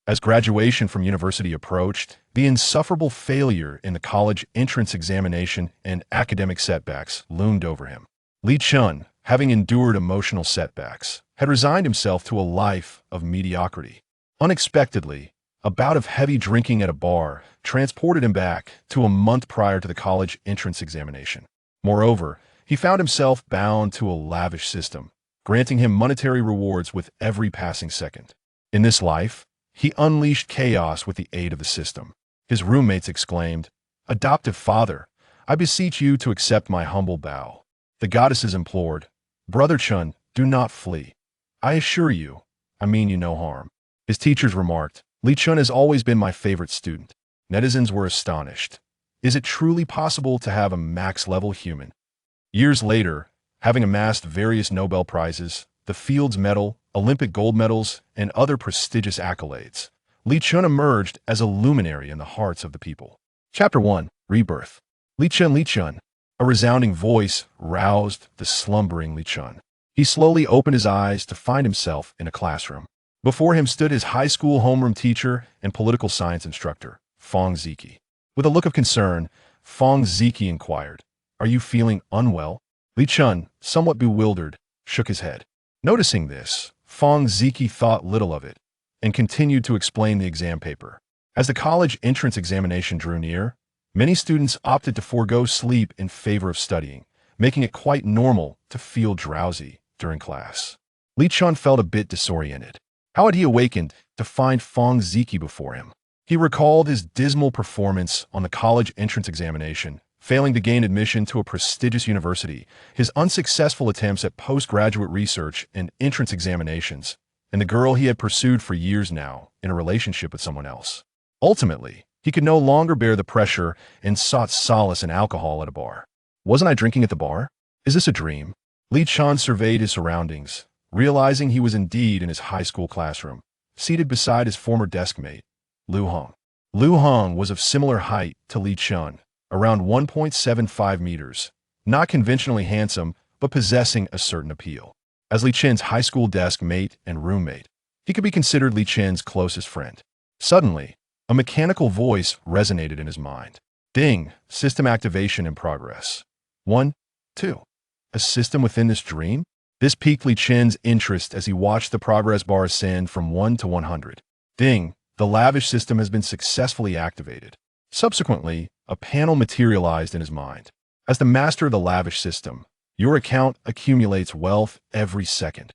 As graduation from university approached, the insufferable failure in the college entrance examination and academic setbacks loomed over him. Chen, having endured emotional setbacks, had resigned himself to a life of mediocrity. Unexpectedly, a bout of heavy drinking at a bar transported him back to a month prior to the college entrance examination. Moreover, he found himself bound to a lavish system, granting him monetary rewards with every passing second. In this life, he unleashed chaos with the aid of the system. His roommates exclaimed, "Adoptive father, I beseech you to accept my humble bow." The goddesses implored, "Brother Chen, do not flee. I assure you, I mean you no harm." His teachers remarked, "Chen has always been my favorite student." Netizens were astonished. Is it truly possible to have a max-level human? Years later, having amassed various Nobel Prizes, the Fields Medal, Olympic gold medals, and other prestigious accolades, Chen emerged as a luminary in the hearts of the people. Chapter 1. Rebirth. Chen. A resounding voice roused the slumbering Chen. He slowly opened his eyes to find himself in a classroom. Before him stood his high school homeroom teacher and political science instructor, Feng Ziki. With a look of concern, Feng Ziki inquired, "Are you feeling unwell?" Chen, somewhat bewildered, shook his head. Noticing this, Feng Ziki thought little of it and continued to explain the exam paper. As the college entrance examination drew near, many students opted to forego sleep in favor of studying, making it quite normal to feel drowsy during class. Chen felt a bit disoriented. How had he awakened to find Feng Ziki before him? He recalled his dismal performance on the college entrance examination, failing to gain admission to a prestigious university, his unsuccessful attempts at postgraduate research and entrance examinations, and the girl he had pursued for years now in a relationship with someone else. Ultimately, he could no longer bear the pressure and sought solace in alcohol at a bar. Wasn't I drinking at the bar? Is this a dream? Chen surveyed his surroundings, realizing he was indeed in his high school classroom, seated beside his former desk mate, Lu Hong. Lu Hong was of similar height to Chen, around 1.75 meters, not conventionally handsome, but possessing a certain appeal. As Chen's high school desk mate and roommate, he could be considered Chen's closest friend. Suddenly, a mechanical voice resonated in his mind. Ding, system activation in progress. 1, 2. A system within this dream? This piqued Chen's interest as he watched the progress bar ascend from 1 to 100. Ding, the lavish system has been successfully activated. Subsequently, a panel materialized in his mind. As the master of the lavish system, your account accumulates wealth every second.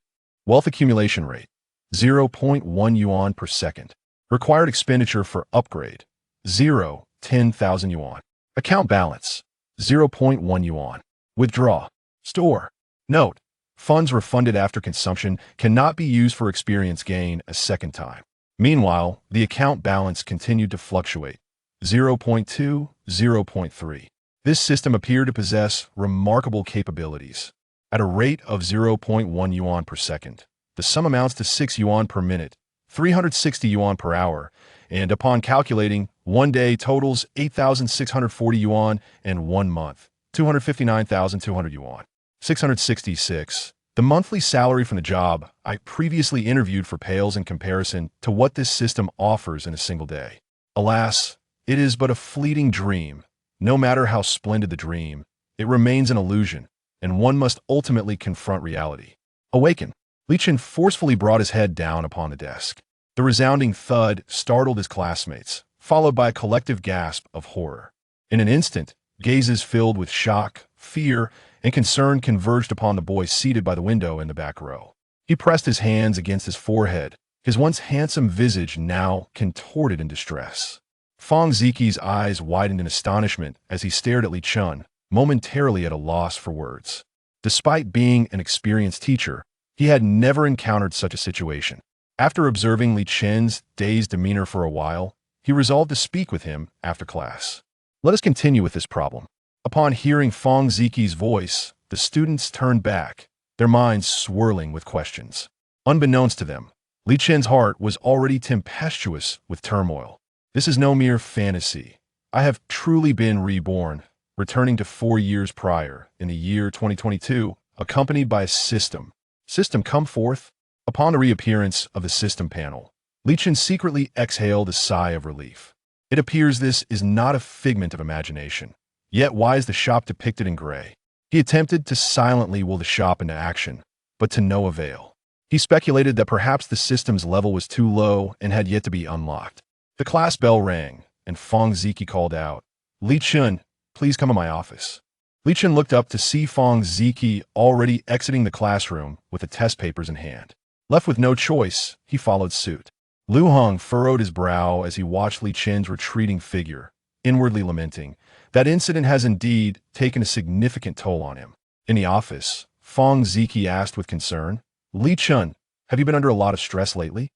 Wealth accumulation rate, 0.1 yuan per second. Required expenditure for upgrade, 10,000 yuan. Account balance, 0.1 yuan. Withdraw. Store. Note, funds refunded after consumption cannot be used for experience gain a second time. Meanwhile, the account balance continued to fluctuate, 0.2, 0.3. This system appeared to possess remarkable capabilities. At a rate of 0.1 yuan per second, the sum amounts to 6 yuan per minute, 360 yuan per hour, and upon calculating, one day totals 8,640 yuan and 1 month, 259,200 yuan. 666. The monthly salary from the job I previously interviewed for pales in comparison to what this system offers in a single day. Alas, it is but a fleeting dream. No matter how splendid the dream, it remains an illusion, and one must ultimately confront reality. Awaken. Chen forcefully brought his head down upon the desk. The resounding thud startled his classmates, followed by a collective gasp of horror. In an instant, gazes filled with shock, fear, and concern converged upon the boy seated by the window in the back row. He pressed his hands against his forehead, his once handsome visage now contorted in distress. Feng Ziki's eyes widened in astonishment as he stared at Chen, momentarily at a loss for words. Despite being an experienced teacher, he had never encountered such a situation. After observing Chen's dazed demeanor for a while, he resolved to speak with him after class. Let us continue with this problem. Upon hearing Feng Ziki's voice, the students turned back, their minds swirling with questions. Unbeknownst to them, Chen's heart was already tempestuous with turmoil. This is no mere fantasy. I have truly been reborn, returning to 4 years prior, in the year 2022, accompanied by a system. System come forth. Upon the reappearance of the system panel, Li Chen secretly exhaled a sigh of relief. It appears this is not a figment of imagination. Yet why is the shop depicted in gray? He attempted to silently will the shop into action, but to no avail. He speculated that perhaps the system's level was too low and had yet to be unlocked. The class bell rang, and Fong Ziki called out, "Li Chen, please come to my office." Li Chen looked up to see Fong Ziki already exiting the classroom with the test papers in hand. Left with no choice, he followed suit. Lu Hong furrowed his brow as he watched Li Chen's retreating figure, inwardly lamenting, that incident has indeed taken a significant toll on him. In the office, Fong Ziki asked with concern, "Li Chen, have you been under a lot of stress lately?"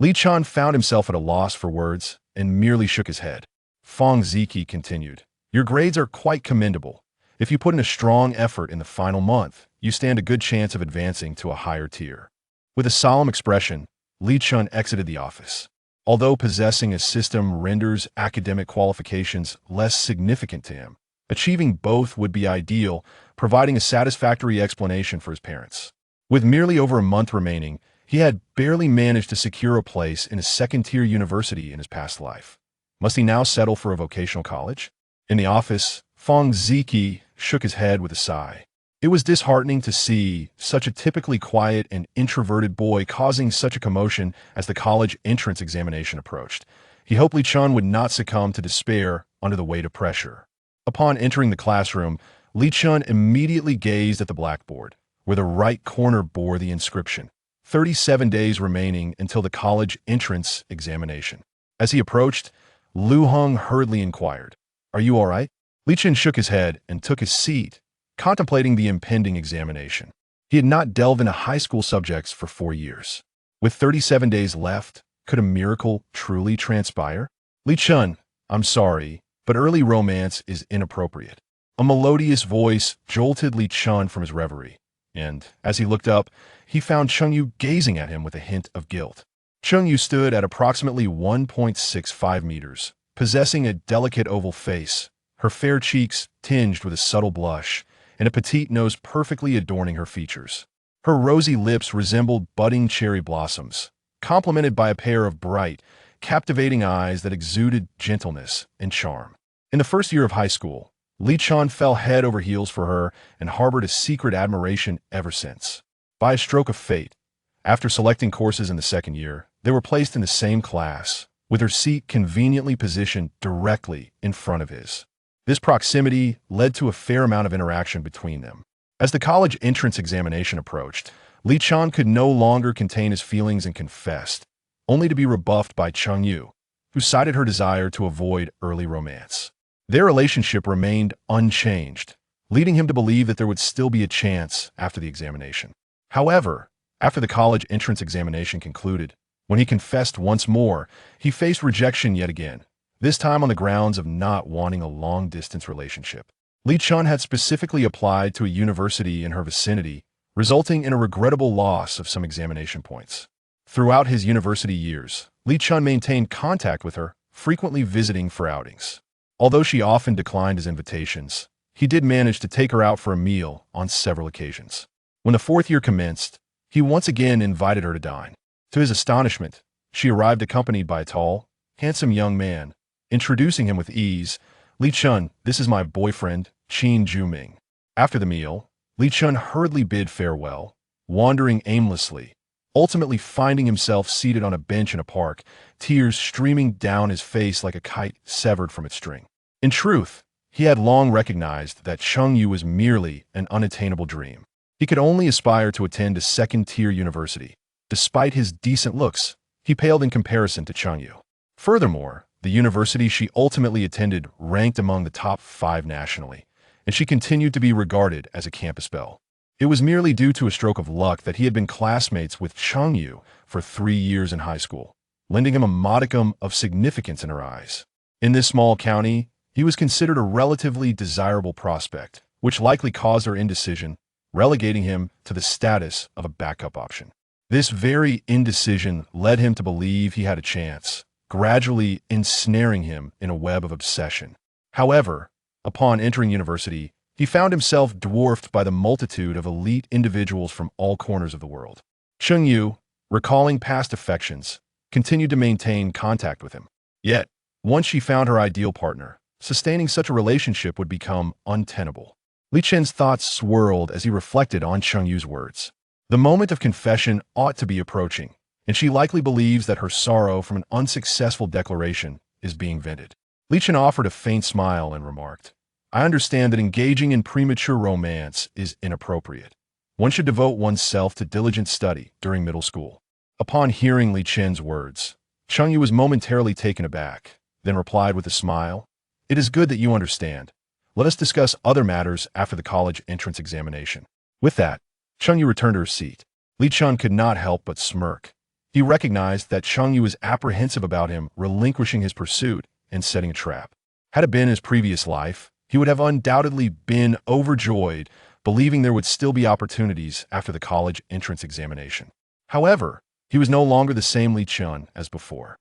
Li Chen found himself at a loss for words and merely shook his head. Fong Ziki continued, "Your grades are quite commendable. If you put in a strong effort in the final month, you stand a good chance of advancing to a higher tier." With a solemn expression, Li Chen exited the office. Although possessing a system renders academic qualifications less significant to him, achieving both would be ideal, providing a satisfactory explanation for his parents. With merely over a month remaining, he had barely managed to secure a place in a second-tier university in his past life. Must he now settle for a vocational college? In the office, Fong Ziki shook his head with a sigh. It was disheartening to see such a typically quiet and introverted boy causing such a commotion as the college entrance examination approached. He hoped Li Chen would not succumb to despair under the weight of pressure. Upon entering the classroom, Li Chen immediately gazed at the blackboard, where the right corner bore the inscription, 37 days remaining until the college entrance examination. As he approached, Lu Hong hurriedly inquired, "Are you all right?" Li Chen shook his head and took his seat, contemplating the impending examination. He had not delved into high school subjects for 4 years. With 37 days left, could a miracle truly transpire? "Li Chen, I'm sorry, but early romance is inappropriate." A melodious voice jolted Li Chen from his reverie, and, as he looked up, he found Cheng Yu gazing at him with a hint of guilt. Cheng Yu stood at approximately 1.65 meters, possessing a delicate oval face, her fair cheeks tinged with a subtle blush, and a petite nose perfectly adorning her features. Her rosy lips resembled budding cherry blossoms, complemented by a pair of bright, captivating eyes that exuded gentleness and charm. In the first year of high school, Li Chen fell head over heels for her and harbored a secret admiration ever since. By a stroke of fate, after selecting courses in the second year, they were placed in the same class, with her seat conveniently positioned directly in front of his. This proximity led to a fair amount of interaction between them. As the college entrance examination approached, Li Chen could no longer contain his feelings and confessed, only to be rebuffed by Cheng Yu, who cited her desire to avoid early romance. Their relationship remained unchanged, leading him to believe that there would still be a chance after the examination. However, after the college entrance examination concluded, when he confessed once more, he faced rejection yet again, this time on the grounds of not wanting a long-distance relationship. Li Chen had specifically applied to a university in her vicinity, resulting in a regrettable loss of some examination points. Throughout his university years, Li Chen maintained contact with her, frequently visiting for outings. Although she often declined his invitations, he did manage to take her out for a meal on several occasions. When the fourth year commenced, he once again invited her to dine. To his astonishment, she arrived accompanied by a tall, handsome young man. Introducing him with ease, "Li Chen, this is my boyfriend, Qin Juming." After the meal, Li Chen hurriedly bid farewell, wandering aimlessly, ultimately finding himself seated on a bench in a park, tears streaming down his face like a kite severed from its string. In truth, he had long recognized that Cheng Yu was merely an unattainable dream. He could only aspire to attend a second-tier university. Despite his decent looks, he paled in comparison to Cheng Yu. Furthermore, the university she ultimately attended ranked among the top 5 nationally, and she continued to be regarded as a campus belle. It was merely due to a stroke of luck that he had been classmates with Cheng Yu for 3 years in high school, lending him a modicum of significance in her eyes. In this small county, he was considered a relatively desirable prospect, which likely caused her indecision, relegating him to the status of a backup option. This very indecision led him to believe he had a chance, gradually ensnaring him in a web of obsession. However, upon entering university, he found himself dwarfed by the multitude of elite individuals from all corners of the world. Cheng Yu, recalling past affections, continued to maintain contact with him. Yet, once she found her ideal partner, sustaining such a relationship would become untenable. Li Chen's thoughts swirled as he reflected on Cheng Yu's words. The moment of confession ought to be approaching, and she likely believes that her sorrow from an unsuccessful declaration is being vented. Li Chen offered a faint smile and remarked, "I understand that engaging in premature romance is inappropriate. One should devote oneself to diligent study during middle school." Upon hearing Li Chen's words, Cheng Yu was momentarily taken aback, then replied with a smile, "It is good that you understand. Let us discuss other matters after the college entrance examination." With that, Cheng Yu returned to her seat. Li Chen could not help but smirk. He recognized that Cheng Yu was apprehensive about him relinquishing his pursuit and setting a trap. Had it been his previous life, he would have undoubtedly been overjoyed, believing there would still be opportunities after the college entrance examination. However, he was no longer the same Li Chen as before.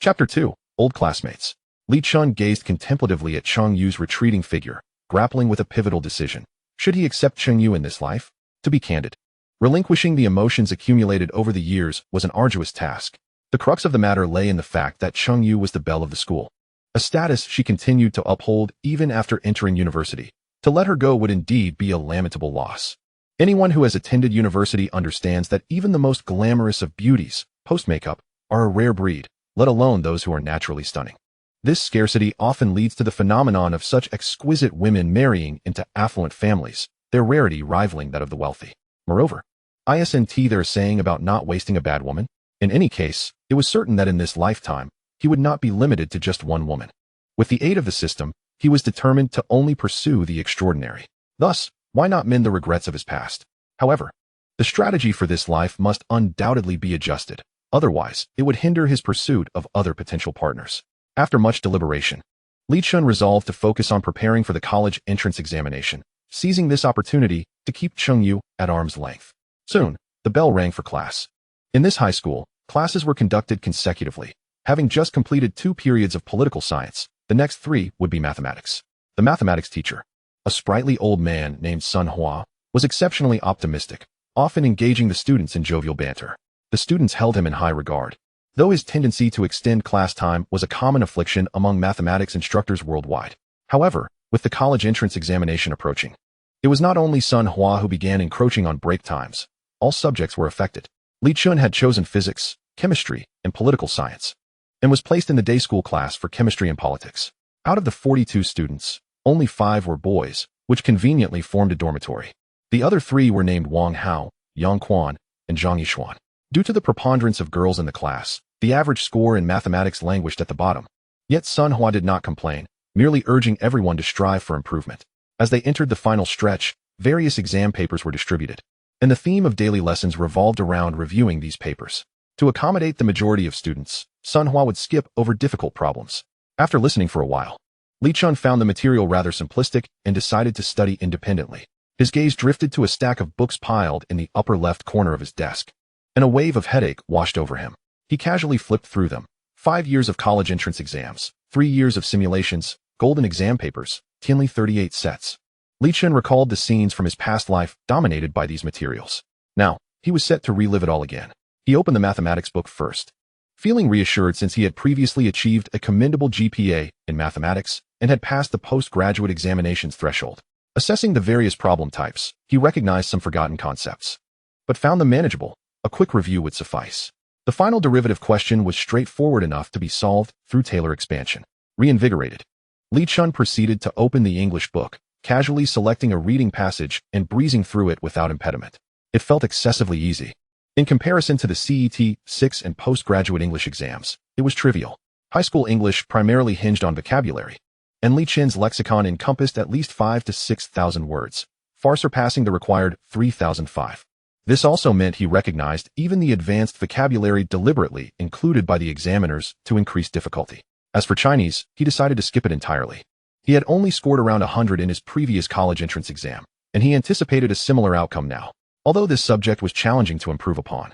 Chapter 2. Old Classmates. Li Chen gazed contemplatively at Cheng Yu's retreating figure, grappling with a pivotal decision. Should he accept Cheng Yu in this life? To be candid, relinquishing the emotions accumulated over the years was an arduous task. The crux of the matter lay in the fact that Cheng Yu was the belle of the school, a status she continued to uphold even after entering university. To let her go would indeed be a lamentable loss. Anyone who has attended university understands that even the most glamorous of beauties, post-makeup, are a rare breed, let alone those who are naturally stunning. This scarcity often leads to the phenomenon of such exquisite women marrying into affluent families, their rarity rivaling that of the wealthy. Moreover, isn't there a saying about not wasting a bad woman? In any case, it was certain that in this lifetime, he would not be limited to just one woman. With the aid of the system, he was determined to only pursue the extraordinary. Thus, why not mend the regrets of his past? However, the strategy for this life must undoubtedly be adjusted. Otherwise, it would hinder his pursuit of other potential partners. After much deliberation, Li Chen resolved to focus on preparing for the college entrance examination, seizing this opportunity to keep Cheng Yu at arm's length. Soon, the bell rang for class. In this high school, classes were conducted consecutively. Having just completed 2 periods of political science, the next 3 would be mathematics. The mathematics teacher, a sprightly old man named Sun Hua, was exceptionally optimistic, often engaging the students in jovial banter. The students held him in high regard, though his tendency to extend class time was a common affliction among mathematics instructors worldwide. However, with the college entrance examination approaching, it was not only Sun Hua who began encroaching on break times. All subjects were affected. Li Chen had chosen physics, chemistry, and political science, and was placed in the day school class for chemistry and politics. Out of the 42 students, only 5 were boys, which conveniently formed a dormitory. The other 3 were named Wang Hao, Yang Quan, and Zhang Yishuan. Due to the preponderance of girls in the class, the average score in mathematics languished at the bottom. Yet Sun Hua did not complain, merely urging everyone to strive for improvement. As they entered the final stretch, various exam papers were distributed, and the theme of daily lessons revolved around reviewing these papers. To accommodate the majority of students, Sun Hua would skip over difficult problems. After listening for a while, Li Chen found the material rather simplistic and decided to study independently. His gaze drifted to a stack of books piled in the upper left corner of his desk, and a wave of headache washed over him. He casually flipped through them. 5 years of college entrance exams, 3 years of simulations, golden exam papers, only 38 sets. Li Chen recalled the scenes from his past life dominated by these materials. Now, he was set to relive it all again. He opened the mathematics book first. Feeling reassured since he had previously achieved a commendable GPA in mathematics and had passed the postgraduate examinations threshold. Assessing the various problem types, he recognized some forgotten concepts, but found them manageable. A quick review would suffice. The final derivative question was straightforward enough to be solved through Taylor expansion. Reinvigorated, Li Chen proceeded to open the English book, casually selecting a reading passage and breezing through it without impediment. It felt excessively easy. In comparison to the CET 6 and postgraduate English exams, it was trivial. High school English primarily hinged on vocabulary, and Li Chen's lexicon encompassed at least 5,000 to 6,000 words, far surpassing the required 3,005. This also meant he recognized even the advanced vocabulary deliberately included by the examiners to increase difficulty. As for Chinese, he decided to skip it entirely. He had only scored around 100 in his previous college entrance exam, and he anticipated a similar outcome now. Although this subject was challenging to improve upon,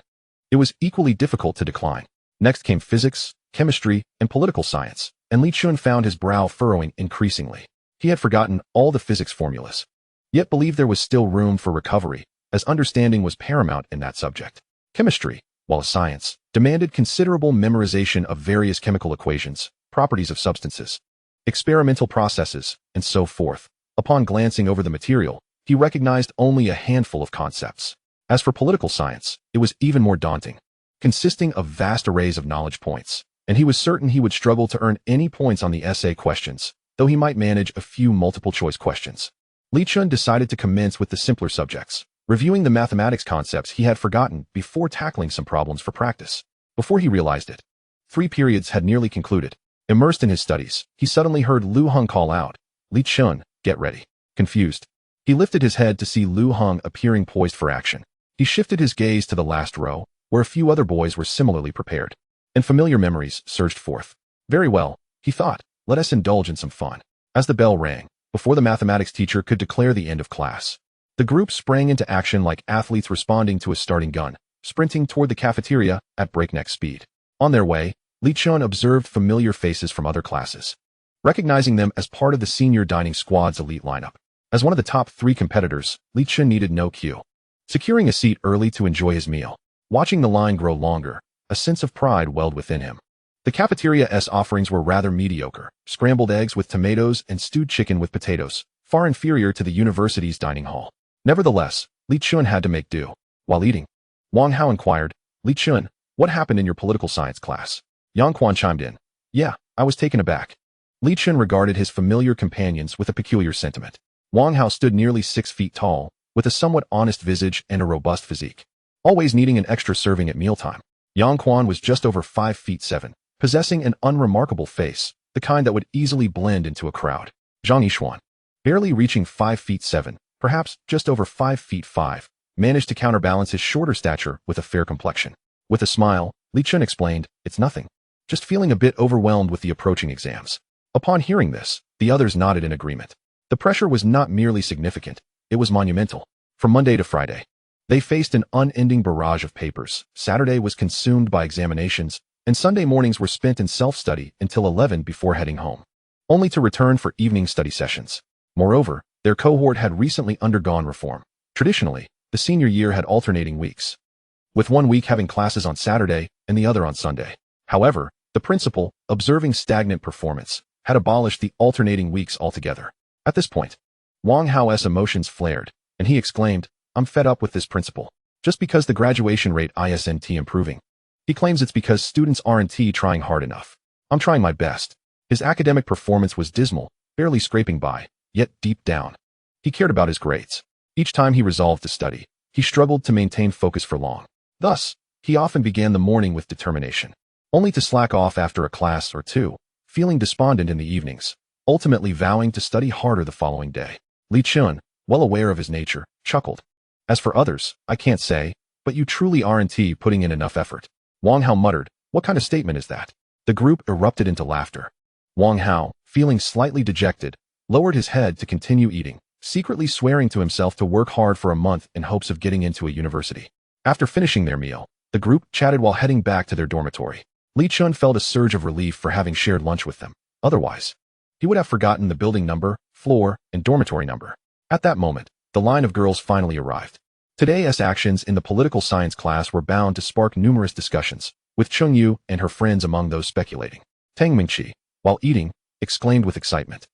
it was equally difficult to decline. Next came physics, chemistry, and political science, and Li Chen found his brow furrowing increasingly. He had forgotten all the physics formulas, yet believed there was still room for recovery, as understanding was paramount in that subject. Chemistry, while science demanded considerable memorization of various chemical equations, properties of substances, experimental processes, and so forth. Upon glancing over the material, he recognized only a handful of concepts. As for political science, it was even more daunting, consisting of vast arrays of knowledge points, and he was certain he would struggle to earn any points on the essay questions, though he might manage a few multiple-choice questions. Chen decided to commence with the simpler subjects, reviewing the mathematics concepts he had forgotten before tackling some problems for practice. Before he realized it, 3 periods had nearly concluded. Immersed in his studies, he suddenly heard Lu Heng call out, "Chen, get ready." Confused, he lifted his head to see Lu Heng appearing poised for action. He shifted his gaze to the last row, where a few other boys were similarly prepared, and familiar memories surged forth. Very well, he thought, let us indulge in some fun. As the bell rang, before the mathematics teacher could declare the end of class, the group sprang into action like athletes responding to a starting gun, sprinting toward the cafeteria at breakneck speed. On their way, Chen observed familiar faces from other classes, recognizing them as part of the senior dining squad's elite lineup. As one of the top 3 competitors, Chen needed no cue, securing a seat early to enjoy his meal. Watching the line grow longer, a sense of pride welled within him. The cafeteria's offerings were rather mediocre: scrambled eggs with tomatoes and stewed chicken with potatoes, far inferior to the university's dining hall. Nevertheless, Chen had to make do. While eating, Wang Hao inquired, "Chen, what happened in your political science class?" Yang Quan chimed in, "Yeah, I was taken aback." Chen regarded his familiar companions with a peculiar sentiment. Wang Hao stood nearly 6 feet tall, with a somewhat honest visage and a robust physique, always needing an extra serving at mealtime. Yang Quan was just over 5 feet 7, possessing an unremarkable face, the kind that would easily blend into a crowd. Zhang Yixuan, barely reaching 5 feet 7, perhaps just over 5 feet 5, managed to counterbalance his shorter stature with a fair complexion. With a smile, Chen explained, "It's nothing. Just feeling a bit overwhelmed with the approaching exams." Upon hearing this, the others nodded in agreement. The pressure was not merely significant, it was monumental. From Monday to Friday, they faced an unending barrage of papers. Saturday was consumed by examinations, and Sunday mornings were spent in self-study until 11 before heading home, only to return for evening study sessions. Moreover, their cohort had recently undergone reform. Traditionally, the senior year had alternating weeks, with one week having classes on Saturday and the other on Sunday. However, the principal, observing stagnant performance, had abolished the alternating weeks altogether. At this point, Wang Hao's emotions flared, and he exclaimed, "I'm fed up with this principal. Just because the graduation rate isn't improving, he claims it's because students aren't trying hard enough. I'm trying my best." His academic performance was dismal, barely scraping by, yet deep down, he cared about his grades. Each time he resolved to study, he struggled to maintain focus for long. Thus, he often began the morning with determination, only to slack off after a class or two, feeling despondent in the evenings, ultimately vowing to study harder the following day. Chen, well aware of his nature, chuckled. "As for others, I can't say, but you truly aren't putting in enough effort." Wang Hao muttered, "What kind of statement is that?" The group erupted into laughter. Wang Hao, feeling slightly dejected, lowered his head to continue eating, secretly swearing to himself to work hard for a month in hopes of getting into a university. After finishing their meal, the group chatted while heading back to their dormitory. Chen felt a surge of relief for having shared lunch with them. Otherwise, he would have forgotten the building number, floor, and dormitory number. At that moment, the line of girls finally arrived. Today's actions in the political science class were bound to spark numerous discussions, with Cheng Yu and her friends among those speculating. Tang Mingqi, while eating, exclaimed with excitement,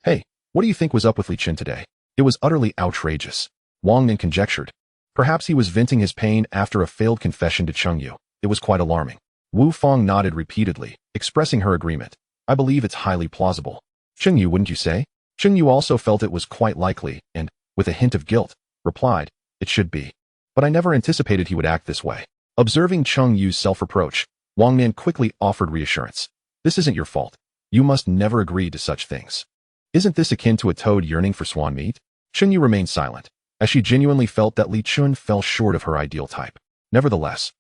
"Hey, what do you think was up with Chen today?" It was utterly outrageous. Wang Nin conjectured. Perhaps he was venting his pain after a failed confession to Cheng Yu. It was quite alarming. Wu Fang nodded repeatedly, expressing her agreement. "I believe it's highly plausible." "Cheng Yu, wouldn't you say?" Cheng Yu also felt it was quite likely, and, with a hint of guilt, replied, "It should be. But I never anticipated he would act this way." Observing Cheng Yu's self-reproach, Wang Nin quickly offered reassurance. "This isn't your fault. You must never agree to such things. Isn't this akin to a toad yearning for swan meat?" Cheng Yu remained silent, as she genuinely felt that Chen fell short of her ideal type. Nevertheless,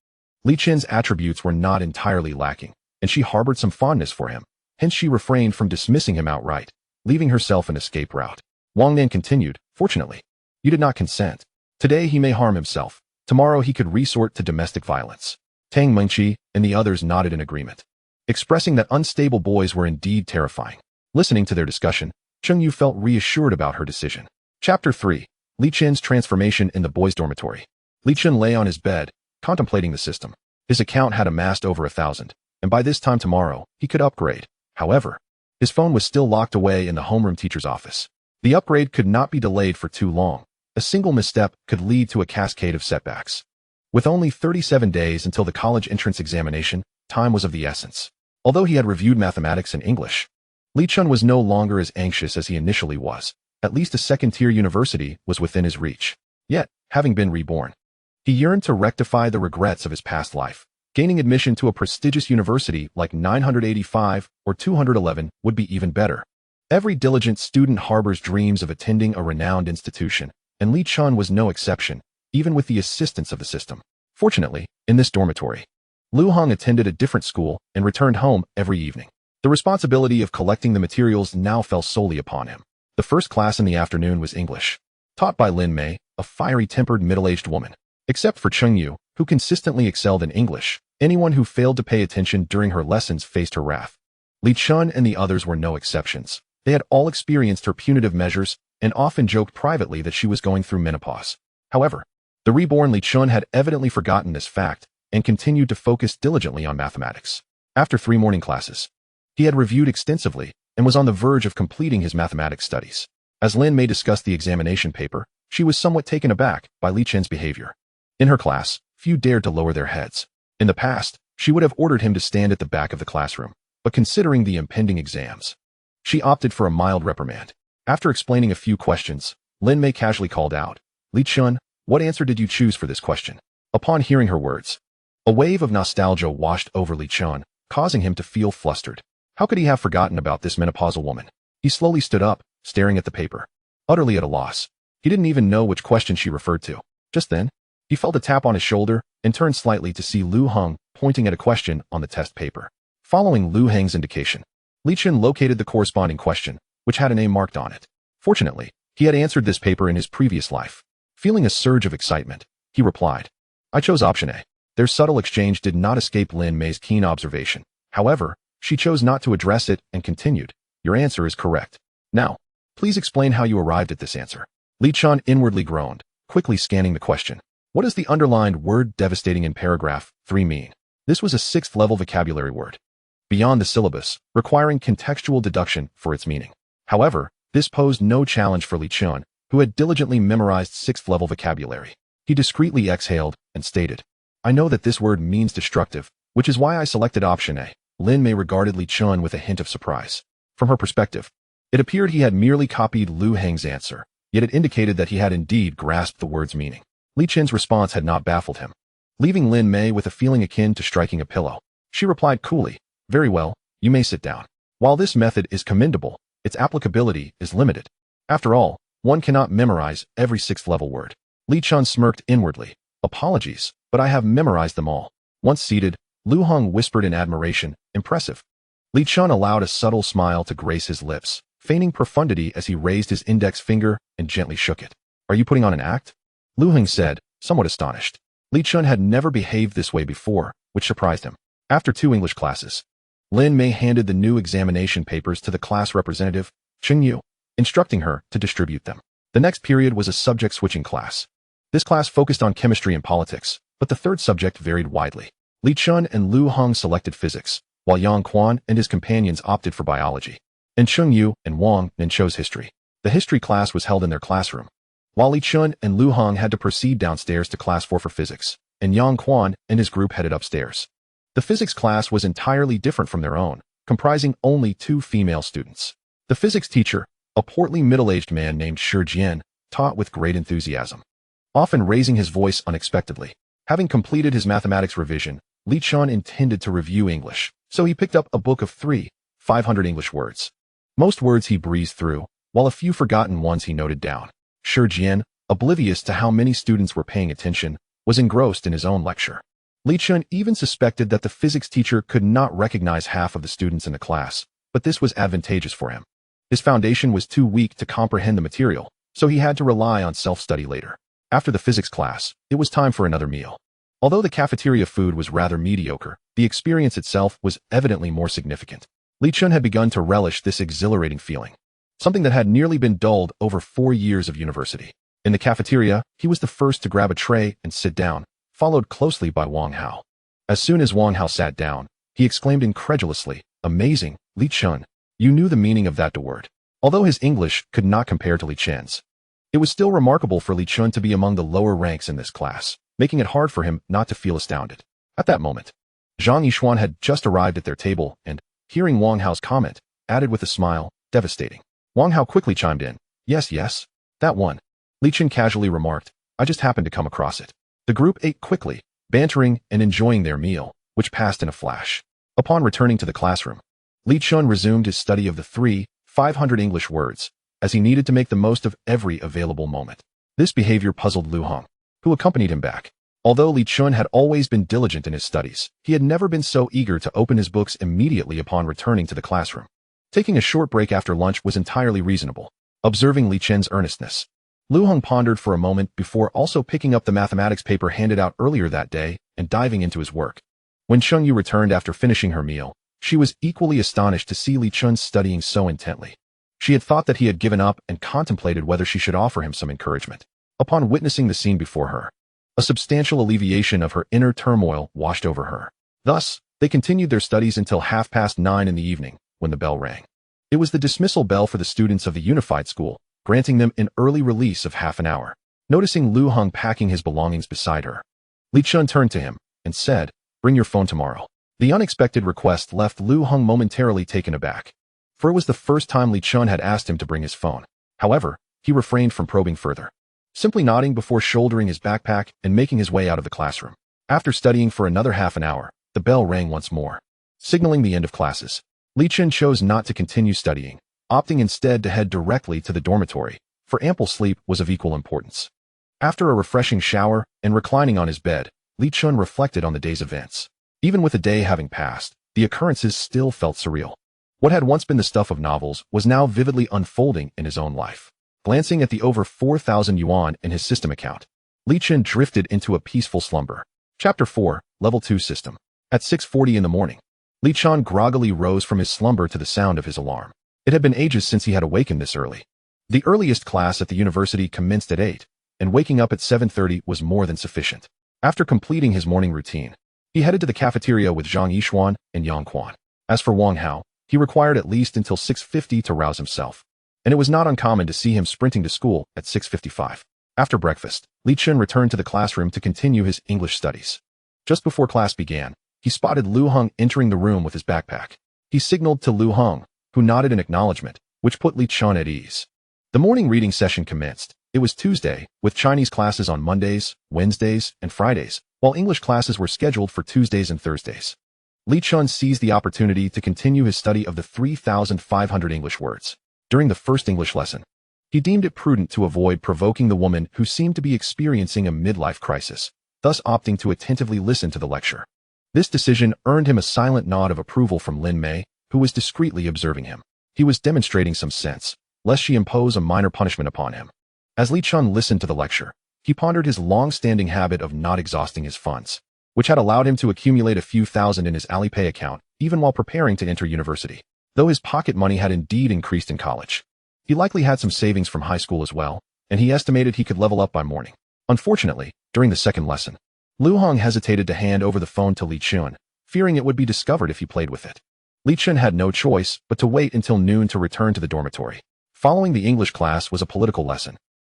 Chen's attributes were not entirely lacking, and she harbored some fondness for him. Hence she refrained from dismissing him outright, leaving herself an escape route. Wang Nan continued, "Fortunately, you did not consent. Today he may harm himself. Tomorrow he could resort to domestic violence." Tang Mengqi and the others nodded in agreement, expressing that unstable boys were indeed terrifying. Listening to their discussion, Cheng Yu felt reassured about her decision. Chapter 3. Chen's transformation in the boys' dormitory. Chen lay on his bed, contemplating the system. His account had amassed over 1,000, and by this time tomorrow, he could upgrade. However, his phone was still locked away in the homeroom teacher's office. The upgrade could not be delayed for too long. A single misstep could lead to a cascade of setbacks. With only 37 days until the college entrance examination, time was of the essence. Although he had reviewed mathematics and English, Li Chun was no longer as anxious as he initially was. At least a second-tier university was within his reach. Yet, having been reborn, he yearned to rectify the regrets of his past life. Gaining admission to a prestigious university like 985 or 211 would be even better. Every diligent student harbors dreams of attending a renowned institution, and Li Chun was no exception, even with the assistance of the system. Fortunately, in this dormitory, Lu Hong attended a different school and returned home every evening. The responsibility of collecting the materials now fell solely upon him. The first class in the afternoon was English, taught by Lin Mei, a fiery-tempered middle-aged woman. Except for Cheng Yu, who consistently excelled in English, anyone who failed to pay attention during her lessons faced her wrath. Li Chun and the others were no exceptions. They had all experienced her punitive measures and often joked privately that she was going through menopause. However, the reborn Li Chun had evidently forgotten this fact and continued to focus diligently on mathematics. After 3 morning classes, he had reviewed extensively and was on the verge of completing his mathematics studies. As Lin Mei discussed the examination paper, she was somewhat taken aback by Li Chen's behavior. In her class, few dared to lower their heads. In the past, she would have ordered him to stand at the back of the classroom, but considering the impending exams, she opted for a mild reprimand. After explaining a few questions, Lin Mei casually called out, "Li Chun, what answer did you choose for this question?" Upon hearing her words, a wave of nostalgia washed over Li Chun, causing him to feel flustered. How could he have forgotten about this menopausal woman? He slowly stood up, staring at the paper, utterly at a loss. He didn't even know which question she referred to. Just then, he felt a tap on his shoulder and turned slightly to see Lu Heng pointing at a question on the test paper. Following Lu Heng's indication, Li Chun located the corresponding question, which had an A marked on it. Fortunately, he had answered this paper in his previous life. Feeling a surge of excitement, he replied, "I chose option A." Their subtle exchange did not escape Lin Mei's keen observation. However, she chose not to address it and continued, "Your answer is correct. Now, please explain how you arrived at this answer." Li Chun inwardly groaned, quickly scanning the question. What does the underlined word devastating in paragraph 3 mean? This was a 6th-level vocabulary word, beyond the syllabus, requiring contextual deduction for its meaning. However, this posed no challenge for Li Chun, who had diligently memorized 6th-level vocabulary. He discreetly exhaled and stated, "I know that this word means destructive, which is why I selected option A." Lin Mei regarded Li Chun with a hint of surprise. From her perspective, it appeared he had merely copied Lu Heng's answer, yet it indicated that he had indeed grasped the word's meaning. Li Chen's response had not baffled him, leaving Lin Mei with a feeling akin to striking a pillow. She replied coolly, "Very well, you may sit down. While this method is commendable, its applicability is limited. After all, one cannot memorize every 6th-level word." Li Chun smirked inwardly. "Apologies, but I have memorized them all." Once seated, Lu Heng whispered in admiration, "Impressive." Li Chun allowed a subtle smile to grace his lips, feigning profundity as he raised his index finger and gently shook it. "Are you putting on an act?" Lu Heng said, somewhat astonished. Li Chun had never behaved this way before, which surprised him. After 2 English classes, Lin Mei handed the new examination papers to the class representative, Cheng Yu, instructing her to distribute them. The next period was a subject-switching class. This class focused on chemistry and politics, but the third subject varied widely. Li Chun and Lu Heng selected physics, while Yang Quan and his companions opted for biology. And Cheng Yu and Wang then chose history. The history class was held in their classroom, while Li Chun and Lu Heng had to proceed downstairs to class 4 for physics, and Yang Quan and his group headed upstairs. The physics class was entirely different from their own, comprising only 2 female students. The physics teacher, a portly middle-aged man named Shi Jian, taught with great enthusiasm, often raising his voice unexpectedly. Having completed his mathematics revision, Li Chun intended to review English, so he picked up a book of 500 English words. Most words he breezed through, while a few forgotten ones he noted down. Shi Jian, oblivious to how many students were paying attention, was engrossed in his own lecture. Li Chun even suspected that the physics teacher could not recognize half of the students in the class, but this was advantageous for him. His foundation was too weak to comprehend the material, so he had to rely on self-study later. After the physics class, it was time for another meal. Although the cafeteria food was rather mediocre, the experience itself was evidently more significant. Li Chun had begun to relish this exhilarating feeling, something that had nearly been dulled over 4 years of university. In the cafeteria, he was the first to grab a tray and sit down, followed closely by Wang Hao. As soon as Wang Hao sat down, he exclaimed incredulously, "Amazing, Li Chen. You knew the meaning of that word." Although his English could not compare to Li Chen's, it was still remarkable for Li Chen to be among the lower ranks in this class, making it hard for him not to feel astounded. At that moment, Zhang Yixuan had just arrived at their table and, hearing Wang Hao's comment, added with a smile, "Devastating." Wang Hao quickly chimed in, Yes, that one." Li Chen casually remarked, "I just happened to come across it." The group ate quickly, bantering and enjoying their meal, which passed in a flash. Upon returning to the classroom, Li Chen resumed his study of the 500 English words, as he needed to make the most of every available moment. This behavior puzzled Lu Hong, who accompanied him back. Although Li Chen had always been diligent in his studies, he had never been so eager to open his books immediately upon returning to the classroom. Taking a short break after lunch was entirely reasonable. Observing Li Chen's earnestness, Lu Hong pondered for a moment before also picking up the mathematics paper handed out earlier that day and diving into his work. When Cheng Yu returned after finishing her meal, she was equally astonished to see Li Chen studying so intently. She had thought that he had given up and contemplated whether she should offer him some encouragement. Upon witnessing the scene before her, a substantial alleviation of her inner turmoil washed over her. Thus, they continued their studies until 9:30 in the evening, when the bell rang. It was the dismissal bell for the students of the unified school, granting them an early release of half an hour. Noticing Lu Hong packing his belongings beside her, Li Chen turned to him and said, "Bring your phone tomorrow." The unexpected request left Lu Hong momentarily taken aback, for it was the first time Li Chen had asked him to bring his phone. However, he refrained from probing further, simply nodding before shouldering his backpack and making his way out of the classroom. After studying for another half an hour, the bell rang once more, signaling the end of classes. Li Chen chose not to continue studying, opting instead to head directly to the dormitory, for ample sleep was of equal importance. After a refreshing shower and reclining on his bed, Li Chen reflected on the day's events. Even with the day having passed, the occurrences still felt surreal. What had once been the stuff of novels was now vividly unfolding in his own life. Glancing at the over 4,000 yuan in his system account, Li Chen drifted into a peaceful slumber. Chapter 4, Level 2 System. At 6:40 in the morning, Li Chen groggily rose from his slumber to the sound of his alarm. It had been ages since he had awakened this early. The earliest class at the university commenced at 8, and waking up at 7:30 was more than sufficient. After completing his morning routine, he headed to the cafeteria with Zhang Yixuan and Yang Quan. As for Wang Hao, he required at least until 6:50 to rouse himself, and it was not uncommon to see him sprinting to school at 6:55. After breakfast, Li Chen returned to the classroom to continue his English studies. Just before class began, he spotted Lu Hong entering the room with his backpack. He signaled to Lu Hong, who nodded in acknowledgement, which put Li Chen at ease. The morning reading session commenced. It was Tuesday, with Chinese classes on Mondays, Wednesdays, and Fridays, while English classes were scheduled for Tuesdays and Thursdays. Li Chen seized the opportunity to continue his study of the 3,500 English words. During the first English lesson, he deemed it prudent to avoid provoking the woman who seemed to be experiencing a midlife crisis, thus opting to attentively listen to the lecture. This decision earned him a silent nod of approval from Lin Mei, who was discreetly observing him. He was demonstrating some sense, lest she impose a minor punishment upon him. As Li Chen listened to the lecture, he pondered his long-standing habit of not exhausting his funds, which had allowed him to accumulate a few thousand in his Alipay account even while preparing to enter university. Though his pocket money had indeed increased in college, he likely had some savings from high school as well, and he estimated he could level up by morning. Unfortunately, during the second lesson, Lu Hong hesitated to hand over the phone to Li Chen, fearing it would be discovered if he played with it. Li Chen had no choice but to wait until noon to return to the dormitory. Following the English class was a political lesson,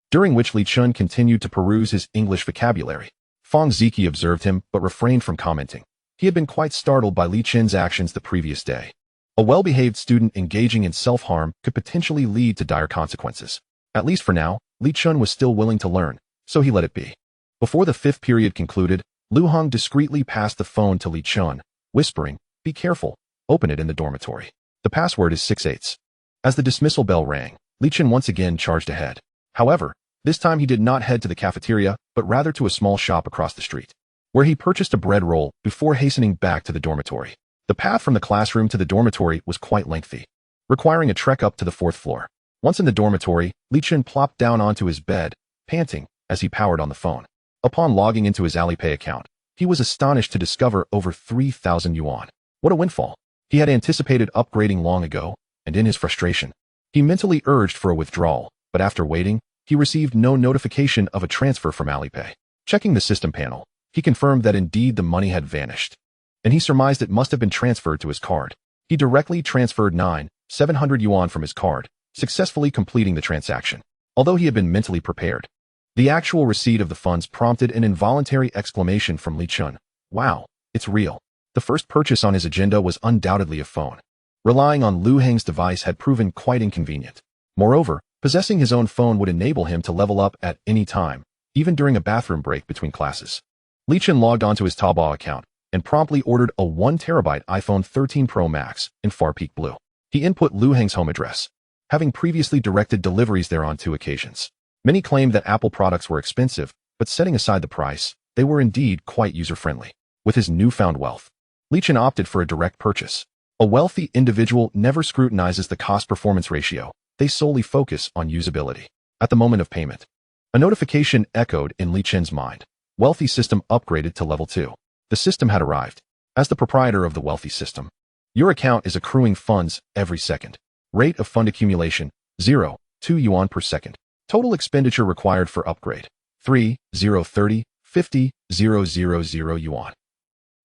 during which Li Chen continued to peruse his English vocabulary. Fong Ziki observed him but refrained from commenting. He had been quite startled by Li Chen's actions the previous day. A well-behaved student engaging in self-harm could potentially lead to dire consequences. At least for now, Li Chen was still willing to learn, so he let it be. Before the fifth period concluded, Lu Hong discreetly passed the phone to Li Chen, whispering, "Be careful, open it in the dormitory. The password is 6/8." As the dismissal bell rang, Li Chen once again charged ahead. However, this time he did not head to the cafeteria, but rather to a small shop across the street, where he purchased a bread roll before hastening back to the dormitory. The path from the classroom to the dormitory was quite lengthy, requiring a trek up to the 4th floor. Once in the dormitory, Li Chen plopped down onto his bed, panting, as he powered on the phone. Upon logging into his Alipay account, he was astonished to discover over 3,000 yuan. What a windfall! He had anticipated upgrading long ago, and in his frustration, he mentally urged for a withdrawal, but after waiting, he received no notification of a transfer from Alipay. Checking the system panel, he confirmed that indeed the money had vanished. and he surmised it must have been transferred to his card. He directly transferred 700 yuan from his card, successfully completing the transaction, although he had been mentally prepared. The actual receipt of the funds prompted an involuntary exclamation from Li Chun. Wow, it's real. The first purchase on his agenda was undoubtedly a phone. Relying on Lu Heng's device had proven quite inconvenient. Moreover, possessing his own phone would enable him to level up at any time, even during a bathroom break between classes. Li Chun logged onto his Taobao account and promptly ordered a 1TB iPhone 13 Pro Max in far peak blue. He input Lu Heng's home address, having previously directed deliveries there on 2 occasions. Many claimed that Apple products were expensive, but setting aside the price, they were indeed quite user-friendly. With his newfound wealth, Li Chun opted for a direct purchase. A wealthy individual never scrutinizes the cost-performance ratio. They solely focus on usability. At the moment of payment, a notification echoed in Li Chun's mind. Wealthy system upgraded to level 2. The system had arrived. As the proprietor of the wealthy system, your account is accruing funds every second. Rate of fund accumulation, 0.2 yuan per second. Total expenditure required for upgrade, 3,030,50,000 yuan.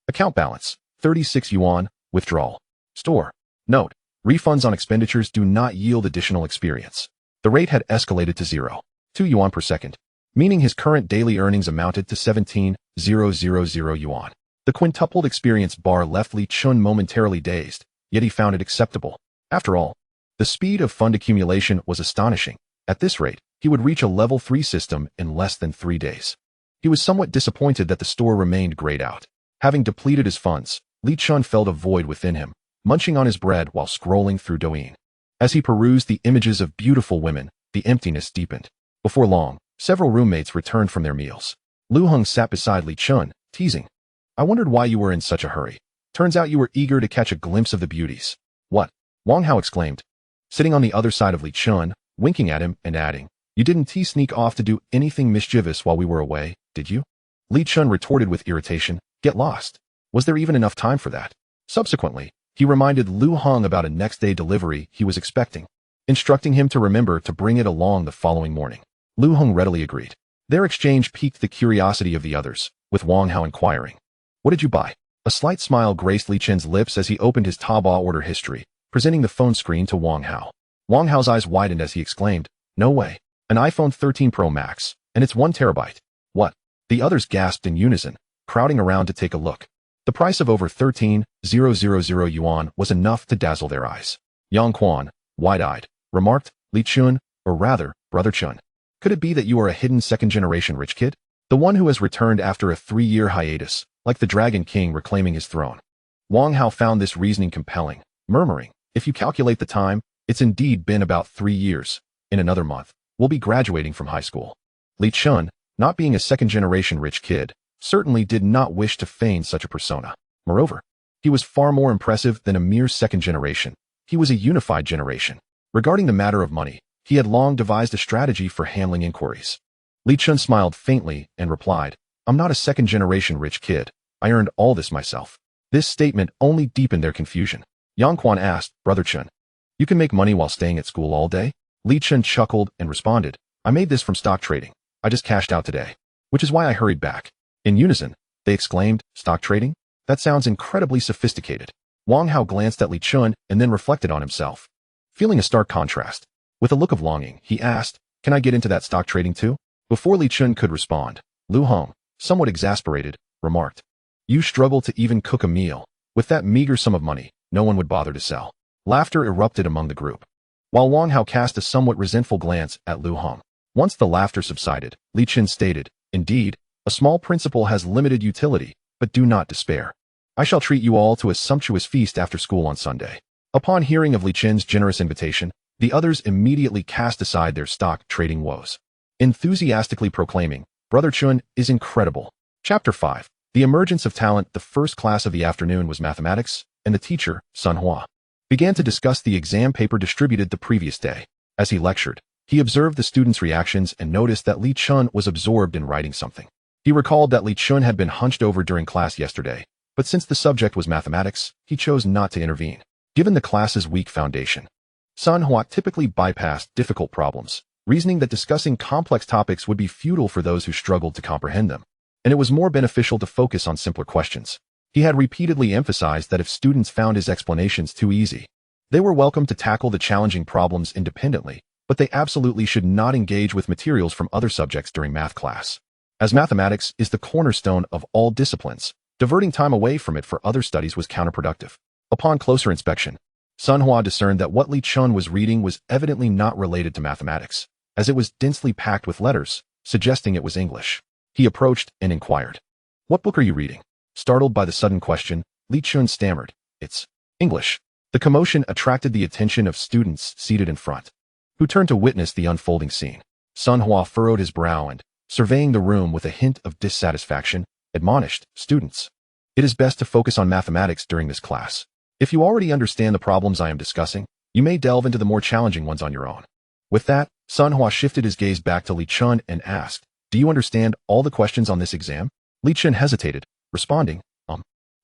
Account balance, 36 yuan. Withdrawal. Store. Note, refunds on expenditures do not yield additional experience. The rate had escalated to 0.2 yuan per second, meaning his current daily earnings amounted to 17,000 yuan. The quintupled experience bar left Li Chun momentarily dazed, yet he found it acceptable. After all, the speed of fund accumulation was astonishing. At this rate, he would reach a level 3 system in less than 3 days. He was somewhat disappointed that the store remained grayed out. Having depleted his funds, Li Chun felt a void within him, munching on his bread while scrolling through Douyin. As he perused the images of beautiful women, the emptiness deepened. Before long, several roommates returned from their meals. Lu Heng sat beside Li Chun, teasing. I wondered why you were in such a hurry. Turns out you were eager to catch a glimpse of the beauties. What? Wang Hao exclaimed, sitting on the other side of Li Chun, winking at him and adding, you didn't sneak off to do anything mischievous while we were away, did you? Li Chun retorted with irritation, get lost. Was there even enough time for that? Subsequently, he reminded Lu Heng about a next-day delivery he was expecting, instructing him to remember to bring it along the following morning. Lu Heng readily agreed. Their exchange piqued the curiosity of the others, with Wang Hao inquiring, what did you buy? A slight smile graced Li Chun's lips as he opened his Taobao order history, presenting the phone screen to Wang Hao. Wang Hao's eyes widened as he exclaimed, no way, an iPhone 13 Pro Max, and it's 1TB. What? The others gasped in unison, crowding around to take a look. The price of over 13,000 yuan was enough to dazzle their eyes. Yang Quan, wide-eyed, remarked, Li Chun, or rather, Brother Chun. Could it be that you are a hidden second-generation rich kid? The one who has returned after a 3-year hiatus, like the Dragon King reclaiming his throne. Wang Hao found this reasoning compelling, murmuring, if you calculate the time, it's indeed been about 3 years. In another month, we'll be graduating from high school. Li Chun, not being a second-generation rich kid, certainly did not wish to feign such a persona. Moreover, he was far more impressive than a mere second generation. He was a unified generation. Regarding the matter of money, he had long devised a strategy for handling inquiries. Li Chun smiled faintly and replied, I'm not a second-generation rich kid. I earned all this myself. This statement only deepened their confusion. Yang Quan asked, Brother Chun, you can make money while staying at school all day? Li Chun chuckled and responded, I made this from stock trading. I just cashed out today, which is why I hurried back. In unison, they exclaimed, stock trading? That sounds incredibly sophisticated. Wang Hao glanced at Li Chun and then reflected on himself. Feeling a stark contrast, with a look of longing, he asked, can I get into that stock trading too? Before Li Chun could respond, Lu Heng, somewhat exasperated, remarked, you struggle to even cook a meal. With that meager sum of money, no one would bother to sell. Laughter erupted among the group, while Wang Hao cast a somewhat resentful glance at Lu Heng. Once the laughter subsided, Li Chun stated, indeed, a small principle has limited utility, but do not despair. I shall treat you all to a sumptuous feast after school on Sunday. Upon hearing of Li Chun's generous invitation, the others immediately cast aside their stock trading woes, enthusiastically proclaiming, Brother Chun is incredible. Chapter 5. The emergence of talent. The first class of the afternoon was mathematics, and the teacher, Sun Hua, began to discuss the exam paper distributed the previous day. As he lectured, he observed the students' reactions and noticed that Li Chun was absorbed in writing something. He recalled that Li Chun had been hunched over during class yesterday, but since the subject was mathematics, he chose not to intervene. Given the class's weak foundation, Sun Hua typically bypassed difficult problems, reasoning that discussing complex topics would be futile for those who struggled to comprehend them, and it was more beneficial to focus on simpler questions. He had repeatedly emphasized that if students found his explanations too easy, they were welcome to tackle the challenging problems independently, but they absolutely should not engage with materials from other subjects during math class. As mathematics is the cornerstone of all disciplines, diverting time away from it for other studies was counterproductive. Upon closer inspection, Sun Hua discerned that what Li Chun was reading was evidently not related to mathematics, as it was densely packed with letters, suggesting it was English. He approached and inquired, "What book are you reading?" Startled by the sudden question, Li Chun stammered, "It's English." The commotion attracted the attention of students seated in front, who turned to witness the unfolding scene. Sun Hua furrowed his brow and, surveying the room with a hint of dissatisfaction, admonished, "Students, it is best to focus on mathematics during this class. If you already understand the problems I am discussing, you may delve into the more challenging ones on your own." With that, Sun Hua shifted his gaze back to Li Chun and asked, "Do you understand all the questions on this exam?" Li Chun hesitated, responding,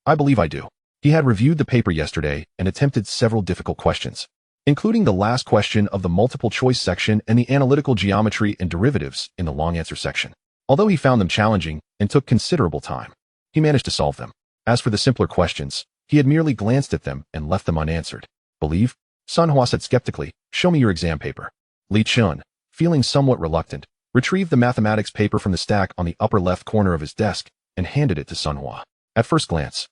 I believe I do." He had reviewed the paper yesterday and attempted several difficult questions, including the last question of the multiple choice section and the analytical geometry and derivatives in the long answer section. Although he found them challenging and took considerable time, he managed to solve them. As for the simpler questions, he had merely glanced at them and left them unanswered. "Believe?" Sun Hua said skeptically, "Show me your exam paper." Li Chun, feeling somewhat reluctant, retrieved the mathematics paper from the stack on the upper left corner of his desk and handed it to Sun Hua. At first glance,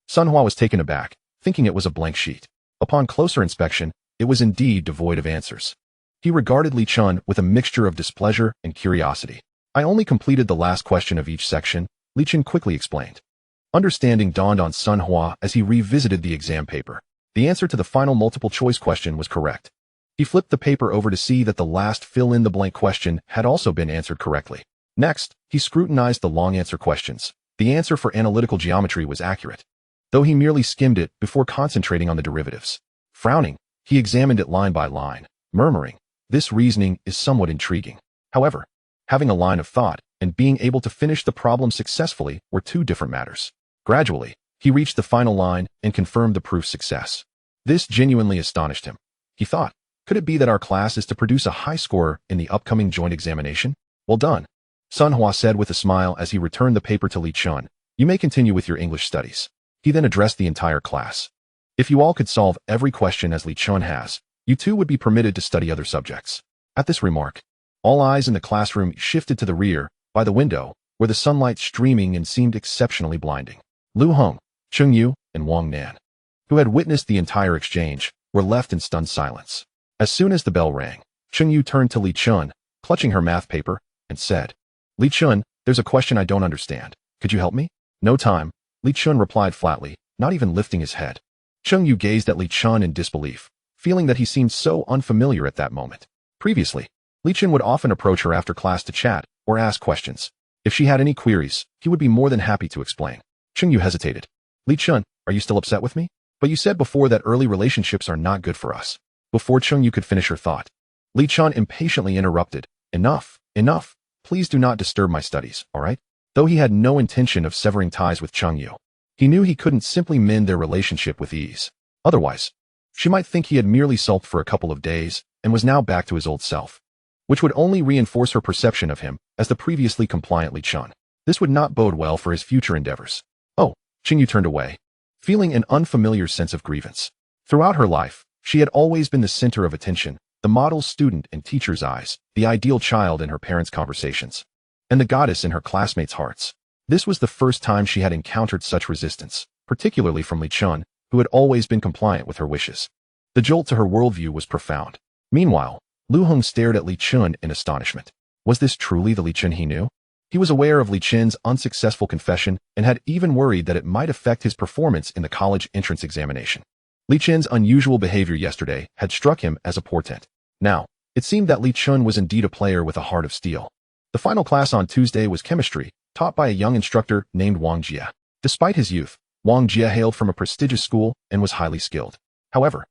Sun Hua was taken aback, thinking it was a blank sheet. Upon closer inspection, it was indeed devoid of answers. He regarded Li Chun with a mixture of displeasure and curiosity. "I only completed the last question of each section," Li Chun quickly explained. Understanding dawned on Sun Hua as he revisited the exam paper. The answer to the final multiple choice question was correct. He flipped the paper over to see that the last fill-in-the-blank question had also been answered correctly. Next, he scrutinized the long answer questions. The answer for analytical geometry was accurate, though he merely skimmed it before concentrating on the derivatives. Frowning, he examined it line by line, murmuring, "This reasoning is somewhat intriguing." However, having a line of thought and being able to finish the problem successfully were two different matters. Gradually, he reached the final line and confirmed the proof's success. This genuinely astonished him. He thought, could it be that our class is to produce a high scorer in the upcoming joint examination? "Well done," Sun Hua said with a smile as he returned the paper to Li Chun. "You may continue with your English studies." He then addressed the entire class. "If you all could solve every question as Li Chun has, you too would be permitted to study other subjects." At this remark, all eyes in the classroom shifted to the rear, by the window, where the sunlight streaming and seemed exceptionally blinding. Lu Hong, Chung Yu, and Wang Nan, who had witnessed the entire exchange, were left in stunned silence. As soon as the bell rang, Chung Yu turned to Li Chun, clutching her math paper, and said, "Li Chun, there's a question I don't understand. Could you help me?" "No time," Li Chun replied flatly, not even lifting his head. Chung Yu gazed at Li Chun in disbelief, feeling that he seemed so unfamiliar at that moment. Previously, Li Chun would often approach her after class to chat or ask questions. If she had any queries, he would be more than happy to explain. Chung Yu hesitated. "Li Chun, are you still upset with me? But you said before that early relationships are not good for us." Before Chung Yu could finish her thought, Li Chun impatiently interrupted. "Enough, enough. Please do not disturb my studies, all right?" Though he had no intention of severing ties with Chung Yu, he knew he couldn't simply mend their relationship with ease. Otherwise, she might think he had merely sulked for a couple of days and was now back to his old self, which would only reinforce her perception of him as the previously compliant Li Chun. This would not bode well for his future endeavors. "Oh," Chung Yu turned away, feeling an unfamiliar sense of grievance. Throughout her life, she had always been the center of attention, the model student in teachers' eyes, the ideal child in her parents' conversations, and the goddess in her classmates' hearts. This was the first time she had encountered such resistance, particularly from Li Chun, who had always been compliant with her wishes. The jolt to her worldview was profound. Meanwhile, Lu Hong stared at Li Chun in astonishment. Was this truly the Li Chun he knew? He was aware of Li Chun's unsuccessful confession and had even worried that it might affect his performance in the college entrance examination. Li Chun's unusual behavior yesterday had struck him as a portent. Now, it seemed that Li Chun was indeed a player with a heart of steel. The final class on Tuesday was chemistry, taught by a young instructor named Wang Jie. Despite his youth, Wang Jie hailed from a prestigious school and was highly skilled. However,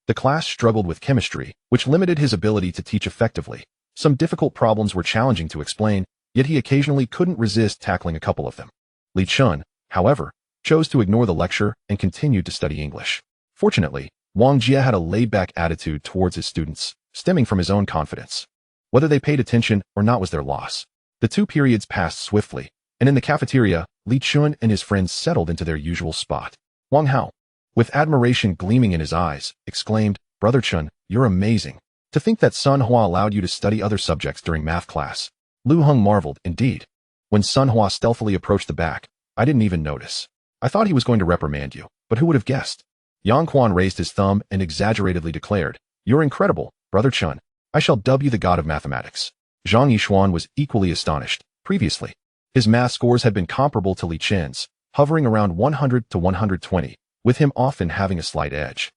the class struggled with chemistry, which limited his ability to teach effectively. Some difficult problems were challenging to explain, yet he occasionally couldn't resist tackling a couple of them. Li Chun, however, chose to ignore the lecture and continued to study English. Fortunately, Wang Jie had a laid-back attitude towards his students, stemming from his own confidence. Whether they paid attention or not was their loss. The 2 periods passed swiftly, and in the cafeteria, Li Chun and his friends settled into their usual spot. Wang Hao, with admiration gleaming in his eyes, exclaimed, "Brother Chen, you're amazing. To think that Sun Hua allowed you to study other subjects during math class." Lu Heng marveled, "Indeed. When Sun Hua stealthily approached the back, I didn't even notice. I thought he was going to reprimand you, but who would have guessed?" Yang Quan raised his thumb and exaggeratedly declared, "You're incredible, Brother Chen. I shall dub you the god of mathematics." Zhang Yishuan was equally astonished. Previously, his math scores had been comparable to Li Chen's, hovering around 100 to 120, with him often having a slight edge.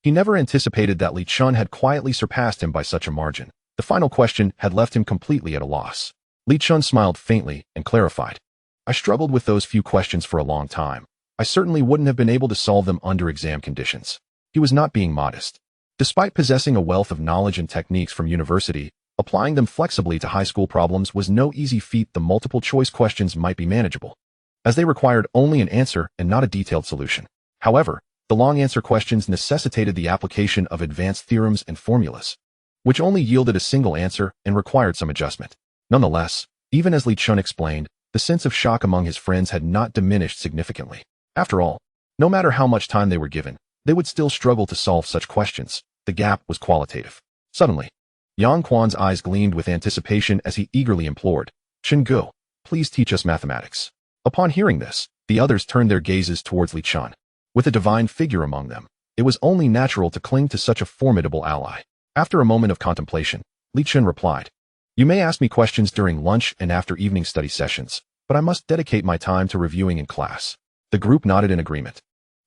He never anticipated that Li Chun had quietly surpassed him by such a margin. The final question had left him completely at a loss. Li Chun smiled faintly and clarified, "I struggled with those few questions for a long time. I certainly wouldn't have been able to solve them under exam conditions." He was not being modest. Despite possessing a wealth of knowledge and techniques from university, applying them flexibly to high school problems was no easy feat. The multiple choice questions might be manageable, as they required only an answer and not a detailed solution. However, the long answer questions necessitated the application of advanced theorems and formulas, which only yielded a single answer and required some adjustment. Nonetheless, even as Li Chun explained, the sense of shock among his friends had not diminished significantly. After all, no matter how much time they were given, they would still struggle to solve such questions. The gap was qualitative. Suddenly, Yang Quan's eyes gleamed with anticipation as he eagerly implored, "Chen Gu, please teach us mathematics." Upon hearing this, the others turned their gazes towards Li Chun. With a divine figure among them, it was only natural to cling to such a formidable ally. After a moment of contemplation, Li Chun replied, "You may ask me questions during lunch and after evening study sessions, but I must dedicate my time to reviewing in class." The group nodded in agreement.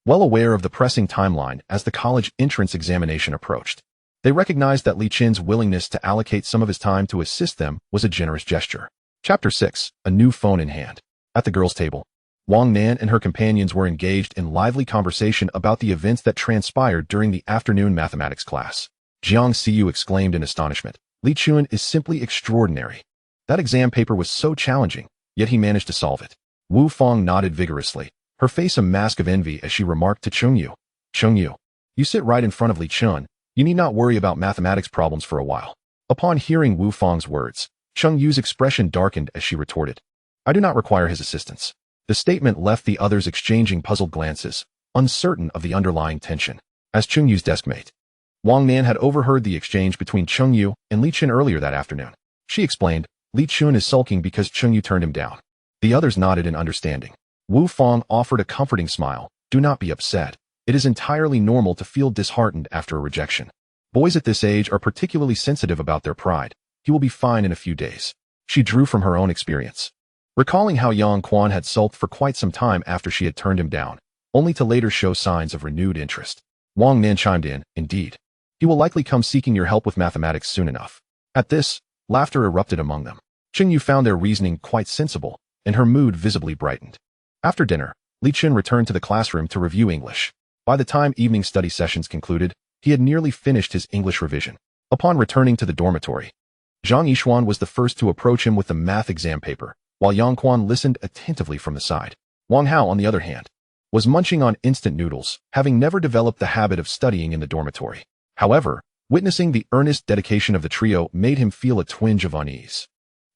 Well aware of the pressing timeline as the college entrance examination approached, they recognized that Li Chun's willingness to allocate some of his time to assist them was a generous gesture. Chapter 6. A new phone in hand. At the girls' table, Wang Nan and her companions were engaged in lively conversation about the events that transpired during the afternoon mathematics class. Jiang Xiyu exclaimed in astonishment, "Li Chun is simply extraordinary. That exam paper was so challenging, yet he managed to solve it." Wu Fong nodded vigorously, her face a mask of envy as she remarked to Chengyu, "Chengyu, you sit right in front of Li Chun. You need not worry about mathematics problems for a while." Upon hearing Wu Fong's words, Chengyu's expression darkened as she retorted, "I do not require his assistance." The statement left the others exchanging puzzled glances, uncertain of the underlying tension. As Chengyu's deskmate, Wang Nan had overheard the exchange between Chengyu and Li Chun earlier that afternoon. She explained, "Li Chun is sulking because Chengyu turned him down." The others nodded in understanding. Wu Fong offered a comforting smile, "Do not be upset. It is entirely normal to feel disheartened after a rejection. Boys at this age are particularly sensitive about their pride. He will be fine in a few days." She drew from her own experience, recalling how Yang Quan had sulked for quite some time after she had turned him down, only to later show signs of renewed interest. Wang Nan chimed in, "Indeed. He will likely come seeking your help with mathematics soon enough." At this, laughter erupted among them. Chengyu found their reasoning quite sensible, and her mood visibly brightened. After dinner, Li Chun returned to the classroom to review English. By the time evening study sessions concluded, he had nearly finished his English revision. Upon returning to the dormitory, Zhang Yishuan was the first to approach him with the math exam paper, while Yang Quan listened attentively from the side. Wang Hao, on the other hand, was munching on instant noodles, having never developed the habit of studying in the dormitory. However, witnessing the earnest dedication of the trio made him feel a twinge of unease.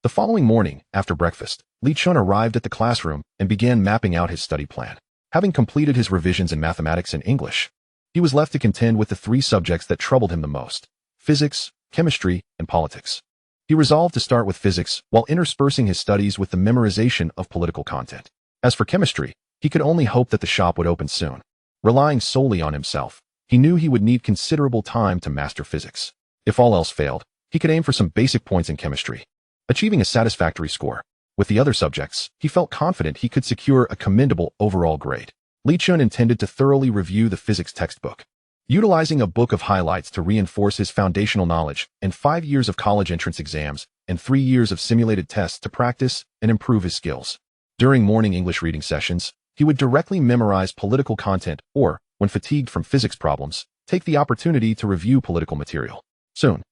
The following morning, after breakfast, Li Chun arrived at the classroom and began mapping out his study plan. Having completed his revisions in mathematics and English, he was left to contend with the three subjects that troubled him the most: physics, chemistry, and politics. He resolved to start with physics while interspersing his studies with the memorization of political content. As for chemistry, he could only hope that the shop would open soon. Relying solely on himself, he knew he would need considerable time to master physics. If all else failed, he could aim for some basic points in chemistry, achieving a satisfactory score. With the other subjects, he felt confident he could secure a commendable overall grade. Li Chun intended to thoroughly review the physics textbook, utilizing a book of highlights to reinforce his foundational knowledge, and 5 years of college entrance exams, and 3 years of simulated tests to practice and improve his skills. During morning English reading sessions, he would directly memorize political content or, when fatigued from physics problems, take the opportunity to review political material. Soon,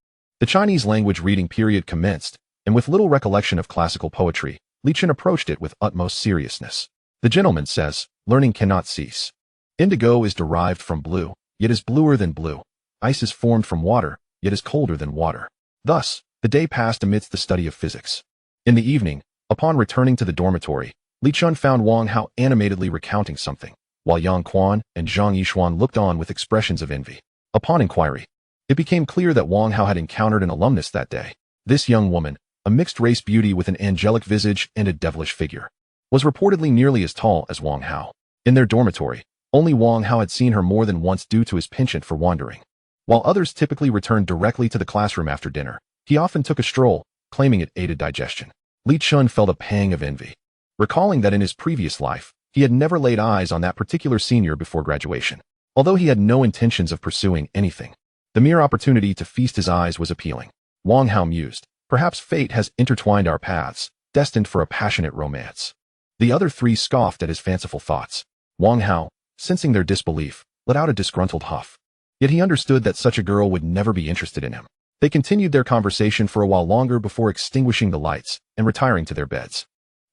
the Chinese language reading period commenced, and with little recollection of classical poetry, Li Chun approached it with utmost seriousness. The gentleman says, "Learning cannot cease. Indigo is derived from blue, yet is bluer than blue. Ice is formed from water, yet is colder than water." Thus, the day passed amidst the study of physics. In the evening, upon returning to the dormitory, Li Chun found Wang Hao animatedly recounting something, while Yang Quan and Zhang Yishuan looked on with expressions of envy. Upon inquiry, it became clear that Wang Hao had encountered an alumnus that day. This young woman, a mixed-race beauty with an angelic visage and a devilish figure, was reportedly nearly as tall as Wang Hao. In their dormitory, only Wang Hao had seen her more than once due to his penchant for wandering. While others typically returned directly to the classroom after dinner, he often took a stroll, claiming it aided digestion. Li Chun felt a pang of envy, recalling that in his previous life, he had never laid eyes on that particular senior before graduation. Although he had no intentions of pursuing anything, the mere opportunity to feast his eyes was appealing. Wang Hao mused, perhaps fate has intertwined our paths, destined for a passionate romance. The other three scoffed at his fanciful thoughts. Wang Hao, sensing their disbelief, let out a disgruntled huff. Yet he understood that such a girl would never be interested in him. They continued their conversation for a while longer before extinguishing the lights and retiring to their beds.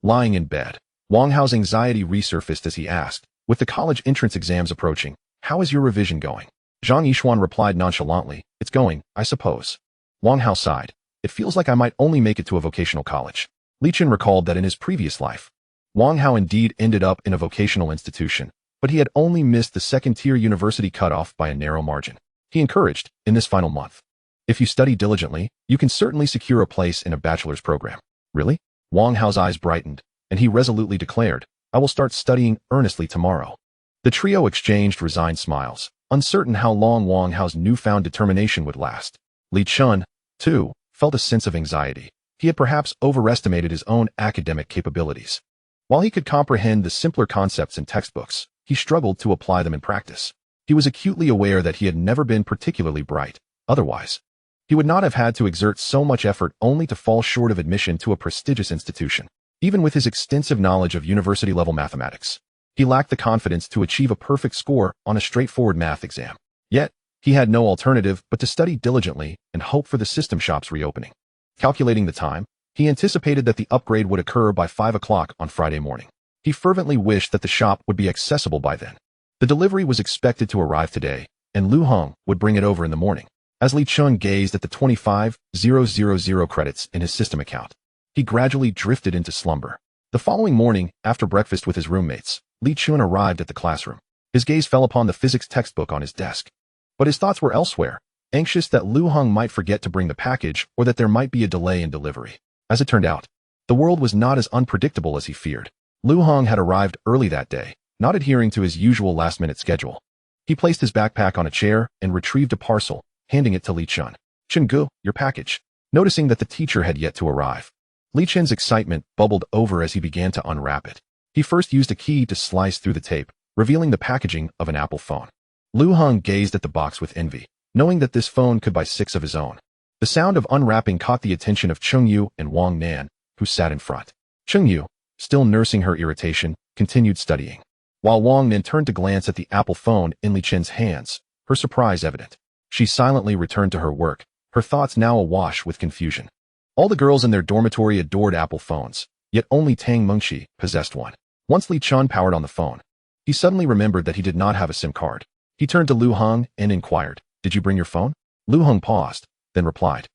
Lying in bed, Wang Hao's anxiety resurfaced as he asked, with the college entrance exams approaching, "How is your revision going?" Zhang Yishuan replied nonchalantly, "It's going, I suppose." Wang Hao sighed. "It feels like I might only make it to a vocational college." Li Chen recalled that in his previous life, Wang Hao indeed ended up in a vocational institution, but he had only missed the second-tier university cutoff by a narrow margin. He encouraged, in this final month, "If you study diligently, you can certainly secure a place in a bachelor's program." "Really?" Wang Hao's eyes brightened, and he resolutely declared, "I will start studying earnestly tomorrow." The trio exchanged resigned smiles, uncertain how long Wang Hao's newfound determination would last. Li Chun, too, felt a sense of anxiety. He had perhaps overestimated his own academic capabilities. While he could comprehend the simpler concepts in textbooks, he struggled to apply them in practice. He was acutely aware that he had never been particularly bright. Otherwise, he would not have had to exert so much effort only to fall short of admission to a prestigious institution. Even with his extensive knowledge of university-level mathematics, he lacked the confidence to achieve a perfect score on a straightforward math exam. Yet, he had no alternative but to study diligently and hope for the system shop's reopening. Calculating the time, he anticipated that the upgrade would occur by 5 o'clock on Friday morning. He fervently wished that the shop would be accessible by then. The delivery was expected to arrive today, and Lu Hong would bring it over in the morning. As Li Chun gazed at the 25,000 credits in his system account, he gradually drifted into slumber. The following morning, after breakfast with his roommates, Li Chun arrived at the classroom. His gaze fell upon the physics textbook on his desk. But his thoughts were elsewhere, anxious that Lu Hong might forget to bring the package or that there might be a delay in delivery. As it turned out, the world was not as unpredictable as he feared. Lu Hong had arrived early that day, not adhering to his usual last-minute schedule. He placed his backpack on a chair and retrieved a parcel, handing it to Li Chun. "Chen Gu, your package." Noticing that the teacher had yet to arrive, Li Chen's excitement bubbled over as he began to unwrap it. He first used a key to slice through the tape, revealing the packaging of an Apple phone. Lu Hong gazed at the box with envy, knowing that this phone could buy 6 of his own. The sound of unwrapping caught the attention of Cheng Yu and Wang Nan, who sat in front. Cheng Yu, still nursing her irritation, continued studying, while Wang Nan turned to glance at the Apple phone in Li Chen's hands, her surprise evident. She silently returned to her work, her thoughts now awash with confusion. All the girls in their dormitory adored Apple phones, yet only Tang Mengqi possessed one. Once Li Chun powered on the phone, he suddenly remembered that he did not have a SIM card. He turned to Lu Hong and inquired, "Did you bring your phone?" Lu Hong paused, then replied,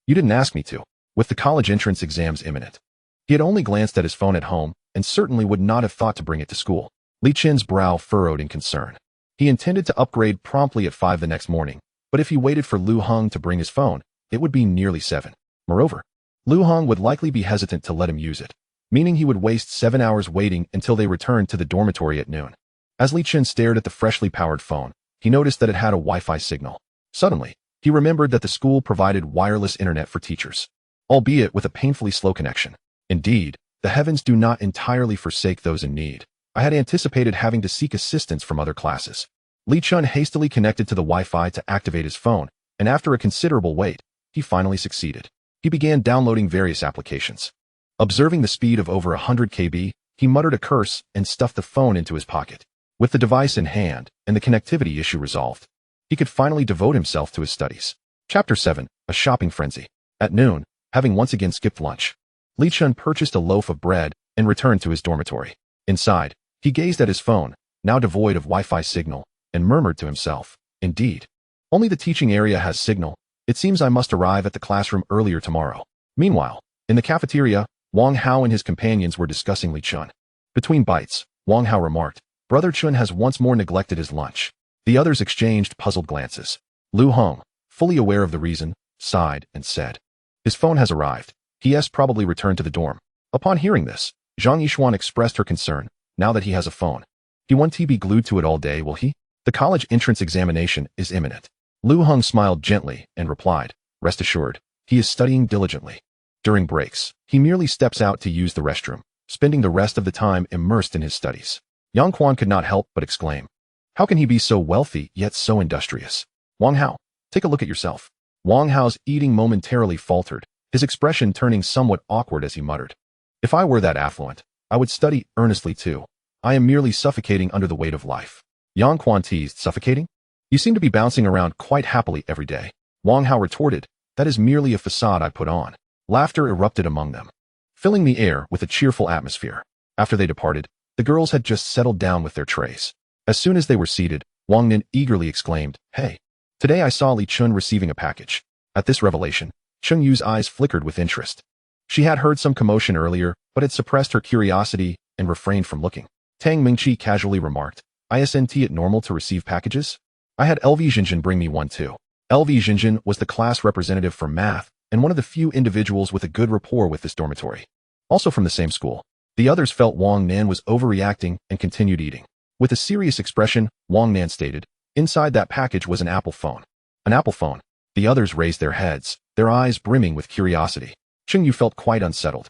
"You didn't ask me to." With the college entrance exams imminent, he had only glanced at his phone at home and certainly would not have thought to bring it to school. Li Chen's brow furrowed in concern. He intended to upgrade promptly at 5 the next morning, but if he waited for Lu Hong to bring his phone, it would be nearly 7. Moreover, Lu Hong would likely be hesitant to let him use it, meaning he would waste 7 hours waiting until they returned to the dormitory at noon. As Li Chen stared at the freshly powered phone, he noticed that it had a Wi-Fi signal. Suddenly, he remembered that the school provided wireless internet for teachers, albeit with a painfully slow connection. Indeed, the heavens do not entirely forsake those in need. I had anticipated having to seek assistance from other classes. Li Chun hastily connected to the Wi-Fi to activate his phone, and after a considerable wait, he finally succeeded. He began downloading various applications. Observing the speed of over 100 kb, he muttered a curse and stuffed the phone into his pocket. With the device in hand and the connectivity issue resolved, he could finally devote himself to his studies. Chapter 7, A Shopping Frenzy. At noon, having once again skipped lunch, Li Chun purchased a loaf of bread and returned to his dormitory. Inside, he gazed at his phone, now devoid of Wi-Fi signal, and murmured to himself, "Indeed, only the teaching area has signal. It seems I must arrive at the classroom earlier tomorrow." Meanwhile, in the cafeteria, Wang Hao and his companions were discussing Li Chun. Between bites, Wang Hao remarked, Brother Chen has once more neglected his lunch. The others exchanged puzzled glances. Lu Hong, fully aware of the reason, sighed and said, his phone has arrived. He has probably returned to the dorm. Upon hearing this, Zhang Yishuan expressed her concern, now that he has a phone. He won't be glued to it all day, will he? The college entrance examination is imminent. Lu Hong smiled gently and replied, rest assured, he is studying diligently. During breaks, he merely steps out to use the restroom, spending the rest of the time immersed in his studies. Yang Quan could not help but exclaim, how can he be so wealthy yet so industrious? Wang Hao, take a look at yourself. Wang Hao's eating momentarily faltered, his expression turning somewhat awkward as he muttered, if I were that affluent, I would study earnestly too. I am merely suffocating under the weight of life. Yang Quan teased, suffocating? You seem to be bouncing around quite happily every day. Wang Hao retorted, that is merely a facade I put on. Laughter erupted among them, filling the air with a cheerful atmosphere. After they departed, the girls had just settled down with their trays. As soon as they were seated, Wang Nin eagerly exclaimed, hey, today I saw Li Chun receiving a package. At this revelation, Cheng Yu's eyes flickered with interest. She had heard some commotion earlier, but had suppressed her curiosity and refrained from looking. Tang Mingqi casually remarked, isn't it normal to receive packages? I had LV Jinjin bring me one too. LV Jinjin was the class representative for math and one of the few individuals with a good rapport with this dormitory. Also from the same school. The others felt Wang Nan was overreacting and continued eating. With a serious expression, Wang Nan stated, inside that package was an Apple phone. An Apple phone. The others raised their heads, their eyes brimming with curiosity. Cheng Yu felt quite unsettled.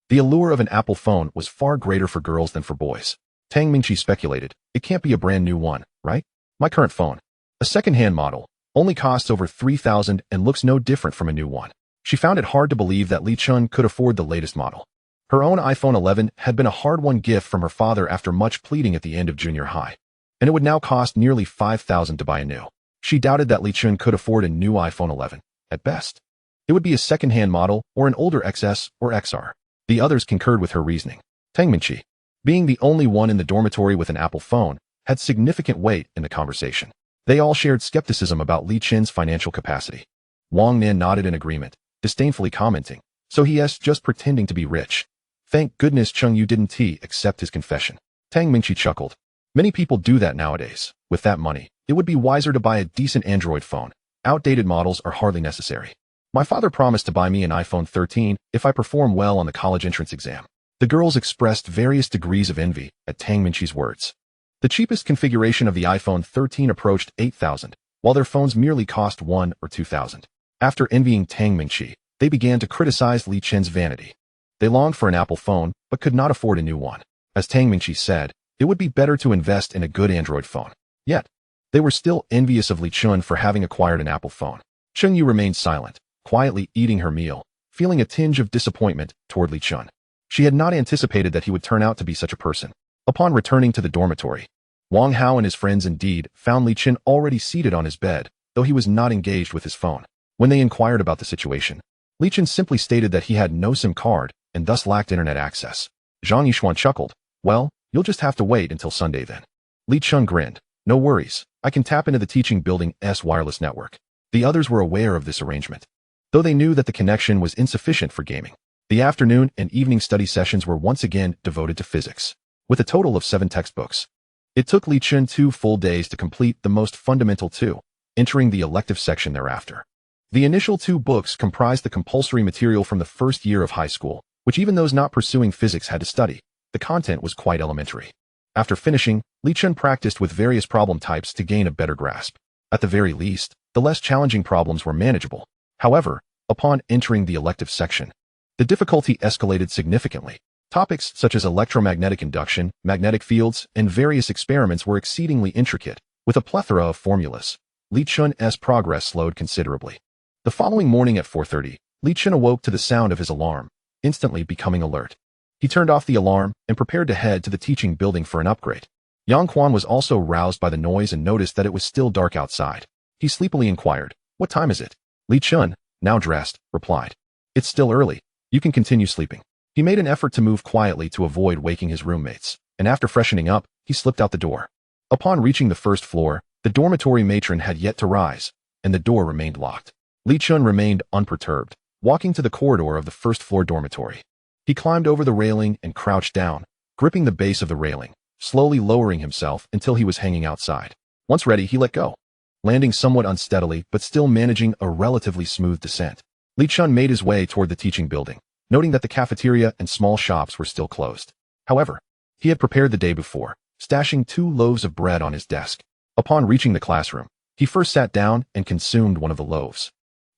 The allure of an Apple phone was far greater for girls than for boys. Tang Mingqi speculated, it can't be a brand new one, right? My current phone, a second-hand model, only costs over 3,000 and looks no different from a new one. She found it hard to believe that Li Chun could afford the latest model. Her own iPhone 11 had been a hard-won gift from her father after much pleading at the end of junior high, and it would now cost nearly 5,000 to buy a new. She doubted that Li Chun could afford a new iPhone 11. At best, it would be a second-hand model or an older XS or XR. The others concurred with her reasoning. Tang Mingqi, being the only one in the dormitory with an Apple phone, had significant weight in the conversation. They all shared skepticism about Li Chen's financial capacity. Wang Nan nodded in agreement, disdainfully commenting, so he is just pretending to be rich. Thank goodness Cheng Yu didn't accept his confession. Tang Mingqi chuckled. Many people do that nowadays. With that money, it would be wiser to buy a decent Android phone. Outdated models are hardly necessary. My father promised to buy me an iPhone 13 if I perform well on the college entrance exam. The girls expressed various degrees of envy at Tang Mingqi's words. The cheapest configuration of the iPhone 13 approached 8,000, while their phones merely cost 1 or 2,000. After envying Tang Mingqi, they began to criticize Li Chen's vanity. They longed for an Apple phone, but could not afford a new one. As Tang Mingqi said, it would be better to invest in a good Android phone. Yet, they were still envious of Li Chun for having acquired an Apple phone. Cheng Yu remained silent, quietly eating her meal, feeling a tinge of disappointment toward Li Chun. She had not anticipated that he would turn out to be such a person. Upon returning to the dormitory, Wang Hao and his friends indeed found Li Chun already seated on his bed, though he was not engaged with his phone. When they inquired about the situation, Li Chun simply stated that he had no SIM card and thus lacked internet access. Zhang Yishuan chuckled, well, you'll just have to wait until Sunday then. Li Chun grinned, no worries, I can tap into the teaching building's wireless network. The others were aware of this arrangement, though they knew that the connection was insufficient for gaming. The afternoon and evening study sessions were once again devoted to physics, with a total of 7 textbooks. It took Li Chun 2 full days to complete the most fundamental 2, entering the elective section thereafter. The initial 2 books comprised the compulsory material from the first year of high school, which even those not pursuing physics had to study. The content was quite elementary. After finishing, Li Chun practiced with various problem types to gain a better grasp. At the very least, the less challenging problems were manageable. However, upon entering the elective section, the difficulty escalated significantly. Topics such as electromagnetic induction, magnetic fields, and various experiments were exceedingly intricate, with a plethora of formulas. Li Chun's progress slowed considerably. The following morning at 4:30, Li Chun awoke to the sound of his alarm, instantly becoming alert. He turned off the alarm and prepared to head to the teaching building for an upgrade. Yang Quan was also roused by the noise and noticed that it was still dark outside. He sleepily inquired, what time is it? Li Chun, now dressed, replied, it's still early. You can continue sleeping. He made an effort to move quietly to avoid waking his roommates, and after freshening up, he slipped out the door. Upon reaching the first floor, the dormitory matron had yet to rise, and the door remained locked. Li Chun remained unperturbed, walking to the corridor of the first-floor dormitory. He climbed over the railing and crouched down, gripping the base of the railing, slowly lowering himself until he was hanging outside. Once ready, he let go, landing somewhat unsteadily but still managing a relatively smooth descent. Li Chun made his way toward the teaching building, noting that the cafeteria and small shops were still closed. However, he had prepared the day before, stashing 2 loaves of bread on his desk. Upon reaching the classroom, he first sat down and consumed one of the loaves.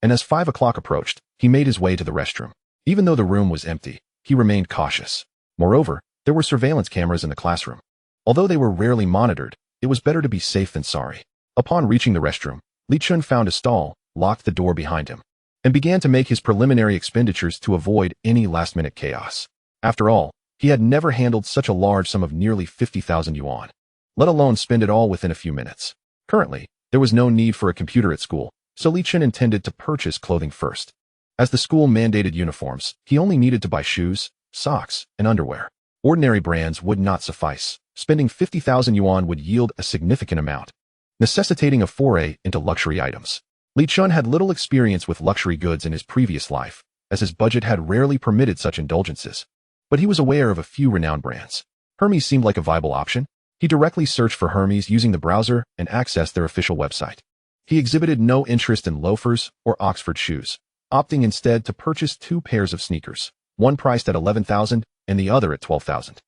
And as 5 o'clock approached, he made his way to the restroom. Even though the room was empty, he remained cautious. Moreover, there were surveillance cameras in the classroom. Although they were rarely monitored, it was better to be safe than sorry. Upon reaching the restroom, Li Chun found a stall, locked the door behind him, and began to make his preliminary expenditures to avoid any last-minute chaos. After all, he had never handled such a large sum of nearly 50,000 yuan, let alone spend it all within a few minutes. Currently, there was no need for a computer at school, so Li Chun intended to purchase clothing first. As the school mandated uniforms, he only needed to buy shoes, socks, and underwear. Ordinary brands would not suffice. Spending 50,000 yuan would yield a significant amount, necessitating a foray into luxury items. Li Chun had little experience with luxury goods in his previous life, as his budget had rarely permitted such indulgences. But he was aware of a few renowned brands. Hermes seemed like a viable option. He directly searched for Hermes using the browser and accessed their official website. He exhibited no interest in loafers or Oxford shoes, opting instead to purchase 2 pairs of sneakers, one priced at 11,000 and the other at 12,000.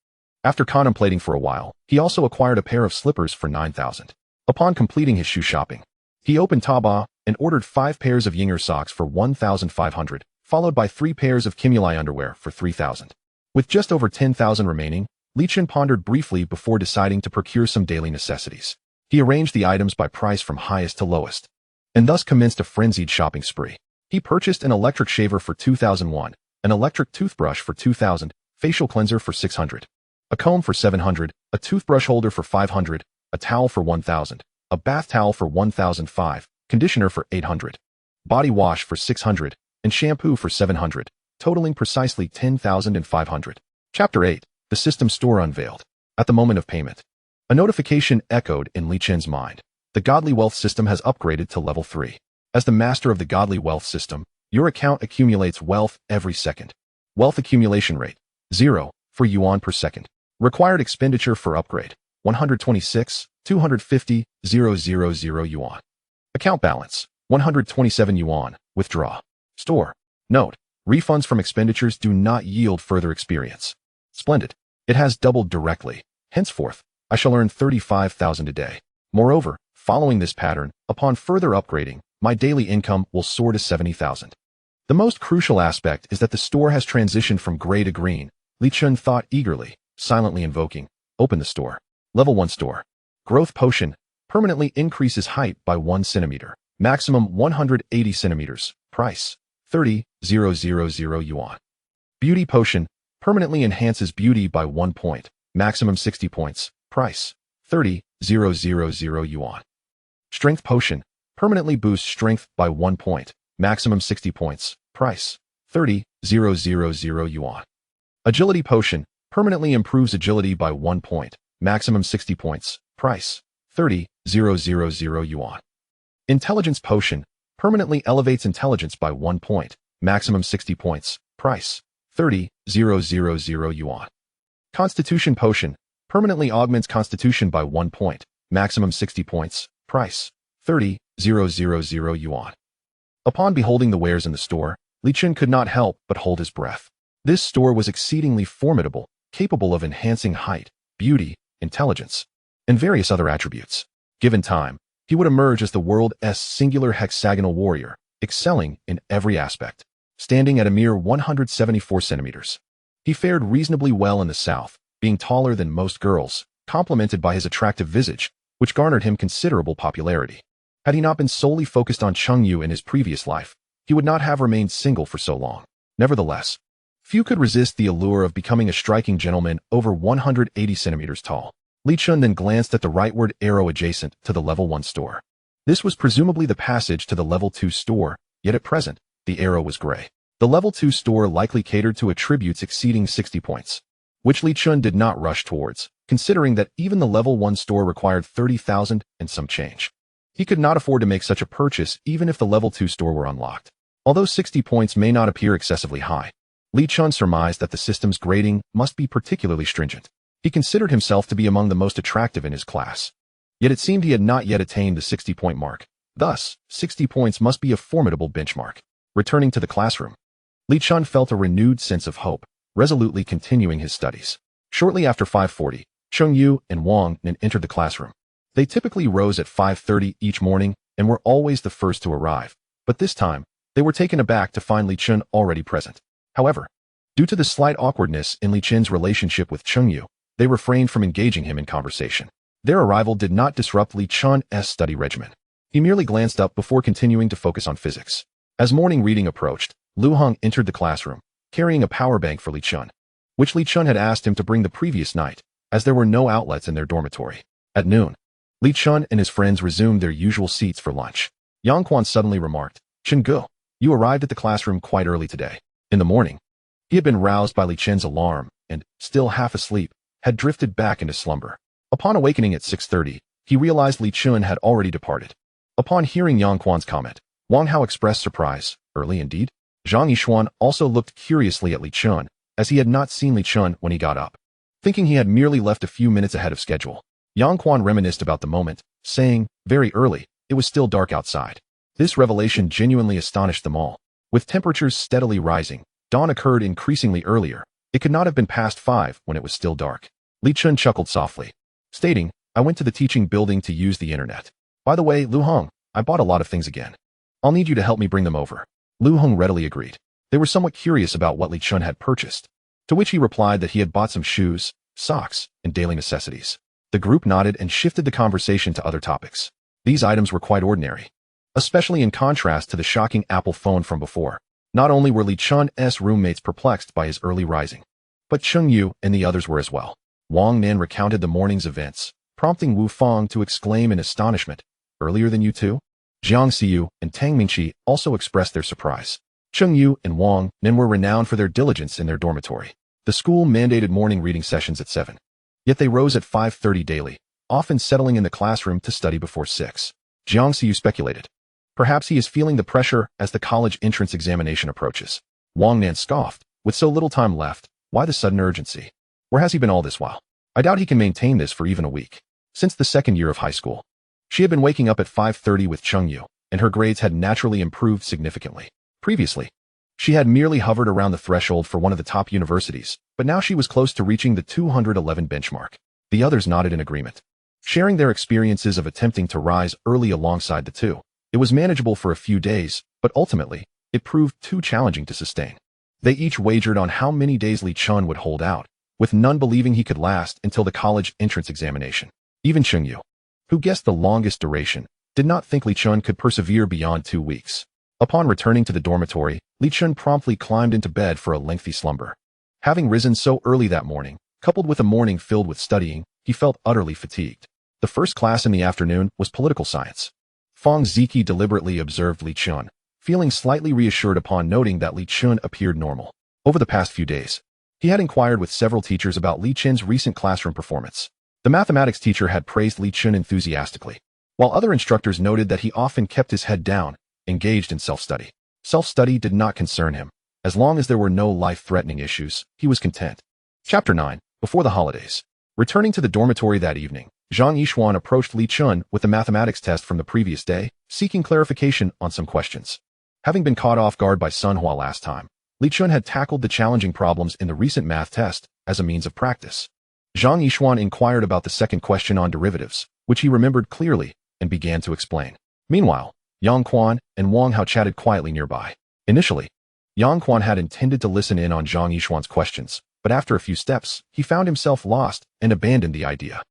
After contemplating for a while, he also acquired a pair of slippers for 9,000. Upon completing his shoe shopping, he opened Taobao and ordered 5 pairs of Yinger socks for 1,500, followed by 3 pairs of Kimulai underwear for 3,000. With just over 10,000 remaining, Li Chun pondered briefly before deciding to procure some daily necessities. He arranged the items by price from highest to lowest, and thus commenced a frenzied shopping spree. He purchased an electric shaver for 2,001, an electric toothbrush for 2,000, facial cleanser for 600, a comb for 700, a toothbrush holder for 500, a towel for 1,000, a bath towel for 1,005, conditioner for 800, body wash for 600, and shampoo for 700, totaling precisely 10,500. Chapter 8. The System Store Unveiled. At the moment of payment, a notification echoed in Li Chen's mind. The Godly Wealth System has upgraded to level 3. As the master of the Godly Wealth System, your account accumulates wealth every second. Wealth accumulation rate, 0, for yuan per second. Required expenditure for upgrade, 126, 250, 000 yuan. Account balance, 127 yuan. Withdraw. Store. Note, refunds from expenditures do not yield further experience. Splendid. It has doubled directly. Henceforth, I shall earn 35,000 a day. Moreover, following this pattern, upon further upgrading, my daily income will soar to 70,000. The most crucial aspect is that the store has transitioned from gray to green. Li Chun thought eagerly, silently invoking, open the store. Level 1 store. Growth potion, permanently increases height by 1 centimeter. Maximum 180 centimeters. Price, 30,000 yuan. Beauty potion, permanently enhances beauty by 1 point. Maximum 60 points. Price, 30,000 yuan. Strength potion, permanently boosts strength by 1 point. Maximum 60 points. Price, 30,000 yuan. Agility potion, permanently improves agility by 1 point. Maximum 60 points. Price, 30,000 yuan. Intelligence potion, permanently elevates intelligence by 1 point. Maximum 60 points. Price, 30,000 yuan. Constitution potion, permanently augments constitution by 1 point. Maximum 60 points. Price, 30,000 yuan. Upon beholding the wares in the store, Li Chun could not help but hold his breath. This store was exceedingly formidable, capable of enhancing height, beauty, intelligence, and various other attributes. Given time, he would emerge as the world's singular hexagonal warrior, excelling in every aspect. Standing at a mere 174 centimeters. He fared reasonably well in the south, being taller than most girls, complemented by his attractive visage, which garnered him considerable popularity. Had he not been solely focused on Chengyu in his previous life, he would not have remained single for so long. Nevertheless, few could resist the allure of becoming a striking gentleman over 180 centimeters tall. Li Chun then glanced at the rightward arrow adjacent to the level 1 store. This was presumably the passage to the level 2 store, yet at present, the arrow was gray. The level 2 store likely catered to attributes exceeding 60 points, which Li Chun did not rush towards, considering that even the level 1 store required 30,000 and some change. He could not afford to make such a purchase even if the level 2 store were unlocked. Although 60 points may not appear excessively high, Li Chun surmised that the system's grading must be particularly stringent. He considered himself to be among the most attractive in his class. Yet it seemed he had not yet attained the 60-point mark. Thus, 60 points must be a formidable benchmark. Returning to the classroom, Li Chen felt a renewed sense of hope, resolutely continuing his studies. Shortly after 5:40, Cheng Yu and Wang Nen entered the classroom. They typically rose at 5:30 each morning and were always the first to arrive, but this time, they were taken aback to find Li Chen already present. However, due to the slight awkwardness in Li Chen's relationship with Cheng Yu, they refrained from engaging him in conversation. Their arrival did not disrupt Li Chen's study regimen. He merely glanced up before continuing to focus on physics. As morning reading approached, Lu Heng entered the classroom, carrying a power bank for Li Chen, which Li Chen had asked him to bring the previous night, as there were no outlets in their dormitory. At noon, Li Chen and his friends resumed their usual seats for lunch. Yang Quan suddenly remarked, "Chen Gu, you arrived at the classroom quite early today." In the morning, he had been roused by Li Chen's alarm and, still half asleep, had drifted back into slumber. Upon awakening at 6:30, he realized Li Chen had already departed. Upon hearing Yang Quan's comment, Wang Hao expressed surprise. Early indeed? Zhang Yixuan also looked curiously at Li Chen, as he had not seen Li Chen when he got up. Thinking he had merely left a few minutes ahead of schedule, Yang Quan reminisced about the moment, saying, "Very early, it was still dark outside." This revelation genuinely astonished them all. With temperatures steadily rising, dawn occurred increasingly earlier. It could not have been past 5 when it was still dark. Li Chen chuckled softly, stating, "I went to the teaching building to use the internet. By the way, Lu Heng, I bought a lot of things again. I'll need you to help me bring them over." Lu Heng readily agreed. They were somewhat curious about what Li Chen had purchased, to which he replied that he had bought some shoes, socks, and daily necessities. The group nodded and shifted the conversation to other topics. These items were quite ordinary, especially in contrast to the shocking Apple phone from before. Not only were Li Chen's roommates perplexed by his early rising, but Cheng Yu and the others were as well. Wang Nan recounted the morning's events, prompting Wu Fang to exclaim in astonishment, "Earlier than you two?" Jiang Xiu and Tang Mingqi also expressed their surprise. Cheng Yu and Wang Nan were renowned for their diligence in their dormitory. The school mandated morning reading sessions at 7. Yet they rose at 5:30 daily, often settling in the classroom to study before 6. Jiang Xiu speculated, "Perhaps he is feeling the pressure as the college entrance examination approaches." Wang Nan scoffed, "With so little time left, why the sudden urgency? Where has he been all this while? I doubt he can maintain this for even a week." Since the second year of high school, she had been waking up at 5:30 with Cheng Yu, and her grades had naturally improved significantly. Previously, she had merely hovered around the threshold for one of the top universities, but now she was close to reaching the 211 benchmark. The others nodded in agreement, sharing their experiences of attempting to rise early alongside the two. It was manageable for a few days, but ultimately, it proved too challenging to sustain. They each wagered on how many days Li Chen would hold out, with none believing he could last until the college entrance examination. Even Cheng Yu, who guessed the longest duration, did not think Li Chen could persevere beyond 2 weeks. Upon returning to the dormitory, Li Chen promptly climbed into bed for a lengthy slumber. Having risen so early that morning, coupled with a morning filled with studying, he felt utterly fatigued. The first class in the afternoon was political science. Fang Ziki deliberately observed Li Chen, feeling slightly reassured upon noting that Li Chen appeared normal. Over the past few days, he had inquired with several teachers about Li Chen's recent classroom performance. The mathematics teacher had praised Li Chen enthusiastically, while other instructors noted that he often kept his head down, engaged in self-study. Self-study did not concern him. As long as there were no life-threatening issues, he was content. Chapter 9. Before the holidays. Returning to the dormitory that evening, Zhang Yixuan approached Li Chen with the mathematics test from the previous day, seeking clarification on some questions. Having been caught off guard by Sun Hua last time, Li Chen had tackled the challenging problems in the recent math test as a means of practice. Zhang Yixuan inquired about the second question on derivatives, which he remembered clearly, and began to explain. Meanwhile, Yang Quan and Wang Hao chatted quietly nearby. Initially, Yang Quan had intended to listen in on Zhang Yixuan's questions, but after a few steps, he found himself lost and abandoned the idea,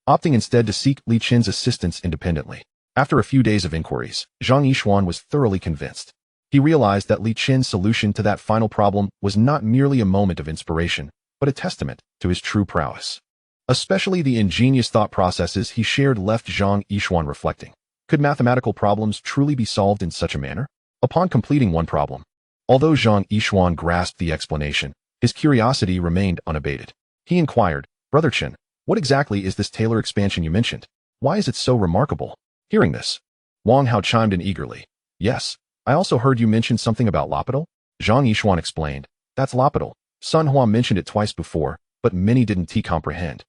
opting instead to seek Li Chen's assistance independently. After a few days of inquiries, Zhang Yixuan was thoroughly convinced. He realized that Li Chen's solution to that final problem was not merely a moment of inspiration, but a testament to his true prowess. Especially the ingenious thought processes he shared left Zhang Yixuan reflecting. Could mathematical problems truly be solved in such a manner? Upon completing one problem, although Zhang Yixuan grasped the explanation, his curiosity remained unabated. He inquired, "Brother Chen, what exactly is this Taylor expansion you mentioned? Why is it so remarkable?" Hearing this, Wang Hao chimed in eagerly. "Yes, I also heard you mention something about L'Hopital." Zhang Yixuan explained, "That's L'Hopital. Sun Hua mentioned it twice before, but many didn't comprehend.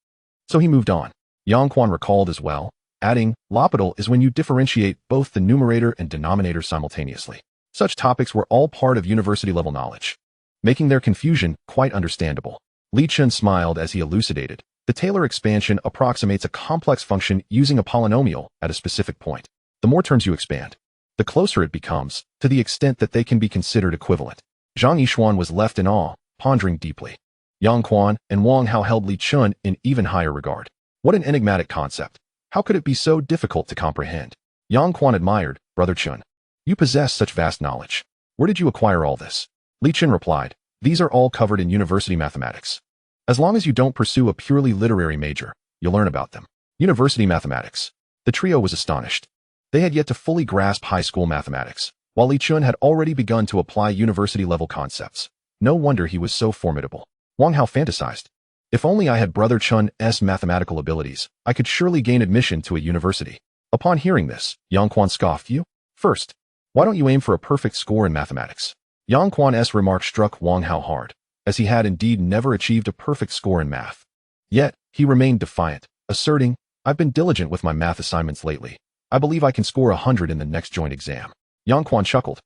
So he moved on. Yang Quan recalled as well, adding, Lapidal is when you differentiate both the numerator and denominator simultaneously. Such topics were all part of university-level knowledge, making their confusion quite understandable. Li Chen smiled as he elucidated. The Taylor expansion approximates a complex function using a polynomial at a specific point. The more terms you expand, the closer it becomes, to the extent that they can be considered equivalent. Zhang Yishuan was left in awe, pondering deeply. Yang Quan and Wang Hao held Li Chen in even higher regard. What an enigmatic concept. How could it be so difficult to comprehend? Yang Quan admired, Brother Chen. You possess such vast knowledge. Where did you acquire all this? Li Chen replied, these are all covered in university mathematics. As long as you don't pursue a purely literary major, you'll learn about them. University mathematics. The trio was astonished. They had yet to fully grasp high school mathematics, while Li Chen had already begun to apply university-level concepts. No wonder he was so formidable. Wang Hao fantasized. If only I had Brother Chen's mathematical abilities, I could surely gain admission to a university. Upon hearing this, Yang Quan scoffed. You? First, why don't you aim for a perfect score in mathematics? Yang Quan's remark struck Wang Hao hard, as he had indeed never achieved a perfect score in math. Yet, he remained defiant, asserting, I've been diligent with my math assignments lately. I believe I can score 100 in the next joint exam. Yang Quan chuckled.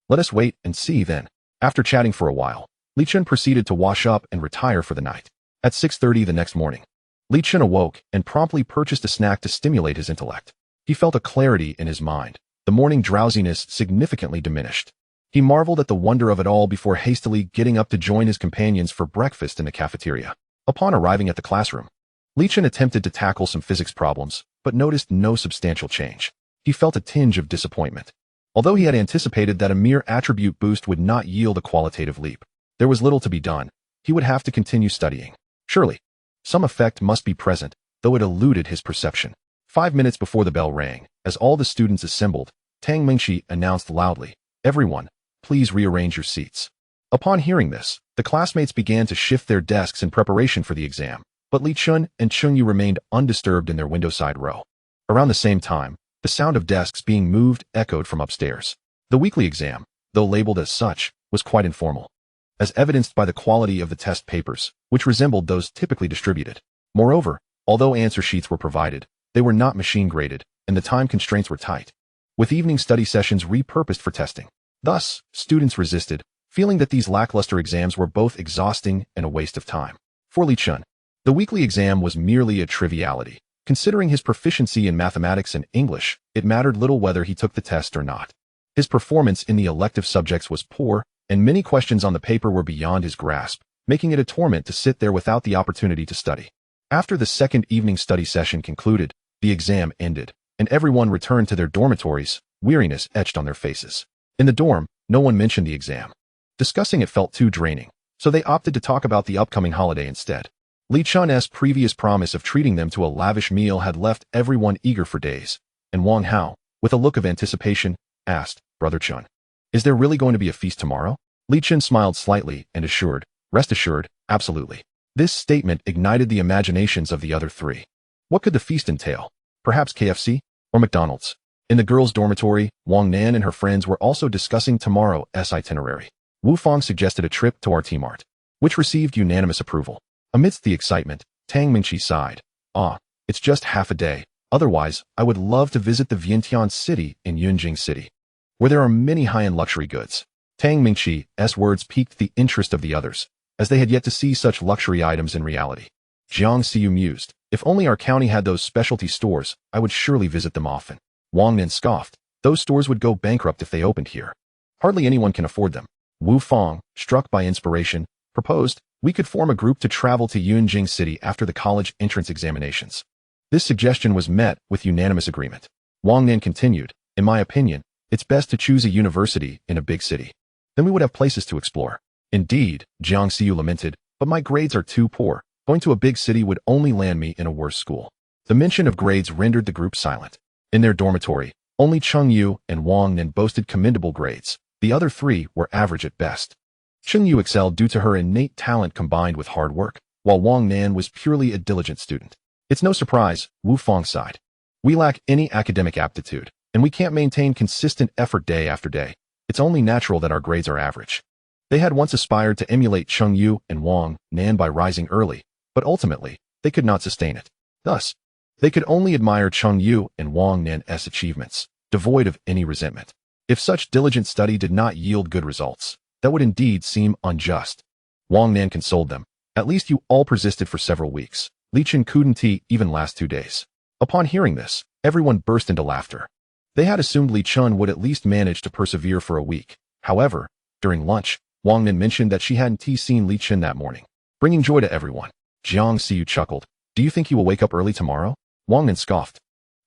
Let us wait and see then. After chatting for a while, Li Chen proceeded to wash up and retire for the night. At 6:30 the next morning, Li Chen awoke and promptly purchased a snack to stimulate his intellect. He felt a clarity in his mind. The morning drowsiness significantly diminished. He marveled at the wonder of it all before hastily getting up to join his companions for breakfast in the cafeteria. Upon arriving at the classroom, Li Chen attempted to tackle some physics problems, but noticed no substantial change. He felt a tinge of disappointment. Although he had anticipated that a mere attribute boost would not yield a qualitative leap, there was little to be done. He would have to continue studying. Surely, some effect must be present, though it eluded his perception. 5 minutes before the bell rang, as all the students assembled, Tang Mingxi announced loudly, Everyone, please rearrange your seats. Upon hearing this, the classmates began to shift their desks in preparation for the exam, but Li Chen and Cheng Yu remained undisturbed in their window-side row. Around the same time, the sound of desks being moved echoed from upstairs. The weekly exam, though labeled as such, was quite informal, as evidenced by the quality of the test papers, which resembled those typically distributed. Moreover, although answer sheets were provided, they were not machine-graded, and the time constraints were tight, with evening study sessions repurposed for testing. Thus, students resisted, feeling that these lackluster exams were both exhausting and a waste of time. For Li Chen, the weekly exam was merely a triviality. Considering his proficiency in mathematics and English, it mattered little whether he took the test or not. His performance in the elective subjects was poor, and many questions on the paper were beyond his grasp, making it a torment to sit there without the opportunity to study. After the second evening study session concluded, the exam ended, and everyone returned to their dormitories, weariness etched on their faces. In the dorm, no one mentioned the exam. Discussing it felt too draining, so they opted to talk about the upcoming holiday instead. Li Chen's previous promise of treating them to a lavish meal had left everyone eager for days, and Wang Hao, with a look of anticipation, asked, Brother Chen, is there really going to be a feast tomorrow? Li Chen smiled slightly and assured, rest assured, absolutely. This statement ignited the imaginations of the other three. What could the feast entail? Perhaps KFC? Or McDonald's? In the girls' dormitory, Wang Nan and her friends were also discussing tomorrow's itinerary. Wu Fang suggested a trip to RT Mart, which received unanimous approval. Amidst the excitement, Tang Mingxi sighed. It's just half a day. Otherwise, I would love to visit the Vientiane city in Yunjing City, where there are many high-end luxury goods. Tang Mingxi's words piqued the interest of the others, as they had yet to see such luxury items in reality. Jiang Xiu mused, if only our county had those specialty stores, I would surely visit them often. Wang Nan scoffed, those stores would go bankrupt if they opened here. Hardly anyone can afford them. Wu Fang, struck by inspiration, proposed, we could form a group to travel to Yunjing City after the college entrance examinations. This suggestion was met with unanimous agreement. Wang Nan continued, in my opinion, it's best to choose a university in a big city. Then we would have places to explore. Indeed, Jiang Xiu lamented, but my grades are too poor. Going to a big city would only land me in a worse school. The mention of grades rendered the group silent. In their dormitory, only Cheng Yu and Wang Nan boasted commendable grades. The other three were average at best. Cheng Yu excelled due to her innate talent combined with hard work, while Wang Nan was purely a diligent student. It's no surprise, Wu Fang sighed. We lack any academic aptitude, and we can't maintain consistent effort day after day. It's only natural that our grades are average. They had once aspired to emulate Cheng Yu and Wang Nan by rising early, but ultimately, they could not sustain it. Thus, they could only admire Cheng Yu and Wang Nan's achievements, devoid of any resentment. If such diligent study did not yield good results, that would indeed seem unjust. Wang Nan consoled them. At least you all persisted for several weeks. Li Chen couldn't even last 2 days. Upon hearing this, everyone burst into laughter. They had assumed Li Chen would at least manage to persevere for a week. However, during lunch, Wang Nan mentioned that she hadn't seen Li Chen that morning, bringing joy to everyone. Jiang Xiu chuckled. Do you think he will wake up early tomorrow? Wang Nan scoffed.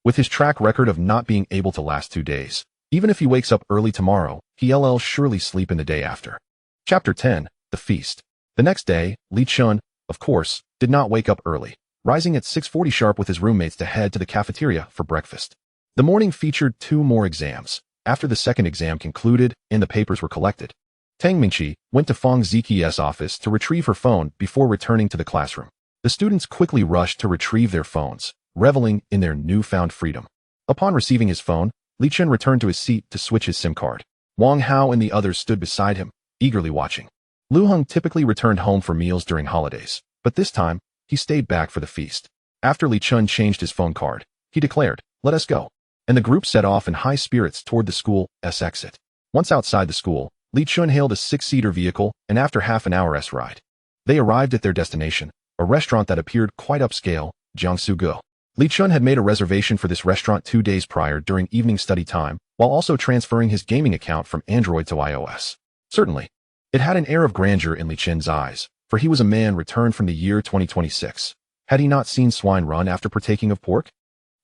With his track record of not being able to last 2 days, even if he wakes up early tomorrow, he'll surely sleep in the day after. Chapter 10. The Feast. The next day, Li Chen, of course, did not wake up early, rising at 6:40 sharp with his roommates to head to the cafeteria for breakfast. The morning featured 2 more exams. After the second exam concluded and the papers were collected, Tang Mingqi went to Fang Ziqi's office to retrieve her phone before returning to the classroom. The students quickly rushed to retrieve their phones, reveling in their newfound freedom. Upon receiving his phone, Li Chen returned to his seat to switch his SIM card. Wang Hao and the others stood beside him, eagerly watching. Lu Heng typically returned home for meals during holidays, but this time, he stayed back for the feast. After Li Chen changed his phone card, he declared, "Let us go." And the group set off in high spirits toward the school's exit. Once outside the school, Li Chen hailed a 6-seater vehicle, and after half an hour's ride, they arrived at their destination, a restaurant that appeared quite upscale, Jiangsu Go. Li Chen had made a reservation for this restaurant 2 days prior during evening study time, while also transferring his gaming account from Android to iOS. Certainly, it had an air of grandeur in Li Chen's eyes, for he was a man returned from the year 2026. Had he not seen swine run after partaking of pork?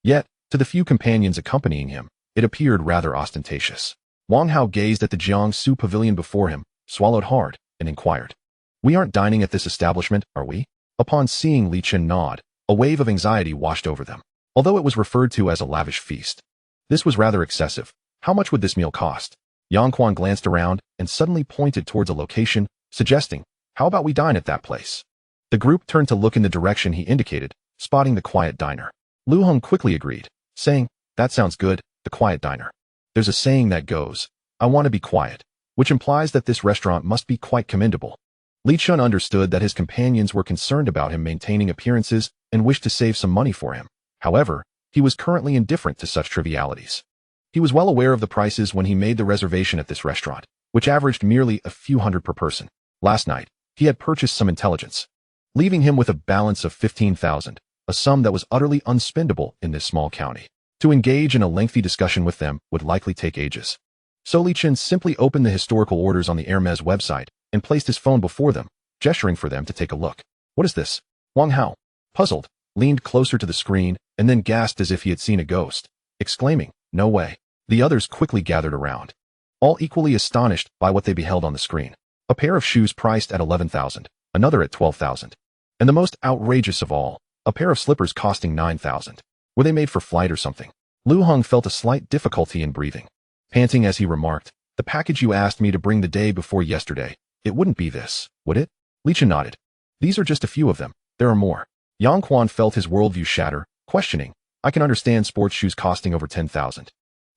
Yet, to the few companions accompanying him, it appeared rather ostentatious. Wang Hao gazed at the Jiangsu pavilion before him, swallowed hard, and inquired, "We aren't dining at this establishment, are we?" Upon seeing Li Chen nod, a wave of anxiety washed over them. Although it was referred to as a lavish feast, this was rather excessive. How much would this meal cost? Yang Quan glanced around and suddenly pointed towards a location, suggesting, "How about we dine at that place?" The group turned to look in the direction he indicated, spotting the quiet diner. Lu Heng quickly agreed, saying, "That sounds good, the quiet diner. There's a saying that goes, 'I want to be quiet,' which implies that this restaurant must be quite commendable." Li Chen understood that his companions were concerned about him maintaining appearances and wished to save some money for him. However, he was currently indifferent to such trivialities. He was well aware of the prices when he made the reservation at this restaurant, which averaged merely a few hundred per person. Last night, he had purchased some intelligence, leaving him with a balance of 15,000, a sum that was utterly unspendable in this small county. To engage in a lengthy discussion with them would likely take ages. So Li Chen simply opened the historical orders on the Hermes website and placed his phone before them, gesturing for them to take a look. "What is this?" Wang Hao, puzzled, leaned closer to the screen and then gasped as if he had seen a ghost, exclaiming, "No way." The others quickly gathered around, all equally astonished by what they beheld on the screen. A pair of shoes priced at 11,000, another at 12,000, and the most outrageous of all, a pair of slippers costing 9,000. Were they made for flight or something? Lu Heng felt a slight difficulty in breathing, panting as he remarked, "The package you asked me to bring the day before yesterday, it wouldn't be this, would it?" Li Chen nodded. "These are just a few of them, there are more." Yang Quan felt his worldview shatter, questioning, "I can understand sports shoes costing over 10,000.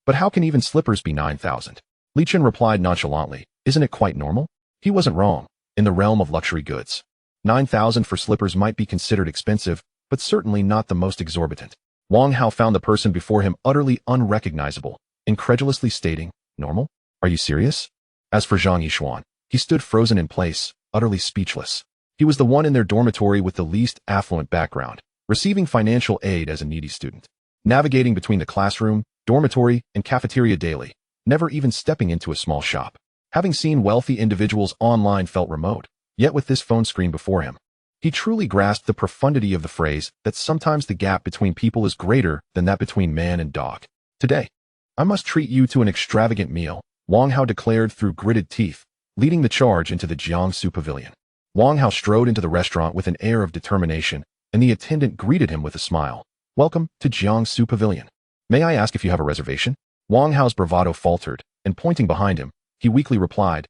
But how can even slippers be 9,000? Li Chen replied nonchalantly, "Isn't it quite normal?" He wasn't wrong. In the realm of luxury goods, 9,000 for slippers might be considered expensive, but certainly not the most exorbitant. Wang Hao found the person before him utterly unrecognizable, incredulously stating, "Normal? Are you serious?" As for Zhang Yishuan, he stood frozen in place, utterly speechless. He was the one in their dormitory with the least affluent background, receiving financial aid as a needy student, navigating between the classroom, dormitory, and cafeteria daily, never even stepping into a small shop. Having seen wealthy individuals online felt remote, yet with this phone screen before him, he truly grasped the profundity of the phrase that sometimes the gap between people is greater than that between man and dog. "Today, I must treat you to an extravagant meal," Wang Hao declared through gritted teeth, leading the charge into the Jiangsu pavilion. Wang Hao strode into the restaurant with an air of determination, and the attendant greeted him with a smile. "Welcome to Jiangsu Pavilion. May I ask if you have a reservation?" Wang Hao's bravado faltered, and pointing behind him, he weakly replied,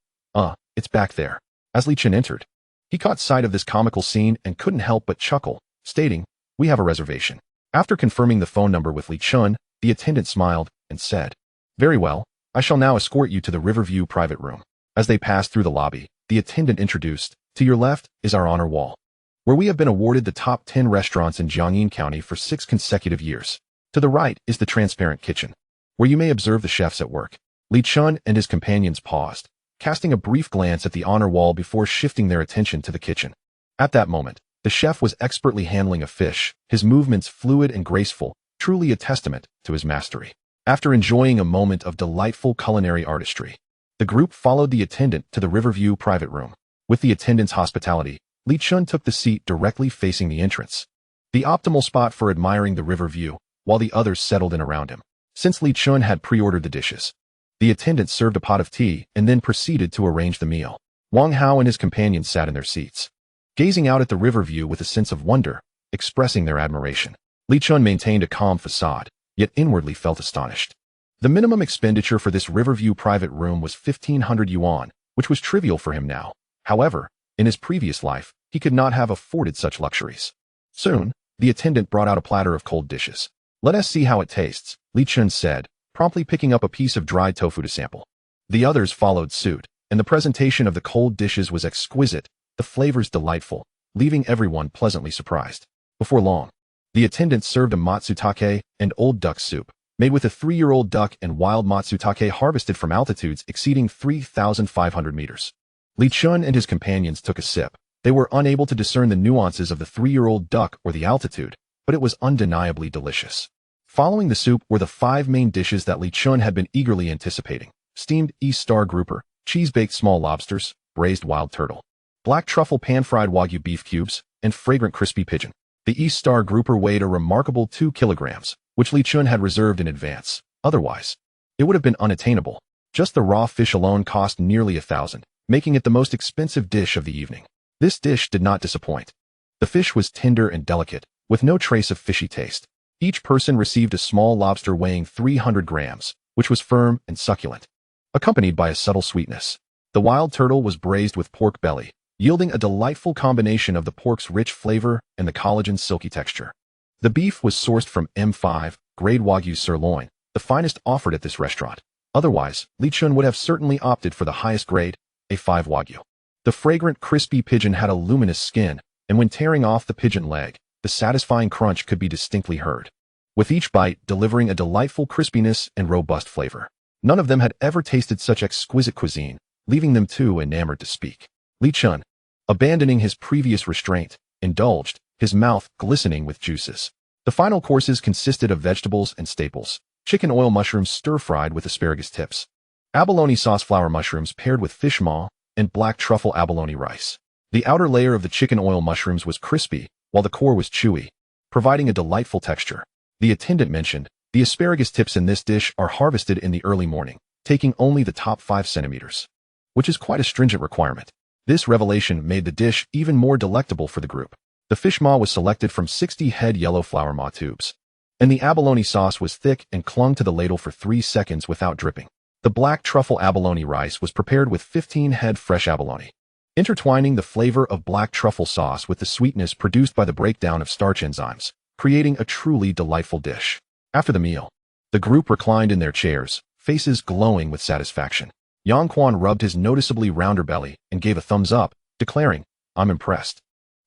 It's back there." As Li Chen entered, he caught sight of this comical scene and couldn't help but chuckle, stating, "We have a reservation." After confirming the phone number with Li Chen, the attendant smiled and said, "Very well, I shall now escort you to the Riverview private room." As they passed through the lobby, the attendant introduced, "To your left is our honor wall. where we have been awarded the top 10 restaurants in Jiangyin County for 6 consecutive years. To the right is the transparent kitchen, where you may observe the chefs at work. Li Chun and his companions paused, casting a brief glance at the honor wall before shifting their attention to the kitchen. At that moment, the chef was expertly handling a fish, his movements fluid and graceful, truly a testament to his mastery. After enjoying a moment of delightful culinary artistry, the group followed the attendant to the Riverview private room. With the attendant's hospitality, Li Chun took the seat directly facing the entrance, the optimal spot for admiring the river view, while the others settled in around him. Since Li Chun had pre-ordered the dishes, the attendant served a pot of tea and then proceeded to arrange the meal. Wang Hao and his companions sat in their seats, gazing out at the river view with a sense of wonder, expressing their admiration. Li Chun maintained a calm facade, yet inwardly felt astonished. The minimum expenditure for this Riverview private room was 1,500 yuan, which was trivial for him now. However, in his previous life, he could not have afforded such luxuries. Soon, the attendant brought out a platter of cold dishes. "Let us see how it tastes," Li Chun said, promptly picking up a piece of dried tofu to sample. The others followed suit, and the presentation of the cold dishes was exquisite, the flavors delightful, leaving everyone pleasantly surprised. Before long, the attendant served a matsutake and old duck soup, made with a 3-year-old duck and wild matsutake harvested from altitudes exceeding 3,500 meters. Li Chun and his companions took a sip. They were unable to discern the nuances of the 3-year-old duck or the altitude, but it was undeniably delicious. Following the soup were the 5 main dishes that Li Chun had been eagerly anticipating: steamed East Star grouper, cheese-baked small lobsters, braised wild turtle, black truffle pan-fried Wagyu beef cubes, and fragrant crispy pigeon. The East Star grouper weighed a remarkable 2 kilograms, which Li Chun had reserved in advance. Otherwise, it would have been unattainable. Just the raw fish alone cost nearly 1,000, making it the most expensive dish of the evening. This dish did not disappoint. The fish was tender and delicate, with no trace of fishy taste. Each person received a small lobster weighing 300 grams, which was firm and succulent, accompanied by a subtle sweetness. The wild turtle was braised with pork belly, yielding a delightful combination of the pork's rich flavor and the collagen's silky texture. The beef was sourced from M5, grade Wagyu sirloin, the finest offered at this restaurant. Otherwise, Li Chun would have certainly opted for the highest grade, A5 Wagyu. The fragrant, crispy pigeon had a luminous skin, and when tearing off the pigeon leg, the satisfying crunch could be distinctly heard, with each bite delivering a delightful crispiness and robust flavor. None of them had ever tasted such exquisite cuisine, leaving them too enamored to speak. Li Chun, abandoning his previous restraint, indulged, his mouth glistening with juices. The final courses consisted of vegetables and staples: chicken oil mushrooms stir-fried with asparagus tips, abalone sauce flour mushrooms paired with fish maw, and black truffle abalone rice. The outer layer of the chicken oil mushrooms was crispy, while the core was chewy, providing a delightful texture. The attendant mentioned, the asparagus tips in this dish are harvested in the early morning, taking only the top 5 centimeters, which is quite a stringent requirement. This revelation made the dish even more delectable for the group. The fish maw was selected from 60 head yellow flour maw tubes, and the abalone sauce was thick and clung to the ladle for 3 seconds without dripping. The black truffle abalone rice was prepared with 15 head fresh abalone, intertwining the flavor of black truffle sauce with the sweetness produced by the breakdown of starch enzymes, creating a truly delightful dish. After the meal, the group reclined in their chairs, faces glowing with satisfaction. Yang Quan rubbed his noticeably rounder belly and gave a thumbs up, declaring, "I'm impressed.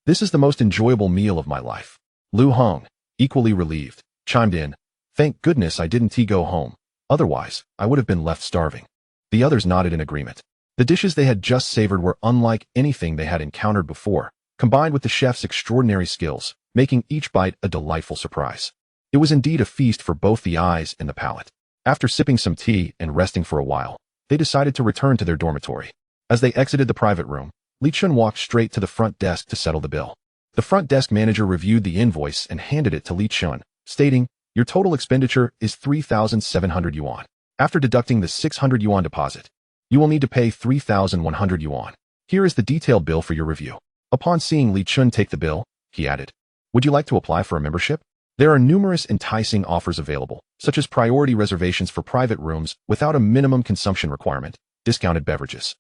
This is the most enjoyable meal of my life." Lu Hong, equally relieved, chimed in, "Thank goodness I didn't go home. Otherwise, I would have been left starving." The others nodded in agreement. The dishes they had just savored were unlike anything they had encountered before, combined with the chef's extraordinary skills, making each bite a delightful surprise. It was indeed a feast for both the eyes and the palate. After sipping some tea and resting for a while, they decided to return to their dormitory. As they exited the private room, Li Chun walked straight to the front desk to settle the bill. The front desk manager reviewed the invoice and handed it to Li Chun, stating, "Your total expenditure is 3,700 yuan. After deducting the 600 yuan deposit, you will need to pay 3,100 yuan. Here is the detailed bill for your review." Upon seeing Li Chun take the bill, he added, "Would you like to apply for a membership? There are numerous enticing offers available, such as priority reservations for private rooms without a minimum consumption requirement, discounted beverages,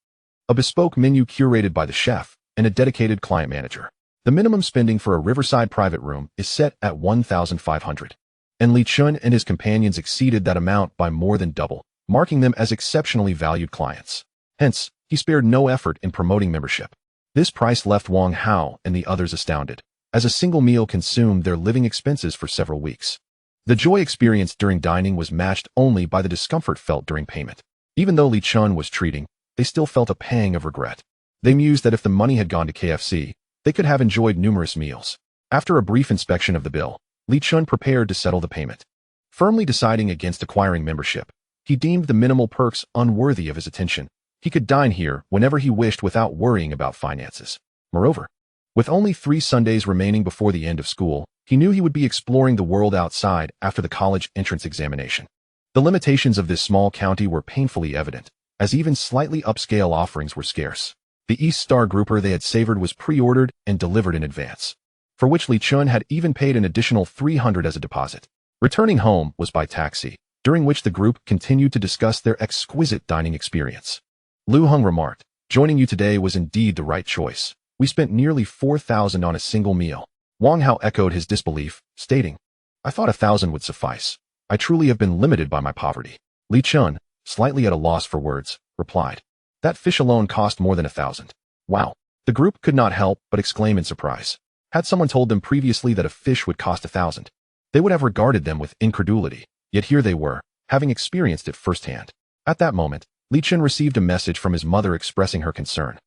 a bespoke menu curated by the chef, and a dedicated client manager. The minimum spending for a riverside private room is set at 1,500. And Li Chun and his companions exceeded that amount by more than double, marking them as exceptionally valued clients. Hence, he spared no effort in promoting membership. This price left Wang Hao and the others astounded, as a single meal consumed their living expenses for several weeks. The joy experienced during dining was matched only by the discomfort felt during payment. Even though Li Chun was treating, they still felt a pang of regret. They mused that if the money had gone to KFC, they could have enjoyed numerous meals. After a brief inspection of the bill, Li Chun prepared to settle the payment. Firmly deciding against acquiring membership, he deemed the minimal perks unworthy of his attention. He could dine here whenever he wished without worrying about finances. Moreover, with only 3 Sundays remaining before the end of school, he knew he would be exploring the world outside after the college entrance examination. The limitations of this small county were painfully evident, as even slightly upscale offerings were scarce. The East Star grouper they had savored was pre-ordered and delivered in advance, for which Li Chun had even paid an additional 300 as a deposit. Returning home was by taxi, during which the group continued to discuss their exquisite dining experience. Lu Heng remarked, "Joining you today was indeed the right choice. We spent nearly 4,000 on a single meal." Wang Hao echoed his disbelief, stating, "I thought 1,000 would suffice. I truly have been limited by my poverty." Li Chun, slightly at a loss for words, replied, "That fish alone cost more than 1,000. Wow." The group could not help but exclaim in surprise. Had someone told them previously that a fish would cost 1,000, they would have regarded them with incredulity, yet here they were, having experienced it firsthand. At that moment, Li Chun received a message from his mother expressing her concern,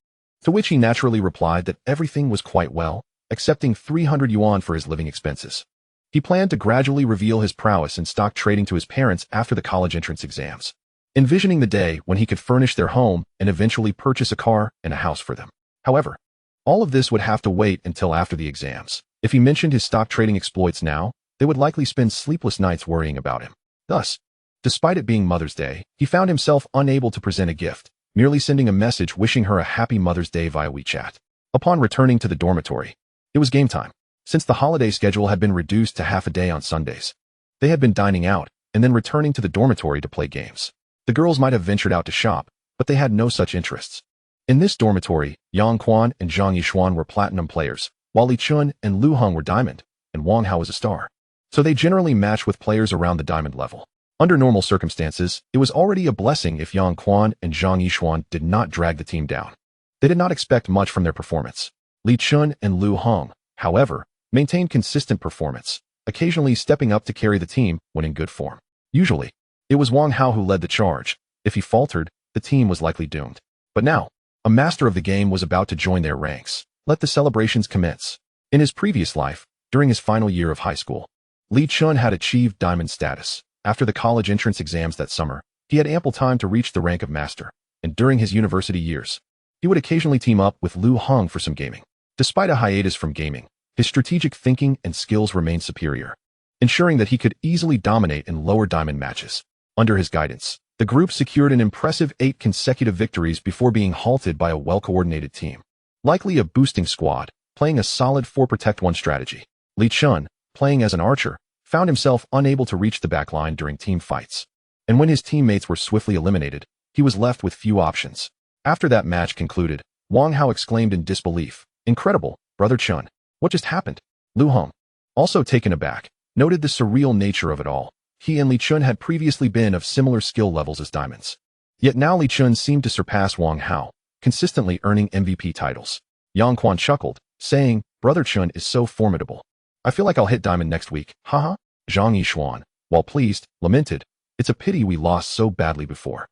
to which he naturally replied that everything was quite well, accepting 300 yuan for his living expenses. He planned to gradually reveal his prowess in stock trading to his parents after the college entrance exams, envisioning the day when he could furnish their home and eventually purchase a car and a house for them. However, all of this would have to wait until after the exams. If he mentioned his stock trading exploits now, they would likely spend sleepless nights worrying about him. Thus, despite it being Mother's Day, he found himself unable to present a gift, merely sending a message wishing her a happy Mother's Day via WeChat. Upon returning to the dormitory, it was game time. Since the holiday schedule had been reduced to half a day on Sundays, they had been dining out and then returning to the dormitory to play games. The girls might have ventured out to shop, but they had no such interests. In this dormitory, Yang Quan and Zhang Yixuan were platinum players, while Li Chun and Lu Heng were diamond, and Wang Hao was a star. So they generally matched with players around the diamond level. Under normal circumstances, it was already a blessing if Yang Quan and Zhang Yixuan did not drag the team down. They did not expect much from their performance. Li Chun and Lu Heng, however, maintained consistent performance, occasionally stepping up to carry the team when in good form. Usually, it was Wang Hao who led the charge. If he faltered, the team was likely doomed. But now, a master of the game was about to join their ranks. Let the celebrations commence. In his previous life, during his final year of high school, Li Chun had achieved diamond status. After the college entrance exams that summer, he had ample time to reach the rank of master, and during his university years, he would occasionally team up with Lu Heng for some gaming. Despite a hiatus from gaming, his strategic thinking and skills remained superior, ensuring that he could easily dominate in lower diamond matches. Under his guidance, the group secured an impressive 8 consecutive victories before being halted by a well-coordinated team. Likely a boosting squad, playing a solid 4-protect-1 strategy. Li Chun, playing as an archer, found himself unable to reach the backline during team fights. And when his teammates were swiftly eliminated, he was left with few options. After that match concluded, Wang Hao exclaimed in disbelief, "Incredible, Brother Chun. What just happened?" Lu Heng, also taken aback, noted the surreal nature of it all. He and Li Chun had previously been of similar skill levels as diamonds. Yet now Li Chun seemed to surpass Wang Hao, consistently earning MVP titles. Yang Quan chuckled, saying, "Brother Chun is so formidable. I feel like I'll hit diamond next week, haha." Zhang Yixuan, while pleased, lamented, "It's a pity we lost so badly before.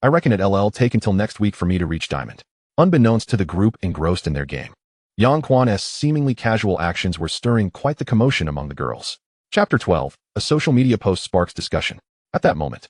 I reckon it'll take until next week for me to reach diamond." Unbeknownst to the group engrossed in their game, Yang Quan's seemingly casual actions were stirring quite the commotion among the girls. Chapter 12. A social media post sparks discussion. At that moment,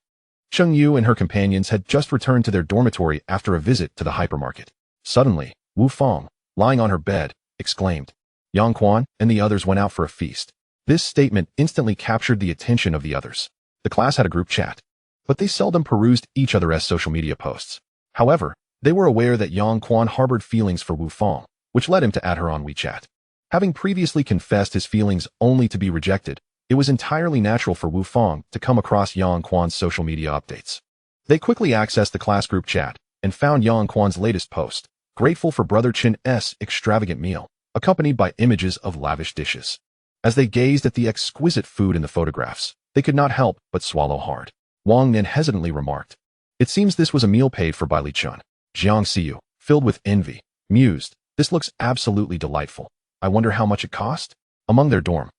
Cheng Yu and her companions had just returned to their dormitory after a visit to the hypermarket. Suddenly, Wu Fang, lying on her bed, exclaimed, "Yang Quan and the others went out for a feast." This statement instantly captured the attention of the others. The class had a group chat, but they seldom perused each other's social media posts. However, they were aware that Yang Quan harbored feelings for Wu Fang, which led him to add her on WeChat. Having previously confessed his feelings only to be rejected, it was entirely natural for Wu Fang to come across Yang Quan's social media updates. They quickly accessed the class group chat and found Yang Quan's latest post, grateful for Brother Chen's extravagant meal, accompanied by images of lavish dishes. As they gazed at the exquisite food in the photographs, they could not help but swallow hard. Wang then hesitantly remarked, "It seems this was a meal paid for by Li Chun." Jiang Xiu, filled with envy, mused, This looks absolutely delightful. I wonder how much it cost? Among their dorm.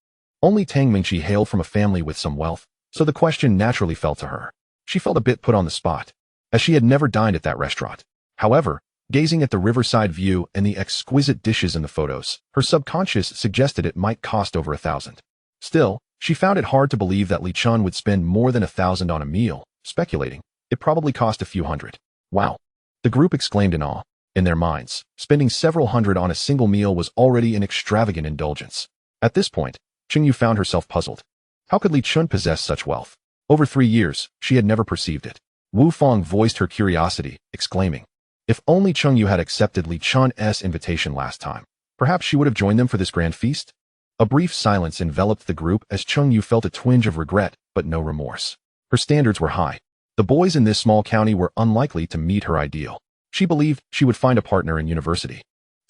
Only Tang Mingqi hailed from a family with some wealth, so the question naturally fell to her. She felt a bit put on the spot, as she had never dined at that restaurant. However, gazing at the riverside view and the exquisite dishes in the photos, her subconscious suggested it might cost over 1,000. Still, she found it hard to believe that Li Chun would spend more than 1,000 on a meal, speculating it probably cost a few hundred. Wow! The group exclaimed in awe. In their minds, spending several hundred on a single meal was already an extravagant indulgence. At this point, Qingyu found herself puzzled. How could Li Chun possess such wealth? Over 3 years, she had never perceived it. Wu Fang voiced her curiosity, exclaiming, if only Qingyu had accepted Li Chun's invitation last time, perhaps she would have joined them for this grand feast? A brief silence enveloped the group as Qingyu felt a twinge of regret, but no remorse. Her standards were high. The boys in this small county were unlikely to meet her ideal. She believed she would find a partner in university,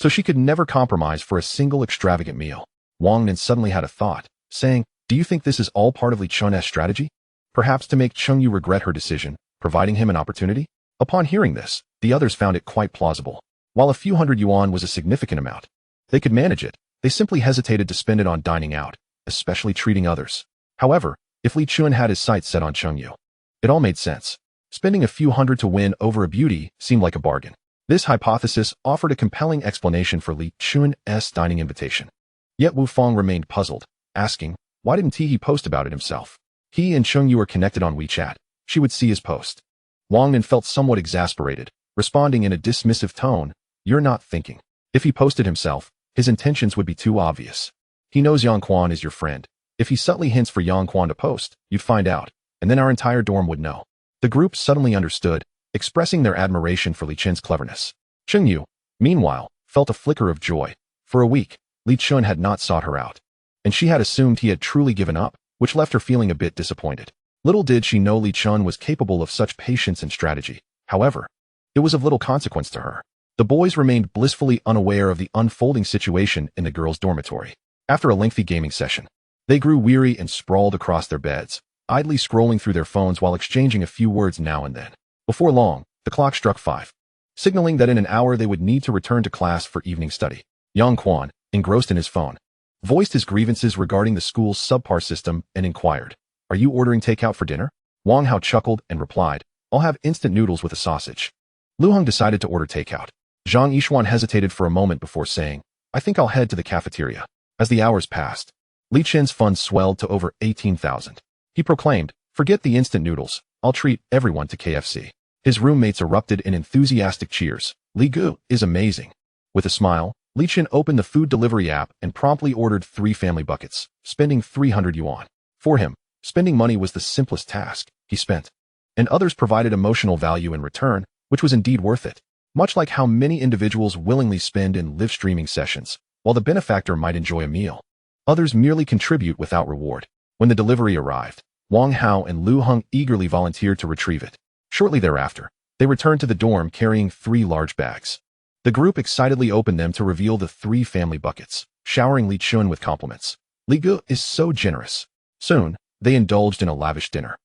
so she could never compromise for a single extravagant meal. Wang Nin suddenly had a thought, saying, do you think this is all part of Li Chun's strategy? Perhaps to make Qingyu regret her decision, providing him an opportunity? Upon hearing this, the others found it quite plausible. While a few hundred yuan was a significant amount, they could manage it. They simply hesitated to spend it on dining out, especially treating others. However, if Li Chun had his sights set on Qingyu, it all made sense. Spending a few hundred to win over a beauty seemed like a bargain. This hypothesis offered a compelling explanation for Li Chun's dining invitation. Yet Wu Fang remained puzzled, asking, why didn't he post about it himself? He and Qingyu are connected on WeChat. She would see his post. Wang Nin felt somewhat exasperated, responding in a dismissive tone, you're not thinking. If he posted himself, his intentions would be too obvious. He knows Yang Quan is your friend. If he subtly hints for Yang Quan to post, you'd find out, and then our entire dorm would know. The group suddenly understood, expressing their admiration for Li Chun's cleverness. Qingyu, meanwhile, felt a flicker of joy. For a week, Li Chun had not sought her out, and she had assumed he had truly given up, which left her feeling a bit disappointed. Little did she know Li Chun was capable of such patience and strategy. However, it was of little consequence to her. The boys remained blissfully unaware of the unfolding situation in the girls' dormitory. After a lengthy gaming session, they grew weary and sprawled across their beds, idly scrolling through their phones while exchanging a few words now and then. Before long, the clock struck 5, signaling that in an hour they would need to return to class for evening study. Yang Quan, engrossed in his phone, voiced his grievances regarding the school's subpar system and inquired, are you ordering takeout for dinner? Wang Hao chuckled and replied, I'll have instant noodles with a sausage. Lu Heng decided to order takeout. Zhang Yishuan hesitated for a moment before saying, I think I'll head to the cafeteria. As the hours passed, Li Chen's funds swelled to over 18,000. He proclaimed, forget the instant noodles, I'll treat everyone to KFC. His roommates erupted in enthusiastic cheers. Li Gu is amazing. With a smile, Li Chen opened the food delivery app and promptly ordered 3 family buckets, spending 300 yuan. For him, spending money was the simplest task. He spent, and others provided emotional value in return, which was indeed worth it. Much like how many individuals willingly spend in live streaming sessions, while the benefactor might enjoy a meal. Others merely contribute without reward. When the delivery arrived, Wang Hao and Lu Heng eagerly volunteered to retrieve it. Shortly thereafter, they returned to the dorm carrying 3 large bags. The group excitedly opened them to reveal the 3 family buckets, showering Li Chun with compliments. Li Gu is so generous. Soon, they indulged in a lavish dinner,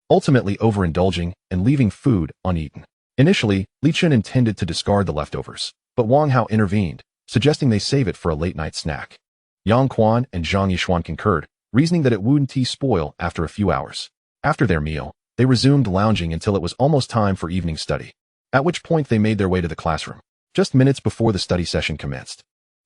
ultimately overindulging and leaving food uneaten. Initially, Li Chun intended to discard the leftovers, but Wang Hao intervened, suggesting they save it for a late-night snack. Yang Quan and Zhang Yishuan concurred, reasoning that it wouldn't spoil after a few hours. After their meal, they resumed lounging until it was almost time for evening study, at which point they made their way to the classroom. Just minutes before the study session commenced,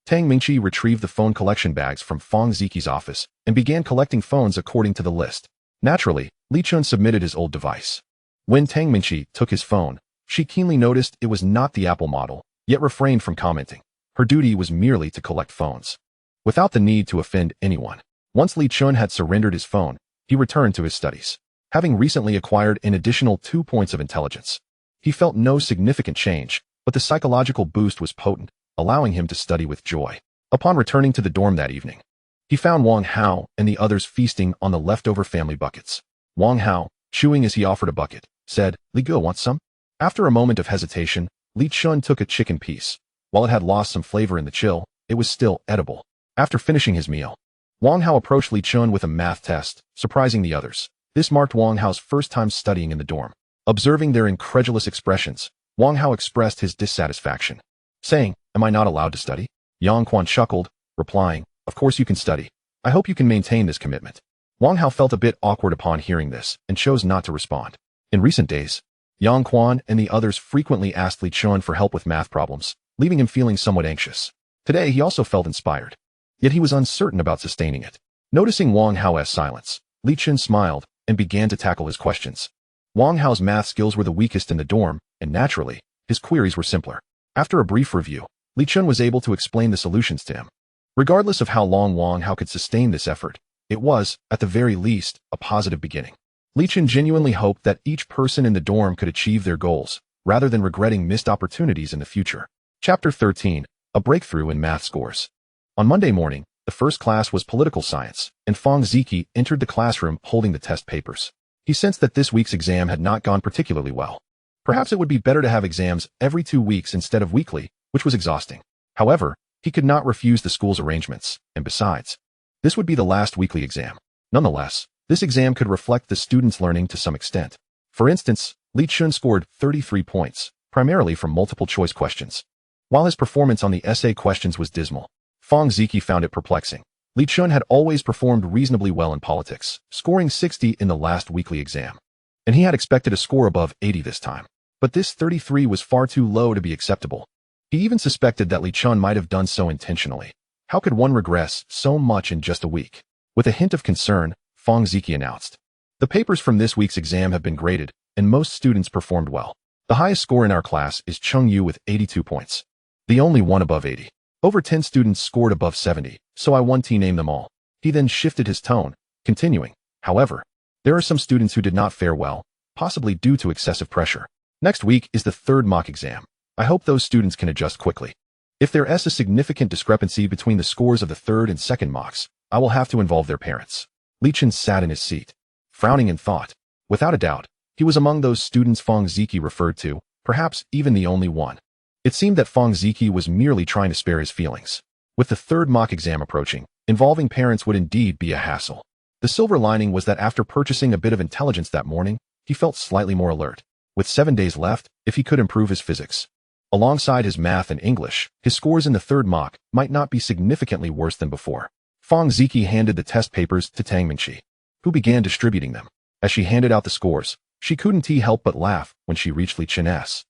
Tang Mingqi retrieved the phone collection bags from Fang Ziqi's office and began collecting phones according to the list. Naturally, Li Chun submitted his old device. When Tang Mingqi took his phone, she keenly noticed it was not the Apple model, yet refrained from commenting. Her duty was merely to collect phones, without the need to offend anyone. Once Li Chun had surrendered his phone, he returned to his studies. Having recently acquired an additional 2 points of intelligence, he felt no significant change, but the psychological boost was potent, allowing him to study with joy. Upon returning to the dorm that evening, he found Wang Hao and the others feasting on the leftover family buckets. Wang Hao, chewing as he offered a bucket, said, Li Gu want some? After a moment of hesitation, Li Chun took a chicken piece. While it had lost some flavor in the chill, it was still edible. After finishing his meal, Wang Hao approached Li Chun with a math test, surprising the others. This marked Wang Hao's first time studying in the dorm. Observing their incredulous expressions, Wang Hao expressed his dissatisfaction, saying, Am I not allowed to study? Yang Quan chuckled, replying, Of course you can study. I hope you can maintain this commitment. Wang Hao felt a bit awkward upon hearing this and chose not to respond. In recent days, Yang Quan and the others frequently asked Li Chen for help with math problems, leaving him feeling somewhat anxious. Today he also felt inspired. Yet he was uncertain about sustaining it. Noticing Wang Hao's silence, Li Chen smiled and began to tackle his questions. Wang Hao's math skills were the weakest in the dorm, and naturally, his queries were simpler. After a brief review, Li Chen was able to explain the solutions to him. Regardless of how long Wang Hao could sustain this effort, it was, at the very least, a positive beginning. Li Chen genuinely hoped that each person in the dorm could achieve their goals, rather than regretting missed opportunities in the future. Chapter 13, A Breakthrough in Math Scores. On Monday morning, the first class was political science, and Fang Ziki entered the classroom holding the test papers. He sensed that this week's exam had not gone particularly well. Perhaps it would be better to have exams every 2 weeks instead of weekly, which was exhausting. However, he could not refuse the school's arrangements, and besides, this would be the last weekly exam. Nonetheless, this exam could reflect the student's learning to some extent. For instance, Li Chen scored 33 points, primarily from multiple-choice questions. While his performance on the essay questions was dismal, Fang Ziki found it perplexing. Li Chen had always performed reasonably well in politics, scoring 60 in the last weekly exam. And he had expected a score above 80 this time. But this 33 was far too low to be acceptable. He even suspected that Li Chen might have done so intentionally. How could one regress so much in just a week? With a hint of concern, Fang Ziki announced, The papers from this week's exam have been graded, and most students performed well. The highest score in our class is Cheng Yu with 82 points. The only one above 80. Over 10 students scored above 70, so I want to name them all. He then shifted his tone, continuing, However, there are some students who did not fare well, possibly due to excessive pressure. Next week is the third mock exam. I hope those students can adjust quickly. If there is a significant discrepancy between the scores of the third and second mocks, I will have to involve their parents. Li Chen sat in his seat, frowning in thought. Without a doubt, he was among those students Fang Ziki referred to, perhaps even the only one. It seemed that Fang Ziki was merely trying to spare his feelings. With the third mock exam approaching, involving parents would indeed be a hassle. The silver lining was that after purchasing a bit of intelligence that morning, he felt slightly more alert. With 7 days left, if he could improve his physics. Alongside his math and English, his scores in the third mock might not be significantly worse than before. Fang Ziki handed the test papers to Tang Mingqi, who began distributing them. As she handed out the scores, she couldn't help but laugh when she reached Li Chen's.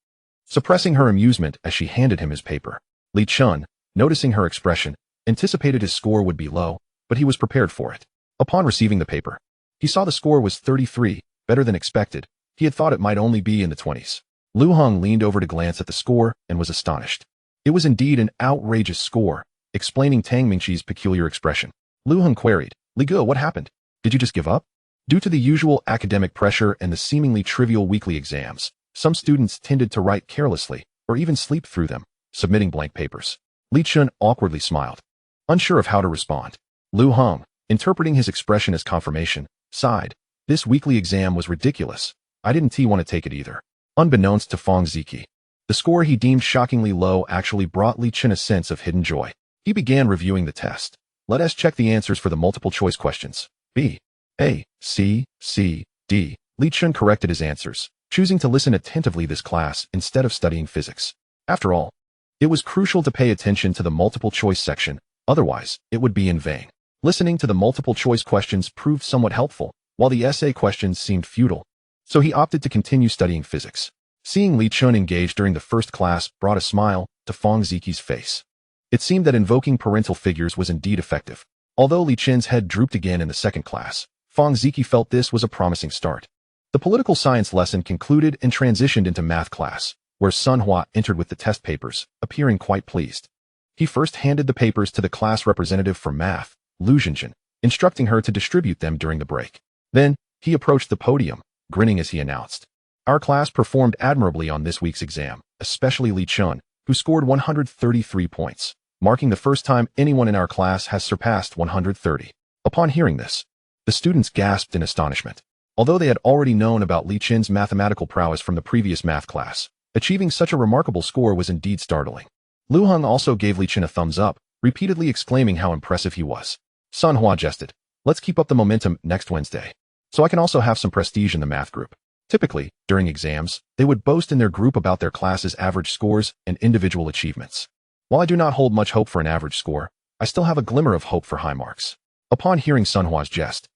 Suppressing her amusement as she handed him his paper, Li Chen, noticing her expression, anticipated his score would be low, but he was prepared for it. Upon receiving the paper, he saw the score was 33, better than expected. He had thought it might only be in the 20s. Lu Heng leaned over to glance at the score and was astonished. It was indeed an outrageous score, explaining Tang Mingqi's peculiar expression. Lu Heng queried, Li Ge, what happened? Did you just give up? Due to the usual academic pressure and the seemingly trivial weekly exams, some students tended to write carelessly or even sleep through them, submitting blank papers. Li Chen awkwardly smiled, unsure of how to respond. Lu Heng, interpreting his expression as confirmation, sighed. This weekly exam was ridiculous. I didn't want to take it either. Unbeknownst to Fang Ziki, the score he deemed shockingly low actually brought Li Chen a sense of hidden joy. He began reviewing the test. Let us check the answers for the multiple-choice questions. B, A, C, C, D. Li Chen corrected his answers, choosing to listen attentively this class instead of studying physics. After all, it was crucial to pay attention to the multiple-choice section, otherwise, it would be in vain. Listening to the multiple-choice questions proved somewhat helpful, while the essay questions seemed futile. So he opted to continue studying physics. Seeing Li Chen engage during the first class brought a smile to Fang Ziki's face. It seemed that invoking parental figures was indeed effective. Although Li Chen's head drooped again in the second class, Fang Ziki felt this was a promising start. The political science lesson concluded and transitioned into math class, where Sun Hua entered with the test papers, appearing quite pleased. He first handed the papers to the class representative for math, Lu Zhenjin, instructing her to distribute them during the break. Then, he approached the podium, grinning as he announced, Our class performed admirably on this week's exam, especially Li Chen, who scored 133 points, marking the first time anyone in our class has surpassed 130. Upon hearing this, the students gasped in astonishment. Although they had already known about Li Chen's mathematical prowess from the previous math class, achieving such a remarkable score was indeed startling. Lu Heng also gave Li Chen a thumbs up, repeatedly exclaiming how impressive he was. Sun Hua jested, Let's keep up the momentum next Wednesday, so I can also have some prestige in the math group. Typically, during exams, they would boast in their group about their class's average scores and individual achievements. While I do not hold much hope for an average score, I still have a glimmer of hope for high marks. Upon hearing Sun Hua's jest,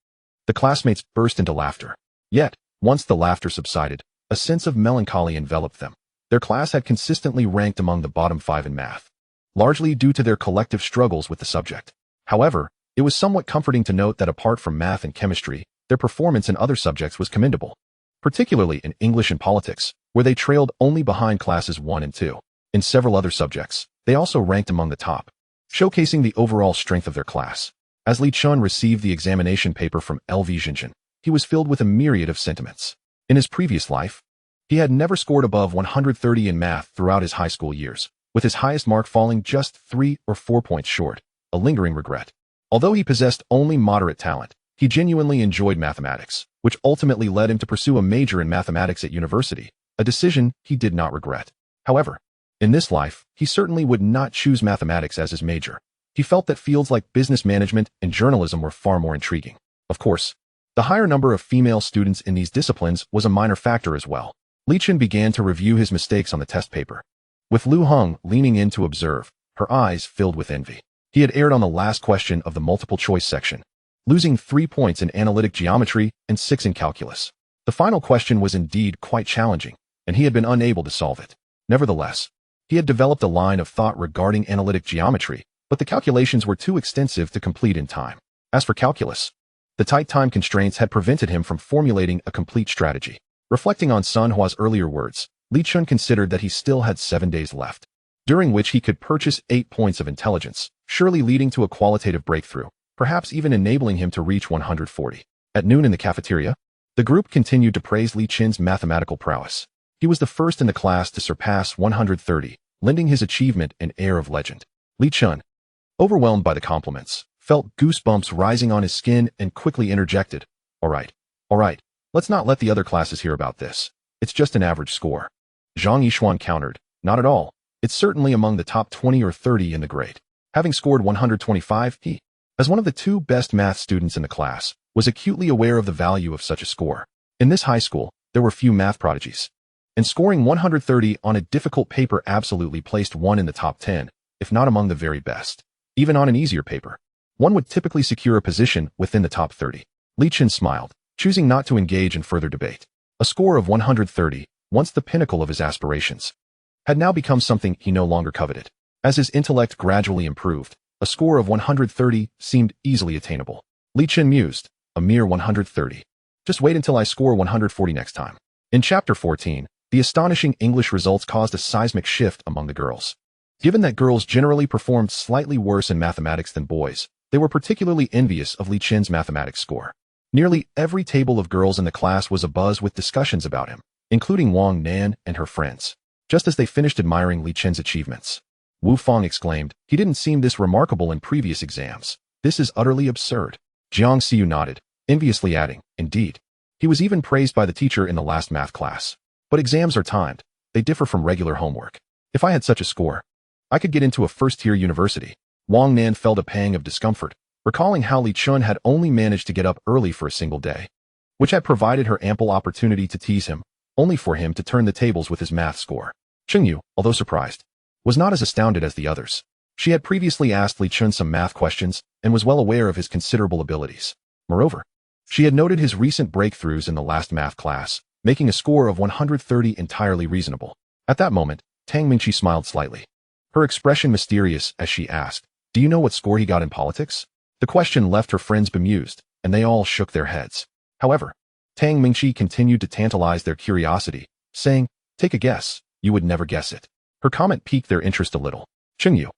the classmates burst into laughter. Yet, once the laughter subsided, a sense of melancholy enveloped them. Their class had consistently ranked among the bottom 5 in math, largely due to their collective struggles with the subject. However, it was somewhat comforting to note that apart from math and chemistry, their performance in other subjects was commendable, particularly in English and politics, where they trailed only behind classes 1 and 2. In several other subjects, they also ranked among the top, showcasing the overall strength of their class. As Li Chun received the examination paper from LV Jinjin, he was filled with a myriad of sentiments. In his previous life, he had never scored above 130 in math throughout his high school years, with his highest mark falling just 3 or 4 points short, a lingering regret. Although he possessed only moderate talent, he genuinely enjoyed mathematics, which ultimately led him to pursue a major in mathematics at university, a decision he did not regret. However, in this life, he certainly would not choose mathematics as his major. He felt that fields like business management and journalism were far more intriguing. Of course, the higher number of female students in these disciplines was a minor factor as well. Li Chen began to review his mistakes on the test paper, with Lu Heng leaning in to observe, her eyes filled with envy. He had erred on the last question of the multiple-choice section, losing 3 points in analytic geometry and 6 in calculus. The final question was indeed quite challenging, and he had been unable to solve it. Nevertheless, he had developed a line of thought regarding analytic geometry, but the calculations were too extensive to complete in time. As for calculus, the tight time constraints had prevented him from formulating a complete strategy. Reflecting on Sun Hua's earlier words, Li Chun considered that he still had 7 days left, during which he could purchase 8 points of intelligence, surely leading to a qualitative breakthrough, perhaps even enabling him to reach 140. At noon in the cafeteria, the group continued to praise Li Chen's mathematical prowess. He was the first in the class to surpass 130, lending his achievement an air of legend. Li Chen, overwhelmed by the compliments, felt goosebumps rising on his skin and quickly interjected, all right, let's not let the other classes hear about this. It's just an average score. Zhang Yishuan countered, not at all. It's certainly among the top 20 or 30 in the grade. Having scored 125, he, as one of the 2 best math students in the class, was acutely aware of the value of such a score. In this high school, there were few math prodigies, and scoring 130 on a difficult paper absolutely placed one in the top 10, if not among the very best. Even on an easier paper, one would typically secure a position within the top 30. Li Chen smiled, choosing not to engage in further debate. A score of 130, once the pinnacle of his aspirations, had now become something he no longer coveted. As his intellect gradually improved, a score of 130 seemed easily attainable. Li Chen mused, a mere 130. Just wait until I score 140 next time. In Chapter 14, the astonishing English results caused a seismic shift among the girls. Given that girls generally performed slightly worse in mathematics than boys, they were particularly envious of Li Chen's mathematics score. Nearly every table of girls in the class was abuzz with discussions about him, including Wang Nan and her friends. Just as they finished admiring Li Chen's achievements, Wu Fang exclaimed, he didn't seem this remarkable in previous exams. This is utterly absurd. Jiang Xiu nodded, enviously adding, indeed. He was even praised by the teacher in the last math class. But exams are timed. They differ from regular homework. If I had such a score, I could get into a first-tier university. Wang Nan felt a pang of discomfort, recalling how Li Chun had only managed to get up early for a single day, which had provided her ample opportunity to tease him, only for him to turn the tables with his math score. Chengyu, although surprised, was not as astounded as the others. She had previously asked Li Chun some math questions and was well aware of his considerable abilities. Moreover, she had noted his recent breakthroughs in the last math class, making a score of 130 entirely reasonable. At that moment, Tang Mingqi smiled slightly, her expression mysterious as she asked, do you know what score he got in politics? The question left her friends bemused, and they all shook their heads. However, Tang Mingqi continued to tantalize their curiosity, saying, take a guess, you would never guess it. Her comment piqued their interest a little. Chengyu,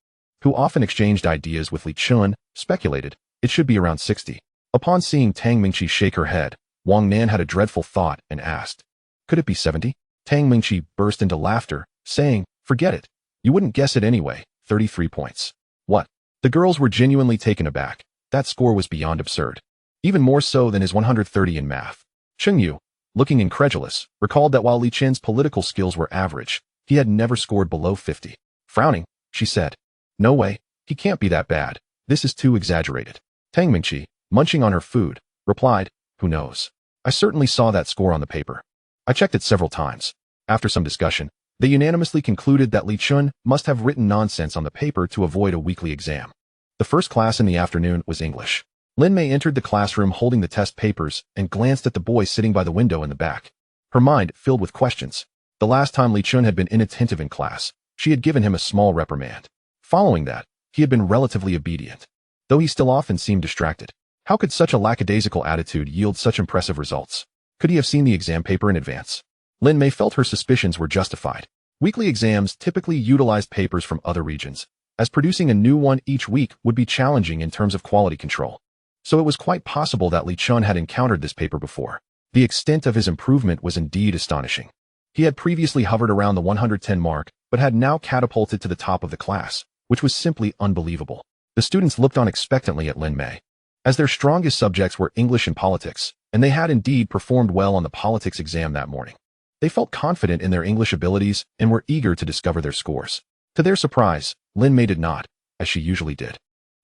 who often exchanged ideas with Li Chun, speculated, it should be around 60. Upon seeing Tang Mingqi shake her head, Wang Nan had a dreadful thought and asked, could it be 70? Tang Mingqi burst into laughter, saying, forget it. You wouldn't guess it anyway, 33 points. What? The girls were genuinely taken aback. That score was beyond absurd. Even more so than his 130 in math. Chengyu, looking incredulous, recalled that while Li Chen's political skills were average, he had never scored below 50. Frowning, she said, no way, he can't be that bad. This is too exaggerated. Tang Mingqi, munching on her food, replied, who knows? I certainly saw that score on the paper. I checked it several times. After some discussion, They unanimously concluded that Li Chun must have written nonsense on the paper to avoid a weekly exam. The first class in the afternoon was English. Lin Mei entered the classroom holding the test papers and glanced at the boy sitting by the window in the back. Her mind filled with questions. The last time Li Chun had been inattentive in class, she had given him a small reprimand. Following that, he had been relatively obedient, though he still often seemed distracted. How could such a lackadaisical attitude yield such impressive results? Could he have seen the exam paper in advance? Lin Mei felt her suspicions were justified. Weekly exams typically utilized papers from other regions, as producing a new one each week would be challenging in terms of quality control. So it was quite possible that Li Chun had encountered this paper before. The extent of his improvement was indeed astonishing. He had previously hovered around the 110 mark, but had now catapulted to the top of the class, which was simply unbelievable. The students looked on expectantly at Lin Mei, as their strongest subjects were English and politics, and they had indeed performed well on the politics exam that morning. They felt confident in their English abilities and were eager to discover their scores. To their surprise, Lin Mei did not, as she usually did,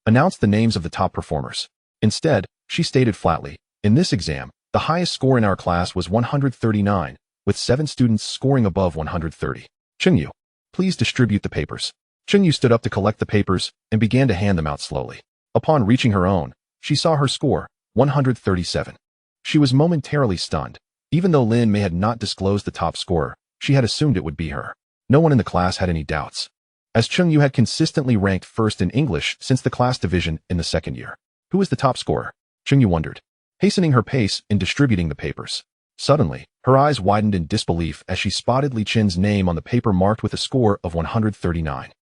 announce the names of the top performers. Instead, she stated flatly, "In this exam, the highest score in our class was 139, with 7 students scoring above 130. Chengyu, please distribute the papers." Chengyu stood up to collect the papers and began to hand them out slowly. Upon reaching her own, she saw her score, 137. She was momentarily stunned. Even though Lin Mei had not disclosed the top scorer, she had assumed it would be her. No one in the class had any doubts, as Chengyu had consistently ranked first in English since the class division in the second year. Who was the top scorer? Chengyu wondered, hastening her pace in distributing the papers. Suddenly, her eyes widened in disbelief as she spotted Li Chen's name on the paper marked with a score of 139.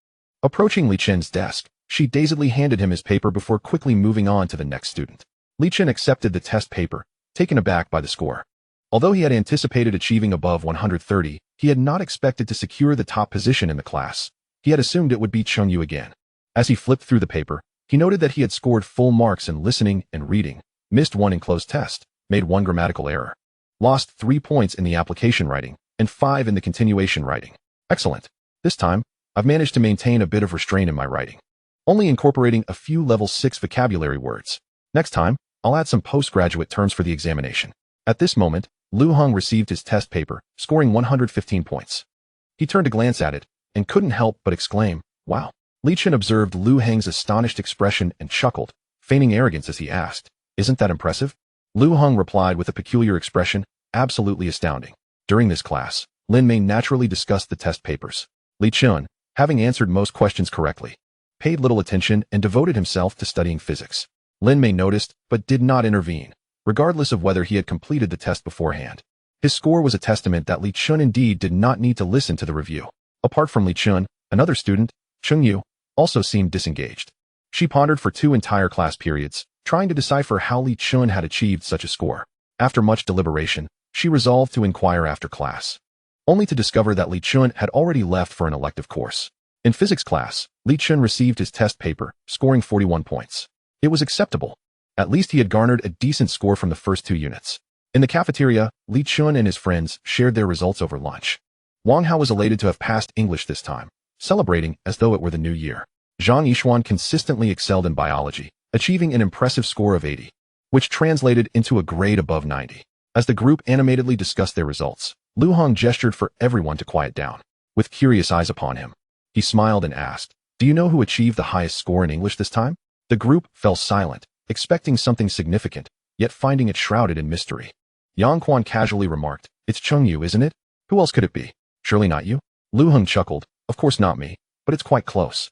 Approaching Li Chen's desk, she dazedly handed him his paper before quickly moving on to the next student. Li Chen accepted the test paper, taken aback by the score. Although he had anticipated achieving above 130, he had not expected to secure the top position in the class. He had assumed it would be Chengyu again. As he flipped through the paper, he noted that he had scored full marks in listening and reading, missed 1 enclosed test, made 1 grammatical error, lost 3 points in the application writing, and 5 in the continuation writing. Excellent. This time, I've managed to maintain a bit of restraint in my writing, only incorporating a few level 6 vocabulary words. Next time, I'll add some postgraduate terms for the examination. At this moment, Lu Heng received his test paper, scoring 115 points. He turned to glance at it, and couldn't help but exclaim, "Wow." Li Chen observed Lu Heng's astonished expression and chuckled, feigning arrogance as he asked, "Isn't that impressive?" Lu Heng replied with a peculiar expression, "Absolutely astounding." During this class, Lin Mei naturally discussed the test papers. Li Chen, having answered most questions correctly, paid little attention and devoted himself to studying physics. Lin Mei noticed, but did not intervene, regardless of whether he had completed the test beforehand. His score was a testament that Li Chun indeed did not need to listen to the review. Apart from Li Chun, another student, Chengyu, also seemed disengaged. She pondered for 2 entire class periods, trying to decipher how Li Chun had achieved such a score. After much deliberation, she resolved to inquire after class, only to discover that Li Chun had already left for an elective course. In physics class, Li Chun received his test paper, scoring 41 points. It was acceptable. At least he had garnered a decent score from the first 2 units. In the cafeteria, Li Chun and his friends shared their results over lunch. Wang Hao was elated to have passed English this time, celebrating as though it were the new year. Zhang Yishuan consistently excelled in biology, achieving an impressive score of 80, which translated into a grade above 90. As the group animatedly discussed their results, Lu Heng gestured for everyone to quiet down. With curious eyes upon him, he smiled and asked, "Do you know who achieved the highest score in English this time?" The group fell silent, expecting something significant, yet finding it shrouded in mystery. Yang Quan casually remarked, "It's Chengyu, isn't it? Who else could it be? Surely not you?" Lu Heng chuckled, "Of course not me, but it's quite close."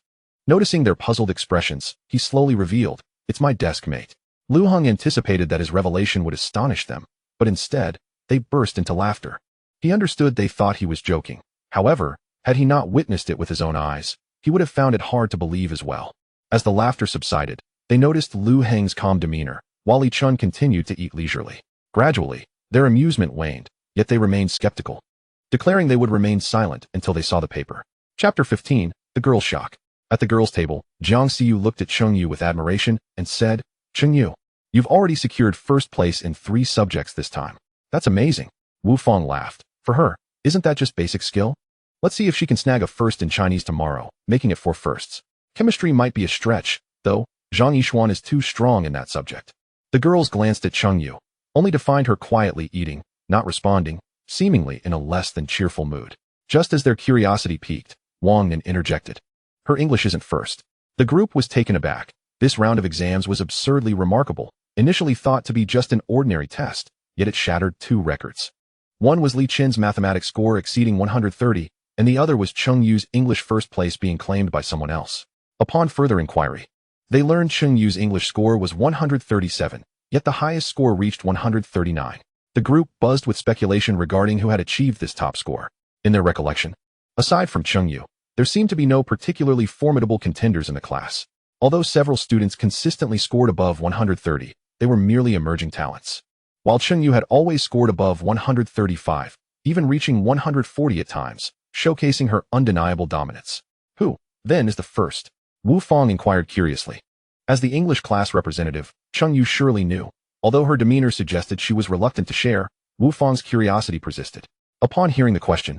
Noticing their puzzled expressions, he slowly revealed, "It's my desk mate." Lu Heng anticipated that his revelation would astonish them, but instead, they burst into laughter. He understood they thought he was joking. However, had he not witnessed it with his own eyes, he would have found it hard to believe as well. As the laughter subsided, they noticed Lu Heng's calm demeanor, while Li Chun continued to eat leisurely. Gradually, their amusement waned, yet they remained skeptical, declaring they would remain silent until they saw the paper. Chapter 15, The Girl's Shock. At the girls' table, Jiang Xiyu looked at Chengyu with admiration and said, "Chengyu, you've already secured first place in 3 subjects this time. That's amazing." Wu Feng laughed. "For her, isn't that just basic skill? Let's see if she can snag a first in Chinese tomorrow, making it 4 firsts. Chemistry might be a stretch, though. Zhang Yishuan is too strong in that subject." The girls glanced at Chengyu, only to find her quietly eating, not responding, seemingly in a less than cheerful mood. Just as their curiosity peaked, Wang Nan interjected. Her English isn't first. The group was taken aback. This round of exams was absurdly remarkable, initially thought to be just an ordinary test, yet it shattered two records. One was Li Chen's mathematics score exceeding 130, and the other was Cheng Yu's English first place being claimed by someone else. Upon further inquiry, they learned Cheng Yu's English score was 137, yet the highest score reached 139. The group buzzed with speculation regarding who had achieved this top score. In their recollection, aside from Cheng Yu, there seemed to be no particularly formidable contenders in the class. Although several students consistently scored above 130, they were merely emerging talents. While Cheng Yu had always scored above 135, even reaching 140 at times, showcasing her undeniable dominance. Who, then, is the first? Wu Fang inquired curiously. As the English class representative, Cheng Yu surely knew. Although her demeanor suggested she was reluctant to share, Wu Fang's curiosity persisted. Upon hearing the question,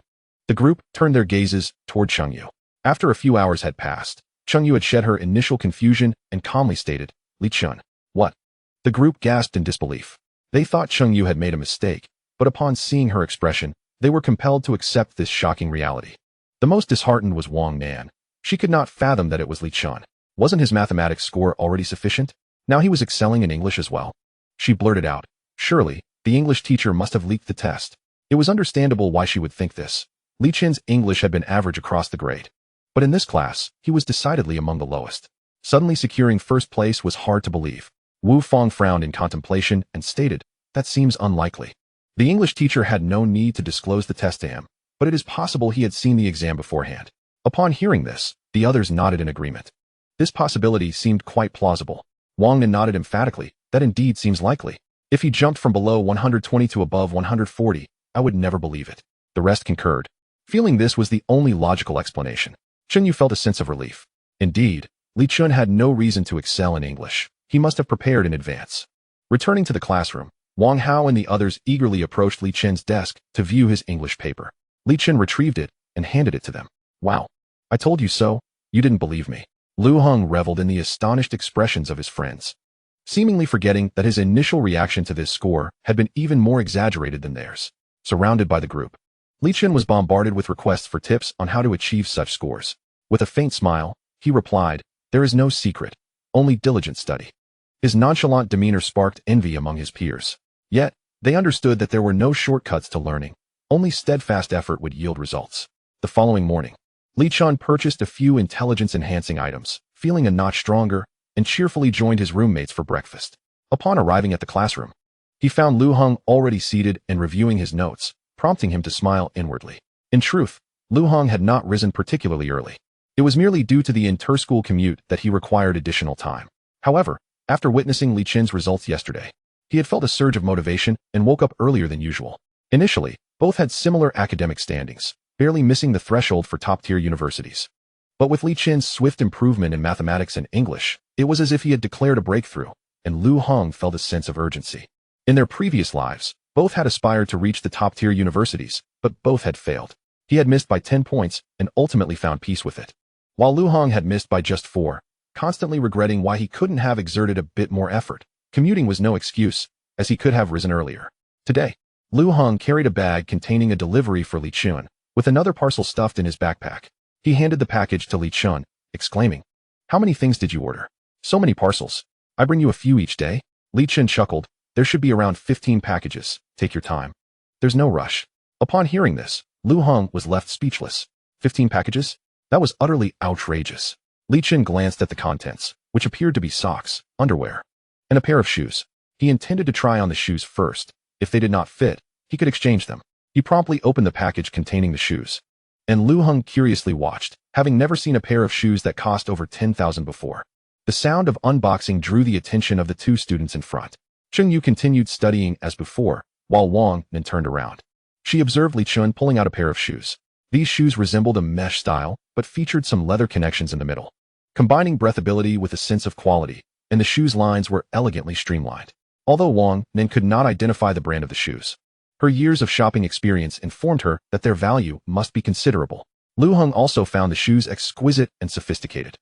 the group turned their gazes toward Cheng Yu. After a few hours had passed, Cheng Yu had shed her initial confusion and calmly stated, "Li Chun." What? The group gasped in disbelief. They thought Cheng Yu had made a mistake, but upon seeing her expression, they were compelled to accept this shocking reality. The most disheartened was Wang Nan. She could not fathom that it was Li Chun. Wasn't his mathematics score already sufficient? Now he was excelling in English as well. She blurted out, "Surely, the English teacher must have leaked the test." It was understandable why she would think this. Li Chen's English had been average across the grade. But in this class, he was decidedly among the lowest. Suddenly securing first place was hard to believe. Wu Fang frowned in contemplation and stated, "That seems unlikely." The English teacher had no need to disclose the test to him, but it is possible he had seen the exam beforehand. Upon hearing this, the others nodded in agreement. This possibility seemed quite plausible. Wang Nan nodded emphatically, "That indeed seems likely. If he jumped from below 120 to above 140, I would never believe it." The rest concurred. Feeling this was the only logical explanation, Cheng Yu felt a sense of relief. Indeed, Li Chun had no reason to excel in English. He must have prepared in advance. Returning to the classroom, Wang Hao and the others eagerly approached Li Chen's desk to view his English paper. Li Chen retrieved it and handed it to them. "Wow. I told you so. You didn't believe me." Lu Heng reveled in the astonished expressions of his friends, seemingly forgetting that his initial reaction to this score had been even more exaggerated than theirs. Surrounded by the group, Li Chen was bombarded with requests for tips on how to achieve such scores. With a faint smile, he replied, "There is no secret, only diligent study." His nonchalant demeanor sparked envy among his peers. Yet, they understood that there were no shortcuts to learning. Only steadfast effort would yield results. The following morning, Li Chun purchased a few intelligence-enhancing items, feeling a notch stronger, and cheerfully joined his roommates for breakfast. Upon arriving at the classroom, he found Lu Heng already seated and reviewing his notes, prompting him to smile inwardly. In truth, Lu Heng had not risen particularly early. It was merely due to the inter-school commute that he required additional time. However, after witnessing Li Chen's results yesterday, he had felt a surge of motivation and woke up earlier than usual. Initially, both had similar academic standings, barely missing the threshold for top-tier universities. But with Li Chen's swift improvement in mathematics and English, it was as if he had declared a breakthrough, and Lu Heng felt a sense of urgency. In their previous lives, both had aspired to reach the top-tier universities, but both had failed. He had missed by 10 points and ultimately found peace with it, while Lu Heng had missed by just 4, constantly regretting why he couldn't have exerted a bit more effort. Commuting was no excuse, as he could have risen earlier. Today, Lu Heng carried a bag containing a delivery for Li Chun, with another parcel stuffed in his backpack. He handed the package to Li Chun, exclaiming, "How many things did you order?" "So many parcels. I bring you a few each day." Li Chun chuckled, "There should be around 15 packages. Take your time. There's no rush." Upon hearing this, Lu Heng was left speechless. 15 packages? That was utterly outrageous. Li Chun glanced at the contents, which appeared to be socks, underwear, and a pair of shoes. He intended to try on the shoes first. If they did not fit, he could exchange them. He promptly opened the package containing the shoes, and Lu Heng curiously watched, having never seen a pair of shoes that cost over 10,000 before. The sound of unboxing drew the attention of the two students in front. Cheng Yu continued studying as before, while Wang Nan turned around. She observed Li Chun pulling out a pair of shoes. These shoes resembled a mesh style, but featured some leather connections in the middle, combining breathability with a sense of quality, and the shoes' lines were elegantly streamlined. Although Wang Nan could not identify the brand of the shoes, her years of shopping experience informed her that their value must be considerable. Lu Heng also found the shoes exquisite and sophisticated,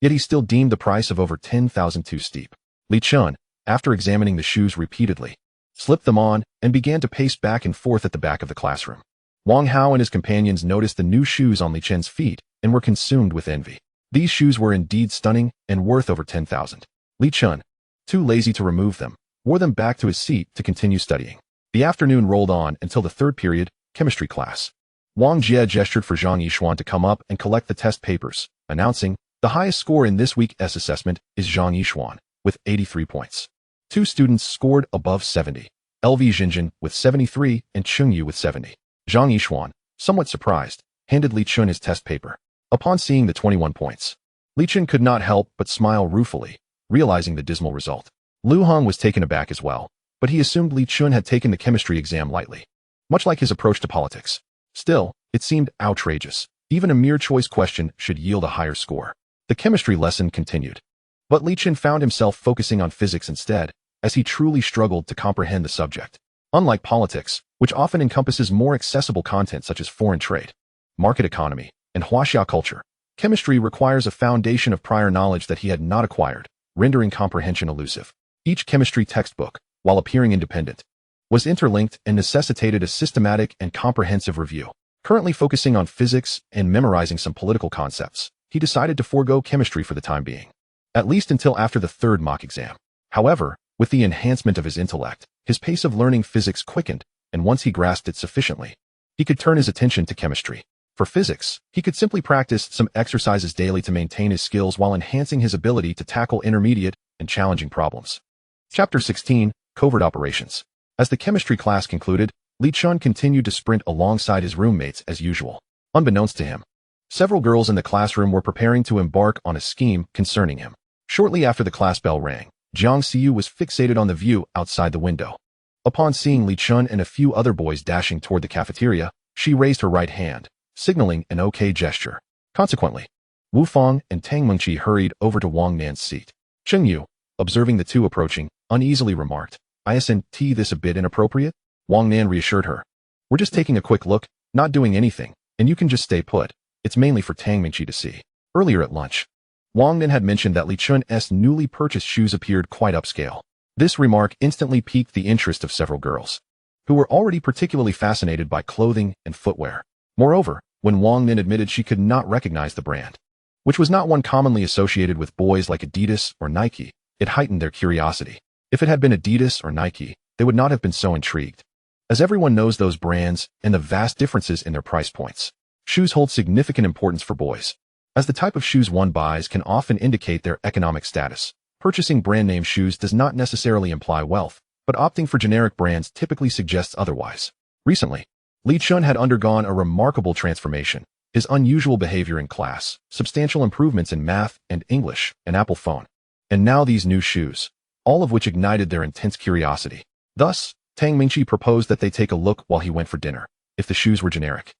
yet he still deemed the price of over 10,000 too steep. Li Chun, after examining the shoes repeatedly, slipped them on and began to pace back and forth at the back of the classroom. Wang Hao and his companions noticed the new shoes on Li Chen's feet and were consumed with envy. These shoes were indeed stunning and worth over 10,000. Li Chen, too lazy to remove them, wore them back to his seat to continue studying. The afternoon rolled on until the third period, chemistry class. Wang Jie gestured for Zhang Yixuan to come up and collect the test papers, announcing, "The highest score in this week's assessment is Zhang Yixuan, with 83 points. 2 students scored above 70, LV Jinjin with 73 and Cheng Yu with 70. Zhang Yixuan, somewhat surprised, handed Li Chen his test paper. Upon seeing the 21 points, Li Chen could not help but smile ruefully, realizing the dismal result. Lu Hong was taken aback as well, but he assumed Li Chen had taken the chemistry exam lightly, much like his approach to politics. Still, it seemed outrageous. Even a mere choice question should yield a higher score. The chemistry lesson continued. But Li Chen found himself focusing on physics instead, as he truly struggled to comprehend the subject. Unlike politics, which often encompasses more accessible content such as foreign trade, market economy, and Huaxia culture, chemistry requires a foundation of prior knowledge that he had not acquired, rendering comprehension elusive. Each chemistry textbook, while appearing independent, was interlinked and necessitated a systematic and comprehensive review. Currently focusing on physics and memorizing some political concepts, he decided to forego chemistry for the time being, at least until after the third mock exam. However, with the enhancement of his intellect, his pace of learning physics quickened, and once he grasped it sufficiently, he could turn his attention to chemistry. For physics, he could simply practice some exercises daily to maintain his skills while enhancing his ability to tackle intermediate and challenging problems. Chapter 16, Covert Operations. As the chemistry class concluded, Li Chen continued to sprint alongside his roommates as usual. Unbeknownst to him, several girls in the classroom were preparing to embark on a scheme concerning him. Shortly after the class bell rang, Jiang Xiyu was fixated on the view outside the window. Upon seeing Li Chen and a few other boys dashing toward the cafeteria, she raised her right hand, signaling an OK gesture. Consequently, Wu Fang and Tang Mengqi hurried over to Wang Nan's seat. Cheng Yu, observing the two approaching, uneasily remarked, "Isn't this a bit inappropriate?" Wang Nan reassured her. "We're just taking a quick look, not doing anything, and you can just stay put. It's mainly for Tang Mingqi to see." Earlier at lunch, Wang Nan had mentioned that Li Chen's newly purchased shoes appeared quite upscale. This remark instantly piqued the interest of several girls, who were already particularly fascinated by clothing and footwear. Moreover, when Wang Nan admitted she could not recognize the brand, which was not one commonly associated with boys like Adidas or Nike, it heightened their curiosity. If it had been Adidas or Nike, they would not have been so intrigued, as everyone knows those brands and the vast differences in their price points. Shoes hold significant importance for boys, as the type of shoes one buys can often indicate their economic status. Purchasing brand-name shoes does not necessarily imply wealth, but opting for generic brands typically suggests otherwise. Recently, Li Chen had undergone a remarkable transformation. His unusual behavior in class, substantial improvements in math and English, an Apple phone, and now these new shoes, all of which ignited their intense curiosity. Thus, Tang Mingqi proposed that they take a look while he went for dinner. If the shoes were generic,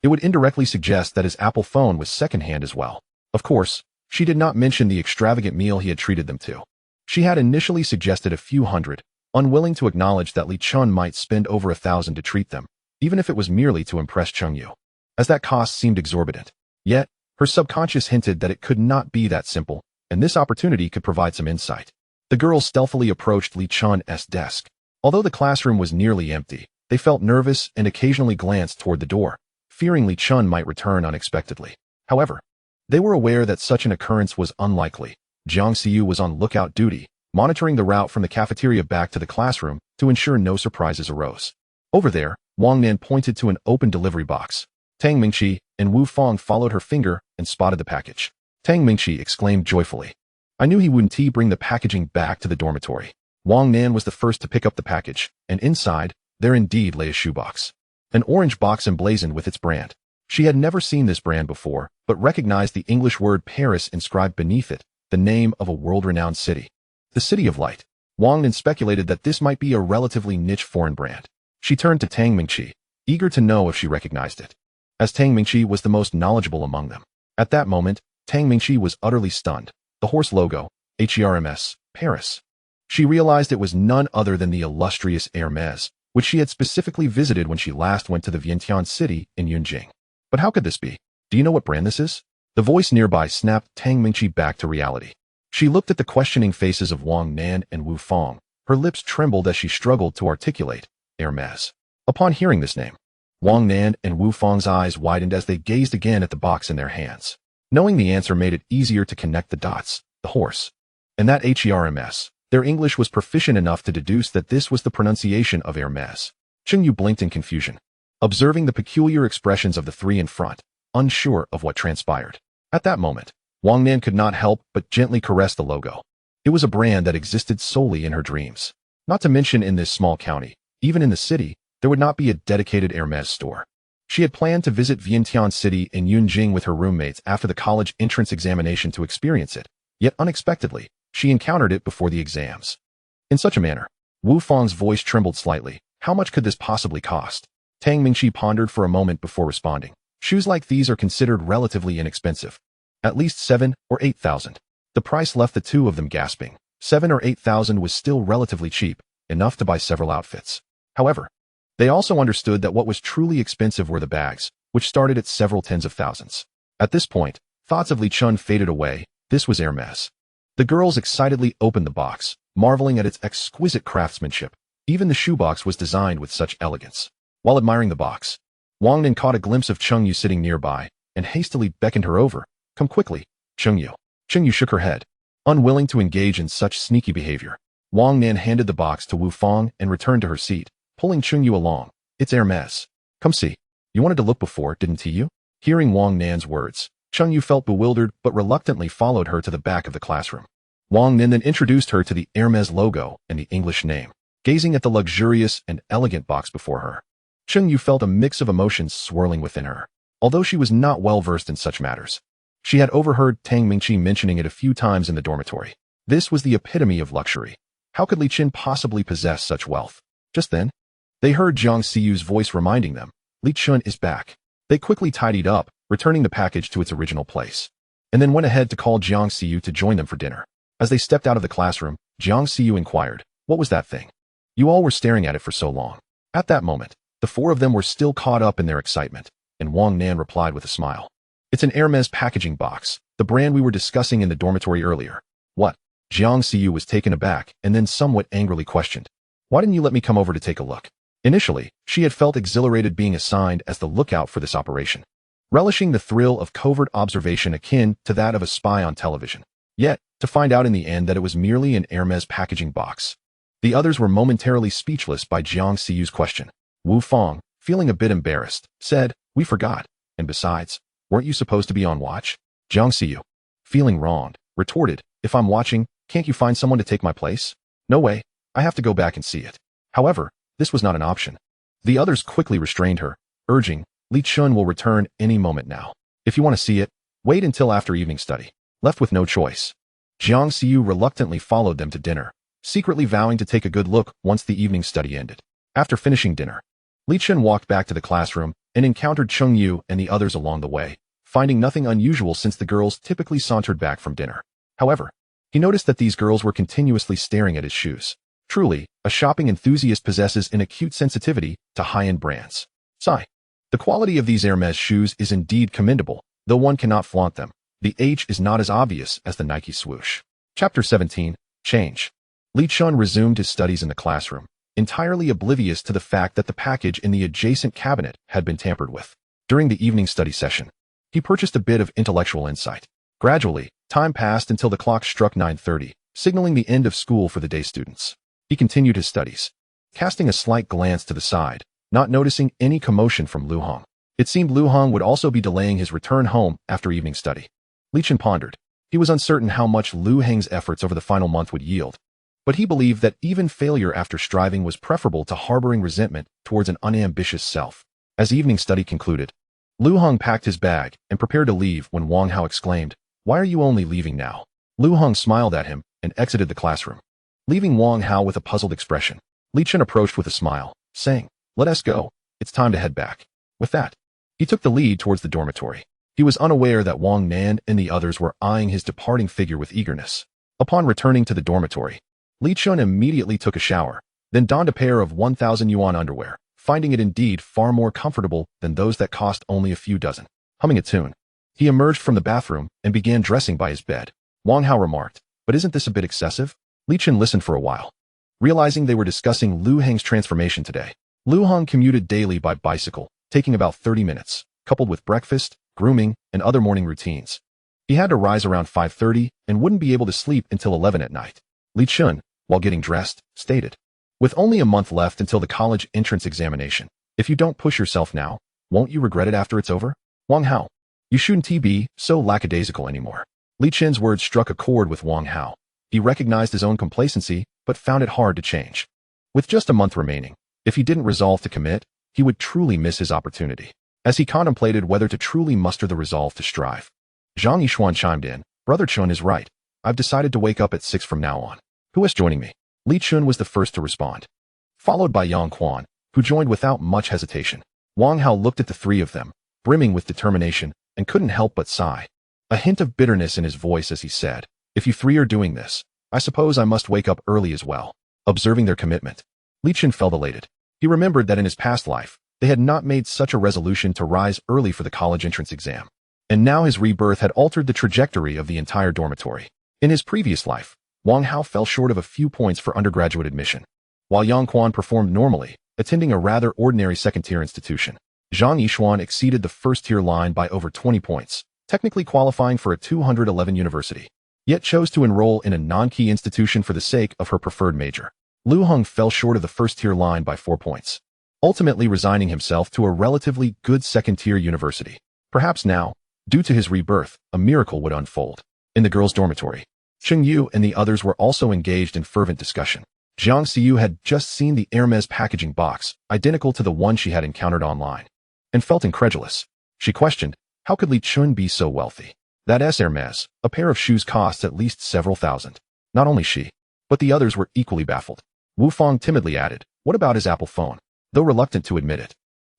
it would indirectly suggest that his Apple phone was secondhand as well. Of course, she did not mention the extravagant meal he had treated them to. She had initially suggested a few hundred, unwilling to acknowledge that Li Chen might spend over 1,000 to treat them, even if it was merely to impress Cheng Yu, as that cost seemed exorbitant. Yet, her subconscious hinted that it could not be that simple, and this opportunity could provide some insight. The girls stealthily approached Li Chen's desk. Although the classroom was nearly empty, they felt nervous and occasionally glanced toward the door, fearing Li Chen might return unexpectedly. However, they were aware that such an occurrence was unlikely. Jiang Xiyu was on lookout duty, monitoring the route from the cafeteria back to the classroom to ensure no surprises arose. Over there, Wang Nan pointed to an open delivery box. Tang Mingqi and Wu Fang followed her finger and spotted the package. Tang Mingqi exclaimed joyfully, "I knew he wouldn't bring the packaging back to the dormitory." Wang Nan was the first to pick up the package, and inside, there indeed lay a shoebox. An orange box emblazoned with its brand. She had never seen this brand before, but recognized the English word Paris inscribed beneath it, the name of a world-renowned city. The City of Light. Wang Nan speculated that this might be a relatively niche foreign brand. She turned to Tang Mingqi, eager to know if she recognized it, as Tang Mingqi was the most knowledgeable among them. At that moment, Tang Mingqi was utterly stunned. The horse logo, HERMS, Paris. She realized it was none other than the illustrious Hermes, which she had specifically visited when she last went to the Vientiane city in Yunjing. But how could this be? "Do you know what brand this is?" The voice nearby snapped Tang Mingqi back to reality. She looked at the questioning faces of Wang Nan and Wu Fang. Her lips trembled as she struggled to articulate, "Hermes." Upon hearing this name, Wang Nan and Wu Fang's eyes widened as they gazed again at the box in their hands. Knowing the answer made it easier to connect the dots. The horse. And that Hermes. Their English was proficient enough to deduce that this was the pronunciation of Hermes. Chen Yu blinked in confusion, observing the peculiar expressions of the three in front, unsure of what transpired. At that moment, Wang Nan could not help but gently caress the logo. It was a brand that existed solely in her dreams. Not to mention in this small county, even in the city, there would not be a dedicated Hermes store. She had planned to visit Vientiane City in Yunjing with her roommates after the college entrance examination to experience it, yet unexpectedly, she encountered it before the exams. In such a manner, Wu Fang's voice trembled slightly. How much could this possibly cost? Tang Mingqi pondered for a moment before responding. Shoes like these are considered relatively inexpensive. At least 7 or 8,000. The price left the two of them gasping. 7 or 8,000 was still relatively cheap, enough to buy several outfits. However, they also understood that what was truly expensive were the bags, which started at several tens of thousands. At this point, thoughts of Li Chun faded away. This was Hermes. The girls excitedly opened the box, marveling at its exquisite craftsmanship. Even the shoebox was designed with such elegance. While admiring the box, Wang Nan caught a glimpse of Cheng Yu sitting nearby and hastily beckoned her over. Come quickly, Cheng Yu. Cheng Yu shook her head, unwilling to engage in such sneaky behavior. Wang Nan handed the box to Wu Fang and returned to her seat, pulling Cheng Yu along. It's Hermes. Come see. You wanted to look before, didn't you? Hearing Wang Nan's words, Cheng Yu felt bewildered but reluctantly followed her to the back of the classroom. Wang Nan then introduced her to the Hermes logo and the English name. Gazing at the luxurious and elegant box before her, Cheng Yu felt a mix of emotions swirling within her. Although she was not well versed in such matters, she had overheard Tang Mingqi mentioning it a few times in the dormitory. This was the epitome of luxury. How could Li Qin possibly possess such wealth? Just then, they heard Jiang Xiyu's voice reminding them, Li Chun is back. They quickly tidied up, returning the package to its original place, and then went ahead to call Jiang Xiyu to join them for dinner. As they stepped out of the classroom, Jiang Xiyu inquired, what was that thing? You all were staring at it for so long. At that moment, the four of them were still caught up in their excitement, and Wang Nan replied with a smile. It's an Hermes packaging box, the brand we were discussing in the dormitory earlier. What? Jiang Xiyu was taken aback and then somewhat angrily questioned. Why didn't you let me come over to take a look? Initially, she had felt exhilarated being assigned as the lookout for this operation, relishing the thrill of covert observation akin to that of a spy on television. Yet, to find out in the end that it was merely an Hermes packaging box. The others were momentarily speechless by Jiang Xiyu's question. Wu Fang, feeling a bit embarrassed, said, we forgot. And besides, weren't you supposed to be on watch? Jiang Xiyu, feeling wronged, retorted, if I'm watching, can't you find someone to take my place? No way, I have to go back and see it. However, this was not an option. The others quickly restrained her, urging, Li Chun will return any moment now. If you want to see it, wait until after evening study. Left with no choice, Jiang Xiyu reluctantly followed them to dinner, secretly vowing to take a good look once the evening study ended. After finishing dinner, Li Chen walked back to the classroom and encountered Cheng Yu and the others along the way, finding nothing unusual since the girls typically sauntered back from dinner. However, he noticed that these girls were continuously staring at his shoes. Truly, a shopping enthusiast possesses an acute sensitivity to high-end brands. Sigh. The quality of these Hermes shoes is indeed commendable, though one cannot flaunt them. The H is not as obvious as the Nike swoosh. Chapter 17. Change. Li Chun resumed his studies in the classroom, entirely oblivious to the fact that the package in the adjacent cabinet had been tampered with. During the evening study session, he purchased a bit of intellectual insight. Gradually, time passed until the clock struck 9:30, signaling the end of school for the day students. He continued his studies, casting a slight glance to the side, not noticing any commotion from Lu Hong. It seemed Lu Hong would also be delaying his return home after evening study. Li Chen pondered. He was uncertain how much Lu Heng's efforts over the final month would yield, but he believed that even failure after striving was preferable to harboring resentment towards an unambitious self. As evening study concluded, Lu Hong packed his bag and prepared to leave when Wang Hao exclaimed, why are you only leaving now? Lu Hong smiled at him and exited the classroom, leaving Wang Hao with a puzzled expression. Li Chen approached with a smile, saying, let us go, it's time to head back. With that, he took the lead towards the dormitory. He was unaware that Wang Nan and the others were eyeing his departing figure with eagerness. Upon returning to the dormitory, Li Chun immediately took a shower, then donned a pair of 1,000 yuan underwear, finding it indeed far more comfortable than those that cost only a few dozen. Humming a tune, he emerged from the bathroom and began dressing by his bed. Wang Hao remarked, but isn't this a bit excessive? Li Chun listened for a while, realizing they were discussing Lu Heng's transformation today. Lu Heng commuted daily by bicycle, taking about 30 minutes, coupled with breakfast, grooming, and other morning routines. He had to rise around 5:30 and wouldn't be able to sleep until 11 at night. Li Chun, while getting dressed, stated, "With only a month left until the college entrance examination, if you don't push yourself now, won't you regret it after it's over? Wang Hao, you shouldn't be so lackadaisical anymore." Li Chen's words struck a chord with Wang Hao. He recognized his own complacency, but found it hard to change. With just a month remaining, if he didn't resolve to commit, he would truly miss his opportunity. As he contemplated whether to truly muster the resolve to strive, Zhang Yishuan chimed in, "Brother Chun is right. I've decided to wake up at 6 from now on. Who is joining me?" Li Chun was the first to respond, followed by Yang Quan, who joined without much hesitation. Wang Hao looked at the three of them, brimming with determination, and couldn't help but sigh. A hint of bitterness in his voice as he said, "If you three are doing this, I suppose I must wake up early as well." Observing their commitment, Li Chun felt elated. He remembered that in his past life, they had not made such a resolution to rise early for the college entrance exam. And now his rebirth had altered the trajectory of the entire dormitory. In his previous life, Wang Hao fell short of a few points for undergraduate admission, while Yang Quan performed normally, attending a rather ordinary second-tier institution. Zhang Yishuan exceeded the first-tier line by over 20 points, technically qualifying for a 211 university, yet chose to enroll in a non-key institution for the sake of her preferred major. Lu Heng fell short of the first-tier line by 4 points, ultimately resigning himself to a relatively good second-tier university. Perhaps now, due to his rebirth, a miracle would unfold. In the girls' dormitory, Cheng Yu and the others were also engaged in fervent discussion. Jiang Xiyu had just seen the Hermes packaging box, identical to the one she had encountered online, and felt incredulous. She questioned, how could Li Chun be so wealthy? That's Hermes, a pair of shoes costs at least several thousand. Not only she, but the others were equally baffled. Wu Fang timidly added, what about his Apple phone? Though reluctant to admit it,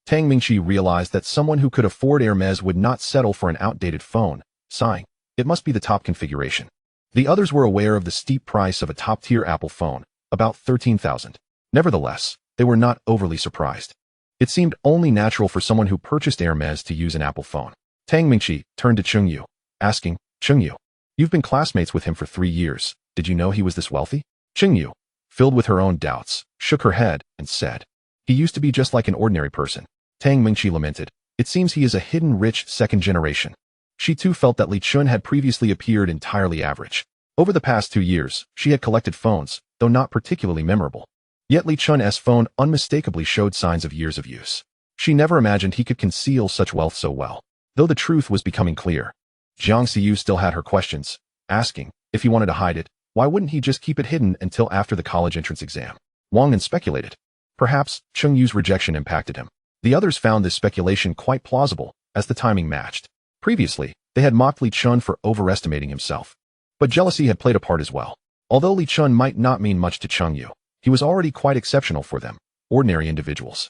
Tang Mingqi realized that someone who could afford Hermes would not settle for an outdated phone, sighing, it must be the top configuration. The others were aware of the steep price of a top-tier Apple phone, about 13,000. Nevertheless, they were not overly surprised. It seemed only natural for someone who purchased Hermes to use an Apple phone. Tang Mingqi turned to Cheng Yu, asking, Cheng Yu, you've been classmates with him for 3 years. Did you know he was this wealthy? Cheng Yu, filled with her own doubts, shook her head and said, he used to be just like an ordinary person. Tang Mingqi lamented, it seems he is a hidden rich second generation. She too felt that Li Chun had previously appeared entirely average. Over the past 2 years, she had collected phones, though not particularly memorable. Yet Li Chun's phone unmistakably showed signs of years of use. She never imagined he could conceal such wealth so well. Though the truth was becoming clear, Jiang Xiyu still had her questions, asking, if he wanted to hide it, why wouldn't he just keep it hidden until after the college entrance exam? Wang An speculated. Perhaps Cheng Yu's rejection impacted him. The others found this speculation quite plausible, as the timing matched. Previously, they had mocked Li Chun for overestimating himself. But jealousy had played a part as well. Although Li Chun might not mean much to Cheng Yu, he was already quite exceptional for them, ordinary individuals.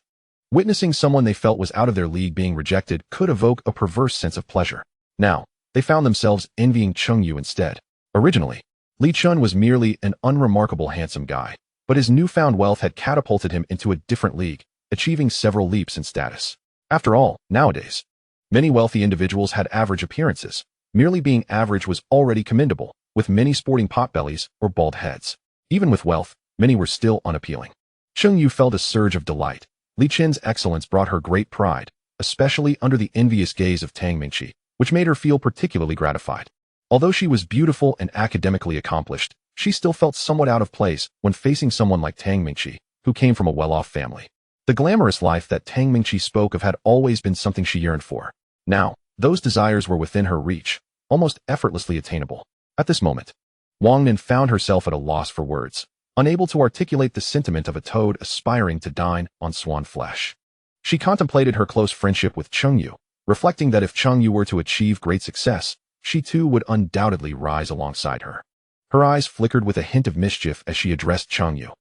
Witnessing someone they felt was out of their league being rejected could evoke a perverse sense of pleasure. Now, they found themselves envying Cheng Yu instead. Originally, Li Chun was merely an unremarkable handsome guy, but his newfound wealth had catapulted him into a different league, achieving several leaps in status. After all, nowadays, many wealthy individuals had average appearances. Merely being average was already commendable, with many sporting potbellies or bald heads. Even with wealth, many were still unappealing. Cheng Yu felt a surge of delight. Li Chen's excellence brought her great pride, especially under the envious gaze of Tang Mingqi, which made her feel particularly gratified. Although she was beautiful and academically accomplished, she still felt somewhat out of place when facing someone like Tang Mingqi, who came from a well-off family. The glamorous life that Tang Mingqi spoke of had always been something she yearned for. Now, those desires were within her reach, almost effortlessly attainable. At this moment, Wang Nin found herself at a loss for words, unable to articulate the sentiment of a toad aspiring to dine on swan flesh. She contemplated her close friendship with Cheng Yu, reflecting that if Cheng Yu were to achieve great success, she too would undoubtedly rise alongside her. Her eyes flickered with a hint of mischief as she addressed Cheng Yu.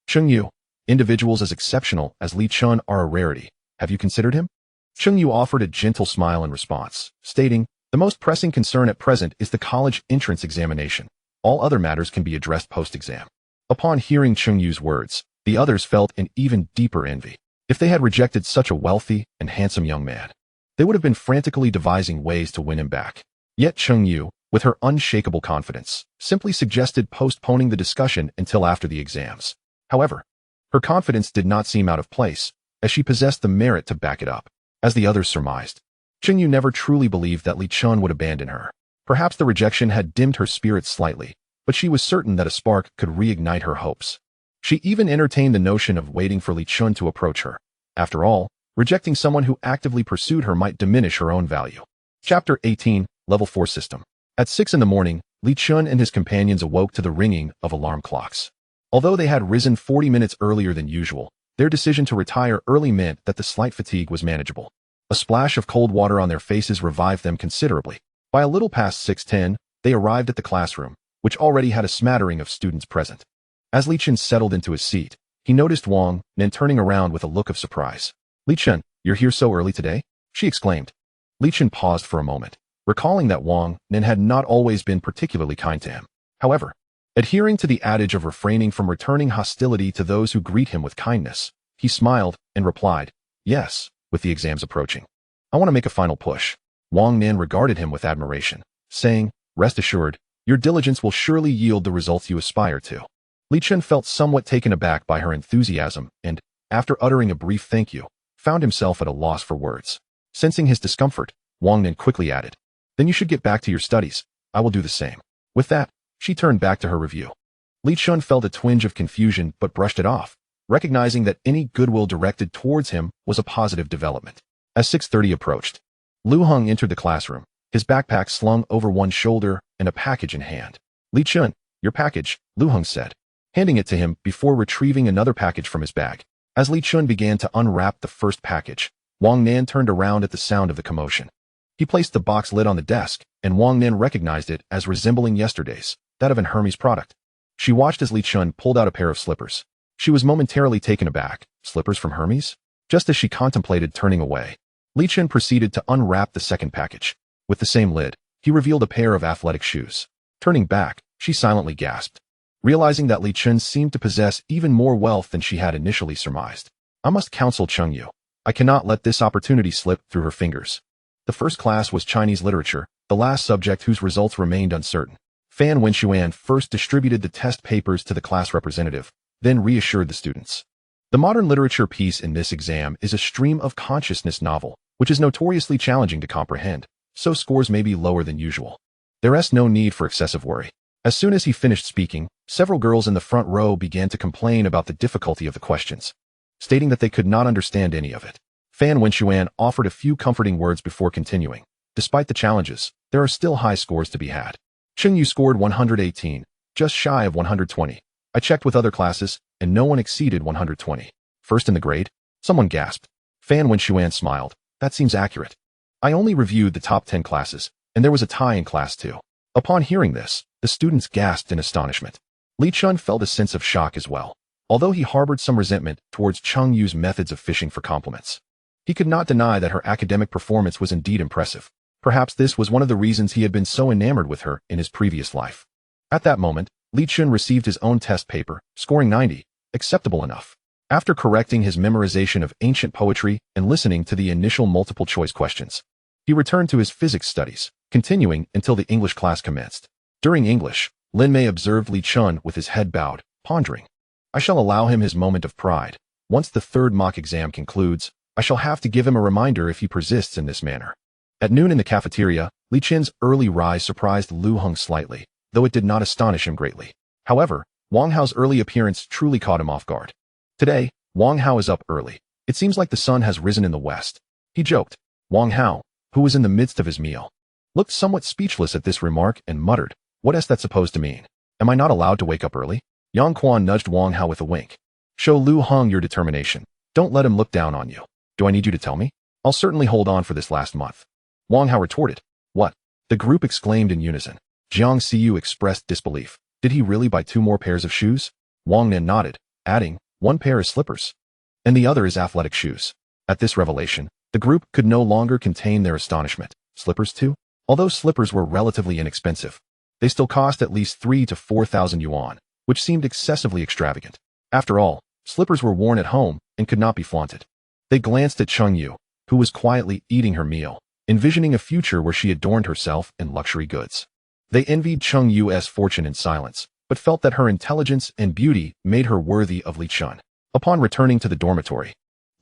Cheng Yu, individuals as exceptional as Li Chun are a rarity. Have you considered him? Cheng Yu offered a gentle smile in response, stating, the most pressing concern at present is the college entrance examination. All other matters can be addressed post-exam. Upon hearing Cheng Yu's words, the others felt an even deeper envy. If they had rejected such a wealthy and handsome young man, they would have been frantically devising ways to win him back. Yet Cheng Yu, with her unshakable confidence, simply suggested postponing the discussion until after the exams. However, her confidence did not seem out of place, as she possessed the merit to back it up. as the others surmised. Chen Yu never truly believed that Li Chun would abandon her. Perhaps the rejection had dimmed her spirits slightly, but she was certain that a spark could reignite her hopes. She even entertained the notion of waiting for Li Chun to approach her. After all, rejecting someone who actively pursued her might diminish her own value. Chapter 18, Level 4 System. At 6 in the morning, Li Chun and his companions awoke to the ringing of alarm clocks. Although they had risen 40 minutes earlier than usual, their decision to retire early meant that the slight fatigue was manageable. A splash of cold water on their faces revived them considerably. By a little past 6:10, they arrived at the classroom, which already had a smattering of students present. As Li Chun settled into his seat, he noticed Wang Nen turning around with a look of surprise. "Li Chun, you're here so early today?" she exclaimed. Li Chun paused for a moment, recalling that Wang Nen had not always been particularly kind to him. However, adhering to the adage of refraining from returning hostility to those who greet him with kindness, he smiled and replied, "Yes, with the exams approaching. I want to make a final push." Wang Nen regarded him with admiration, saying, "Rest assured, your diligence will surely yield the results you aspire to." Li Chun felt somewhat taken aback by her enthusiasm and, after uttering a brief thank you, found himself at a loss for words. Sensing his discomfort, Wang Nen quickly added, "Then you should get back to your studies. I will do the same." With that, she turned back to her review. Li Chun felt a twinge of confusion but brushed it off, recognizing that any goodwill directed towards him was a positive development. As 6:30 approached, Lu Heng entered the classroom, his backpack slung over one shoulder and a package in hand. "Li Chun, your package," Lu Heng said, handing it to him before retrieving another package from his bag. As Li Chun began to unwrap the first package, Wang Nan turned around at the sound of the commotion. He placed the box lid on the desk, and Wang Nan recognized it as resembling yesterday's, that of an Hermes product. She watched as Li Chun pulled out a pair of slippers. She was momentarily taken aback. Slippers from Hermes? Just as she contemplated turning away, Li Chun proceeded to unwrap the second package. With the same lid, he revealed a pair of athletic shoes. Turning back, she silently gasped, realizing that Li Chun seemed to possess even more wealth than she had initially surmised. "I must counsel Cheng Yu. I cannot let this opportunity slip through her fingers." The first class was Chinese literature, the last subject whose results remained uncertain. Fan Wenxuan first distributed the test papers to the class representative, then reassured the students. The modern literature piece in this exam is a stream of consciousness novel, which is notoriously challenging to comprehend, so scores may be lower than usual. There is no need for excessive worry. As soon as he finished speaking, several girls in the front row began to complain about the difficulty of the questions, stating that they could not understand any of it. Fan Wenxuan offered a few comforting words before continuing. Despite the challenges, there are still high scores to be had. Cheng Yu scored 118, just shy of 120. I checked with other classes, and no one exceeded 120. First in the grade? Someone gasped. Fan Wenxuan smiled. That seems accurate. I only reviewed the top 10 classes, and there was a tie in class 2. Upon hearing this, the students gasped in astonishment. Li Chun felt a sense of shock as well, although he harbored some resentment towards Cheng Yu's methods of fishing for compliments. He could not deny that her academic performance was indeed impressive. Perhaps this was one of the reasons he had been so enamored with her in his previous life. At that moment, Li Chun received his own test paper, scoring 90, acceptable enough. After correcting his memorization of ancient poetry and listening to the initial multiple-choice questions, he returned to his physics studies, continuing until the English class commenced. During English, Lin Mei observed Li Chun with his head bowed, pondering. I shall allow him his moment of pride. Once the third mock exam concludes, I shall have to give him a reminder if he persists in this manner. At noon in the cafeteria, Li Chun's early rise surprised Lu Heng slightly, though it did not astonish him greatly. However, Wang Hao's early appearance truly caught him off guard. Today, Wang Hao is up early. It seems like the sun has risen in the west. He joked. Wang Hao, who was in the midst of his meal, looked somewhat speechless at this remark and muttered, "What is that supposed to mean? Am I not allowed to wake up early?" Yang Quan nudged Wang Hao with a wink. "Show Lu Heng your determination. Don't let him look down on you." "Do I need you to tell me? I'll certainly hold on for this last month." Wang Hao retorted. "What?" The group exclaimed in unison. Jiang Xiu expressed disbelief. Did he really buy 2 more pairs of shoes? Wang Nen nodded, adding, "One pair is slippers, and the other is athletic shoes." At this revelation, the group could no longer contain their astonishment. Slippers too? Although slippers were relatively inexpensive, they still cost at least 3,000 to 4,000 yuan, which seemed excessively extravagant. After all, slippers were worn at home and could not be flaunted. They glanced at Cheng Yu, who was quietly eating her meal, envisioning a future where she adorned herself in luxury goods. They envied Cheng Yu's fortune in silence, but felt that her intelligence and beauty made her worthy of Li Chun. Upon returning to the dormitory,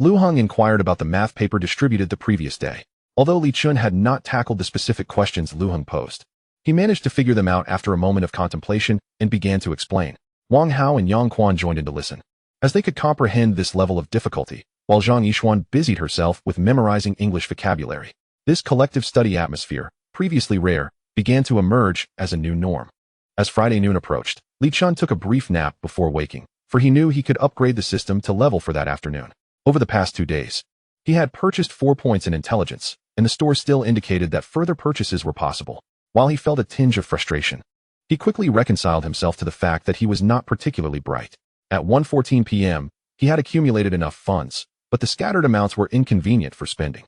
Lu Heng inquired about the math paper distributed the previous day. Although Li Chun had not tackled the specific questions Lu Heng posed, he managed to figure them out after a moment of contemplation and began to explain. Wang Hao and Yang Quan joined in to listen, as they could comprehend this level of difficulty, while Zhang Yixuan busied herself with memorizing English vocabulary. This collective study atmosphere, previously rare, began to emerge as a new norm. As Friday noon approached, Li Chun took a brief nap before waking, for he knew he could upgrade the system to level for that afternoon. Over the past 2 days, he had purchased 4 points in intelligence, and the store still indicated that further purchases were possible. While he felt a tinge of frustration, he quickly reconciled himself to the fact that he was not particularly bright. At 1:14 p.m., he had accumulated enough funds, but the scattered amounts were inconvenient for spending.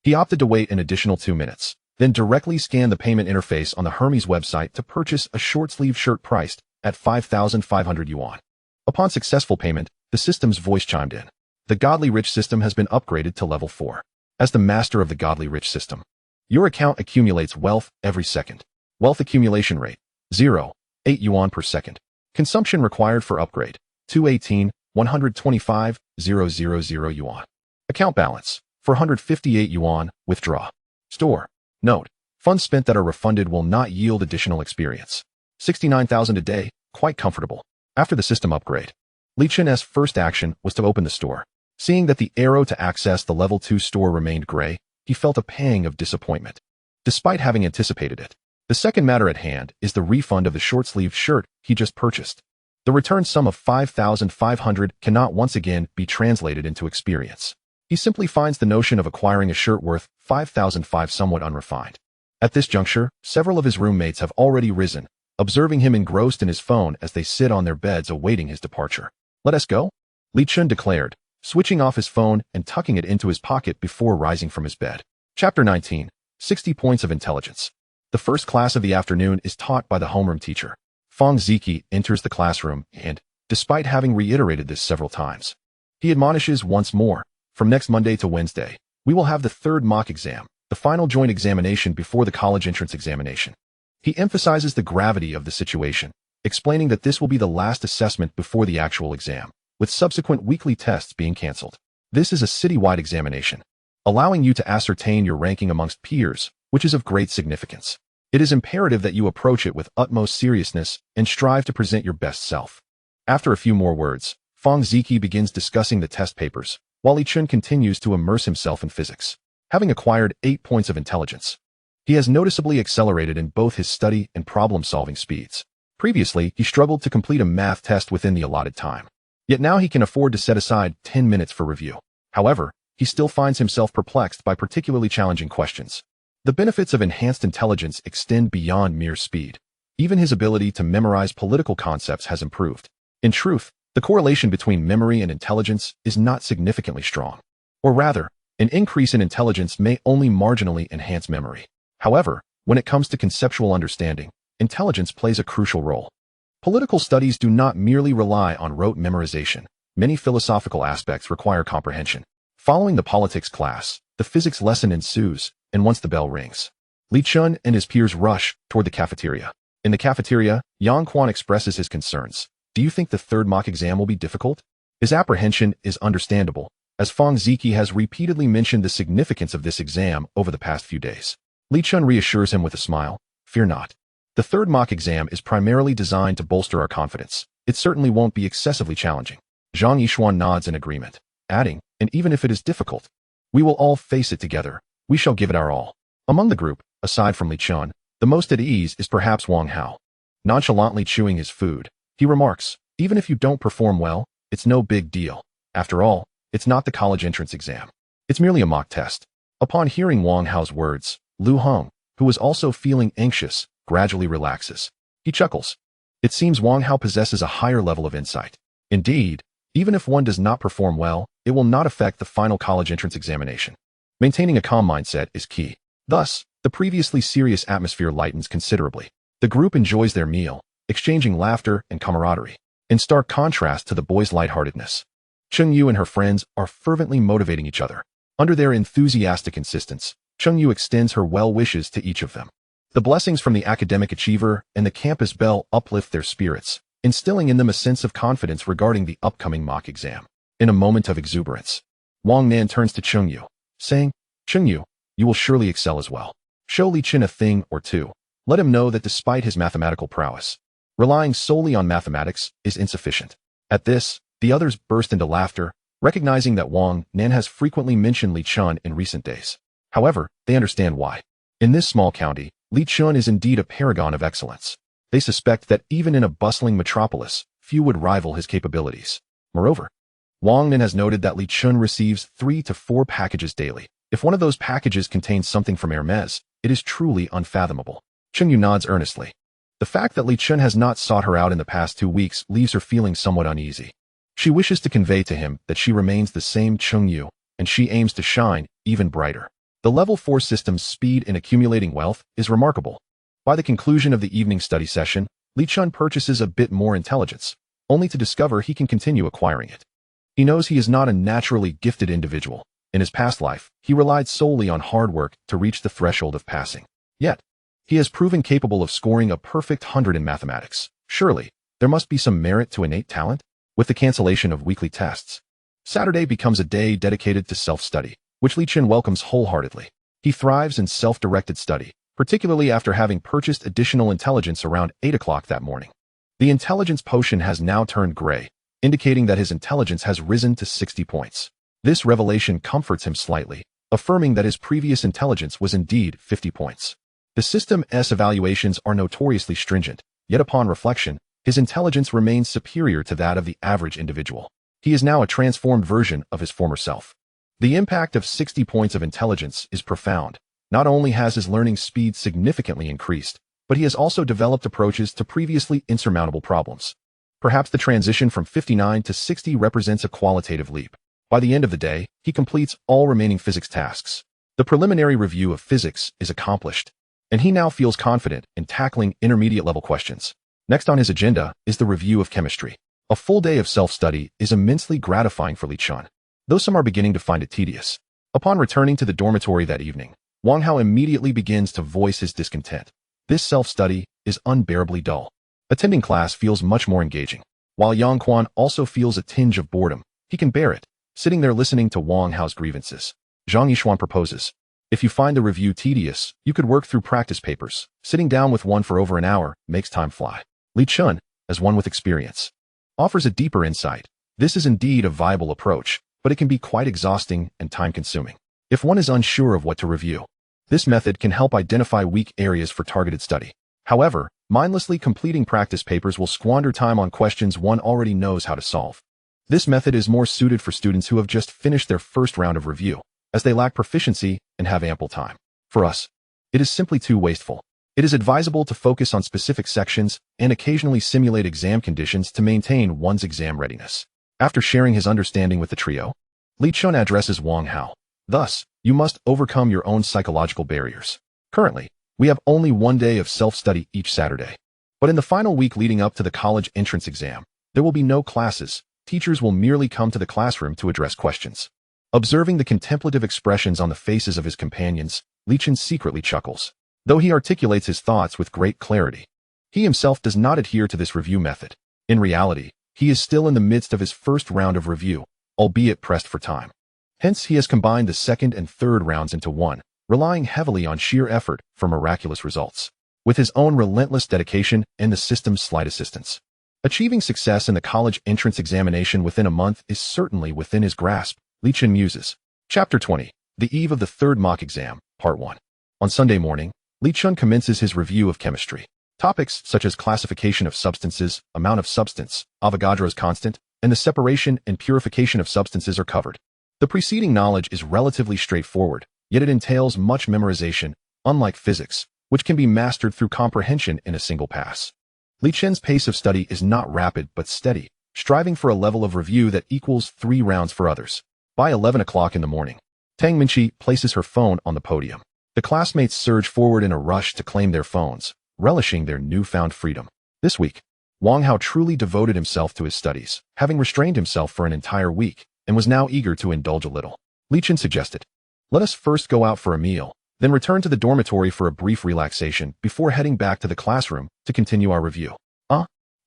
He opted to wait an additional 2 minutes, then directly scanned the payment interface on the Hermes website to purchase a short-sleeve shirt priced at 5,500 yuan. Upon successful payment, the system's voice chimed in. The Godly Rich system has been upgraded to level 4. As the master of the Godly Rich system, your account accumulates wealth every second. Wealth accumulation rate, 0.8 yuan per second. Consumption required for upgrade, 218, 125,000 yuan. Account balance, 458 yuan, withdraw. Store. Note, funds spent that are refunded will not yield additional experience. 69,000 a day, quite comfortable. After the system upgrade, Li Chun's first action was to open the store. Seeing that the arrow to access the level 2 store remained gray, he felt a pang of disappointment. Despite having anticipated it, the second matter at hand is the refund of the short-sleeved shirt he just purchased. The return sum of 5,500 cannot once again be translated into experience. He simply finds the notion of acquiring a shirt worth 5,005 somewhat unrefined. At this juncture, several of his roommates have already risen, observing him engrossed in his phone as they sit on their beds awaiting his departure. Let us go, Li Chun declared, switching off his phone and tucking it into his pocket before rising from his bed. Chapter 19. 60 Points of Intelligence. The first class of the afternoon is taught by the homeroom teacher. Fang Ziki enters the classroom and, despite having reiterated this several times, he admonishes once more. From next Monday to Wednesday, we will have the third mock exam, the final joint examination before the college entrance examination. He emphasizes the gravity of the situation, explaining that this will be the last assessment before the actual exam, with subsequent weekly tests being cancelled. This is a citywide examination, allowing you to ascertain your ranking amongst peers, which is of great significance. It is imperative that you approach it with utmost seriousness and strive to present your best self. After a few more words, Fang Ziki begins discussing the test papers, while Li Chun continues to immerse himself in physics. Having acquired 8 points of intelligence, he has noticeably accelerated in both his study and problem-solving speeds. Previously, he struggled to complete a math test within the allotted time. Yet now he can afford to set aside 10 minutes for review. However, he still finds himself perplexed by particularly challenging questions. The benefits of enhanced intelligence extend beyond mere speed. Even his ability to memorize political concepts has improved. In truth, the correlation between memory and intelligence is not significantly strong. Or rather, an increase in intelligence may only marginally enhance memory. However, when it comes to conceptual understanding, intelligence plays a crucial role. Political studies do not merely rely on rote memorization. Many philosophical aspects require comprehension. Following the politics class, the physics lesson ensues, and once the bell rings, Li Chun and his peers rush toward the cafeteria. In the cafeteria, Yang Quan expresses his concerns. Do you think the third mock exam will be difficult? His apprehension is understandable, as Fang Ziki has repeatedly mentioned the significance of this exam over the past few days. Li Chun reassures him with a smile. Fear not. The third mock exam is primarily designed to bolster our confidence. It certainly won't be excessively challenging. Zhang Yixuan nods in agreement, adding, and even if it is difficult, we will all face it together. We shall give it our all. Among the group, aside from Li Chun, the most at ease is perhaps Wang Hao. Nonchalantly chewing his food, he remarks, even if you don't perform well, it's no big deal. After all, it's not the college entrance exam. It's merely a mock test. Upon hearing Wang Hao's words, Lu Heng, who was also feeling anxious, gradually relaxes. He chuckles. It seems Wang Hao possesses a higher level of insight. Indeed, even if one does not perform well, it will not affect the final college entrance examination. Maintaining a calm mindset is key. Thus, the previously serious atmosphere lightens considerably. The group enjoys their meal, exchanging laughter and camaraderie, in stark contrast to the boys' lightheartedness. Cheng Yu and her friends are fervently motivating each other. Under their enthusiastic insistence, Cheng Yu extends her well wishes to each of them. The blessings from the academic achiever and the campus belle uplift their spirits, instilling in them a sense of confidence regarding the upcoming mock exam. In a moment of exuberance, Wang Nan turns to Chengyu, saying, Chengyu, you will surely excel as well. Show Li Chen a thing or two. Let him know that despite his mathematical prowess, relying solely on mathematics is insufficient. At this, the others burst into laughter, recognizing that Wang Nan has frequently mentioned Li Chen in recent days. However, they understand why. In this small county, Li Chen is indeed a paragon of excellence. They suspect that even in a bustling metropolis, few would rival his capabilities. Moreover, Wang Nan has noted that Li Chen receives 3 to 4 packages daily. If one of those packages contains something from Hermes, it is truly unfathomable. Chengyu nods earnestly. The fact that Li Chen has not sought her out in the past 2 weeks leaves her feeling somewhat uneasy. She wishes to convey to him that she remains the same Chengyu, and she aims to shine even brighter. The Level 4 system's speed in accumulating wealth is remarkable. By the conclusion of the evening study session, Li Chen purchases a bit more intelligence, only to discover he can continue acquiring it. He knows he is not a naturally gifted individual. In his past life, he relied solely on hard work to reach the threshold of passing. Yet, he has proven capable of scoring a perfect 100 in mathematics. Surely, there must be some merit to innate talent? With the cancellation of weekly tests, Saturday becomes a day dedicated to self-study, which Li Chen welcomes wholeheartedly. He thrives in self-directed study, particularly after having purchased additional intelligence around 8 o'clock that morning. The intelligence potion has now turned gray, indicating that his intelligence has risen to 60 points. This revelation comforts him slightly, affirming that his previous intelligence was indeed 50 points. The system's evaluations are notoriously stringent, yet upon reflection, his intelligence remains superior to that of the average individual. He is now a transformed version of his former self. The impact of 60 points of intelligence is profound. Not only has his learning speed significantly increased, but he has also developed approaches to previously insurmountable problems. Perhaps the transition from 59 to 60 represents a qualitative leap. By the end of the day, he completes all remaining physics tasks. The preliminary review of physics is accomplished, and he now feels confident in tackling intermediate-level questions. Next on his agenda is the review of chemistry. A full day of self-study is immensely gratifying for Li Chen, though some are beginning to find it tedious. Upon returning to the dormitory that evening, Wang Hao immediately begins to voice his discontent. This self-study is unbearably dull. Attending class feels much more engaging. While Yang Quan also feels a tinge of boredom, he can bear it, sitting there listening to Wang Hao's grievances. Zhang Yishuan proposes, if you find the review tedious, you could work through practice papers. Sitting down with one for over an hour makes time fly. Li Chen, as one with experience, offers a deeper insight. This is indeed a viable approach, but it can be quite exhausting and time-consuming. If one is unsure of what to review, this method can help identify weak areas for targeted study. However, mindlessly completing practice papers will squander time on questions one already knows how to solve. This method is more suited for students who have just finished their first round of review, as they lack proficiency and have ample time. For us, it is simply too wasteful. It is advisable to focus on specific sections and occasionally simulate exam conditions to maintain one's exam readiness. After sharing his understanding with the trio, Li Chen addresses Wang Hao. Thus, you must overcome your own psychological barriers. Currently, we have only 1 day of self-study each Saturday. But in the final week leading up to the college entrance exam, there will be no classes. Teachers will merely come to the classroom to address questions. Observing the contemplative expressions on the faces of his companions, Li Chen secretly chuckles. Though he articulates his thoughts with great clarity, he himself does not adhere to this review method. In reality, he is still in the midst of his first round of review, albeit pressed for time. Hence, he has combined the second and third rounds into one, relying heavily on sheer effort for miraculous results. With his own relentless dedication and the system's slight assistance, achieving success in the college entrance examination within a month is certainly within his grasp. Li Chen muses. Chapter 20. The eve of the third mock exam, Part 1. On Sunday morning, Li Chen commences his review of chemistry. Topics such as classification of substances, amount of substance, Avogadro's constant, and the separation and purification of substances are covered. The preceding knowledge is relatively straightforward, yet it entails much memorization, unlike physics, which can be mastered through comprehension in a single pass. Li Chen's pace of study is not rapid but steady, striving for a level of review that equals 3 rounds for others. By 11 o'clock in the morning, Tang Minqi places her phone on the podium. The classmates surge forward in a rush to claim their phones, relishing their newfound freedom. This week, Wang Hao truly devoted himself to his studies, having restrained himself for an entire week, and was now eager to indulge a little. Li Chen suggested, let us first go out for a meal, then return to the dormitory for a brief relaxation before heading back to the classroom to continue our review.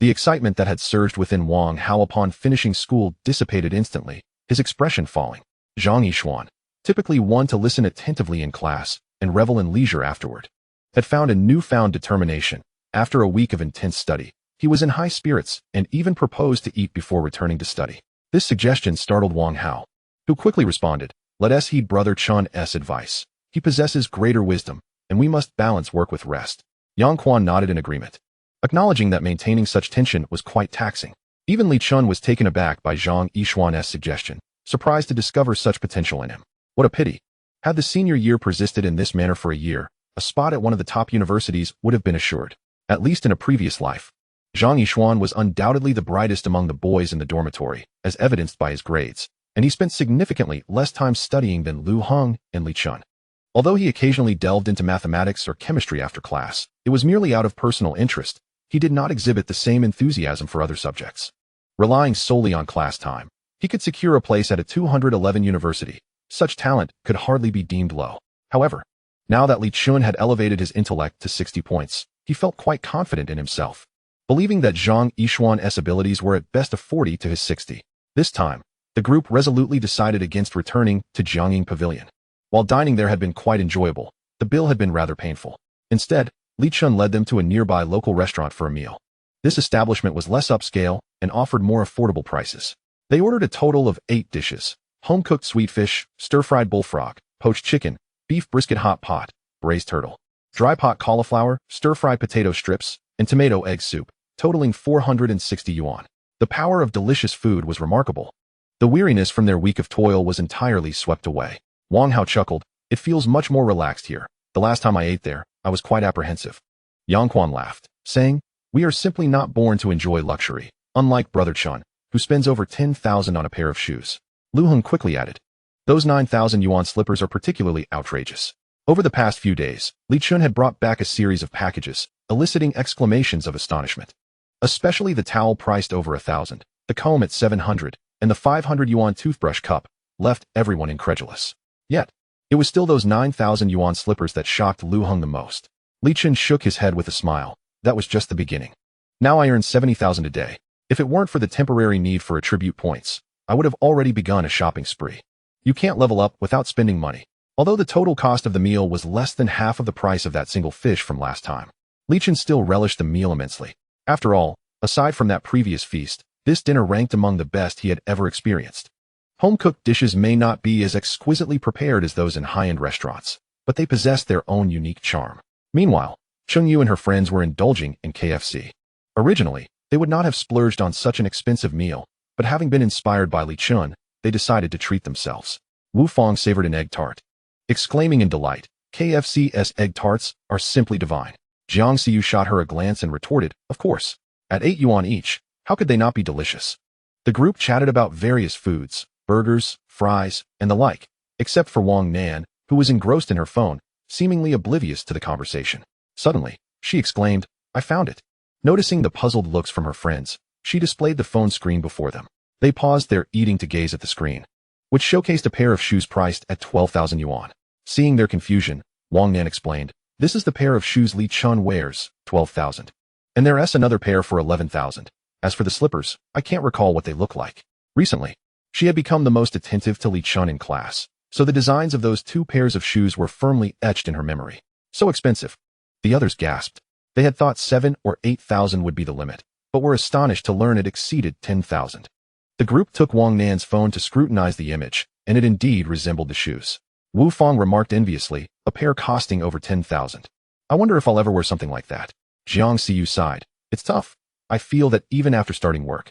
The excitement that had surged within Wang Hao upon finishing school dissipated instantly, his expression falling. Zhang Yixuan, typically one to listen attentively in class and revel in leisure afterward, had found a newfound determination. After a week of intense study, he was in high spirits and even proposed to eat before returning to study. This suggestion startled Wang Hao, who quickly responded, "Let us heed Brother Chen's advice. He possesses greater wisdom, and we must balance work with rest." Yang Quan nodded in agreement, acknowledging that maintaining such tension was quite taxing. Even Li Chun was taken aback by Zhang Yixuan's suggestion, surprised to discover such potential in him. What a pity. Had the senior year persisted in this manner for a year, a spot at one of the top universities would have been assured, at least in a previous life. Zhang Yixuan was undoubtedly the brightest among the boys in the dormitory, as evidenced by his grades, and he spent significantly less time studying than Lu Heng and Li Chun. Although he occasionally delved into mathematics or chemistry after class, it was merely out of personal interest. He did not exhibit the same enthusiasm for other subjects. Relying solely on class time, he could secure a place at a 211 university. Such talent could hardly be deemed low. However, now that Li Chun had elevated his intellect to 60 points, he felt quite confident in himself, believing that Zhang Yixuan's abilities were at best a 40 to his 60. This time, the group resolutely decided against returning to Jiangying Pavilion. While dining there had been quite enjoyable, the bill had been rather painful. Instead, Li Chun led them to a nearby local restaurant for a meal. This establishment was less upscale and offered more affordable prices. They ordered a total of 8 dishes: home-cooked sweet fish, stir-fried bullfrog, poached chicken, beef brisket hot pot, braised turtle, dry pot cauliflower, stir-fried potato strips, and tomato egg soup, totaling 460 yuan. The power of delicious food was remarkable. The weariness from their week of toil was entirely swept away. Wang Hao chuckled, "It feels much more relaxed here. The last time I ate there, I was quite apprehensive." Yang Quan laughed, saying, "We are simply not born to enjoy luxury, unlike Brother Chen, who spends over 10,000 on a pair of shoes." Lu Heng quickly added, "Those 9,000 yuan slippers are particularly outrageous." Over the past few days, Li Chun had brought back a series of packages, eliciting exclamations of astonishment. Especially the towel priced over 1,000, the comb at 700, and the 500 yuan toothbrush cup left everyone incredulous. Yet, it was still those 9,000 yuan slippers that shocked Lu Heng the most. Li Chun shook his head with a smile. That was just the beginning. Now I earn 70,000 a day. If it weren't for the temporary need for attribute points, I would have already begun a shopping spree. You can't level up without spending money. Although the total cost of the meal was less than half of the price of that single fish from last time, Li Chun still relished the meal immensely. After all, aside from that previous feast, this dinner ranked among the best he had ever experienced. Home-cooked dishes may not be as exquisitely prepared as those in high-end restaurants, but they possess their own unique charm. Meanwhile, Cheng Yu and her friends were indulging in KFC. Originally, they would not have splurged on such an expensive meal, but having been inspired by Li Chun, they decided to treat themselves. Wu Fong savored an egg tart, exclaiming in delight, "KFC's egg tarts are simply divine." Jiang Xiu shot her a glance and retorted, "Of course. At 8 yuan each, how could they not be delicious?" The group chatted about various foods, burgers, fries, and the like, except for Wang Nan, who was engrossed in her phone, seemingly oblivious to the conversation. Suddenly, she exclaimed, "I found it." Noticing the puzzled looks from her friends, she displayed the phone screen before them. They paused their eating to gaze at the screen, which showcased a pair of shoes priced at 12,000 yuan. Seeing their confusion, Wang Nan explained, "This is the pair of shoes Li Chun wears, 12,000. And there's another pair for 11,000. As for the slippers, I can't recall what they look like." Recently, she had become the most attentive to Li Chun in class, so the designs of those 2 pairs of shoes were firmly etched in her memory. So expensive. The others gasped. They had thought 7 or 8,000 would be the limit, but were astonished to learn it exceeded 10,000. The group took Wang Nan's phone to scrutinize the image, and it indeed resembled the shoes. Wu Fong remarked enviously, "A pair costing over 10,000. I wonder if I'll ever wear something like that." Jiang Xiu sighed. "It's tough. I feel that even after starting work,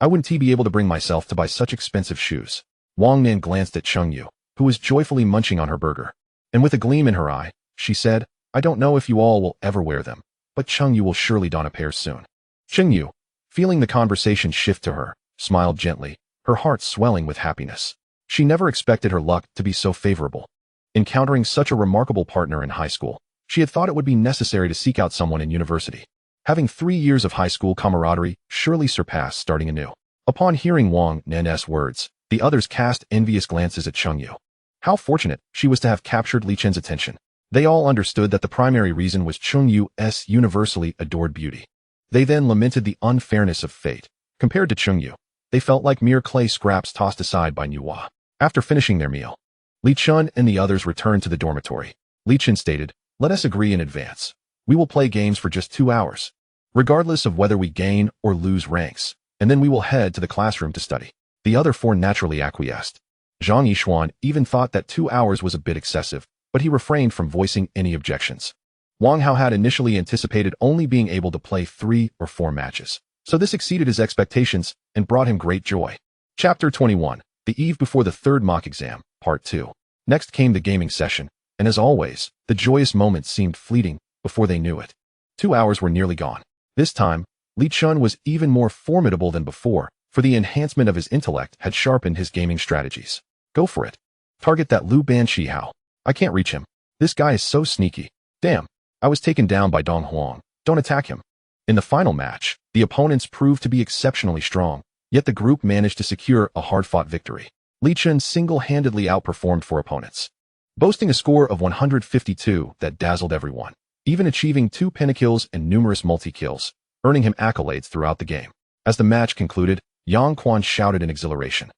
I wouldn't be able to bring myself to buy such expensive shoes." Wang Nan glanced at Cheng Yu, who was joyfully munching on her burger. And with a gleam in her eye, she said, "I don't know if you all will ever wear them, but Cheng Yu will surely don a pair soon." Cheng Yu, feeling the conversation shift to her, smiled gently, her heart swelling with happiness. She never expected her luck to be so favorable. Encountering such a remarkable partner in high school, she had thought it would be necessary to seek out someone in university. Having 3 years of high school camaraderie surely surpassed starting anew. Upon hearing Wang Nan's words, the others cast envious glances at Cheng Yu. How fortunate she was to have captured Li Chen's attention. They all understood that the primary reason was Cheng Yu's universally adored beauty. They then lamented the unfairness of fate. Compared to Cheng Yu, they felt like mere clay scraps tossed aside by Nuwa. After finishing their meal, Li Chun and the others returned to the dormitory. Li Chun stated, "Let us agree in advance. We will play games for just 2 hours, regardless of whether we gain or lose ranks, and then we will head to the classroom to study." The other 4 naturally acquiesced. Zhang Yixuan even thought that 2 hours was a bit excessive, but he refrained from voicing any objections. Wang Hao had initially anticipated only being able to play 3 or 4 matches, so this exceeded his expectations and brought him great joy. Chapter 21. The eve before the third mock exam, Part 2. Next came the gaming session, and as always, the joyous moments seemed fleeting before they knew it. 2 hours were nearly gone. This time, Li Chun was even more formidable than before, for the enhancement of his intellect had sharpened his gaming strategies. Go for it. Target that Lu Ban Shihao. I can't reach him. This guy is so sneaky. Damn. I was taken down by Dong Huang. Don't attack him. In the final match, the opponents proved to be exceptionally strong, yet the group managed to secure a hard-fought victory. Li Chun single-handedly outperformed 4 opponents, boasting a score of 152 that dazzled everyone, even achieving 2 pentakills and numerous multi-kills, earning him accolades throughout the game. As the match concluded, Yang Quan shouted in exhilaration,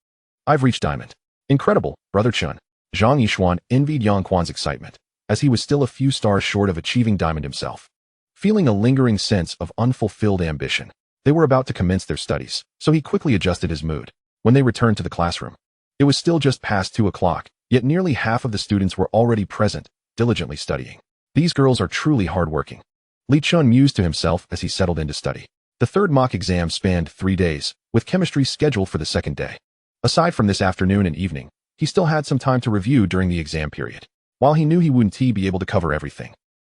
"I've reached diamond. Incredible, Brother Chen." Zhang Yixuan envied Yang Quan's excitement, as he was still a few stars short of achieving diamond himself. Feeling a lingering sense of unfulfilled ambition, they were about to commence their studies, so he quickly adjusted his mood. When they returned to the classroom, it was still just past 2 o'clock, yet nearly half of the students were already present, diligently studying. These girls are truly hardworking. Li Chun mused to himself as he settled in to study. The third mock exam spanned 3 days, with chemistry scheduled for the second day. Aside from this afternoon and evening, he still had some time to review during the exam period. While he knew he wouldn't be able to cover everything,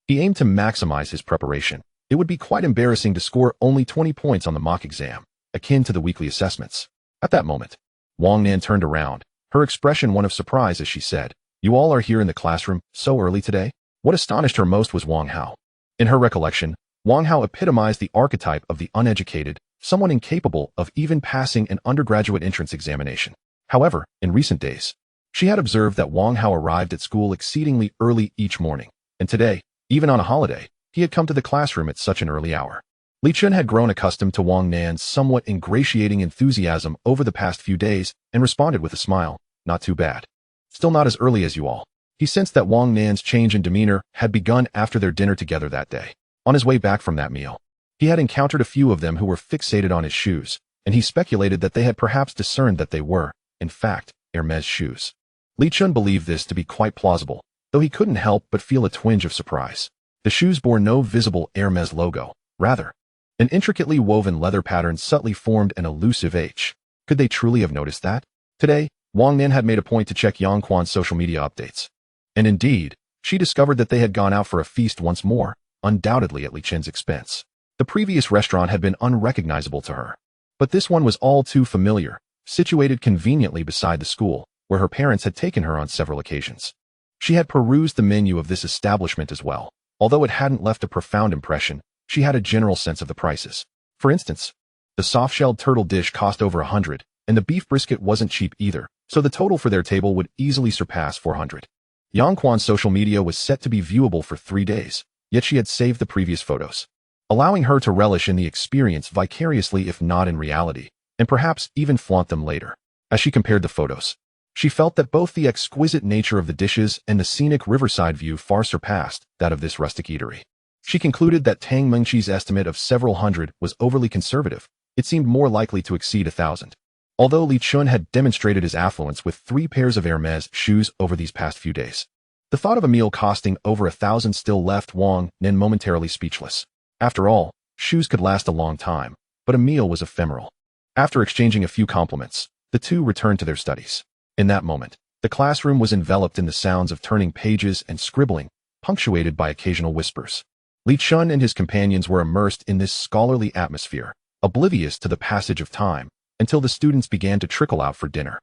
he aimed to maximize his preparation. It would be quite embarrassing to score only 20 points on the mock exam, akin to the weekly assessments. At that moment, Wang Nan turned around, her expression one of surprise as she said, "You all are here in the classroom so early today?" What astonished her most was Wang Hao. In her recollection, Wang Hao epitomized the archetype of the uneducated, someone incapable of even passing an undergraduate entrance examination. However, in recent days, she had observed that Wang Hao arrived at school exceedingly early each morning, and today, even on a holiday, he had come to the classroom at such an early hour. Li Chun had grown accustomed to Wang Nan's somewhat ingratiating enthusiasm over the past few days and responded with a smile, "Not too bad. Still not as early as you all." He sensed that Wang Nan's change in demeanor had begun after their dinner together that day. On his way back from that meal, he had encountered a few of them who were fixated on his shoes, and he speculated that they had perhaps discerned that they were, in fact, Hermes shoes. Li Chun believed this to be quite plausible, though he couldn't help but feel a twinge of surprise. The shoes bore no visible Hermes logo. Rather, an intricately woven leather pattern subtly formed an elusive H. Could they truly have noticed that? Today, Wang Nan had made a point to check Yang Quan's social media updates. And indeed, she discovered that they had gone out for a feast once more, undoubtedly at Li Chun's expense. The previous restaurant had been unrecognizable to her, but this one was all too familiar, situated conveniently beside the school, where her parents had taken her on several occasions. She had perused the menu of this establishment as well. Although it hadn't left a profound impression, she had a general sense of the prices. For instance, the soft-shelled turtle dish cost over 100, and the beef brisket wasn't cheap either, so the total for their table would easily surpass 400. Yang Quan's social media was set to be viewable for 3 days, yet she had saved the previous photos, allowing her to relish in the experience vicariously if not in reality, and perhaps even flaunt them later. As she compared the photos, she felt that both the exquisite nature of the dishes and the scenic riverside view far surpassed that of this rustic eatery. She concluded that Tang Mengqi's estimate of several hundred was overly conservative. It seemed more likely to exceed 1,000. Although Li Chun had demonstrated his affluence with 3 pairs of Hermes shoes over these past few days, the thought of a meal costing over 1,000 still left Wang Nan momentarily speechless. After all, shoes could last a long time, but a meal was ephemeral. After exchanging a few compliments, the two returned to their studies. In that moment, the classroom was enveloped in the sounds of turning pages and scribbling, punctuated by occasional whispers. Li Chun and his companions were immersed in this scholarly atmosphere, oblivious to the passage of time, until the students began to trickle out for dinner.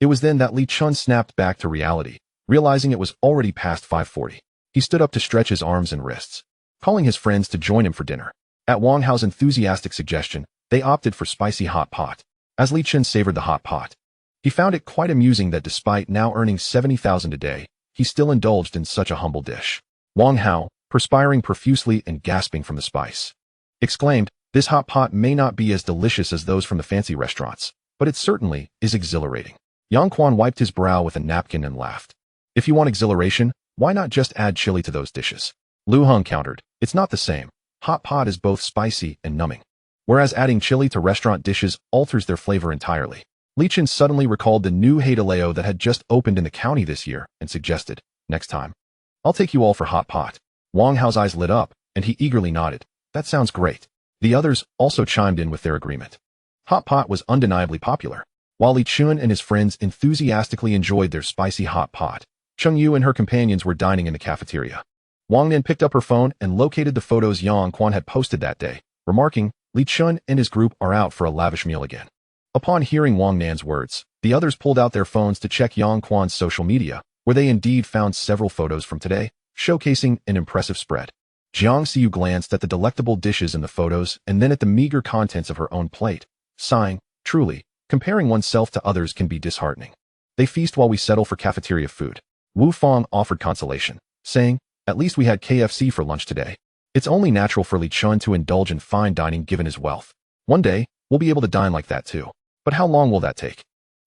It was then that Li Chun snapped back to reality, realizing it was already past 5:40. He stood up to stretch his arms and wrists, calling his friends to join him for dinner. At Wang Hao's enthusiastic suggestion, they opted for spicy hot pot. As Li Chun savored the hot pot, he found it quite amusing that despite now earning 70,000 a day, he still indulged in such a humble dish. Wang Hao, perspiring profusely and gasping from the spice, exclaimed, "This hot pot may not be as delicious as those from the fancy restaurants, but it certainly is exhilarating." Yang Quan wiped his brow with a napkin and laughed. If you want exhilaration, why not just add chili to those dishes? Lu Heng countered. It's not the same. Hot pot is both spicy and numbing, whereas adding chili to restaurant dishes alters their flavor entirely. Li Chen suddenly recalled the new Heideleo that had just opened in the county this year and suggested, next time, I'll take you all for hot pot. Wang Hao's eyes lit up, and he eagerly nodded. That sounds great. The others also chimed in with their agreement. Hot pot was undeniably popular. While Li Chun and his friends enthusiastically enjoyed their spicy hot pot, Cheng Yu and her companions were dining in the cafeteria. Wang Nan picked up her phone and located the photos Yang Quan had posted that day, remarking, Li Chun and his group are out for a lavish meal again. Upon hearing Wang Nan's words, the others pulled out their phones to check Yang Quan's social media, where they indeed found several photos from today, showcasing an impressive spread. Jiang Xiu glanced at the delectable dishes in the photos and then at the meager contents of her own plate, sighing, truly, comparing oneself to others can be disheartening. They feast while we settle for cafeteria food. Wu Fang offered consolation, saying, at least we had KFC for lunch today. It's only natural for Li Chun to indulge in fine dining given his wealth. One day, we'll be able to dine like that too. But how long will that take?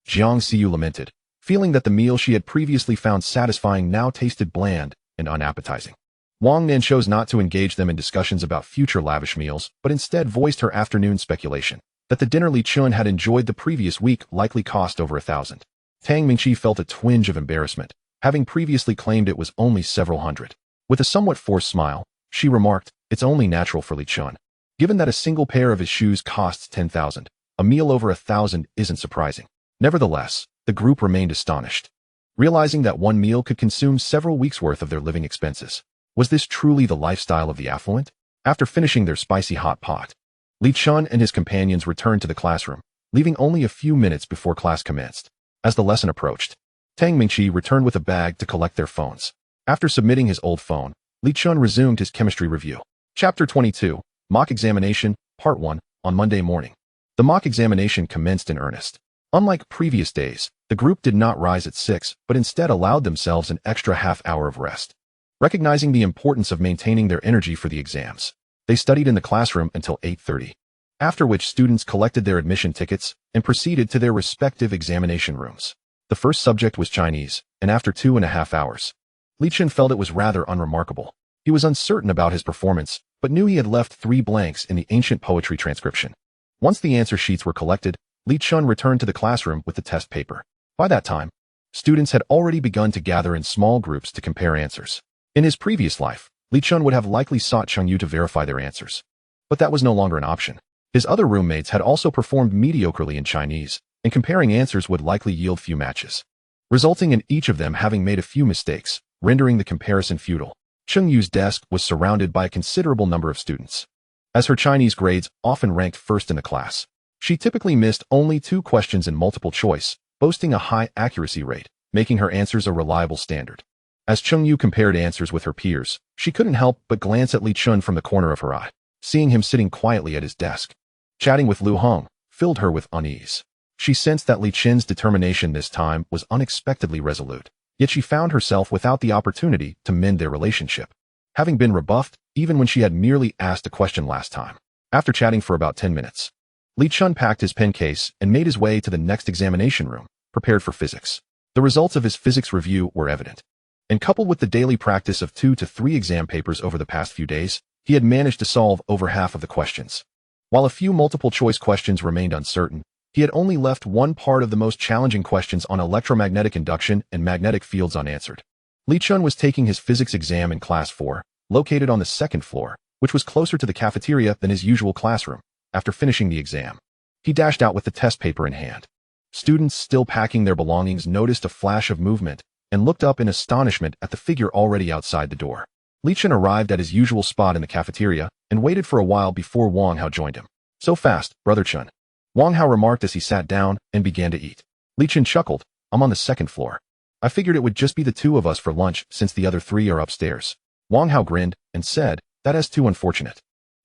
Jiang Xiu lamented, feeling that the meal she had previously found satisfying now tasted bland and unappetizing. Wang Nan chose not to engage them in discussions about future lavish meals, but instead voiced her afternoon speculation that the dinner Li Chun had enjoyed the previous week likely cost over 1,000. Tang Mingqi felt a twinge of embarrassment, having previously claimed it was only several hundred. With a somewhat forced smile, she remarked, it's only natural for Li Chun. Given that a single pair of his shoes costs 10,000, a meal over 1,000 isn't surprising. Nevertheless, the group remained astonished, realizing that one meal could consume several weeks' worth of their living expenses. Was this truly the lifestyle of the affluent? After finishing their spicy hot pot, Li Chun and his companions returned to the classroom, leaving only a few minutes before class commenced. As the lesson approached, Tang Mingqi returned with a bag to collect their phones. After submitting his old phone, Li Chun resumed his chemistry review. Chapter 22, Mock Examination, Part 1, on Monday morning. The mock examination commenced in earnest. Unlike previous days, the group did not rise at 6, but instead allowed themselves an extra half-hour of rest. Recognizing the importance of maintaining their energy for the exams, they studied in the classroom until 8:30, after which students collected their admission tickets and proceeded to their respective examination rooms. The first subject was Chinese, and after 2.5 hours, Li Chen felt it was rather unremarkable. He was uncertain about his performance, but knew he had left 3 blanks in the ancient poetry transcription. Once the answer sheets were collected, Li Chen returned to the classroom with the test paper. By that time, students had already begun to gather in small groups to compare answers. In his previous life, Li Chen would have likely sought Cheng Yu to verify their answers. But that was no longer an option. His other roommates had also performed mediocrely in Chinese, and comparing answers would likely yield few matches, resulting in each of them having made a few mistakes, rendering the comparison futile. Cheng Yu's desk was surrounded by a considerable number of students. As her Chinese grades often ranked first in the class, she typically missed only 2 questions in multiple choice, boasting a high accuracy rate, making her answers a reliable standard. As Cheng Yu compared answers with her peers, she couldn't help but glance at Li Chun from the corner of her eye. Seeing him sitting quietly at his desk, chatting with Lu Heng, filled her with unease. She sensed that Li Chen's determination this time was unexpectedly resolute, yet she found herself without the opportunity to mend their relationship, having been rebuffed even when she had merely asked a question last time. After chatting for about 10 minutes, Li Chun packed his pen case and made his way to the next examination room, prepared for physics. The results of his physics review were evident, and coupled with the daily practice of 2 to 3 exam papers over the past few days, he had managed to solve over half of the questions. While a few multiple-choice questions remained uncertain, he had only left one part of the most challenging questions on electromagnetic induction and magnetic fields unanswered. Li Chun was taking his physics exam in Class 4, located on the 2nd floor, which was closer to the cafeteria than his usual classroom. After finishing the exam, he dashed out with the test paper in hand. Students still packing their belongings noticed a flash of movement and looked up in astonishment at the figure already outside the door. Li Chen arrived at his usual spot in the cafeteria and waited for a while before Wang Hao joined him. So fast, Brother Chen, Wang Hao remarked as he sat down and began to eat. Li Chen chuckled, I'm on the 2nd floor. I figured it would just be the 2 of us for lunch since the other 3 are upstairs. Wang Hao grinned and said, that is too unfortunate.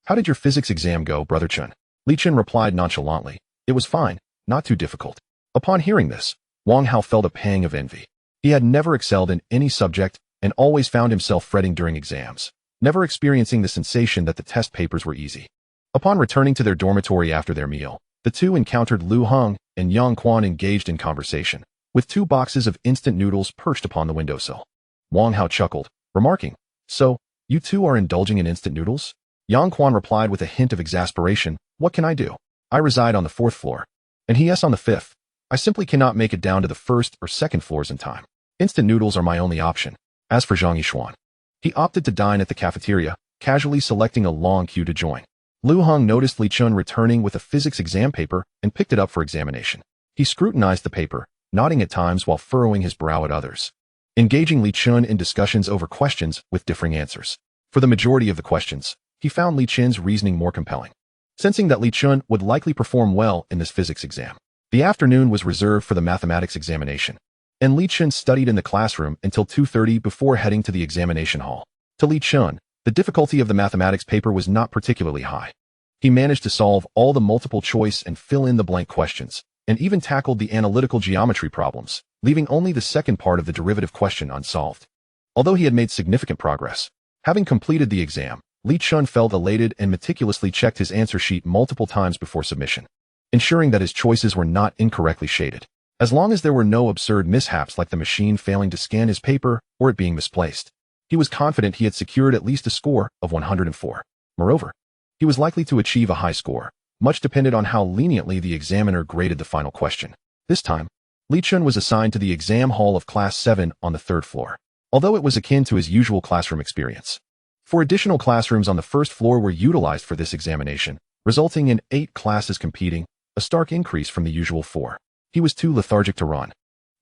How did your physics exam go, Brother Chen? Li Chen replied nonchalantly, it was fine, not too difficult. Upon hearing this, Wang Hao felt a pang of envy. He had never excelled in any subject and always found himself fretting during exams, never experiencing the sensation that the test papers were easy. Upon returning to their dormitory after their meal, the 2 encountered Lu Heng and Yang Quan engaged in conversation, with 2 boxes of instant noodles perched upon the windowsill. Wang Hao chuckled, remarking, "So, you two are indulging in instant noodles?" Yang Quan replied with a hint of exasperation, "What can I do? I reside on the 4th floor. And he is on the 5th. I simply cannot make it down to the 1st or 2nd floors in time. Instant noodles are my only option." As for Zhang Yishuan, he opted to dine at the cafeteria, casually selecting a long queue to join. Lu Hong noticed Li Chun returning with a physics exam paper and picked it up for examination. He scrutinized the paper, nodding at times while furrowing his brow at others, engaging Li Chun in discussions over questions with differing answers. For the majority of the questions, he found Li Chun's reasoning more compelling. Sensing that Li Chun would likely perform well in this physics exam, the afternoon was reserved for the mathematics examination, and Li Chun studied in the classroom until 2:30 before heading to the examination hall. To Li Chun, the difficulty of the mathematics paper was not particularly high. He managed to solve all the multiple choice and fill-in-the-blank questions, and even tackled the analytical geometry problems, leaving only the second part of the derivative question unsolved. Although he had made significant progress, having completed the exam, Li Chun felt elated and meticulously checked his answer sheet multiple times before submission, ensuring that his choices were not incorrectly shaded. As long as there were no absurd mishaps like the machine failing to scan his paper or it being misplaced, he was confident he had secured at least a score of 104. Moreover, he was likely to achieve a high score. Much depended on how leniently the examiner graded the final question. This time, Li Chun was assigned to the exam hall of Class 7 on the 3rd floor, although it was akin to his usual classroom experience. 4 additional classrooms on the 1st floor were utilized for this examination, resulting in 8 classes competing, a stark increase from the usual 4. He was too lethargic to run.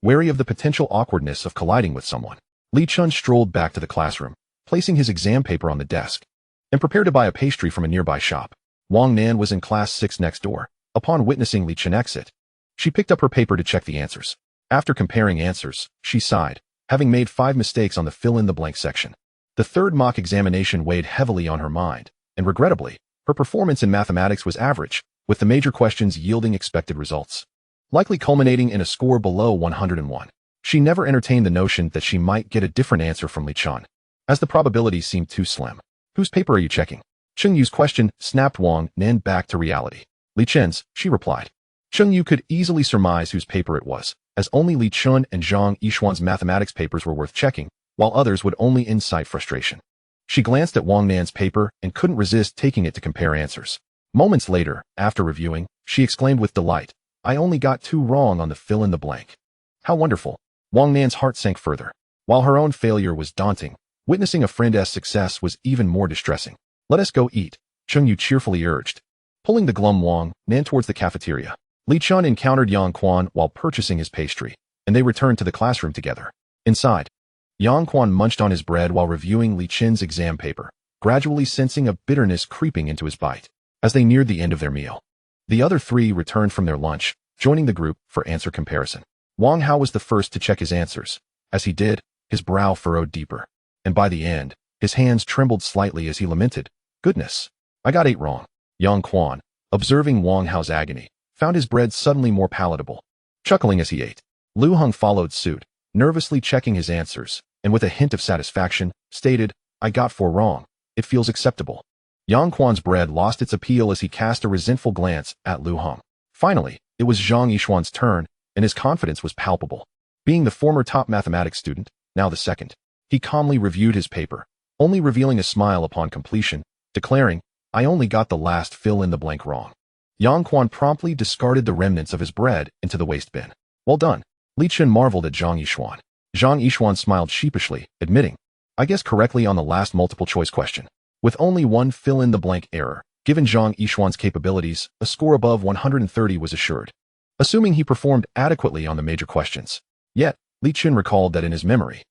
Wary of the potential awkwardness of colliding with someone, Li Chun strolled back to the classroom, placing his exam paper on the desk, and prepared to buy a pastry from a nearby shop. Wang Nan was in Class 6 next door. Upon witnessing Li Chun exit, she picked up her paper to check the answers. After comparing answers, she sighed, having made 5 mistakes on the fill-in-the-blank section. The 3rd mock examination weighed heavily on her mind, and regrettably, her performance in mathematics was average, with the major questions yielding expected results, likely culminating in a score below 101. She never entertained the notion that she might get a different answer from Li Chun, as the probabilities seemed too slim. "Whose paper are you checking?" Cheng Yu's question snapped Wang Nan back to reality. "Li Chen's," she replied. Cheng Yu could easily surmise whose paper it was, as only Li Chun and Zhang Yishuan's mathematics papers were worth checking, while others would only incite frustration. She glanced at Wang Nan's paper and couldn't resist taking it to compare answers. Moments later, after reviewing, she exclaimed with delight, "I only got 2 wrong on the fill-in-the-blank. How wonderful." Wang Nan's heart sank further. While her own failure was daunting, witnessing a friend's success was even more distressing. "Let us go eat," Cheng Yu cheerfully urged, pulling the glum Wang Nan towards the cafeteria. Li Chun encountered Yang Quan while purchasing his pastry, and they returned to the classroom together. Inside, Yang Quan munched on his bread while reviewing Li Chun's exam paper, gradually sensing a bitterness creeping into his bite. As they neared the end of their meal, the other 3 returned from their lunch, joining the group for answer comparison. Wang Hao was the first to check his answers. As he did, his brow furrowed deeper, and by the end, his hands trembled slightly as he lamented, "Goodness, I got 8 wrong." Yang Quan, observing Wang Hao's agony, found his bread suddenly more palatable, chuckling as he ate. Lu Hong followed suit, nervously checking his answers, and with a hint of satisfaction, stated, "I got 4 wrong. It feels acceptable." Yang Quan's bread lost its appeal as he cast a resentful glance at Lu Hong. Finally, it was Zhang Yishuan's turn, and his confidence was palpable. Being the former top mathematics student, now the second, he calmly reviewed his paper, only revealing a smile upon completion, declaring, "I only got the last fill-in-the-blank wrong." Yang Quan promptly discarded the remnants of his bread into the waste bin. "Well done." Li Chun marveled at Zhang Yishuan. Zhang Yishuan smiled sheepishly, admitting, "I guessed correctly on the last multiple-choice question." With only 1 fill-in-the-blank error, given Zhang Yishuan's capabilities, a score above 130 was assured, assuming he performed adequately on the major questions. Yet, Li Chun recalled that in his memory,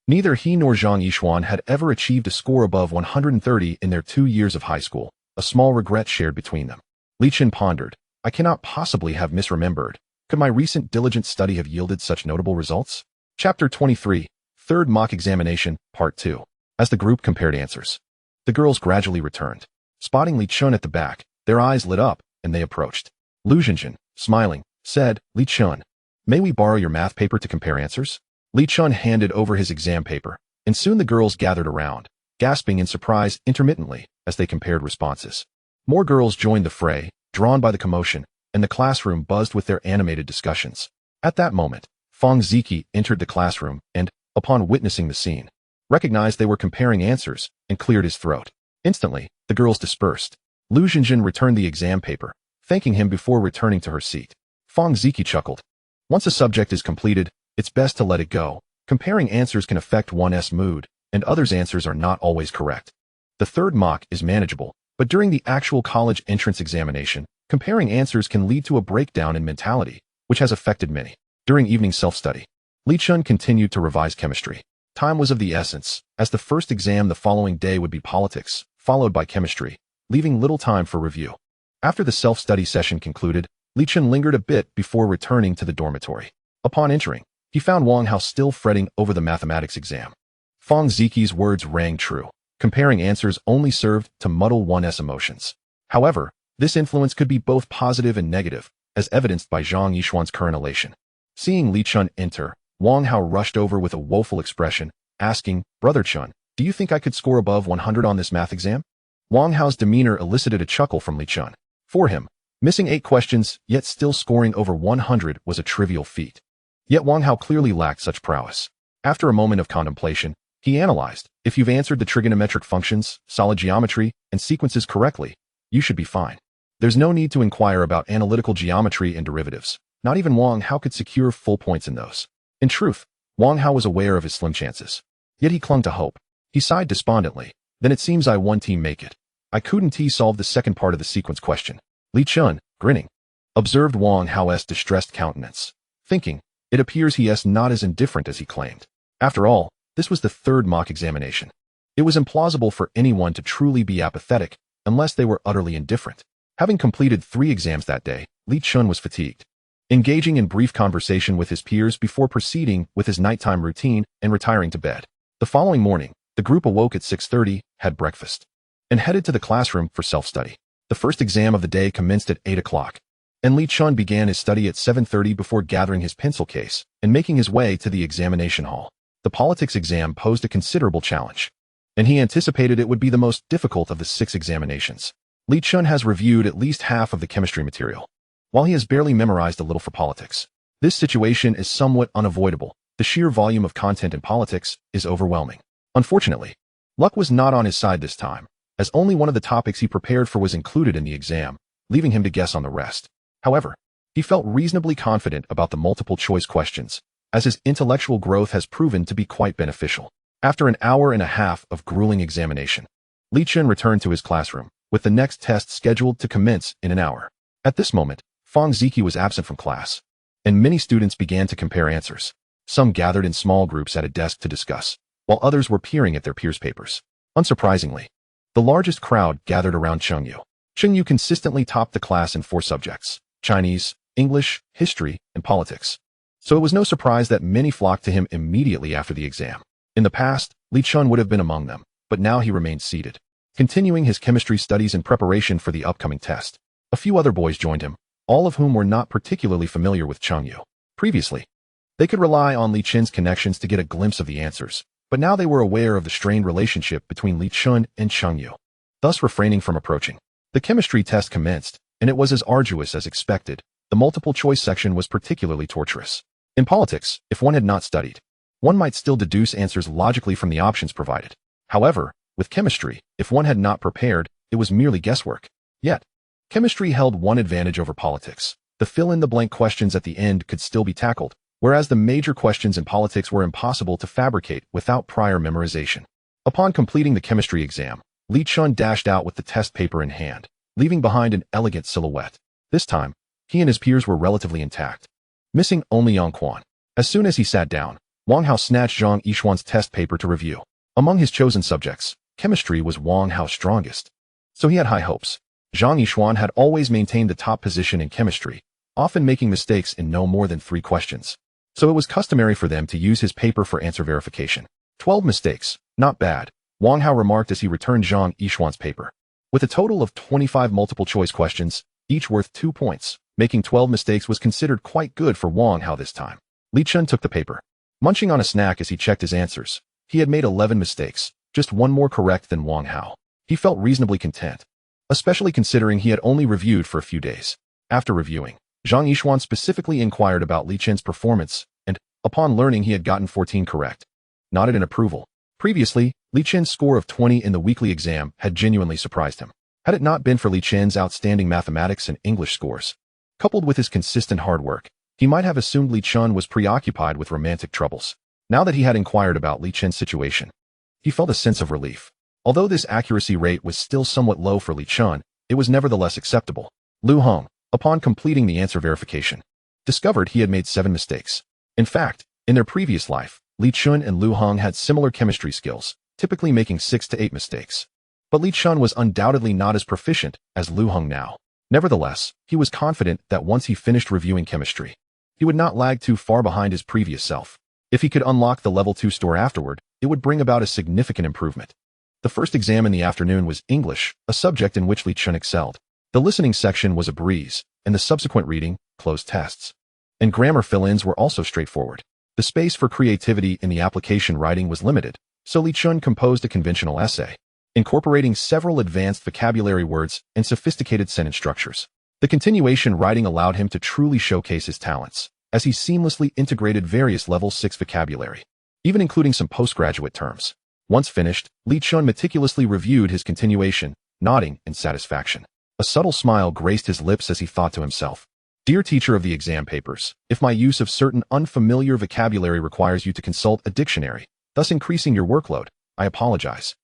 neither he nor Zhang Yishuan had ever achieved a score above 130 in their 2 years of high school, a small regret shared between them. Li Chun pondered, "I cannot possibly have misremembered. Could my recent diligent study have yielded such notable results?" Chapter 23, 3rd Mock Examination, Part 2. As the group compared answers, the girls gradually returned. Spotting Li Chun at the back, their eyes lit up, and they approached. Lu Zhenjin, smiling, said, "Li Chun, may we borrow your math paper to compare answers?" Li Chun handed over his exam paper, and soon the girls gathered around, gasping in surprise intermittently as they compared responses. More girls joined the fray, drawn by the commotion, and the classroom buzzed with their animated discussions. At that moment, Fang Ziki entered the classroom and, upon witnessing the scene, recognized they were comparing answers and cleared his throat. Instantly, the girls dispersed. Lu Xinjin returned the exam paper, thanking him before returning to her seat. Fang Ziki chuckled. Once a subject is completed, it's best to let it go. Comparing answers can affect one's mood, and others' answers are not always correct. The third mock is manageable, but during the actual college entrance examination, comparing answers can lead to a breakdown in mentality, which has affected many. During evening self-study, Li Chun continued to revise chemistry. Time was of the essence, as the first exam the following day would be politics, followed by chemistry, leaving little time for review. After the self-study session concluded, Li Chun lingered a bit before returning to the dormitory. Upon entering, he found Wang Hao still fretting over the mathematics exam. Fang Ziki's words rang true. Comparing answers only served to muddle one's emotions. However, this influence could be both positive and negative, as evidenced by Zhang Yishuan's current elation. Seeing Li Chun enter, Wang Hao rushed over with a woeful expression, asking, "Brother Chun, do you think I could score above 100 on this math exam?" Wang Hao's demeanor elicited a chuckle from Li Chun. For him, missing 8 questions, yet still scoring over 100 was a trivial feat. Yet Wang Hao clearly lacked such prowess. After a moment of contemplation, he analyzed, if you've answered the trigonometric functions, solid geometry, and sequences correctly, you should be fine. There's no need to inquire about analytical geometry and derivatives. Not even Wang Hao could secure full points in those. In truth, Wang Hao was aware of his slim chances. Yet he clung to hope. He sighed despondently. Then it seems I one team make it. I couldn't solve the second part of the sequence question. Li Chun, grinning, observed Wang Hao's distressed countenance, thinking, it appears he is not as indifferent as he claimed. After all, this was the third mock examination. It was implausible for anyone to truly be apathetic unless they were utterly indifferent. Having completed 3 exams that day, Li Chun was fatigued. Engaging in brief conversation with his peers before proceeding with his nighttime routine and retiring to bed. The following morning, the group awoke at 6:30, had breakfast, and headed to the classroom for self-study. The first exam of the day commenced at 8 o'clock, and Li Chun began his study at 7:30 before gathering his pencil case and making his way to the examination hall. The politics exam posed a considerable challenge, and he anticipated it would be the most difficult of the 6 examinations. Li Chun has reviewed at least half of the chemistry material, while he has barely memorized a little for politics. This situation is somewhat unavoidable. The sheer volume of content in politics is overwhelming. Unfortunately, luck was not on his side this time, as only one of the topics he prepared for was included in the exam, leaving him to guess on the rest. However, he felt reasonably confident about the multiple-choice questions, as his intellectual growth has proven to be quite beneficial. After an hour and a half of grueling examination, Li Chun returned to his classroom, with the next test scheduled to commence in an hour. At this moment, Fang Ziki was absent from class, and many students began to compare answers. Some gathered in small groups at a desk to discuss, while others were peering at their peers' papers. Unsurprisingly, the largest crowd gathered around Cheng Yu. Cheng Yu consistently topped the class in 4 subjects: Chinese, English, history, and politics. So it was no surprise that many flocked to him immediately after the exam. In the past, Li Chun would have been among them, but now he remained seated, continuing his chemistry studies in preparation for the upcoming test. A few other boys joined him, all of whom were not particularly familiar with Cheng Yu. Previously, they could rely on Li Chun's connections to get a glimpse of the answers, but now they were aware of the strained relationship between Li Chun and Cheng Yu, thus refraining from approaching. The chemistry test commenced, and it was as arduous as expected. The multiple-choice section was particularly torturous. In politics, if one had not studied, one might still deduce answers logically from the options provided. However, with chemistry, if one had not prepared, it was merely guesswork. Yet, chemistry held one advantage over politics. The fill-in-the-blank questions at the end could still be tackled, whereas the major questions in politics were impossible to fabricate without prior memorization. Upon completing the chemistry exam, Li Chun dashed out with the test paper in hand, leaving behind an elegant silhouette. This time, he and his peers were relatively intact, missing only Yang Quan. As soon as he sat down, Wang Hao snatched Zhang Yishuan's test paper to review. Among his chosen subjects, chemistry was Wang Hao's strongest, so he had high hopes. Zhang Yishuan had always maintained the top position in chemistry, often making mistakes in no more than 3 questions. So it was customary for them to use his paper for answer verification. 12 mistakes, not bad, Wang Hao remarked as he returned Zhang Yishuan's paper. With a total of 25 multiple-choice questions, each worth 2 points, making 12 mistakes was considered quite good for Wang Hao this time. Li Chun took the paper, munching on a snack as he checked his answers. He had made 11 mistakes, just 1 more correct than Wang Hao. He felt reasonably content, especially considering he had only reviewed for a few days. After reviewing, Zhang Yishuan specifically inquired about Li Chun's performance and, upon learning he had gotten 14 correct, nodded in approval. Previously, Li Chen's score of 20 in the weekly exam had genuinely surprised him. Had it not been for Li Chen's outstanding mathematics and English scores, coupled with his consistent hard work, he might have assumed Li Chen was preoccupied with romantic troubles. Now that he had inquired about Li Chen's situation, he felt a sense of relief. Although this accuracy rate was still somewhat low for Li Chen, it was nevertheless acceptable. Lu Hong, upon completing the answer verification, discovered he had made 7 mistakes. In fact, in their previous life, Li Chen and Lu Hong had similar chemistry skills, typically making 6 to 8 mistakes. But Li Chen was undoubtedly not as proficient as Lu Hong now. Nevertheless, he was confident that once he finished reviewing chemistry, he would not lag too far behind his previous self. If he could unlock the level 2 store afterward, it would bring about a significant improvement. The first exam in the afternoon was English, a subject in which Li Chen excelled. The listening section was a breeze, and the subsequent reading, closed tests, and grammar fill-ins were also straightforward. The space for creativity in the application writing was limited, so Li Chen composed a conventional essay, incorporating several advanced vocabulary words and sophisticated sentence structures. The continuation writing allowed him to truly showcase his talents, as he seamlessly integrated various level 6 vocabulary, even including some postgraduate terms. Once finished, Li Chen meticulously reviewed his continuation, nodding in satisfaction. A subtle smile graced his lips as he thought to himself, "Dear teacher of the exam papers, if my use of certain unfamiliar vocabulary requires you to consult a dictionary, thus increasing your workload, I apologize.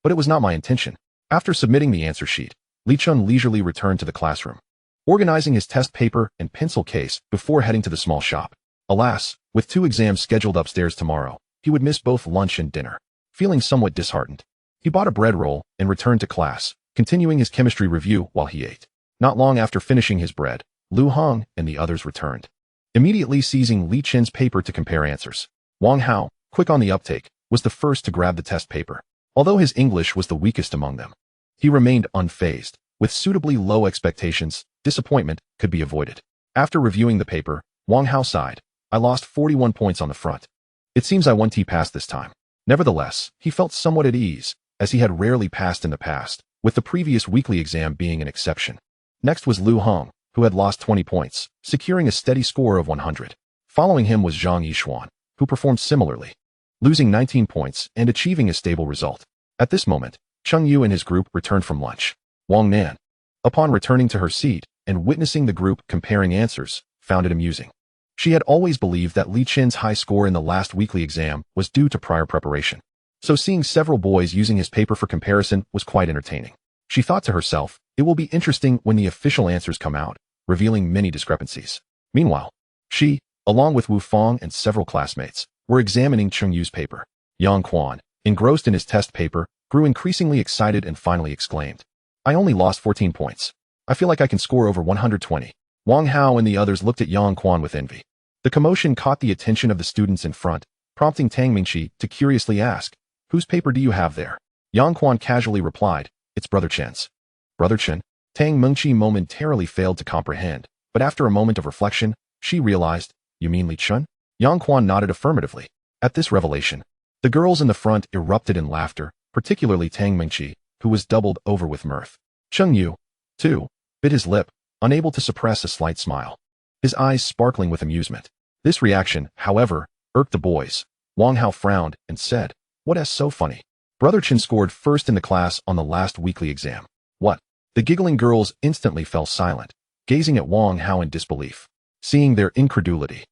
But it was not my intention." After submitting the answer sheet, Li Chen leisurely returned to the classroom, organizing his test paper and pencil case before heading to the small shop. Alas, with 2 exams scheduled upstairs tomorrow, he would miss both lunch and dinner. Feeling somewhat disheartened, he bought a bread roll and returned to class, continuing his chemistry review while he ate. Not long after finishing his bread, Lu Hong and the others returned, immediately seizing Li Chen's paper to compare answers. Wang Hao, quick on the uptake, was the first to grab the test paper. Although his English was the weakest among them, he remained unfazed. With suitably low expectations, disappointment could be avoided. After reviewing the paper, Wang Hao sighed, "I lost 41 points on the front. It seems I won't pass this time." Nevertheless, he felt somewhat at ease, as he had rarely passed in the past, with the previous weekly exam being an exception. Next was Lu Hong, who had lost 20 points, securing a steady score of 100. Following him was Zhang Yixuan, who performed similarly, losing 19 points and achieving a stable result. At this moment, Cheng Yu and his group returned from lunch. Wang Nan, upon returning to her seat and witnessing the group comparing answers, found it amusing. She had always believed that Li Chen's high score in the last weekly exam was due to prior preparation. So seeing several boys using his paper for comparison was quite entertaining. She thought to herself, it will be interesting when the official answers come out, revealing many discrepancies. Meanwhile, she, along with Wu Fang and several classmates, were examining Cheng Yu's paper. Yang Quan, engrossed in his test paper, grew increasingly excited and finally exclaimed, "I only lost 14 points. I feel like I can score over 120. Wang Hao and the others looked at Yang Quan with envy. The commotion caught the attention of the students in front, prompting Tang Mingqi to curiously ask, "Whose paper do you have there?" Yang Quan casually replied, "It's Brother Chen's." Brother Chen? Tang Mingqi momentarily failed to comprehend, but after a moment of reflection, she realized, "You mean Li Chen?" Yang Quan nodded affirmatively. At this revelation, the girls in the front erupted in laughter, particularly Tang Mingqi, who was doubled over with mirth. Cheng Yu, too, bit his lip, unable to suppress a slight smile, his eyes sparkling with amusement. This reaction, however, irked the boys. Wang Hao frowned and said, "What's so funny? Brother Chen scored first in the class on the last weekly exam." "What?" The giggling girls instantly fell silent, gazing at Wang Hao in disbelief. Seeing their incredulity,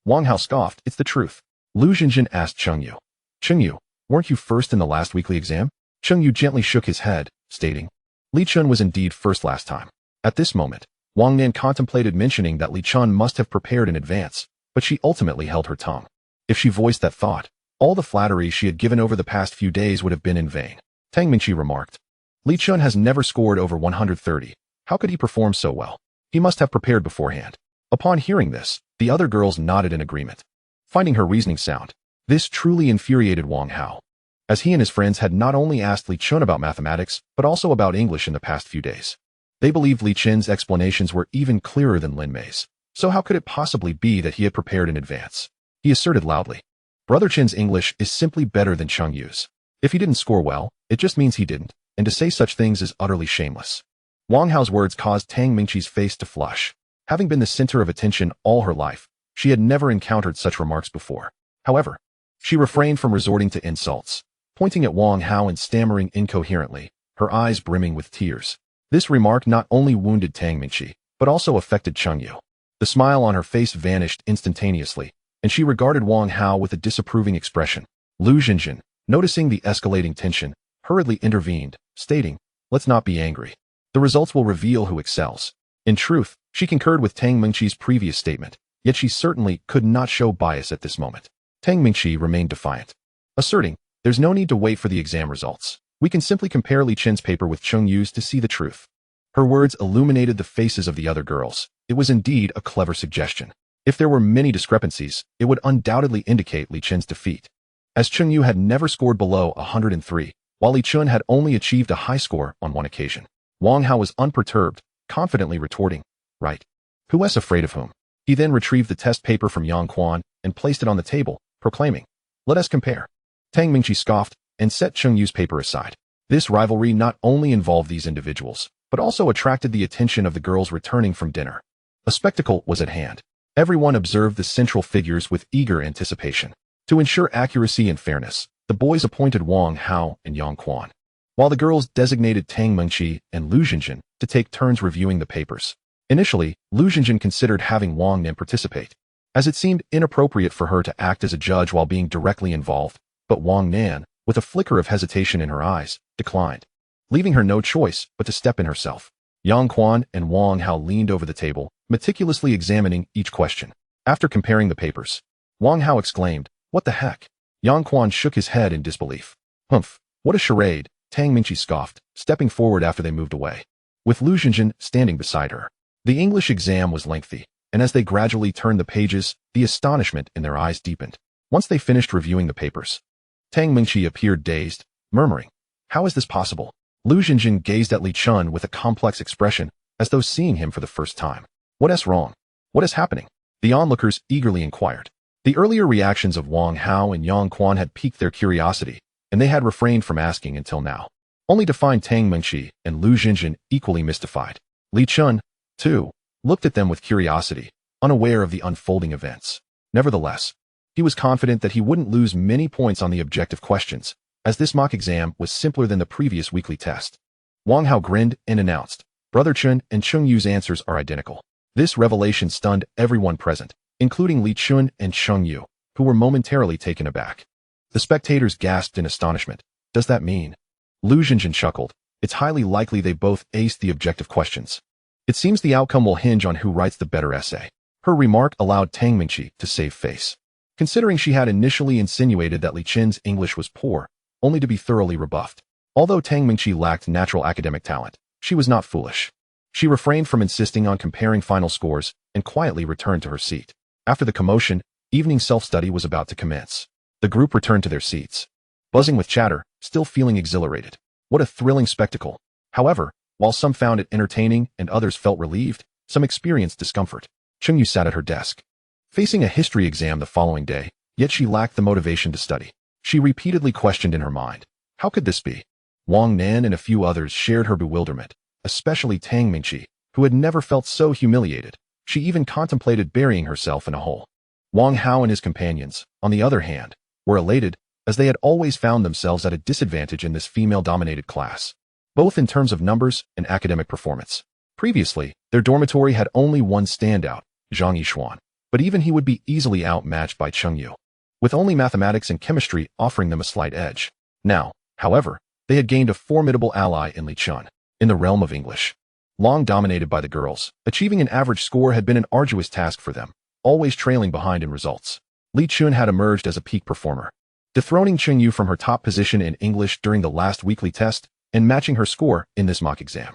Wang Hao scoffed, "It's the truth." Lu Jinjin asked Cheng Yu, "Cheng Yu, weren't you first in the last weekly exam?" Cheng Yu gently shook his head, stating, "Li Chen was indeed first last time." At this moment, Wang Nan contemplated mentioning that Li Chen must have prepared in advance, but she ultimately held her tongue. If she voiced that thought, all the flattery she had given over the past few days would have been in vain. Tang Mingqi remarked, "Li Chen has never scored over 130. How could he perform so well? He must have prepared beforehand." Upon hearing this, the other girls nodded in agreement, finding her reasoning sound. This truly infuriated Wang Hao, as he and his friends had not only asked Li Chen about mathematics, but also about English in the past few days. They believed Li Chen's explanations were even clearer than Lin Mei's, so how could it possibly be that he had prepared in advance? He asserted loudly, "Brother Chen's English is simply better than Cheng Yu's. If he didn't score well, it just means he didn't, and to say such things is utterly shameless." Wang Hao's words caused Tang Mingqi's face to flush. Having been the center of attention all her life, She had never encountered such remarks before. However, she refrained from resorting to insults, pointing at Wang Hao and stammering incoherently, her eyes brimming with tears. This remark not only wounded Tang Mingqi, but also affected Cheng Yu. The smile on her face vanished instantaneously, and she regarded Wang Hao with a disapproving expression. Lu Jinjin, noticing the escalating tension, hurriedly intervened, stating, "Let's not be angry. The results will reveal who excels." In truth, she concurred with Tang Mingqi's previous statement, yet she certainly could not show bias at this moment. Tang Mingqi remained defiant, asserting, "There's no need to wait for the exam results. We can simply compare Li Chen's paper with Cheng Yu's to see the truth." Her words illuminated the faces of the other girls. It was indeed a clever suggestion. If there were many discrepancies, it would undoubtedly indicate Li Chen's defeat. As Cheng Yu had never scored below 103, while Li Chen had only achieved a high score on one occasion. Wang Hao was unperturbed, confidently retorting, "Right. Who is afraid of whom?" He then retrieved the test paper from Yang Quan and placed it on the table, proclaiming, "Let us compare." Tang Mingqi scoffed and set Cheng Yu's paper aside. This rivalry not only involved these individuals, but also attracted the attention of the girls returning from dinner. A spectacle was at hand. Everyone observed the central figures with eager anticipation. To ensure accuracy and fairness, the boys appointed Wang Hao and Yang Quan, while the girls designated Tang Mingqi and Lu Jinjin to take turns reviewing the papers. Initially, Lu Jinjin considered having Wang Nan participate, as it seemed inappropriate for her to act as a judge while being directly involved, but Wang Nan, with a flicker of hesitation in her eyes, declined, leaving her no choice but to step in herself. Yang Quan and Wang Hao leaned over the table, meticulously examining each question. After comparing the papers, Wang Hao exclaimed, "What the heck?" Yang Quan shook his head in disbelief. "Humph, what a charade," Tang Mingqi scoffed, stepping forward after they moved away, with Lu Jinjin standing beside her. The English exam was lengthy, and as they gradually turned the pages, the astonishment in their eyes deepened. Once they finished reviewing the papers, Tang Mingqi appeared dazed, murmuring, "How is this possible?" Lu Jinjin gazed at Li Chen with a complex expression, as though seeing him for the first time. "What is wrong? What is happening?" The onlookers eagerly inquired. The earlier reactions of Wang Hao and Yang Quan had piqued their curiosity, and they had refrained from asking until now, only to find Tang Mingqi and Lu Jinjin equally mystified. Li Chen, too, looked at them with curiosity, unaware of the unfolding events. Nevertheless, he was confident that he wouldn't lose many points on the objective questions, as this mock exam was simpler than the previous weekly test. Wang Hao grinned and announced, "Brother Chen and Cheng Yu's answers are identical." This revelation stunned everyone present, including Li Chun and Cheng Yu, who were momentarily taken aback. The spectators gasped in astonishment. "Does that mean?" Lu Jinjin chuckled. "It's highly likely they both aced the objective questions. It seems the outcome will hinge on who writes the better essay." Her remark allowed Tang Mingqi to save face, considering she had initially insinuated that Li Chen's English was poor, only to be thoroughly rebuffed. Although Tang Mingqi lacked natural academic talent, she was not foolish. She refrained from insisting on comparing final scores and quietly returned to her seat. After the commotion, evening self-study was about to commence. The group returned to their seats, buzzing with chatter, still feeling exhilarated. What a thrilling spectacle. However, while some found it entertaining and others felt relieved, some experienced discomfort. Cheng Yu sat at her desk, facing a history exam the following day, yet she lacked the motivation to study. She repeatedly questioned in her mind, how could this be? Wang Nan and a few others shared her bewilderment, especially Tang Mingqi, who had never felt so humiliated. She even contemplated burying herself in a hole. Wang Hao and his companions, on the other hand, were elated, as they had always found themselves at a disadvantage in this female-dominated class, both in terms of numbers and academic performance. Previously, their dormitory had only one standout, Zhang Yixuan, but even he would be easily outmatched by Cheng Yu, with only mathematics and chemistry offering them a slight edge. Now, however, they had gained a formidable ally in Li Chen. In the realm of English, long dominated by the girls, achieving an average score had been an arduous task for them, always trailing behind in results. Li Chun had emerged as a peak performer, dethroning Cheng Yu from her top position in English during the last weekly test and matching her score in this mock exam.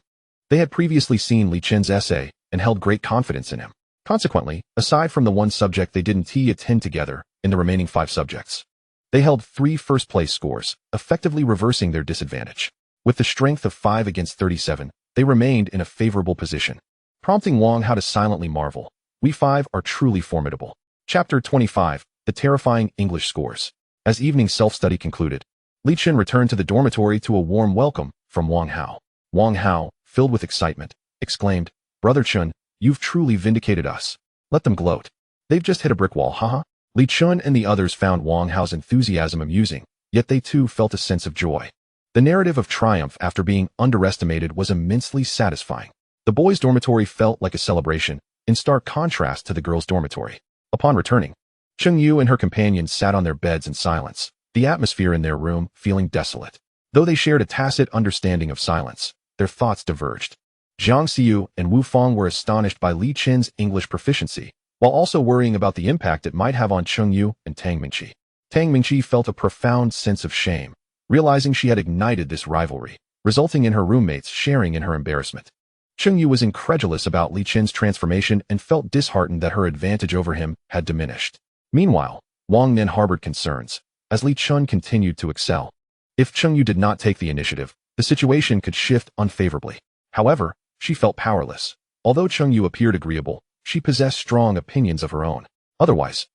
They had previously seen Li Chen's essay and held great confidence in him. Consequently, aside from the one subject they didn't attend together, in the remaining 5 subjects, they held 3 first-place scores, effectively reversing their disadvantage. With the strength of 5 against 37, they remained in a favorable position, prompting Wang Hao to silently marvel. We 5 are truly formidable. Chapter 25, The Terrifying English Scores. As evening self-study concluded, Li Chen returned to the dormitory to a warm welcome from Wang Hao. Wang Hao, filled with excitement, exclaimed, "Brother Chen, you've truly vindicated us." "Let them gloat. They've just hit a brick wall, haha. Li Chun and the others found Wang Hao's enthusiasm amusing, yet they too felt a sense of joy. The narrative of triumph after being underestimated was immensely satisfying. The boys' dormitory felt like a celebration, in stark contrast to the girls' dormitory. Upon returning, Cheng Yu and her companions sat on their beds in silence, the atmosphere in their room feeling desolate. Though they shared a tacit understanding of silence, their thoughts diverged. Jiang Xiu and Wu Feng were astonished by Li Chen's English proficiency, while also worrying about the impact it might have on Cheng Yu and Tang Mingqi. Tang Mingqi felt a profound sense of shame, realizing she had ignited this rivalry, resulting in her roommates sharing in her embarrassment. Cheng Yu was incredulous about Li Chen's transformation and felt disheartened that her advantage over him had diminished. Meanwhile, Wang Nen harbored concerns, as Li Chun continued to excel. If Cheng Yu did not take the initiative, the situation could shift unfavorably. However, she felt powerless. Although Cheng Yu appeared agreeable, she possessed strong opinions of her own. Otherwise,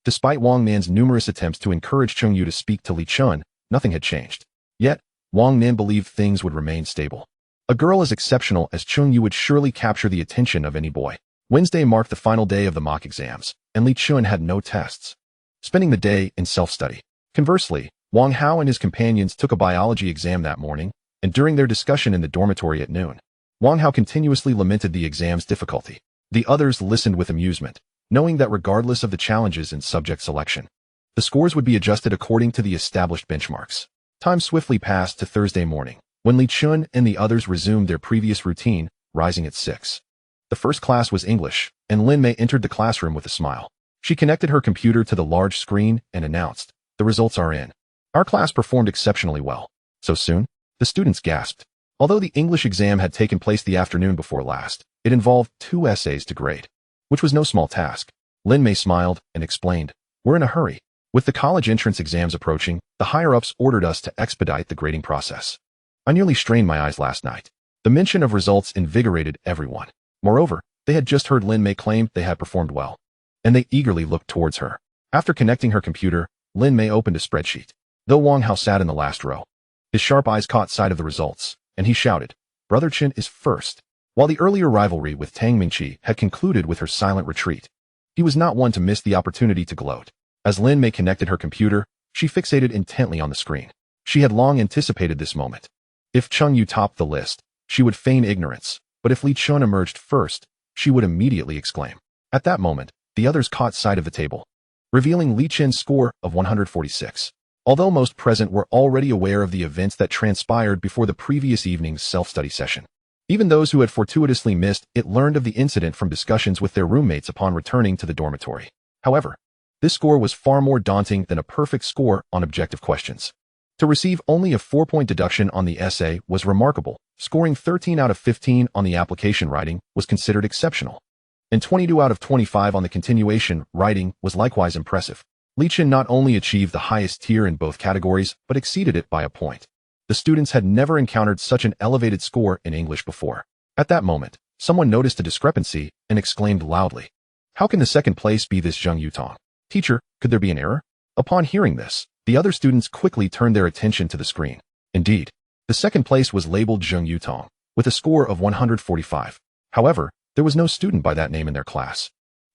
despite Wang Nan's numerous attempts to encourage Cheng Yu to speak to Li Chun, nothing had changed. Yet, Wang Nan believed things would remain stable. A girl as exceptional as Cheng Yu would surely capture the attention of any boy. Wednesday marked the final day of the mock exams, and Li Chun had no tests, spending the day in self-study. Conversely, Wang Hao and his companions took a biology exam that morning, and during their discussion in the dormitory at noon, Wang Hao continuously lamented the exam's difficulty. The others listened with amusement, knowing that regardless of the challenges in subject selection, the scores would be adjusted according to the established benchmarks. Time swiftly passed to Thursday morning, when Li Chun and the others resumed their previous routine, rising at 6. The first class was English, and Lin Mei entered the classroom with a smile. She connected her computer to the large screen and announced, "The results are in. Our class performed exceptionally well." So soon? The students gasped. Although the English exam had taken place the afternoon before last, it involved 2 essays to grade, which was no small task. Lin Mei smiled and explained, "We're in a hurry. With the college entrance exams approaching, the higher-ups ordered us to expedite the grading process. I nearly strained my eyes last night." The mention of results invigorated everyone. Moreover, they had just heard Lin Mei claim they had performed well, and they eagerly looked towards her. After connecting her computer, Lin Mei opened a spreadsheet. Though Wang Hao sat in the last row, his sharp eyes caught sight of the results, and he shouted, "Brother Chen is first." While the earlier rivalry with Tang Mingqi had concluded with her silent retreat, he was not one to miss the opportunity to gloat. As Lin Mei connected her computer, she fixated intently on the screen. She had long anticipated this moment. If Cheng Yu topped the list, she would feign ignorance, but if Li Chun emerged first, she would immediately exclaim. At that moment, the others caught sight of the table, revealing Li Chen's score of 146. Although most present were already aware of the events that transpired before the previous evening's self-study session, even those who had fortuitously missed it learned of the incident from discussions with their roommates upon returning to the dormitory. However, this score was far more daunting than a perfect score on objective questions. To receive only a 4-point deduction on the essay was remarkable. Scoring 13 out of 15 on the application writing was considered exceptional, and 22 out of 25 on the continuation writing was likewise impressive. Li Chen not only achieved the highest tier in both categories, but exceeded it by a point. The students had never encountered such an elevated score in English before. At that moment, someone noticed a discrepancy and exclaimed loudly, "How can the second place be this Zheng Yutong? Teacher, could there be an error?" Upon hearing this, the other students quickly turned their attention to the screen. Indeed, the second place was labeled Zheng Yutong, with a score of 145. However, there was no student by that name in their class.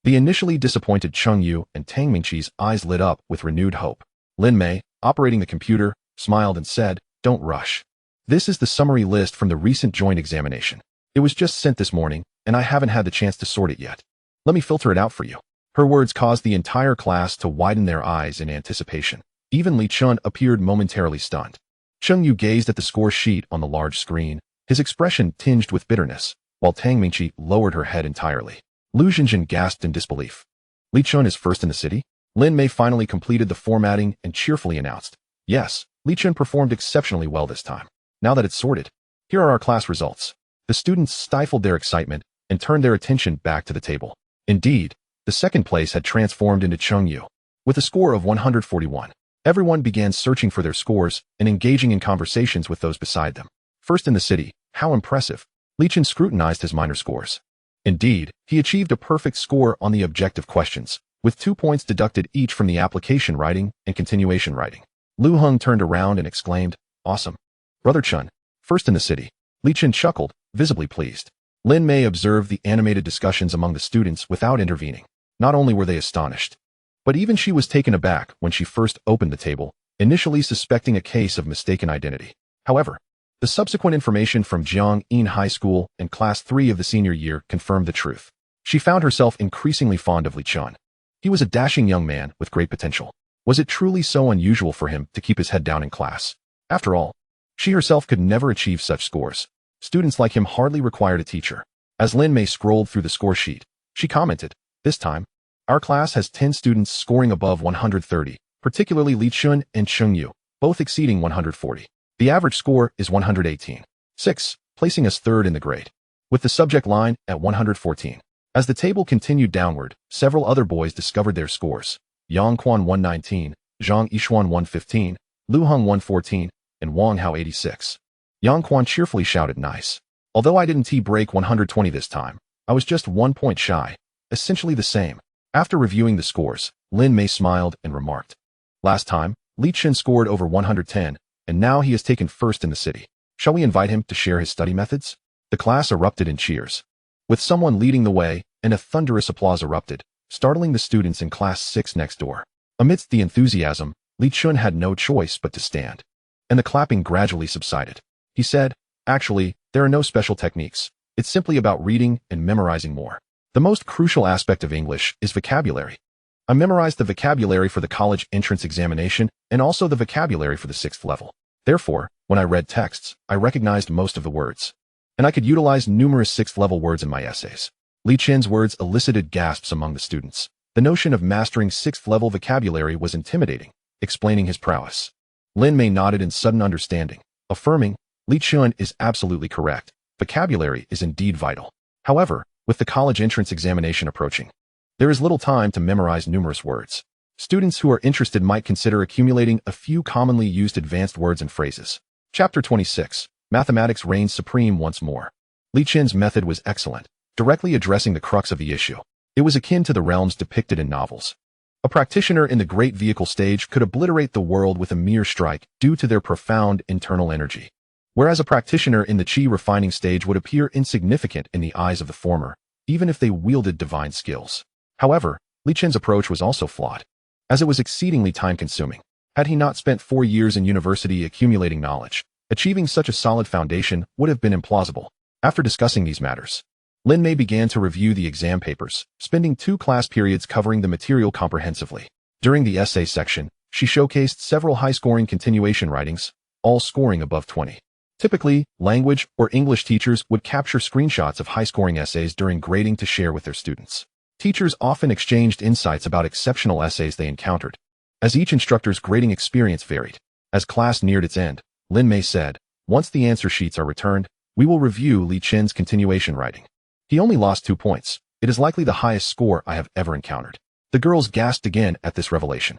The initially disappointed Cheng Yu and Tang Mingqi's eyes lit up with renewed hope. Lin Mei, operating the computer, smiled and said, "Don't rush. This is the summary list from the recent joint examination. It was just sent this morning, and I haven't had the chance to sort it yet. Let me filter it out for you." Her words caused the entire class to widen their eyes in anticipation. Even Li Chun appeared momentarily stunned. Cheng Yu gazed at the score sheet on the large screen, his expression tinged with bitterness, while Tang Mingqi lowered her head entirely. Lu Xinjin gasped in disbelief. "Li Chun is first in the city?" Lin Mei finally completed the formatting and cheerfully announced, "Yes, Li Chun performed exceptionally well this time. Now that it's sorted, here are our class results." The students stifled their excitement and turned their attention back to the table. Indeed, the second place had transformed into Cheng Yu, with a score of 141. Everyone began searching for their scores and engaging in conversations with those beside them. First in the city, how impressive. Li Chun scrutinized his minor scores. Indeed, he achieved a perfect score on the objective questions, with 2 points deducted each from the application writing and continuation writing. Lu Heng turned around and exclaimed, "Awesome. Brother Chen, first in the city." Li Chun chuckled, visibly pleased. Lin Mei observed the animated discussions among the students without intervening. Not only were they astonished, but even she was taken aback when she first opened the table, initially suspecting a case of mistaken identity. However, the subsequent information from Jiangyin High School and Class 3 of the senior year confirmed the truth. She found herself increasingly fond of Li Chen. He was a dashing young man with great potential. Was it truly so unusual for him to keep his head down in class? After all, she herself could never achieve such scores. Students like him hardly required a teacher. As Lin Mei scrolled through the score sheet, she commented, "This time, our class has 10 students scoring above 130, particularly Li Chun and Cheng Yu, both exceeding 140. The average score is 118.6, placing us third in the grade, with the subject line at 114. As the table continued downward, several other boys discovered their scores. Yang Quan 119, Zhang Yishuan 115, Lu Heng 114, and Wang Hao 86. Yang Quan cheerfully shouted, "Nice. Although I didn't break 120 this time, I was just 1 point shy, essentially the same." After reviewing the scores, Lin Mei smiled and remarked, "Last time, Li Chen scored over 110, and now he has taken first in the city. Shall we invite him to share his study methods?" The class erupted in cheers. With someone leading the way, and a thunderous applause erupted, startling the students in Class 6 next door. Amidst the enthusiasm, Li Chun had no choice but to stand. And the clapping gradually subsided. He said, "Actually, there are no special techniques. It's simply about reading and memorizing more. The most crucial aspect of English is vocabulary. I memorized the vocabulary for the college entrance examination and also the vocabulary for the 6th level. Therefore, when I read texts, I recognized most of the words. And I could utilize numerous 6th level words in my essays." Li Chen's words elicited gasps among the students. The notion of mastering 6th level vocabulary was intimidating, explaining his prowess. Lin Mei nodded in sudden understanding, affirming, "Li Chen is absolutely correct. Vocabulary is indeed vital. However, with the college entrance examination approaching, there is little time to memorize numerous words. Students who are interested might consider accumulating a few commonly used advanced words and phrases." Chapter 26. Mathematics reigns supreme once more. Li Chen's method was excellent, directly addressing the crux of the issue. It was akin to the realms depicted in novels. A practitioner in the great vehicle stage could obliterate the world with a mere strike due to their profound internal energy, whereas a practitioner in the chi refining stage would appear insignificant in the eyes of the former, even if they wielded divine skills. However, Li Chen's approach was also flawed, as it was exceedingly time-consuming. Had he not spent 4 years in university accumulating knowledge, achieving such a solid foundation would have been implausible. After discussing these matters, Lin Mei began to review the exam papers, spending 2 class periods covering the material comprehensively. During the essay section, she showcased several high-scoring continuation writings, all scoring above 20. Typically, language or English teachers would capture screenshots of high-scoring essays during grading to share with their students. Teachers often exchanged insights about exceptional essays they encountered, as each instructor's grading experience varied. As class neared its end, Lin Mei said, "Once the answer sheets are returned, we will review Li Chen's continuation writing. He only lost 2 points. It is likely the highest score I have ever encountered." The girls gasped again at this revelation.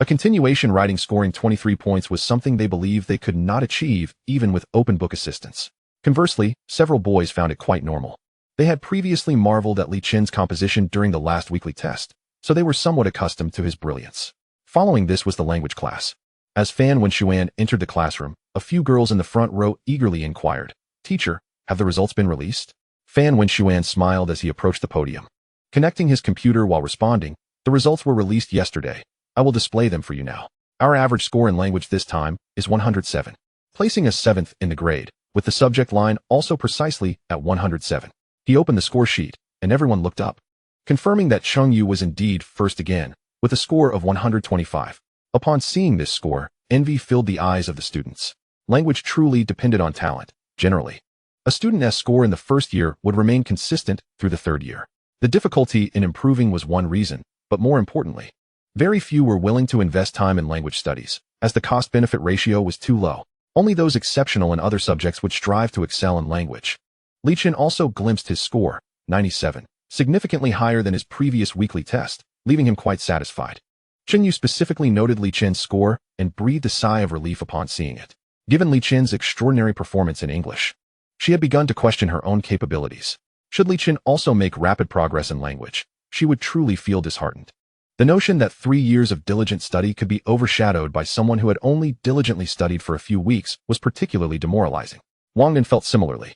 A continuation writing scoring 23 points was something they believed they could not achieve even with open book assistance. Conversely, several boys found it quite normal. They had previously marveled at Li Chen's composition during the last weekly test, so they were somewhat accustomed to his brilliance. Following this was the language class. As Fan Wenshuan entered the classroom, a few girls in the front row eagerly inquired, "Teacher, have the results been released?" Fan Wenshuan smiled as he approached the podium. Connecting his computer while responding, "The results were released yesterday. I will display them for you now. Our average score in language this time is 107, placing us 7th in the grade, with the subject line also precisely at 107. He opened the score sheet, and everyone looked up, confirming that Cheng Yu was indeed first again, with a score of 125. Upon seeing this score, envy filled the eyes of the students. Language truly depended on talent, generally. A student's score in the first year would remain consistent through the 3rd year. The difficulty in improving was one reason, but more importantly, very few were willing to invest time in language studies, as the cost-benefit ratio was too low. Only those exceptional in other subjects would strive to excel in language. Li Chen also glimpsed his score, 97, significantly higher than his previous weekly test, leaving him quite satisfied. Chen Yu specifically noted Li Chen's score and breathed a sigh of relief upon seeing it. Given Li Chen's extraordinary performance in English, she had begun to question her own capabilities. Should Li Chen also make rapid progress in language, she would truly feel disheartened. The notion that 3 years of diligent study could be overshadowed by someone who had only diligently studied for a few weeks was particularly demoralizing. Wang Nan felt similarly.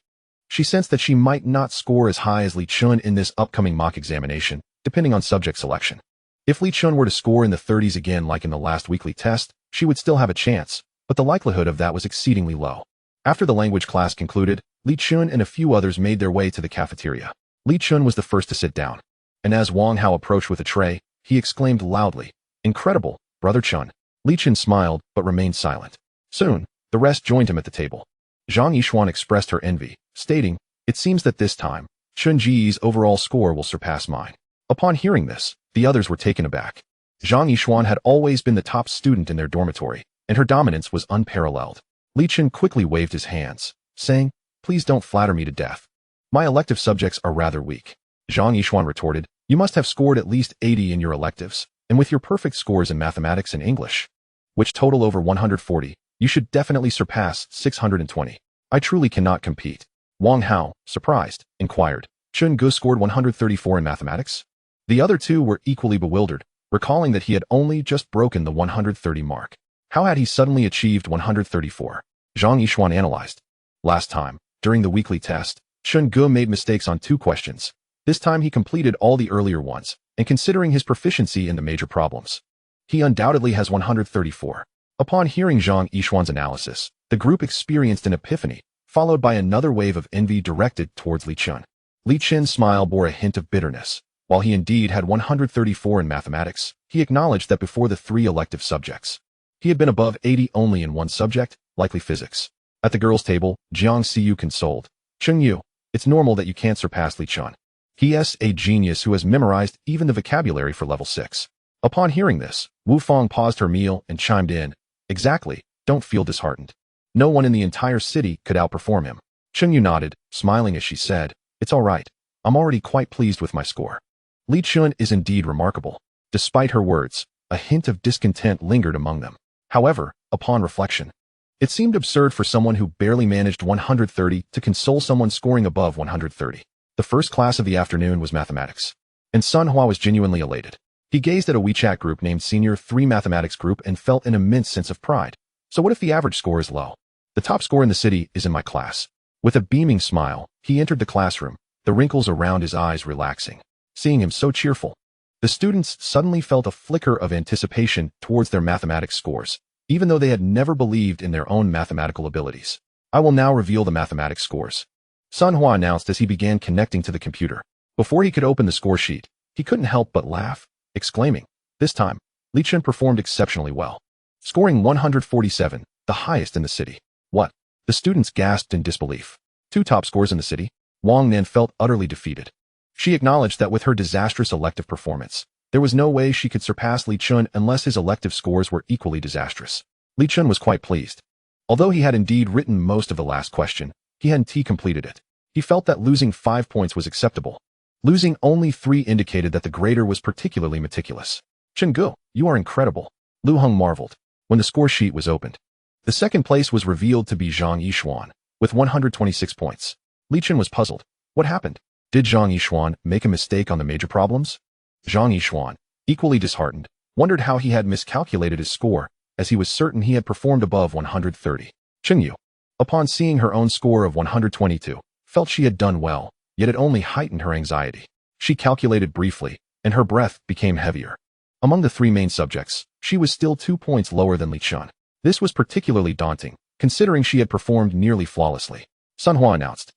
She sensed that she might not score as high as Li Chen in this upcoming mock examination, depending on subject selection. If Li Chun were to score in the 30s again like in the last weekly test, she would still have a chance, but the likelihood of that was exceedingly low. After the language class concluded, Li Chun and a few others made their way to the cafeteria. Li Chun was the first to sit down, and as Wang Hao approached with a tray, he exclaimed loudly, "Incredible, Brother Chun." Li Chun smiled but remained silent. Soon, the rest joined him at the table. Zhang Yixuan expressed her envy, stating, "It seems that this time, Chun Ji's overall score will surpass mine." Upon hearing this, the others were taken aback. Zhang Yixuan had always been the top student in their dormitory, and her dominance was unparalleled. Li Chun quickly waved his hands, saying, "Please don't flatter me to death. My elective subjects are rather weak." Zhang Yixuan retorted, "You must have scored at least 80 in your electives, and with your perfect scores in mathematics and English, which total over 140, you should definitely surpass 620. I truly cannot compete." Wang Hao, surprised, inquired, "Chun Gu scored 134 in mathematics?" The other two were equally bewildered, recalling that he had only just broken the 130 mark. How had he suddenly achieved 134? Zhang Yixuan analyzed. Last time, during the weekly test, Chun Gu made mistakes on 2 questions. This time he completed all the earlier ones, and considering his proficiency in the major problems, he undoubtedly has 134. Upon hearing Zhang Yixuan's analysis, the group experienced an epiphany, followed by another wave of envy directed towards Li Chun. Li Chun's smile bore a hint of bitterness. While he indeed had 134 in mathematics, he acknowledged that before the 3 elective subjects, he had been above 80 only in one subject, likely physics. At the girls' table, Jiang Siyu consoled, "Cheng Yu, it's normal that you can't surpass Li Chun. He is a genius who has memorized even the vocabulary for level 6. Upon hearing this, Wu Fang paused her meal and chimed in, "Exactly, don't feel disheartened. No one in the entire city could outperform him." Cheng Yu nodded, smiling as she said, "It's all right. I'm already quite pleased with my score." Li Chun is indeed remarkable. Despite her words, a hint of discontent lingered among them. However, upon reflection, it seemed absurd for someone who barely managed 130 to console someone scoring above 130. The first class of the afternoon was mathematics, and Sun Hua was genuinely elated. He gazed at a WeChat group named Senior 3 Mathematics Group and felt an immense sense of pride. So what if the average score is low? The top score in the city is in my class. With a beaming smile, he entered the classroom, the wrinkles around his eyes relaxing. Seeing him so cheerful, the students suddenly felt a flicker of anticipation towards their mathematics scores, even though they had never believed in their own mathematical abilities. "I will now reveal the mathematics scores," Sun Hua announced as he began connecting to the computer. Before he could open the score sheet, he couldn't help but laugh, exclaiming, "This time, Li Chun performed exceptionally well, scoring 147, the highest in the city." "What?" The students gasped in disbelief. 2 top scores in the city? Wang Nan felt utterly defeated. She acknowledged that with her disastrous elective performance, there was no way she could surpass Li Chun unless his elective scores were equally disastrous. Li Chun was quite pleased. Although he had indeed written most of the last question, he hadn't completed it. He felt that losing 5 points was acceptable. Losing only 3 indicated that the grader was particularly meticulous. "Chen Gu, you are incredible," Lu Heng marveled. When the score sheet was opened, the second place was revealed to be Zhang Yixuan, with 126 points. Li Chun was puzzled. What happened? Did Zhang Yixuan make a mistake on the major problems? Zhang Yixuan, equally disheartened, wondered how he had miscalculated his score, as he was certain he had performed above 130. Cheng Yu, upon seeing her own score of 122, felt she had done well, yet it only heightened her anxiety. She calculated briefly, and her breath became heavier. Among the 3 main subjects, she was still 2 points lower than Li Chun. This was particularly daunting, considering she had performed nearly flawlessly. Sun Hua announced,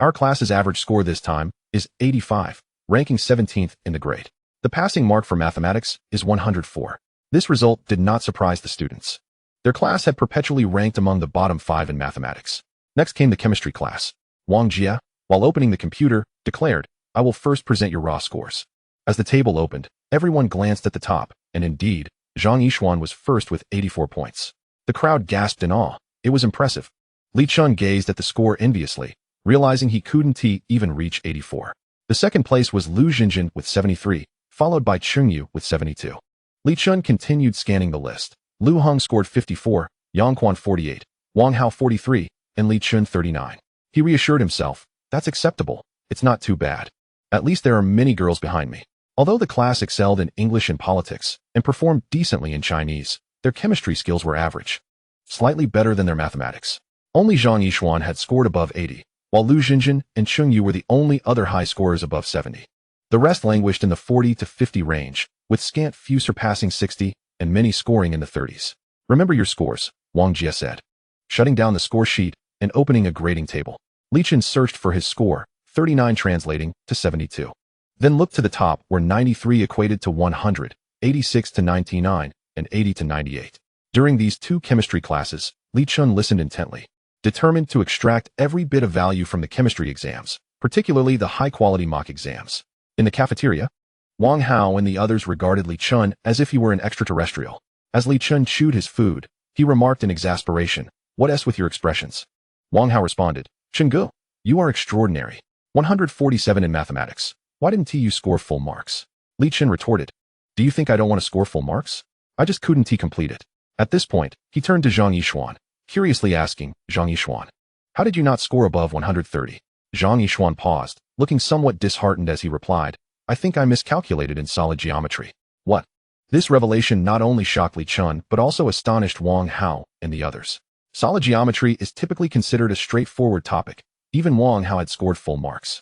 "Our class's average score this time is 85, ranking 17th in the grade. The passing mark for mathematics is 104. This result did not surprise the students. Their class had perpetually ranked among the bottom 5 in mathematics. Next came the chemistry class. Wang Jia, while opening the computer, declared, "I will first present your raw scores." As the table opened, everyone glanced at the top, and indeed, Zhang Yixuan was first with 84 points. The crowd gasped in awe. It was impressive. Li Chun gazed at the score enviously, realizing he couldn't even reach 84. The second place was Lu Jinjin with 73, followed by Cheng Yu with 72. Li Chun continued scanning the list. Lu Heng scored 54, Yang Quan 48, Wang Hao 43, and Li Chun 39. He reassured himself, "That's acceptable. It's not too bad. At least there are many girls behind me." Although the class excelled in English and politics, and performed decently in Chinese, their chemistry skills were average, slightly better than their mathematics. Only Zhang Yixuan had scored above 80, while Lu Jinjin and Cheng Yu were the only other high scorers above 70. The rest languished in the 40 to 50 range, with scant few surpassing 60 and many scoring in the 30s. Remember your scores, Wang Jie said, shutting down the score sheet and opening a grading table. Li Chen searched for his score, 39 translating to 72. Then looked to the top where 93 equated to 100, 86 to 99, and 80 to 98. During these two chemistry classes, Li Chen listened intently, determined to extract every bit of value from the chemistry exams, particularly the high-quality mock exams. In the cafeteria, Wang Hao and the others regarded Li Chen as if he were an extraterrestrial. As Li Chen chewed his food, he remarked in exasperation, "What s with your expressions?" Wang Hao responded, "Chen Gu, you are extraordinary. 147 in mathematics. Why didn't you score full marks?" Li Chen retorted, "Do you think I don't want to score full marks? I just couldn't complete it." At this point, he turned to Zhang Yishuan, curiously asking, "Zhang Yishuan, how did you not score above 130? Zhang Yishuan paused, looking somewhat disheartened as he replied, "I think I miscalculated in solid geometry." What? This revelation not only shocked Li Chen but also astonished Wang Hao and the others. Solid geometry is typically considered a straightforward topic. Even Wang Hao had scored full marks.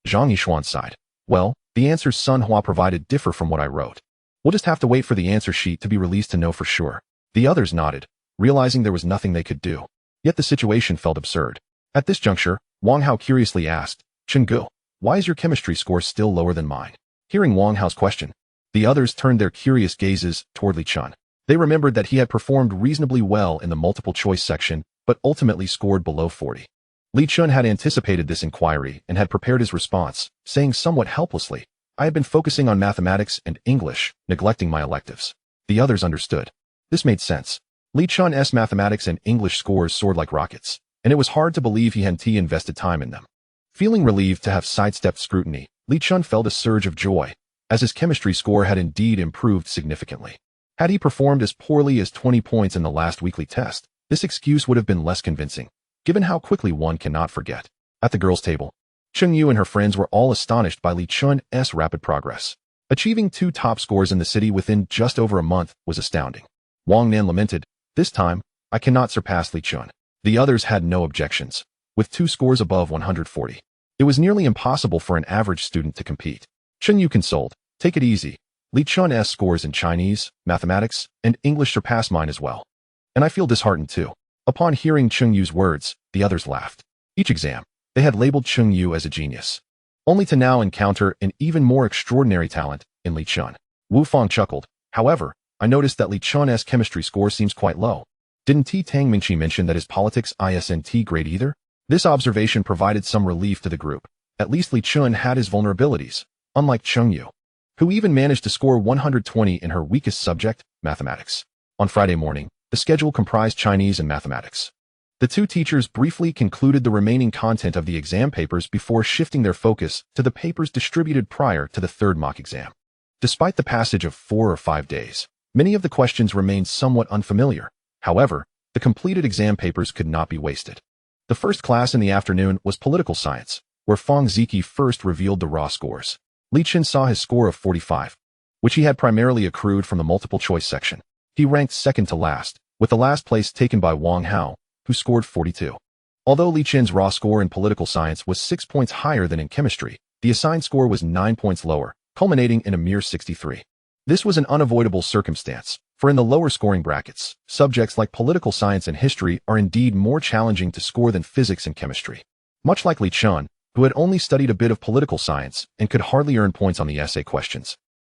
Zhang Yishuan sighed. "Well, the answers Sun Hua provided differ from what I wrote. We'll just have to wait for the answer sheet to be released to know for sure." The others nodded, realizing there was nothing they could do. Yet the situation felt absurd. At this juncture, Wang Hao curiously asked, "Chen Gu, why is your chemistry score still lower than mine?" Hearing Wang Hao's question, the others turned their curious gazes toward Li Chen. They remembered that he had performed reasonably well in the multiple-choice section, but ultimately scored below 40. Li Chen had anticipated this inquiry and had prepared his response, saying somewhat helplessly, "I had been focusing on mathematics and English, neglecting my electives." The others understood. This made sense. Li Chen's mathematics and English scores soared like rockets, and it was hard to believe he hadn't invested time in them. Feeling relieved to have sidestepped scrutiny, Li Chen felt a surge of joy, as his chemistry score had indeed improved significantly. Had he performed as poorly as 20 points in the last weekly test, this excuse would have been less convincing, given how quickly one cannot forget. At the girls' table, Cheng Yu and her friends were all astonished by Li Chen's rapid progress. Achieving 2 top scores in the city within just over a month was astounding. Wang Nan lamented, "This time, I cannot surpass Li Chen." The others had no objections, with 2 scores above 140. It was nearly impossible for an average student to compete. Cheng Yu consoled, "Take it easy. Li Chen's scores in Chinese, mathematics, and English surpass mine as well. And I feel disheartened too." Upon hearing Cheng Yu's words, the others laughed. Each exam, they had labeled Cheng Yu as a genius, only to now encounter an even more extraordinary talent in Li Chen. Wu Fang chuckled, "However, I noticed that Li Chen's chemistry score seems quite low. Didn't Tang Mingqi mention that his politics isn't great either?" This observation provided some relief to the group. At least Li Chen had his vulnerabilities, unlike Cheng Yu, who even managed to score 120 in her weakest subject, mathematics. On Friday morning, the schedule comprised Chinese and mathematics. The 2 teachers briefly concluded the remaining content of the exam papers before shifting their focus to the papers distributed prior to the 3rd mock exam. Despite the passage of 4 or 5 days, many of the questions remained somewhat unfamiliar. However, the completed exam papers could not be wasted. The first class in the afternoon was political science, where Fang Ziki first revealed the raw scores. Li Chen saw his score of 45, which he had primarily accrued from the multiple-choice section. He ranked second to last, with the last place taken by Wang Hao, who scored 42. Although Li Chen's raw score in political science was 6 points higher than in chemistry, the assigned score was 9 points lower, culminating in a mere 63. This was an unavoidable circumstance, for in the lower scoring brackets, subjects like political science and history are indeed more challenging to score than physics and chemistry. Much like Li Chen, who had only studied a bit of political science and could hardly earn points on the essay questions.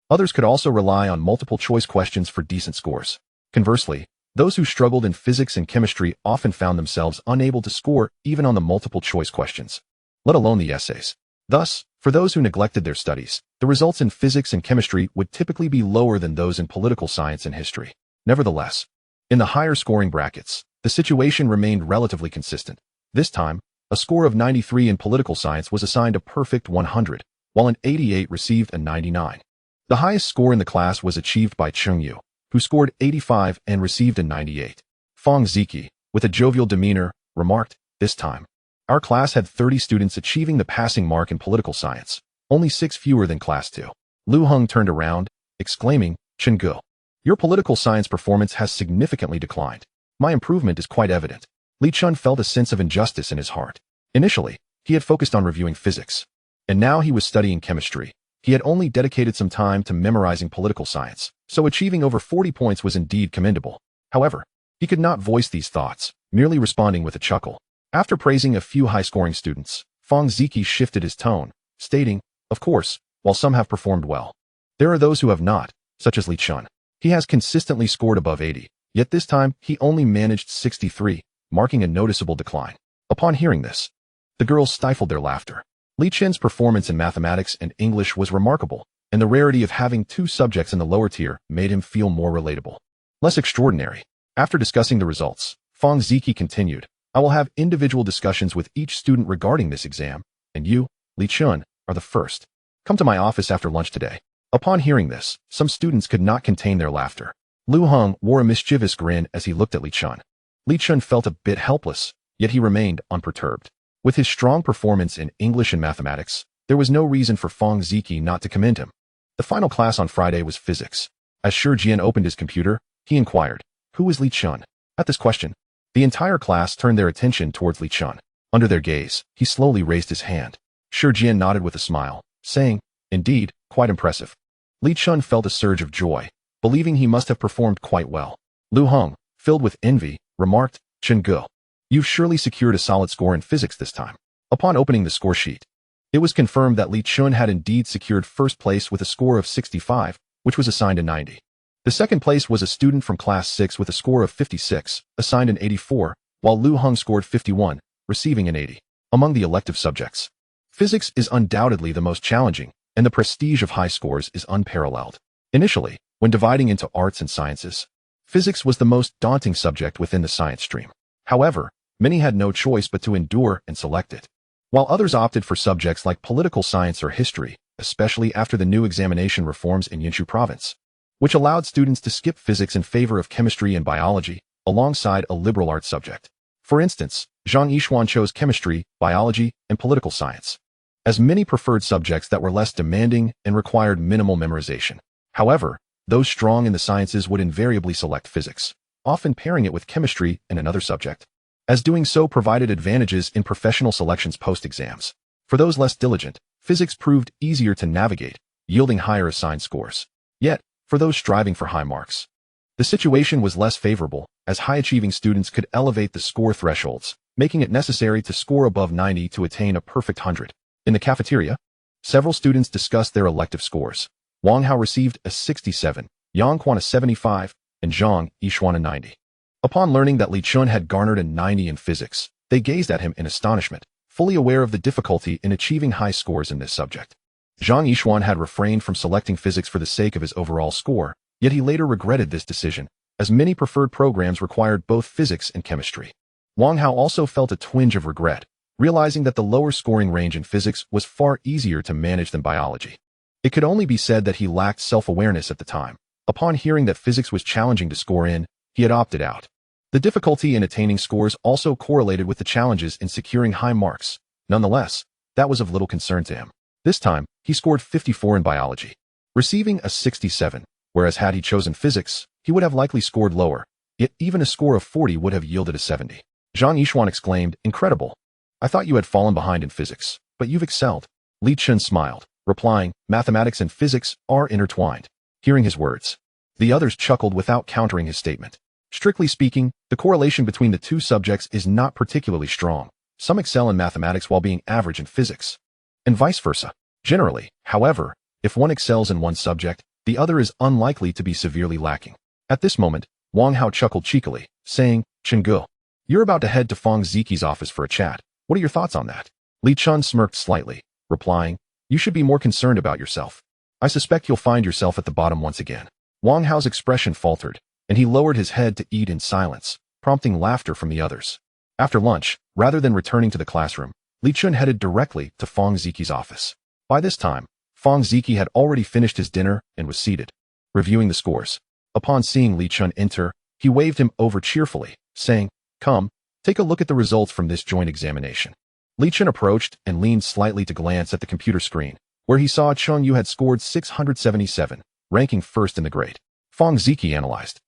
Others could also rely on multiple-choice questions for decent scores. Conversely, those who struggled in physics and chemistry often found themselves unable to score even on the multiple-choice questions, let alone the essays. Thus, for those who neglected their studies, the results in physics and chemistry would typically be lower than those in political science and history. Nevertheless, in the higher scoring brackets, the situation remained relatively consistent. This time, a score of 93 in political science was assigned a perfect 100, while an 88 received a 99. The highest score in the class was achieved by Cheng Yu, who scored 85 and received a 98. Fang Ziki, with a jovial demeanor, remarked, "This time, our class had 30 students achieving the passing mark in political science, only 6 fewer than class 2. Lu Heng turned around, exclaiming, "Chen Gu, your political science performance has significantly declined. My improvement is quite evident." Li Chen felt a sense of injustice in his heart. Initially, he had focused on reviewing physics, and now he was studying chemistry, He had only dedicated some time to memorizing political science, so achieving over 40 points was indeed commendable. However, he could not voice these thoughts, merely responding with a chuckle. After praising a few high-scoring students, Fong Ziki shifted his tone, stating, "Of course, while some have performed well, there are those who have not, such as Li Chen. He has consistently scored above 80, yet this time he only managed 63, marking a noticeable decline." Upon hearing this, the girls stifled their laughter. Li Chen's performance in mathematics and English was remarkable, and the rarity of having two subjects in the lower tier made him feel more relatable. Less extraordinary. After discussing the results, Fong Ziki continued, "I will have individual discussions with each student regarding this exam, and you, Li Chen, are the first. Come to my office after lunch today." Upon hearing this, some students could not contain their laughter. Lu Heng wore a mischievous grin as he looked at Li Chen. Li Chen felt a bit helpless, yet he remained unperturbed. With his strong performance in English and mathematics, there was no reason for Fong Ziki not to commend him. The final class on Friday was physics. As Shi Jian opened his computer, he inquired, "Who is Li Chen?" At this question, the entire class turned their attention towards Li Chen. Under their gaze, he slowly raised his hand. Shi Jian nodded with a smile, saying, "Indeed, quite impressive." Li Chen felt a surge of joy, believing he must have performed quite well. Lu Heng, filled with envy, remarked, "Chen Ge, you've surely secured a solid score in physics this time." Upon opening the score sheet, it was confirmed that Li Chen had indeed secured first place with a score of 65, which was assigned a 90. The second place was a student from class 6 with a score of 56, assigned an 84, while Lu Heng scored 51, receiving an 80. Among the elective subjects, physics is undoubtedly the most challenging, and the prestige of high scores is unparalleled. Initially, when dividing into arts and sciences, physics was the most daunting subject within the science stream. However, many had no choice but to endure and select it, while others opted for subjects like political science or history, especially after the new examination reforms in Yanshu province, which allowed students to skip physics in favor of chemistry and biology, alongside a liberal arts subject. For instance, Zhang Yixuan chose chemistry, biology, and political science, as many preferred subjects that were less demanding and required minimal memorization. However, those strong in the sciences would invariably select physics, often pairing it with chemistry and another subject, as doing so provided advantages in professional selections post-exams. For those less diligent, physics proved easier to navigate, yielding higher assigned scores. Yet, for those striving for high marks, the situation was less favorable, as high-achieving students could elevate the score thresholds, making it necessary to score above 90 to attain a perfect 100. In the cafeteria, several students discussed their elective scores. Wang Hao received a 67, Yang Quan a 75, and Zhang Yixuan a 90. Upon learning that Li Chen had garnered a 90 in physics, they gazed at him in astonishment, fully aware of the difficulty in achieving high scores in this subject. Zhang Yixuan had refrained from selecting physics for the sake of his overall score, yet he later regretted this decision, as many preferred programs required both physics and chemistry. Wang Hao also felt a twinge of regret, realizing that the lower scoring range in physics was far easier to manage than biology. It could only be said that he lacked self-awareness at the time. Upon hearing that physics was challenging to score in, he had opted out. The difficulty in attaining scores also correlated with the challenges in securing high marks. Nonetheless, that was of little concern to him. This time, he scored 54 in biology, receiving a 67, whereas had he chosen physics, he would have likely scored lower, yet even a score of 40 would have yielded a 70. Zhang Yixuan exclaimed, "Incredible. I thought you had fallen behind in physics, but you've excelled." Li Chen smiled, replying, "Mathematics and physics are intertwined." Hearing his words, the others chuckled without countering his statement. Strictly speaking, the correlation between the two subjects is not particularly strong. Some excel in mathematics while being average in physics, and vice versa. Generally, however, if one excels in one subject, the other is unlikely to be severely lacking. At this moment, Wang Hao chuckled cheekily, saying, "Chen Ge, you're about to head to Fong Ziki's office for a chat. What are your thoughts on that?" Li Chen smirked slightly, replying, "You should be more concerned about yourself. I suspect you'll find yourself at the bottom once again." Wang Hao's expression faltered, and he lowered his head to eat in silence, prompting laughter from the others. After lunch, rather than returning to the classroom, Li Chen headed directly to Fong Ziki's office. By this time, Fong Ziki had already finished his dinner and was seated, reviewing the scores. Upon seeing Li Chen enter, he waved him over cheerfully, saying, "Come, take a look at the results from this joint examination." Li Chen approached and leaned slightly to glance at the computer screen, where he saw Cheng Yu had scored 677, ranking first in the grade. Fong Ziki analyzed.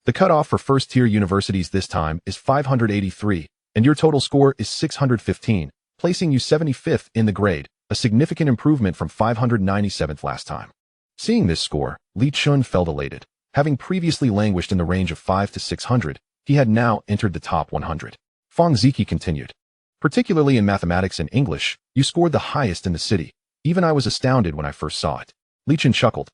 "The cutoff for first-tier universities this time is 583, and your total score is 615, placing you 75th in the grade, a significant improvement from 597th last time. Seeing this score, Li Chun felt elated. Having previously languished in the range of 5 to 600, he had now entered the top 100. Fang Ziki continued. Particularly in mathematics and English, you scored the highest in the city. Even I was astounded when I first saw it. Li Chun chuckled,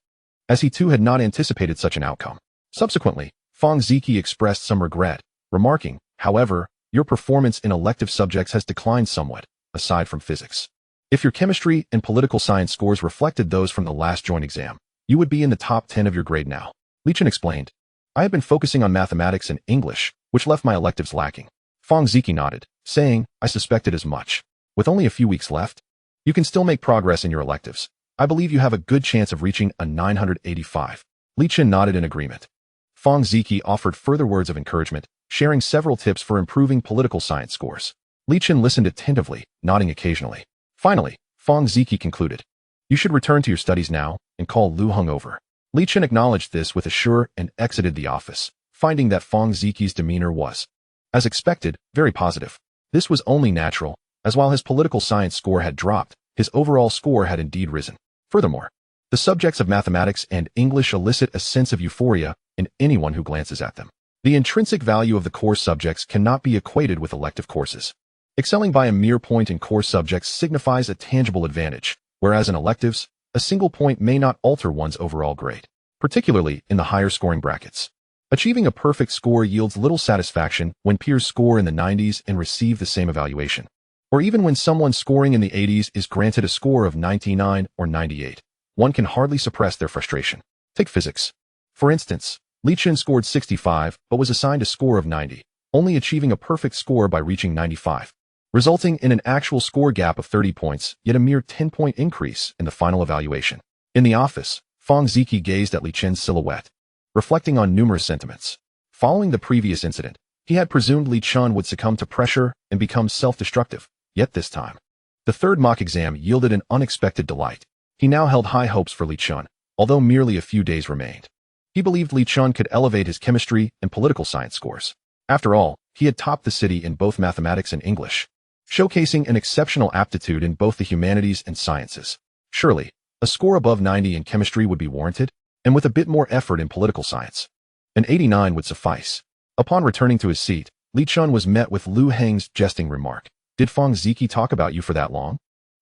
as he too had not anticipated such an outcome. Subsequently, Fang Ziki expressed some regret, remarking, however, your performance in elective subjects has declined somewhat, aside from physics. If your chemistry and political science scores reflected those from the last joint exam, you would be in the top 10 of your grade now. Li Chun explained. I had been focusing on mathematics and English, which left my electives lacking. Fang Ziki nodded, saying, I suspected as much. With only a few weeks left, you can still make progress in your electives. I believe you have a good chance of reaching a 985. Li Chun nodded in agreement. Fang Ziki offered further words of encouragement, sharing several tips for improving political science scores. Li Chun listened attentively, nodding occasionally. Finally, Fang Ziki concluded. You should return to your studies now and call Lu Heng over. Li Chun acknowledged this with a sure and exited the office, finding that Fang Ziki's demeanor was, as expected, very positive. This was only natural, as while his political science score had dropped, his overall score had indeed risen. Furthermore, the subjects of mathematics and English elicit a sense of euphoria in anyone who glances at them. The intrinsic value of the core subjects cannot be equated with elective courses. Excelling by a mere point in core subjects signifies a tangible advantage, whereas in electives, a single point may not alter one's overall grade, particularly in the higher scoring brackets. Achieving a perfect score yields little satisfaction when peers score in the 90s and receive the same evaluation, or even when someone scoring in the 80s is granted a score of 99 or 98. One can hardly suppress their frustration. Take physics. For instance, Li Chun scored 65 but was assigned a score of 90, only achieving a perfect score by reaching 95, resulting in an actual score gap of 30 points, yet a mere 10-point increase in the final evaluation. In the office, Fang Ziki gazed at Li Chun's silhouette, reflecting on numerous sentiments. Following the previous incident, he had presumed Li Chun would succumb to pressure and become self-destructive, yet this time, the third mock exam yielded an unexpected delight. He now held high hopes for Li Chun, although merely a few days remained. He believed Li Chun could elevate his chemistry and political science scores. After all, he had topped the city in both mathematics and English, showcasing an exceptional aptitude in both the humanities and sciences. Surely, a score above 90 in chemistry would be warranted, and with a bit more effort in political science, an 89 would suffice. Upon returning to his seat, Li Chun was met with Lu Heng's jesting remark. Did Fang Ziki talk about you for that long?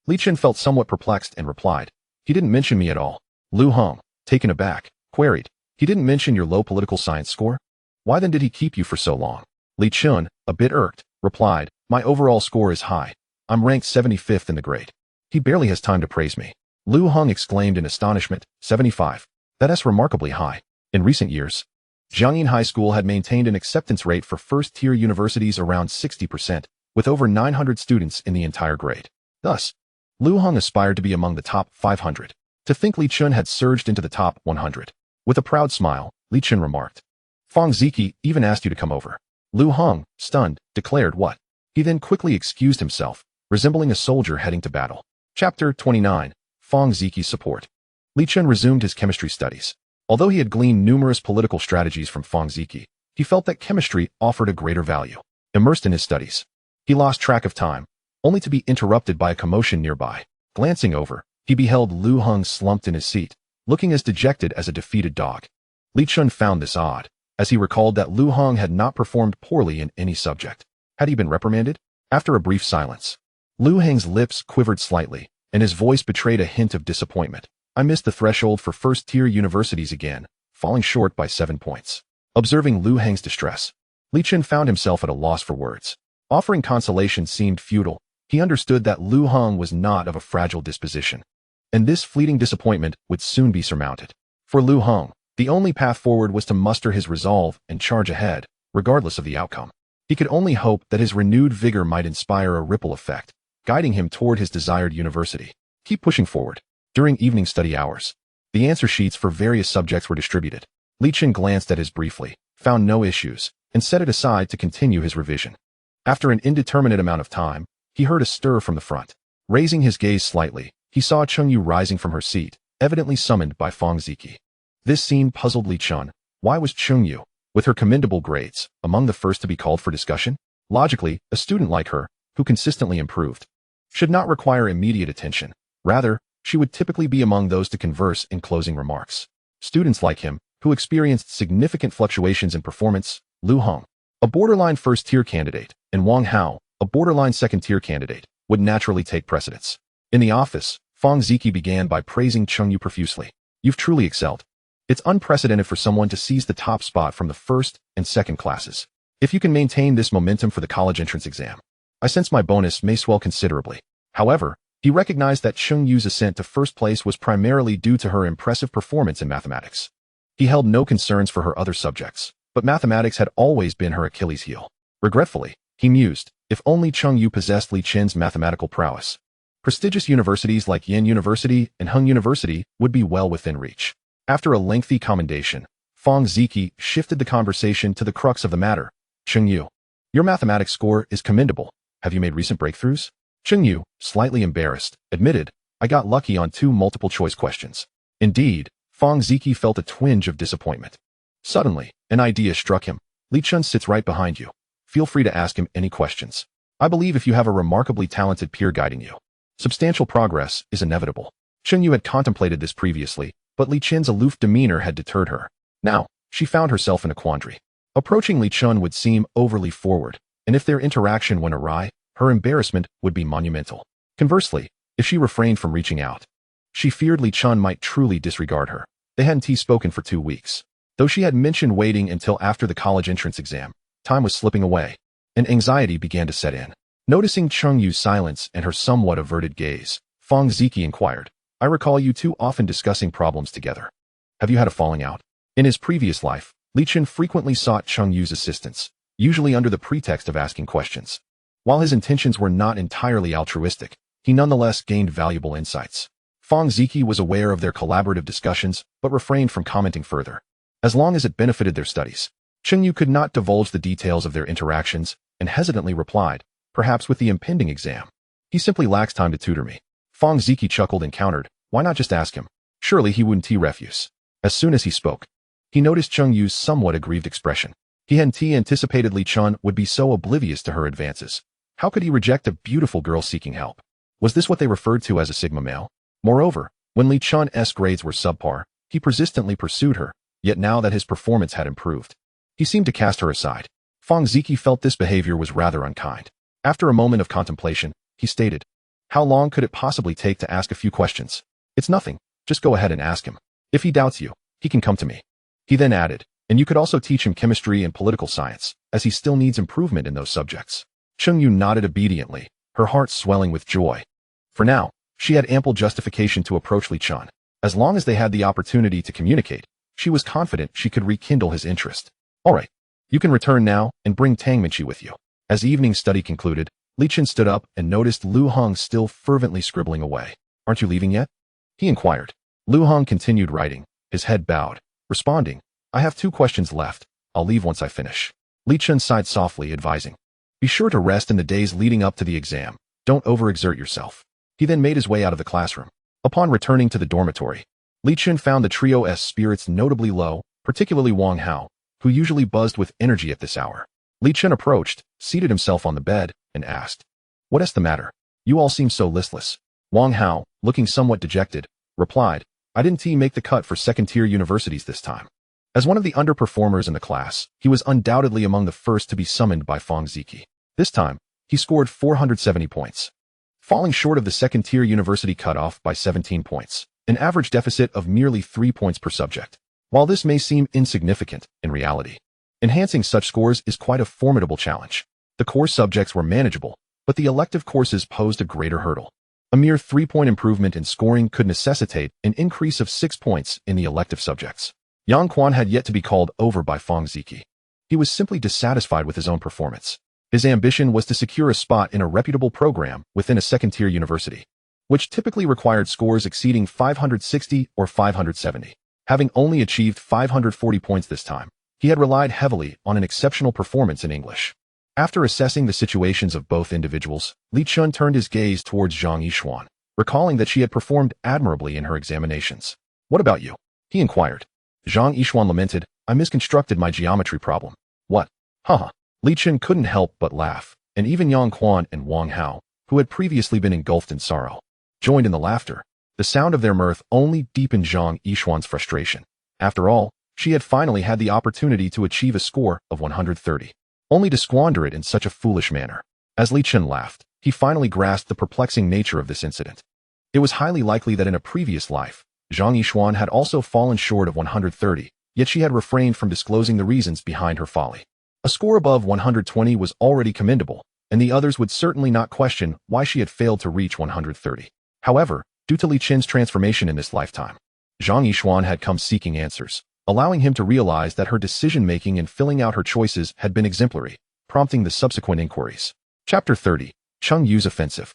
Li Chun felt somewhat perplexed and replied, he didn't mention me at all. Lu Heng, taken aback, queried, he didn't mention your low political science score? Why then did he keep you for so long? Li Chun, a bit irked, replied, my overall score is high. I'm ranked 75th in the grade. He barely has time to praise me. Lu Heng exclaimed in astonishment, 75. That's remarkably high. In recent years, Jiangyin High School had maintained an acceptance rate for first-tier universities around 60%, with over 900 students in the entire grade. Thus, Lu Heng aspired to be among the top 500. To think Li Chun had surged into the top 100. With a proud smile, Li Chun remarked, Fang Ziki even asked you to come over. Lu Heng, stunned, declared what? He then quickly excused himself, resembling a soldier heading to battle. Chapter 29. Fang Ziki's support. Li Chun resumed his chemistry studies. Although he had gleaned numerous political strategies from Fang Ziki, he felt that chemistry offered a greater value. Immersed in his studies, he lost track of time, only to be interrupted by a commotion nearby. Glancing over, he beheld Lu Heng slumped in his seat, looking as dejected as a defeated dog. Li Chun found this odd, as he recalled that Lu Heng had not performed poorly in any subject. Had he been reprimanded? After a brief silence, Lu Heng's lips quivered slightly, and his voice betrayed a hint of disappointment. I missed the threshold for first-tier universities again, falling short by 7 points. Observing Lu Heng's distress, Li Chun found himself at a loss for words. Offering consolation seemed futile. He understood that Lu Heng was not of a fragile disposition, and this fleeting disappointment would soon be surmounted. For Lu Heng, the only path forward was to muster his resolve and charge ahead, regardless of the outcome. He could only hope that his renewed vigor might inspire a ripple effect, guiding him toward his desired university. Keep pushing forward. During evening study hours, the answer sheets for various subjects were distributed. Li Chun glanced at his briefly, found no issues, and set it aside to continue his revision. After an indeterminate amount of time, he heard a stir from the front. Raising his gaze slightly, he saw Chengyu rising from her seat, evidently summoned by Fang Ziki. This scene puzzled Li Chun. Why was Chengyu, with her commendable grades, among the first to be called for discussion? Logically, a student like her, who consistently improved, should not require immediate attention. Rather, she would typically be among those to converse in closing remarks. Students like him, who experienced significant fluctuations in performance, Lu Hong, a borderline first-tier candidate, and Wang Hao, a borderline second-tier candidate, would naturally take precedence. In the office, Fang Ziki began by praising Cheng Yu profusely. You've truly excelled. It's unprecedented for someone to seize the top spot from the first and second classes. If you can maintain this momentum for the college entrance exam, I sense my bonus may swell considerably. However, he recognized that Cheng Yu's ascent to first place was primarily due to her impressive performance in mathematics. He held no concerns for her other subjects, but mathematics had always been her Achilles heel. Regretfully, he mused, if only Cheng Yu possessed Li Chen's mathematical prowess. Prestigious universities like Yin University and Hung University would be well within reach. After a lengthy commendation, Fang Ziki shifted the conversation to the crux of the matter. Cheng Yu, your mathematics score is commendable. Have you made recent breakthroughs? Cheng Yu, slightly embarrassed, admitted, I got lucky on 2 multiple-choice questions. Indeed, Fang Ziki felt a twinge of disappointment. Suddenly, an idea struck him. Li Chen sits right behind you. Feel free to ask him any questions. I believe if you have a remarkably talented peer guiding you, substantial progress is inevitable. Cheng Yu had contemplated this previously, but Li Chen's aloof demeanor had deterred her. Now, she found herself in a quandary. Approaching Li Chen would seem overly forward, and if their interaction went awry, her embarrassment would be monumental. Conversely, if she refrained from reaching out, she feared Li Chen might truly disregard her. They hadn't spoken for 2 weeks. Though she had mentioned waiting until after the college entrance exam, time was slipping away, and anxiety began to set in. Noticing Cheng Yu's silence and her somewhat averted gaze, Fang Ziki inquired, I recall you 2 often discussing problems together. Have you had a falling out? In his previous life, Li Chen frequently sought Cheng Yu's assistance, usually under the pretext of asking questions. While his intentions were not entirely altruistic, he nonetheless gained valuable insights. Fang Ziki was aware of their collaborative discussions, but refrained from commenting further. As long as it benefited their studies, Cheng Yu could not divulge the details of their interactions, and hesitantly replied, perhaps with the impending exam. He simply lacks time to tutor me. Fang Ziki chuckled and countered, why not just ask him? Surely he wouldn't refuse. As soon as he spoke, he noticed Cheng Yu's somewhat aggrieved expression. He hadn't anticipated Li Chen would be so oblivious to her advances. How could he reject a beautiful girl seeking help? Was this what they referred to as a sigma male? Moreover, when Li Chen's grades were subpar, he persistently pursued her, yet now that his performance had improved, he seemed to cast her aside. Fang Ziki felt this behavior was rather unkind. After a moment of contemplation, he stated, how long could it possibly take to ask a few questions? It's nothing, just go ahead and ask him. If he doubts you, he can come to me. He then added, and you could also teach him chemistry and political science, as he still needs improvement in those subjects. Cheng Yu nodded obediently, her heart swelling with joy. For now, she had ample justification to approach Li Chen. As long as they had the opportunity to communicate, she was confident she could rekindle his interest. All right, you can return now and bring Tang Minchi with you. As evening study concluded, Li Chen stood up and noticed Lu Hong still fervently scribbling away. Aren't you leaving yet? He inquired. Lu Hong continued writing, his head bowed, responding, I have 2 questions left. I'll leave once I finish. Li Chen sighed softly, advising, be sure to rest in the days leading up to the exam. Don't overexert yourself. He then made his way out of the classroom. Upon returning to the dormitory, Li Chen found the trio's spirits notably low, particularly Wang Hao, who usually buzzed with energy at this hour. Li Chen approached, seated himself on the bed, and asked, what's the matter? You all seem so listless. Wang Hao, looking somewhat dejected, replied, I didn't make the cut for second-tier universities this time. As one of the underperformers in the class, he was undoubtedly among the first to be summoned by Fang Ziki. This time, he scored 470 points, falling short of the second-tier university cutoff by 17 points, an average deficit of merely 3 points per subject. While this may seem insignificant, in reality, enhancing such scores is quite a formidable challenge. The core subjects were manageable, but the elective courses posed a greater hurdle. A mere 3-point improvement in scoring could necessitate an increase of 6 points in the elective subjects. Yang Quan had yet to be called over by Fang Ziki. He was simply dissatisfied with his own performance. His ambition was to secure a spot in a reputable program within a second-tier university, which typically required scores exceeding 560 or 570. Having only achieved 540 points this time, he had relied heavily on an exceptional performance in English. After assessing the situations of both individuals, Li Chen turned his gaze towards Zhang Yishuan, recalling that she had performed admirably in her examinations. What about you? He inquired. Zhang Yishuan lamented, I misconstructed my geometry problem. What? Haha. Li Chen couldn't help but laugh, and even Yang Quan and Wang Hao, who had previously been engulfed in sorrow, joined in the laughter. The sound of their mirth only deepened Zhang Yishuan's frustration. After all, she had finally had the opportunity to achieve a score of 130, only to squander it in such a foolish manner. As Li Chen laughed, he finally grasped the perplexing nature of this incident. It was highly likely that in a previous life, Zhang Yishuan had also fallen short of 130, yet she had refrained from disclosing the reasons behind her folly. A score above 120 was already commendable, and the others would certainly not question why she had failed to reach 130. However, due to Li Chen's transformation in this lifetime, Zhang Yishuan had come seeking answers, allowing him to realize that her decision-making and filling out her choices had been exemplary, prompting the subsequent inquiries. Chapter 30. Cheng Yu's Offensive.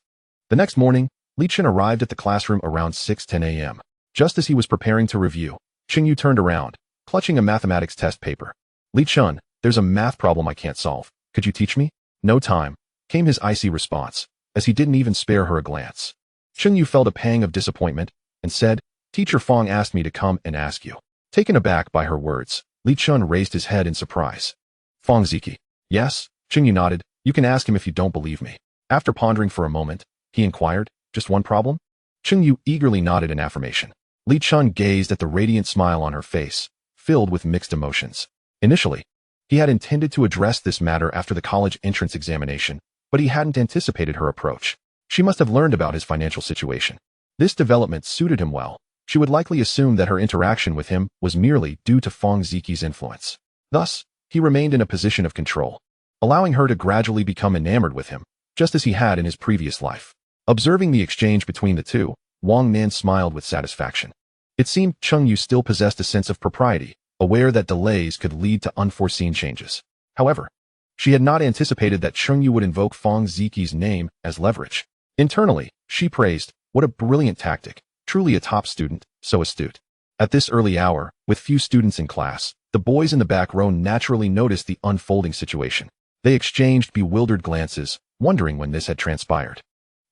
The next morning, Li Chen arrived at the classroom around 6:10 a.m. Just as he was preparing to review, Cheng Yu turned around, clutching a mathematics test paper. "Li Chen, there's a math problem I can't solve. Could you teach me?" "No time," came his icy response, as he didn't even spare her a glance. Cheng Yu felt a pang of disappointment and said, "Teacher Fong asked me to come and ask you." Taken aback by her words, Li Chen raised his head in surprise. "Fong Ziki." "Yes," Cheng Yu nodded. "You can ask him if you don't believe me." After pondering for a moment, he inquired, "Just one problem?" Cheng Yu eagerly nodded in affirmation. Li Chen gazed at the radiant smile on her face, filled with mixed emotions. Initially, he had intended to address this matter after the college entrance examination, but he hadn't anticipated her approach. She must have learned about his financial situation. This development suited him well. She would likely assume that her interaction with him was merely due to Fong Ziki's influence. Thus, he remained in a position of control, allowing her to gradually become enamored with him, just as he had in his previous life. Observing the exchange between the two, Wang Nan smiled with satisfaction. It seemed Cheng Yu still possessed a sense of propriety, aware that delays could lead to unforeseen changes. However, she had not anticipated that Cheng Yu would invoke Fong Ziki's name as leverage. Internally, she praised, "What a brilliant tactic, truly a top student, so astute." At this early hour, with few students in class, the boys in the back row naturally noticed the unfolding situation. They exchanged bewildered glances, wondering when this had transpired.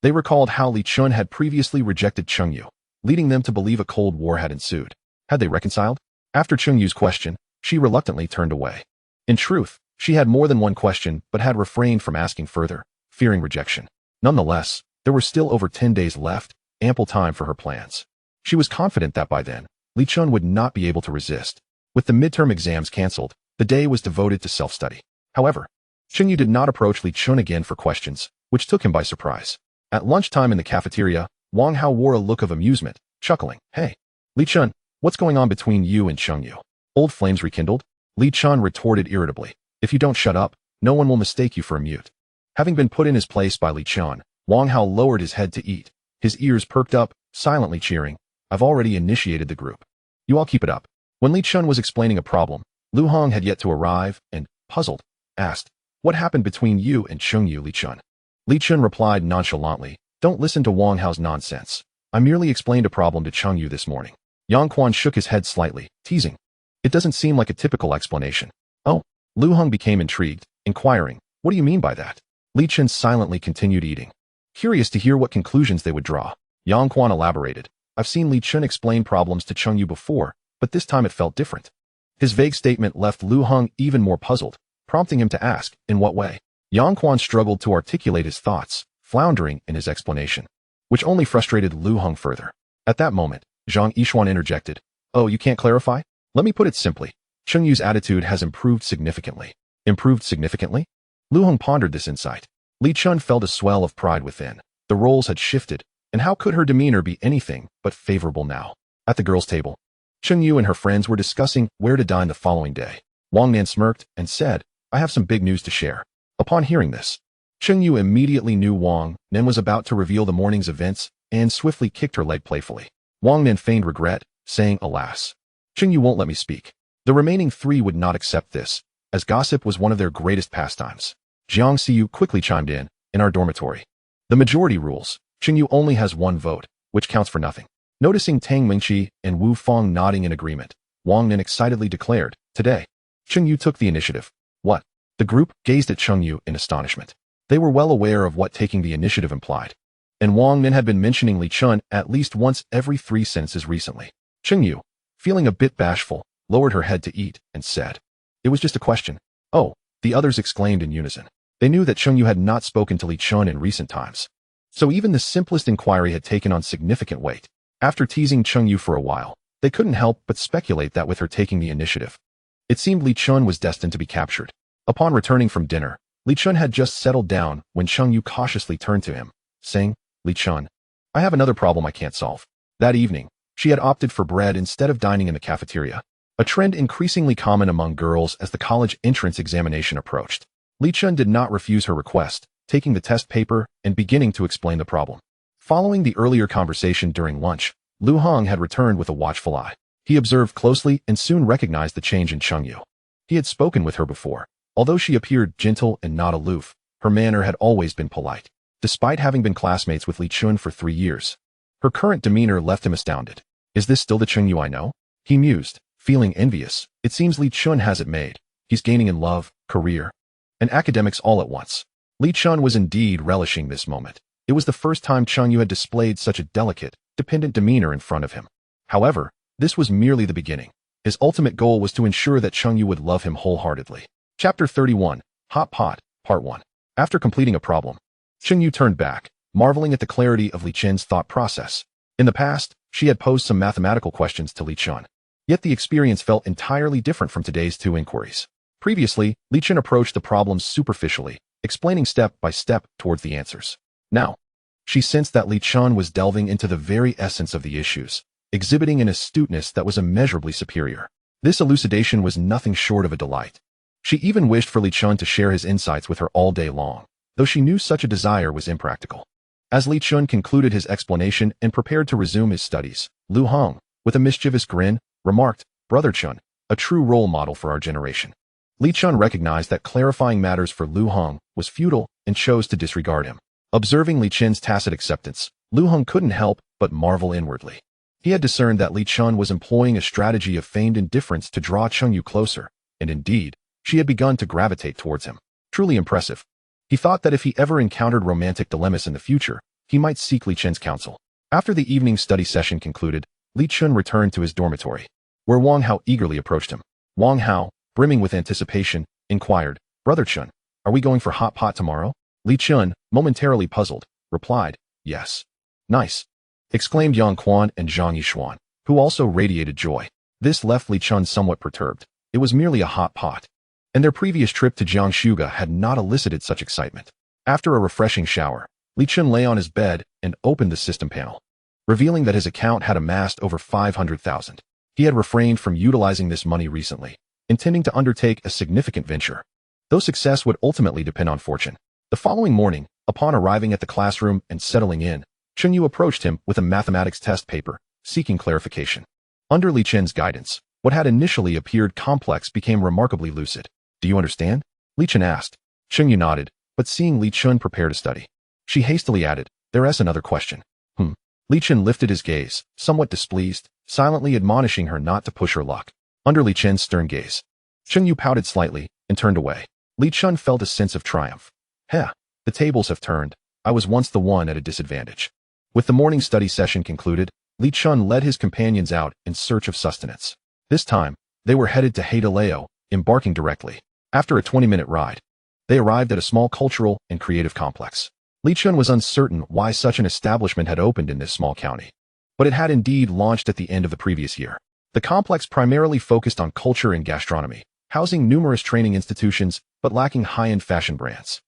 They recalled how Li Chen had previously rejected Cheng Yu, leading them to believe a cold war had ensued. Had they reconciled? After Cheng Yu's question, she reluctantly turned away. In truth, she had more than one question but had refrained from asking further, fearing rejection. Nonetheless, there were still over 10 days left, ample time for her plans. She was confident that by then, Li Chen would not be able to resist. With the midterm exams cancelled, the day was devoted to self-study. However, Cheng Yu did not approach Li Chen again for questions, which took him by surprise. At lunchtime in the cafeteria, Wang Hao wore a look of amusement, chuckling. "Hey, Li Chen, what's going on between you and Cheng Yu? Old flames rekindled?" Li Chen retorted irritably. "If you don't shut up, no one will mistake you for a mute." Having been put in his place by Li Chen, Wang Hao lowered his head to eat. His ears perked up, silently cheering. "I've already initiated the group. You all keep it up." When Li Chen was explaining a problem, Lu Hong had yet to arrive and, puzzled, asked, "What happened between you and Cheng Yu, Li Chen?" Li Chen replied nonchalantly, "Don't listen to Wang Hao's nonsense. I merely explained a problem to Cheng Yu this morning." Yang Quan shook his head slightly, teasing. "It doesn't seem like a typical explanation." "Oh." Lu Hong became intrigued, inquiring, "What do you mean by that?" Li Chen silently continued eating, curious to hear what conclusions they would draw. Yang Quan elaborated, "I've seen Li Chen explain problems to Cheng Yu before, but this time it felt different." His vague statement left Lu Hong even more puzzled, prompting him to ask, "In what way?" Yang Quan struggled to articulate his thoughts, floundering in his explanation, which only frustrated Lu Hong further. At that moment, Zhang Yishuan interjected, "Oh, you can't clarify? Let me put it simply. Cheng Yu's attitude has improved significantly." Improved significantly? Lu Hong pondered this insight. Li Chen felt a swell of pride within. The roles had shifted, and how could her demeanor be anything but favorable now? At the girls' table, Cheng Yu and her friends were discussing where to dine the following day. Wang Nan smirked and said, "I have some big news to share." Upon hearing this, Cheng Yu immediately knew Wang Nan was about to reveal the morning's events and swiftly kicked her leg playfully. Wang Nan feigned regret, saying, "Alas, Cheng Yu won't let me speak." The remaining three would not accept this, as gossip was one of their greatest pastimes. Jiang Siyu quickly chimed in our dormitory. The majority rules. Cheng Yu only has one vote, which counts for nothing. Noticing Tang Mingqi and Wu Fong nodding in agreement, Wang Nan excitedly declared, "Today, Cheng Yu took the initiative." "What?" The group gazed at Cheng Yu in astonishment. They were well aware of what taking the initiative implied, and Wang Nan had been mentioning Li Chen at least once every 3 sentences recently. Cheng Yu, feeling a bit bashful, lowered her head to eat and said, "It was just a question." "Oh," the others exclaimed in unison. They knew that Cheng Yu had not spoken to Li Chen in recent times. So even the simplest inquiry had taken on significant weight. After teasing Cheng Yu for a while, they couldn't help but speculate that with her taking the initiative, it seemed Li Chun was destined to be captured. Upon returning from dinner, Li Chun had just settled down when Cheng Yu cautiously turned to him, saying, "Li Chun, I have another problem I can't solve." That evening, she had opted for bread instead of dining in the cafeteria, a trend increasingly common among girls as the college entrance examination approached. Li Chun did not refuse her request, taking the test paper and beginning to explain the problem. Following the earlier conversation during lunch, Lu Hong had returned with a watchful eye. He observed closely and soon recognized the change in Cheng Yu. He had spoken with her before. Although she appeared gentle and not aloof, her manner had always been polite. Despite having been classmates with Li Chun for 3 years, her current demeanor left him astounded. "Is this still the Cheng Yu I know?" he mused, feeling envious. It seems Li Chun has it made. He's gaining in love, career, and academics all at once. Li Chun was indeed relishing this moment. It was the first time Cheng Yu had displayed such a delicate, dependent demeanor in front of him. However, this was merely the beginning. His ultimate goal was to ensure that Cheng Yu would love him wholeheartedly. Chapter 31, Hot Pot, Part 1. After completing a problem, Cheng Yu turned back, marveling at the clarity of Li Chun's thought process. In the past, she had posed some mathematical questions to Li Chun. Yet the experience felt entirely different from today's 2 inquiries. Previously, Li Chun approached the problems superficially, explaining step by step towards the answers. Now, she sensed that Li Chun was delving into the very essence of the issues, exhibiting an astuteness that was immeasurably superior. This elucidation was nothing short of a delight. She even wished for Li Chun to share his insights with her all day long, though she knew such a desire was impractical. As Li Chun concluded his explanation and prepared to resume his studies, Lu Hong, with a mischievous grin, remarked, "Brother Chun, a true role model for our generation." Li Chun recognized that clarifying matters for Lu Hong was futile and chose to disregard him. Observing Li Chun's tacit acceptance, Lu Hong couldn't help but marvel inwardly. He had discerned that Li Chun was employing a strategy of feigned indifference to draw Cheng Yu closer, and indeed, she had begun to gravitate towards him. Truly impressive. He thought that if he ever encountered romantic dilemmas in the future, he might seek Li Chun's counsel. After the evening study session concluded, Li Chun returned to his dormitory, where Wang Hao eagerly approached him. Wang Hao, brimming with anticipation, inquired, "Brother Chun, are we going for hot pot tomorrow?" Li Chun, momentarily puzzled, replied, "Yes." "Nice," exclaimed Yang Quan and Zhang Yishuan, who also radiated joy. This left Li Chun somewhat perturbed. It was merely a hot pot, and their previous trip to Jiangshuge had not elicited such excitement. After a refreshing shower, Li Chun lay on his bed and opened the system panel, revealing that his account had amassed over 500,000. He had refrained from utilizing this money recently, intending to undertake a significant venture, though success would ultimately depend on fortune. The following morning, upon arriving at the classroom and settling in, Cheng Yu approached him with a mathematics test paper, seeking clarification. Under Li Chen's guidance, what had initially appeared complex became remarkably lucid. "Do you understand?" Li Chen asked. Cheng Yu nodded, but seeing Li Chun prepare to study, she hastily added, "There's another question." Li Chen lifted his gaze, somewhat displeased, silently admonishing her not to push her luck. Under Li Chen's stern gaze, Cheng Yu pouted slightly and turned away. Li Chun felt a sense of triumph. The tables have turned. I was once the one at a disadvantage. With the morning study session concluded, Li Chun led his companions out in search of sustenance. This time, they were headed to Haidaleo, embarking directly. After a 20-minute ride, they arrived at a small cultural and creative complex. Li Chun was uncertain why such an establishment had opened in this small county, but it had indeed launched at the end of the previous year. The complex primarily focused on culture and gastronomy, housing numerous training institutions but lacking high-end fashion brands.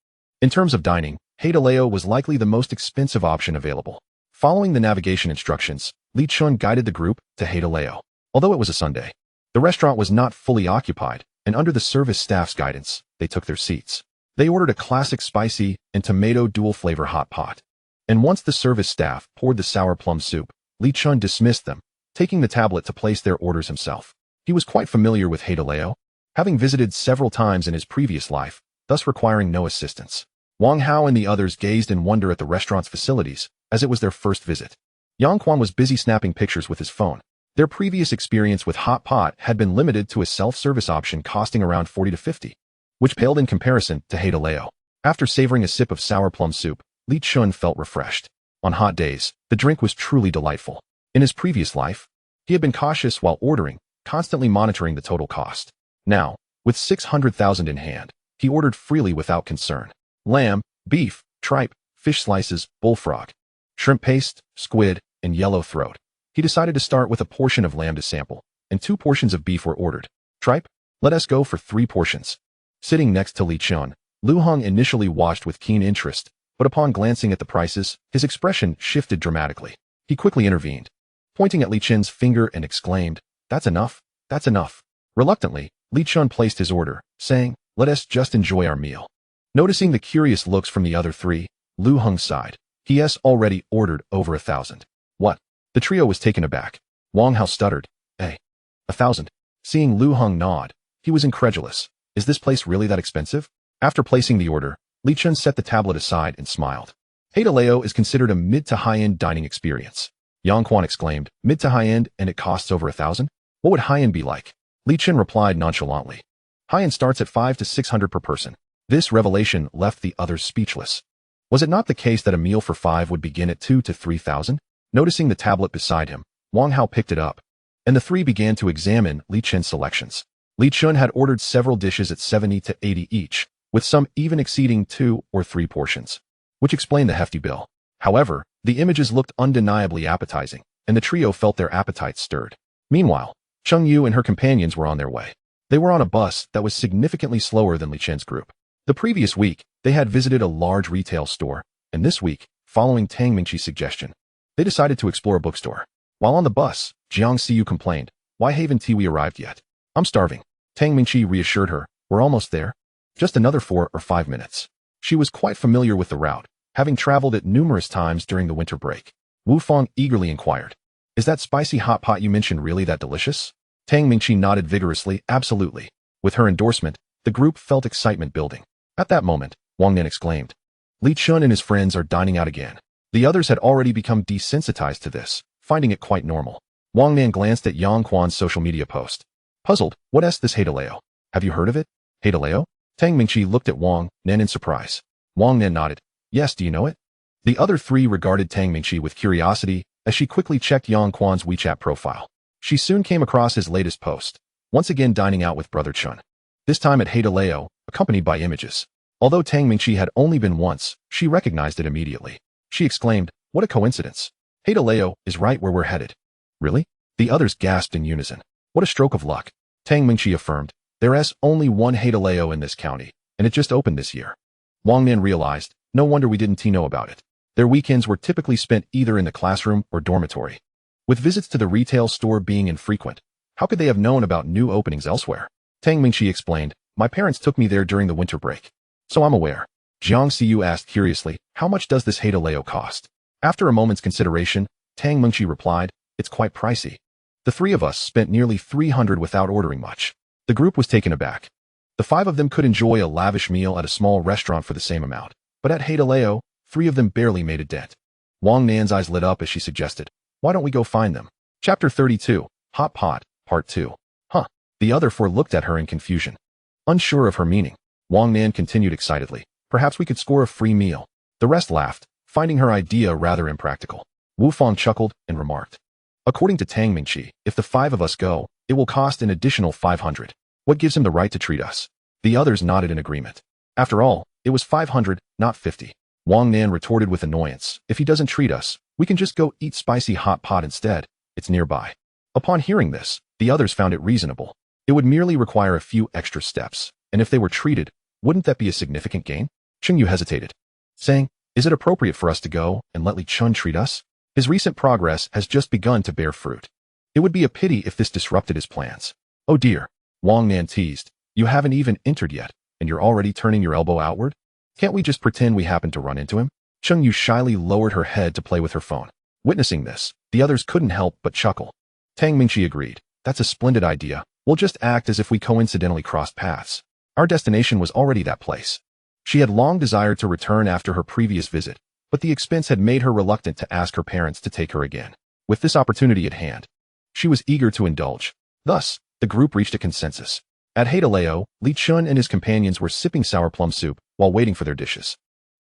In terms of dining, Haidaleo was likely the most expensive option available. Following the navigation instructions, Li Chun guided the group to Haidaleo. Although it was a Sunday, the restaurant was not fully occupied, and under the service staff's guidance, they took their seats. They ordered a classic spicy and tomato dual-flavor hot pot. And once the service staff poured the sour plum soup, Li Chun dismissed them, taking the tablet to place their orders himself. He was quite familiar with Haidaleo, having visited several times in his previous life, thus requiring no assistance. Wang Hao and the others gazed in wonder at the restaurant's facilities, as it was their first visit. Yang Quan was busy snapping pictures with his phone. Their previous experience with hot pot had been limited to a self-service option costing around 40 to 50, which paled in comparison to Haidaleo. After savoring a sip of sour plum soup, Li Chun felt refreshed. On hot days, the drink was truly delightful. In his previous life, he had been cautious while ordering, constantly monitoring the total cost. Now, with 600,000 in hand, he ordered freely without concern. Lamb, beef, tripe, fish slices, bullfrog, shrimp paste, squid, and yellow throat. He decided to start with a portion of lamb to sample, and 2 portions of beef were ordered. Tripe? Let us go for 3 portions. Sitting next to Li Chen, Lu Hong initially watched with keen interest, but upon glancing at the prices, his expression shifted dramatically. He quickly intervened, pointing at Li Chen's finger and exclaimed, "That's enough, that's enough." Reluctantly, Li Chen placed his order, saying, "Let us just enjoy our meal." Noticing the curious looks from the other 3, Lu Hong sighed. He has already ordered over 1,000. What? The trio was taken aback. Wang Hao stuttered, 1,000. Seeing Lu Hong nod, he was incredulous. Is this place really that expensive? After placing the order, Li Chen set the tablet aside and smiled. Haidaleo is considered a mid to high-end dining experience. Yang Quan exclaimed, "Mid to high-end and it costs over 1,000? What would high-end be like?" Li Chen replied nonchalantly, "High-end starts at 500 to 600 per person." This revelation left the others speechless. Was it not the case that a meal for 5 would begin at 2,000 to 3,000? Noticing the tablet beside him, Wang Hao picked it up, and the 3 began to examine Li Chen's selections. Li Chen had ordered several dishes at 70 to 80 each, with some even exceeding 2 or 3 portions, which explained the hefty bill. However, the images looked undeniably appetizing, and the trio felt their appetites stirred. Meanwhile, Cheng Yu and her companions were on their way. They were on a bus that was significantly slower than Li Chen's group. The previous week, they had visited a large retail store, and this week, following Tang Mingqi's suggestion, they decided to explore a bookstore. While on the bus, Jiang Xiu complained, "Why haven't we arrived yet? I'm starving." Tang Mingqi reassured her, "We're almost there. Just another 4 or 5 minutes." She was quite familiar with the route, having traveled it numerous times during the winter break. Wu Fang eagerly inquired, "Is that spicy hot pot you mentioned really that delicious?" Tang Mingqi nodded vigorously, "Absolutely." With her endorsement, the group felt excitement building. At that moment, Wang Nan exclaimed, "Li Chen and his friends are dining out again." The others had already become desensitized to this, finding it quite normal. Wang Nan glanced at Yang Quan's social media post. Puzzled, "What is this Haidaleo? Have you heard of it?" "Haidaleo?" Tang Mingqi looked at Wang Nan in surprise. Wang Nan nodded. "Yes, do you know it?" The other 3 regarded Tang Mingqi with curiosity as she quickly checked Yang Quan's WeChat profile. She soon came across his latest post, once again dining out with Brother Chen. This time at Haidaleo, accompanied by images. Although Tang Mingqi had only been once, she recognized it immediately. She exclaimed, "What a coincidence. Haidaleo is right where we're headed." "Really?" The others gasped in unison. "What a stroke of luck." Tang Mingqi affirmed, "There is only one Haidaleo in this county, and it just opened this year." Wang Nan realized, no wonder we didn't know about it. Their weekends were typically spent either in the classroom or dormitory. With visits to the retail store being infrequent, how could they have known about new openings elsewhere? Tang Mingqi explained, "My parents took me there during the winter break, so I'm aware." Jiang Xiu asked curiously, "How much does this Haidaleo cost?" After a moment's consideration, Tang Mingqi replied, "It's quite pricey." The 3 of us spent nearly 300 without ordering much. The group was taken aback. The 5 of them could enjoy a lavish meal at a small restaurant for the same amount, but at Haidaleo, 3 of them barely made a dent. Wang Nan's eyes lit up as she suggested, "Why don't we go find them?" Chapter 32, Hot Pot, Part 2. Huh. The other 4 looked at her in confusion. Unsure of her meaning, Wang Nan continued excitedly, "Perhaps we could score a free meal." The rest laughed, finding her idea rather impractical. Wu Fang chuckled and remarked, "According to Tang Mingqi, if the 5 of us go, it will cost an additional 500. What gives him the right to treat us?" The others nodded in agreement. After all, it was 500, not 50. Wang Nan retorted with annoyance, "If he doesn't treat us, we can just go eat spicy hot pot instead. It's nearby." Upon hearing this, the others found it reasonable. It would merely require a few extra steps, and if they were treated, wouldn't that be a significant gain? Cheng Yu hesitated, saying, "Is it appropriate for us to go and let Li Chen treat us? His recent progress has just begun to bear fruit. It would be a pity if this disrupted his plans." "Oh dear," Wang Nan teased, "you haven't even entered yet, and you're already turning your elbow outward? Can't we just pretend we happened to run into him?" Cheng Yu shyly lowered her head to play with her phone. Witnessing this, the others couldn't help but chuckle. Tang Mingqi agreed, "That's a splendid idea. We'll just act as if we coincidentally crossed paths. Our destination was already that place." She had long desired to return after her previous visit, but the expense had made her reluctant to ask her parents to take her again. With this opportunity at hand, she was eager to indulge. Thus, the group reached a consensus. At Haidaleo, Li Chen and his companions were sipping sour plum soup while waiting for their dishes.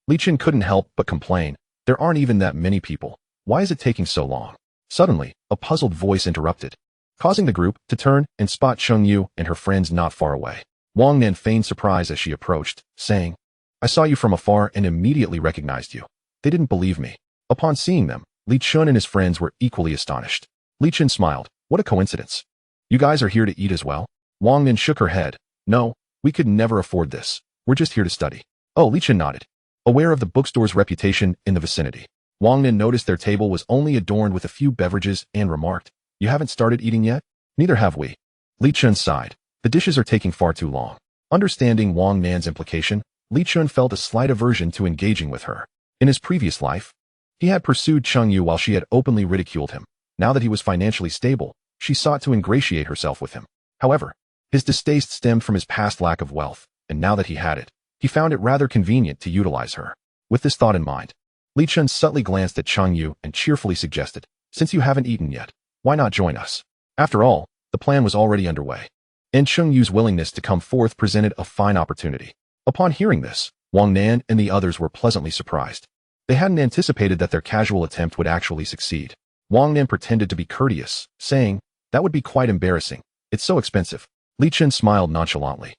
Li Chen couldn't help but complain, "There aren't even that many people. Why is it taking so long?" Suddenly, a puzzled voice interrupted, causing the group to turn and spot Cheng Yu and her friends not far away. Wang Nan feigned surprise as she approached, saying, "I saw you from afar and immediately recognized you. They didn't believe me. Upon seeing them, Li Chun and his friends were equally astonished. Li Chun smiled. What a coincidence. You guys are here to eat as well? Wang Nin shook her head. No, we could never afford this. We're just here to study. Oh, Li Chun nodded, aware of the bookstore's reputation in the vicinity. Wang Nin noticed their table was only adorned with a few beverages and remarked, You haven't started eating yet? Neither have we. Li Chun sighed. The dishes are taking far too long. Understanding Wang Nan's implication, Li Chun felt a slight aversion to engaging with her. In his previous life, he had pursued Cheng Yu while she had openly ridiculed him. Now that he was financially stable, she sought to ingratiate herself with him. However, his distaste stemmed from his past lack of wealth, and now that he had it, he found it rather convenient to utilize her. With this thought in mind, Li Chun subtly glanced at Cheng Yu and cheerfully suggested, Since you haven't eaten yet, why not join us? After all, the plan was already underway. And Cheng Yu's willingness to come forth presented a fine opportunity. Upon hearing this, Wang Nan and the others were pleasantly surprised. They hadn't anticipated that their casual attempt would actually succeed. Wang Nan pretended to be courteous, saying, That would be quite embarrassing. It's so expensive. Li Chun smiled nonchalantly.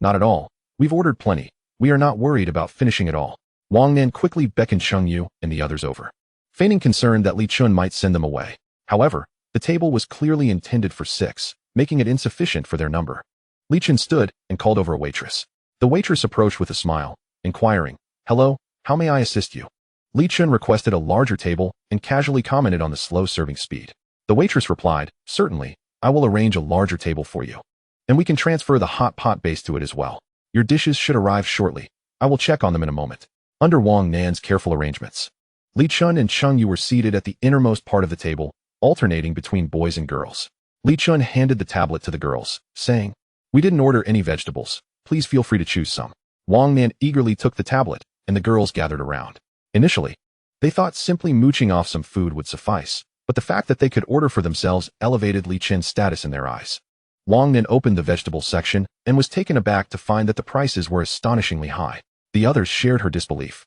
Not at all. We've ordered plenty. We are not worried about finishing it all. Wang Nan quickly beckoned Cheng Yu and the others over, feigning concern that Li Chun might send them away. However, the table was clearly intended for 6, making it insufficient for their number. Li Chun stood and called over a waitress. The waitress approached with a smile, inquiring, Hello, how may I assist you? Li Chun requested a larger table and casually commented on the slow serving speed. The waitress replied, Certainly, I will arrange a larger table for you. And we can transfer the hot pot base to it as well. Your dishes should arrive shortly. I will check on them in a moment. Under Wang Nan's careful arrangements, Li Chun and Cheng Yu were seated at the innermost part of the table, alternating between boys and girls. Li Chun handed the tablet to the girls, saying, We didn't order any vegetables. Please feel free to choose some. Wang Nan eagerly took the tablet, and the girls gathered around. Initially, they thought simply mooching off some food would suffice, but the fact that they could order for themselves elevated Li Chun's status in their eyes. Wang Nan opened the vegetable section and was taken aback to find that the prices were astonishingly high. The others shared her disbelief,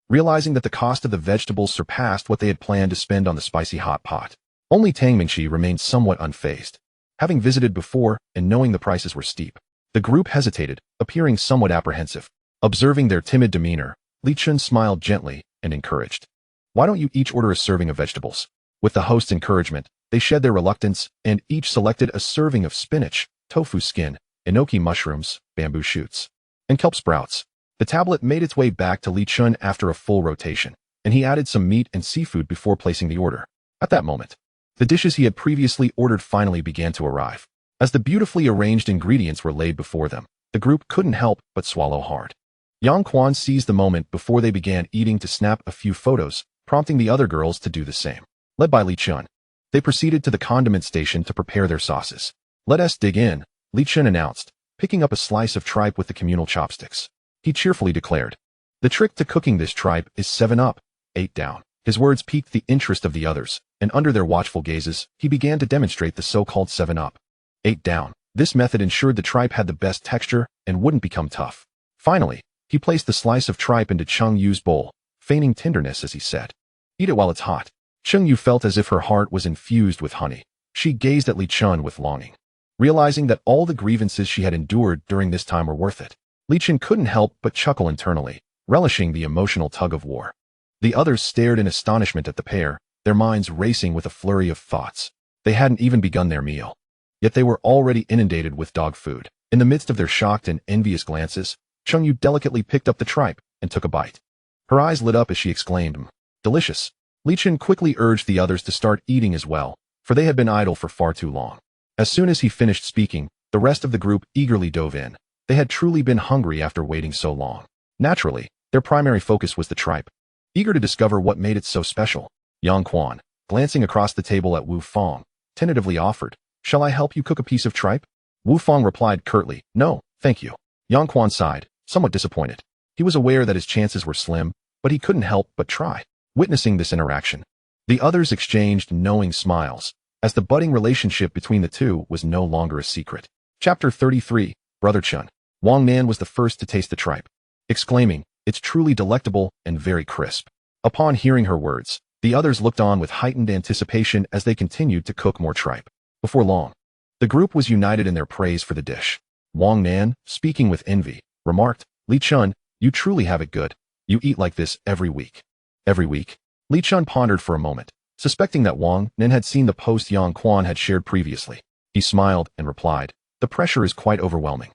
realizing that the cost of the vegetables surpassed what they had planned to spend on the spicy hot pot. Only Tang Mingxi remained somewhat unfazed. Having visited before and knowing the prices were steep, the group hesitated, appearing somewhat apprehensive. Observing their timid demeanor, Li Chun smiled gently and encouraged. Why don't you each order a serving of vegetables? With the host's encouragement, they shed their reluctance and each selected a serving of spinach, tofu skin, enoki mushrooms, bamboo shoots, and kelp sprouts. The tablet made its way back to Li Chun after a full rotation, and he added some meat and seafood before placing the order. At that moment, the dishes he had previously ordered finally began to arrive. As the beautifully arranged ingredients were laid before them, the group couldn't help but swallow hard. Yang Quan seized the moment before they began eating to snap a few photos, prompting the other girls to do the same. Led by Li Chun, they proceeded to the condiment station to prepare their sauces. Let us dig in, Li Chun announced, picking up a slice of tripe with the communal chopsticks. He cheerfully declared, The trick to cooking this tripe is 7 up, 8 down. His words piqued the interest of the others, and under their watchful gazes, he began to demonstrate the so-called 7 up, 8 down. This method ensured the tripe had the best texture and wouldn't become tough. Finally, he placed the slice of tripe into Cheng Yu's bowl, feigning tenderness as he said, Eat it while it's hot. Cheng Yu felt as if her heart was infused with honey. She gazed at Li Chun with longing, realizing that all the grievances she had endured during this time were worth it. Li Chun couldn't help but chuckle internally, relishing the emotional tug-of-war. The others stared in astonishment at the pair, their minds racing with a flurry of thoughts. They hadn't even begun their meal, yet they were already inundated with dog food. In the midst of their shocked and envious glances, Cheng Yu delicately picked up the tripe and took a bite. Her eyes lit up as she exclaimed, Delicious. Li Chun quickly urged the others to start eating as well, for they had been idle for far too long. As soon as he finished speaking, the rest of the group eagerly dove in. They had truly been hungry after waiting so long. Naturally, their primary focus was the tripe. Eager to discover what made it so special, Yang Quan, glancing across the table at Wu Fong, tentatively offered, Shall I help you cook a piece of tripe? Wu Fong replied curtly, No, thank you. Yang Quan sighed, somewhat disappointed. He was aware that his chances were slim, but he couldn't help but try. Witnessing this interaction, the others exchanged knowing smiles, as the budding relationship between the two was no longer a secret. Chapter 33, Brother Chun. Wang Nan was the first to taste the tripe, exclaiming, It's truly delectable and very crisp. Upon hearing her words, the others looked on with heightened anticipation as they continued to cook more tripe. Before long, the group was united in their praise for the dish. Wang Nan, speaking with envy, remarked, Li Chun, you truly have it good. You eat like this every week. Every week. Li Chun pondered for a moment, suspecting that Wang Nen had seen the post Yang Quan had shared previously. He smiled and replied, "The pressure is quite overwhelming.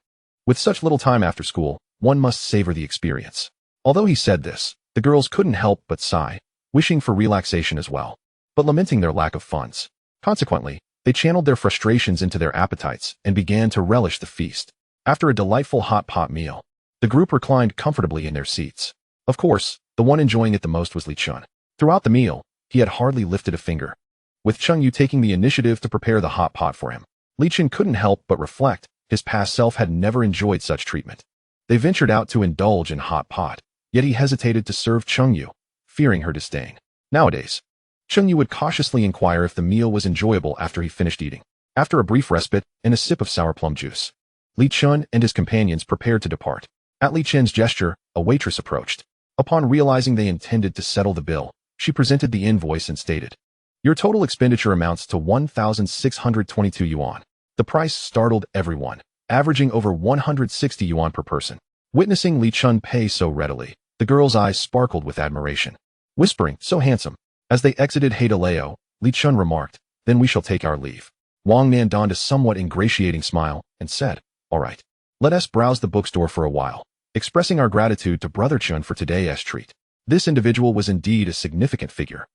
With such little time after school, one must savor the experience." Although he said this, the girls couldn't help but sigh, wishing for relaxation as well, but lamenting their lack of funds. Consequently, they channeled their frustrations into their appetites and began to relish the feast. After a delightful hot pot meal, the group reclined comfortably in their seats. Of course, the one enjoying it the most was Li Chun. Throughout the meal, he had hardly lifted a finger, with Cheng Yu taking the initiative to prepare the hot pot for him. Li Chun couldn't help but reflect, his past self had never enjoyed such treatment. They ventured out to indulge in hot pot, yet he hesitated to serve Cheng Yu, fearing her disdain. Nowadays, Cheng Yu would cautiously inquire if the meal was enjoyable after he finished eating. After a brief respite and a sip of sour plum juice, Li Chun and his companions prepared to depart. At Li Chen's gesture, a waitress approached. Upon realizing they intended to settle the bill, she presented the invoice and stated, "Your total expenditure amounts to 1,622 yuan. The price startled everyone, averaging over 160 yuan per person. Witnessing Li Chun pay so readily, the girl's eyes sparkled with admiration. Whispering, "So handsome." As they exited Haidaleo, Li Chun remarked, "Then we shall take our leave." Wang Nan donned a somewhat ingratiating smile and said, "All right. Let us browse the bookstore for a while, expressing our gratitude to Brother Chun for today's treat." This individual was indeed a significant figure.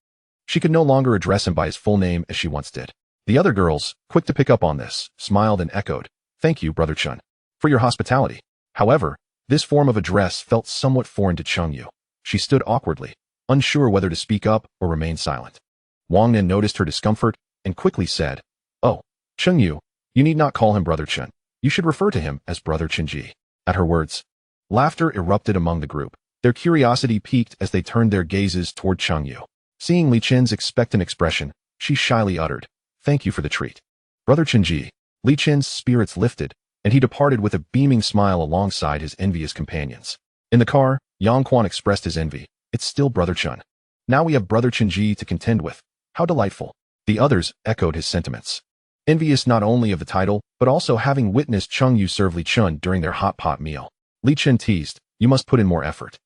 She could no longer address him by his full name as she once did. The other girls, quick to pick up on this, smiled and echoed, "Thank you, Brother Chun, for your hospitality." However, this form of address felt somewhat foreign to Cheng Yu. She stood awkwardly, unsure whether to speak up or remain silent. Wang Nen noticed her discomfort and quickly said, "Oh, Cheng Yu, you need not call him Brother Chun. You should refer to him as Brother Chenji." At her words, laughter erupted among the group. Their curiosity piqued as they turned their gazes toward Cheng Yu. Seeing Li Chen's expectant expression, she shyly uttered, "Thank you for the treat, Brother Chenji." Li Chen's spirits lifted, and he departed with a beaming smile alongside his envious companions. In the car, Yang Quan expressed his envy. "It's still Brother Chun. Now we have Brother Chenji to contend with. How delightful." The others echoed his sentiments, envious not only of the title, but also having witnessed Cheng Yu serve Li Chun during their hot pot meal. Li Chen teased, "You must put in more effort.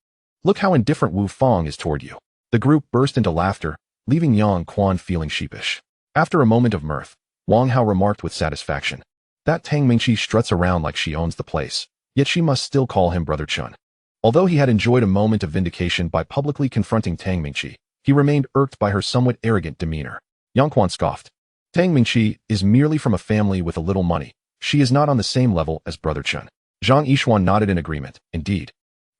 Look how indifferent Wu Fong is toward you." The group burst into laughter, leaving Yang Quan feeling sheepish. After a moment of mirth, Wang Hao remarked with satisfaction, "That Tang Mingqi struts around like she owns the place, yet she must still call him Brother Chun." Although he had enjoyed a moment of vindication by publicly confronting Tang Mingqi, he remained irked by her somewhat arrogant demeanor. Yang Quan scoffed, "Tang Mingqi is merely from a family with a little money. She is not on the same level as Brother Chun." Zhang Yishuan nodded in agreement. Indeed,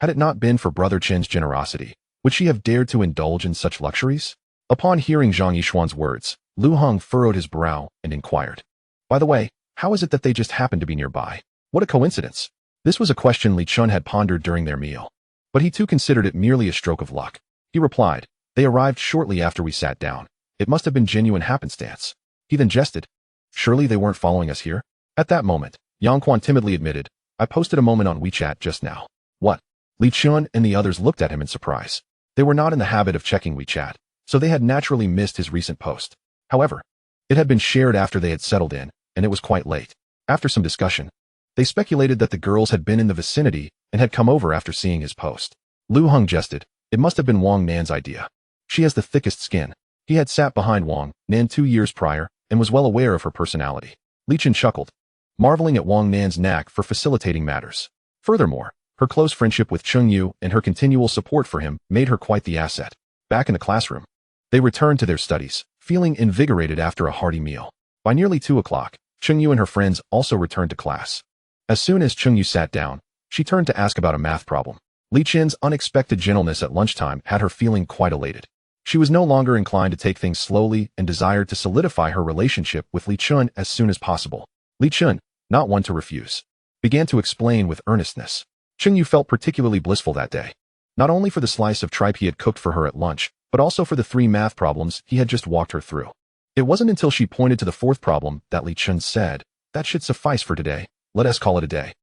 had it not been for Brother Chen's generosity, would she have dared to indulge in such luxuries? Upon hearing Zhang Yishuan's words, Lu Heng furrowed his brow and inquired, "By the way, how is it that they just happened to be nearby? What a coincidence." This was a question Li Chun had pondered during their meal, but he too considered it merely a stroke of luck. He replied, "They arrived shortly after we sat down. It must have been genuine happenstance." He then jested, "Surely they weren't following us here?" At that moment, Yang Quan timidly admitted, "I posted a moment on WeChat just now." "What?" Li Chun and the others looked at him in surprise. They were not in the habit of checking WeChat, so they had naturally missed his recent post. However, it had been shared after they had settled in, and it was quite late. After some discussion, they speculated that the girls had been in the vicinity and had come over after seeing his post. Lu Heng jested, "It must have been Wang Nan's idea. She has the thickest skin." He had sat behind Wang Nan 2 years prior and was well aware of her personality. Li Chen chuckled, marveling at Wang Nan's knack for facilitating matters. Furthermore, her close friendship with Cheng Yu and her continual support for him made her quite the asset. Back in the classroom, they returned to their studies, feeling invigorated after a hearty meal. By nearly 2 o'clock, Cheng Yu and her friends also returned to class. As soon as Cheng Yu sat down, she turned to ask about a math problem. Li Chen's unexpected gentleness at lunchtime had her feeling quite elated. She was no longer inclined to take things slowly and desired to solidify her relationship with Li Chun as soon as possible. Li Chun, not one to refuse, began to explain with earnestness. Cheng Yu felt particularly blissful that day, not only for the slice of tripe he had cooked for her at lunch, but also for the 3 math problems he had just walked her through. It wasn't until she pointed to the 4th problem that Li Chun said, "That should suffice for today. Let us call it a day."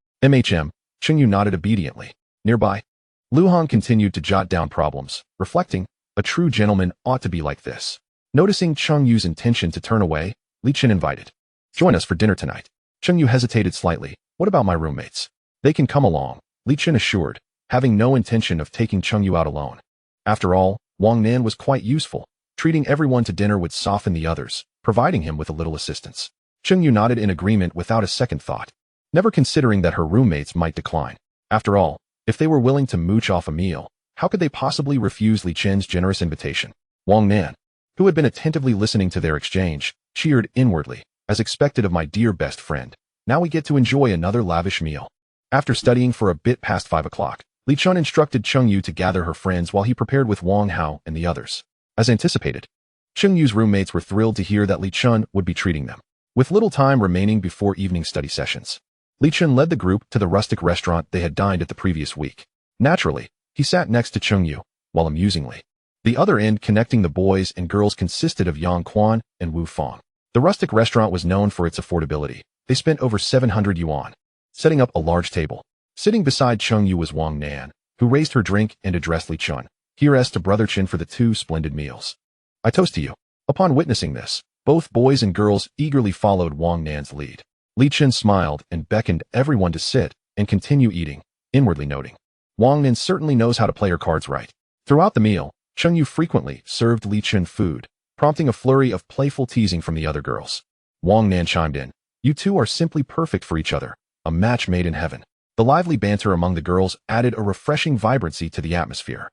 Cheng Yu nodded obediently. Nearby, Lu Heng continued to jot down problems, reflecting, "A true gentleman ought to be like this." Noticing Cheng Yu's intention to turn away, Li Chen invited, "Join us for dinner tonight." Cheng Yu hesitated slightly. "What about my roommates?" "They can come along," Li Chen assured, having no intention of taking Cheng Yu out alone. After all, Wang Nan was quite useful. Treating everyone to dinner would soften the others, providing him with a little assistance. Chen Yu nodded in agreement without a second thought, never considering that her roommates might decline. After all, if they were willing to mooch off a meal, how could they possibly refuse Li Chen's generous invitation? Wang Nan, who had been attentively listening to their exchange, cheered inwardly, as expected of my dear best friend. Now we get to enjoy another lavish meal. After studying for a bit past 5 o'clock, Li Chen instructed Cheng Yu to gather her friends while he prepared with Wang Hao and the others. As anticipated, Cheng Yu's roommates were thrilled to hear that Li Chen would be treating them. With little time remaining before evening study sessions, Li Chen led the group to the rustic restaurant they had dined at the previous week. Naturally, he sat next to Cheng Yu, while amusingly, the other end connecting the boys and girls consisted of Yang Quan and Wu Fong. The rustic restaurant was known for its affordability. They spent over 700 yuan, setting up a large table. Sitting beside Cheng Yu was Wang Nan, who raised her drink and addressed Li Chen. Here's to Brother Chen for the 2 splendid meals. I toast to you. Upon witnessing this, both boys and girls eagerly followed Wang Nan's lead. Li Chen smiled and beckoned everyone to sit and continue eating, inwardly noting, Wang Nan certainly knows how to play her cards right. Throughout the meal, Cheng Yu frequently served Li Chen food, prompting a flurry of playful teasing from the other girls. Wang Nan chimed in, "You two are simply perfect for each other, a match made in heaven." The lively banter among the girls added a refreshing vibrancy to the atmosphere.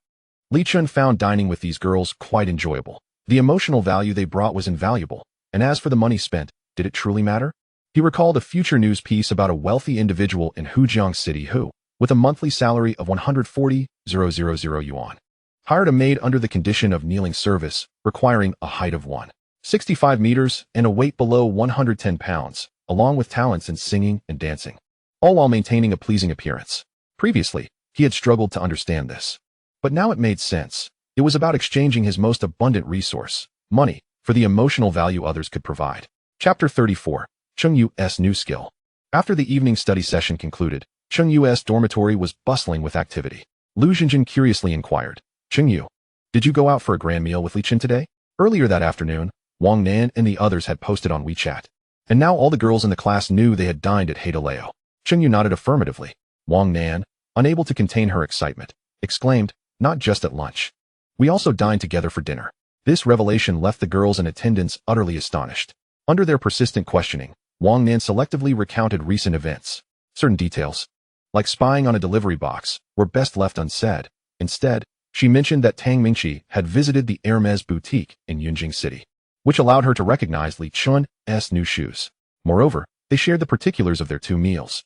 Li Chen found dining with these girls quite enjoyable. The emotional value they brought was invaluable, and as for the money spent, did it truly matter? He recalled a future news piece about a wealthy individual in Hujiang City who, with a monthly salary of 140,000 yuan, hired a maid under the condition of kneeling service, requiring a height of 165 meters and a weight below 110 pounds, along with talents in singing and dancing, all while maintaining a pleasing appearance. Previously, he had struggled to understand this, but now it made sense. It was about exchanging his most abundant resource, money, for the emotional value others could provide. Chapter 34. Cheng Yu's New Skill. After the evening study session concluded, Cheng Yu's dormitory was bustling with activity. Lu Xinjin curiously inquired, "Cheng Yu, did you go out for a grand meal with Li Chen today?" Earlier that afternoon, Wang Nan and the others had posted on WeChat, and now all the girls in the class knew they had dined at Haidaleo. Cheng Yu nodded affirmatively. Wang Nan, unable to contain her excitement, exclaimed, "Not just at lunch. We also dined together for dinner." This revelation left the girls in attendance utterly astonished. Under their persistent questioning, Wang Nan selectively recounted recent events. Certain details, like spying on a delivery box, were best left unsaid. Instead, she mentioned that Tang Mingqi had visited the Hermes boutique in Yunjing City, which allowed her to recognize Li Chen's new shoes. Moreover, they shared the particulars of their 2 meals,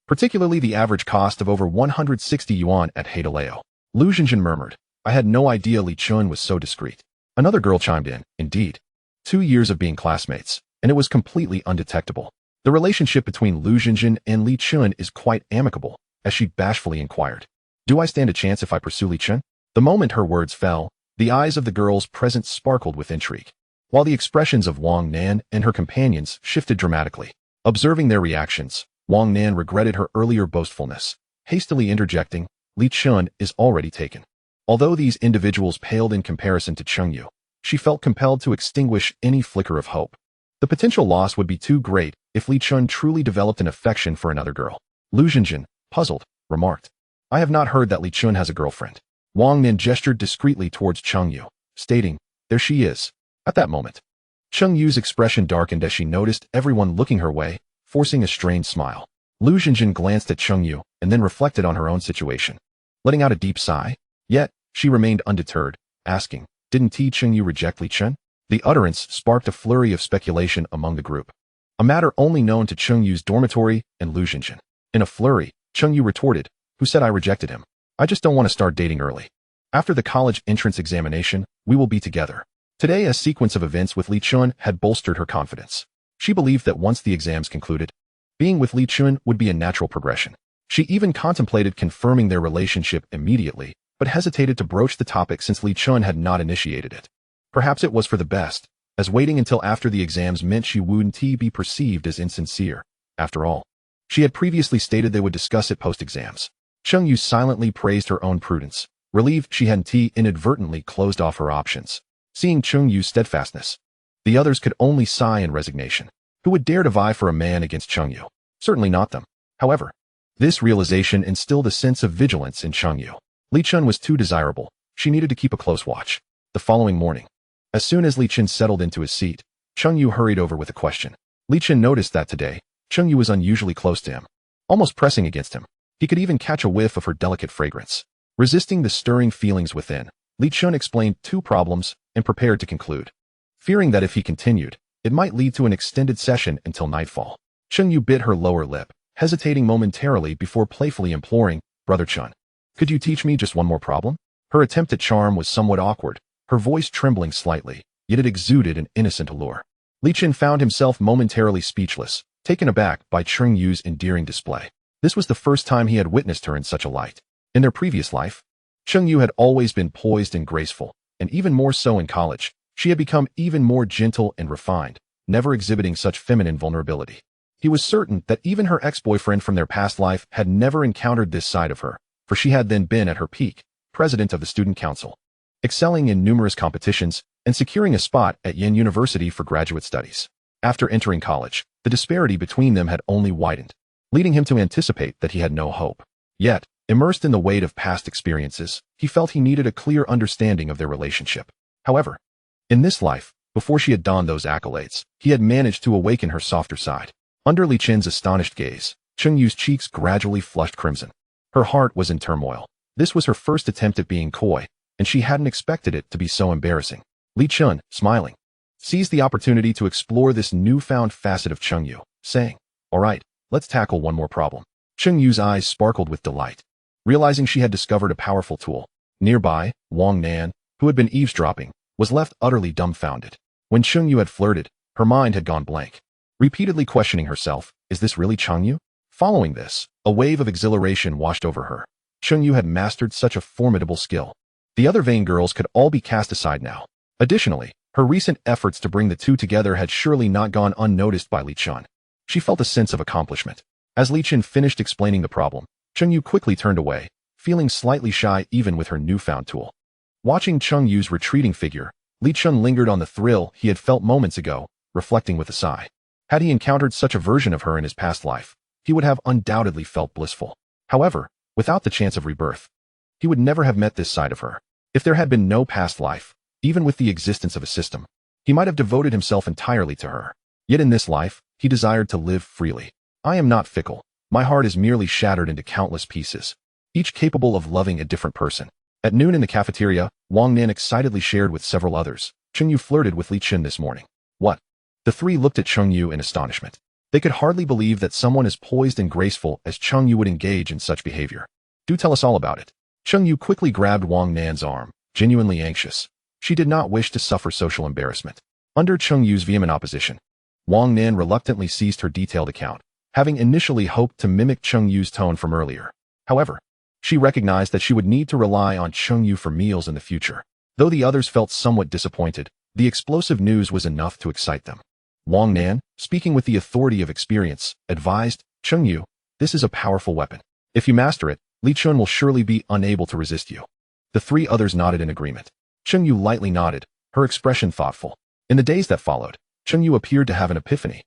particularly the average cost of over 160 yuan at Haidaleo. Lu Xinjin murmured, "I had no idea Li Chen was so discreet." Another girl chimed in, "Indeed. 2 years of being classmates, and it was completely undetectable." The relationship between Lu Xinjin and Li Chen is quite amicable, as she bashfully inquired, "Do I stand a chance if I pursue Li Chen?" The moment her words fell, the eyes of the girls present sparkled with intrigue, while the expressions of Wang Nan and her companions shifted dramatically. Observing their reactions, Wang Nan regretted her earlier boastfulness, hastily interjecting, "Li Chen is already taken." Although these individuals paled in comparison to Cheng Yu, she felt compelled to extinguish any flicker of hope. The potential loss would be too great if Li Chen truly developed an affection for another girl. Lu Xinjin, puzzled, remarked, "I have not heard that Li Chen has a girlfriend." Wang Nan gestured discreetly towards Cheng Yu, stating, "There she is." At that moment, Cheng Yu's expression darkened as she noticed everyone looking her way, forcing a strained smile. Lu Xinjin glanced at Cheng Yu and then reflected on her own situation, letting out a deep sigh. Yet, she remained undeterred, asking, "Didn't Cheng Yu reject Li Chen?" The utterance sparked a flurry of speculation among the group, a matter only known to Cheng Yu's dormitory and Lu Xinjin. In a flurry, Cheng Yu retorted, "Who said I rejected him? I just don't want to start dating early. After the college entrance examination, we will be together." Today, a sequence of events with Li Chen had bolstered her confidence. She believed that once the exams concluded, being with Li Chen would be a natural progression. She even contemplated confirming their relationship immediately, but hesitated to broach the topic since Li Chen had not initiated it. Perhaps it was for the best, as waiting until after the exams meant she wouldn't be perceived as insincere. After all, she had previously stated they would discuss it post-exams. Cheng Yu silently praised her own prudence, relieved she hadn't inadvertently closed off her options. Seeing Cheng Yu's steadfastness, the others could only sigh in resignation. Who would dare to vie for a man against Cheng Yu? Certainly not them. However, this realization instilled a sense of vigilance in Cheng Yu. Li Chen was too desirable, she needed to keep a close watch. The following morning, as soon as Li Chen settled into his seat, Cheng Yu hurried over with a question. Li Chen noticed that today, Cheng Yu was unusually close to him, almost pressing against him. He could even catch a whiff of her delicate fragrance. Resisting the stirring feelings within, Li Chen explained 2 problems and prepared to conclude. Fearing that if he continued, it might lead to an extended session until nightfall. Cheng Yu bit her lower lip, hesitating momentarily before playfully imploring, "Brother Chen, could you teach me just one more problem?" Her attempt at charm was somewhat awkward, her voice trembling slightly, yet it exuded an innocent allure. Li Chen found himself momentarily speechless, taken aback by Cheng Yu's endearing display. This was the first time he had witnessed her in such a light. In their previous life, Cheng Yu had always been poised and graceful, and even more so in college. She had become even more gentle and refined, never exhibiting such feminine vulnerability. He was certain that even her ex-boyfriend from their past life had never encountered this side of her, for she had then been at her peak, president of the student council, excelling in numerous competitions and securing a spot at Yen University for graduate studies. After entering college, the disparity between them had only widened, leading him to anticipate that he had no hope. Yet, immersed in the weight of past experiences, he felt he needed a clear understanding of their relationship. However, in this life, before she had donned those accolades, he had managed to awaken her softer side. Under Li Chen's astonished gaze, Cheng Yu's cheeks gradually flushed crimson. Her heart was in turmoil. This was her first attempt at being coy, and she hadn't expected it to be so embarrassing. Li Chen, smiling, seized the opportunity to explore this newfound facet of Cheng Yu, saying, "All right, let's tackle one more problem." Cheng Yu's eyes sparkled with delight, realizing she had discovered a powerful tool. Nearby, Wang Nan, who had been eavesdropping, was left utterly dumbfounded. When Cheng Yu had flirted, her mind had gone blank, repeatedly questioning herself, is this really Cheng Yu? Following this, a wave of exhilaration washed over her. Cheng Yu had mastered such a formidable skill. The other vain girls could all be cast aside now. Additionally, her recent efforts to bring the two together had surely not gone unnoticed by Li Chen. She felt a sense of accomplishment. As Li Chen finished explaining the problem, Cheng Yu quickly turned away, feeling slightly shy even with her newfound tool. Watching Cheng Yu's retreating figure, Li Chen lingered on the thrill he had felt moments ago, reflecting with a sigh. Had he encountered such a version of her in his past life, he would have undoubtedly felt blissful. However, without the chance of rebirth, he would never have met this side of her. If there had been no past life, even with the existence of a system, he might have devoted himself entirely to her. Yet in this life, he desired to live freely. I am not fickle. My heart is merely shattered into countless pieces, each capable of loving a different person. At noon in the cafeteria, Wang Nan excitedly shared with several others. Cheng Yu flirted with Li Chen this morning. What? The 3 looked at Cheng Yu in astonishment. They could hardly believe that someone as poised and graceful as Cheng Yu would engage in such behavior. Do tell us all about it. Cheng Yu quickly grabbed Wang Nan's arm, genuinely anxious. She did not wish to suffer social embarrassment. Under Cheng Yu's vehement opposition, Wang Nan reluctantly seized her detailed account, having initially hoped to mimic Cheng Yu's tone from earlier. However, she recognized that she would need to rely on Cheng Yu for meals in the future. Though the others felt somewhat disappointed, the explosive news was enough to excite them. Wang Nan, speaking with the authority of experience, advised, Cheng Yu, this is a powerful weapon. If you master it, Li Chen will surely be unable to resist you. The 3 others nodded in agreement. Cheng Yu lightly nodded, her expression thoughtful. In the days that followed, Cheng Yu appeared to have an epiphany,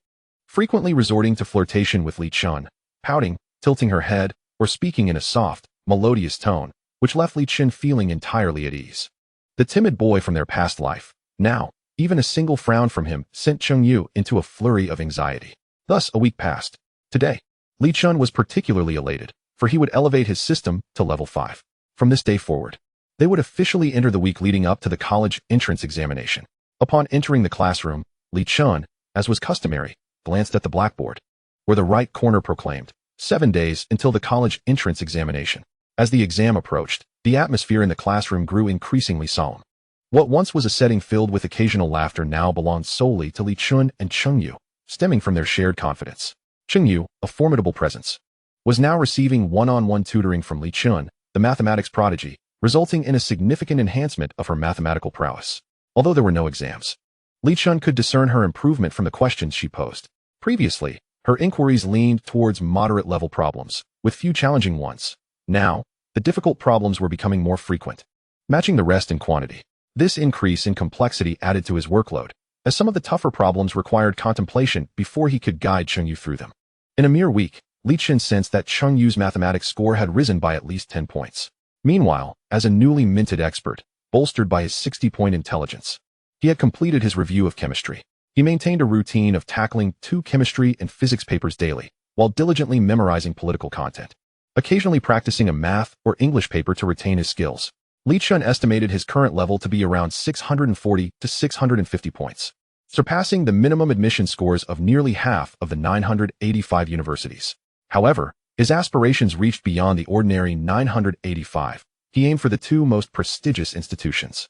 frequently resorting to flirtation with Li Chen, pouting, tilting her head, or speaking in a soft, melodious tone, which left Li Chen feeling entirely at ease. The timid boy from their past life, now, even a single frown from him sent Cheng Yu into a flurry of anxiety. Thus, a week passed. Today, Li Chen was particularly elated, for he would elevate his system to level 5. From this day forward, they would officially enter the week leading up to the college entrance examination. Upon entering the classroom, Li Chen, as was customary, glanced at the blackboard, where the right corner proclaimed, 7 days until the college entrance examination. As the exam approached, the atmosphere in the classroom grew increasingly solemn. What once was a setting filled with occasional laughter now belonged solely to Li Chen and Cheng Yu, stemming from their shared confidence. Cheng Yu, a formidable presence, was now receiving one-on-one tutoring from Li Chen, the mathematics prodigy, resulting in a significant enhancement of her mathematical prowess. Although there were no exams, Li Chen could discern her improvement from the questions she posed. Previously, her inquiries leaned towards moderate-level problems, with few challenging ones. Now, the difficult problems were becoming more frequent, matching the rest in quantity. This increase in complexity added to his workload, as some of the tougher problems required contemplation before he could guide Cheng Yu through them. In a mere week, Li Chen sensed that Cheng Yu's mathematics score had risen by at least 10 points. Meanwhile, as a newly minted expert, bolstered by his 60-point intelligence, he had completed his review of chemistry. He maintained a routine of tackling 2 chemistry and physics papers daily, while diligently memorizing political content, occasionally practicing a math or English paper to retain his skills. Li Chen estimated his current level to be around 640 to 650 points, surpassing the minimum admission scores of nearly half of the 985 universities. However, his aspirations reached beyond the ordinary 985. He aimed for the 2 most prestigious institutions.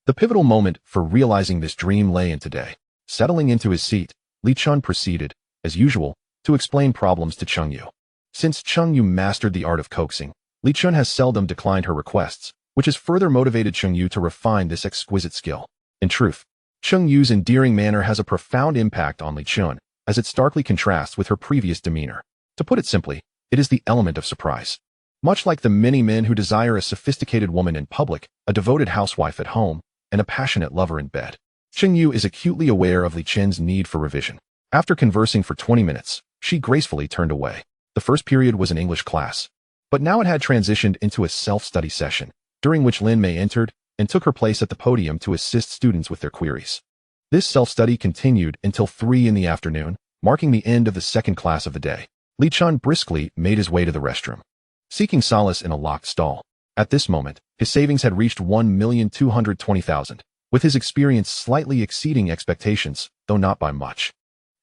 The pivotal moment for realizing this dream lay in today. Settling into his seat, Li Chen proceeded, as usual, to explain problems to Cheng Yu. Since Cheng Yu mastered the art of coaxing, Li Chen has seldom declined her requests, which has further motivated Cheng Yu to refine this exquisite skill. In truth, Cheng Yu's endearing manner has a profound impact on Li Chen, as it starkly contrasts with her previous demeanor. To put it simply, it is the element of surprise. Much like the many men who desire a sophisticated woman in public, a devoted housewife at home, and a passionate lover in bed, Cheng Yu is acutely aware of Li Chen's need for revision. After conversing for 20 minutes, she gracefully turned away. The first period was an English class, but now it had transitioned into a self-study session, during which Lin Mei entered and took her place at the podium to assist students with their queries. This self-study continued until 3 in the afternoon, marking the end of the second class of the day. Li Chen briskly made his way to the restroom, seeking solace in a locked stall. At this moment, his savings had reached 1,220,000, with his experience slightly exceeding expectations, though not by much.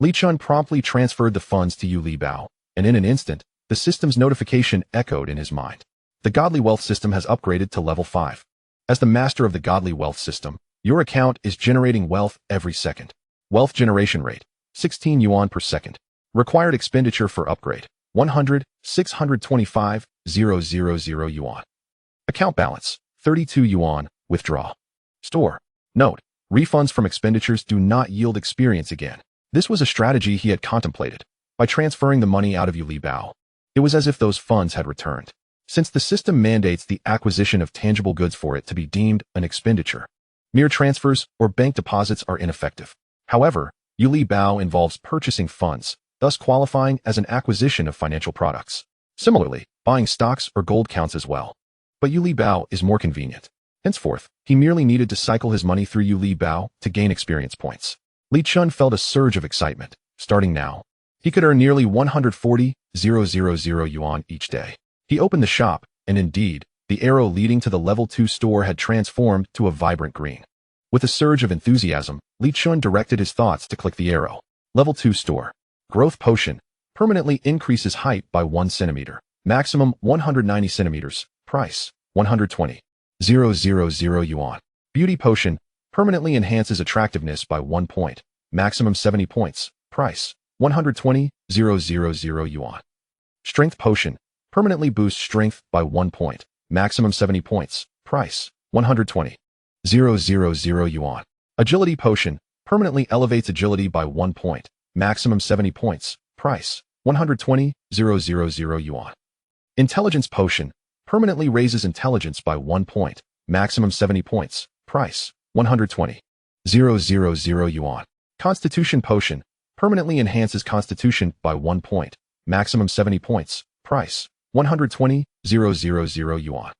Li Chen promptly transferred the funds to Yu Li Bao, and in an instant, the system's notification echoed in his mind. The Godly Wealth system has upgraded to level 5. As the master of the Godly Wealth system, your account is generating wealth every second. Wealth generation rate, 16 yuan per second. Required expenditure for upgrade, 100,625,000 yuan. Account balance, 32 yuan, withdraw. Store. Note, refunds from expenditures do not yield experience again. This was a strategy he had contemplated. By transferring the money out of Yu Li Bao, it was as if those funds had returned. Since the system mandates the acquisition of tangible goods for it to be deemed an expenditure, mere transfers or bank deposits are ineffective. However, Yu Li Bao involves purchasing funds, thus qualifying as an acquisition of financial products. Similarly, buying stocks or gold counts as well. But Yu Li Bao is more convenient. Henceforth, he merely needed to cycle his money through Yu Li Bao to gain experience points. Li Chen felt a surge of excitement. Starting now, he could earn nearly 140,000 yuan each day. He opened the shop, and indeed, the arrow leading to the level 2 store had transformed to a vibrant green. With a surge of enthusiasm, Li Chen directed his thoughts to click the arrow. Level 2 store. Growth potion. Permanently increases height by 1 centimeter. Maximum 190 centimeters. Price, 120,000 yuan. Beauty potion. Permanently enhances attractiveness by 1 point. Maximum 70 points. Price, 120,000 yuan. Strength potion. Permanently boosts strength by 1 point. Maximum 70 points. Price, 120,000 yuan. Agility potion. Permanently elevates agility by 1 point. Maximum 70 points. Price, 120,000 yuan. Intelligence potion. Permanently raises intelligence by 1 point. Maximum 70 points. Price, 120,000 yuan. Constitution potion. Permanently enhances constitution by 1 point. Maximum 70 points. Price, 120,000 yuan.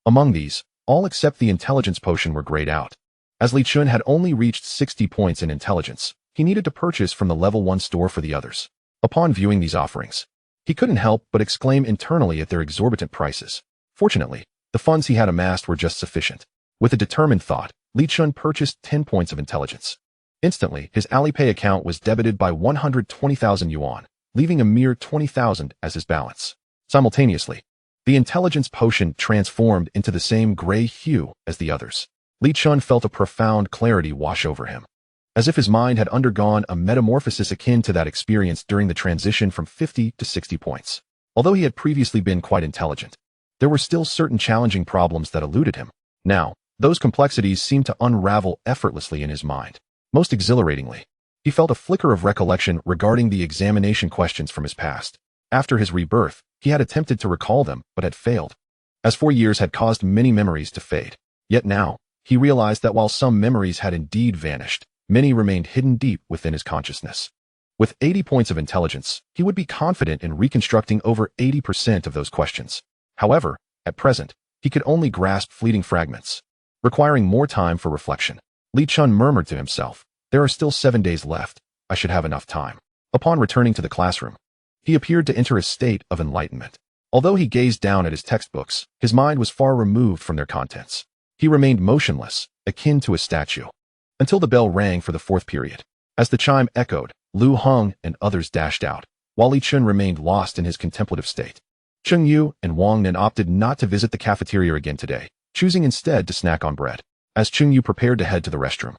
Among these, all except the intelligence potion were grayed out. As Li Chen had only reached 60 points in intelligence, he needed to purchase from the level 1 store for the others. Upon viewing these offerings, he couldn't help but exclaim internally at their exorbitant prices. Fortunately, the funds he had amassed were just sufficient. With a determined thought, Li Chen purchased 10 points of intelligence. Instantly, his Alipay account was debited by 120,000 yuan, leaving a mere 20,000 as his balance. Simultaneously, the intelligence potion transformed into the same gray hue as the others. Li Chen felt a profound clarity wash over him, as if his mind had undergone a metamorphosis akin to that experienced during the transition from 50 to 60 points. Although he had previously been quite intelligent, there were still certain challenging problems that eluded him. Now, those complexities seemed to unravel effortlessly in his mind. Most exhilaratingly, he felt a flicker of recollection regarding the examination questions from his past. After his rebirth, he had attempted to recall them, but had failed, as 4 years had caused many memories to fade. Yet now, he realized that while some memories had indeed vanished, many remained hidden deep within his consciousness. With 80 points of intelligence, he would be confident in reconstructing over 80% of those questions. However, at present, He could only grasp fleeting fragments, requiring more time for reflection. Li Chun murmured to himself, "There are still 7 days left. I should have enough time." Upon returning to the classroom, he appeared to enter a state of enlightenment. Although he gazed down at his textbooks, his mind was far removed from their contents. He remained motionless, akin to a statue, until the bell rang for the 4th period. As the chime echoed, Lu Heng and others dashed out, while Li Chun remained lost in his contemplative state. Cheng Yu and Wang Nen opted not to visit the cafeteria again today, choosing instead to snack on bread. As Cheng Yu prepared to head to the restroom,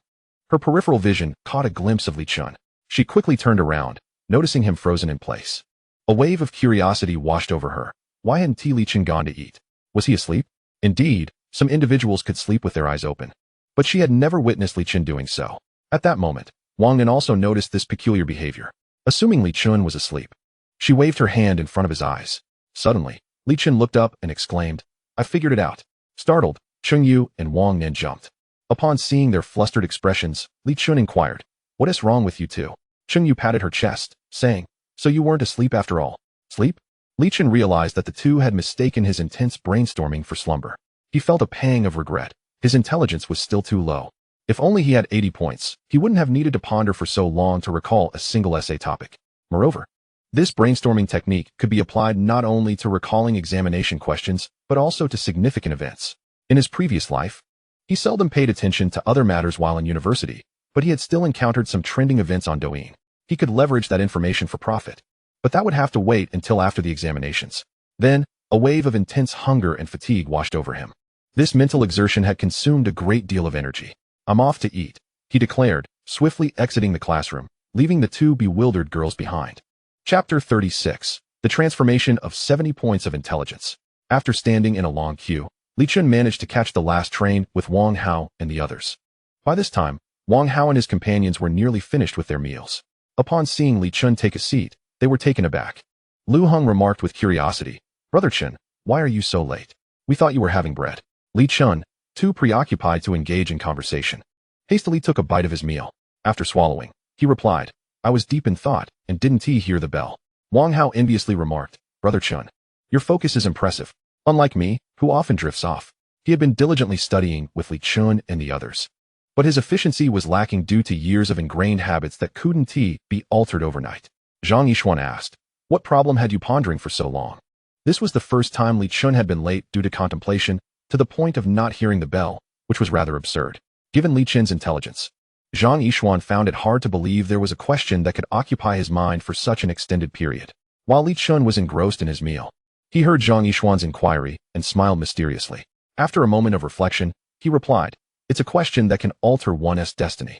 her peripheral vision caught a glimpse of Li Chun. She quickly turned around, noticing him frozen in place. A wave of curiosity washed over her. Why hadn't Li Chun gone to eat? Was he asleep? Indeed, some individuals could sleep with their eyes open, but she had never witnessed Li Chun doing so. At that moment, Wang Nen also noticed this peculiar behavior. Assuming Li Chun was asleep, she waved her hand in front of his eyes. Suddenly, Li Chun looked up and exclaimed, "I figured it out." Startled, Cheng Yu and Wang Nen jumped. Upon seeing their flustered expressions, Li Chun inquired, "What is wrong with you two?" Cheng Yu patted her chest, saying, "So you weren't asleep after all?" Sleep? Li Chun realized that the two had mistaken his intense brainstorming for slumber. He felt a pang of regret. His intelligence was still too low. If only he had 80 points, he wouldn't have needed to ponder for so long to recall a single essay topic. Moreover, this brainstorming technique could be applied not only to recalling examination questions, but also to significant events. In his previous life, he seldom paid attention to other matters while in university, but he had still encountered some trending events on Douyin. He could leverage that information for profit, but that would have to wait until after the examinations. Then, a wave of intense hunger and fatigue washed over him. This mental exertion had consumed a great deal of energy. "I'm off to eat," he declared, swiftly exiting the classroom, leaving the two bewildered girls behind. Chapter 36. The Transformation of 70 Points of Intelligence. After standing in a long queue, Li Chun managed to catch the last train with Wang Hao and the others. By this time, Wang Hao and his companions were nearly finished with their meals. Upon seeing Li Chun take a seat, they were taken aback. Lu Heng remarked with curiosity, "Brother Chen, why are you so late? We thought you were having bread." Li Chun, too preoccupied to engage in conversation, hastily took a bite of his meal. After swallowing, he replied, "I was deep in thought, and didn't hear the bell." Wang Hao enviously remarked, "Brother Chen, your focus is impressive, unlike me, who often drifts off." He had been diligently studying with Li Chun and the others, but his efficiency was lacking due to years of ingrained habits that couldn't be altered overnight. Zhang Yishuan asked, "What problem had you pondering for so long?" This was the first time Li Chun had been late due to contemplation, to the point of not hearing the bell, which was rather absurd. Given Li Chun's intelligence, Zhang Yishuan found it hard to believe there was a question that could occupy his mind for such an extended period. While Li Chun was engrossed in his meal, he heard Zhang Yishuan's inquiry and smiled mysteriously. After a moment of reflection, he replied, "It's a question that can alter one's destiny."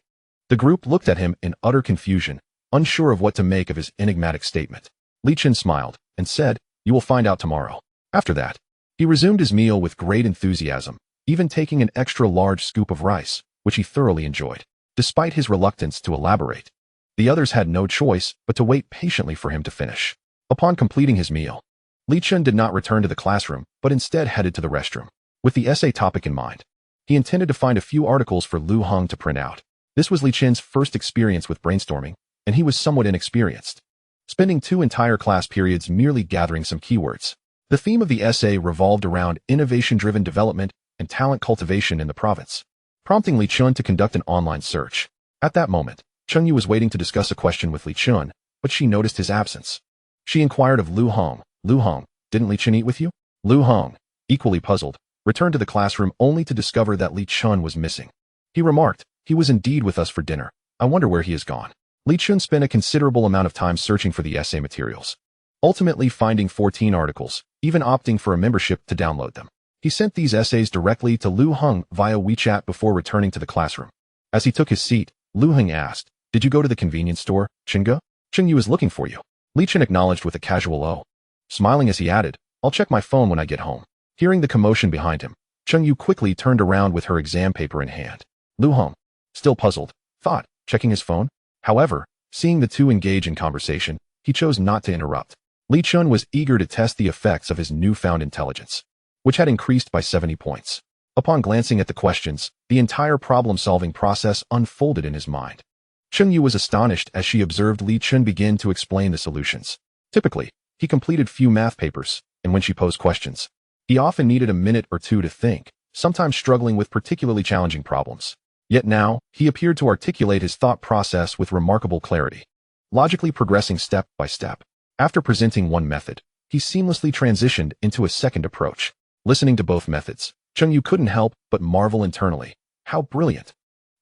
The group looked at him in utter confusion, unsure of what to make of his enigmatic statement. Li Chun smiled and said, "You will find out tomorrow." After that, he resumed his meal with great enthusiasm, even taking an extra large scoop of rice, which he thoroughly enjoyed. Despite his reluctance to elaborate, the others had no choice but to wait patiently for him to finish. Upon completing his meal, Li Chun did not return to the classroom, but instead headed to the restroom. With the essay topic in mind, he intended to find a few articles for Lu Heng to print out. This was Li Chun's first experience with brainstorming, and he was somewhat inexperienced, spending 2 entire class periods merely gathering some keywords. The theme of the essay revolved around innovation-driven development and talent cultivation in the province, prompting Li Chun to conduct an online search. At that moment, Cheng Yu was waiting to discuss a question with Li Chun, but she noticed his absence. She inquired of Lu Heng, "Lu Heng, didn't Li Chun eat with you?" Lu Heng, equally puzzled, returned to the classroom only to discover that Li Chun was missing. He remarked, "He was indeed with us for dinner. I wonder where he has gone." Li Chun spent a considerable amount of time searching for the essay materials, ultimately finding 14 articles, even opting for a membership to download them. He sent these essays directly to Lu Heng via WeChat before returning to the classroom. As he took his seat, Lu Heng asked, "Did you go to the convenience store, Chinga? Cheng Yu is looking for you." Li Chun acknowledged with a casual "Oh," smiling as he added, "I'll check my phone when I get home." Hearing the commotion behind him, Cheng Yu quickly turned around with her exam paper in hand. Lu Heng, still puzzled, thought, checking his phone. However, seeing the two engage in conversation, he chose not to interrupt. Li Chun was eager to test the effects of his newfound intelligence, which had increased by 70 points. Upon glancing at the questions, the entire problem-solving process unfolded in his mind. Cheng Yu was astonished as she observed Li Chun begin to explain the solutions. Typically, he completed few math papers, and when she posed questions, He often needed a minute or two to think, sometimes struggling with particularly challenging problems. Yet now, he appeared to articulate his thought process with remarkable clarity, logically progressing step by step. After presenting one method, he seamlessly transitioned into a second approach. Listening to both methods, Chen Yu couldn't help but marvel internally. How brilliant!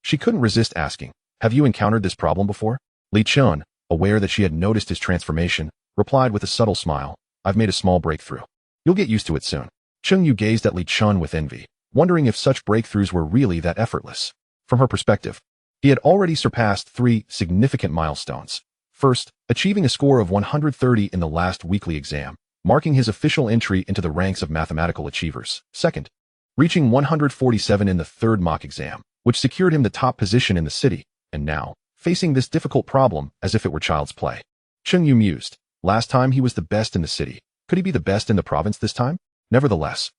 She couldn't resist asking, "Have you encountered this problem before?" Li Chen, aware that she had noticed his transformation, replied with a subtle smile, "I've made a small breakthrough. You'll get used to it soon." Chen Yu gazed at Li Chen with envy, wondering if such breakthroughs were really that effortless. From her perspective, he had already surpassed 3 significant milestones. First, achieving a score of 130 in the last weekly exam, marking his official entry into the ranks of mathematical achievers. Second, reaching 147 in the third mock exam, which secured him the top position in the city, and now, facing this difficult problem as if it were child's play. Chen Yu mused. Last time he was the best in the city. Could he be the best in the province this time? Nevertheless,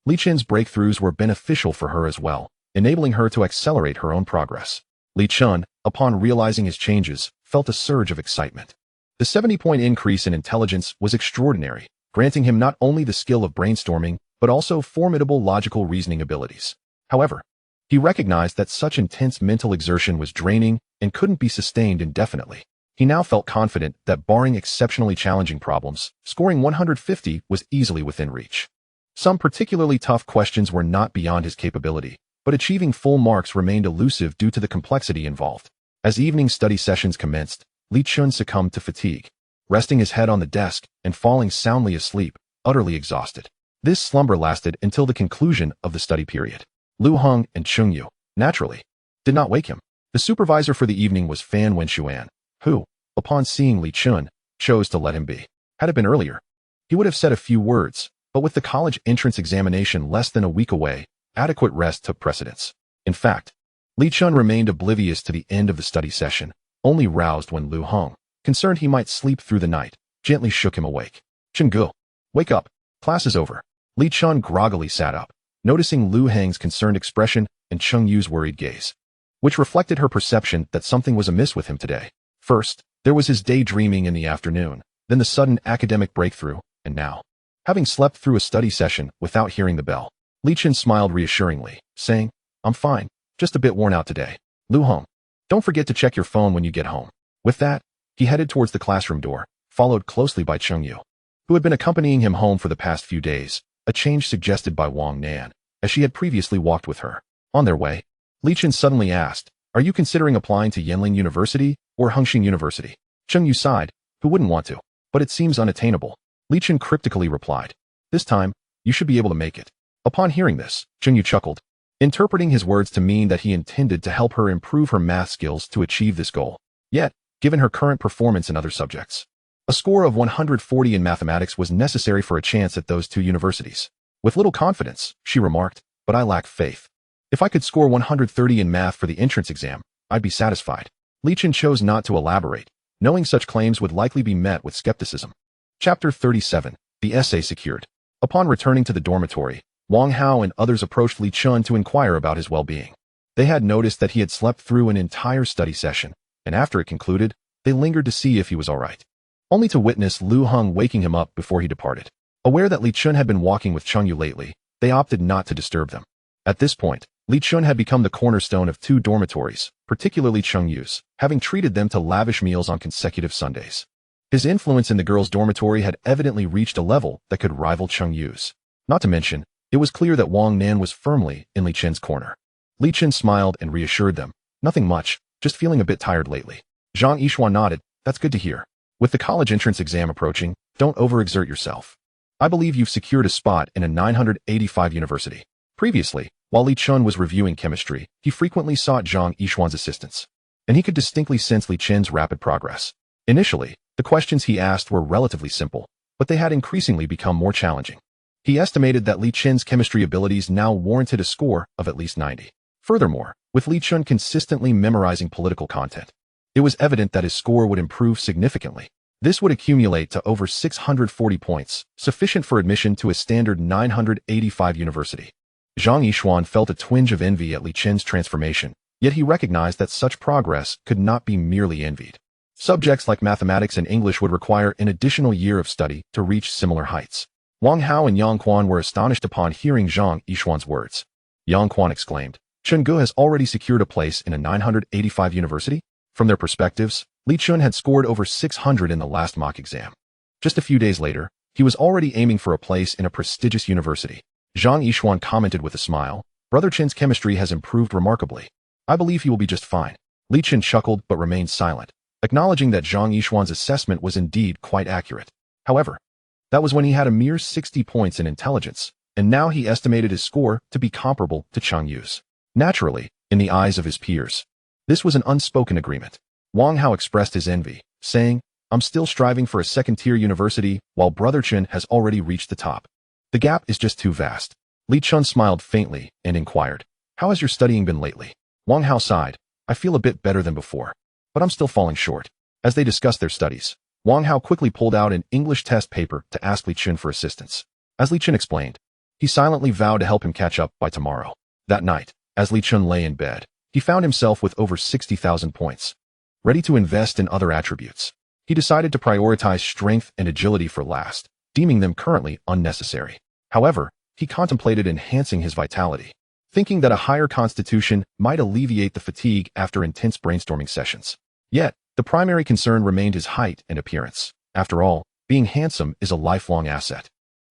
Li Chen's breakthroughs were beneficial for her as well, enabling her to accelerate her own progress. Li Chen, upon realizing his changes, felt a surge of excitement. The 70-point increase in intelligence was extraordinary, granting him not only the skill of brainstorming, but also formidable logical reasoning abilities. However, he recognized that such intense mental exertion was draining and couldn't be sustained indefinitely. He now felt confident that barring exceptionally challenging problems, scoring 150 was easily within reach. Some particularly tough questions were not beyond his capability, but achieving full marks remained elusive due to the complexity involved. As evening study sessions commenced, Li Chen succumbed to fatigue, resting his head on the desk and falling soundly asleep, utterly exhausted. This slumber lasted until the conclusion of the study period. Lu Heng and Chen Yu, naturally, did not wake him. The supervisor for the evening was Fan Wenshuan, who, upon seeing Li Chen, chose to let him be. Had it been earlier, he would have said a few words, but with the college entrance examination less than a week away, adequate rest took precedence. In fact, Li Chen remained oblivious to the end of the study session, only roused when Lu Heng, concerned he might sleep through the night, gently shook him awake. "Chen Gu, wake up. Class is over." Li Chen groggily sat up, noticing Lu Heng's concerned expression and Chen Yu's worried gaze, which reflected her perception that something was amiss with him today. First, there was his daydreaming in the afternoon, then the sudden academic breakthrough, and now, having slept through a study session without hearing the bell. Li Chen smiled reassuringly, saying, "I'm fine, just a bit worn out today. Lu Heng, don't forget to check your phone when you get home." With that, he headed towards the classroom door, followed closely by Chen Yu, who had been accompanying him home for the past few days, a change suggested by Wang Nan, as she had previously walked with her. On their way, Li Chen suddenly asked, "Are you considering applying to Yanling University or Hengqin University?" Chen Yu sighed, who wouldn't want to, but it seems unattainable. Li Chen cryptically replied, "This time, you should be able to make it." Upon hearing this, Chen Yu chuckled, interpreting his words to mean that he intended to help her improve her math skills to achieve this goal. Yet, given her current performance in other subjects, a score of 140 in mathematics was necessary for a chance at those 2 universities. With little confidence, she remarked, "But I lack faith. If I could score 130 in math for the entrance exam, I'd be satisfied." Li Chen chose not to elaborate, knowing such claims would likely be met with skepticism. Chapter 37. The essay secured. Upon returning to the dormitory, Wang Hao and others approached Li Chen to inquire about his well-being. They had noticed that he had slept through an entire study session, and after it concluded, they lingered to see if he was all right, only to witness Lu Heng waking him up before he departed. Aware that Li Chen had been walking with Chen Yu lately, they opted not to disturb them. At this point, Li Chen had become the cornerstone of 2 dormitories, particularly Chen Yu's, having treated them to lavish meals on consecutive Sundays. His influence in the girls' dormitory had evidently reached a level that could rival Chen Yu's. Not to mention, it was clear that Wang Nan was firmly in Li Chen's corner. Li Chen smiled and reassured them, "Nothing much, just feeling a bit tired lately." Zhang Yishuan nodded, "That's good to hear. With the college entrance exam approaching, don't overexert yourself. I believe you've secured a spot in a 985 university." Previously, while Li Chen was reviewing chemistry, he frequently sought Zhang Yishuan's assistance, and he could distinctly sense Li Chen's rapid progress. Initially, the questions he asked were relatively simple, but they had increasingly become more challenging. He estimated that Li Chen's chemistry abilities now warranted a score of at least 90. Furthermore, with Li Chen consistently memorizing political content, it was evident that his score would improve significantly. This would accumulate to over 640 points, sufficient for admission to a standard 985 university. Zhang Yishuan felt a twinge of envy at Li Chen's transformation, yet he recognized that such progress could not be merely envied. Subjects like mathematics and English would require an additional year of study to reach similar heights. Wang Hao and Yang Quan were astonished upon hearing Zhang Yishuan's words. Yang Quan exclaimed, Chen Ge has already secured a place in a 985 university? From their perspectives, Li Chun had scored over 600 in the last mock exam. Just a few days later, he was already aiming for a place in a prestigious university. Zhang Yishuan commented with a smile, Brother Chen's chemistry has improved remarkably. I believe he will be just fine. Li Chen chuckled but remained silent, acknowledging that Zhang Yishuan's assessment was indeed quite accurate. However, that was when he had a mere 60 points in intelligence, and now he estimated his score to be comparable to Chang Yu's. Naturally, in the eyes of his peers, this was an unspoken agreement. Wang Hao expressed his envy, saying, I'm still striving for a second-tier university, while Brother Chen has already reached the top. The gap is just too vast. Li Chun smiled faintly and inquired, How has your studying been lately? Wang Hao sighed, I feel a bit better than before, but I'm still falling short. As they discussed their studies, Wang Hao quickly pulled out an English test paper to ask Li Chun for assistance. As Li Chun explained, he silently vowed to help him catch up by tomorrow. That night, as Li Chun lay in bed, he found himself with over 60,000 points, ready to invest in other attributes. He decided to prioritize strength and agility for last, deeming them currently unnecessary. However, he contemplated enhancing his vitality, thinking that a higher constitution might alleviate the fatigue after intense brainstorming sessions. Yet, the primary concern remained his height and appearance. After all, being handsome is a lifelong asset.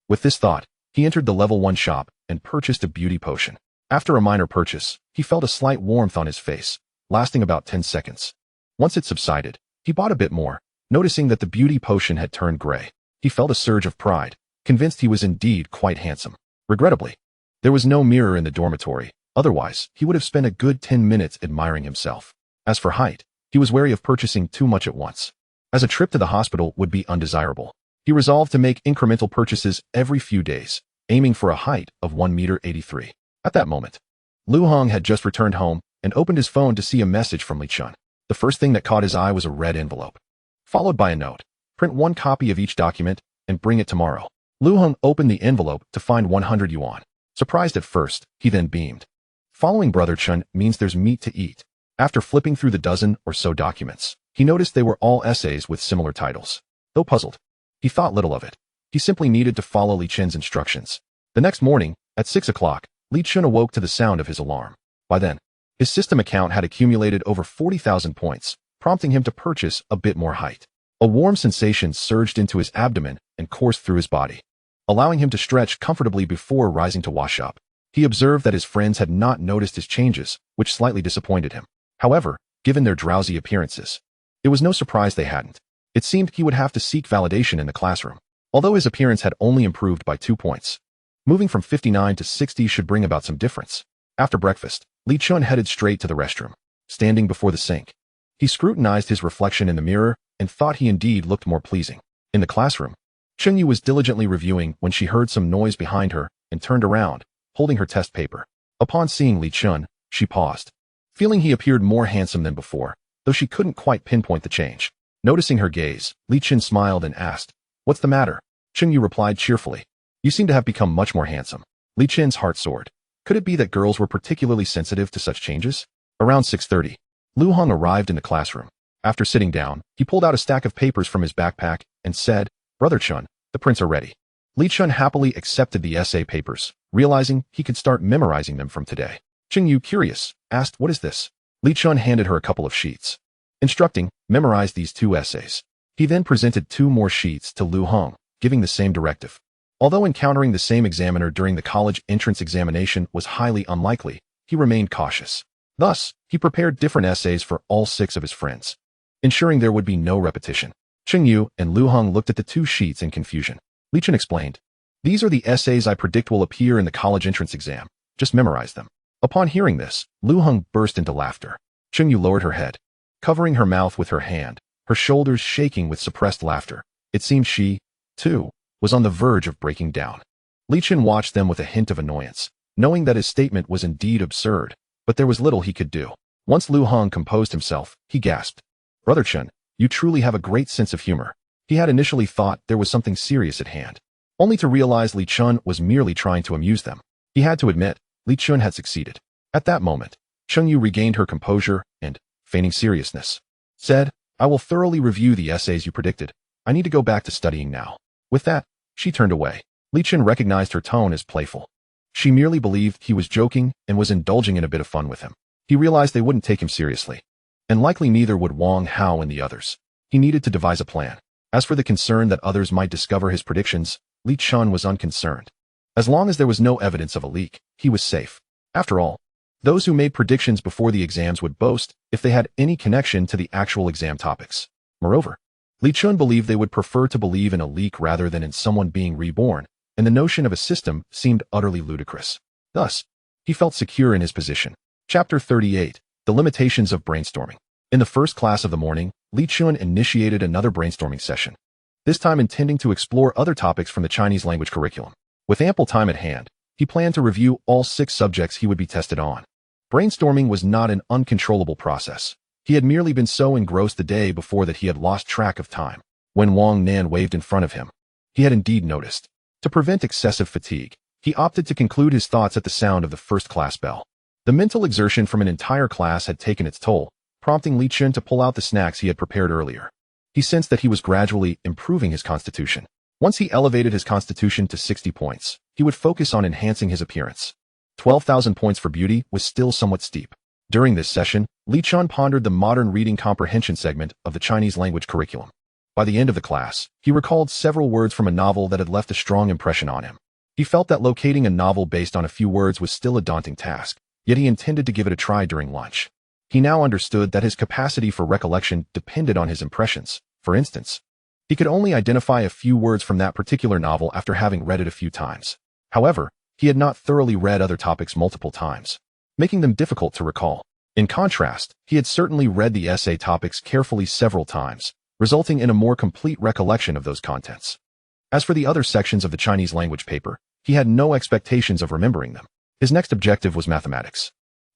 With this thought, he entered the level 1 shop and purchased a beauty potion. After a minor purchase, he felt a slight warmth on his face, lasting about 10 seconds. Once it subsided, he bought a bit more, noticing that the beauty potion had turned gray. He felt a surge of pride, convinced he was indeed quite handsome. Regrettably, there was no mirror in the dormitory, otherwise he would have spent a good 10 minutes admiring himself. As for height, he was wary of purchasing too much at once, as a trip to the hospital would be undesirable. He resolved to make incremental purchases every few days, aiming for a height of 1.83 meters. At that moment, Lu Hong had just returned home and opened his phone to see a message from Li Chun. The first thing that caught his eye was a red envelope, followed by a note. Print 1 copy of each document and bring it tomorrow. Lu Hong opened the envelope to find 100 yuan. Surprised at first, he then beamed. Following Brother Chen means there's meat to eat. After flipping through the dozen or so documents, he noticed they were all essays with similar titles. Though puzzled, he thought little of it. He simply needed to follow Li Chen's instructions. The next morning, at 6 o'clock, Li Chen awoke to the sound of his alarm. By then, his system account had accumulated over 40,000 points, prompting him to purchase a bit more height. A warm sensation surged into his abdomen and coursed through his body, allowing him to stretch comfortably before rising to wash up. He observed that his friends had not noticed his changes, which slightly disappointed him. However, given their drowsy appearances, it was no surprise they hadn't. It seemed he would have to seek validation in the classroom, although his appearance had only improved by 2 points. Moving from 59 to 60 should bring about some difference. After breakfast, Li Chun headed straight to the restroom. Standing before the sink, he scrutinized his reflection in the mirror and thought he indeed looked more pleasing. In the classroom, Chen Yu was diligently reviewing when she heard some noise behind her and turned around, holding her test paper. Upon seeing Li Chun, she paused, feeling he appeared more handsome than before, though she couldn't quite pinpoint the change. Noticing her gaze, Li Chun smiled and asked, What's the matter? Chen Yu replied cheerfully, You seem to have become much more handsome. Li Chun's heart soared. Could it be that girls were particularly sensitive to such changes? Around 6:30, Lu Hong arrived in the classroom. After sitting down, he pulled out a stack of papers from his backpack and said, Brother Chun, the prints are ready. Li Chun happily accepted the essay papers, realizing he could start memorizing them from today. Chen Yu, curious, asked, What is this? Li Chun handed her a couple of sheets, instructing, Memorize these 2 essays. He then presented 2 more sheets to Lu Hong, giving the same directive. Although encountering the same examiner during the college entrance examination was highly unlikely, he remained cautious. Thus, he prepared different essays for all 6 of his friends, ensuring there would be no repetition. Chen Yu and Lu Hong looked at the 2 sheets in confusion. Li Chen explained, These are the essays I predict will appear in the college entrance exam. Just memorize them. Upon hearing this, Lu Hong burst into laughter. Chen Yu lowered her head, covering her mouth with her hand, her shoulders shaking with suppressed laughter. It seemed she, too, was on the verge of breaking down. Li Chen watched them with a hint of annoyance, knowing that his statement was indeed absurd, but there was little he could do. Once Lu Hong composed himself, he gasped, Brother Chen, you truly have a great sense of humor. He had initially thought there was something serious at hand, only to realize Li Chun was merely trying to amuse them. He had to admit, Li Chun had succeeded. At that moment, Chen Yu regained her composure and, feigning seriousness, said, I will thoroughly review the essays you predicted. I need to go back to studying now. With that, she turned away. Li Chen recognized her tone as playful. She merely believed he was joking and was indulging in a bit of fun with him. He realized they wouldn't take him seriously. And likely neither would Wang Hao and the others. He needed to devise a plan. As for the concern that others might discover his predictions, Li Chen was unconcerned. As long as there was no evidence of a leak, he was safe. After all, those who made predictions before the exams would boast if they had any connection to the actual exam topics. Moreover, Li Chen believed they would prefer to believe in a leak rather than in someone being reborn, and the notion of a system seemed utterly ludicrous. Thus, he felt secure in his position. Chapter 38. The Limitations of Brainstorming. In the first class of the morning, Li Chen initiated another brainstorming session, this time intending to explore other topics from the Chinese language curriculum. With ample time at hand, he planned to review all 6 subjects he would be tested on. Brainstorming was not an uncontrollable process. He had merely been so engrossed the day before that he had lost track of time. When Wang Nan waved in front of him, he had indeed noticed. To prevent excessive fatigue, he opted to conclude his thoughts at the sound of the first class bell. The mental exertion from an entire class had taken its toll, prompting Li Chen to pull out the snacks he had prepared earlier. He sensed that he was gradually improving his constitution. Once he elevated his constitution to 60 points, he would focus on enhancing his appearance. 12,000 points for beauty was still somewhat steep. During this session, Li Chen pondered the modern reading comprehension segment of the Chinese language curriculum. By the end of the class, he recalled several words from a novel that had left a strong impression on him. He felt that locating a novel based on a few words was still a daunting task, yet he intended to give it a try during lunch. He now understood that his capacity for recollection depended on his impressions. For instance, he could only identify a few words from that particular novel after having read it a few times. However, he had not thoroughly read other topics multiple times, making them difficult to recall. In contrast, he had certainly read the essay topics carefully several times, resulting in a more complete recollection of those contents. As for the other sections of the Chinese language paper, he had no expectations of remembering them. His next objective was mathematics.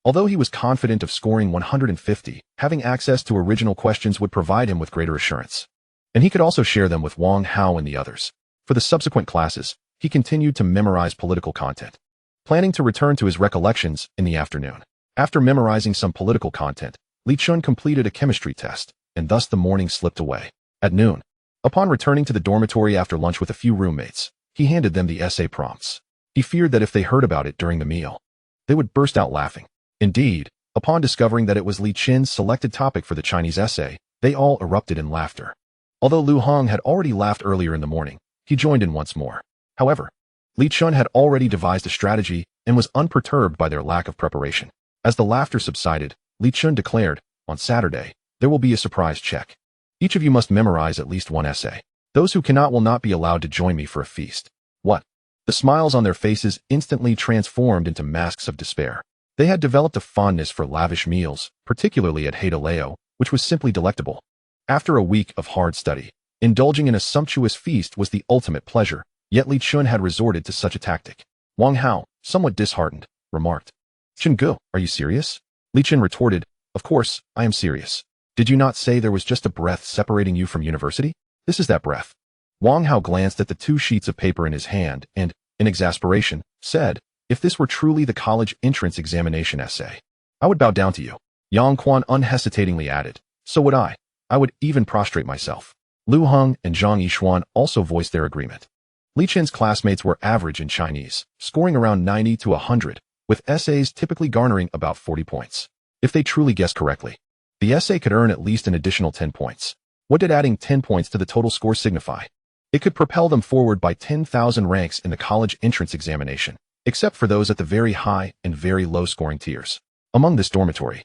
Although he was confident of scoring 150, having access to original questions would provide him with greater assurance. And he could also share them with Wang Hao and the others. For the subsequent classes, he continued to memorize political content, planning to return to his recollections in the afternoon. After memorizing some political content, Li Chen completed a chemistry test, and thus the morning slipped away. At noon, upon returning to the dormitory after lunch with a few roommates, he handed them the essay prompts. He feared that if they heard about it during the meal, they would burst out laughing. Indeed, upon discovering that it was Li Chen's selected topic for the Chinese essay, they all erupted in laughter. Although Lu Hong had already laughed earlier in the morning, he joined in once more. However, Li Chen had already devised a strategy and was unperturbed by their lack of preparation. As the laughter subsided, Li Chen declared, "On Saturday, there will be a surprise check. Each of you must memorize at least one essay. Those who cannot will not be allowed to join me for a feast." What? The smiles on their faces instantly transformed into masks of despair. They had developed a fondness for lavish meals, particularly at Haidaleo, which was simply delectable. After a week of hard study, indulging in a sumptuous feast was the ultimate pleasure, yet Li Chen had resorted to such a tactic. Wang Hao, somewhat disheartened, remarked, "Chen Ge, are you serious?" Li Chen retorted, "Of course, I am serious. Did you not say there was just a breath separating you from university? This is that breath." Wang Hao glanced at the 2 sheets of paper in his hand and, in exasperation, said, "If this were truly the college entrance examination essay, I would bow down to you." Yang Quan unhesitatingly added, "So would I. I would even prostrate myself." Lu Heng and Zhang Yixuan also voiced their agreement. Li Chen's classmates were average in Chinese, scoring around 90 to 100, with essays typically garnering about 40 points. If they truly guessed correctly, the essay could earn at least an additional 10 points. What did adding 10 points to the total score signify? It could propel them forward by 10,000 ranks in the college entrance examination, except for those at the very high and very low scoring tiers. Among this dormitory,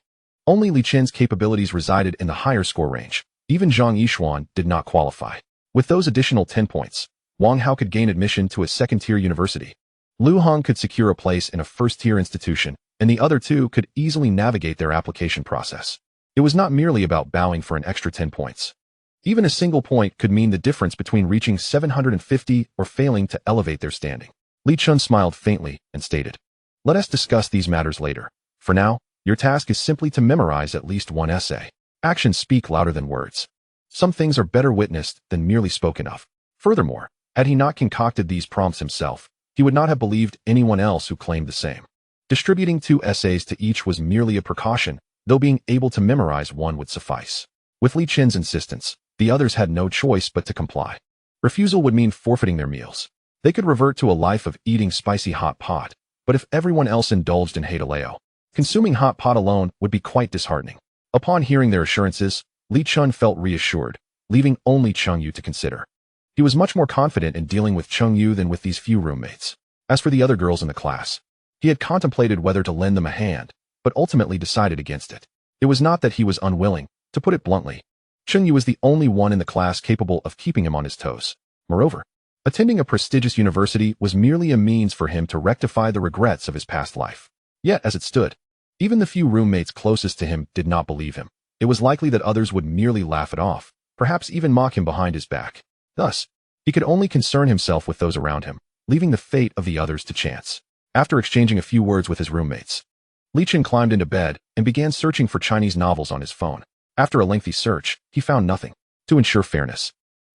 only Li Chen's capabilities resided in the higher score range. Even Zhang Yixuan did not qualify. With those additional 10 points, Wang Hao could gain admission to a second-tier university. Lu Hong could secure a place in a first-tier institution, and the other 2 could easily navigate their application process. It was not merely about bowing for an extra 10 points. Even a single point could mean the difference between reaching 750 or failing to elevate their standing. Li Chen smiled faintly and stated, "Let us discuss these matters later. For now, your task is simply to memorize at least one essay. Actions speak louder than words. Some things are better witnessed than merely spoken of." Furthermore, had he not concocted these prompts himself, he would not have believed anyone else who claimed the same. Distributing 2 essays to each was merely a precaution, though being able to memorize one would suffice. With Li Chen's insistence, the others had no choice but to comply. Refusal would mean forfeiting their meals. They could revert to a life of eating spicy hot pot, but if everyone else indulged in hate-aleo, consuming hot pot alone would be quite disheartening. Upon hearing their assurances, Li Chun felt reassured, leaving only Cheng Yu to consider. He was much more confident in dealing with Cheng Yu than with these few roommates. As for the other girls in the class, he had contemplated whether to lend them a hand, but ultimately decided against it. It was not that he was unwilling, to put it bluntly. Cheng Yu was the only one in the class capable of keeping him on his toes. Moreover, attending a prestigious university was merely a means for him to rectify the regrets of his past life. Yet, as it stood, even the few roommates closest to him did not believe him. It was likely that others would merely laugh it off, perhaps even mock him behind his back. Thus, he could only concern himself with those around him, leaving the fate of the others to chance. After exchanging a few words with his roommates, Li Chen climbed into bed and began searching for Chinese novels on his phone. After a lengthy search, he found nothing. To ensure fairness,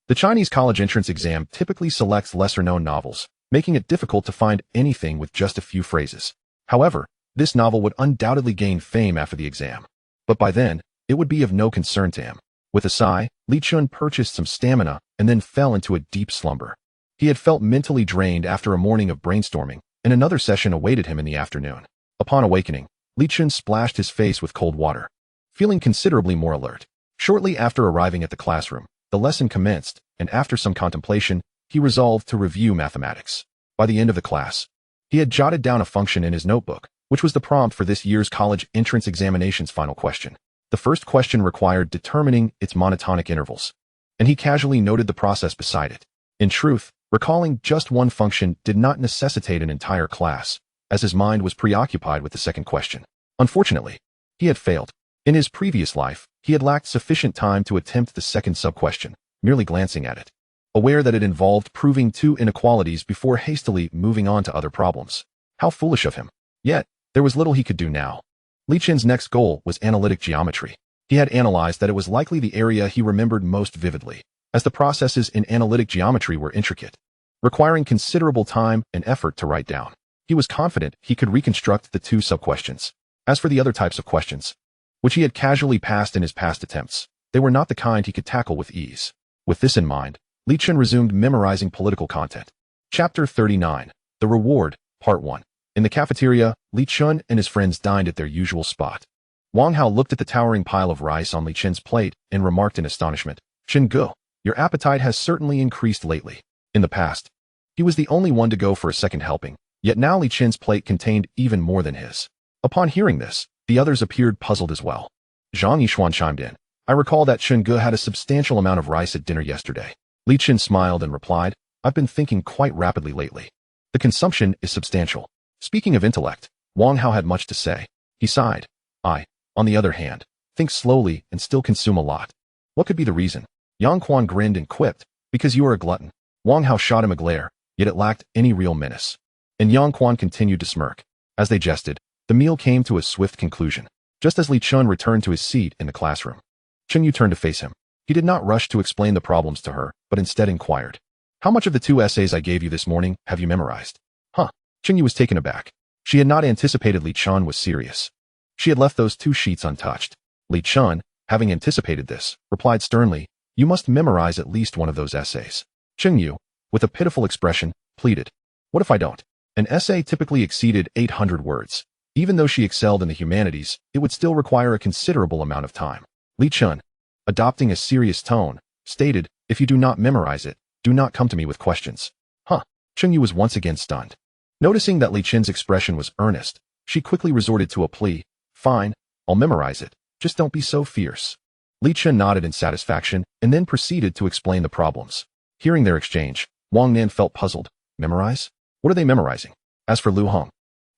the Chinese college entrance exam typically selects lesser-known novels, making it difficult to find anything with just a few phrases. However, this novel would undoubtedly gain fame after the exam. But by then, it would be of no concern to him. With a sigh, Li Chun purchased some stamina and then fell into a deep slumber. He had felt mentally drained after a morning of brainstorming, and another session awaited him in the afternoon. Upon awakening, Li Chun splashed his face with cold water, feeling considerably more alert. Shortly after arriving at the classroom, the lesson commenced, and after some contemplation, he resolved to review mathematics. By the end of the class, he had jotted down a function in his notebook, which was the prompt for this year's college entrance examination's final question. The first question required determining its monotonic intervals, and he casually noted the process beside it. In truth, recalling just one function did not necessitate an entire class, as his mind was preoccupied with the second question. Unfortunately, he had failed. In his previous life, he had lacked sufficient time to attempt the second sub-question, merely glancing at it, aware that it involved proving two inequalities before hastily moving on to other problems. How foolish of him. Yet, there was little he could do now. Li Chen's next goal was analytic geometry. He had analyzed that it was likely the area he remembered most vividly, as the processes in analytic geometry were intricate, requiring considerable time and effort to write down. He was confident he could reconstruct the two sub-questions. As for the other types of questions, which he had casually passed in his past attempts, they were not the kind he could tackle with ease. With this in mind, Li Chen resumed memorizing political content. Chapter 39, The Reward, Part 1. In the cafeteria, Li Chen and his friends dined at their usual spot. Wang Hao looked at the towering pile of rice on Li Chen's plate and remarked in astonishment, "Chen Ge, your appetite has certainly increased lately." In the past, he was the only one to go for a second helping, yet now Li Chen's plate contained even more than his. Upon hearing this, the others appeared puzzled as well. Zhang Yishuan chimed in, "I recall that Chen Ge had a substantial amount of rice at dinner yesterday." Li Chen smiled and replied, "I've been thinking quite rapidly lately. The consumption is substantial." Speaking of intellect, Wang Hao had much to say. He sighed. "I, on the other hand, think slowly and still consume a lot. What could be the reason?" Yang Quan grinned and quipped, "Because you are a glutton." Wang Hao shot him a glare, yet it lacked any real menace. And Yang Quan continued to smirk. As they jested, the meal came to a swift conclusion, just as Li Chun returned to his seat in the classroom. Chen Yu turned to face him. He did not rush to explain the problems to her, but instead inquired, "How much of the two essays I gave you this morning have you memorized?" "Huh." Chen Yu was taken aback. She had not anticipated Li Chun was serious. She had left those two sheets untouched. Li Chun, having anticipated this, replied sternly, "You must memorize at least one of those essays." Chen Yu, with a pitiful expression, pleaded, "What if I don't?" An essay typically exceeded 800 words. Even though she excelled in the humanities, it would still require a considerable amount of time. Li Chun, adopting a serious tone, stated, "If you do not memorize it, do not come to me with questions." Huh. Chen Yu was once again stunned. Noticing that Li Chen's expression was earnest, she quickly resorted to a plea, "Fine, I'll memorize it, just don't be so fierce." Li Chen nodded in satisfaction and then proceeded to explain the problems. Hearing their exchange, Wang Nan felt puzzled. Memorize? What are they memorizing? As for Lu Hong,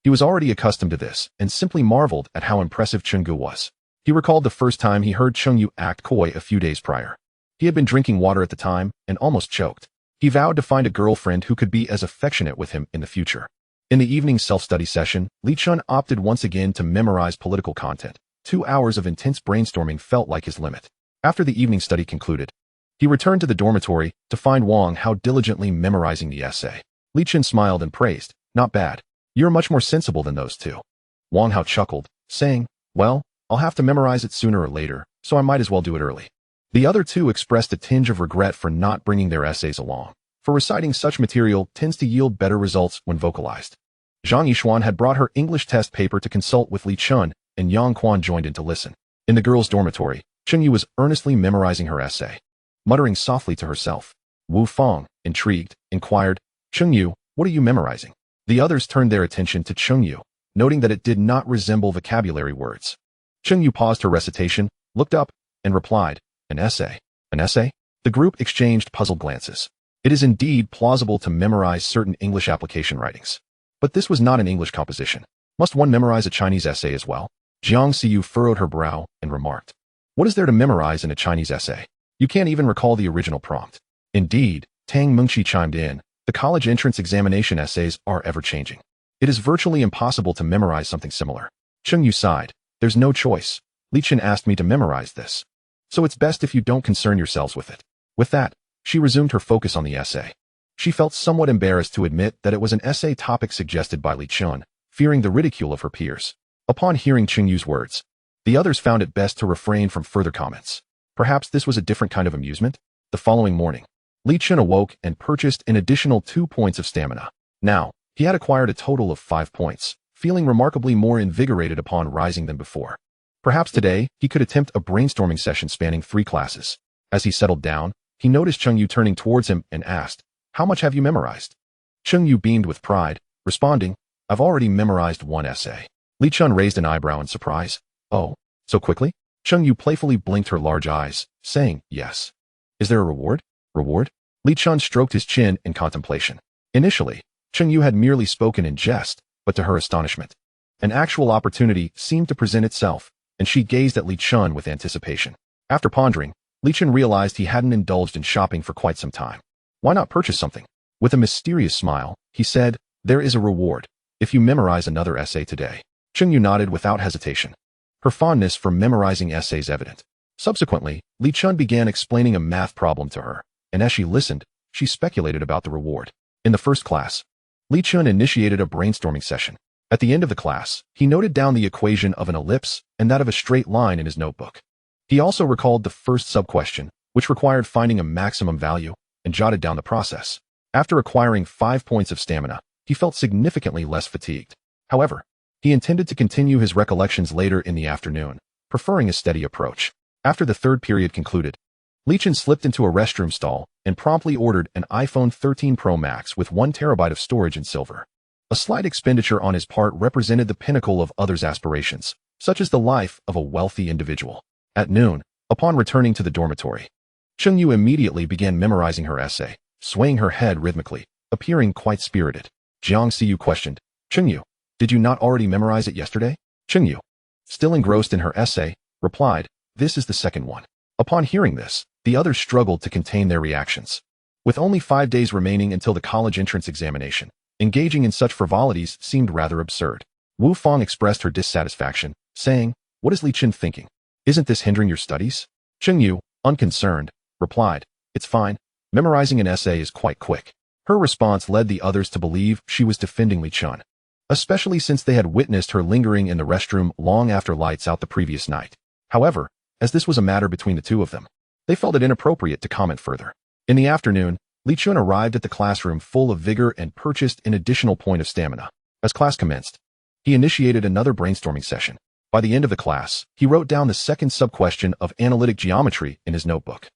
he was already accustomed to this and simply marveled at how impressive Chen Ge was. He recalled the first time he heard Cheng Yu act coy a few days prior. He had been drinking water at the time and almost choked. He vowed to find a girlfriend who could be as affectionate with him in the future. In the evening self-study session, Li Chun opted once again to memorize political content. 2 hours of intense brainstorming felt like his limit. After the evening study concluded, he returned to the dormitory to find Wang Hao diligently memorizing the essay. Li Chun smiled and praised, "Not bad. You're much more sensible than those two." Wang Hao chuckled, saying, "Well, I'll have to memorize it sooner or later, so I might as well do it early." The other two expressed a tinge of regret for not bringing their essays along. for reciting such material tends to yield better results when vocalized. Zhang Yixuan had brought her English test paper to consult with Li Chun, and Yang Quan joined in to listen. In the girls' dormitory, Chen Yu was earnestly memorizing her essay. Muttering softly to herself, Wu Fang, intrigued, inquired, "Chen Yu, what are you memorizing?" The others turned their attention to Chen Yu, noting that it did not resemble vocabulary words. Chen Yu paused her recitation, looked up, and replied, "An essay." "An essay?" The group exchanged puzzled glances. It is indeed plausible to memorize certain English application writings. But this was not an English composition. Must one memorize a Chinese essay as well? Jiang Siyu furrowed her brow and remarked, "What is there to memorize in a Chinese essay? You can't even recall the original prompt." Indeed, Tang Mengqi chimed in, the college entrance examination essays are ever-changing. It is virtually impossible to memorize something similar. Chen Yu sighed. "There's no choice. Li Chen asked me to memorize this. So it's best if you don't concern yourselves with it." With that, she resumed her focus on the essay. She felt somewhat embarrassed to admit that it was an essay topic suggested by Li Chen, fearing the ridicule of her peers. Upon hearing Chen Yu's words, the others found it best to refrain from further comments. Perhaps this was a different kind of amusement? The following morning, Li Chen awoke and purchased an additional 2 points of stamina. Now, he had acquired a total of 5 points, feeling remarkably more invigorated upon rising than before. Perhaps today, he could attempt a brainstorming session spanning 3 classes. As he settled down, he noticed Chen Yu turning towards him and asked, "How much have you memorized?" Chen Yu beamed with pride, responding, "I've already memorized 1 essay." Li Chen raised an eyebrow in surprise. "Oh, so quickly?" Chen Yu playfully blinked her large eyes, saying, "Yes." "Is there a reward?" "Reward?" Li Chen stroked his chin in contemplation. Initially, Chen Yu had merely spoken in jest, but to her astonishment, an actual opportunity seemed to present itself, and she gazed at Li Chen with anticipation. After pondering, Li Chen realized he hadn't indulged in shopping for quite some time. Why not purchase something? With a mysterious smile, he said, "There is a reward if you memorize another essay today." Chen Yu nodded without hesitation, her fondness for memorizing essays evident. Subsequently, Li Chen began explaining a math problem to her, and as she listened, she speculated about the reward. In the first class, Li Chen initiated a brainstorming session. At the end of the class, he noted down the equation of an ellipse and that of a straight line in his notebook. He also recalled the first sub-question, which required finding a maximum value, and jotted down the process. After acquiring 5 points of stamina, he felt significantly less fatigued. However, he intended to continue his recollections later in the afternoon, preferring a steady approach. After the third period concluded, Li Chen slipped into a restroom stall and promptly ordered an iPhone 13 Pro Max with 1 terabyte of storage in silver. A slight expenditure on his part represented the pinnacle of others' aspirations, such as the life of a wealthy individual. At noon, upon returning to the dormitory, Chen Yu immediately began memorizing her essay, swaying her head rhythmically, appearing quite spirited. Jiang Siyu questioned, "Chen Yu, did you not already memorize it yesterday?" Chen Yu, still engrossed in her essay, replied, "This is the second one." Upon hearing this, the others struggled to contain their reactions. With only 5 days remaining until the college entrance examination, engaging in such frivolities seemed rather absurd. Wu Fang expressed her dissatisfaction, saying, "What is Li Chen thinking? Isn't this hindering your studies?" Chen Yu, unconcerned, replied, "It's fine. Memorizing an essay is quite quick." Her response led the others to believe she was defending Li Chen, especially since they had witnessed her lingering in the restroom long after lights out the previous night. However, as this was a matter between the two of them, they felt it inappropriate to comment further. In the afternoon, Li Chen arrived at the classroom full of vigor and purchased an additional point of stamina. As class commenced, he initiated another brainstorming session. By the end of the class, he wrote down the second sub-question of analytic geometry in his notebook.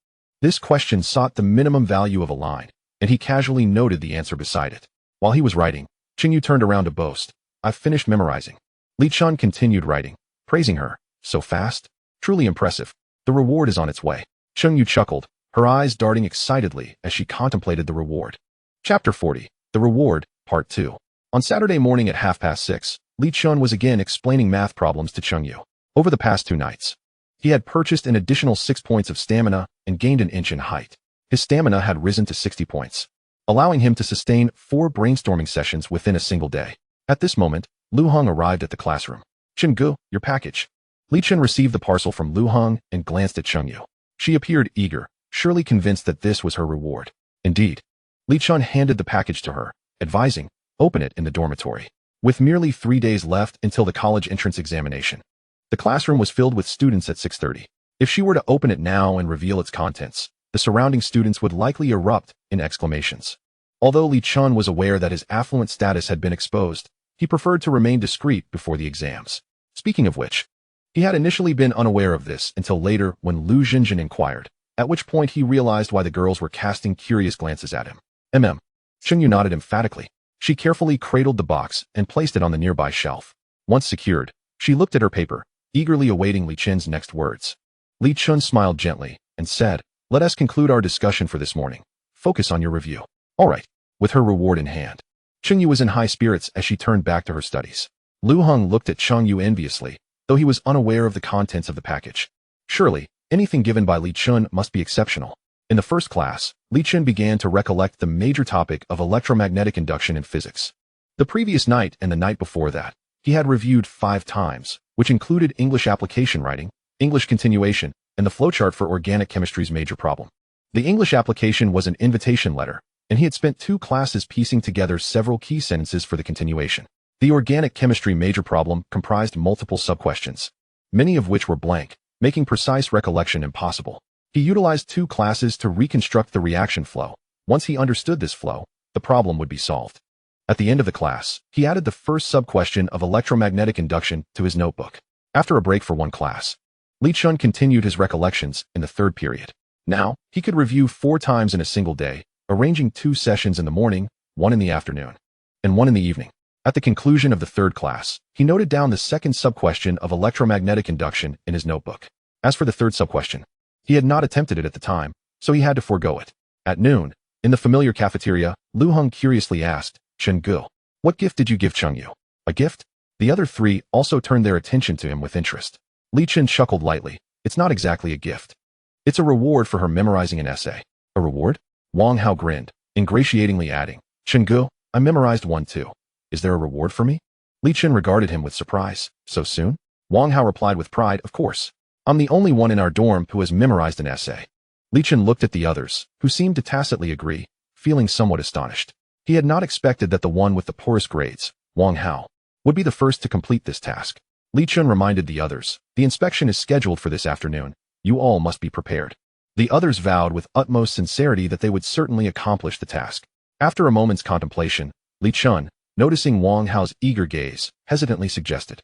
This question sought the minimum value of a line, and he casually noted the answer beside it. While he was writing, Chen Yu turned around to boast, "I've finished memorizing." Li Chen continued writing, praising her. "So fast? Truly impressive. The reward is on its way." Chen Yu chuckled, her eyes darting excitedly as she contemplated the reward. Chapter 40, The Reward, Part 2. On Saturday morning at 6:30, Li Chen was again explaining math problems to Chen Yu. Over the past 2 nights, he had purchased an additional 6 points of stamina and gained an inch in height. His stamina had risen to 60 points, allowing him to sustain 4 brainstorming sessions within a single day. At this moment, Lu Heng arrived at the classroom. "Chen Gu, your package." Li Chen received the parcel from Lu Heng and glanced at Chen Yu. She appeared eager, surely convinced that this was her reward. Indeed, Li Chen handed the package to her, advising, "Open it in the dormitory." With merely 3 days left until the college entrance examination, the classroom was filled with students at 6:30. If she were to open it now and reveal its contents, the the surrounding students would likely erupt in exclamations. Although Li Chun was aware that his affluent status had been exposed, he preferred to remain discreet before the exams. Speaking of which, he had initially been unaware of this until later when Lu Jinjin inquired, at which point he realized why the girls were casting curious glances at him. Chen Yu nodded emphatically. She carefully cradled the box and placed it on the nearby shelf. Once secured, she looked at her paper, eagerly awaiting Li Chen's next words. Li Chun smiled gently and said, "Let us conclude our discussion for this morning. Focus on your review." All right. With her reward in hand, Chen Yu was in high spirits as she turned back to her studies. Lu Heng looked at Chen Yu enviously, though he was unaware of the contents of the package. Surely, anything given by Li Chun must be exceptional. In the first class, Li Chun began to recollect the major topic of electromagnetic induction in physics. The previous night and the night before that, he had reviewed 5 times, which included English application writing, English continuation, and the flowchart for organic chemistry's major problem. The English application was an invitation letter, and he had spent 2 classes piecing together several key sentences for the continuation. The organic chemistry major problem comprised multiple sub-questions, many of which were blank, making precise recollection impossible. He utilized 2 classes to reconstruct the reaction flow. Once he understood this flow, the problem would be solved. At the end of the class, he added the first sub-question of electromagnetic induction to his notebook. After a break for 1 class, Li Chun continued his recollections in the 3rd period. Now, he could review 4 times in a single day, arranging 2 sessions in the morning, 1 in the afternoon, and 1 in the evening. At the conclusion of the 3rd class, he noted down the 2nd sub-question of electromagnetic induction in his notebook. As for the 3rd sub-question, he had not attempted it at the time, so he had to forego it. At noon, in the familiar cafeteria, Lu Heng curiously asked, "Chen Gu, what gift did you give Chen Yu?" "A gift?" The other 3 also turned their attention to him with interest. Li Chen chuckled lightly. "It's not exactly a gift. It's a reward for her memorizing an essay." "A reward?" Wang Hao grinned, ingratiatingly adding, "Chen Gu, I memorized one too. Is there a reward for me?" Li Chen regarded him with surprise. "So soon?" Wang Hao replied with pride, "Of course. I'm the only one in our dorm who has memorized an essay." Li Chen looked at the others, who seemed to tacitly agree, feeling somewhat astonished. He had not expected that the one with the poorest grades, Wang Hao, would be the first to complete this task. Li Chen reminded the others, "The inspection is scheduled for this afternoon. You all must be prepared." The others vowed with utmost sincerity that they would certainly accomplish the task. After a moment's contemplation, Li Chen, noticing Wang Hao's eager gaze, hesitantly suggested,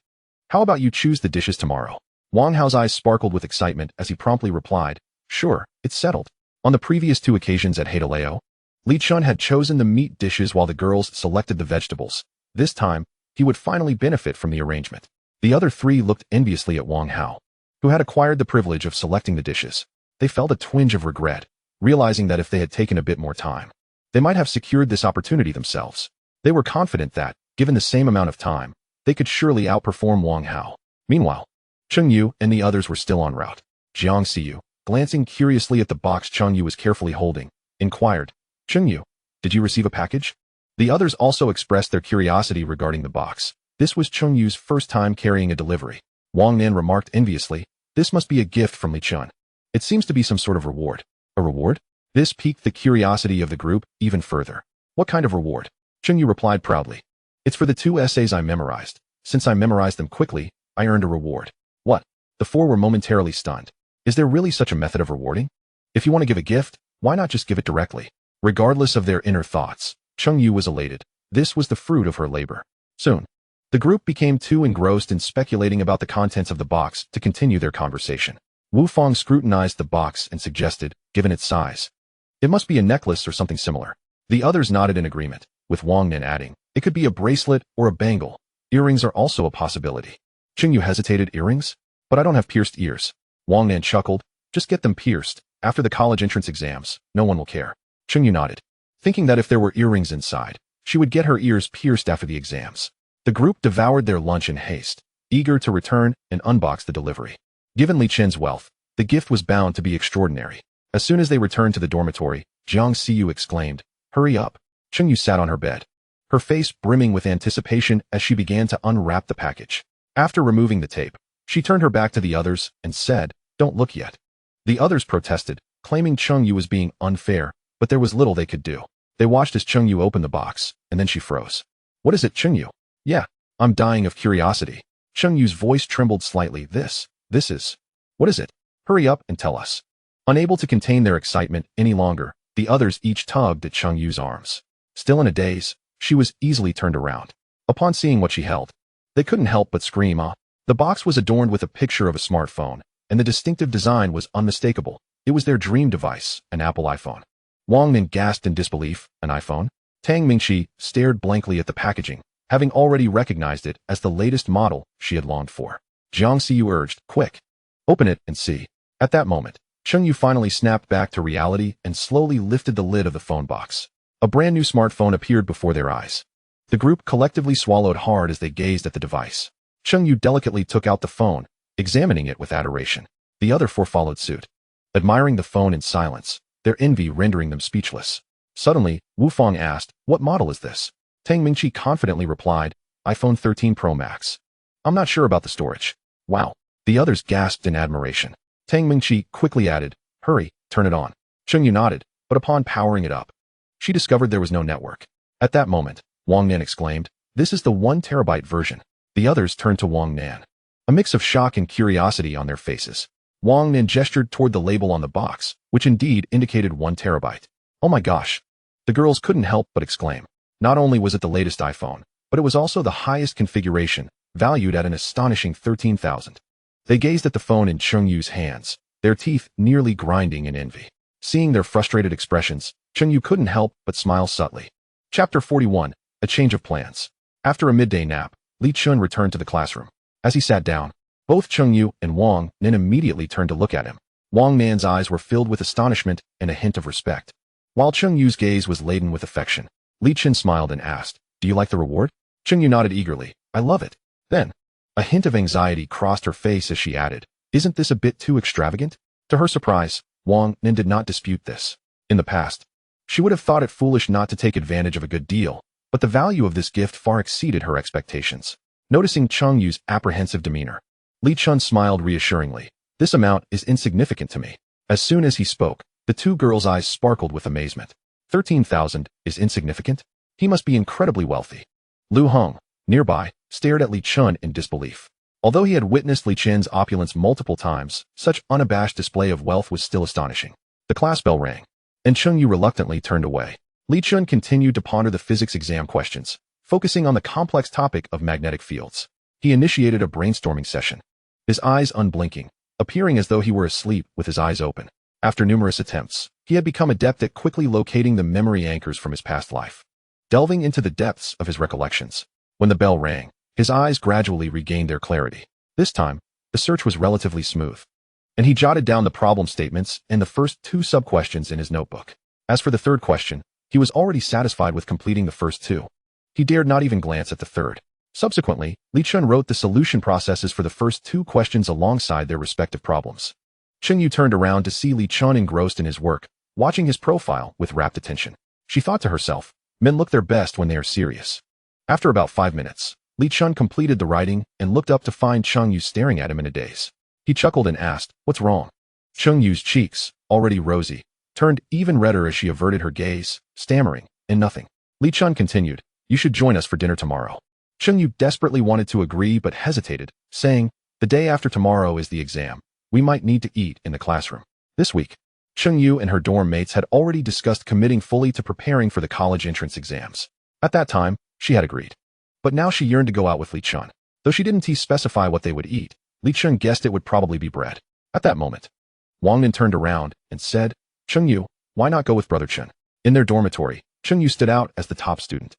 "How about you choose the dishes tomorrow?" Wang Hao's eyes sparkled with excitement as he promptly replied, "Sure, it's settled." On the previous 2 occasions at Heideleo, Li Chun had chosen the meat dishes while the girls selected the vegetables. This time, he would finally benefit from the arrangement. The other 3 looked enviously at Wang Hao, who had acquired the privilege of selecting the dishes. They felt a twinge of regret, realizing that if they had taken a bit more time, they might have secured this opportunity themselves. They were confident that, given the same amount of time, they could surely outperform Wang Hao. Meanwhile, Chen Yu and the others were still en route. Jiang Siyu, glancing curiously at the box Chen Yu was carefully holding, inquired, "Chen Yu, did you receive a package?" The others also expressed their curiosity regarding the box. This was Chen Yu's first time carrying a delivery. Wang Nan remarked enviously, "This must be a gift from Li Chun. It seems to be some sort of reward." "A reward?" This piqued the curiosity of the group even further. "What kind of reward?" Chen Yu replied proudly, "It's for the 2 essays I memorized. Since I memorized them quickly, I earned a reward." "What?" The 4 were momentarily stunned. Is there really such a method of rewarding? If you want to give a gift, why not just give it directly? Regardless of their inner thoughts, Chen Yu was elated. This was the fruit of her labor. Soon, the group became too engrossed in speculating about the contents of the box to continue their conversation. Wu Fang scrutinized the box and suggested, given its size, "It must be a necklace or something similar." The others nodded in agreement, with Wang Nan adding, "It could be a bracelet or a bangle. Earrings are also a possibility." Chen Yu hesitated. "Earrings? But I don't have pierced ears." Wang Nan chuckled, "Just get them pierced. After the college entrance exams, no one will care." Chen Yu nodded, thinking that if there were earrings inside, she would get her ears pierced after the exams. The group devoured their lunch in haste, eager to return and unbox the delivery. Given Li Chen's wealth, the gift was bound to be extraordinary. As soon as they returned to the dormitory, Jiang Siyu exclaimed, "Hurry up." Chen Yu sat on her bed, her face brimming with anticipation as she began to unwrap the package. After removing the tape, she turned her back to the others and said, "Don't look yet." The others protested, claiming Chen Yu was being unfair, but there was little they could do. They watched as Chen Yu opened the box, and then she froze. "What is it, Chen Yu?" "Yeah, I'm dying of curiosity." Chen Yu's voice trembled slightly. This is... What is it? Hurry up and tell us." Unable to contain their excitement any longer, the others each tugged at Cheng Yu's arms. Still in a daze, she was easily turned around. Upon seeing what she held, they couldn't help but scream, ah. The box was adorned with a picture of a smartphone, and the distinctive design was unmistakable. It was their dream device, an Apple iPhone. Wang Nin gasped in disbelief. An iPhone? Tang Mingqi stared blankly at the packaging, having already recognized it as the latest model she had longed for. Jiang Xiyu urged, quick, open it and see. At that moment, Cheng Yu finally snapped back to reality and slowly lifted the lid of the phone box. A brand new smartphone appeared before their eyes. The group collectively swallowed hard as they gazed at the device. Cheng Yu delicately took out the phone, examining it with adoration. The other four followed suit, admiring the phone in silence, their envy rendering them speechless. Suddenly, Wu Fang asked, what model is this? Tang Mingqi confidently replied, iPhone 13 Pro Max. I'm not sure about the storage. Wow. The others gasped in admiration. Tang Mingqi quickly added, hurry, turn it on. Cheng Yu nodded, but upon powering it up, she discovered there was no network. At that moment, Wang Nan exclaimed, this is the 1 terabyte version. The others turned to Wang Nan, a mix of shock and curiosity on their faces. Wang Nan gestured toward the label on the box, which indeed indicated 1 terabyte. Oh my gosh. The girls couldn't help but exclaim. Not only was it the latest iPhone, but it was also the highest configuration, valued at an astonishing 13,000. They gazed at the phone in Cheng Yu's hands, their teeth nearly grinding in envy. Seeing their frustrated expressions, Cheng Yu couldn't help but smile subtly. Chapter 41, A Change of Plans. After a midday nap, Li Chun returned to the classroom. As he sat down, both Cheng Yu and Wang Nan immediately turned to look at him. Wang Nan's eyes were filled with astonishment and a hint of respect, while Cheng Yu's gaze was laden with affection. Li Chun smiled and asked, do you like the reward? Cheng Yu nodded eagerly. I love it. Then, a hint of anxiety crossed her face as she added, isn't this a bit too extravagant? To her surprise, Wang Nan did not dispute this. In the past, she would have thought it foolish not to take advantage of a good deal, but the value of this gift far exceeded her expectations. Noticing Cheng Yu's apprehensive demeanor, Li Chun smiled reassuringly. This amount is insignificant to me. As soon as he spoke, the two girls' eyes sparkled with amazement. 13,000 is insignificant? He must be incredibly wealthy. Lu Heng, nearby, stared at Li Chun in disbelief. Although he had witnessed Li Chen's opulence multiple times, such unabashed display of wealth was still astonishing. The class bell rang, and Cheng Yu reluctantly turned away. Li Chun continued to ponder the physics exam questions, focusing on the complex topic of magnetic fields. He initiated a brainstorming session, his eyes unblinking, appearing as though he were asleep with his eyes open. After numerous attempts, he had become adept at quickly locating the memory anchors from his past life, delving into the depths of his recollections. When the bell rang, his eyes gradually regained their clarity. This time, the search was relatively smooth, and he jotted down the problem statements and the first 2 sub-questions in his notebook. As for the third question, he was already satisfied with completing the first 2. He dared not even glance at the third. Subsequently, Li Chun wrote the solution processes for the first 2 questions alongside their respective problems. Cheng Yu turned around to see Li Chun engrossed in his work, watching his profile with rapt attention. She thought to herself, men look their best when they are serious. After about 5 minutes, Li Chun completed the writing and looked up to find Cheng Yu staring at him in a daze. He chuckled and asked, what's wrong? Cheng Yu's cheeks, already rosy, turned even redder as she averted her gaze, stammering, in nothing. Li Chun continued, you should join us for dinner tomorrow. Cheng Yu desperately wanted to agree but hesitated, saying, the day after tomorrow is the exam. We might need to eat in the classroom. This week, Cheng Yu and her dorm mates had already discussed committing fully to preparing for the college entrance exams. At that time, she had agreed. But now she yearned to go out with Li Chun. Though she didn't specify what they would eat, Li Chun guessed it would probably be bread. At that moment, Wang Nin turned around and said, Cheng Yu, why not go with Brother Chen? In their dormitory, Cheng Yu stood out as the top student,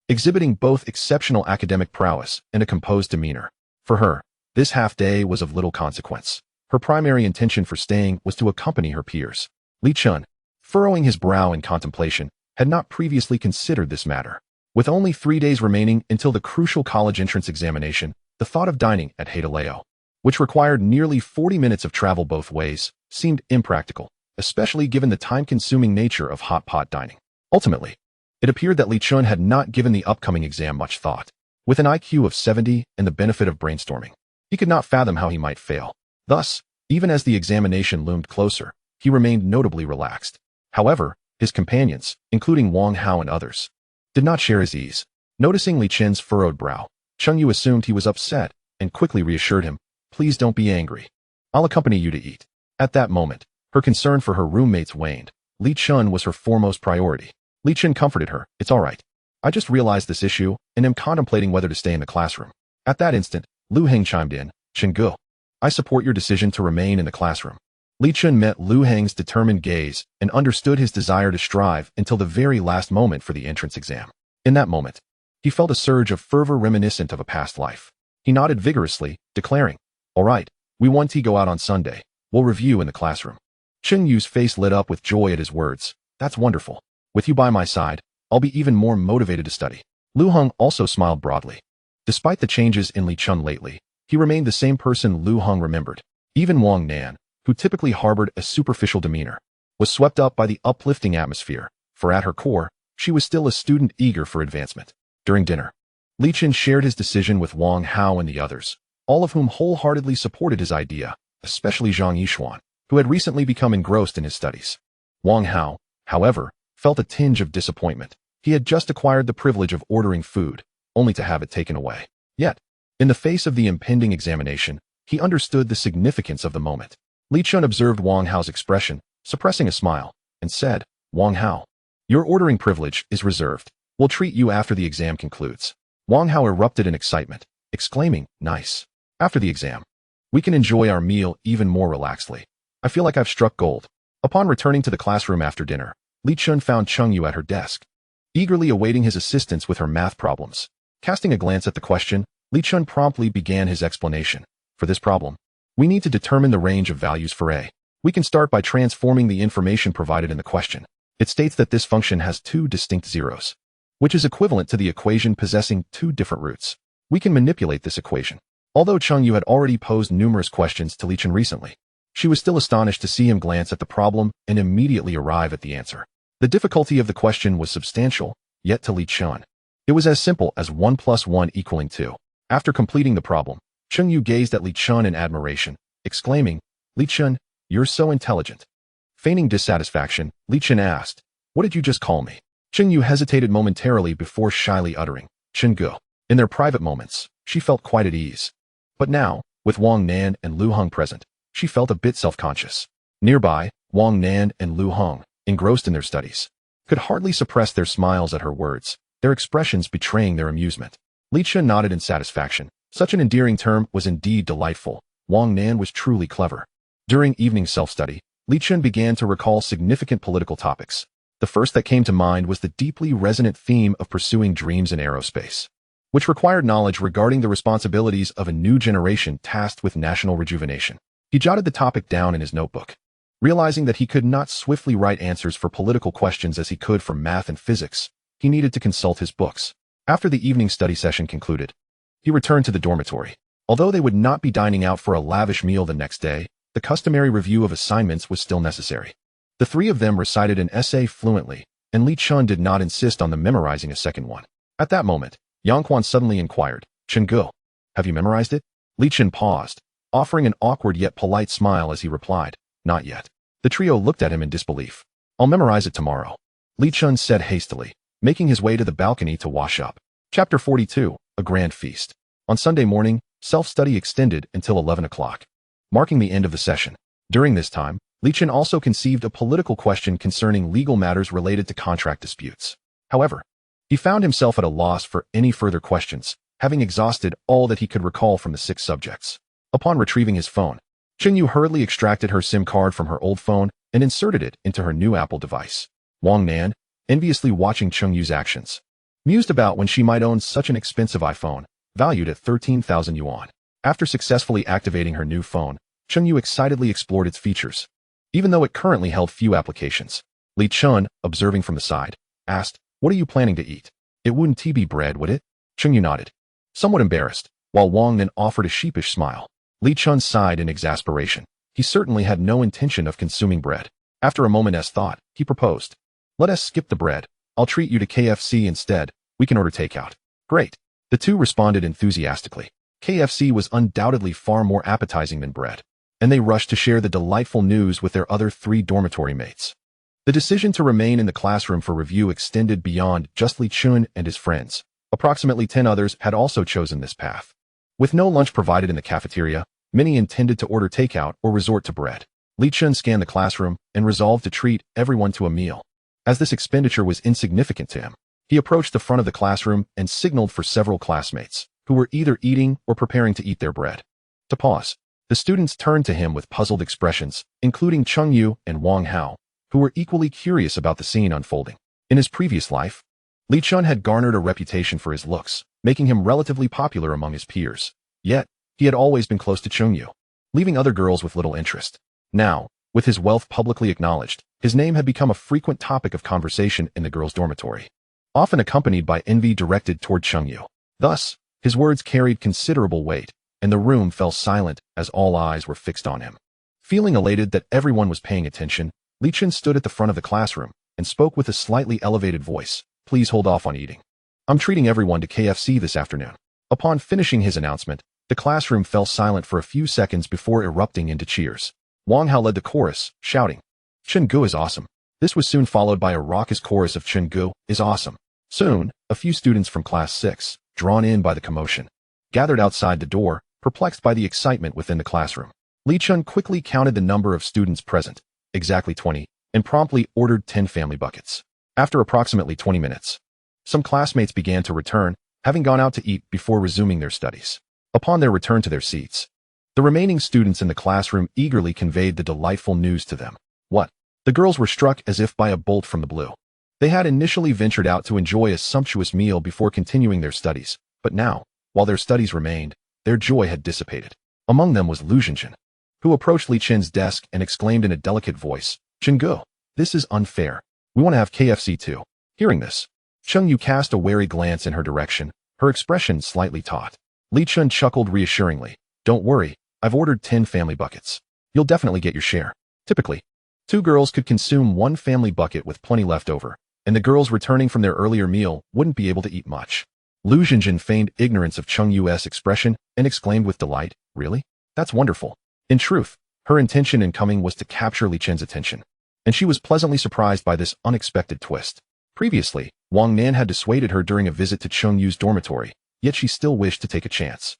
exhibiting both exceptional academic prowess and a composed demeanor. For her, this half-day was of little consequence. Her primary intention for staying was to accompany her peers. Li Chun, furrowing his brow in contemplation, had not previously considered this matter. With only 3 days remaining until the crucial college entrance examination, the thought of dining at Heideleo, which required nearly 40 minutes of travel both ways, seemed impractical, especially given the time-consuming nature of hot pot dining. Ultimately, it appeared that Li Chun had not given the upcoming exam much thought. With an IQ of 70 and the benefit of brainstorming, he could not fathom how he might fail. Thus, even as the examination loomed closer, he remained notably relaxed. However, his companions, including Wang Hao and others, did not share his ease. Noticing Li Chen's furrowed brow, Cheng Yu assumed he was upset and quickly reassured him, please don't be angry. I'll accompany you to eat. At that moment, Her concern for her roommates waned. Li Chun was her foremost priority. Li Chun comforted her. "It's all right. I just realized this issue and am contemplating whether to stay in the classroom." At that instant, Lu Heng chimed in. "Chen Gu, I support your decision to remain in the classroom." Li Chun met Lu Heng's determined gaze and understood his desire to strive until the very last moment for the entrance exam. In that moment, he felt a surge of fervor reminiscent of a past life. He nodded vigorously, declaring, "All right, we want to go out on Sunday. We'll review in the classroom." Chen Yu's face lit up with joy at his words. "That's wonderful. With you by my side, I'll be even more motivated to study." Lu Heng also smiled broadly. Despite the changes in Li Chun lately, he remained the same person Lu Heng remembered. Even Wang Nan, who typically harbored a superficial demeanor, was swept up by the uplifting atmosphere, for at her core, she was still a student eager for advancement. During dinner, Li Chun shared his decision with Wang Hao and the others, all of whom wholeheartedly supported his idea, especially Zhang Yishuan, who had recently become engrossed in his studies. Wang Hao, however, felt a tinge of disappointment. He had just acquired the privilege of ordering food, only to have it taken away. Yet, in the face of the impending examination, he understood the significance of the moment. Li Chun observed Wang Hao's expression, suppressing a smile, and said, "Wang Hao, your ordering privilege is reserved. We'll treat you after the exam concludes." Wang Hao erupted in excitement, exclaiming, "Nice. After the exam, we can enjoy our meal even more relaxedly. I feel like I've struck gold." Upon returning to the classroom after dinner, Li Chun found Cheng Yu at her desk, eagerly awaiting his assistance with her math problems. Casting a glance at the question, Li Chun promptly began his explanation. "For this problem, we need to determine the range of values for a. We can start by transforming the information provided in the question. It states that this function has two distinct zeros, which is equivalent to the equation possessing two different roots. We can manipulate this equation." Although Cheng Yu had already posed numerous questions to Li Chun recently, she was still astonished to see him glance at the problem and immediately arrive at the answer. The difficulty of the question was substantial, yet to Li Chun, it was as simple as 1 + 1 = 2. After completing the problem, Cheng Yu gazed at Li Chun in admiration, exclaiming, "Li Chun, you're so intelligent." Feigning dissatisfaction, Li Chun asked, "What did you just call me?" Cheng Yu hesitated momentarily before shyly uttering, "Chen Gu." In their private moments, she felt quite at ease. But now, with Wang Nan and Lu Heng present, she felt a bit self-conscious. Nearby, Wang Nan and Lu Heng, engrossed in their studies, could hardly suppress their smiles at her words, their expressions betraying their amusement. Li Chun nodded in satisfaction. Such an endearing term was indeed delightful. Wang Nan was truly clever. During evening self-study, Li Chun began to recall significant political topics. The first that came to mind was the deeply resonant theme of pursuing dreams in aerospace, which required knowledge regarding the responsibilities of a new generation tasked with national rejuvenation. He jotted the topic down in his notebook, realizing that he could not swiftly write answers for political questions as he could for math and physics. He needed to consult his books. After the evening study session concluded, he returned to the dormitory. Although they would not be dining out for a lavish meal the next day, the customary review of assignments was still necessary. The three of them recited an essay fluently, and Li Chun did not insist on them memorizing a second one. At that moment, Yang Quan suddenly inquired, "Chen Gu, have you memorized it?" Li Chun paused, offering an awkward yet polite smile as he replied, "Not yet." The trio looked at him in disbelief. "I'll memorize it tomorrow," Li Chun said hastily, making his way to the balcony to wash up. Chapter 42, A Grand Feast. On Sunday morning, self-study extended until 11 o'clock, marking the end of the session. During this time, Li Chun also conceived a political question concerning legal matters related to contract disputes. However, he found himself at a loss for any further questions, having exhausted all that he could recall from the 6 subjects. Upon retrieving his phone, Chen Yu hurriedly extracted her SIM card from her old phone and inserted it into her new Apple device. Wang Nan, enviously watching Chen Yu's actions, mused about when she might own such an expensive iPhone, valued at 13,000 yuan. After successfully activating her new phone, Chen Yu excitedly explored its features. Even though it currently held few applications, Li Chun, observing from the side, asked, "What are you planning to eat? It wouldn't be bread, would it?" Chen Yu nodded, somewhat embarrassed, while Wang Nan offered a sheepish smile. Li Chun sighed in exasperation. He certainly had no intention of consuming bread. After a moment's thought, he proposed, "Let us skip the bread. I'll treat you to KFC instead. We can order takeout." "Great." The two responded enthusiastically. KFC was undoubtedly far more appetizing than bread, and they rushed to share the delightful news with their other 3 dormitory mates. The decision to remain in the classroom for review extended beyond just Li Chun and his friends. Approximately 10 others had also chosen this path. With no lunch provided in the cafeteria, many intended to order takeout or resort to bread. Li Chen scanned the classroom and resolved to treat everyone to a meal. As this expenditure was insignificant to him, he approached the front of the classroom and signaled for several classmates, who were either eating or preparing to eat their bread, to pause. The students turned to him with puzzled expressions, including Cheng Yu and Wang Hao, who were equally curious about the scene unfolding. In his previous life, Li Chen had garnered a reputation for his looks, making him relatively popular among his peers. Yet, he had always been close to Cheng Yu, leaving other girls with little interest. Now, with his wealth publicly acknowledged, his name had become a frequent topic of conversation in the girls' dormitory, often accompanied by envy directed toward Cheng Yu. Thus, his words carried considerable weight, and the room fell silent as all eyes were fixed on him. Feeling elated that everyone was paying attention, Li Chen stood at the front of the classroom and spoke with a slightly elevated voice. Please hold off on eating. I'm treating everyone to KFC this afternoon. Upon finishing his announcement, the classroom fell silent for a few seconds before erupting into cheers. Wang Hao led the chorus, shouting, Chen Gu is awesome. This was soon followed by a raucous chorus of Chen Gu is awesome. Soon, a few students from class 6, drawn in by the commotion, gathered outside the door, perplexed by the excitement within the classroom. Li Chen quickly counted the number of students present, exactly 20, and promptly ordered 10 family buckets. After approximately 20 minutes, some classmates began to return, having gone out to eat before resuming their studies. Upon their return to their seats, the remaining students in the classroom eagerly conveyed the delightful news to them. What? The girls were struck as if by a bolt from the blue. They had initially ventured out to enjoy a sumptuous meal before continuing their studies, but now, while their studies remained, their joy had dissipated. Among them was Lu Zhenjin, who approached Li Chen's desk and exclaimed in a delicate voice, Chen Gu, this is unfair. We want to have KFC too. Hearing this, Cheng Yu cast a wary glance in her direction, her expression slightly taut. Li Chen chuckled reassuringly. Don't worry, I've ordered 10 family buckets. You'll definitely get your share. Typically, 2 girls could consume 1 family bucket with plenty left over, and the girls returning from their earlier meal wouldn't be able to eat much. Lu Zhenjin feigned ignorance of Cheng Yu's expression and exclaimed with delight, Really? That's wonderful. In truth, her intention in coming was to capture Li Chen's attention, and she was pleasantly surprised by this unexpected twist. Previously, Wang Nan had dissuaded her during a visit to Cheng Yu's dormitory, yet she still wished to take a chance.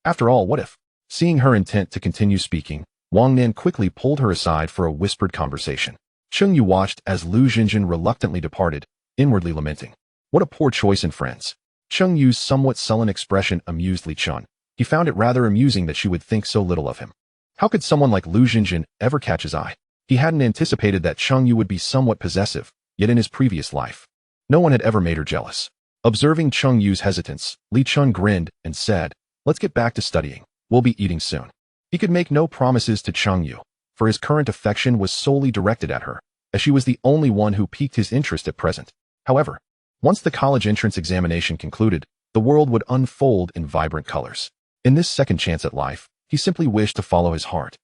After all, what if? Seeing her intent to continue speaking, Wang Nan quickly pulled her aside for a whispered conversation. Cheng Yu watched as Lu Zhenjin reluctantly departed, inwardly lamenting. What a poor choice in friends. Cheng Yu's somewhat sullen expression amused Li Chen. He found it rather amusing that she would think so little of him. How could someone like Lu Zhenjin ever catch his eye? He hadn't anticipated that Cheng Yu would be somewhat possessive, yet in his previous life, no one had ever made her jealous. Observing Cheng Yu's hesitance, Li Chen grinned and said, Let's get back to studying. We'll be eating soon. He could make no promises to Cheng Yu, for his current affection was solely directed at her, as she was the only one who piqued his interest at present. However, once the college entrance examination concluded, the world would unfold in vibrant colors. In this second chance at life, he simply wished to follow his heart.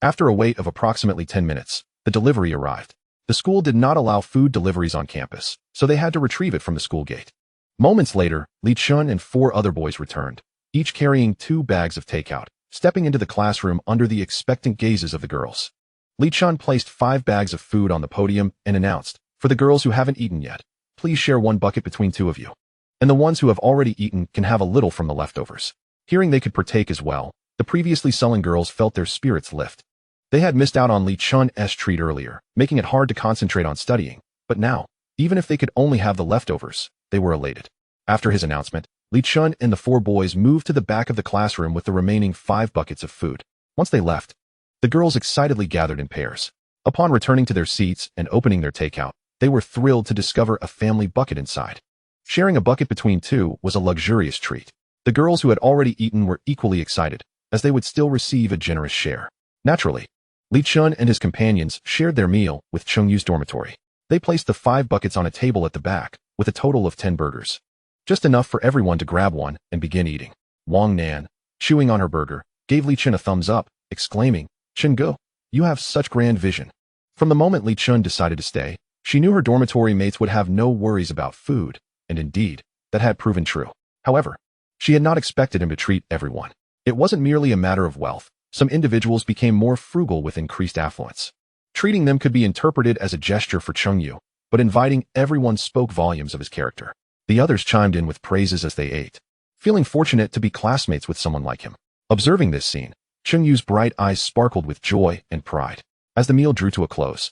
After a wait of approximately 10 minutes, the delivery arrived. The school did not allow food deliveries on campus, so they had to retrieve it from the school gate. Moments later, Li Chen and 4 other boys returned, each carrying 2 bags of takeout, stepping into the classroom under the expectant gazes of the girls. Li Chen placed 5 bags of food on the podium and announced, For the girls who haven't eaten yet, please share 1 bucket between 2 of you. And the ones who have already eaten can have a little from the leftovers. Hearing they could partake as well, the previously sullen girls felt their spirits lift. They had missed out on Li Chen's treat earlier, making it hard to concentrate on studying, but now, even if they could only have the leftovers, they were elated. After his announcement, Li Chen and the 4 boys moved to the back of the classroom with the remaining 5 buckets of food. Once they left, the girls excitedly gathered in pairs. Upon returning to their seats and opening their takeout, they were thrilled to discover a family bucket inside. Sharing a bucket between 2 was a luxurious treat. The girls who had already eaten were equally excited, as they would still receive a generous share. Naturally, Li Chen and his companions shared their meal with Cheng Yu's dormitory. They placed the 5 buckets on a table at the back, with a total of 10 burgers. Just enough for everyone to grab one and begin eating. Wang Nan, chewing on her burger, gave Li Chen a thumbs up, exclaiming, Chen Gu, you have such grand vision. From the moment Li Chen decided to stay, she knew her dormitory mates would have no worries about food, and indeed, that had proven true. However, she had not expected him to treat everyone. It wasn't merely a matter of wealth. Some individuals became more frugal with increased affluence. Treating them could be interpreted as a gesture for Cheng Yu, but inviting everyone spoke volumes of his character. The others chimed in with praises as they ate, feeling fortunate to be classmates with someone like him. Observing this scene, Cheng Yu's bright eyes sparkled with joy and pride. As the meal drew to a close,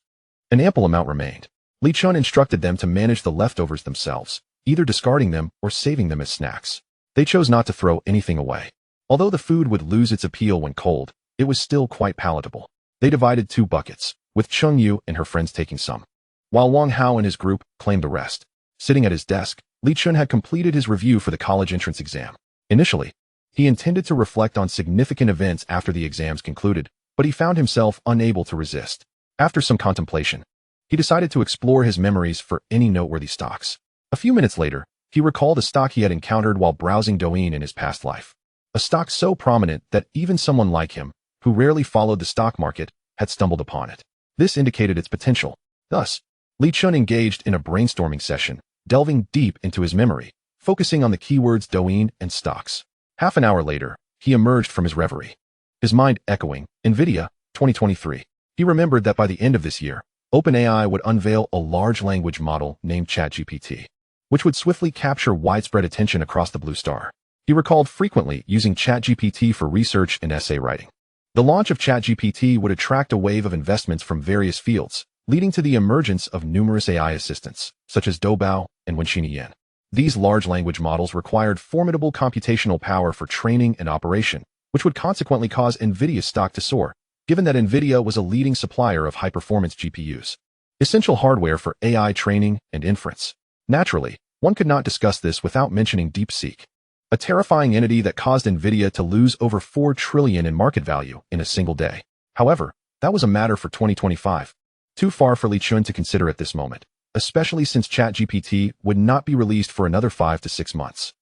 an ample amount remained. Li Chun instructed them to manage the leftovers themselves, either discarding them or saving them as snacks. They chose not to throw anything away. Although the food would lose its appeal when cold, it was still quite palatable. They divided 2 buckets, with Cheng Yu and her friends taking some, while Wang Hao and his group claimed the rest. Sitting at his desk, Li Chun had completed his review for the college entrance exam. Initially, he intended to reflect on significant events after the exams concluded, but he found himself unable to resist. After some contemplation, he decided to explore his memories for any noteworthy stocks. A few minutes later, he recalled a stock he had encountered while browsing Douyin in his past life. A stock so prominent that even someone like him, who rarely followed the stock market, had stumbled upon it. This indicated its potential. Thus, Li Chun engaged in a brainstorming session, delving deep into his memory, focusing on the keywords Douyin and stocks. Half an hour later, he emerged from his reverie, his mind echoing, NVIDIA, 2023. He remembered that by the end of this year, OpenAI would unveil a large language model named ChatGPT, which would swiftly capture widespread attention across the blue star. He recalled frequently using ChatGPT for research and essay writing. The launch of ChatGPT would attract a wave of investments from various fields, leading to the emergence of numerous AI assistants, such as Doubao and Wenxin Yan. These large language models required formidable computational power for training and operation, which would consequently cause NVIDIA's stock to soar, given that NVIDIA was a leading supplier of high-performance GPUs, essential hardware for AI training and inference. Naturally, one could not discuss this without mentioning DeepSeek, a terrifying entity that caused NVIDIA to lose over $4 trillion in market value in a single day. However, that was a matter for 2025. Too far for Li Chun to consider at this moment, especially since ChatGPT would not be released for another 5 to 6 months.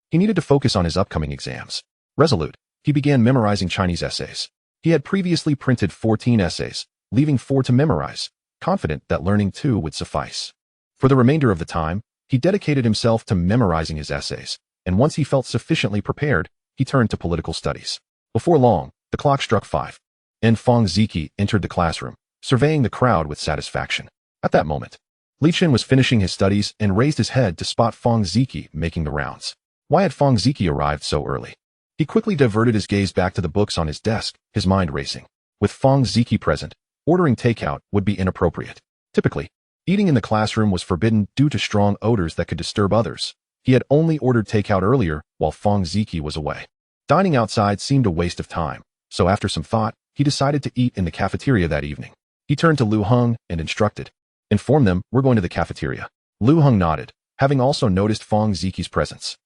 He needed to focus on his upcoming exams. Resolute, he began memorizing Chinese essays. He had previously printed 14 essays, leaving 4 to memorize, confident that learning 2 would suffice. For the remainder of the time, he dedicated himself to memorizing his essays, and once he felt sufficiently prepared, he turned to political studies. Before long, the clock struck 5, and Feng Ziki entered the classroom, surveying the crowd with satisfaction. At that moment, Li Chun was finishing his studies and raised his head to spot Feng Ziki making the rounds. Why had Feng Ziki arrived so early? He quickly diverted his gaze back to the books on his desk, his mind racing. With Feng Ziki present, ordering takeout would be inappropriate. Typically, eating in the classroom was forbidden due to strong odors that could disturb others. He had only ordered takeout earlier while Feng Ziki was away. Dining outside seemed a waste of time, so after some thought, he decided to eat in the cafeteria that evening. He turned to Lu Heng and instructed, "Inform them we're going to the cafeteria." Lu Heng nodded, having also noticed Feng Ziki's presence.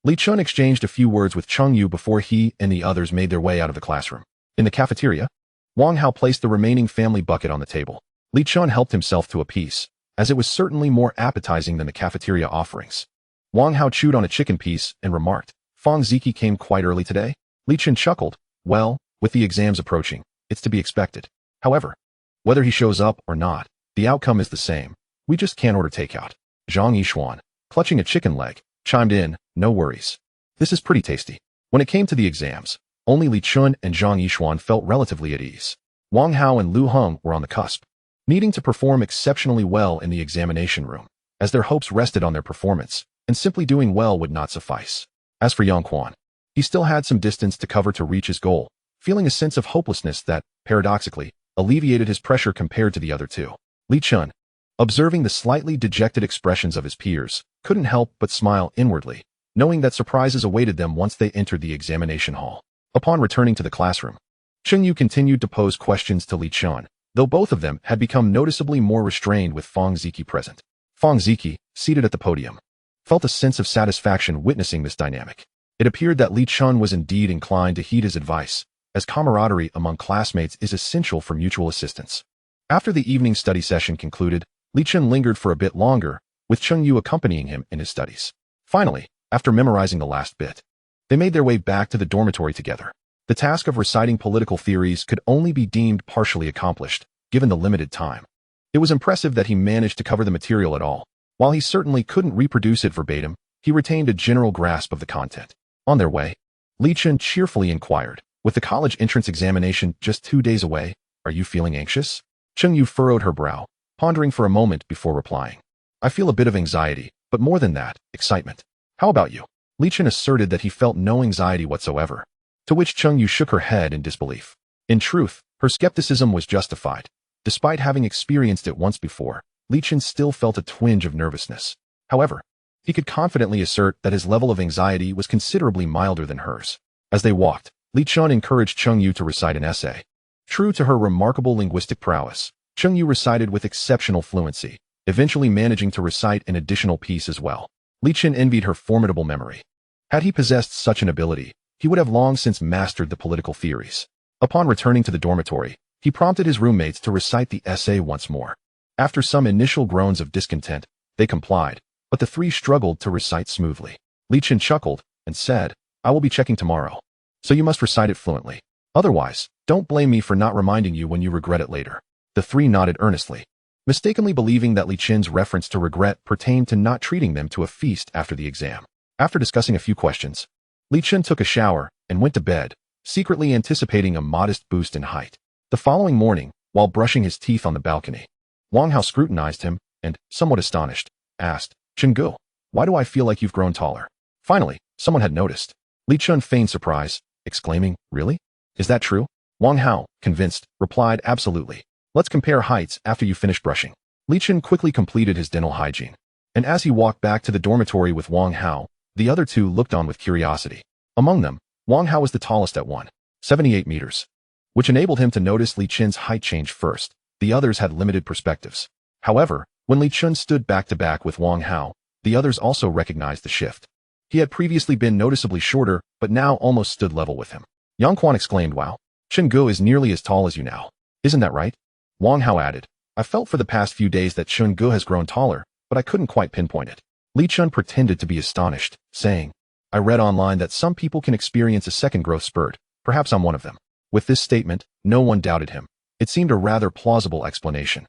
Li Chun exchanged a few words with Cheng Yu before he and the others made their way out of the classroom. In the cafeteria, Wang Hao placed the remaining family bucket on the table. Li Chun helped himself to a piece, as it was certainly more appetizing than the cafeteria offerings. Wang Hao chewed on a chicken piece and remarked, "Feng Ziki came quite early today?" Li Chun chuckled, "Well, with the exams approaching, it's to be expected. However, whether he shows up or not, the outcome is the same. We just can't order takeout." Zhang Yishuan, clutching a chicken leg, chimed in, "No worries. This is pretty tasty." When it came to the exams, only Li Chun and Zhang Yishuan felt relatively at ease. Wang Hao and Lu Heng were on the cusp, needing to perform exceptionally well in the examination room, as their hopes rested on their performance, and simply doing well would not suffice. As for Yang Quan, he still had some distance to cover to reach his goal, feeling a sense of hopelessness that, paradoxically, alleviated his pressure compared to the other two. Li Chun, observing the slightly dejected expressions of his peers, couldn't help but smile inwardly, knowing that surprises awaited them once they entered the examination hall. Upon returning to the classroom, Cheng Yu continued to pose questions to Li Chun, though both of them had become noticeably more restrained with Feng Ziki present. Feng Ziki, seated at the podium, felt a sense of satisfaction witnessing this dynamic. It appeared that Li Chun was indeed inclined to heed his advice, as camaraderie among classmates is essential for mutual assistance. After the evening study session concluded, Li Chun lingered for a bit longer, with Cheng Yu accompanying him in his studies. Finally, after memorizing the last bit, they made their way back to the dormitory together. The task of reciting political theories could only be deemed partially accomplished, given the limited time. It was impressive that he managed to cover the material at all. While he certainly couldn't reproduce it verbatim, he retained a general grasp of the content. On their way, Li Chun cheerfully inquired, "With the college entrance examination just 2 days away, are you feeling anxious?" Cheng Yu furrowed her brow, pondering for a moment before replying, "I feel a bit of anxiety, but more than that, excitement. How about you?" Li Chun asserted that he felt no anxiety whatsoever, to which Cheng Yu shook her head in disbelief. In truth, her skepticism was justified. Despite having experienced it once before, Li Chen still felt a twinge of nervousness. However, he could confidently assert that his level of anxiety was considerably milder than hers. As they walked, Li Chen encouraged Cheng Yu to recite an essay. True to her remarkable linguistic prowess, Cheng Yu recited with exceptional fluency, eventually managing to recite an additional piece as well. Li Chen envied her formidable memory. Had he possessed such an ability, he would have long since mastered the political theories. Upon returning to the dormitory, he prompted his roommates to recite the essay once more. After some initial groans of discontent, they complied, but the three struggled to recite smoothly. Li Chen chuckled and said, "I will be checking tomorrow. So you must recite it fluently. Otherwise, don't blame me for not reminding you when you regret it later." The three nodded earnestly, mistakenly believing that Li Chen's reference to regret pertained to not treating them to a feast after the exam. After discussing a few questions, Li Chen took a shower and went to bed, secretly anticipating a modest boost in height. The following morning, while brushing his teeth on the balcony, Wang Hao scrutinized him and, somewhat astonished, asked, "Chen Gu, why do I feel like you've grown taller?" Finally, someone had noticed. Li Chen feigned surprise, exclaiming, "Really? Is that true?" Wang Hao, convinced, replied, "Absolutely. Let's compare heights after you finish brushing." Li Chen quickly completed his dental hygiene, and as he walked back to the dormitory with Wang Hao, the other two looked on with curiosity. Among them, Wang Hao was the tallest at 178 meters, which enabled him to notice Li Chen's height change first. The others had limited perspectives. However, when Li Chen stood back to back with Wang Hao, the others also recognized the shift. He had previously been noticeably shorter, but now almost stood level with him. Yang Quan exclaimed, "Wow, Chen Gu is nearly as tall as you now. Isn't that right?" Wang Hao added, "I felt for the past few days that Chen Gu has grown taller, but I couldn't quite pinpoint it." Li Chen pretended to be astonished, saying, "I read online that some people can experience a second growth spurt. Perhaps I'm one of them." With this statement, no one doubted him. It seemed a rather plausible explanation.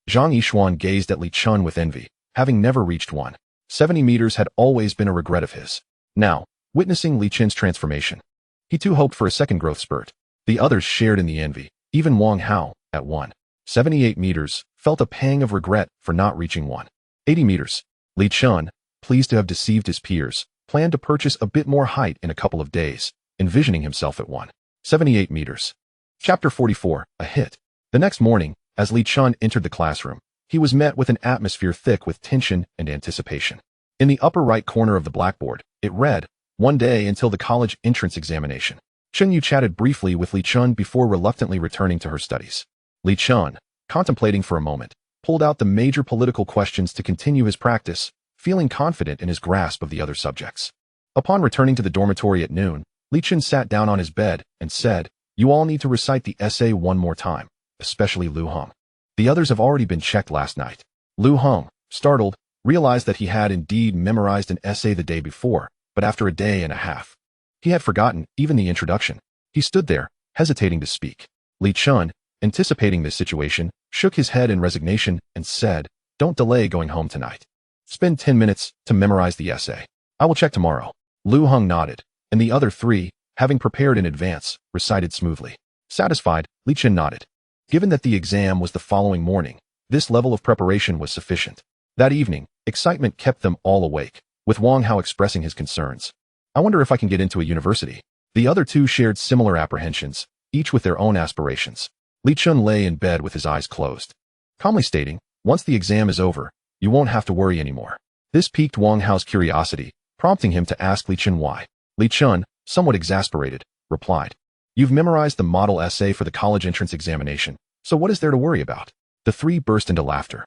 Zhang Yishuan gazed at Li Chen with envy, having never reached 170 meters had always been a regret of his. Now, witnessing Li Chen's transformation, he too hoped for a second growth spurt. The others shared in the envy. Even Wang Hao, at 178 meters, felt a pang of regret for not reaching 180 meters. Li Chen, pleased to have deceived his peers, planned to purchase a bit more height in a couple of days, envisioning himself at 178 meters. Chapter 44, A Hit. The next morning, as Li Chen entered the classroom, he was met with an atmosphere thick with tension and anticipation. In the upper right corner of the blackboard, it read, "One day until the college entrance examination." Chen Yu chatted briefly with Li Chen before reluctantly returning to her studies. Li Chen, contemplating for a moment, pulled out the major political questions to continue his practice, feeling confident in his grasp of the other subjects. Upon returning to the dormitory at noon, Li Chen sat down on his bed and said, "You all need to recite the essay one more time, especially Lu Hong. The others have already been checked last night." Lu Hong, startled, realized that he had indeed memorized an essay the day before, but after a day and a half. He had forgotten even the introduction. He stood there, hesitating to speak. Li Chen, anticipating this situation, shook his head in resignation and said, "Don't delay going home tonight. Spend 10 minutes to memorize the essay. I will check tomorrow." Lu Hong nodded, and the other three, having prepared in advance, recited smoothly. Satisfied, Li Chen nodded. Given that the exam was the following morning, this level of preparation was sufficient. That evening, excitement kept them all awake, with Wang Hao expressing his concerns. "I wonder if I can get into a university." The other two shared similar apprehensions, each with their own aspirations. Li Chen lay in bed with his eyes closed, calmly stating, "Once the exam is over, you won't have to worry anymore." This piqued Wang Hao's curiosity, prompting him to ask Li Chen why. Li Chen, somewhat exasperated, replied, "You've memorized the model essay for the college entrance examination, so what is there to worry about?" The three burst into laughter,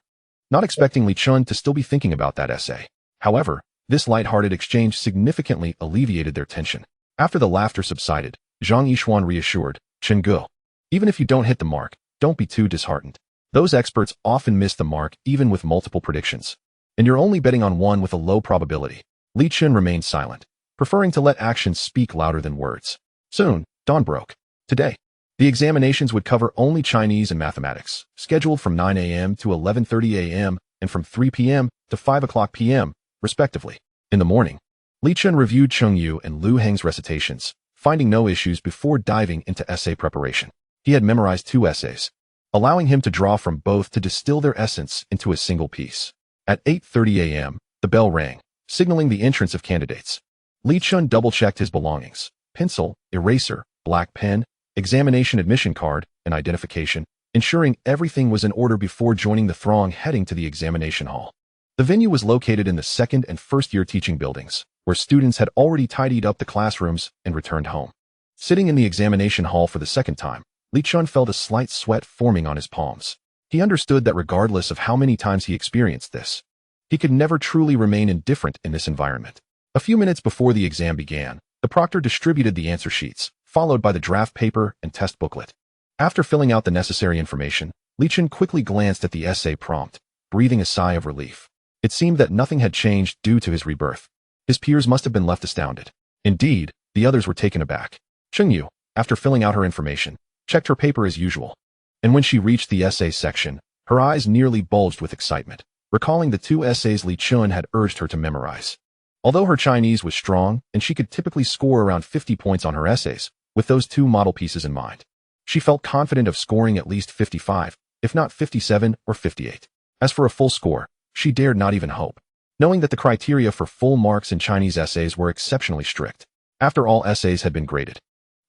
not expecting Li Chen to still be thinking about that essay. However, this light-hearted exchange significantly alleviated their tension. After the laughter subsided, Zhang Yishuan reassured, "Chen Gu, even if you don't hit the mark, don't be too disheartened. Those experts often miss the mark even with multiple predictions, and you're only betting on one with a low probability." Li Chen remained silent, preferring to let actions speak louder than words. Soon, dawn broke. Today, the examinations would cover only Chinese and mathematics, scheduled from 9 a.m. to 11:30 a.m. and from 3 p.m. to 5 o'clock p.m., respectively. In the morning, Li Chen reviewed Cheng Yu and Lu Heng's recitations, finding no issues before diving into essay preparation. He had memorized 2 essays, allowing him to draw from both to distill their essence into a single piece. At 8:30 a.m., the bell rang, signaling the entrance of candidates. Li Chen double-checked his belongings: pencil, eraser, black pen, examination admission card, and identification, ensuring everything was in order before joining the throng heading to the examination hall. The venue was located in the second and first-year teaching buildings, where students had already tidied up the classrooms and returned home. Sitting in the examination hall for the second time, Chen felt a slight sweat forming on his palms. He understood that regardless of how many times he experienced this, he could never truly remain indifferent in this environment. A few minutes before the exam began, the proctor distributed the answer sheets, followed by the draft paper and test booklet. After filling out the necessary information, Chen quickly glanced at the essay prompt, breathing a sigh of relief. It seemed that nothing had changed due to his rebirth. His peers must have been left astounded. Indeed, the others were taken aback. Chengyu, after filling out her information, checked her paper as usual. And when she reached the essay section, her eyes nearly bulged with excitement, recalling the 2 essays Chen had urged her to memorize. Although her Chinese was strong and she could typically score around 50 points on her essays, with those 2 model pieces in mind, she felt confident of scoring at least 55, if not 57 or 58. As for a full score, she dared not even hope, knowing that the criteria for full marks in Chinese essays were exceptionally strict. After all essays had been graded,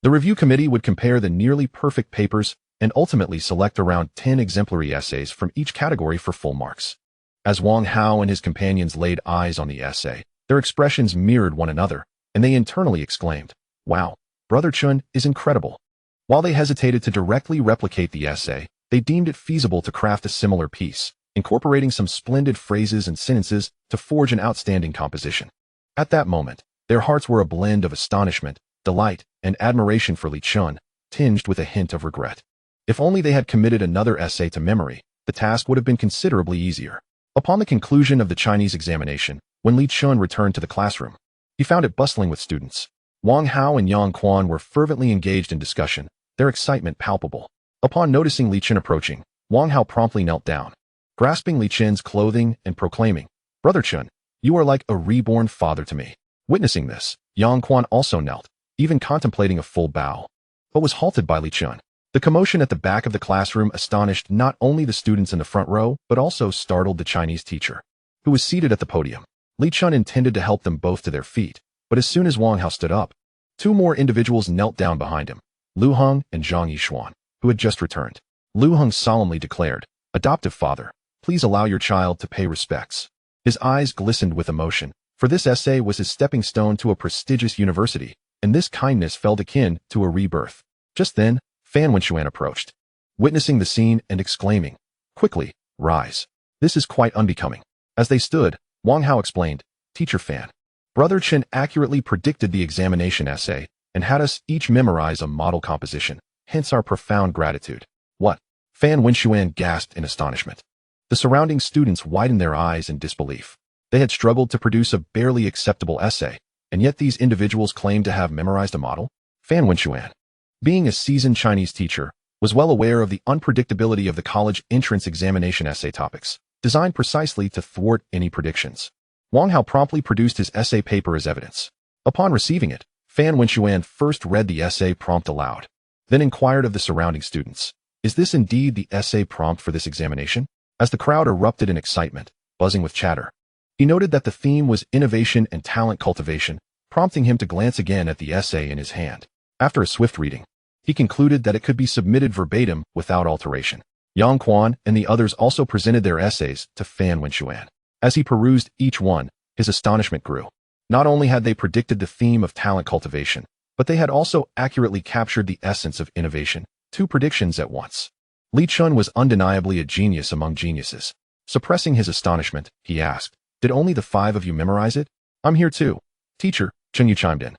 the review committee would compare the nearly perfect papers and ultimately select around 10 exemplary essays from each category for full marks. As Wang Hao and his companions laid eyes on the essay, their expressions mirrored one another, and they internally exclaimed, "Wow, Brother Chen is incredible." While they hesitated to directly replicate the essay, they deemed it feasible to craft a similar piece, incorporating some splendid phrases and sentences to forge an outstanding composition. At that moment, their hearts were a blend of astonishment, delight, and admiration for Chen, tinged with a hint of regret. If only they had committed another essay to memory, the task would have been considerably easier. Upon the conclusion of the Chinese examination, when Chen returned to the classroom, he found it bustling with students. Wang Hao and Yang Quan were fervently engaged in discussion, their excitement palpable. Upon noticing Chen approaching, Wang Hao promptly knelt down, grasping Chen's clothing and proclaiming, "Brother Chen, you are like a reborn father to me." Witnessing this, Yang Quan also knelt, even contemplating a full bow, but was halted by Chen. The commotion at the back of the classroom astonished not only the students in the front row, but also startled the Chinese teacher, who was seated at the podium. Chen intended to help them both to their feet, but as soon as Wang Hao stood up, 2 more individuals knelt down behind him, Lu Heng and Zhang Yixuan, who had just returned. Lu Heng solemnly declared, "Adoptive father, please allow your child to pay respects." His eyes glistened with emotion, for this essay was his stepping stone to a prestigious university, and this kindness felt akin to a rebirth. Just then, Fan Wenxuan approached, witnessing the scene and exclaiming, "Quickly, rise. This is quite unbecoming." As they stood, Wang Hao explained, "Teacher Fan, Brother Chen accurately predicted the examination essay and had us each memorize a model composition, hence our profound gratitude." "What?" Fan Wenxuan gasped in astonishment. The surrounding students widened their eyes in disbelief. They had struggled to produce a barely acceptable essay, and yet these individuals claimed to have memorized a model? Fan Wenxuan, being a seasoned Chinese teacher, was well aware of the unpredictability of the college entrance examination essay topics, designed precisely to thwart any predictions. Wang Hao promptly produced his essay paper as evidence. Upon receiving it, Fan Wenxuan first read the essay prompt aloud, then inquired of the surrounding students, "Is this indeed the essay prompt for this examination?" As the crowd erupted in excitement, buzzing with chatter, he noted that the theme was innovation and talent cultivation, prompting him to glance again at the essay in his hand. After a swift reading, he concluded that it could be submitted verbatim without alteration. Yang Quan and the others also presented their essays to Fan Wenxuan. As he perused each one, his astonishment grew. Not only had they predicted the theme of talent cultivation, but they had also accurately captured the essence of innovation, 2 predictions at once. Chen was undeniably a genius among geniuses. Suppressing his astonishment, he asked, "Did only the 5 of you memorize it?" "I'm here too, teacher," Chengyu chimed in.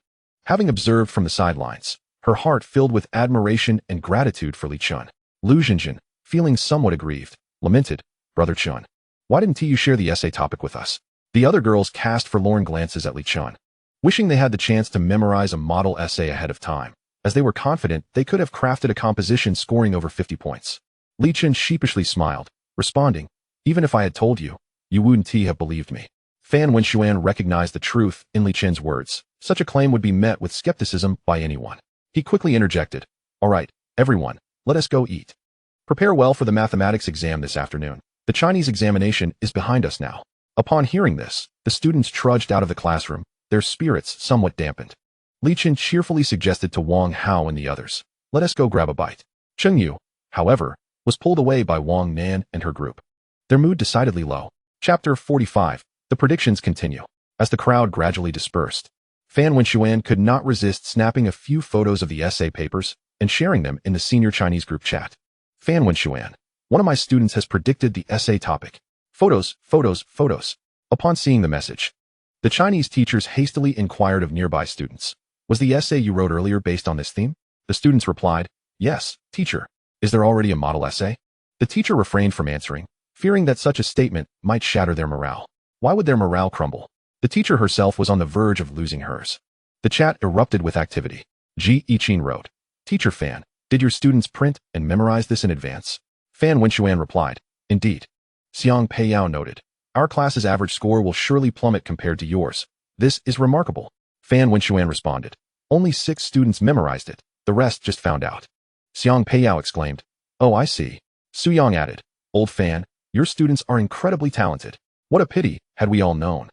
Having observed from the sidelines, her heart filled with admiration and gratitude for Chen. Lu Zhenjin, feeling somewhat aggrieved, lamented, "Brother Chen, why didn't you share the essay topic with us?" The other girls cast forlorn glances at Chen, wishing they had the chance to memorize a model essay ahead of time, as they were confident they could have crafted a composition scoring over 50 points. Chen sheepishly smiled, responding, "Even if I had told you, you wouldn't have believed me." Fan Wenxuan recognized the truth in Chen's words. Such a claim would be met with skepticism by anyone. He quickly interjected, "All right, everyone, let us go eat. Prepare well for the mathematics exam this afternoon. The Chinese examination is behind us now." Upon hearing this, the students trudged out of the classroom, their spirits somewhat dampened. Chen cheerfully suggested to Wang Hao and the others, "Let us go grab a bite." Chengyu, however, was was pulled away by Wang Nan and her group. Their mood decidedly low. Chapter 45. The predictions continue. As the crowd gradually dispersed, Fan Wenxuan could not resist snapping a few photos of the essay papers and sharing them in the senior Chinese group chat. Fan Wenxuan, one of my students has predicted the essay topic. Photos, photos, photos. Upon seeing the message, the Chinese teachers hastily inquired of nearby students. Was the essay you wrote earlier based on this theme? The students replied, yes, teacher. Is there already a model essay? The teacher refrained from answering, fearing that such a statement might shatter their morale. Why would their morale crumble? The teacher herself was on the verge of losing hers. The chat erupted with activity. Ji Yiqin wrote, Teacher Fan, did your students print and memorize this in advance? Fan Wenxuan replied, indeed. Xiang Peiyao noted, our class's average score will surely plummet compared to yours. This is remarkable. Fan Wenxuan responded, only 6 students memorized it, the rest just found out. Xiang Peiyao exclaimed, oh I see. Su Yang added, old Fan, your students are incredibly talented. What a pity, had we all known.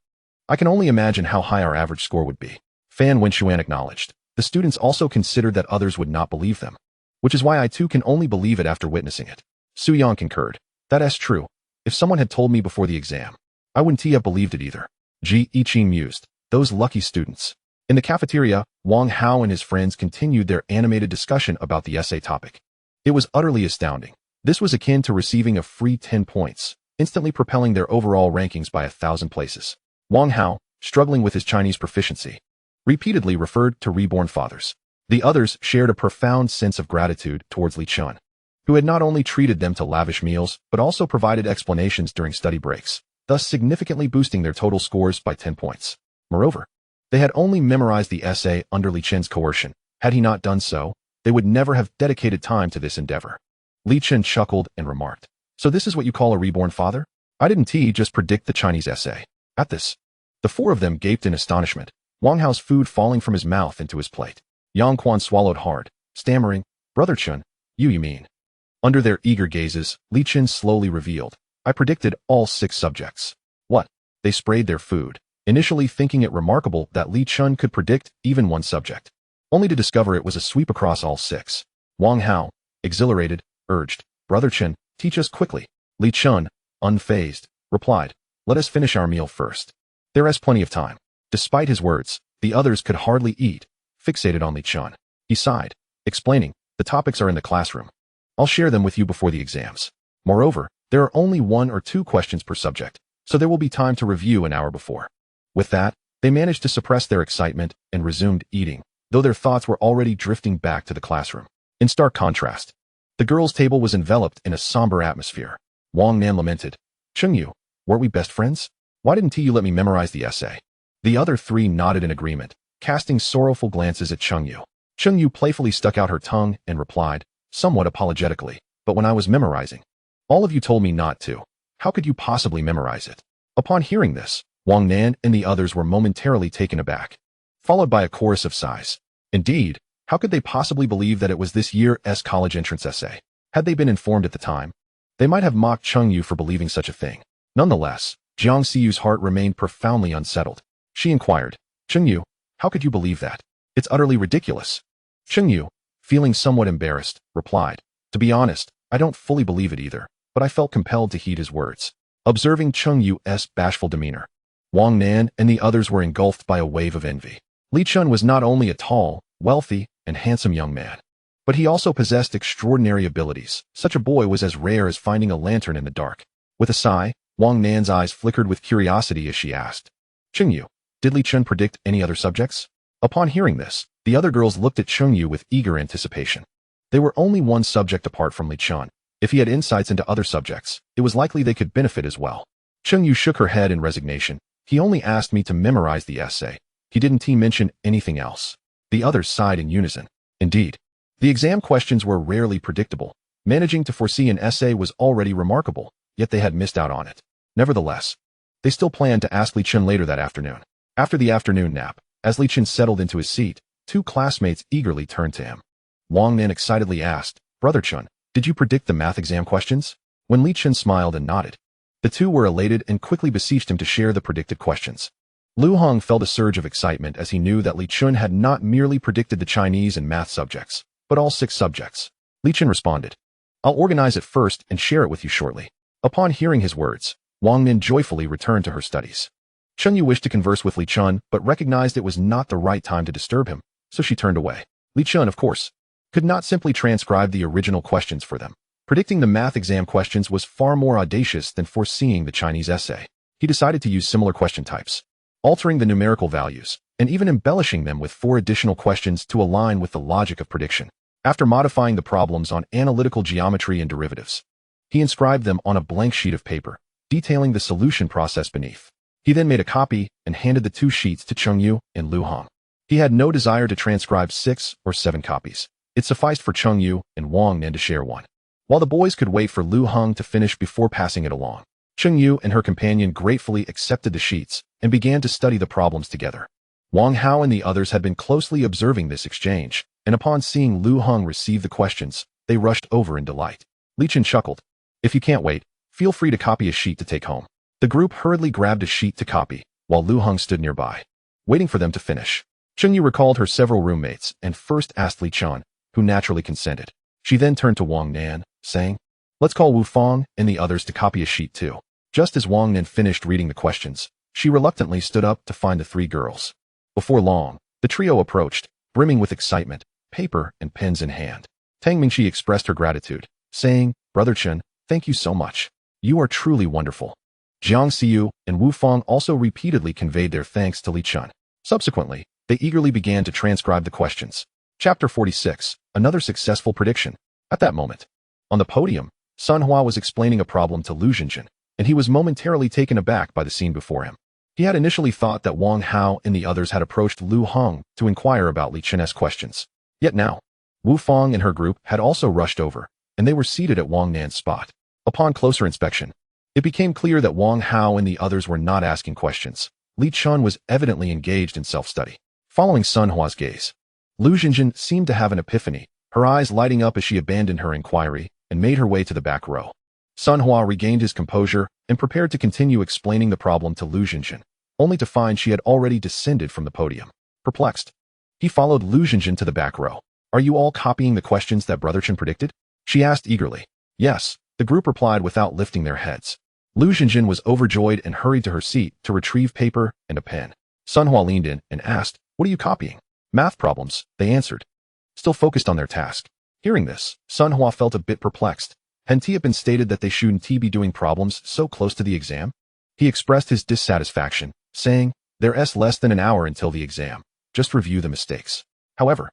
I can only imagine how high our average score would be. Fan Wenxuan acknowledged. The students also considered that others would not believe them, which is why I too can only believe it after witnessing it. Su Yang concurred. That's true. If someone had told me before the exam, I wouldn't have believed it either. Ji Yiqin mused. Those lucky students. In the cafeteria, Wang Hao and his friends continued their animated discussion about the essay topic. It was utterly astounding. This was akin to receiving a free 10 points, instantly propelling their overall rankings by 1,000 places. Wang Hao, struggling with his Chinese proficiency, repeatedly referred to reborn fathers. The others shared a profound sense of gratitude towards Li Chen, who had not only treated them to lavish meals, but also provided explanations during study breaks, thus significantly boosting their total scores by 10 points. Moreover, they had only memorized the essay under Li Chen's coercion. Had he not done so, they would never have dedicated time to this endeavor. Li Chen chuckled and remarked, so this is what you call a reborn father? I didn't just predict the Chinese essay. At this, the 4 of them gaped in astonishment, Wang Hao's food falling from his mouth into his plate. Yang Quan swallowed hard, stammering, Brother Chen, you mean? Under their eager gazes, Li Chen slowly revealed, I predicted all 6 subjects. What? They sprayed their food, initially thinking it remarkable that Li Chen could predict even one subject, only to discover it was a sweep across all 6. Wang Hao, exhilarated, urged, Brother Chen, teach us quickly. Li Chen, unfazed, replied, let us finish our meal first. There is plenty of time. Despite his words, the others could hardly eat, fixated on Li Chen. He sighed, explaining, the topics are in the classroom. I'll share them with you before the exams. Moreover, there are only 1 or 2 questions per subject, so there will be time to review an hour before. With that, they managed to suppress their excitement and resumed eating, though their thoughts were already drifting back to the classroom. In stark contrast, the girls' table was enveloped in a somber atmosphere. Wang Nan lamented, Chengyu, weren't we best friends? Why didn't you let me memorize the essay? The other 3 nodded in agreement, casting sorrowful glances at Chengyu. Chengyu playfully stuck out her tongue and replied, somewhat apologetically, but when I was memorizing, all of you told me not to. How could you possibly memorize it? Upon hearing this, Wang Nan and the others were momentarily taken aback, followed by a chorus of sighs. Indeed, how could they possibly believe that it was this year's college entrance essay? Had they been informed at the time, they might have mocked Chengyu for believing such a thing. Nonetheless, Jiang Xiyu's heart remained profoundly unsettled. She inquired, Chengyu, how could you believe that? It's utterly ridiculous. Chengyu, feeling somewhat embarrassed, replied, to be honest, I don't fully believe it either, but I felt compelled to heed his words. Observing Chengyu's bashful demeanor, Wang Nan and the others were engulfed by a wave of envy. Li Chen was not only a tall, wealthy, and handsome young man, but he also possessed extraordinary abilities. Such a boy was as rare as finding a lantern in the dark. With a sigh, Wang Nan's eyes flickered with curiosity as she asked, Chengyu, did Li Chen predict any other subjects? Upon hearing this, the other girls looked at Chengyu with eager anticipation. They were only one subject apart from Li Chen. If he had insights into other subjects, it was likely they could benefit as well. Chengyu shook her head in resignation. He only asked me to memorize the essay. He didn't mention anything else. The others sighed in unison. Indeed, the exam questions were rarely predictable. Managing to foresee an essay was already remarkable, yet they had missed out on it. Nevertheless, they still planned to ask Li Chen later that afternoon. After the afternoon nap, as Li Chen settled into his seat, 2 classmates eagerly turned to him. Wang Nan excitedly asked, Brother Chen, did you predict the math exam questions? When Li Chen smiled and nodded, the 2 were elated and quickly beseeched him to share the predicted questions. Lu Hong felt a surge of excitement as he knew that Li Chen had not merely predicted the Chinese and math subjects, but all 6 subjects. Li Chen responded, I'll organize it first and share it with you shortly. Upon hearing his words, Wang Nin joyfully returned to her studies. Chen Yu wished to converse with Li Chun, but recognized it was not the right time to disturb him, so she turned away. Li Chun, of course, could not simply transcribe the original questions for them. Predicting the math exam questions was far more audacious than foreseeing the Chinese essay. He decided to use similar question types, altering the numerical values, and even embellishing them with 4 additional questions to align with the logic of prediction. After modifying the problems on analytical geometry and derivatives, he inscribed them on a blank sheet of paper, detailing the solution process beneath. He then made a copy and handed the 2 sheets to Cheng Yu and Lu Hong. He had no desire to transcribe 6 or 7 copies. It sufficed for Cheng Yu and Wang Nin to share one, while the boys could wait for Lu Hong to finish before passing it along. Cheng Yu and her companion gratefully accepted the sheets and began to study the problems together. Wang Hao and the others had been closely observing this exchange, and upon seeing Lu Hong receive the questions, they rushed over in delight. Li Chen chuckled. If you can't wait, feel free to copy a sheet to take home. The group hurriedly grabbed a sheet to copy, while Lu Hong stood nearby, waiting for them to finish. Cheng Yu recalled her several roommates and first asked Li Chun, who naturally consented. She then turned to Wang Nan, saying, let's call Wu Fang and the others to copy a sheet too. Just as Wang Nan finished reading the questions, she reluctantly stood up to find the 3 girls. Before long, the trio approached, brimming with excitement, paper and pens in hand. Tang Mingxi expressed her gratitude, saying, Brother Chen, thank you so much. You are truly wonderful. Jiang Xiu and Wu Fang also repeatedly conveyed their thanks to Li Chun. Subsequently, they eagerly began to transcribe the questions. Chapter 46, Another Successful Prediction. At that moment, on the podium, Sun Hua was explaining a problem to Lu Jinjin, and he was momentarily taken aback by the scene before him. He had initially thought that Wang Hao and the others had approached Lu Hong to inquire about Li Chen's questions. Yet now, Wu Fang and her group had also rushed over, and they were seated at Wang Nan's spot. Upon closer inspection, it became clear that Wang Hao and the others were not asking questions. Li Chun was evidently engaged in self-study. Following Sun Hua's gaze, Lu Jinjin seemed to have an epiphany, her eyes lighting up as she abandoned her inquiry and made her way to the back row. Sun Hua regained his composure and prepared to continue explaining the problem to Lu Jinjin, only to find she had already descended from the podium. Perplexed, he followed Lu Jinjin to the back row. Are you all copying the questions that Brother Chen predicted? She asked eagerly. Yes, the group replied without lifting their heads. Lu Jinjin was overjoyed and hurried to her seat to retrieve paper and a pen. Sun Hua leaned in and asked, what are you copying? Math problems, they answered, still focused on their task. Hearing this, Sun Hua felt a bit perplexed. Hadn't it been stated that they shouldn't be doing problems so close to the exam? He expressed his dissatisfaction, saying, there's less than an hour until the exam. Just review the mistakes. However,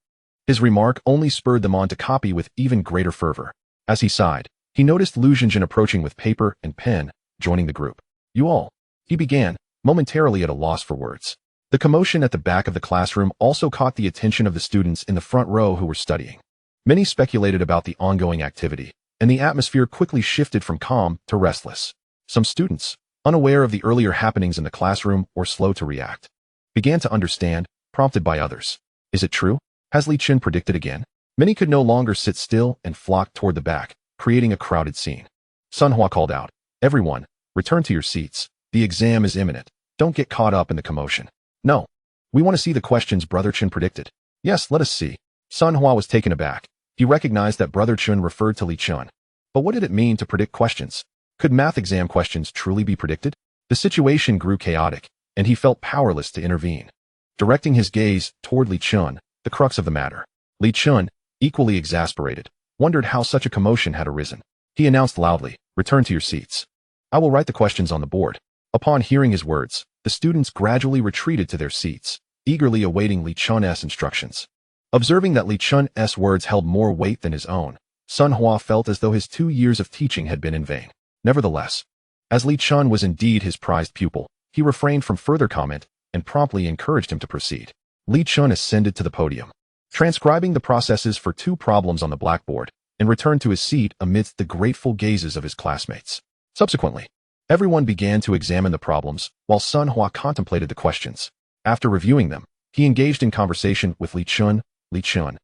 his remark only spurred them on to copy with even greater fervor. As he sighed, he noticed Lu Jinjin approaching with paper and pen, joining the group. You all, he began, momentarily at a loss for words. The commotion at the back of the classroom also caught the attention of the students in the front row who were studying. Many speculated about the ongoing activity, and the atmosphere quickly shifted from calm to restless. Some students, unaware of the earlier happenings in the classroom or slow to react, began to understand, prompted by others. Is it true? Has Li Chen predicted again? Many could no longer sit still and flocked toward the back, creating a crowded scene. Sun Hua called out, everyone, return to your seats. The exam is imminent. Don't get caught up in the commotion. No. We want to see the questions Brother Chen predicted. Yes, let us see. Sun Hua was taken aback. He recognized that Brother Chen referred to Li Chun. But what did it mean to predict questions? Could math exam questions truly be predicted? The situation grew chaotic, and he felt powerless to intervene. Directing his gaze toward Li Chun, the crux of the matter, Li Chun, equally exasperated, wondered how such a commotion had arisen. He announced loudly, return to your seats. I will write the questions on the board. Upon hearing his words, the students gradually retreated to their seats, eagerly awaiting Li Chun's instructions. Observing that Li Chun's words held more weight than his own, Sun Hua felt as though his 2 years of teaching had been in vain. Nevertheless, as Li Chun was indeed his prized pupil, he refrained from further comment and promptly encouraged him to proceed. Li Chun ascended to the podium, transcribing the processes for 2 problems on the blackboard, and returned to his seat amidst the grateful gazes of his classmates. Subsequently, everyone began to examine the problems, while Sun Hua contemplated the questions. After reviewing them, he engaged in conversation with Li Chun. Li Chun,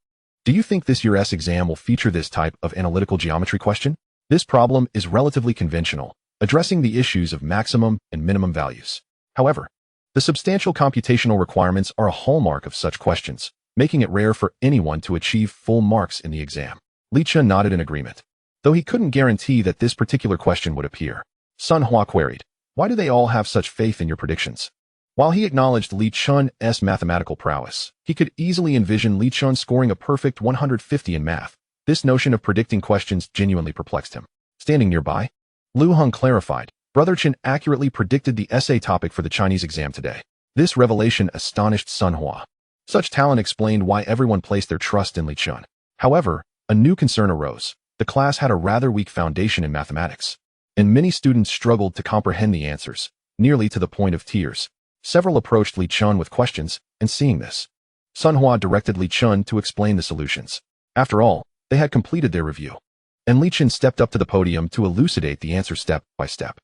do you think this year's exam will feature this type of analytical geometry question? This problem is relatively conventional, addressing the issues of maximum and minimum values. However, the substantial computational requirements are a hallmark of such questions, making it rare for anyone to achieve full marks in the exam. Li Chun nodded in agreement. though he couldn't guarantee that this particular question would appear. Sun Hua queried, "Why do they all have such faith in your predictions?" While he acknowledged Li Chun's mathematical prowess, he could easily envision Li Chun scoring a perfect 150 in math. This notion of predicting questions genuinely perplexed him. Standing nearby, Lu Heng clarified, "Brother Chen accurately predicted the essay topic for the Chinese exam today." This revelation astonished Sun Hua. Such talent explained why everyone placed their trust in Li Chun. However, a new concern arose. The class had a rather weak foundation in mathematics, and many students struggled to comprehend the answers, nearly to the point of tears. Several approached Li Chun with questions, and seeing this, Sun Hua directed Li Chun to explain the solutions. After all, they had completed their review, and Li Chun stepped up to the podium to elucidate the answer step by step.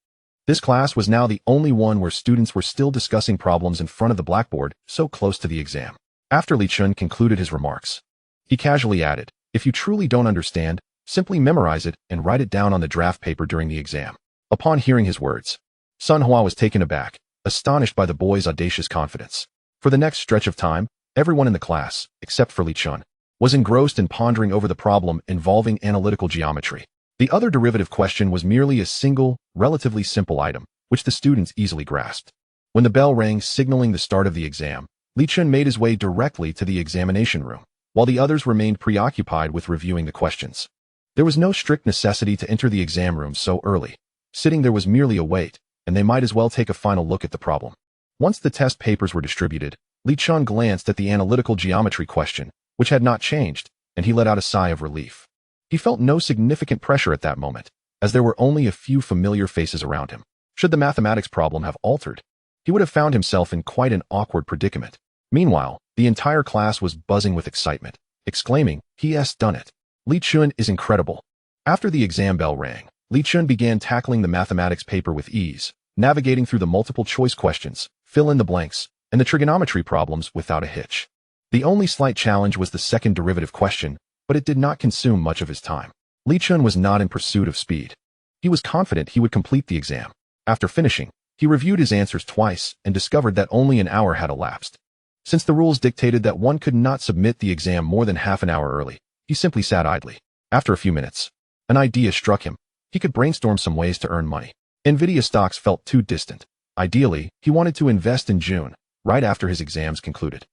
This class was now the only one where students were still discussing problems in front of the blackboard, so close to the exam. After Li Chun concluded his remarks, he casually added, "If you truly don't understand, simply memorize it and write it down on the draft paper during the exam." Upon hearing his words, Sun Hua was taken aback, astonished by the boy's audacious confidence. For the next stretch of time, everyone in the class, except for Li Chun, was engrossed in pondering over the problem involving analytical geometry. The other derivative question was merely a single, relatively simple item, which the students easily grasped. When the bell rang signaling the start of the exam, Li Chun made his way directly to the examination room, while the others remained preoccupied with reviewing the questions. There was no strict necessity to enter the exam room so early. Sitting there was merely a wait, and they might as well take a final look at the problem. Once the test papers were distributed, Li Chun glanced at the analytical geometry question, which had not changed, and he let out a sigh of relief. He felt no significant pressure at that moment, as there were only a few familiar faces around him. Should the mathematics problem have altered, he would have found himself in quite an awkward predicament. Meanwhile, the entire class was buzzing with excitement, exclaiming, "He has done it. Li Chun is incredible." After the exam bell rang, Li Chun began tackling the mathematics paper with ease, navigating through the multiple choice questions, fill in the blanks, and the trigonometry problems without a hitch. The only slight challenge was the second derivative question, but it did not consume much of his time. Li Chun was not in pursuit of speed. He was confident he would complete the exam. After finishing, he reviewed his answers twice and discovered that only an hour had elapsed. Since the rules dictated that one could not submit the exam more than half an hour early, he simply sat idly. After a few minutes, an idea struck him. He could brainstorm some ways to earn money. Nvidia stocks felt too distant. Ideally, he wanted to invest in June, right after his exams concluded.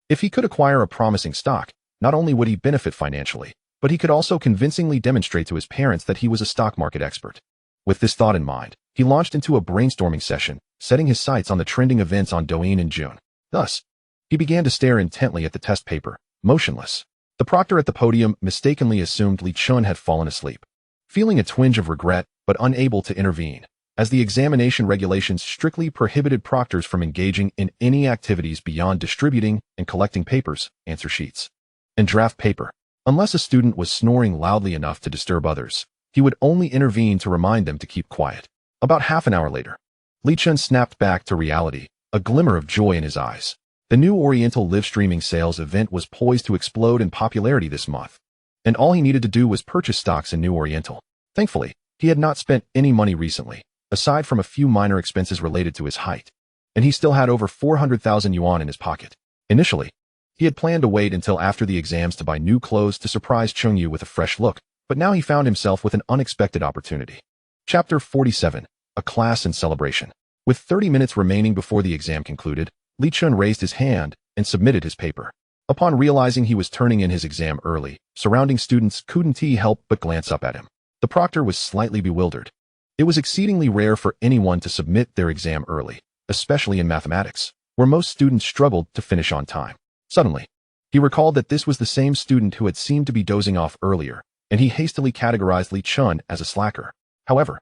If he could acquire a promising stock, not only would he benefit financially, but he could also convincingly demonstrate to his parents that he was a stock market expert. With this thought in mind, he launched into a brainstorming session, setting his sights on the trending events on Douyin in June. Thus, he began to stare intently at the test paper, motionless. The proctor at the podium mistakenly assumed Li Chun had fallen asleep. Feeling a twinge of regret, but unable to intervene, as the examination regulations strictly prohibited proctors from engaging in any activities beyond distributing and collecting papers, answer sheets, and draft paper. Unless a student was snoring loudly enough to disturb others, he would only intervene to remind them to keep quiet. About half an hour later, Li Chun snapped back to reality, a glimmer of joy in his eyes. The new Oriental live streaming sales event was poised to explode in popularity this month, and all he needed to do was purchase stocks in New Oriental. Thankfully, he had not spent any money recently, aside from a few minor expenses related to his height, and he still had over 400,000 yuan in his pocket. Initially, he had planned to wait until after the exams to buy new clothes to surprise Chengyu with a fresh look, but now he found himself with an unexpected opportunity. Chapter 47, A Class in Celebration. With 30 minutes remaining before the exam concluded, Li Chun raised his hand and submitted his paper. Upon realizing he was turning in his exam early, surrounding students couldn't help but glance up at him. The proctor was slightly bewildered. It was exceedingly rare for anyone to submit their exam early, especially in mathematics, where most students struggled to finish on time. Suddenly, he recalled that this was the same student who had seemed to be dozing off earlier, and he hastily categorized Li Chun as a slacker. However,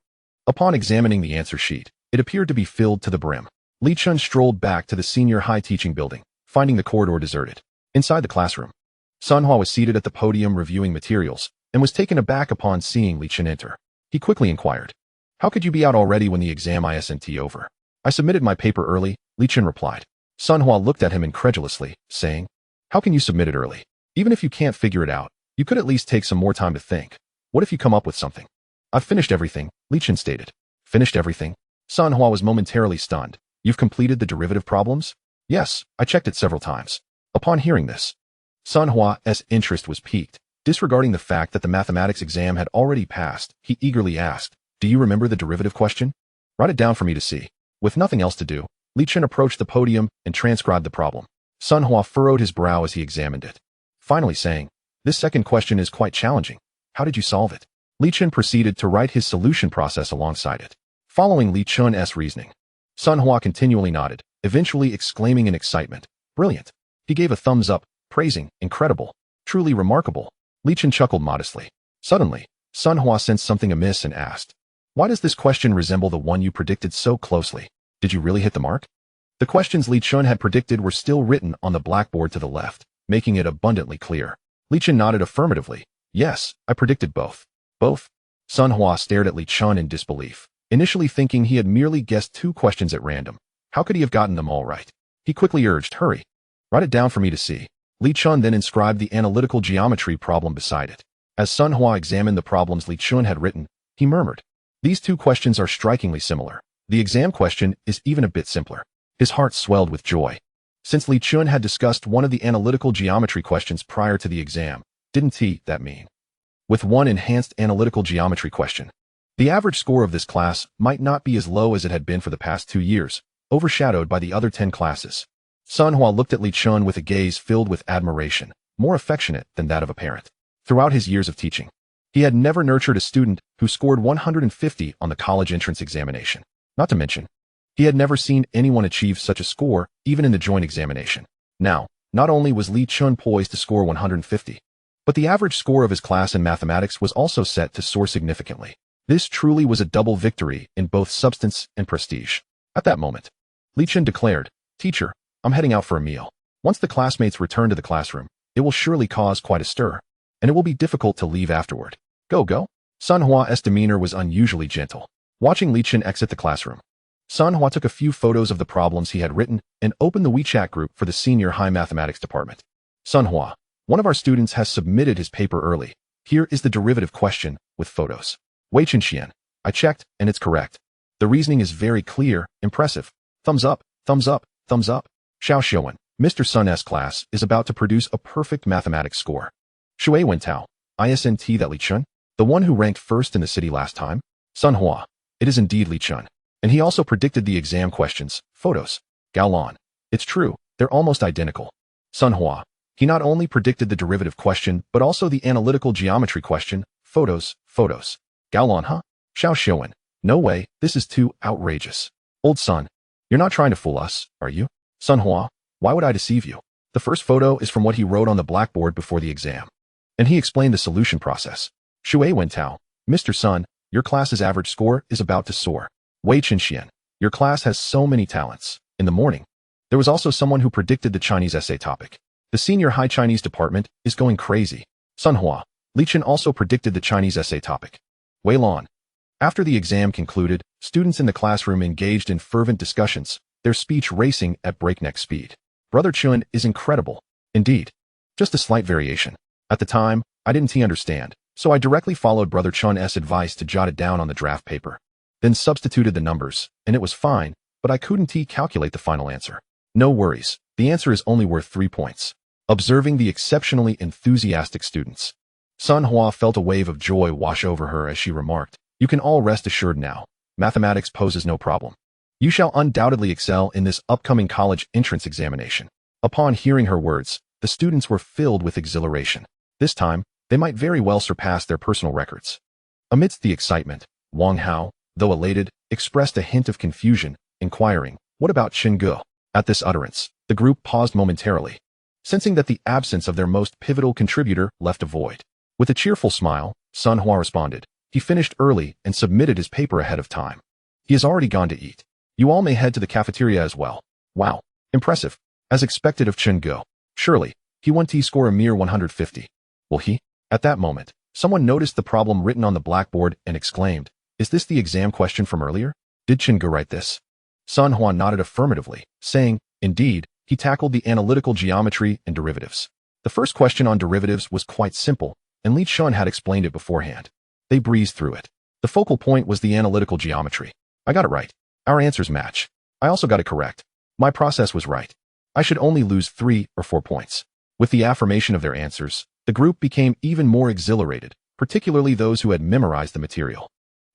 upon examining the answer sheet, it appeared to be filled to the brim. Li Chun strolled back to the senior high teaching building, finding the corridor deserted. Inside the classroom, Sun Hua was seated at the podium reviewing materials, and was taken aback upon seeing Li Chun enter. He quickly inquired, "How could you be out already when the exam isn't over?" "I submitted my paper early," Li Chun replied. Sun Hua looked at him incredulously, saying, "How can you submit it early? Even if you can't figure it out, you could at least take some more time to think. What if you come up with something?" "I've finished everything," Li Chun stated. "Finished everything?" Sun Hua was momentarily stunned. "You've completed the derivative problems?" "Yes, I checked it several times." Upon hearing this, Sun Hua's interest was piqued. Disregarding the fact that the mathematics exam had already passed, he eagerly asked, "Do you remember the derivative question? Write it down for me to see." With nothing else to do, Chen approached the podium and transcribed the problem. Sun Hua furrowed his brow as he examined it, finally saying, "This second question is quite challenging. How did you solve it?" Chen proceeded to write his solution process alongside it. Following Chen's reasoning, Sun Hua continually nodded, eventually exclaiming in excitement, "Brilliant." He gave a thumbs up, praising, "Incredible. Truly remarkable." Chen chuckled modestly. Suddenly, Sun Hua sensed something amiss and asked, "Why does this question resemble the one you predicted so closely? Did you really hit the mark?" The questions Chen had predicted were still written on the blackboard to the left, making it abundantly clear. Chen nodded affirmatively. "Yes, I predicted both." "Both?" Sun Hua stared at Chen in disbelief, initially thinking he had merely guessed 2 questions at random. How could he have gotten them all right? He quickly urged, "Hurry. Write it down for me to see." Chen then inscribed the analytical geometry problem beside it. As Sun Hua examined the problems Chen had written, he murmured, "These 2 questions are strikingly similar. The exam question is even a bit simpler." His heart swelled with joy. Since Chen had discussed one of the analytical geometry questions prior to the exam, didn't that mean? With one enhanced analytical geometry question, the average score of this class might not be as low as it had been for the past 2 years, overshadowed by the other 10 classes. Sun Hua looked at Chen with a gaze filled with admiration, more affectionate than that of a parent. Throughout his years of teaching, he had never nurtured a student who scored 150 on the college entrance examination. Not to mention, he had never seen anyone achieve such a score, even in the joint examination. Now, not only was Chen poised to score 150, but the average score of his class in mathematics was also set to soar significantly. This truly was a double victory in both substance and prestige. At that moment, Chen declared, "Teacher, I'm heading out for a meal. Once the classmates return to the classroom, it will surely cause quite a stir, and it will be difficult to leave afterward. Go." Sun Hua's demeanor was unusually gentle. Watching Chen exit the classroom, Sun Hua took a few photos of the problems he had written and opened the WeChat group for the senior high mathematics department. "Sun Hua, one of our students has submitted his paper early. Here is the derivative question with photos. Wei Chen, I checked, and it's correct. The reasoning is very clear, impressive. Thumbs up, thumbs up, thumbs up. Xiao Xiuwen, Mr. Sun's class is about to produce a perfect mathematics score. Shui Wentao, isn't that Chen? The one who ranked first in the city last time? Sun Hua, it is indeed Chen. And he also predicted the exam questions, photos. Gaolan, it's true, they're almost identical. Sun Hua, he not only predicted the derivative question, but also the analytical geometry question, photos. Gaolan, huh? Xiao Xiuwen, no way, this is too outrageous. Old Sun, you're not trying to fool us, are you? Sun Hua, why would I deceive you? The first photo is from what he wrote on the blackboard before the exam. And he explained the solution process. Shui Wentao, Mr. Sun, your class's average score is about to soar. Wei Chen, your class has so many talents. In the morning, there was also someone who predicted the Chinese essay topic. The senior high Chinese department is going crazy. Sun Hua, Chen also predicted the Chinese essay topic. Wei Lan. After the exam concluded, students in the classroom engaged in fervent discussions, their speech racing at breakneck speed. Brother Chen is incredible. Indeed. Just a slight variation. At the time, I didn't understand, so I directly followed Brother Chen's advice to jot it down on the draft paper. Then substituted the numbers, and it was fine, but I couldn't calculate the final answer. No worries, the answer is only worth 3 points. Observing the exceptionally enthusiastic students, Sun Hua felt a wave of joy wash over her as she remarked, "You can all rest assured now. Mathematics poses no problem. You shall undoubtedly excel in this upcoming college entrance examination." Upon hearing her words, the students were filled with exhilaration. This time, they might very well surpass their personal records. Amidst the excitement, Wang Hao, though elated, expressed a hint of confusion, inquiring, "What about Chen Ge?" At this utterance, the group paused momentarily, sensing that the absence of their most pivotal contributor left a void. With a cheerful smile, Sun Hua responded, "He finished early and submitted his paper ahead of time. He has already gone to eat. You all may head to the cafeteria as well." Wow, impressive. As expected of Chen Ge. Surely, he won't score a mere 150. Will he? At that moment, someone noticed the problem written on the blackboard and exclaimed, "Is this the exam question from earlier? Did Chen Ge write this?" Sun Hua nodded affirmatively, saying, "Indeed, he tackled the analytical geometry and derivatives." The first question on derivatives was quite simple, and Chen had explained it beforehand. They breezed through it. The focal point was the analytical geometry. I got it right. Our answers match. I also got it correct. My process was right. I should only lose 3 or 4 points. With the affirmation of their answers, The group became even more exhilarated, particularly those who had memorized the material.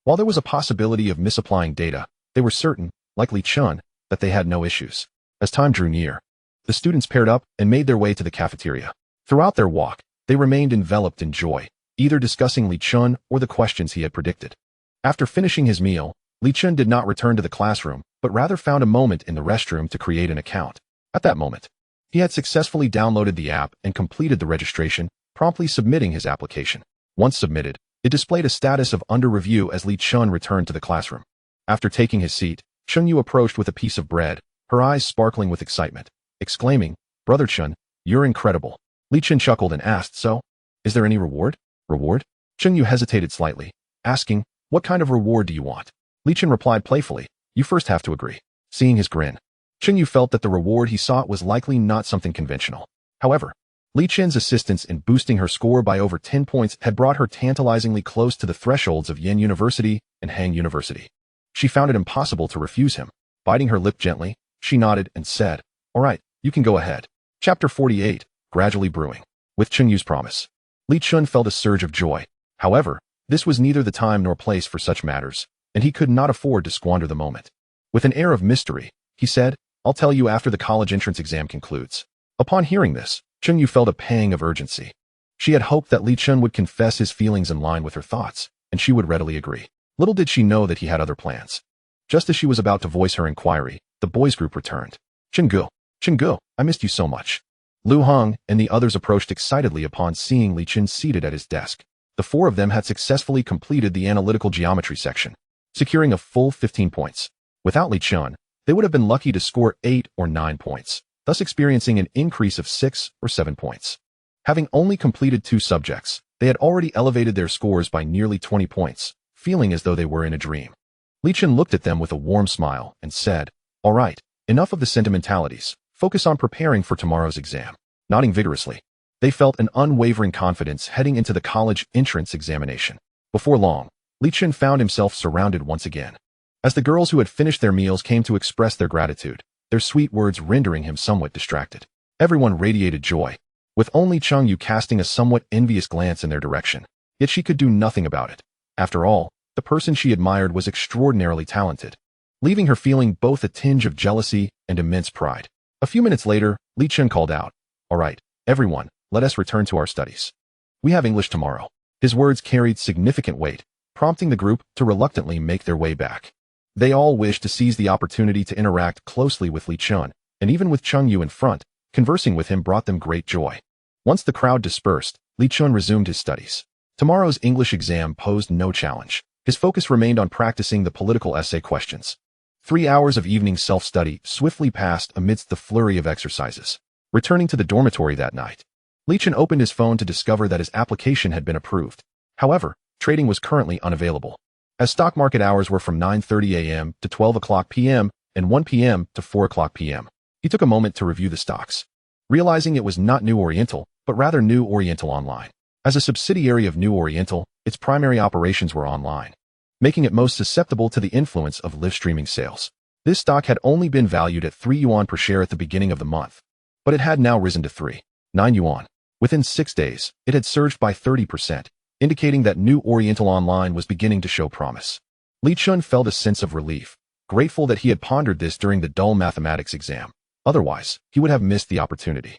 While there was a possibility of misapplying data, they were certain, like Li Chun, that they had no issues. As time drew near, the students paired up and made their way to the cafeteria. Throughout their walk, they remained enveloped in joy, either discussing Li Chun or the questions he had predicted. After finishing his meal, Li Chun did not return to the classroom, but rather found a moment in the restroom to create an account. At that moment, he had successfully downloaded the app and completed the registration, promptly submitting his application. Once submitted, it displayed a status of under review as Li Chun returned to the classroom. After taking his seat, Chun Yu approached with a piece of bread, her eyes sparkling with excitement, exclaiming, "Brother Chun, you're incredible." Li Chun chuckled and asked, "So, is there any reward?" "Reward?" Chun Yu hesitated slightly, asking, "What kind of reward do you want?" Li Chun replied playfully, "You first have to agree." Seeing his grin, Chun Yu felt that the reward he sought was likely not something conventional. However, Li Chun's assistance in boosting her score by over 10 points had brought her tantalizingly close to the thresholds of Yen University and Hang University. She found it impossible to refuse him. Biting her lip gently, she nodded and said, "All right, you can go ahead." Chapter 48, gradually brewing. With Chun Yu's promise, Li Chun felt a surge of joy. However, this was neither the time nor place for such matters, and he could not afford to squander the moment. With an air of mystery, he said, "I'll tell you after the college entrance exam concludes." Upon hearing this, Chun Yu felt a pang of urgency. She had hoped that Li Chun would confess his feelings in line with her thoughts, and she would readily agree. Little did she know that he had other plans. Just as she was about to voice her inquiry, the boys' group returned. Chen, I missed you so much." Lu Hong and the others approached excitedly upon seeing Li Chun seated at his desk. The four of them had successfully completed the analytical geometry section, securing a full 15 points. Without Li Chun, they would have been lucky to score 8 or 9 points, thus experiencing an increase of 6 or 7 points. Having only completed 2 subjects, they had already elevated their scores by nearly 20 points, feeling as though they were in a dream. Li Chun looked at them with a warm smile and said, "All right, enough of the sentimentalities. Focus on preparing for tomorrow's exam." Nodding vigorously, they felt an unwavering confidence heading into the college entrance examination. Before long, Li Chun found himself surrounded once again. As the girls who had finished their meals came to express their gratitude, their sweet words rendering him somewhat distracted. Everyone radiated joy, with only Chun Yu casting a somewhat envious glance in their direction. Yet she could do nothing about it. After all, the person she admired was extraordinarily talented, leaving her feeling both a tinge of jealousy and immense pride. A few minutes later, Li Chun called out, "All right, everyone, let us return to our studies. We have English tomorrow." His words carried significant weight, prompting the group to reluctantly make their way back. They all wished to seize the opportunity to interact closely with Li Chun, and even with Chun Yu in front, conversing with him brought them great joy. Once the crowd dispersed, Li Chun resumed his studies. Tomorrow's English exam posed no challenge. His focus remained on practicing the political essay questions. 3 hours of evening self-study swiftly passed amidst the flurry of exercises. Returning to the dormitory that night, Li Chun opened his phone to discover that his application had been approved. However, trading was currently unavailable, as stock market hours were from 9:30 a.m. to 12 o'clock p.m. and 1 p.m. to 4 o'clock p.m. He took a moment to review the stocks, realizing it was not New Oriental, but rather New Oriental Online. As a subsidiary of New Oriental, its primary operations were online, making it most susceptible to the influence of live streaming sales. This stock had only been valued at 3 yuan per share at the beginning of the month, but it had now risen to 3.9 yuan. Within 6 days, it had surged by 30%, indicating that New Oriental Online was beginning to show promise. Li Chun felt a sense of relief, grateful that he had pondered this during the dull mathematics exam. Otherwise, he would have missed the opportunity.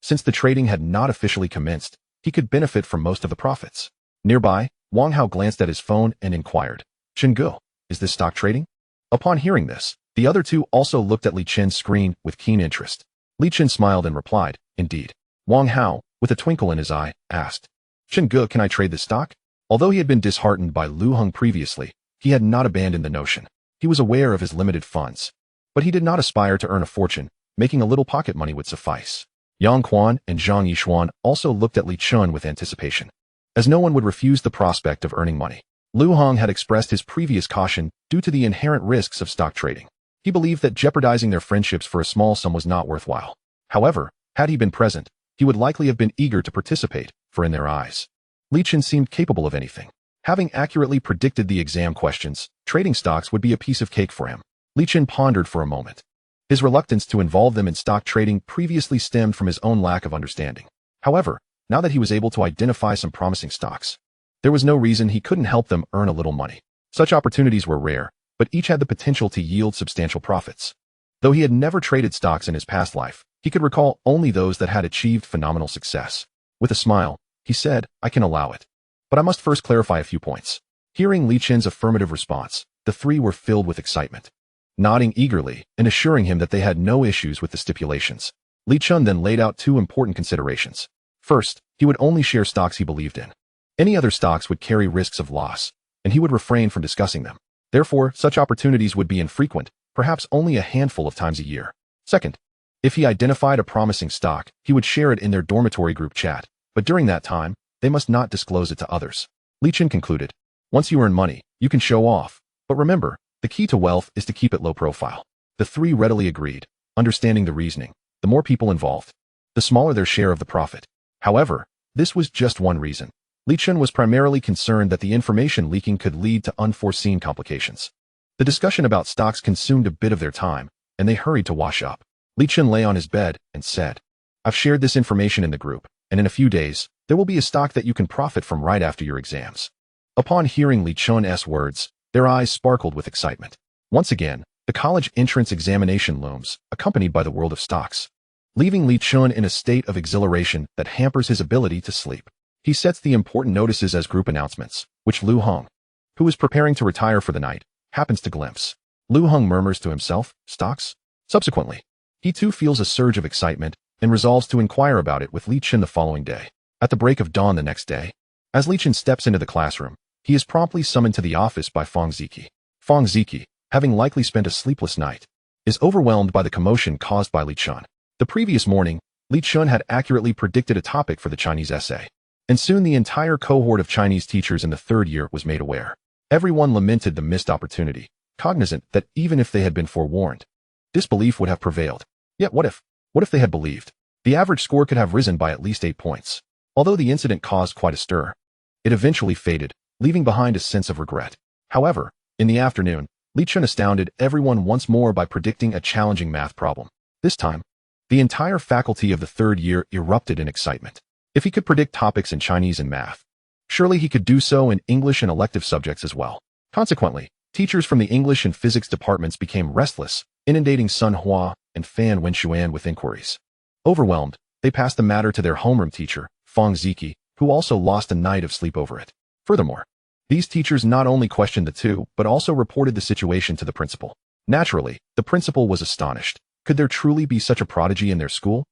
Since the trading had not officially commenced, he could benefit from most of the profits. Nearby, Wang Hao glanced at his phone and inquired, "Chenggu, is this stock trading?" Upon hearing this, the other two also looked at Li Chen's screen with keen interest. Li Chen smiled and replied, "Indeed." Wang Hao, with a twinkle in his eye, asked, "Chenggu, can I trade this stock?" Although he had been disheartened by Lu Heng previously, he had not abandoned the notion. He was aware of his limited funds, but he did not aspire to earn a fortune. Making a little pocket money would suffice. Yang Quan and Zhang Yishuan also looked at Li Chun with anticipation, as no one would refuse the prospect of earning money. Lu Heng had expressed his previous caution due to the inherent risks of stock trading. He believed that jeopardizing their friendships for a small sum was not worthwhile. However, had he been present, he would likely have been eager to participate, for in their eyes, Li Chun seemed capable of anything. Having accurately predicted the exam questions, trading stocks would be a piece of cake for him. Li Chun pondered for a moment. His reluctance to involve them in stock trading previously stemmed from his own lack of understanding. However, now that he was able to identify some promising stocks. There was no reason he couldn't help them earn a little money. Such opportunities were rare, but each had the potential to yield substantial profits. Though he had never traded stocks in his past life, he could recall only those that had achieved phenomenal success. With a smile, he said, "I can allow it. But I must first clarify a few points." Hearing Li Chen's affirmative response, the three were filled with excitement. Nodding eagerly and assuring him that they had no issues with the stipulations, Li Chen then laid out two important considerations. First, he would only share stocks he believed in. Any other stocks would carry risks of loss, and he would refrain from discussing them. Therefore, such opportunities would be infrequent, perhaps only a handful of times a year. Second, if he identified a promising stock, he would share it in their dormitory group chat, but during that time, they must not disclose it to others. Li Chen concluded, "Once you earn money, you can show off, but remember, the key to wealth is to keep it low profile." The three readily agreed, understanding the reasoning. The more people involved, the smaller their share of the profit. However, this was just one reason. Li Chen was primarily concerned that the information leaking could lead to unforeseen complications. The discussion about stocks consumed a bit of their time, and they hurried to wash up. Li Chen lay on his bed and said, "I've shared this information in the group, and in a few days, there will be a stock that you can profit from right after your exams." Upon hearing Li Chen's words, their eyes sparkled with excitement. Once again, the college entrance examination looms, accompanied by the world of stocks, leaving Li Chen in a state of exhilaration that hampers his ability to sleep. He sets the important notices as group announcements, which Lu Heng, who is preparing to retire for the night, happens to glimpse. Lu Heng murmurs to himself, "Stocks?" Subsequently, he too feels a surge of excitement and resolves to inquire about it with Li Chen the following day. At the break of dawn the next day, as Li Chen steps into the classroom, he is promptly summoned to the office by Fang Ziki. Fang Ziki, having likely spent a sleepless night, is overwhelmed by the commotion caused by Li Chen. The previous morning, Li Chen had accurately predicted a topic for the Chinese essay, and soon the entire cohort of Chinese teachers in the third year was made aware. Everyone lamented the missed opportunity, cognizant that even if they had been forewarned, disbelief would have prevailed. Yet what if they had believed? The average score could have risen by at least 8 points. Although the incident caused quite a stir, it eventually faded, leaving behind a sense of regret. However, in the afternoon, Li Chen astounded everyone once more by predicting a challenging math problem. This time, the entire faculty of the third year erupted in excitement. If he could predict topics in Chinese and math, surely he could do so in English and elective subjects as well. Consequently, teachers from the English and physics departments became restless, inundating Sun Hua and Fan Wenxuan with inquiries. Overwhelmed, they passed the matter to their homeroom teacher, Fang Ziki, who also lost a night of sleep over it. Furthermore, these teachers not only questioned the two, but also reported the situation to the principal. Naturally, the principal was astonished. Could there truly be such a prodigy in their school?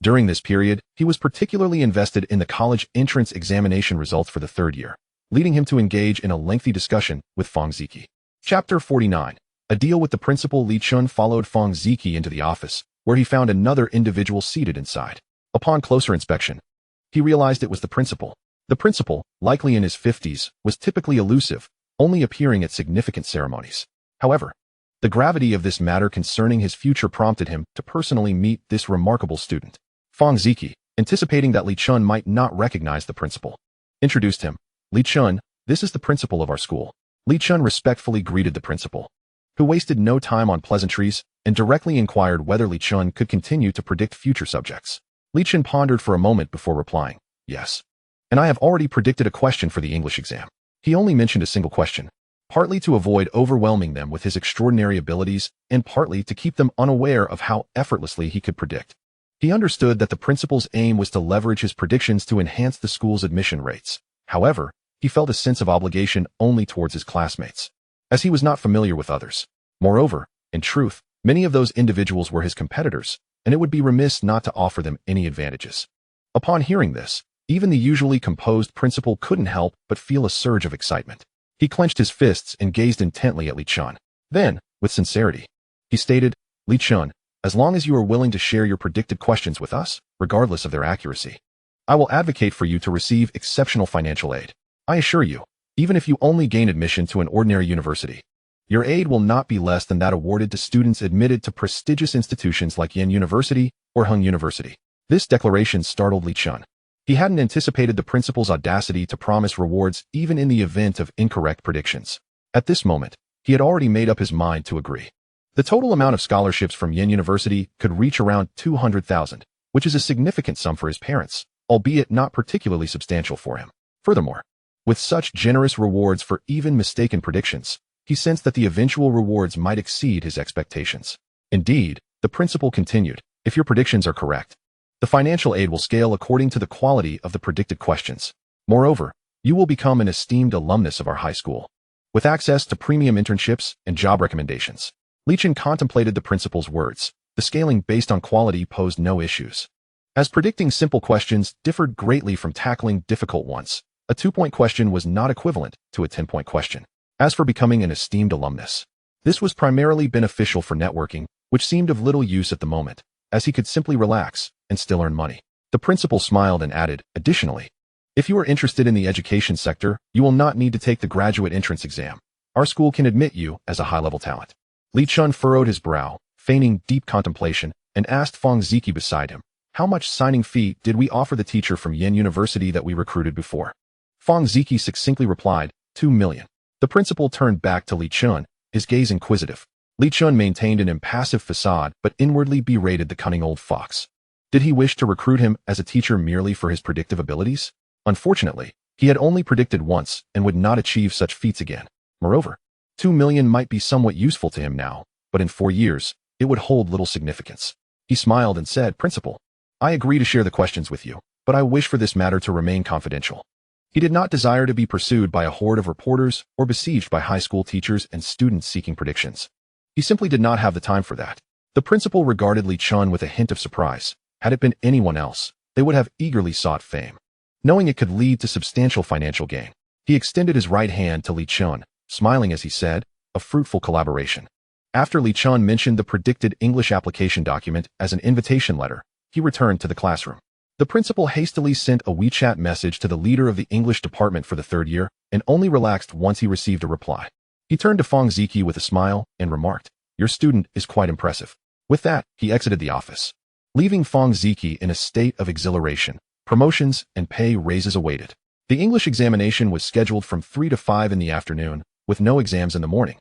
During this period, he was particularly invested in the college entrance examination results for the third year, leading him to engage in a lengthy discussion with Fang Ziki. Chapter 49. A deal with the principal. Li Chen followed Fang Ziki into the office, where he found another individual seated inside. Upon closer inspection, he realized it was the principal. The principal, likely in his 50s, was typically elusive, only appearing at significant ceremonies. However, the gravity of this matter concerning his future prompted him to personally meet this remarkable student. Fang Ziki, anticipating that Li Chen might not recognize the principal, introduced him. "Li Chen, this is the principal of our school." Li Chen respectfully greeted the principal, who wasted no time on pleasantries and directly inquired whether Li Chen could continue to predict future subjects. Li Chen pondered for a moment before replying, "Yes. And I have already predicted a question for the English exam." He only mentioned a single question, partly to avoid overwhelming them with his extraordinary abilities and partly to keep them unaware of how effortlessly he could predict. He understood that the principal's aim was to leverage his predictions to enhance the school's admission rates. However, he felt a sense of obligation only towards his classmates, as he was not familiar with others. Moreover, in truth, many of those individuals were his competitors, and it would be remiss not to offer them any advantages. Upon hearing this, even the usually composed principal couldn't help but feel a surge of excitement. He clenched his fists and gazed intently at Li Chen. Then, with sincerity, he stated, "Li Chen, as long as you are willing to share your predicted questions with us, regardless of their accuracy, I will advocate for you to receive exceptional financial aid. I assure you, even if you only gain admission to an ordinary university, your aid will not be less than that awarded to students admitted to prestigious institutions like Yen University or Hung University." This declaration startled Li Chen. He hadn't anticipated the principal's audacity to promise rewards even in the event of incorrect predictions. At this moment, he had already made up his mind to agree. The total amount of scholarships from Yen University could reach around 200,000, which is a significant sum for his parents. albeit not particularly substantial for him. Furthermore, with such generous rewards for even mistaken predictions, he sensed that the eventual rewards might exceed his expectations. Indeed, the principal continued, if your predictions are correct, the financial aid will scale according to the quality of the predicted questions. Moreover, you will become an esteemed alumnus of our high school, with access to premium internships and job recommendations. Chen contemplated the principal's words. The scaling based on quality posed no issues, as predicting simple questions differed greatly from tackling difficult ones. A 2-point question was not equivalent to a 10-point question. As for becoming an esteemed alumnus, this was primarily beneficial for networking, which seemed of little use at the moment, as he could simply relax and still earn money. The principal smiled and added, additionally, if you are interested in the education sector, you will not need to take the graduate entrance exam. Our school can admit you as a high-level talent. Chen furrowed his brow, feigning deep contemplation, and asked Fang Ziki beside him, how much signing fee did we offer the teacher from Yen University that we recruited before? Fang Ziki succinctly replied, 2 million. The principal turned back to Chen, his gaze inquisitive. Chen maintained an impassive facade but inwardly berated the cunning old fox. Did he wish to recruit him as a teacher merely for his predictive abilities? Unfortunately, he had only predicted once and would not achieve such feats again. Moreover, 2 million might be somewhat useful to him now, but in 4 years, it would hold little significance. He smiled and said, Principal, I agree to share the questions with you, but I wish for this matter to remain confidential. He did not desire to be pursued by a horde of reporters or besieged by high school teachers and students seeking predictions. He simply did not have the time for that. The principal regarded Chen with a hint of surprise. Had it been anyone else, they would have eagerly sought fame, knowing it could lead to substantial financial gain. He extended his right hand to Chen, smiling as he said, a fruitful collaboration. After Chen mentioned the predicted English application document as an invitation letter, he returned to the classroom. The principal hastily sent a WeChat message to the leader of the English department for the 3rd year and only relaxed once he received a reply. He turned to Fang Ziki with a smile and remarked, your student is quite impressive. With that, he exited the office, leaving Fang Ziki in a state of exhilaration. Promotions and pay raises awaited. The English examination was scheduled from 3 to 5 in the afternoon, with no exams in the morning,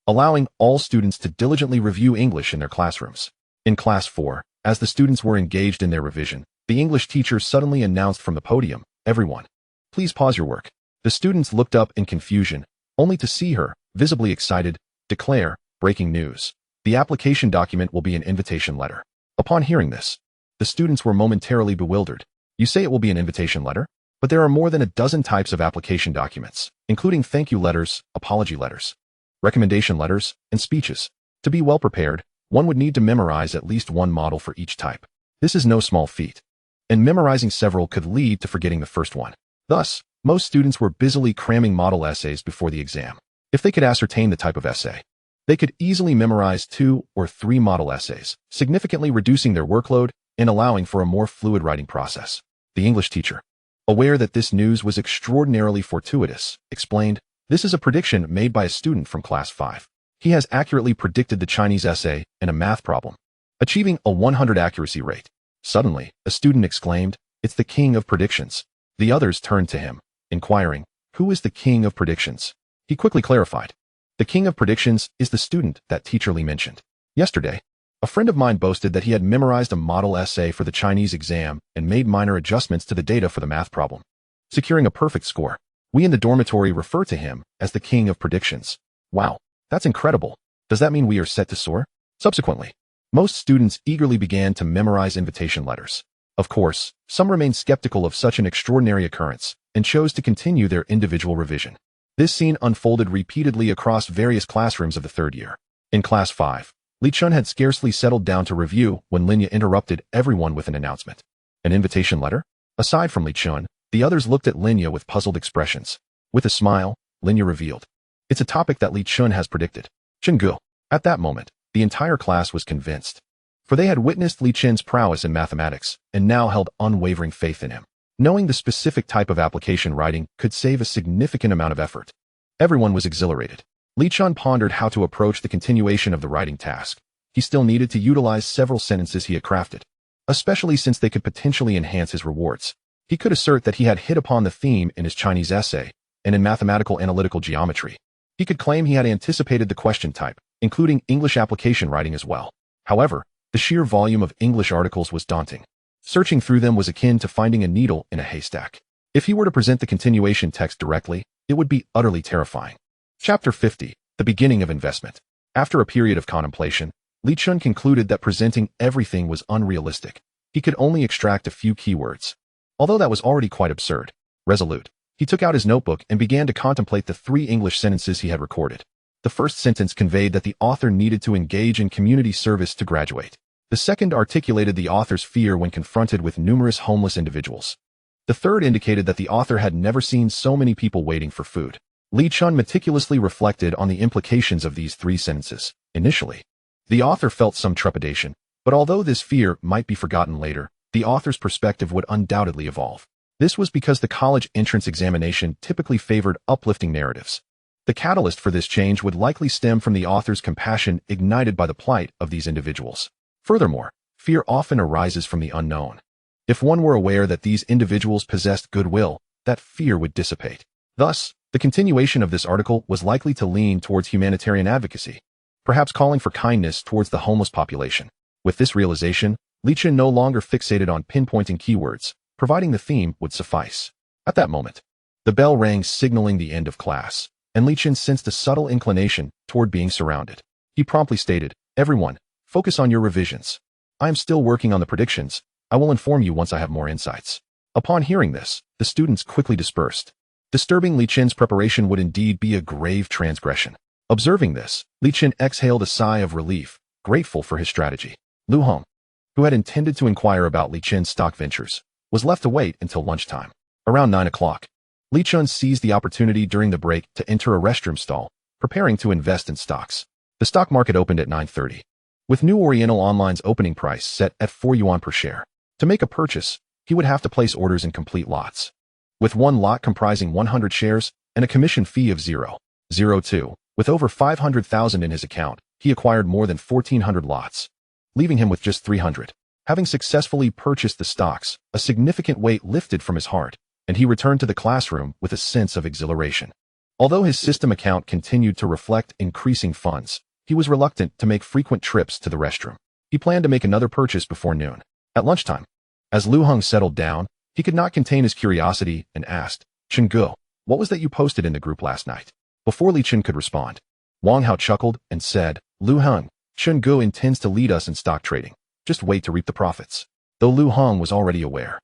allowing all students to diligently review English in their classrooms. In Class 4, as the students were engaged in their revision, the English teacher suddenly announced from the podium, everyone, please pause your work. The students looked up in confusion, only to see her, visibly excited, declare, breaking news. The application document will be an invitation letter. Upon hearing this, the students were momentarily bewildered. You say it will be an invitation letter? But there are more than a dozen types of application documents, including thank you letters, apology letters, recommendation letters, and speeches. To be well prepared, one would need to memorize at least one model for each type. This is no small feat, and memorizing several could lead to forgetting the first one. Thus, most students were busily cramming model essays before the exam. If they could ascertain the type of essay, they could easily memorize 2 or 3 model essays, significantly reducing their workload and allowing for a more fluid writing process. The English teacher, aware that this news was extraordinarily fortuitous, explained, this is a prediction made by a student from Class 5. He has accurately predicted the Chinese essay and a math problem, achieving a 100 accuracy rate. Suddenly, a student exclaimed, it's the king of predictions. The others turned to him, inquiring, who is the king of predictions? He quickly clarified, the king of predictions is the student that teacher Li mentioned. Yesterday, a friend of mine boasted that he had memorized a model essay for the Chinese exam and made minor adjustments to the data for the math problem, securing a perfect score. We in the dormitory refer to him as the king of predictions. Wow, that's incredible. Does that mean we are set to soar? Subsequently, most students eagerly began to memorize invitation letters. Of course, some remained skeptical of such an extraordinary occurrence and chose to continue their individual revision. This scene unfolded repeatedly across various classrooms of the 3rd year. In Class 5, Chen had scarcely settled down to review when Linya interrupted everyone with an announcement. An invitation letter? Aside from Chen, the others looked at Linya with puzzled expressions. With a smile, Linya revealed, it's a topic that Chen has predicted. Chen Gu. At that moment, the entire class was convinced, for they had witnessed Chen's prowess in mathematics and now held unwavering faith in him. Knowing the specific type of application writing could save a significant amount of effort. Everyone was exhilarated. Chen pondered how to approach the continuation of the writing task. He still needed to utilize several sentences he had crafted, especially since they could potentially enhance his rewards. He could assert that he had hit upon the theme in his Chinese essay and in mathematical analytical geometry. He could claim he had anticipated the question type, including English application writing as well. However, the sheer volume of English articles was daunting. Searching through them was akin to finding a needle in a haystack. If he were to present the continuation text directly, it would be utterly terrifying. Chapter 50, The Beginning of Investment. After a period of contemplation, Li Chun concluded that presenting everything was unrealistic. He could only extract a few keywords. Although that was already quite absurd. Resolute, he took out his notebook and began to contemplate the 3 English sentences he had recorded. The first sentence conveyed that the author needed to engage in community service to graduate. The second articulated the author's fear when confronted with numerous homeless individuals. The third indicated that the author had never seen so many people waiting for food. Li Chun meticulously reflected on the implications of these 3 sentences. Initially, the author felt some trepidation, but although this fear might be forgotten later, the author's perspective would undoubtedly evolve. This was because the college entrance examination typically favored uplifting narratives. The catalyst for this change would likely stem from the author's compassion ignited by the plight of these individuals. Furthermore, fear often arises from the unknown. If one were aware that these individuals possessed goodwill, that fear would dissipate. Thus, the continuation of this article was likely to lean towards humanitarian advocacy, perhaps calling for kindness towards the homeless population. With this realization, Li Chun no longer fixated on pinpointing keywords, providing the theme would suffice. At that moment, the bell rang signaling the end of class, and Li Chun sensed a subtle inclination toward being surrounded. He promptly stated, "Everyone, focus on your revisions. I am still working on the predictions. I will inform you once I have more insights." Upon hearing this, the students quickly dispersed. Disturbing Li Chun's preparation would indeed be a grave transgression. Observing this, Li Chun exhaled a sigh of relief, grateful for his strategy. Lu Hong, who had intended to inquire about Li Chun's stock ventures, was left to wait until lunchtime. Around 9 o'clock, Li Chun seized the opportunity during the break to enter a restroom stall, preparing to invest in stocks. The stock market opened at 9:30. With New Oriental Online's opening price set at 4 yuan per share. To make a purchase, he would have to place orders in complete lots. With one lot comprising 100 shares and a commission fee of 0.02, with over 500,000 in his account, he acquired more than 1,400 lots, leaving him with just 300. Having successfully purchased the stocks, a significant weight lifted from his heart, and he returned to the classroom with a sense of exhilaration. Although his system account continued to reflect increasing funds, he was reluctant to make frequent trips to the restroom. He planned to make another purchase before noon. At lunchtime, as Lu Hong settled down, he could not contain his curiosity and asked, "Chen Ge, what was that you posted in the group last night?" Before Li Chen could respond, Wang Hao chuckled and said, "Lu Hong, Chen Ge intends to lead us in stock trading. Just wait to reap the profits." Though Lu Hong was already aware,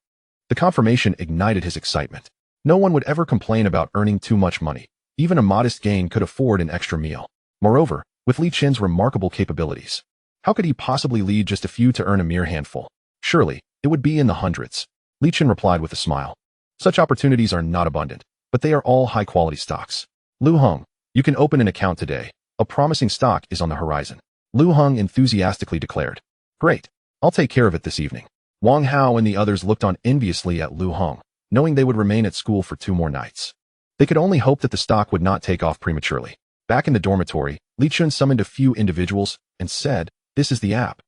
the confirmation ignited his excitement. No one would ever complain about earning too much money. Even a modest gain could afford an extra meal. Moreover, with Li Chen's remarkable capabilities, how could he possibly lead just a few to earn a mere handful? Surely, it would be in the hundreds. Li Chen replied with a smile. Such opportunities are not abundant, but they are all high-quality stocks. Lu Hong, you can open an account today. A promising stock is on the horizon. Lu Hong enthusiastically declared. Great, I'll take care of it this evening. Wang Hao and the others looked on enviously at Lu Hong, knowing they would remain at school for 2 more nights. They could only hope that the stock would not take off prematurely. Back in the dormitory, Li Chun summoned a few individuals and said, "This is the app.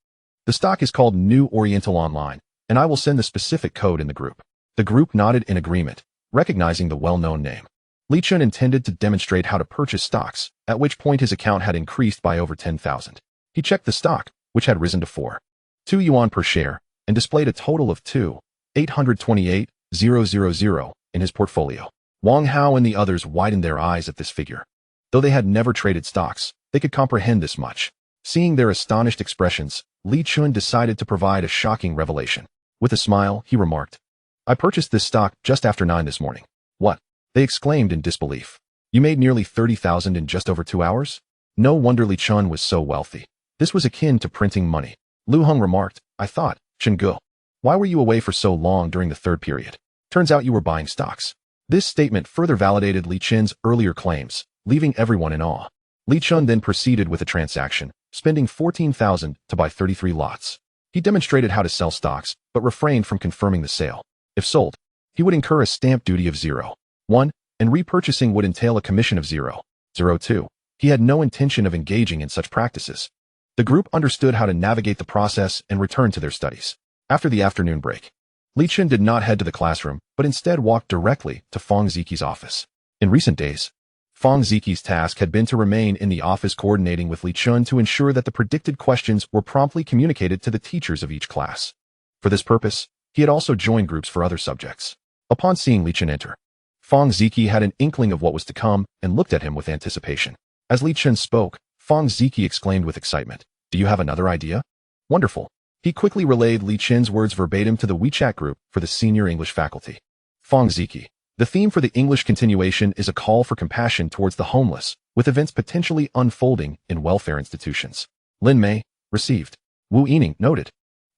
The stock is called New Oriental Online, and I will send the specific code in the group." The group nodded in agreement, recognizing the well-known name. Li Chun intended to demonstrate how to purchase stocks, at which point his account had increased by over 10,000. He checked the stock, which had risen to 4.2 yuan per share, and displayed a total of 2,828,000 in his portfolio. Wang Hao and the others widened their eyes at this figure. Though they had never traded stocks, they could comprehend this much. Seeing their astonished expressions, Li Chun decided to provide a shocking revelation. With a smile, he remarked, "I purchased this stock just after 9 this morning." "What?" they exclaimed in disbelief. "You made nearly 30,000 in just over 2 hours?" No wonder Li Chun was so wealthy. This was akin to printing money. Lu Hong remarked, "I thought, Chen Ge, why were you away for so long during the 3rd period? Turns out you were buying stocks." This statement further validated Li Chun's earlier claims, leaving everyone in awe. Li Chun then proceeded with the transaction, spending 14,000 to buy 33 lots. He demonstrated how to sell stocks, but refrained from confirming the sale. If sold, he would incur a stamp duty of 0.1, and repurchasing would entail a commission of 0.02. He had no intention of engaging in such practices. The group understood how to navigate the process and returned to their studies. After the afternoon break, Li Chun did not head to the classroom, but instead walked directly to Fang Ziqi's office. In recent days, Fang Ziqi's task had been to remain in the office coordinating with Li Chun to ensure that the predicted questions were promptly communicated to the teachers of each class. For this purpose, He had also joined groups for other subjects. Upon seeing Li Chen enter, Fang Ziki had an inkling of what was to come and looked at him with anticipation. As Li Chen spoke, Fang Ziki exclaimed with excitement, "Do you have another idea?" "Wonderful." He quickly relayed Li Chen's words verbatim to the WeChat group for the senior English faculty. Fang Ziki. The theme for the English continuation is a call for compassion towards the homeless, with events potentially unfolding in welfare institutions. Lin Mei, received. Wu Yining, noted.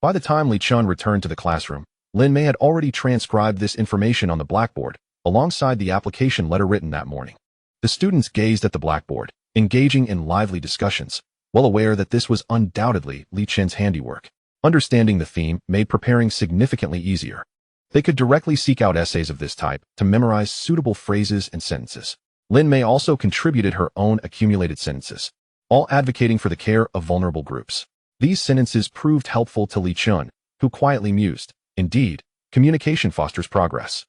By the time Li Chen returned to the classroom, Lin Mei had already transcribed this information on the blackboard, alongside the application letter written that morning. The students gazed at the blackboard, engaging in lively discussions, well aware that this was undoubtedly Li Chen's handiwork. Understanding the theme made preparing significantly easier. They could directly seek out essays of this type to memorize suitable phrases and sentences. Lin Mei also contributed her own accumulated sentences, all advocating for the care of vulnerable groups. These sentences proved helpful to Li Chen, who quietly mused, "Indeed, communication fosters progress."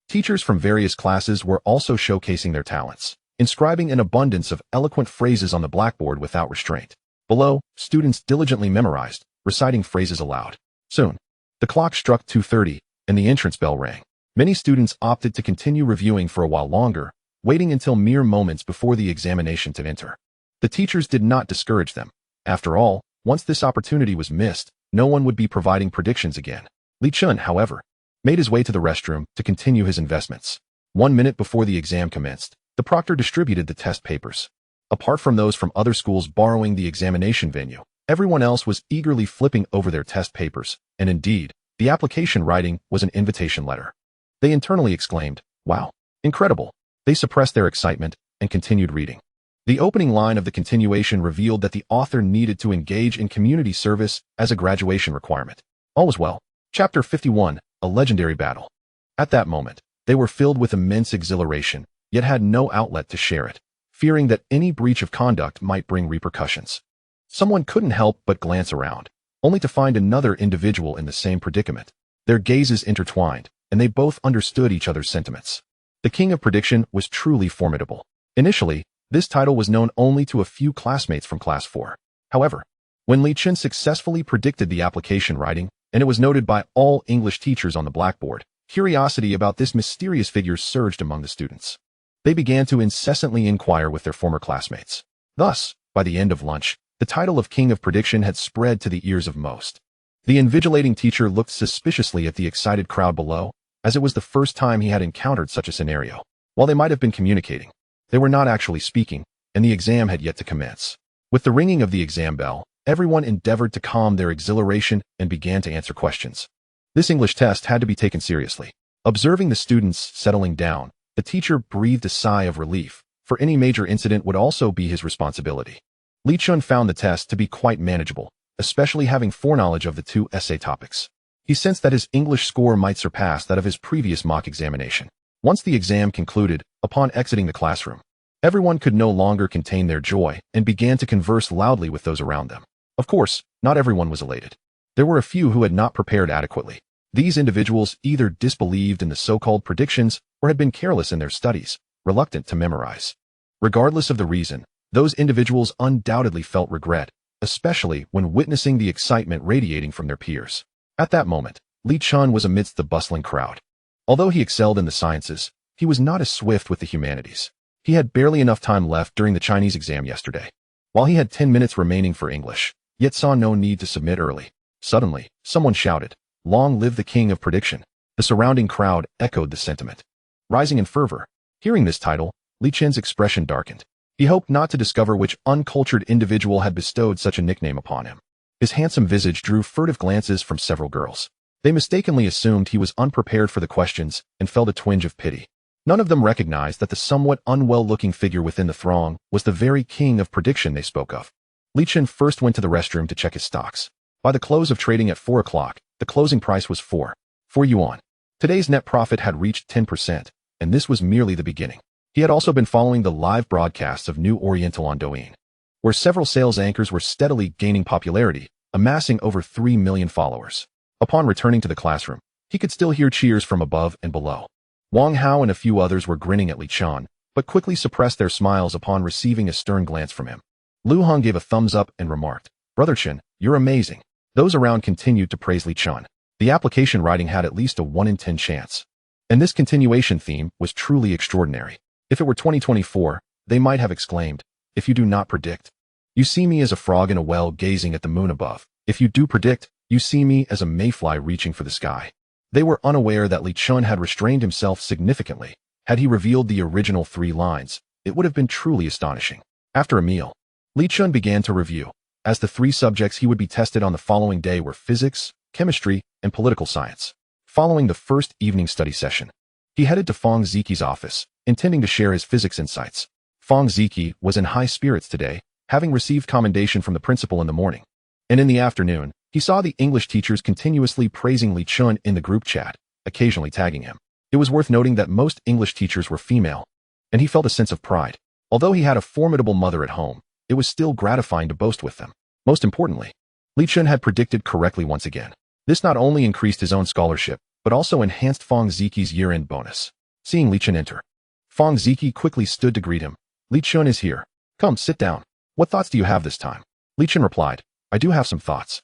Teachers from various classes were also showcasing their talents, inscribing an abundance of eloquent phrases on the blackboard without restraint. Below, students diligently memorized, reciting phrases aloud. Soon, the clock struck 2:30, and the entrance bell rang. Many students opted to continue reviewing for a while longer, waiting until mere moments before the examination to enter. The teachers did not discourage them. After all, once this opportunity was missed, no one would be providing predictions again. Li Chen, however, made his way to the restroom to continue his investments. 1 minute before the exam commenced, the proctor distributed the test papers. Apart from those from other schools borrowing the examination venue, everyone else was eagerly flipping over their test papers, and indeed, the application writing was an invitation letter. They internally exclaimed, "Wow, incredible." They suppressed their excitement and continued reading. The opening line of the continuation revealed that the author needed to engage in community service as a graduation requirement. All was well. Chapter 51, A Legendary Battle. At that moment, they were filled with immense exhilaration, yet had no outlet to share it, fearing that any breach of conduct might bring repercussions. Someone couldn't help but glance around, only to find another individual in the same predicament. Their gazes intertwined, and they both understood each other's sentiments. The King of Prediction was truly formidable. Initially, this title was known only to a few classmates from Class 4. However, when Li Chen successfully predicted the application writing, and it was noted by all English teachers on the blackboard, curiosity about this mysterious figure surged among the students. They began to incessantly inquire with their former classmates. Thus, by the end of lunch, the title of King of Prediction had spread to the ears of most. The invigilating teacher looked suspiciously at the excited crowd below, as it was the first time he had encountered such a scenario. While they might have been communicating, they were not actually speaking, and the exam had yet to commence. With the ringing of the exam bell, everyone endeavored to calm their exhilaration and began to answer questions. This English test had to be taken seriously. Observing the students settling down, the teacher breathed a sigh of relief, for any major incident would also be his responsibility. Li Chen found the test to be quite manageable, especially having foreknowledge of the two essay topics. He sensed that his English score might surpass that of his previous mock examination. Once the exam concluded, upon exiting the classroom, everyone could no longer contain their joy and began to converse loudly with those around them. Of course, not everyone was elated. There were a few who had not prepared adequately. These individuals either disbelieved in the so-called predictions or had been careless in their studies, reluctant to memorize. Regardless of the reason, those individuals undoubtedly felt regret, especially when witnessing the excitement radiating from their peers. At that moment, Li Chen was amidst the bustling crowd. Although he excelled in the sciences, he was not as swift with the humanities. He had barely enough time left during the Chinese exam yesterday. While he had 10 minutes remaining for English, yet saw no need to submit early. Suddenly, someone shouted, "Long live the King of Prediction." The surrounding crowd echoed the sentiment. Rising in fervor, hearing this title, Li Chen's expression darkened. He hoped not to discover which uncultured individual had bestowed such a nickname upon him. His handsome visage drew furtive glances from several girls. They mistakenly assumed he was unprepared for the questions and felt a twinge of pity. None of them recognized that the somewhat unwell-looking figure within the throng was the very King of Prediction they spoke of. Li Chen first went to the restroom to check his stocks. By the close of trading at 4 o'clock, the closing price was 4 yuan. Today's net profit had reached 10%, and this was merely the beginning. He had also been following the live broadcasts of New Oriental on Douyin, where several sales anchors were steadily gaining popularity, amassing over 3 million followers. Upon returning to the classroom, he could still hear cheers from above and below. Wang Hao and a few others were grinning at Li Chen, but quickly suppressed their smiles upon receiving a stern glance from him. Lu Hong gave a thumbs up and remarked, "Brother Chen, you're amazing." Those around continued to praise Li Chen. The application writing had at least a 1 in 10 chance. And this continuation theme was truly extraordinary. If it were 2024, they might have exclaimed, if you do not predict, you see me as a frog in a well gazing at the moon above. If you do predict, you see me as a mayfly reaching for the sky. They were unaware that Li Chun had restrained himself significantly. Had he revealed the original 3 lines, it would have been truly astonishing. After a meal, Li Chun began to review, as the 3 subjects he would be tested on the following day were physics, chemistry, and political science. Following the first evening study session, he headed to Fang Ziqi's office, intending to share his physics insights. Fang Ziqi was in high spirits today, having received commendation from the principal in the morning. And in the afternoon, he saw the English teachers continuously praising Li Chun in the group chat, occasionally tagging him. It was worth noting that most English teachers were female, and he felt a sense of pride. Although he had a formidable mother at home, it was still gratifying to boast with them. Most importantly, Li Chun had predicted correctly once again. This not only increased his own scholarship, but also enhanced Fang Ziqi's year-end bonus. Seeing Li Chun enter, Fang Ziqi quickly stood to greet him. Li Chun is here. Come, sit down. What thoughts do you have this time? Li Chun replied, I do have some thoughts.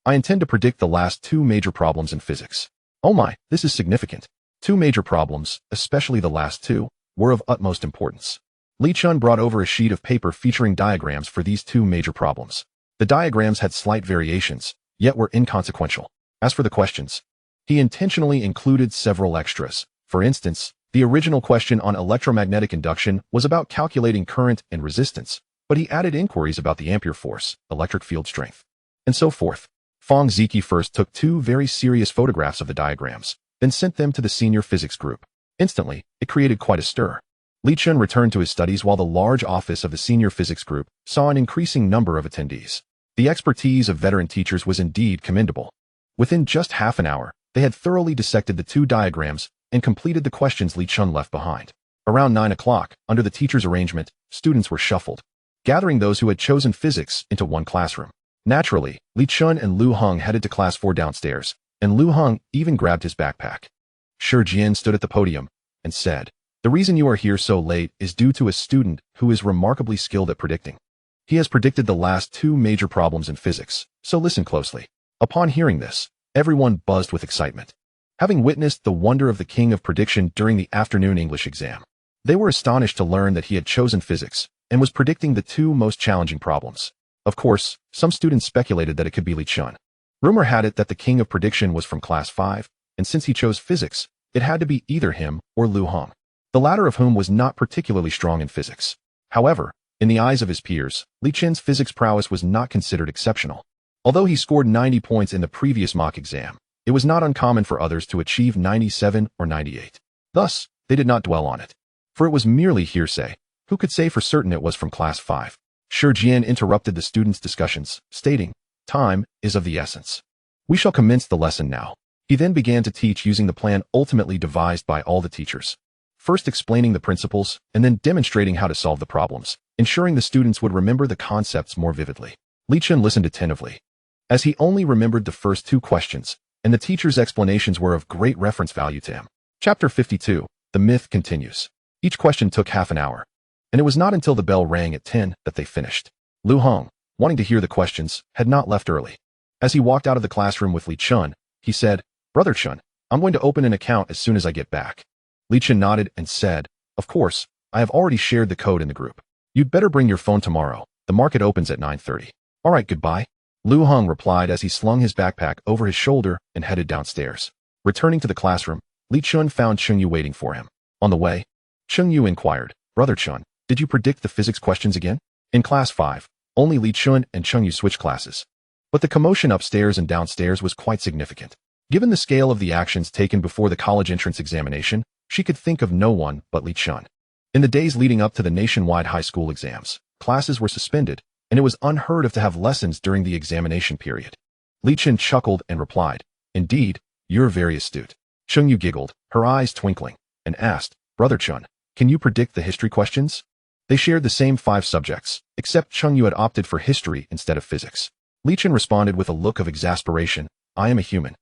I intend to predict the last 2 major problems in physics. Oh my, this is significant. 2 major problems, especially the last 2, were of utmost importance. Li Chun brought over a sheet of paper featuring diagrams for these 2 major problems. The diagrams had slight variations, yet were inconsequential. As for the questions, he intentionally included several extras. For instance, the original question on electromagnetic induction was about calculating current and resistance, but he added inquiries about the ampere force, electric field strength, and so forth. Fang Ziqi first took 2 very serious photographs of the diagrams, then sent them to the senior physics group. Instantly, it created quite a stir. Li Chun returned to his studies while the large office of the senior physics group saw an increasing number of attendees. The expertise of veteran teachers was indeed commendable. Within just half an hour, they had thoroughly dissected the 2 diagrams and completed the questions Li Chun left behind. Around 9 o'clock, under the teacher's arrangement, students were shuffled, gathering those who had chosen physics into one classroom. Naturally, Li Chun and Lu Heng headed to class 4 downstairs, and Lu Heng even grabbed his backpack. Shi Jian stood at the podium and said, the reason you are here so late is due to a student who is remarkably skilled at predicting. He has predicted the last 2 major problems in physics, so listen closely. Upon hearing this, everyone buzzed with excitement. Having witnessed the wonder of the king of prediction during the afternoon English exam, they were astonished to learn that he had chosen physics and was predicting the 2 most challenging problems. Of course, some students speculated that it could be Li Chun. Rumor had it that the king of prediction was from class 5, and since he chose physics, it had to be either him or Lu Heng, the latter of whom was not particularly strong in physics. However, in the eyes of his peers, Li Chun's physics prowess was not considered exceptional. Although he scored 90 points in the previous mock exam, it was not uncommon for others to achieve 97 or 98. Thus, they did not dwell on it, for it was merely hearsay. Who could say for certain it was from class 5? Shi Jian interrupted the students' discussions, stating, time is of the essence. We shall commence the lesson now. He then began to teach using the plan ultimately devised by all the teachers, first explaining the principles and then demonstrating how to solve the problems, ensuring the students would remember the concepts more vividly. Li Chun listened attentively, as he only remembered the first 2 questions, and the teacher's explanations were of great reference value to him. Chapter 52, The Myth continues. Each question took half an hour, and it was not until the bell rang at 10 that they finished. Lu Heng, wanting to hear the questions, had not left early. As he walked out of the classroom with Li Chun, he said, Brother Chun, I'm going to open an account as soon as I get back. Li Chun nodded and said, of course, I have already shared the code in the group. You'd better bring your phone tomorrow. The market opens at 9:30. All right, goodbye. Lu Heng replied as he slung his backpack over his shoulder and headed downstairs. Returning to the classroom, Li Chun found Cheng Yu waiting for him. On the way, Cheng Yu inquired, Brother Chun, did you predict the physics questions again? In class 5, only Li Chun and Cheng Yu switched classes. But the commotion upstairs and downstairs was quite significant. Given the scale of the actions taken before the college entrance examination, she could think of no one but Li Chun. In the days leading up to the nationwide high school exams, classes were suspended, and it was unheard of to have lessons during the examination period. Li Chun chuckled and replied, indeed, you're very astute. Cheng Yu giggled, her eyes twinkling, and asked, Brother Chun, can you predict the history questions? They shared the same 5 subjects, except Cheng Yu had opted for history instead of physics. Li Chun responded with a look of exasperation, I am a human,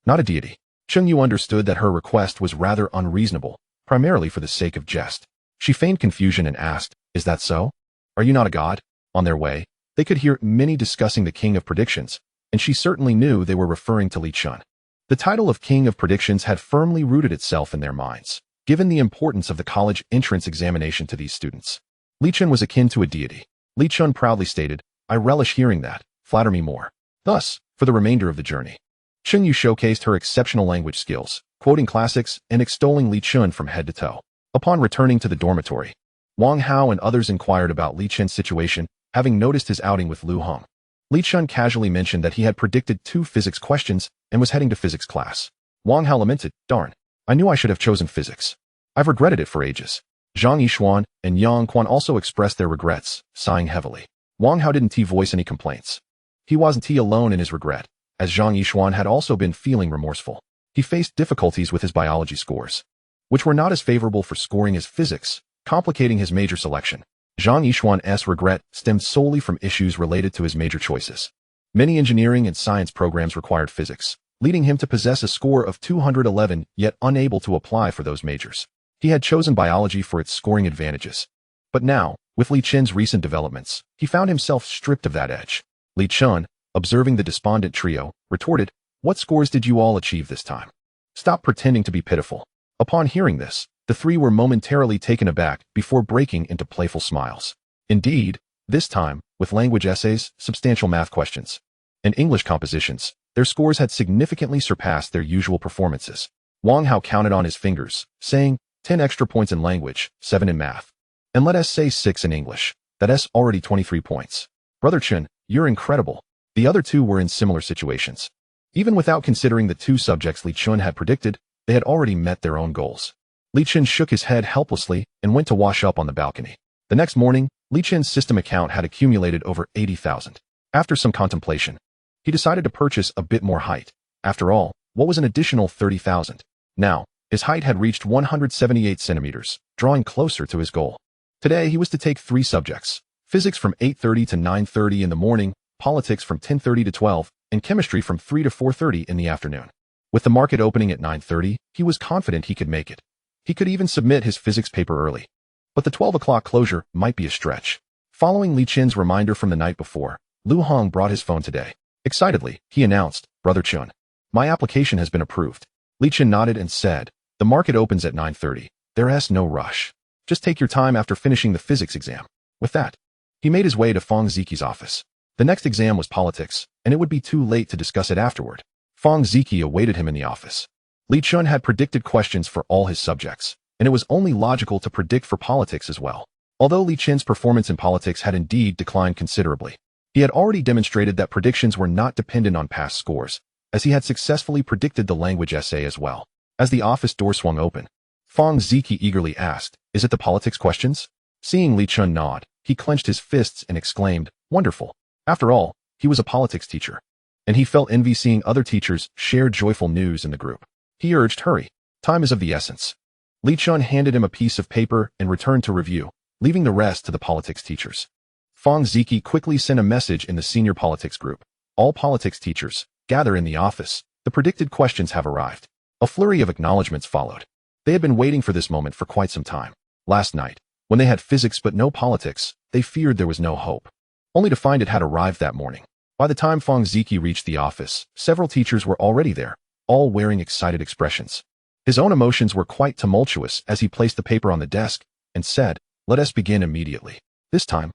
not a deity. Cheng Yu understood that her request was rather unreasonable, primarily for the sake of jest. She feigned confusion and asked, is that so? Are you not a god? On their way, they could hear many discussing the king of predictions, and she certainly knew they were referring to Li Chun. The title of King of Predictions had firmly rooted itself in their minds, given the importance of the college entrance examination to these students. Li Chen was akin to a deity. Li Chen proudly stated, "I relish hearing that, flatter me more." Thus, for the remainder of the journey, Chen Yu showcased her exceptional language skills, quoting classics and extolling Li Chen from head to toe. Upon returning to the dormitory, Wang Hao and others inquired about Li Chen's situation, having noticed his outing with Lu Hong. Li Chen casually mentioned that he had predicted 2 physics questions and was heading to physics class. Wang Hao lamented, "Darn, I knew I should have chosen physics. I've regretted it for ages." Zhang Yixuan and Yang Quan also expressed their regrets, sighing heavily. Wang Hao didn't voice any complaints. He wasn't alone in his regret, as Zhang Yixuan had also been feeling remorseful. He faced difficulties with his biology scores, which were not as favorable for scoring as physics, complicating his major selection. Zhang Yixuan's regret stemmed solely from issues related to his major choices. Many engineering and science programs required physics, leading him to possess a score of 211, yet unable to apply for those majors. He had chosen biology for its scoring advantages. But now, with Li Chen's recent developments, he found himself stripped of that edge. Li Chen, observing the despondent trio, retorted, "What scores did you all achieve this time? Stop pretending to be pitiful." Upon hearing this, the 3 were momentarily taken aback before breaking into playful smiles. Indeed, this time, with language essays, substantial math questions, and English compositions, their scores had significantly surpassed their usual performances. Wang Hao counted on his fingers, saying, 10 extra points in language, 7 in math. And let us say 6 in English. That's already 23 points. Brother Chen, you're incredible. The other 2 were in similar situations. Even without considering the 2 subjects Li Chen had predicted, they had already met their own goals. Li Chen shook his head helplessly and went to wash up on the balcony. The next morning, Li Chen's system account had accumulated over 80,000. After some contemplation, he decided to purchase a bit more height. After all, what was an additional 30,000? Now, his height had reached 178 centimeters, drawing closer to his goal. Today, he was to take 3 subjects: physics from 8:30 to 9:30 in the morning, politics from 10:30 to 12, and chemistry from 3 to 4:30 in the afternoon. With the market opening at 9:30, he was confident he could make it. He could even submit his physics paper early. But the 12 o'clock closure might be a stretch. Following Li Chen's reminder from the night before, Lu Hong brought his phone today. Excitedly, he announced, "Brother Chen, my application has been approved." Li Chen nodded and said, "The market opens at 9:30. There's no rush. Just take your time after finishing the physics exam." With that, he made his way to Fang Ziqi's office. The next exam was politics, and it would be too late to discuss it afterward. Fang Ziqi awaited him in the office. Li Chen had predicted questions for all his subjects, and it was only logical to predict for politics as well. Although Li Chen's performance in politics had indeed declined considerably, he had already demonstrated that predictions were not dependent on past scores, as he had successfully predicted the language essay as well. As the office door swung open, Fang Ziqi eagerly asked, "Is it the politics questions?" Seeing Li Chen nod, he clenched his fists and exclaimed, "Wonderful." After all, he was a politics teacher, and he felt envy seeing other teachers share joyful news in the group. He urged, "Hurry. Time is of the essence." Li Chen handed him a piece of paper and returned to review, leaving the rest to the politics teachers. Fang Ziqi quickly sent a message in the senior politics group. "All politics teachers, gather in the office. The predicted questions have arrived." A flurry of acknowledgements followed. They had been waiting for this moment for quite some time. Last night, when they had physics but no politics, they feared there was no hope, only to find it had arrived that morning. By the time Fang Ziqi reached the office, several teachers were already there, all wearing excited expressions. His own emotions were quite tumultuous as he placed the paper on the desk and said, "Let us begin immediately." This time,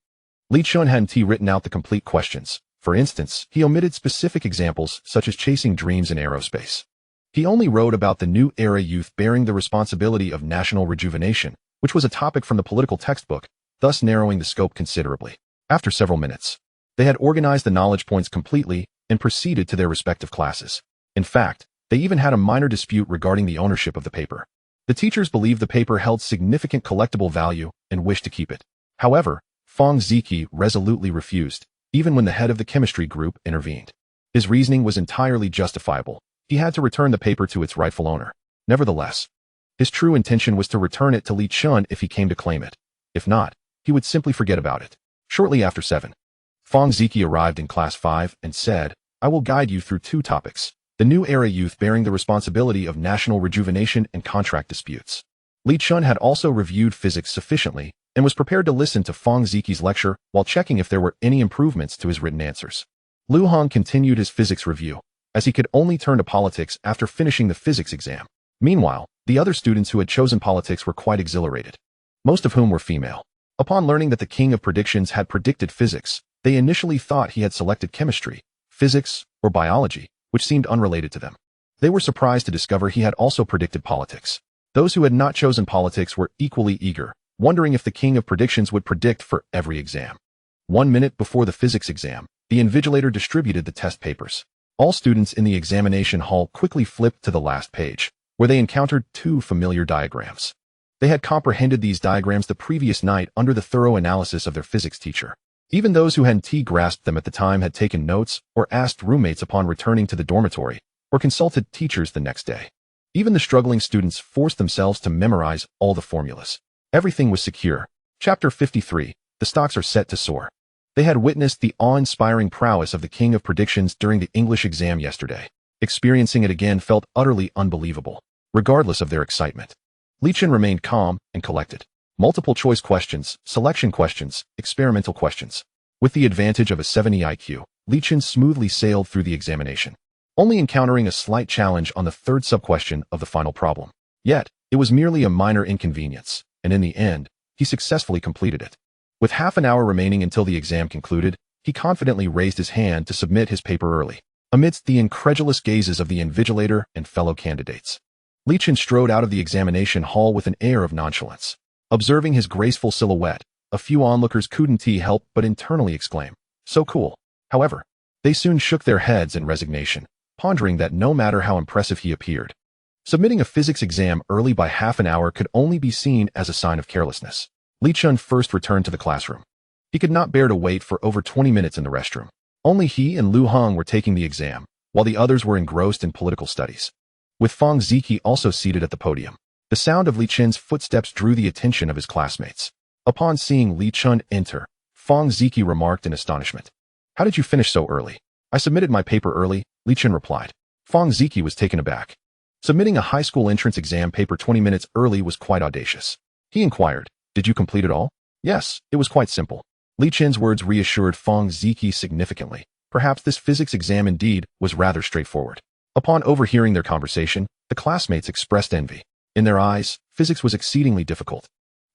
Li Chen hadn't written out the complete questions. For instance, he omitted specific examples such as chasing dreams in aerospace. He only wrote about the new era youth bearing the responsibility of national rejuvenation, which was a topic from the political textbook, thus narrowing the scope considerably. After several minutes, they had organized the knowledge points completely and proceeded to their respective classes. In fact, they even had a minor dispute regarding the ownership of the paper. The teachers believed the paper held significant collectible value and wished to keep it. However, Fang Ziqi resolutely refused, even when the head of the chemistry group intervened. His reasoning was entirely justifiable. He had to return the paper to its rightful owner. Nevertheless, his true intention was to return it to Li Chen if he came to claim it. If not, he would simply forget about it. Shortly after 7, Fang Ziqi arrived in class 5 and said, "I will guide you through 2 topics. The new era youth bearing the responsibility of national rejuvenation and contract disputes." Li Chen had also reviewed physics sufficiently and was prepared to listen to Fang Ziqi's lecture while checking if there were any improvements to his written answers. Lu Hong continued his physics review. as he could only turn to politics after finishing the physics exam. Meanwhile, the other students who had chosen politics were quite exhilarated, most of whom were female. Upon learning that the king of predictions had predicted physics, they initially thought he had selected chemistry, physics, or biology, which seemed unrelated to them. They were surprised to discover he had also predicted politics. Those who had not chosen politics were equally eager, wondering if the king of predictions would predict for every exam. 1 minute before the physics exam, the invigilator distributed the test papers. All students in the examination hall quickly flipped to the last page, where they encountered two familiar diagrams. They had comprehended these diagrams the previous night under the thorough analysis of their physics teacher. Even those who hadn't grasped them at the time had taken notes or asked roommates upon returning to the dormitory, or consulted teachers the next day. Even the struggling students forced themselves to memorize all the formulas. Everything was secure. Chapter 53. The stocks are set to soar. They had witnessed the awe-inspiring prowess of the king of predictions during the English exam yesterday. Experiencing it again felt utterly unbelievable, regardless of their excitement. Chen remained calm and collected. Multiple choice questions, selection questions, experimental questions. With the advantage of a 70 IQ, Chen smoothly sailed through the examination, only encountering a slight challenge on the third sub-question of the final problem. Yet, it was merely a minor inconvenience, and in the end, he successfully completed it. With half an hour remaining until the exam concluded, he confidently raised his hand to submit his paper early, amidst the incredulous gazes of the invigilator and fellow candidates. Chen strode out of the examination hall with an air of nonchalance. Observing his graceful silhouette, a few onlookers couldn't help but internally exclaim, "So cool." However, they soon shook their heads in resignation, pondering that no matter how impressive he appeared, submitting a physics exam early by half an hour could only be seen as a sign of carelessness. Chen first returned to the classroom. He could not bear to wait for over 20 minutes in the restroom. Only he and Lu Heng were taking the exam, while the others were engrossed in political studies. With Fang Ziki also seated at the podium, the sound of Chen's footsteps drew the attention of his classmates. Upon seeing Chen enter, Fang Ziki remarked in astonishment, "How did you finish so early?" "I submitted my paper early," Chen replied. Fang Ziki was taken aback. Submitting a high school entrance exam paper 20 minutes early was quite audacious. He inquired, "Did you complete it all?" "Yes, it was quite simple." Chen's words reassured Fang Ziki significantly. Perhaps this physics exam indeed was rather straightforward. Upon overhearing their conversation, the classmates expressed envy. In their eyes, physics was exceedingly difficult,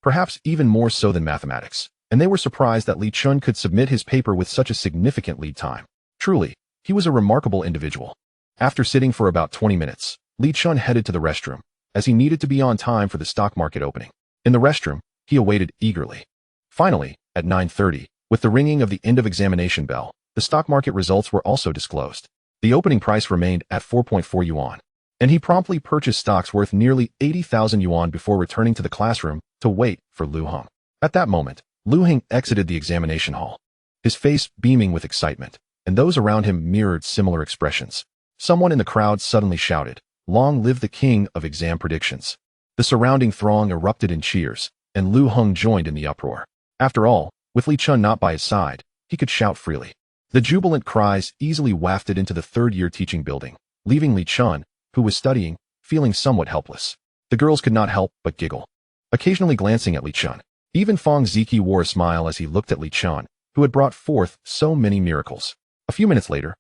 perhaps even more so than mathematics, and they were surprised that Chen could submit his paper with such a significant lead time. Truly, he was a remarkable individual. After sitting for about 20 minutes, Chen headed to the restroom, as he needed to be on time for the stock market opening. In the restroom, he awaited eagerly. Finally, at 9:30, with the ringing of the end of examination bell, the stock market results were also disclosed. The opening price remained at 4.4 yuan, and he promptly purchased stocks worth nearly 80,000 yuan before returning to the classroom to wait for Lu Heng. At that moment, Lu Heng exited the examination hall, his face beaming with excitement, and those around him mirrored similar expressions. Someone in the crowd suddenly shouted, "Long live the king of exam predictions." The surrounding throng erupted in cheers, and Lu Heng joined in the uproar. After all, with Chen not by his side, he could shout freely. The jubilant cries easily wafted into the third-year teaching building, leaving Chen, who was studying, feeling somewhat helpless. The girls could not help but giggle, occasionally glancing at Chen. Even Fang Ziki wore a smile as he looked at Chen, who had brought forth so many miracles. A few minutes later,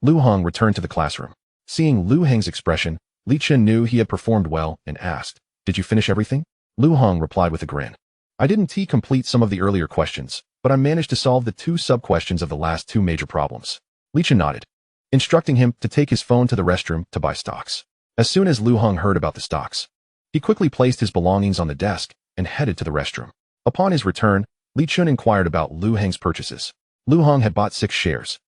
Lu Heng returned to the classroom. Seeing Lu Heng's expression, Chen knew he had performed well and asked, "Did you finish everything?" Lu Heng replied with a grin, "I didn't complete some of the earlier questions, but I managed to solve the two sub-questions of the last two major problems." Chen nodded, instructing him to take his phone to the restroom to buy stocks. As soon as Lu Heng heard about the stocks, he quickly placed his belongings on the desk and headed to the restroom. Upon his return, Chen inquired about Lu Heng's purchases. Lu Heng had bought 6 shares.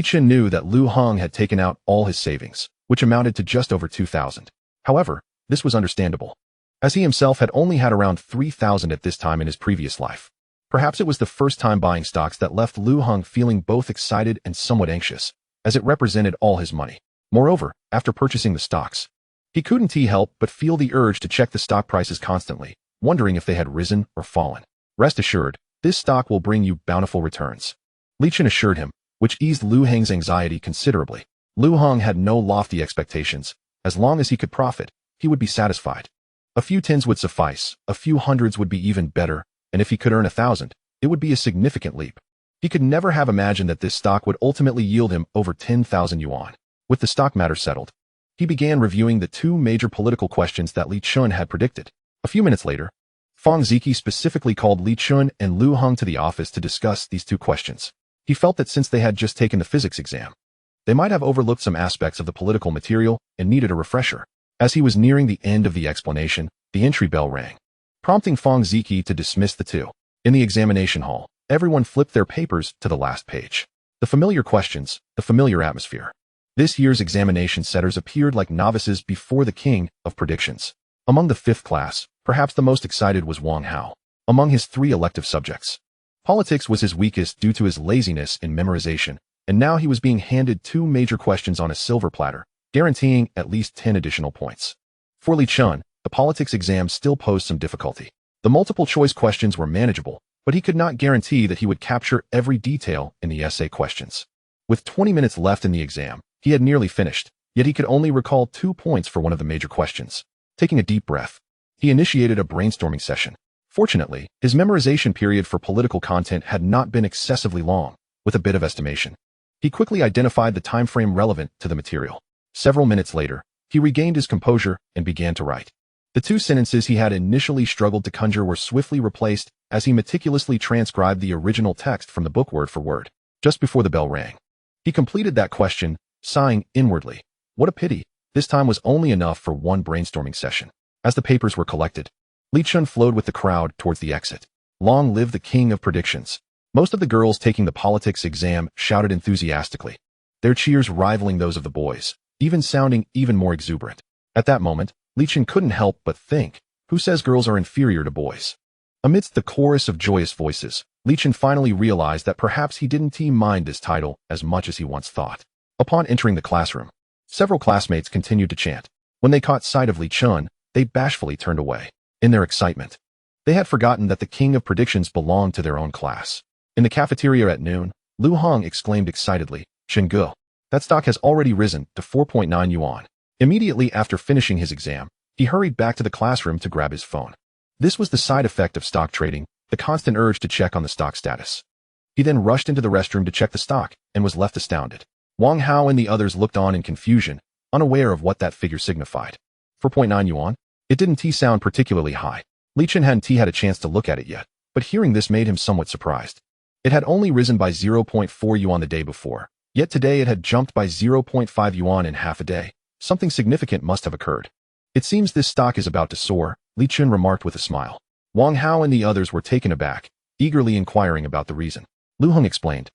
Chen knew that Lu Heng had taken out all his savings, which amounted to just over 2,000. However, this was understandable, as he himself had only had around 3,000 at this time in his previous life. Perhaps it was the first time buying stocks that left Lu Heng feeling both excited and somewhat anxious, as it represented all his money. Moreover, after purchasing the stocks, he couldn't help but feel the urge to check the stock prices constantly, wondering if they had risen or fallen. "Rest assured, this stock will bring you bountiful returns," Chen assured him, which eased Lu Heng's anxiety considerably. Lu Heng had no lofty expectations. As long as he could profit, he would be satisfied. A few tens would suffice, a few hundreds would be even better, and if he could earn 1,000, it would be a significant leap. He could never have imagined that this stock would ultimately yield him over 10,000 yuan. With the stock matter settled, he began reviewing the two major political questions that Li Chun had predicted. A few minutes later, Fang Ziki specifically called Li Chun and Lu Heng to the office to discuss these two questions. He felt that since they had just taken the physics exam, they might have overlooked some aspects of the political material and needed a refresher. As he was nearing the end of the explanation, the entry bell rang, prompting Fang Ziki to dismiss the two. In the examination hall, everyone flipped their papers to the last page. The familiar questions, the familiar atmosphere. This year's examination setters appeared like novices before the king of predictions. Among the fifth class, perhaps the most excited was Wang Hao. Among his three elective subjects, politics was his weakest due to his laziness in memorization, and now he was being handed two major questions on a silver platter, guaranteeing at least 10 additional points. For Li Chun, the politics exam still posed some difficulty. The multiple-choice questions were manageable, but he could not guarantee that he would capture every detail in the essay questions. With 20 minutes left in the exam, he had nearly finished, yet he could only recall 2 points for one of the major questions. Taking a deep breath, he initiated a brainstorming session. Fortunately, his memorization period for political content had not been excessively long. With a bit of estimation, he quickly identified the time frame relevant to the material. Several minutes later, he regained his composure and began to write. The two sentences he had initially struggled to conjure were swiftly replaced as he meticulously transcribed the original text from the book word for word. Just before the bell rang, he completed that question, sighing inwardly. What a pity, this time was only enough for one brainstorming session. As the papers were collected, Li Chun flowed with the crowd towards the exit. Long live the king of predictions. Most of the girls taking the politics exam shouted enthusiastically, their cheers rivaling those of the boys, even sounding even more exuberant. At that moment, Li Chun couldn't help but think, who says girls are inferior to boys? Amidst the chorus of joyous voices, Li Chun finally realized that perhaps he didn't mind this title as much as he once thought. Upon entering the classroom, several classmates continued to chant. When they caught sight of Li Chun, they bashfully turned away. In their excitement, they had forgotten that the king of predictions belonged to their own class. In the cafeteria at noon, Lu Heng exclaimed excitedly, Chen, that stock has already risen to 4.9 yuan. Immediately after finishing his exam, he hurried back to the classroom to grab his phone. This was the side effect of stock trading, the constant urge to check on the stock status. He then rushed into the restroom to check the stock and was left astounded. Wang Hao and the others looked on in confusion, unaware of what that figure signified. 4.9 yuan? It didn't sound particularly high. Li Chun hadn't had a chance to look at it yet, but hearing this made him somewhat surprised. It had only risen by 0.4 yuan the day before, yet today it had jumped by 0.5 yuan in half a day. Something significant must have occurred. It seems this stock is about to soar, Li Chun remarked with a smile. Wang Hao and the others were taken aback, eagerly inquiring about the reason. Lu Heng explained,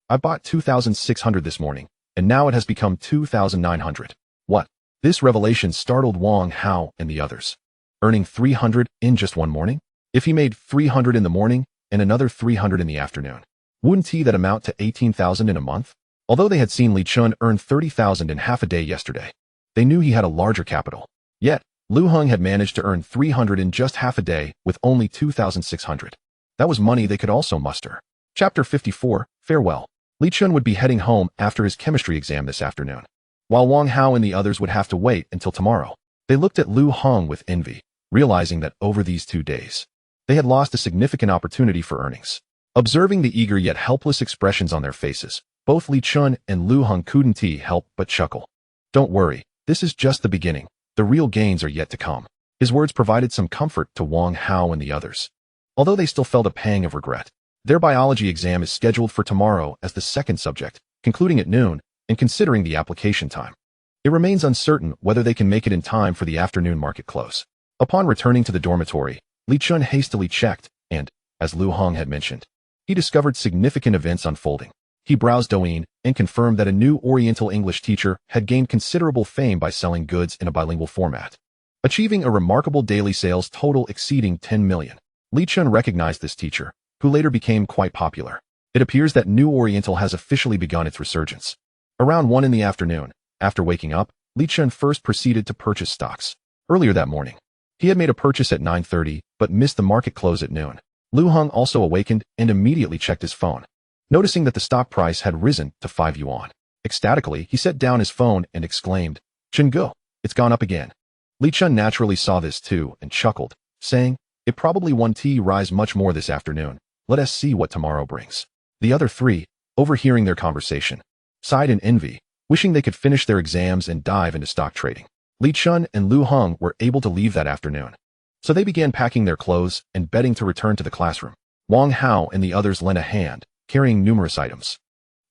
I bought 2,600 this morning, and now it has become 2,900. What? This revelation startled Wang Hao and the others. Earning 300 in just one morning? If he made 300 in the morning and another 300 in the afternoon, wouldn't that amount to 18,000 in a month? Although they had seen Li Chun earn 30,000 in half a day yesterday, they knew he had a larger capital. Yet, Lu Heng had managed to earn 300 in just half a day with only 2,600. That was money they could also muster. Chapter 54, Farewell. Li Chun would be heading home after his chemistry exam this afternoon, while Wang Hao and the others would have to wait until tomorrow. They looked at Lu Heng with envy, realizing that over these 2 days, they had lost a significant opportunity for earnings. Observing the eager yet helpless expressions on their faces, both Li Chun and Lu Heng couldn't help but chuckle. Don't worry, this is just the beginning. The real gains are yet to come. His words provided some comfort to Wang Hao and the others, although they still felt a pang of regret. Their biology exam is scheduled for tomorrow as the second subject, concluding at noon, and considering the application time, it remains uncertain whether they can make it in time for the afternoon market close. Upon returning to the dormitory, Li Chun hastily checked, and, as Lu Heng had mentioned, he discovered significant events unfolding. He browsed Douyin and confirmed that a new Oriental English teacher had gained considerable fame by selling goods in a bilingual format, achieving a remarkable daily sales total exceeding 10 million. Li Chun recognized this teacher, who later became quite popular. It appears that New Oriental has officially begun its resurgence. Around 1 in the afternoon, after waking up, Li Chun first proceeded to purchase stocks. Earlier that morning, he had made a purchase at 9:30, but missed the market close at noon. Lu Heng also awakened and immediately checked his phone, noticing that the stock price had risen to 5 yuan. Ecstatically, he set down his phone and exclaimed, Chen, it's gone up again. Li Chun naturally saw this too and chuckled, saying, it probably won't rise much more this afternoon. Let us see what tomorrow brings. The other three, overhearing their conversation, sighed in envy, wishing they could finish their exams and dive into stock trading. Li Chun and Lu Heng were able to leave that afternoon, so they began packing their clothes and betting to return to the classroom. Wang Hao and the others lent a hand, carrying numerous items.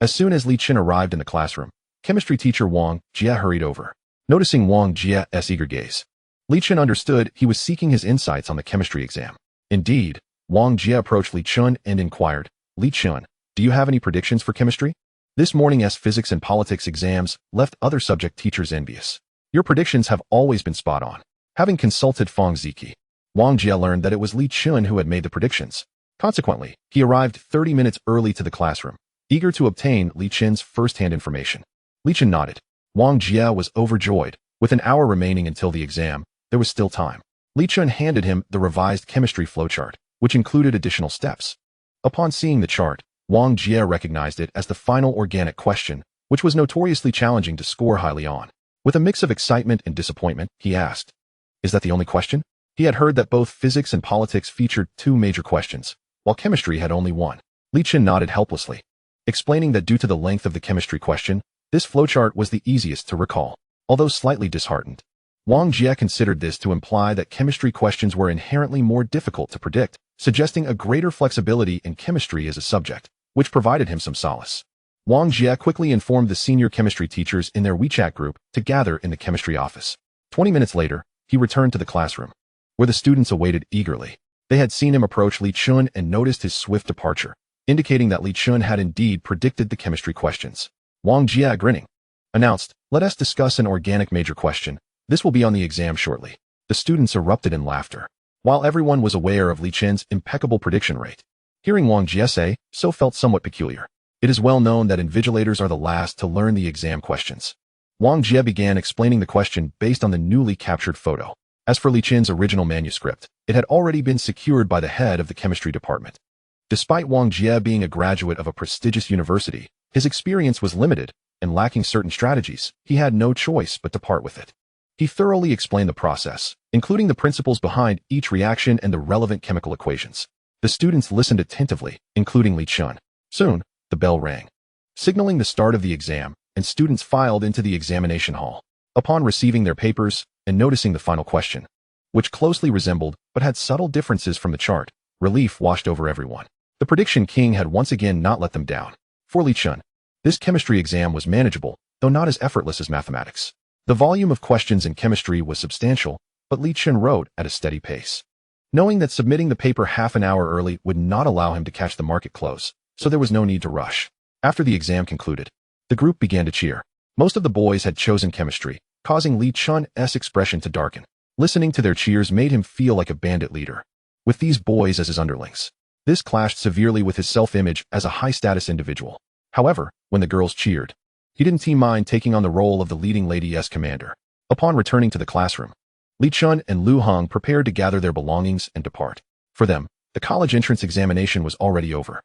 As soon as Li Chun arrived in the classroom, chemistry teacher Wang Jie hurried over. Noticing Wang Jie's eager gaze, Li Chun understood he was seeking his insights on the chemistry exam. Indeed, Wang Jie approached Li Chun and inquired, "Li Chun, do you have any predictions for chemistry? This morning's physics and politics exams left other subject teachers envious. Your predictions have always been spot on." Having consulted Feng Ziki, Wang Jie learned that it was Li Chun who had made the predictions. Consequently, he arrived 30 minutes early to the classroom, eager to obtain Li Chun's first-hand information. Li Chun nodded. Wang Jie was overjoyed. With an hour remaining until the exam, there was still time. Li Chun handed him the revised chemistry flowchart, which included additional steps. Upon seeing the chart, Wang Jie recognized it as the final organic question, which was notoriously challenging to score highly on. With a mix of excitement and disappointment, he asked, "Is that the only question?" He had heard that both physics and politics featured 2 major questions, while chemistry had only 1. Li Chun nodded helplessly, explaining that due to the length of the chemistry question, this flowchart was the easiest to recall. Although slightly disheartened, Wang Jie considered this to imply that chemistry questions were inherently more difficult to predict, suggesting a greater flexibility in chemistry as a subject, which provided him some solace. Wang Jie quickly informed the senior chemistry teachers in their WeChat group to gather in the chemistry office. 20 minutes later, he returned to the classroom, where the students awaited eagerly. They had seen him approach Li Chun and noticed his swift departure, indicating that Li Chun had indeed predicted the chemistry questions. Wang Jie, grinning, announced, "Let us discuss an organic major question. This will be on the exam shortly." The students erupted in laughter, while everyone was aware of Li Chun's impeccable prediction rate. Hearing Wang Jie say so felt somewhat peculiar. It is well known that invigilators are the last to learn the exam questions. Wang Jie began explaining the question based on the newly captured photo. As for Li Chun's original manuscript, it had already been secured by the head of the chemistry department. Despite Wang Jie being a graduate of a prestigious university, his experience was limited, and lacking certain strategies, he had no choice but to part with it. He thoroughly explained the process, including the principles behind each reaction and the relevant chemical equations. The students listened attentively, including Li Chun. Soon, the bell rang, signaling the start of the exam, and students filed into the examination hall. Upon receiving their papers and noticing the final question, which closely resembled but had subtle differences from the chart, relief washed over everyone. The prediction king had once again not let them down. For Li Chun, this chemistry exam was manageable, though not as effortless as mathematics. The volume of questions in chemistry was substantial, but Li Chun wrote at a steady pace, knowing that submitting the paper half an hour early would not allow him to catch the market close, so there was no need to rush. After the exam concluded, the group began to cheer. Most of the boys had chosen chemistry, causing Li Chun's expression to darken. Listening to their cheers made him feel like a bandit leader, with these boys as his underlings. This clashed severely with his self-image as a high-status individual. However, when the girls cheered, he didn't mind taking on the role of the leading lady's commander. Upon returning to the classroom, Li Chun and Lu Heng prepared to gather their belongings and depart. For them, the college entrance examination was already over,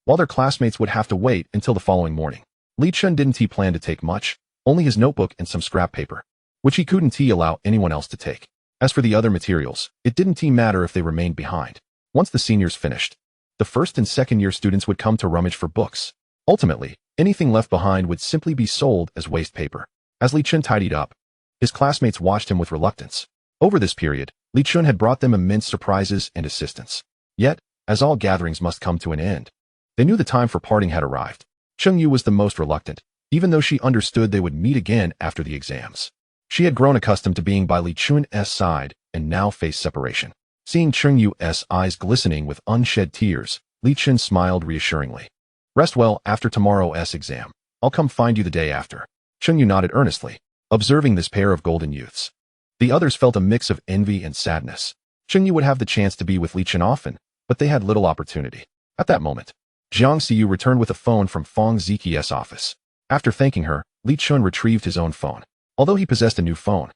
while their classmates would have to wait until the following morning. Li Chun didn't plan to take much, only his notebook and some scrap paper, which he couldn't allow anyone else to take. As for the other materials, it didn't matter if they remained behind. Once the seniors finished, the first and second year students would come to rummage for books. Ultimately, anything left behind would simply be sold as waste paper. As Li Chun tidied up, his classmates watched him with reluctance. Over this period, Li Chun had brought them immense surprises and assistance. Yet, as all gatherings must come to an end, they knew the time for parting had arrived. Cheng Yu was the most reluctant, even though she understood they would meet again after the exams. She had grown accustomed to being by Li Chun's side and now faced separation. Seeing Cheng Yu's eyes glistening with unshed tears, Li Chun smiled reassuringly. "Rest well after tomorrow's exam. I'll come find you the day after." Cheng Yu nodded earnestly, observing this pair of golden youths. The others felt a mix of envy and sadness. Cheng Yu would have the chance to be with Li Chun often, but they had little opportunity. At that moment, Jiang Xiyu returned with a phone from Feng Ziqi's office. After thanking her, Li Chun retrieved his own phone. Although he possessed a new phone,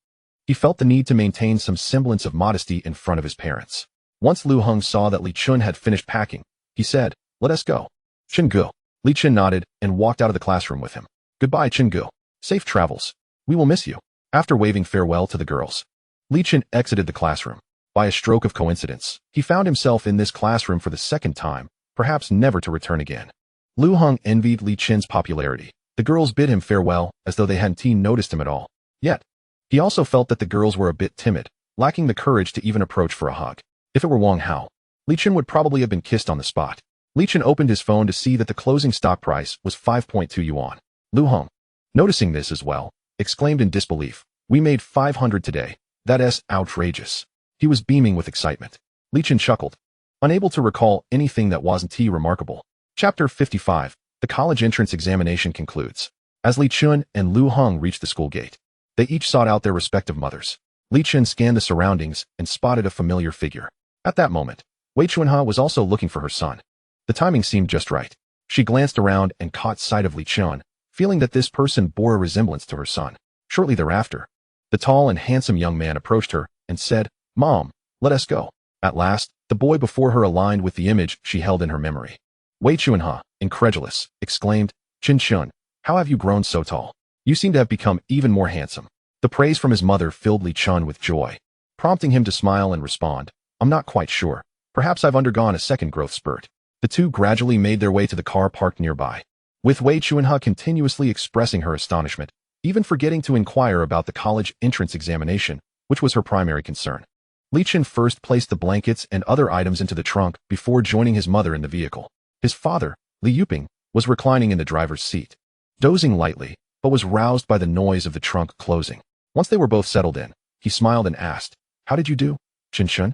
he felt the need to maintain some semblance of modesty in front of his parents. Once Lu Heng saw that Li Chun had finished packing, he said, "Let us go." "Chen Gu." Li Chun nodded and walked out of the classroom with him. "Goodbye, Chen Gu. Safe travels. We will miss you." After waving farewell to the girls, Li Chun exited the classroom. By a stroke of coincidence, he found himself in this classroom for the second time, perhaps never to return again. Lu Heng envied Li Chun's popularity, The girls bid him farewell as though they hadn't noticed him at all. Yet, he also felt that the girls were a bit timid, lacking the courage to even approach for a hug. If it were Wang Hao, Li Chen would probably have been kissed on the spot. Li Chen opened his phone to see that the closing stock price was 5.2 yuan. Lu Hong, noticing this as well, exclaimed in disbelief, "We made 500 today. That's outrageous." He was beaming with excitement. Li Chen chuckled, unable to recall anything that wasn't remarkable. Chapter 55. The college entrance examination concludes. As Li Chen and Lu Hong reached the school gate, they each sought out their respective mothers. Li Chen scanned the surroundings and spotted a familiar figure. At that moment, Wei Chunha was also looking for her son. The timing seemed just right. She glanced around and caught sight of Li Chen, feeling that this person bore a resemblance to her son. Shortly thereafter, the tall and handsome young man approached her and said, "Mom, let us go." At last, the boy before her aligned with the image she held in her memory. Wei Chunha, incredulous, exclaimed, "Chen Chun, how have you grown so tall? You seem to have become even more handsome." The praise from his mother filled Li Chen with joy, prompting him to smile and respond, "I'm not quite sure. Perhaps I've undergone a second growth spurt." The two gradually made their way to the car parked nearby, with Wei Chunha continuously expressing her astonishment, even forgetting to inquire about the college entrance examination, which was her primary concern. Li Chen first placed the blankets and other items into the trunk before joining his mother in the vehicle. His father, Li Yuping, was reclining in the driver's seat, dozing lightly, but was roused by the noise of the trunk closing. Once they were both settled in, he smiled and asked, "How did you do, Chen Chen?"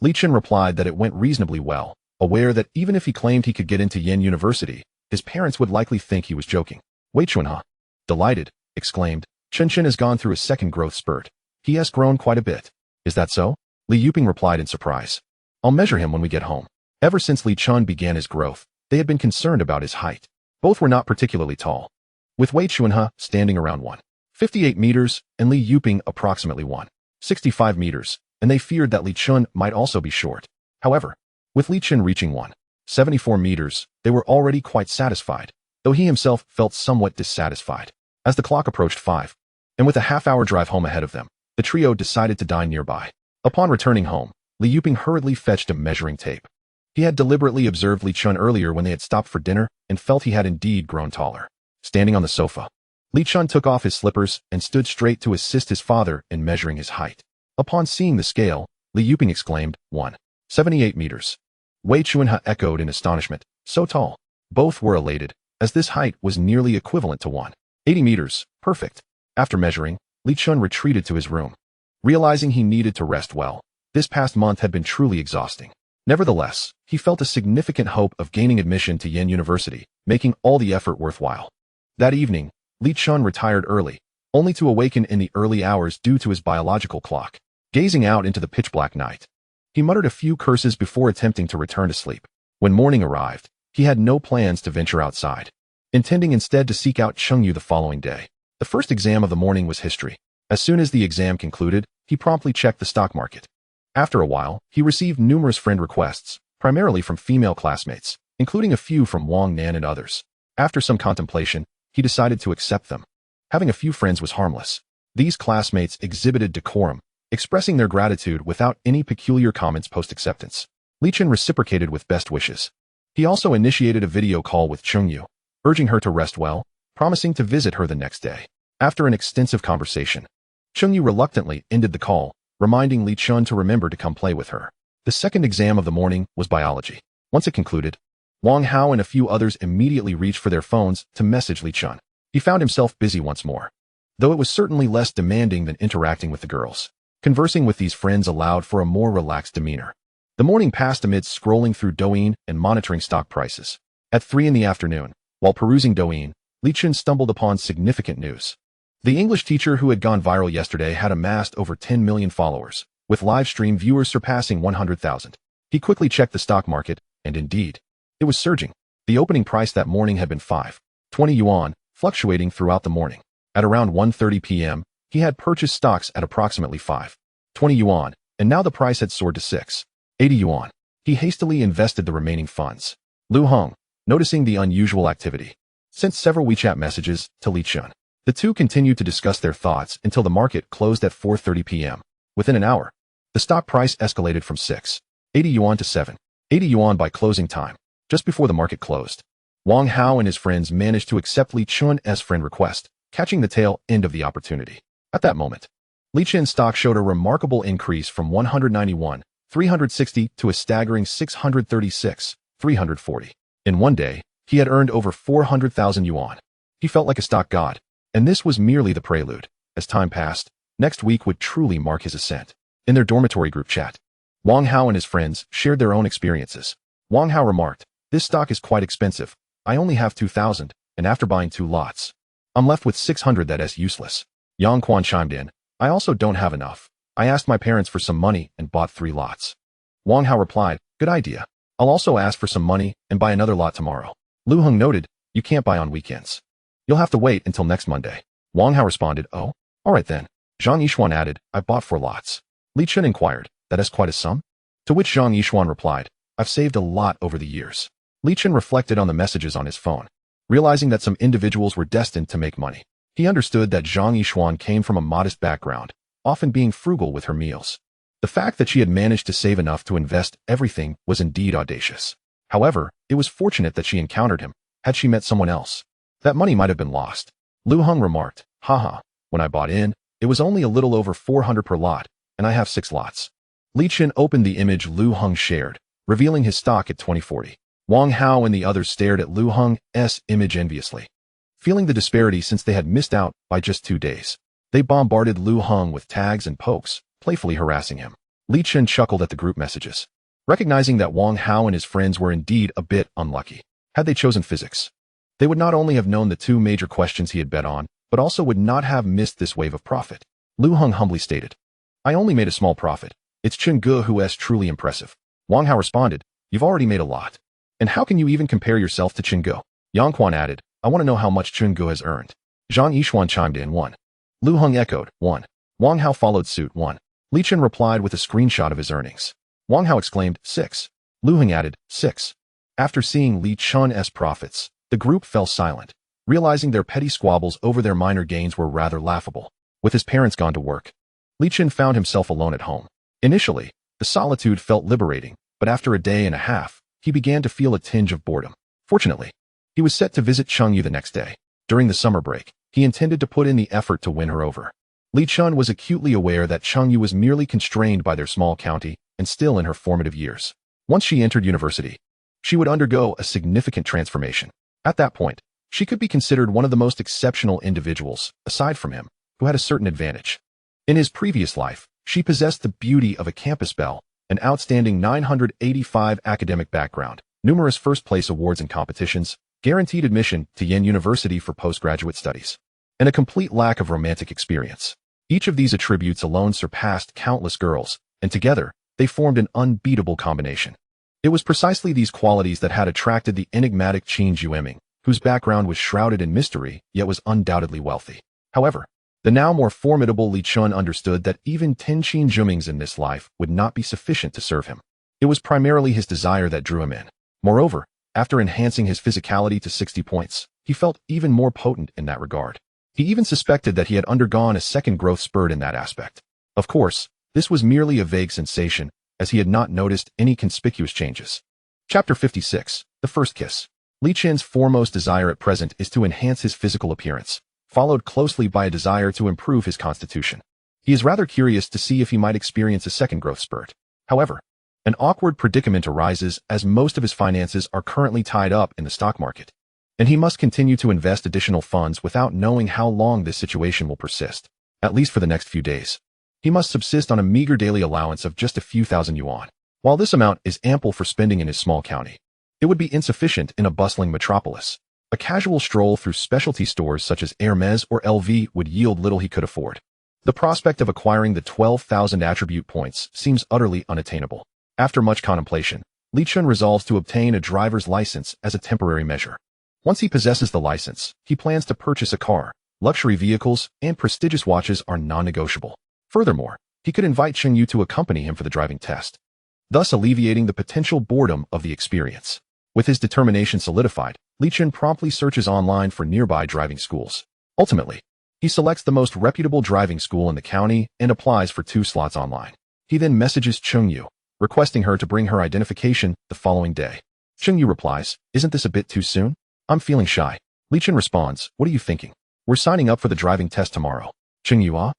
Li Chen replied that it went reasonably well, aware that even if he claimed he could get into Yen University, his parents would likely think he was joking. Wei Chunha, delighted, exclaimed, "Chen Chen has gone through a second growth spurt. He has grown quite a bit." "Is that so?" Li Yuping replied in surprise. "I'll measure him when we get home." Ever since Li Chen began his growth, they had been concerned about his height. Both were not particularly tall, with Wei Chunha standing around 1.58 meters and Li Yuping approximately 1.65 meters, and they feared that Li Chen might also be short. However, with Li Chen reaching 1.74 meters, they were already quite satisfied, though he himself felt somewhat dissatisfied. As the clock approached 5, and with a half-hour drive home ahead of them, the trio decided to dine nearby. Upon returning home, Li Yuping hurriedly fetched a measuring tape. He had deliberately observed Li Chen earlier when they had stopped for dinner and felt he had indeed grown taller. Standing on the sofa, Li Chen took off his slippers and stood straight to assist his father in measuring his height. Upon seeing the scale, Li Yuping exclaimed, 1.78 meters. Wei Chunha echoed in astonishment, "So tall." Both were elated, as this height was nearly equivalent to 1.80 meters. Perfect. After measuring, Li Chen retreated to his room, realizing he needed to rest well. This past month had been truly exhausting. Nevertheless, he felt a significant hope of gaining admission to Yen University, making all the effort worthwhile. That evening, Li Chen retired early, only to awaken in the early hours due to his biological clock. Gazing out into the pitch-black night, he muttered a few curses before attempting to return to sleep. When morning arrived, he had no plans to venture outside, intending instead to seek out Chengyu the following day. The first exam of the morning was history. As soon as the exam concluded, he promptly checked the stock market. After a while, he received numerous friend requests, primarily from female classmates, including a few from Wang Nan and others. After some contemplation, he decided to accept them. Having a few friends was harmless. These classmates exhibited decorum, expressing their gratitude without any peculiar comments post-acceptance. Li Chen reciprocated with best wishes. He also initiated a video call with Chengyu, urging her to rest well, promising to visit her the next day. After an extensive conversation, Chengyu reluctantly ended the call, reminding Li Chen to remember to come play with her. The second exam of the morning was biology. Once it concluded, Wang Hao and a few others immediately reached for their phones to message Li Chen. He found himself busy once more, though it was certainly less demanding than interacting with the girls. Conversing with these friends allowed for a more relaxed demeanor. The morning passed amidst scrolling through Douyin and monitoring stock prices. At 3 in the afternoon, while perusing Douyin, Li Chen stumbled upon significant news. The English teacher who had gone viral yesterday had amassed over 10 million followers, with live stream viewers surpassing 100,000. He quickly checked the stock market, and indeed, it was surging. The opening price that morning had been 5.20 yuan, fluctuating throughout the morning. At around 1:30 p.m., he had purchased stocks at approximately 5.20 yuan, and now the price had soared to 6.80 yuan. He hastily invested the remaining funds. Lu Hong, noticing the unusual activity, sent several WeChat messages to Li Chen. The two continued to discuss their thoughts until the market closed at 4:30 p.m. Within an hour, the stock price escalated from 6.80 yuan to 7.80 yuan by closing time. Just before the market closed, Wang Hao and his friends managed to accept Li Chun's friend request, catching the tail end of the opportunity. At that moment, Li Chen's stock showed a remarkable increase from 191,360 to a staggering 636,340. In one day, he had earned over 400,000 yuan. He felt like a stock god, and this was merely the prelude. As time passed, next week would truly mark his ascent. In their dormitory group chat, Wang Hao and his friends shared their own experiences. Wang Hao remarked, "This stock is quite expensive. I only have 2,000, and after buying 2 lots, I'm left with 600 that is useless." Yang Quan chimed in, "I also don't have enough. I asked my parents for some money and bought 3 lots." Wang Hao replied, "Good idea. I'll also ask for some money and buy another lot tomorrow." Lu Heng noted, "You can't buy on weekends. You'll have to wait until next Monday." Wang Hao responded, "Oh, all right then." Zhang Yishuan added, "I bought 4 lots." Li Chen inquired, "That is quite a sum?" To which Zhang Yishuan replied, "I've saved a lot over the years." Li Chen reflected on the messages on his phone, realizing that some individuals were destined to make money. He understood that Zhang Yishuan came from a modest background, often being frugal with her meals. The fact that she had managed to save enough to invest everything was indeed audacious. However, it was fortunate that she encountered him. Had she met someone else, that money might have been lost. Lu Heng remarked, "Haha, when I bought in, it was only a little over 400 per lot, and I have 6 lots. Li Chen opened the image Lu Heng shared, revealing his stock at 2040. Wang Hao and the others stared at Lu Heng's image enviously, feeling the disparity since they had missed out by just 2 days. They bombarded Lu Heng with tags and pokes, playfully harassing him. Li Chen chuckled at the group messages, recognizing that Wang Hao and his friends were indeed a bit unlucky. Had they chosen physics, they would not only have known the 2 major questions he had bet on, but also would not have missed this wave of profit. Lu Heng humbly stated, "I only made a small profit. It's Chen Ge who is truly impressive." Wang Hao responded, "You've already made a lot. And how can you even compare yourself to Chen Ge?" Yang Quan added, "I want to know how much Chen Ge has earned." Zhang Yishuan chimed in, 1. Lu Heng echoed, 1. Wang Hao followed suit, 1. Li Chen replied with a screenshot of his earnings. Wang Hao exclaimed, 6. Lu Heng added, 6. After seeing Li Chun's profits, the group fell silent, realizing their petty squabbles over their minor gains were rather laughable. With his parents gone to work, Li Chen found himself alone at home. Initially, the solitude felt liberating, but after a day and a half, he began to feel a tinge of boredom. Fortunately, he was set to visit Chengyu the next day. During the summer break, he intended to put in the effort to win her over. Li Chen was acutely aware that Chengyu was merely constrained by their small county and still in her formative years. Once she entered university, she would undergo a significant transformation. At that point, she could be considered one of the most exceptional individuals, aside from him, who had a certain advantage. In his previous life, she possessed the beauty of a campus belle, an outstanding 985 academic background, numerous first-place awards and competitions, guaranteed admission to Yen University for postgraduate studies, and a complete lack of romantic experience. Each of these attributes alone surpassed countless girls, and together, they formed an unbeatable combination. It was precisely these qualities that had attracted the enigmatic Qin Jueming, whose background was shrouded in mystery, yet was undoubtedly wealthy. However, the now more formidable Li Chun understood that even 10 Qin Jumings in this life would not be sufficient to serve him. It was primarily his desire that drew him in. Moreover, after enhancing his physicality to 60 points, he felt even more potent in that regard. He even suspected that he had undergone a second growth spurt in that aspect. Of course, this was merely a vague sensation, as he had not noticed any conspicuous changes. Chapter 56, The First Kiss. Li Chen's foremost desire at present is to enhance his physical appearance, followed closely by a desire to improve his constitution. He is rather curious to see if he might experience a second growth spurt. However, an awkward predicament arises as most of his finances are currently tied up in the stock market, and he must continue to invest additional funds without knowing how long this situation will persist, at least for the next few days. He must subsist on a meager daily allowance of just a few thousand yuan. While this amount is ample for spending in his small county, it would be insufficient in a bustling metropolis. A casual stroll through specialty stores such as Hermes or LV would yield little he could afford. The prospect of acquiring the 12,000 attribute points seems utterly unattainable. After much contemplation, Li Chun resolves to obtain a driver's license as a temporary measure. Once he possesses the license, he plans to purchase a car. Luxury vehicles and prestigious watches are non-negotiable. Furthermore, he could invite Chen Yu to accompany him for the driving test, thus alleviating the potential boredom of the experience. With his determination solidified, Li Chen promptly searches online for nearby driving schools. Ultimately, he selects the most reputable driving school in the county and applies for 2 slots online. He then messages Chen Yu, requesting her to bring her identification the following day. Chen Yu replies, "Isn't this a bit too soon? I'm feeling shy. Li Chen responds, what are you thinking? We're signing up for the driving test tomorrow. Cheng Yu ah?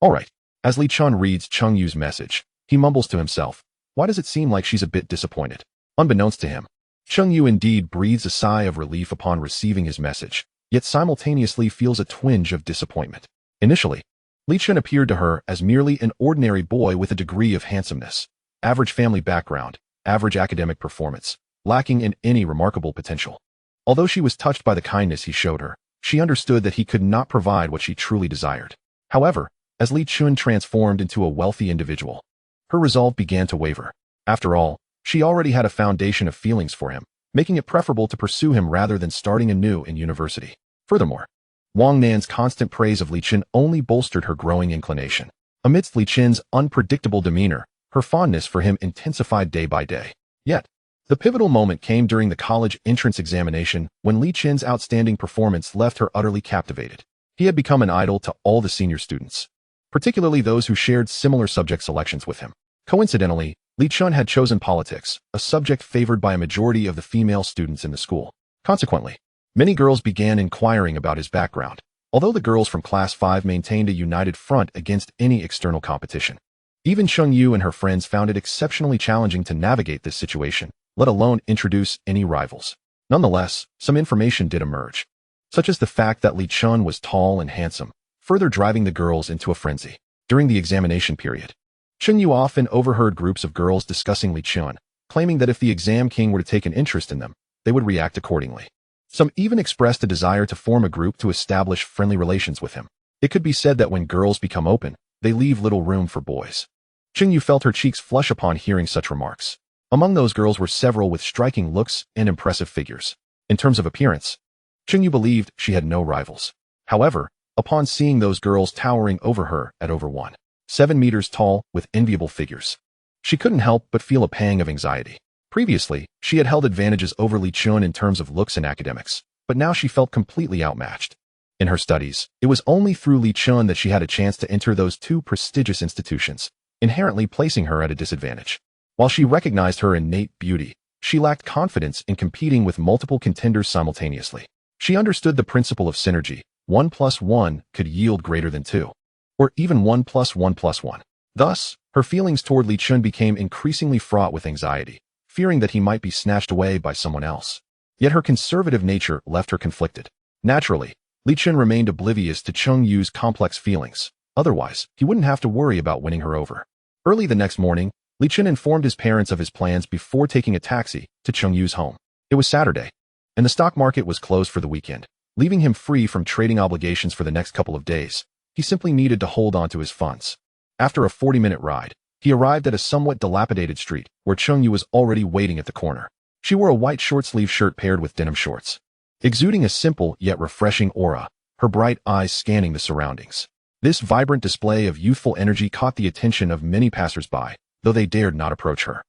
Alright. As Li Chun reads Cheng Yu's message, he mumbles to himself, why does it seem like she's a bit disappointed? Unbeknownst to him, Cheng Yu indeed breathes a sigh of relief upon receiving his message, yet simultaneously feels a twinge of disappointment. Initially, Li Chen appeared to her as merely an ordinary boy with a degree of handsomeness, average family background, average academic performance, lacking in any remarkable potential. Although she was touched by the kindness he showed her, she understood that he could not provide what she truly desired. However, as Li Chun transformed into a wealthy individual, her resolve began to waver. After all, she already had a foundation of feelings for him, making it preferable to pursue him rather than starting anew in university. Furthermore, Wang Nan's constant praise of Li Chen only bolstered her growing inclination. Amidst Li Chen's unpredictable demeanor, her fondness for him intensified day by day. Yet, the pivotal moment came during the college entrance examination when Li Chen's outstanding performance left her utterly captivated. He had become an idol to all the senior students, particularly those who shared similar subject selections with him. Coincidentally, Li Chun had chosen politics, a subject favored by a majority of the female students in the school. Consequently, many girls began inquiring about his background, although the girls from Class 5 maintained a united front against any external competition. Even Cheng Yu and her friends found it exceptionally challenging to navigate this situation, let alone introduce any rivals. Nonetheless, some information did emerge, such as the fact that Li Chun was tall and handsome, further driving the girls into a frenzy. During the examination period, Cheng Yu often overheard groups of girls discussing Li Chun, claiming that if the exam king were to take an interest in them, they would react accordingly. Some even expressed a desire to form a group to establish friendly relations with him. It could be said that when girls become open, they leave little room for boys. Cheng Yu felt her cheeks flush upon hearing such remarks. Among those girls were several with striking looks and impressive figures. In terms of appearance, Cheng Yu believed she had no rivals. However, upon seeing those girls towering over her at over 1.7 meters tall with enviable figures, she couldn't help but feel a pang of anxiety. Previously, she had held advantages over Li Chun in terms of looks and academics, but now she felt completely outmatched. In her studies, it was only through Li Chun that she had a chance to enter those two prestigious institutions, inherently placing her at a disadvantage. While she recognized her innate beauty, she lacked confidence in competing with multiple contenders simultaneously. She understood the principle of synergy. 1 plus 1 could yield greater than 2, or even 1 plus 1 plus 1. Thus, her feelings toward Li Chun became increasingly fraught with anxiety, fearing that he might be snatched away by someone else. Yet her conservative nature left her conflicted. Naturally, Li Chun remained oblivious to Cheng Yu's complex feelings. Otherwise, he wouldn't have to worry about winning her over. Early the next morning, Li Chun informed his parents of his plans before taking a taxi to Cheng Yu's home. It was Saturday, and the stock market was closed for the weekend, leaving him free from trading obligations for the next couple of days. He simply needed to hold on to his funds. After a 40-minute ride, he arrived at a somewhat dilapidated street, where Cheng Yu was already waiting at the corner. She wore a white short-sleeve shirt paired with denim shorts, exuding a simple yet refreshing aura, her bright eyes scanning the surroundings. This vibrant display of youthful energy caught the attention of many passers-by, though they dared not approach her.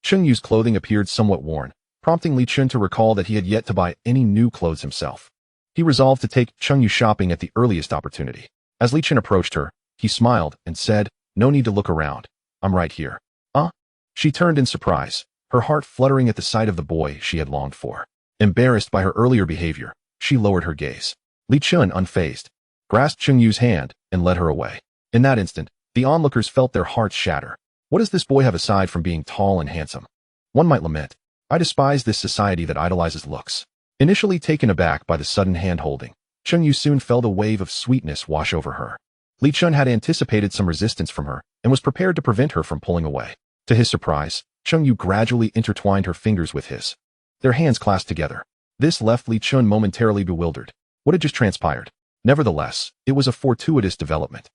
Cheng Yu's clothing appeared somewhat worn, prompting Li Chun to recall that he had yet to buy any new clothes himself. He resolved to take Cheng Yu shopping at the earliest opportunity. As Li Chun approached her, he smiled and said, "No need to look around. I'm right here." She turned in surprise, her heart fluttering at the sight of the boy she had longed for. Embarrassed by her earlier behavior, she lowered her gaze. Li Chun, unfazed, grasped Cheng Yu's hand and led her away. In that instant, the onlookers felt their hearts shatter. What does this boy have aside from being tall and handsome? One might lament, I despise this society that idolizes looks. Initially taken aback by the sudden hand-holding, Cheng Yu soon felt a wave of sweetness wash over her. Li Chun had anticipated some resistance from her and was prepared to prevent her from pulling away. To his surprise, Cheng Yu gradually intertwined her fingers with his. Their hands clasped together. This left Li Chun momentarily bewildered. What had just transpired? Nevertheless, it was a fortuitous development,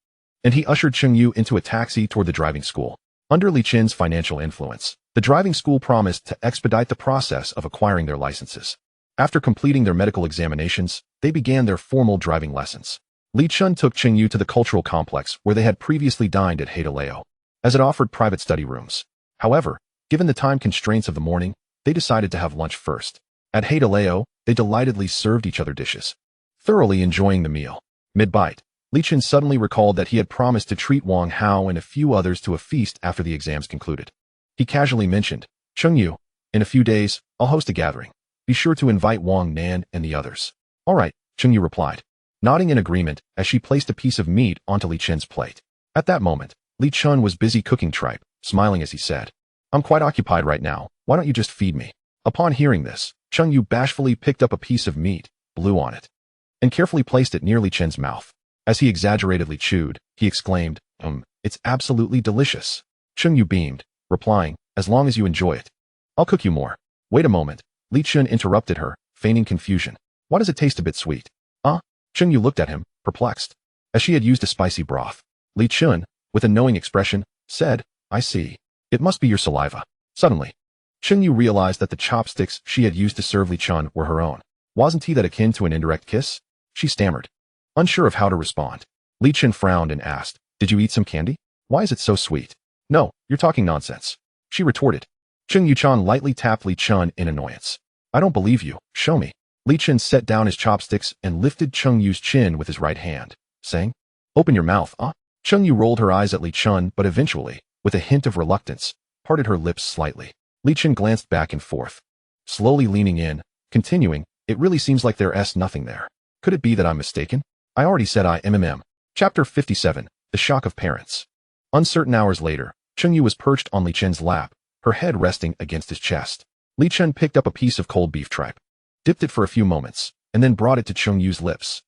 and he ushered Cheng Yu into a taxi toward the driving school. Under Li Chen's financial influence, the driving school promised to expedite the process of acquiring their licenses. After completing their medical examinations, they began their formal driving lessons. Li Chun took Cheng Yu to the cultural complex where they had previously dined at Haidaleo, as it offered private study rooms. However, given the time constraints of the morning, they decided to have lunch first. At Haidaleo, they delightedly served each other dishes, thoroughly enjoying the meal. Mid-bite, Li Chun suddenly recalled that he had promised to treat Wang Hao and a few others to a feast after the exams concluded. He casually mentioned, "Cheng Yu, in a few days, I'll host a gathering. Be sure to invite Wang Nan and the others. All right, Chen Yu replied, nodding in agreement as she placed a piece of meat onto Li Chen's plate. At that moment, Li Chen was busy cooking tripe, smiling as he said, I'm quite occupied right now, why don't you just feed me? Upon hearing this, Chen Yu bashfully picked up a piece of meat, blew on it, and carefully placed it near Li Chen's mouth. As he exaggeratedly chewed, he exclaimed, it's absolutely delicious. Chen Yu beamed, replying, as long as you enjoy it. I'll cook you more. Wait a moment. Li Chen interrupted her, feigning confusion. Why does it taste a bit sweet? Chen Yu looked at him, perplexed. As she had used a spicy broth, Li Chen, with a knowing expression, said, I see. It must be your saliva. Suddenly, Chen Yu realized that the chopsticks she had used to serve Li Chen were her own. Wasn't he that akin to an indirect kiss? She stammered, unsure of how to respond. Li Chen frowned and asked, Did you eat some candy? Why is it so sweet? No, you're talking nonsense. She retorted. Chen Yu-chan lightly tapped Li Chen in annoyance. I don't believe you, show me. Li Chen set down his chopsticks and lifted Chen Yu's chin with his right hand, saying, Open your mouth, Chen Yu rolled her eyes at Li Chen but eventually, with a hint of reluctance, parted her lips slightly. Li Chen glanced back and forth, slowly leaning in, continuing, It really seems like there's nothing there. Could it be that I'm mistaken? I already said Chapter 57, The Shock of Parents. Uncertain hours later, Chen Yu was perched on Li Chen's lap, her head resting against his chest. Li Chen picked up a piece of cold beef tripe, dipped it for a few moments, and then brought it to Chen Yu's lips.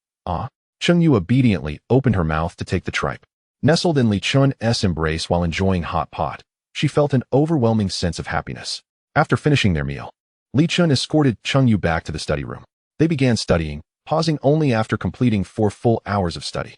Chen Yu obediently opened her mouth to take the tripe. Nestled in Li Chen's embrace while enjoying hot pot, she felt an overwhelming sense of happiness. After finishing their meal, Li Chen escorted Chen Yu back to the study room. They began studying, pausing only after completing 4 full hours of study.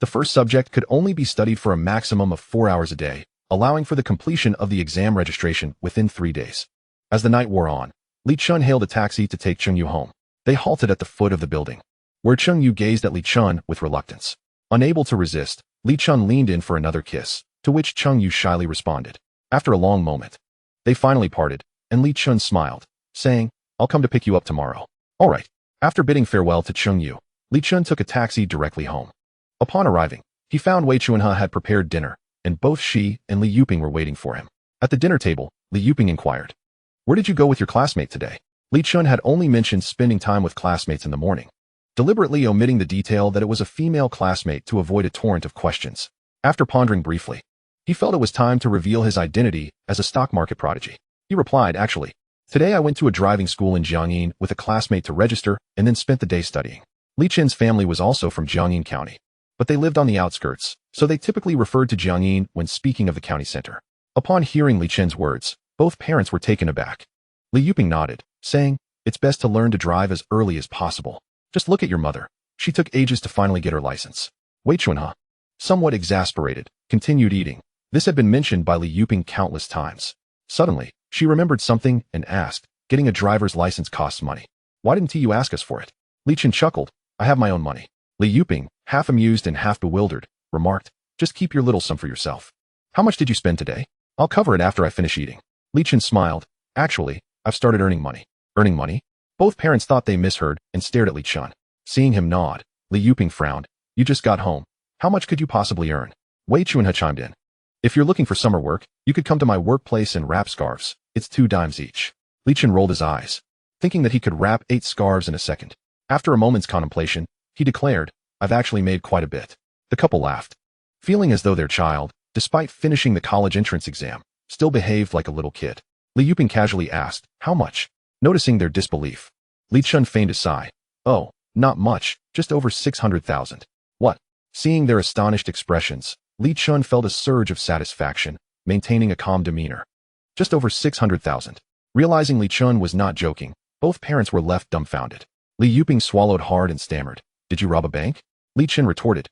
The first subject could only be studied for a maximum of 4 hours a day, allowing for the completion of the exam registration within 3 days. As the night wore on, Li Chen hailed a taxi to take Chen Yu home. They halted at the foot of the building, where Chen Yu gazed at Li Chen with reluctance. Unable to resist, Li Chen leaned in for another kiss, to which Chen Yu shyly responded. After a long moment, they finally parted, and Li Chen smiled, saying, I'll come to pick you up tomorrow. All right. After bidding farewell to Chen Yu, Li Chen took a taxi directly home. Upon arriving, he found Wei Chunhe had prepared dinner, and both she and Li Yuping were waiting for him. At the dinner table, Li Yuping inquired, Where did you go with your classmate today? Li Chen had only mentioned spending time with classmates in the morning, deliberately omitting the detail that it was a female classmate to avoid a torrent of questions. After pondering briefly, he felt it was time to reveal his identity as a stock market prodigy. He replied, Actually, today I went to a driving school in Jiangyin with a classmate to register and then spent the day studying. Li Chen's family was also from Jiangyin County, but they lived on the outskirts, so they typically referred to Jiangyin when speaking of the county center. Upon hearing Li Chen's words, both parents were taken aback. Li Yuping nodded, saying, It's best to learn to drive as early as possible. Just look at your mother. She took ages to finally get her license. Wei Chunhe, somewhat exasperated, continued eating. This had been mentioned by Li Yuping countless times. Suddenly, she remembered something and asked, Getting a driver's license costs money. Why didn't you ask us for it? Li Chen chuckled, I have my own money. Li Yuping, half amused and half bewildered, remarked, Just keep your little sum for yourself. How much did you spend today? I'll cover it after I finish eating. Li Chen smiled. Actually, I've started earning money. Earning money? Both parents thought they misheard and stared at Li Chen. Seeing him nod, Li Yuping frowned. You just got home. How much could you possibly earn? Wei Chunhe chimed in. If you're looking for summer work, you could come to my workplace and wrap scarves. It's 2 dimes each. Li Chen rolled his eyes, thinking that he could wrap 8 scarves in a second. After a moment's contemplation, he declared, I've actually made quite a bit. The couple laughed, feeling as though their child, despite finishing the college entrance exam, still behaved like a little kid. Li Yuping casually asked, How much? Noticing their disbelief, Li Chen feigned a sigh. Oh, not much, just over 600,000. What? Seeing their astonished expressions, Li Chen felt a surge of satisfaction, maintaining a calm demeanor. Just over 600,000. Realizing Li Chen was not joking, both parents were left dumbfounded. Li Yuping swallowed hard and stammered, Did you rob a bank? Li Chen retorted,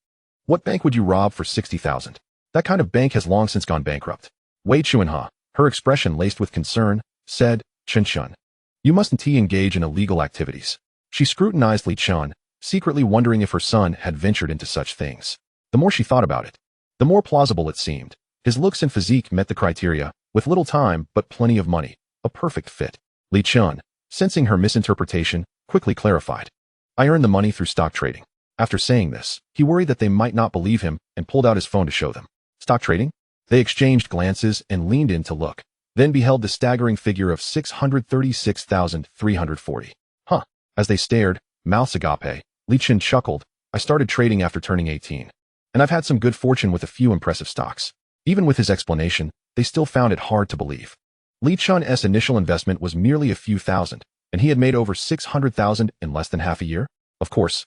What bank would you rob for 60,000? That kind of bank has long since gone bankrupt. Wei Chunhe, her expression laced with concern, said, Chen, you mustn't engage in illegal activities. She scrutinized Li Chen, secretly wondering if her son had ventured into such things. The more she thought about it, the more plausible it seemed. His looks and physique met the criteria, with little time but plenty of money, a perfect fit. Li Chen, sensing her misinterpretation, quickly clarified. I earned the money through stock trading. After saying this, he worried that they might not believe him and pulled out his phone to show them. Stock trading? They exchanged glances and leaned in to look. then beheld the staggering figure of 636,340. Huh. As they stared, mouths agape, Li Chen chuckled. I started trading after turning 18. And I've had some good fortune with a few impressive stocks. Even with his explanation, they still found it hard to believe. Li Chun's initial investment was merely a few thousand, and he had made over 600,000 in less than half a year. Of course,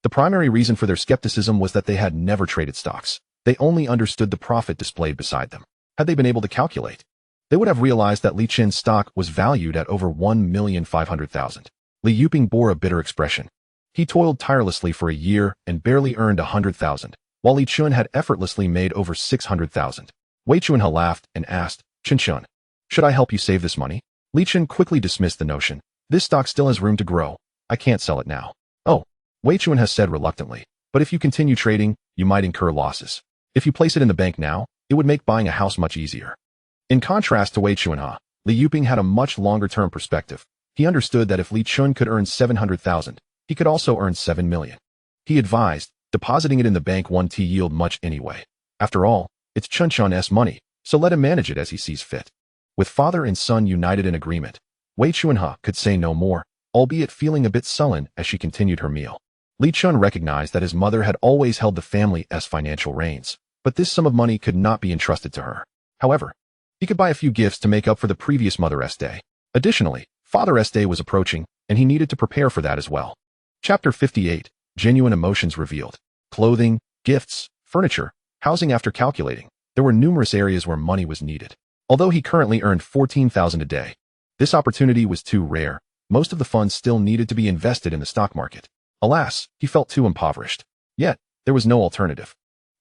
the primary reason for their skepticism was that they had never traded stocks. They only understood the profit displayed beside them. Had they been able to calculate, they would have realized that Li Chen's stock was valued at over 1,500,000. Li Yuping bore a bitter expression. He toiled tirelessly for a year and barely earned 100,000, while Li Chun had effortlessly made over 600,000. Wei Chunhe laughed and asked, Chen, should I help you save this money? Li Chen quickly dismissed the notion. This stock still has room to grow. I can't sell it now. Oh, Wei Chunhe said reluctantly, but if you continue trading, you might incur losses. If you place it in the bank now, it would make buying a house much easier. In contrast to Wei Chunhe, Li Yuping had a much longer-term perspective. He understood that if Li Chun could earn 700,000, he could also earn 7 million. He advised, depositing it in the bank won't yield much anyway. After all, it's Chun's money, so let him manage it as he sees fit. With father and son united in agreement, Wei Chunhe could say no more, albeit feeling a bit sullen as she continued her meal. Li Chun recognized that his mother had always held the family's financial reins, but this sum of money could not be entrusted to her. However, he could buy a few gifts to make up for the previous Mother's Day. Additionally, Father's Day was approaching, and he needed to prepare for that as well. Chapter 58, Genuine Emotions Revealed. Clothing, gifts, furniture, housing. After calculating, there were numerous areas where money was needed. Although he currently earned 14,000 a day, this opportunity was too rare. Most of the funds still needed to be invested in the stock market. Alas, he felt too impoverished. Yet, there was no alternative.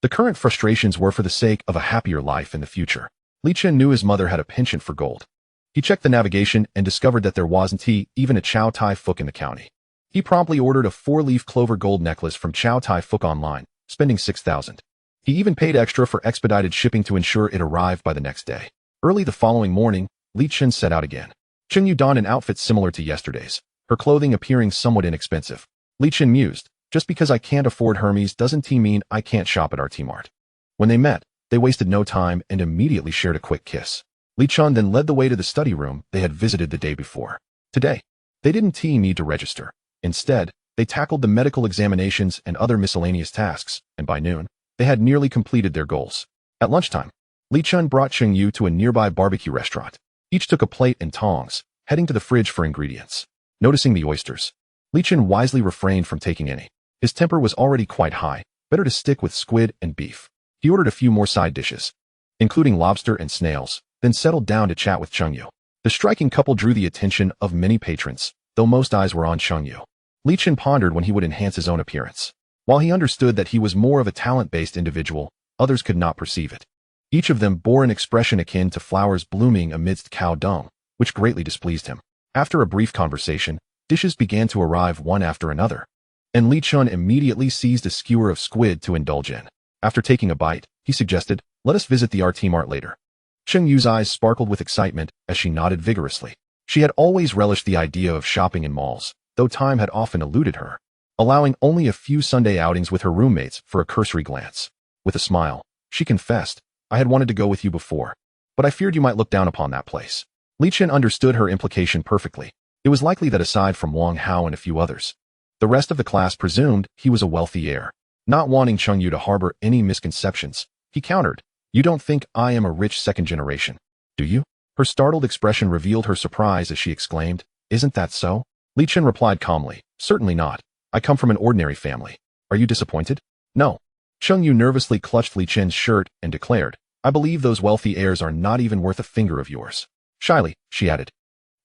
The current frustrations were for the sake of a happier life in the future. Li Chen knew his mother had a penchant for gold. He checked the navigation and discovered that there wasn't even a Chow Tai Fook in the county. He promptly ordered a 4-leaf clover gold necklace from Chow Tai Fook online, spending 6,000. He even paid extra for expedited shipping to ensure it arrived by the next day. Early the following morning, Li Chen set out again. Chen Yu donned an outfit similar to yesterday's, her clothing appearing somewhat inexpensive. Li Chen mused, just because I can't afford Hermes doesn't mean I can't shop at RT Mart. When they met, they wasted no time and immediately shared a quick kiss. Li Chen then led the way to the study room they had visited the day before. Today, they didn't need to register. Instead, they tackled the medical examinations and other miscellaneous tasks, and by noon, they had nearly completed their goals. At lunchtime, Li Chen brought Cheng Yu to a nearby barbecue restaurant. Each took a plate and tongs, heading to the fridge for ingredients. Noticing the oysters, Li Chen wisely refrained from taking any. His temper was already quite high, better to stick with squid and beef. He ordered a few more side dishes, including lobster and snails, then settled down to chat with Cheng Yu. The striking couple drew the attention of many patrons, though most eyes were on Cheng Yu. Li Chen pondered when he would enhance his own appearance. While he understood that he was more of a talent-based individual, others could not perceive it. Each of them bore an expression akin to flowers blooming amidst cow dung, which greatly displeased him. After a brief conversation, dishes began to arrive one after another, and Li Chen immediately seized a skewer of squid to indulge in. After taking a bite, he suggested, "Let us visit the RT Mart later." Cheng Yu's eyes sparkled with excitement as she nodded vigorously. She had always relished the idea of shopping in malls, though time had often eluded her, allowing only a few Sunday outings with her roommates for a cursory glance. With a smile, she confessed, "I had wanted to go with you before, but I feared you might look down upon that place." Li Chen understood her implication perfectly. It was likely that aside from Wang Hao and a few others, the rest of the class presumed he was a wealthy heir. Not wanting Cheng Yu to harbor any misconceptions, he countered, "You don't think I am a rich second generation, do you?" Her startled expression revealed her surprise as she exclaimed, "Isn't that so?" Li Chen replied calmly, "Certainly not. I come from an ordinary family. Are you disappointed?" "No." Cheng Yu nervously clutched Li Chen's shirt and declared, "I believe those wealthy heirs are not even worth a finger of yours." Shyly, she added,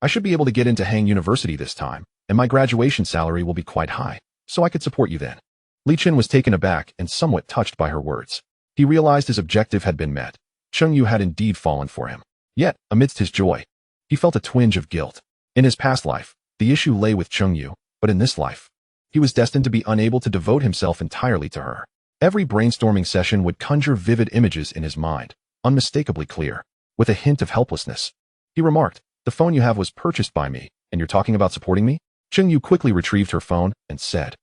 "I should be able to get into Hang University this time, and my graduation salary will be quite high, so I could support you then." Li Chen was taken aback and somewhat touched by her words. He realized his objective had been met. Cheng Yu had indeed fallen for him. Yet, amidst his joy, he felt a twinge of guilt. In his past life, the issue lay with Cheng Yu, but in this life, he was destined to be unable to devote himself entirely to her. Every brainstorming session would conjure vivid images in his mind, unmistakably clear, with a hint of helplessness. He remarked, "The phone you have was purchased by me, and you're talking about supporting me?" Cheng Yu quickly retrieved her phone and said,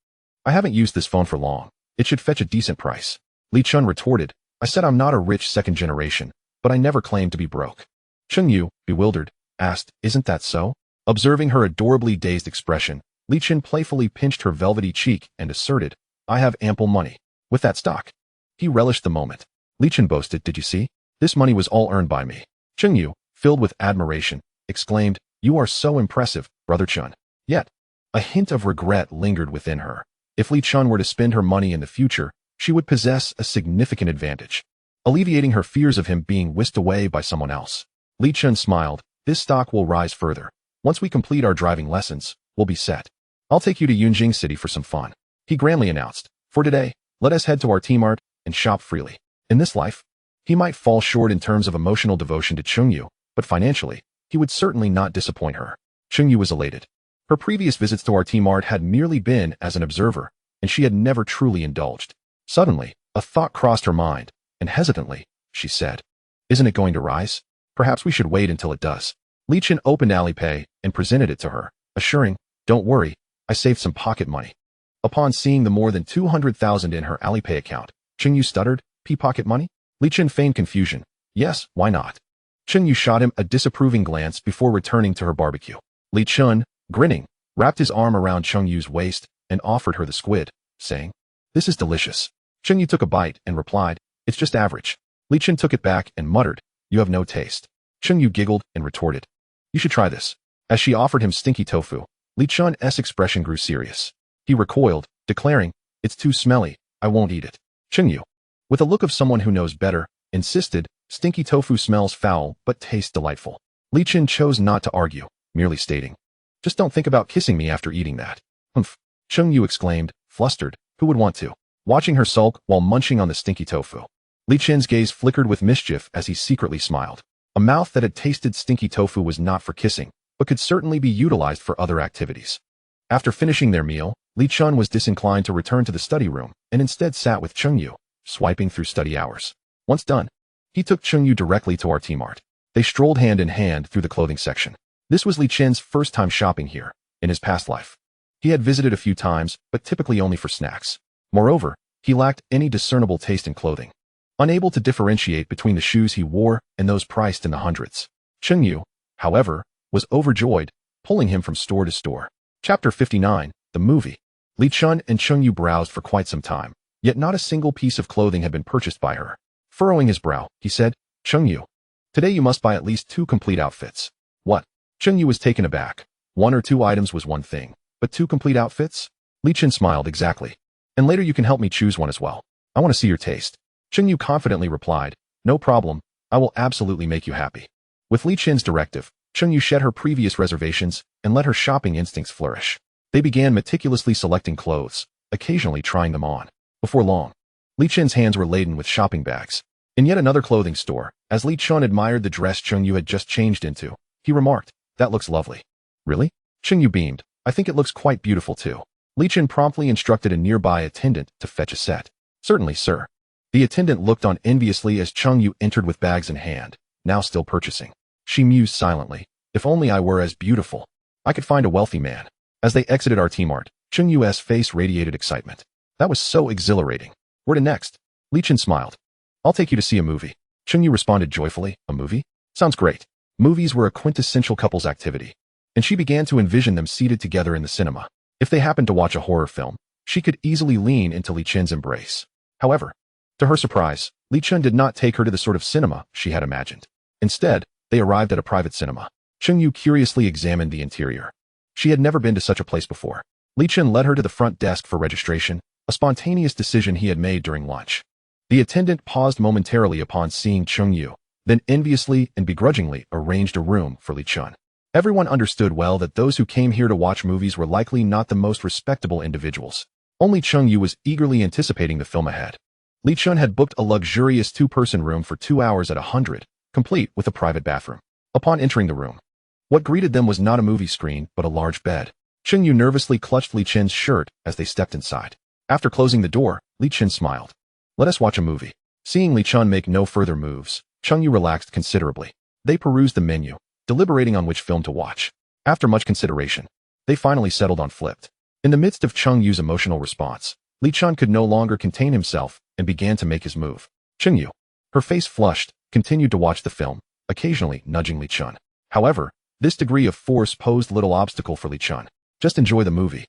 "I haven't used this phone for long. It should fetch a decent price." Li Chen retorted, "I said I'm not a rich second generation, but I never claimed to be broke." Chen Yu, bewildered, asked, "Isn't that so?" Observing her adorably dazed expression, Li Chen playfully pinched her velvety cheek and asserted, "I have ample money. With that stock." He relished the moment. Li Chen boasted, "Did you see? This money was all earned by me." Chen Yu, filled with admiration, exclaimed, "You are so impressive, Brother Chen." Yet, a hint of regret lingered within her. If Li Chen were to spend her money in the future, she would possess a significant advantage, alleviating her fears of him being whisked away by someone else. Li Chen smiled, "This stock will rise further. Once we complete our driving lessons, we'll be set. I'll take you to Yunjing City for some fun." He grandly announced, "For today, let us head to our T-Mart and shop freely." In this life, he might fall short in terms of emotional devotion to Chen Yu, but financially, he would certainly not disappoint her. Chen Yu was elated. Her previous visits to our T-Mart had merely been as an observer, and she had never truly indulged. Suddenly, a thought crossed her mind, and hesitantly, she said, "Isn't it going to rise? Perhaps we should wait until it does." Li Chen opened Alipay and presented it to her, assuring, "Don't worry, I saved some pocket money." Upon seeing the more than 200,000 in her Alipay account, Chen Yu stuttered, "Pocket money?" Li Chen feigned confusion. "Yes, why not?" Chen Yu shot him a disapproving glance before returning to her barbecue. Li Chen, grinning, wrapped his arm around Chen Yu's waist and offered her the squid, saying, "This is delicious." Chen Yu took a bite and replied, "It's just average." Li Chen took it back and muttered, "You have no taste." Chen Yu giggled and retorted, "You should try this." As she offered him stinky tofu, Li Chen's expression grew serious. He recoiled, declaring, "It's too smelly, I won't eat it." Chen Yu, with a look of someone who knows better, insisted, "Stinky tofu smells foul but tastes delightful." Li Chen chose not to argue, merely stating, "Just don't think about kissing me after eating that." "Humph," Chen Yu exclaimed, flustered, "Who would want to?" Watching her sulk while munching on the stinky tofu, Li Chen's gaze flickered with mischief as he secretly smiled. A mouth that had tasted stinky tofu was not for kissing, but could certainly be utilized for other activities. After finishing their meal, Li Chen was disinclined to return to the study room and instead sat with Chen Yu, swiping through study hours. Once done, he took Chen Yu directly to our T-Mart. They strolled hand in hand through the clothing section. This was Li Chen's first time shopping here, in his past life. He had visited a few times, but typically only for snacks. Moreover, he lacked any discernible taste in clothing, unable to differentiate between the shoes he wore and those priced in the hundreds. Chen Yu, however, was overjoyed, pulling him from store to store. Chapter 59, The Movie. Li Chen and Chen Yu browsed for quite some time, yet not a single piece of clothing had been purchased by her. Furrowing his brow, he said, "Chen Yu, today you must buy at least 2 complete outfits." "What?" Chen Yu was taken aback. 1 or 2 items was one thing, but 2 complete outfits? Li Chen smiled, "Exactly. And later you can help me choose one as well. I want to see your taste." Chen Yu confidently replied, "No problem, I will absolutely make you happy." With Li Chen's directive, Chen Yu shed her previous reservations and let her shopping instincts flourish. They began meticulously selecting clothes, occasionally trying them on. Before long, Li Chen's hands were laden with shopping bags. In yet another clothing store, as Li Chen admired the dress Chen Yu had just changed into, he remarked, "That looks lovely." "Really?" Chen Yu beamed, "I think it looks quite beautiful too." Li Chen promptly instructed a nearby attendant to fetch a set. "Certainly, sir." The attendant looked on enviously as Chen Yu entered with bags in hand, now still purchasing. She mused silently, "If only I were as beautiful. I could find a wealthy man." As they exited our T-Mart, Chen Yu's face radiated excitement. That was so exhilarating. "Where to next?" Li Chen smiled. "I'll take you to see a movie." Chen Yu responded joyfully, "A movie? Sounds great." Movies were a quintessential couple's activity, and she began to envision them seated together in the cinema. If they happened to watch a horror film, she could easily lean into Li Chen's embrace. However, to her surprise, Li Chen did not take her to the sort of cinema she had imagined. Instead, they arrived at a private cinema. Chen Yu curiously examined the interior. She had never been to such a place before. Li Chen led her to the front desk for registration, a spontaneous decision he had made during lunch. The attendant paused momentarily upon seeing Chen Yu, then enviously and begrudgingly arranged a room for Li Chen. Everyone understood well that those who came here to watch movies were likely not the most respectable individuals. Only Chen Yu was eagerly anticipating the film ahead. Li Chen had booked a luxurious 2-person room for 2 hours at 100, complete with a private bathroom. Upon entering the room, what greeted them was not a movie screen, but a large bed. Chen Yu nervously clutched Li Chen's shirt as they stepped inside. After closing the door, Li Chen smiled. "Let us watch a movie." Seeing Li Chen make no further moves, Chen Yu relaxed considerably. They perused the menu, deliberating on which film to watch. After much consideration, they finally settled on Flipped. In the midst of Chen Yu's emotional response, Li Chen could no longer contain himself and began to make his move. Chen Yu, her face flushed, continued to watch the film, occasionally nudging Li Chun. However, this degree of force posed little obstacle for Li Chun. Just enjoy the movie.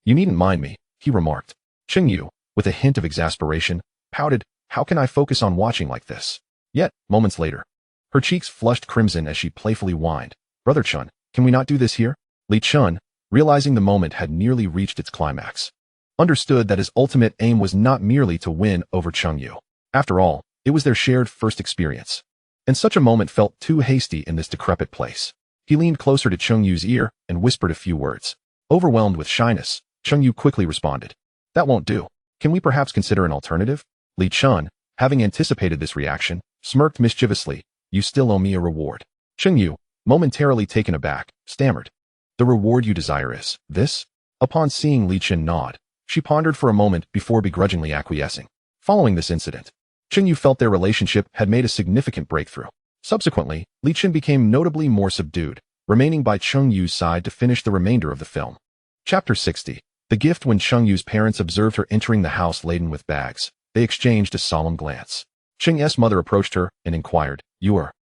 You needn't mind me, he remarked. Chen Yu, with a hint of exasperation, pouted, how can I focus on watching like this? Yet, moments later, her cheeks flushed crimson as she playfully whined, Brother Chun, can we not do this here? Li Chun, realizing the moment had nearly reached its climax, understood that his ultimate aim was not merely to win over Chen Yu. After all, it was their shared first experience. And such a moment felt too hasty in this decrepit place. He leaned closer to Chen Yu's ear and whispered a few words. Overwhelmed with shyness, Chen Yu quickly responded. That won't do. Can we perhaps consider an alternative? Li Chun, having anticipated this reaction, smirked mischievously. You still owe me a reward. Chen Yu, momentarily taken aback, stammered. The reward you desire is this? Upon seeing Li Chen nod, she pondered for a moment before begrudgingly acquiescing. Following this incident, Chen Yu felt their relationship had made a significant breakthrough. Subsequently, Li Chen became notably more subdued, remaining by Chen Yu's side to finish the remainder of the film. Chapter 60. The gift. When Chen Yu's parents observed her entering the house laden with bags, they exchanged a solemn glance. Chen Yu's mother approached her and inquired,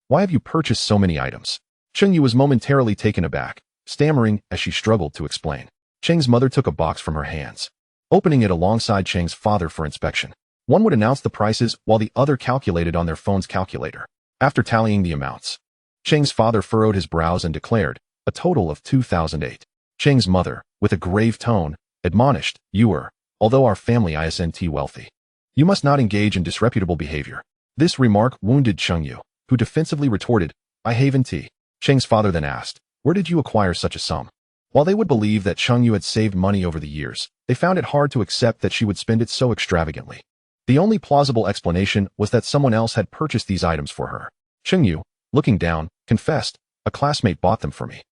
why have you purchased so many items? Chen Yu was momentarily taken aback, stammering as she struggled to explain. Cheng's mother took a box from her hands, opening it alongside Cheng's father for inspection. One would announce the prices while the other calculated on their phone's calculator. After tallying the amounts, Cheng's father furrowed his brows and declared, a total of 2,008. Cheng's mother, with a grave tone, admonished, although our family isn't wealthy, you must not engage in disreputable behavior. This remark wounded Chen Yu, who defensively retorted, I haven't tea. Cheng's father then asked, where did you acquire such a sum? While they would believe that Chen Yu had saved money over the years, they found it hard to accept that she would spend it so extravagantly. The only plausible explanation was that someone else had purchased these items for her. Chen Yu, looking down, confessed, a classmate bought them for me.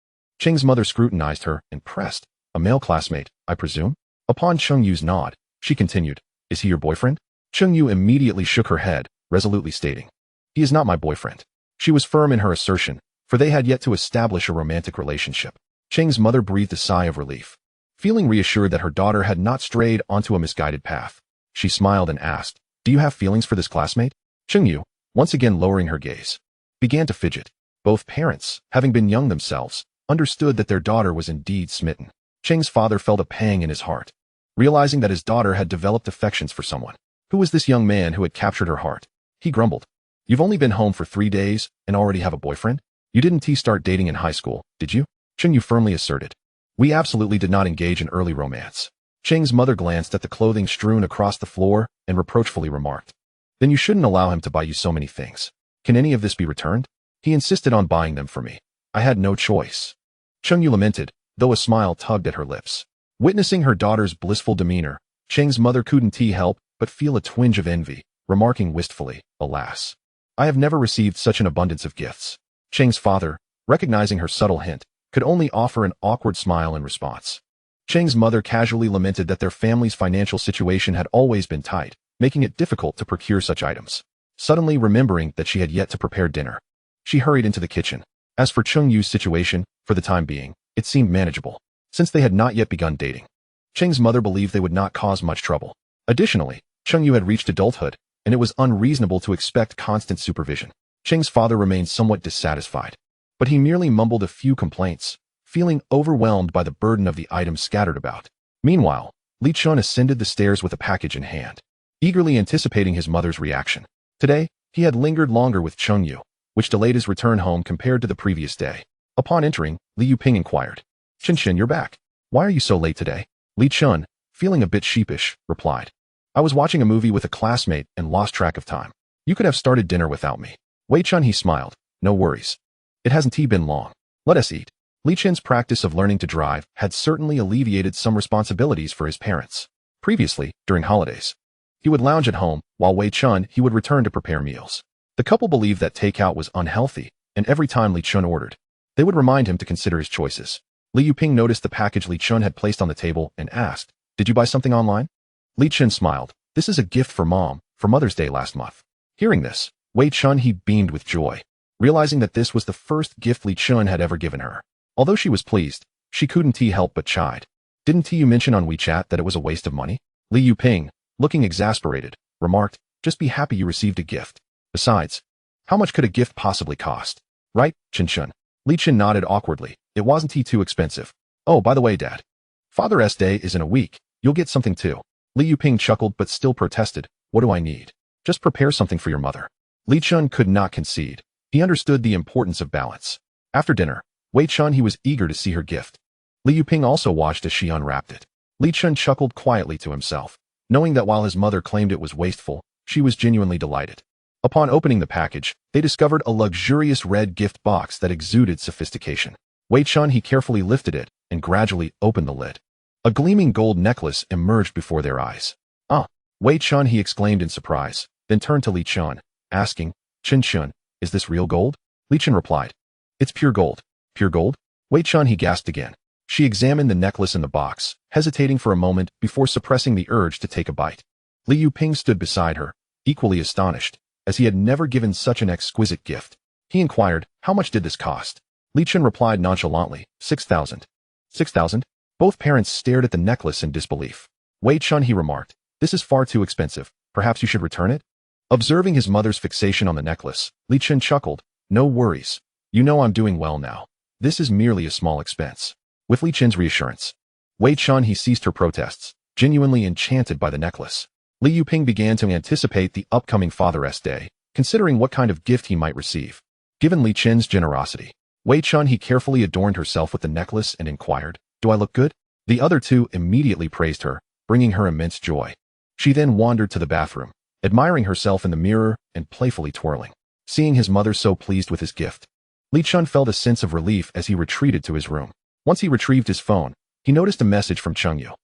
Cheng's mother scrutinized her and pressed, a male classmate, I presume? Upon Chen Yu's nod, she continued, is he your boyfriend? Chen Yu immediately shook her head, resolutely stating, he is not my boyfriend. She was firm in her assertion, for they had yet to establish a romantic relationship. Cheng's mother breathed a sigh of relief. Feeling reassured that her daughter had not strayed onto a misguided path, she smiled and asked, do you have feelings for this classmate? Chen Yu, once again lowering her gaze, began to fidget. Both parents, having been young themselves, understood that their daughter was indeed smitten. Cheng's father felt a pang in his heart, realizing that his daughter had developed affections for someone. Who was this young man who had captured her heart? He grumbled, you've only been home for 3 days and already have a boyfriend? You didn't start dating in high school, did you? Chen Yu firmly asserted. We absolutely did not engage in early romance. Cheng's mother glanced at the clothing strewn across the floor and reproachfully remarked, then you shouldn't allow him to buy you so many things. Can any of this be returned? He insisted on buying them for me. I had no choice. Chen Yu lamented, though a smile tugged at her lips. Witnessing her daughter's blissful demeanor, Cheng's mother couldn't help but feel a twinge of envy, remarking wistfully, alas, I have never received such an abundance of gifts. Cheng's father, recognizing her subtle hint, could only offer an awkward smile in response. Cheng's mother casually lamented that their family's financial situation had always been tight, making it difficult to procure such items. Suddenly remembering that she had yet to prepare dinner, she hurried into the kitchen. As for Chen Yu's situation, for the time being, it seemed manageable, since they had not yet begun dating. Cheng's mother believed they would not cause much trouble. Additionally, Chen Yu had reached adulthood, and it was unreasonable to expect constant supervision. Cheng's father remained somewhat dissatisfied, but he merely mumbled a few complaints, feeling overwhelmed by the burden of the items scattered about. Meanwhile, Li Chun ascended the stairs with a package in hand, eagerly anticipating his mother's reaction. Today, he had lingered longer with Chen Yu, which delayed his return home compared to the previous day. Upon entering, Li Yuping inquired, Chen, you're back. Why are you so late today? Li Chun, feeling a bit sheepish, replied, I was watching a movie with a classmate and lost track of time. You could have started dinner without me. Wei Chun, he smiled, no worries. It hasn't been long. Let us eat. Li Chen's practice of learning to drive had certainly alleviated some responsibilities for his parents. Previously, during holidays, he would lounge at home, while Wei Chun he would return to prepare meals. The couple believed that takeout was unhealthy, and every time Li Chun ordered, they would remind him to consider his choices. Li Yuping noticed the package Li Chun had placed on the table and asked, did you buy something online? Li Chun smiled, this is a gift for Mom, for Mother's Day last month. Hearing this, Wei Chun he beamed with joy, realizing that this was the first gift Li Chun had ever given her. Although she was pleased, she couldn't help but chide. Didn't you mention on WeChat that it was a waste of money? Li Yuping, looking exasperated, remarked, just be happy you received a gift. Besides, How much could a gift possibly cost? Right, Chen? Li Chen nodded awkwardly. It wasn't too expensive. Oh, by the way, Dad. Father's Day is in a week. You'll get something too. Li Yuping chuckled but still protested. What do I need? Just prepare something for your mother. Li Chen could not concede. He understood the importance of balance. After dinner, Wei Chun he was eager to see her gift. Li Yuping also watched as she unwrapped it. Li Chen chuckled quietly to himself, knowing that while his mother claimed it was wasteful, she was genuinely delighted. Upon opening the package, they discovered a luxurious red gift box that exuded sophistication. Wei Chun he carefully lifted it and gradually opened the lid. A gleaming gold necklace emerged before their eyes. Ah! Wei Chun he exclaimed in surprise, then turned to Li Chen, asking, Chen, is this real gold? Li Chen replied, it's pure gold. Pure gold? Wei Chun he gasped again. She examined the necklace in the box, hesitating for a moment before suppressing the urge to take a bite. Li Yuping stood beside her, equally astonished, as he had never given such an exquisite gift. He inquired, how much did this cost? Li Chen replied nonchalantly, 6,000. 6,000? Both parents stared at the necklace in disbelief. Wei Chun he remarked, this is far too expensive. Perhaps you should return it? Observing his mother's fixation on the necklace, Li Chen chuckled, no worries. You know I'm doing well now. This is merely a small expense. With Li Chen's reassurance, Wei Chun he ceased her protests, genuinely enchanted by the necklace. Li Yuping began to anticipate the upcoming Father's Day, considering what kind of gift he might receive. Given Li Chen's generosity, Wei Chun he carefully adorned herself with the necklace and inquired, do I look good? The other two immediately praised her, bringing her immense joy. She then wandered to the bathroom, admiring herself in the mirror and playfully twirling. Seeing his mother so pleased with his gift, Li Chen felt a sense of relief as he retreated to his room. Once he retrieved his phone, he noticed a message from Chengyu.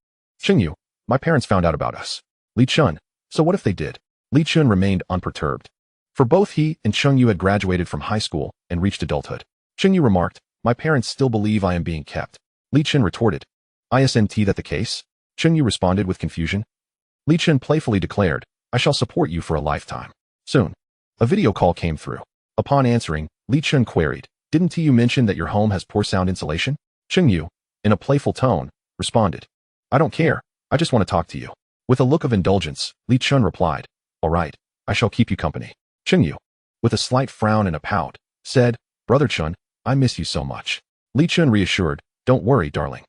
Chengyu, my parents found out about us. Li Chen, so what if they did? Li Chen remained unperturbed. For both he and Chengyu had graduated from high school and reached adulthood. Chengyu remarked, my parents still believe I am being kept. Li Chen retorted, isn't that the case? Chengyu responded with confusion. Li Chen playfully declared, I shall support you for a lifetime. Soon, a video call came through. Upon answering, Li Chen queried, didn't you mention that your home has poor sound insulation? Chengyu, in a playful tone, responded, I don't care, I just want to talk to you. With a look of indulgence, Li Chen replied, all right, I shall keep you company. Chengyu, with a slight frown and a pout, said, Brother Chen, I miss you so much. Li Chen reassured, don't worry, darling.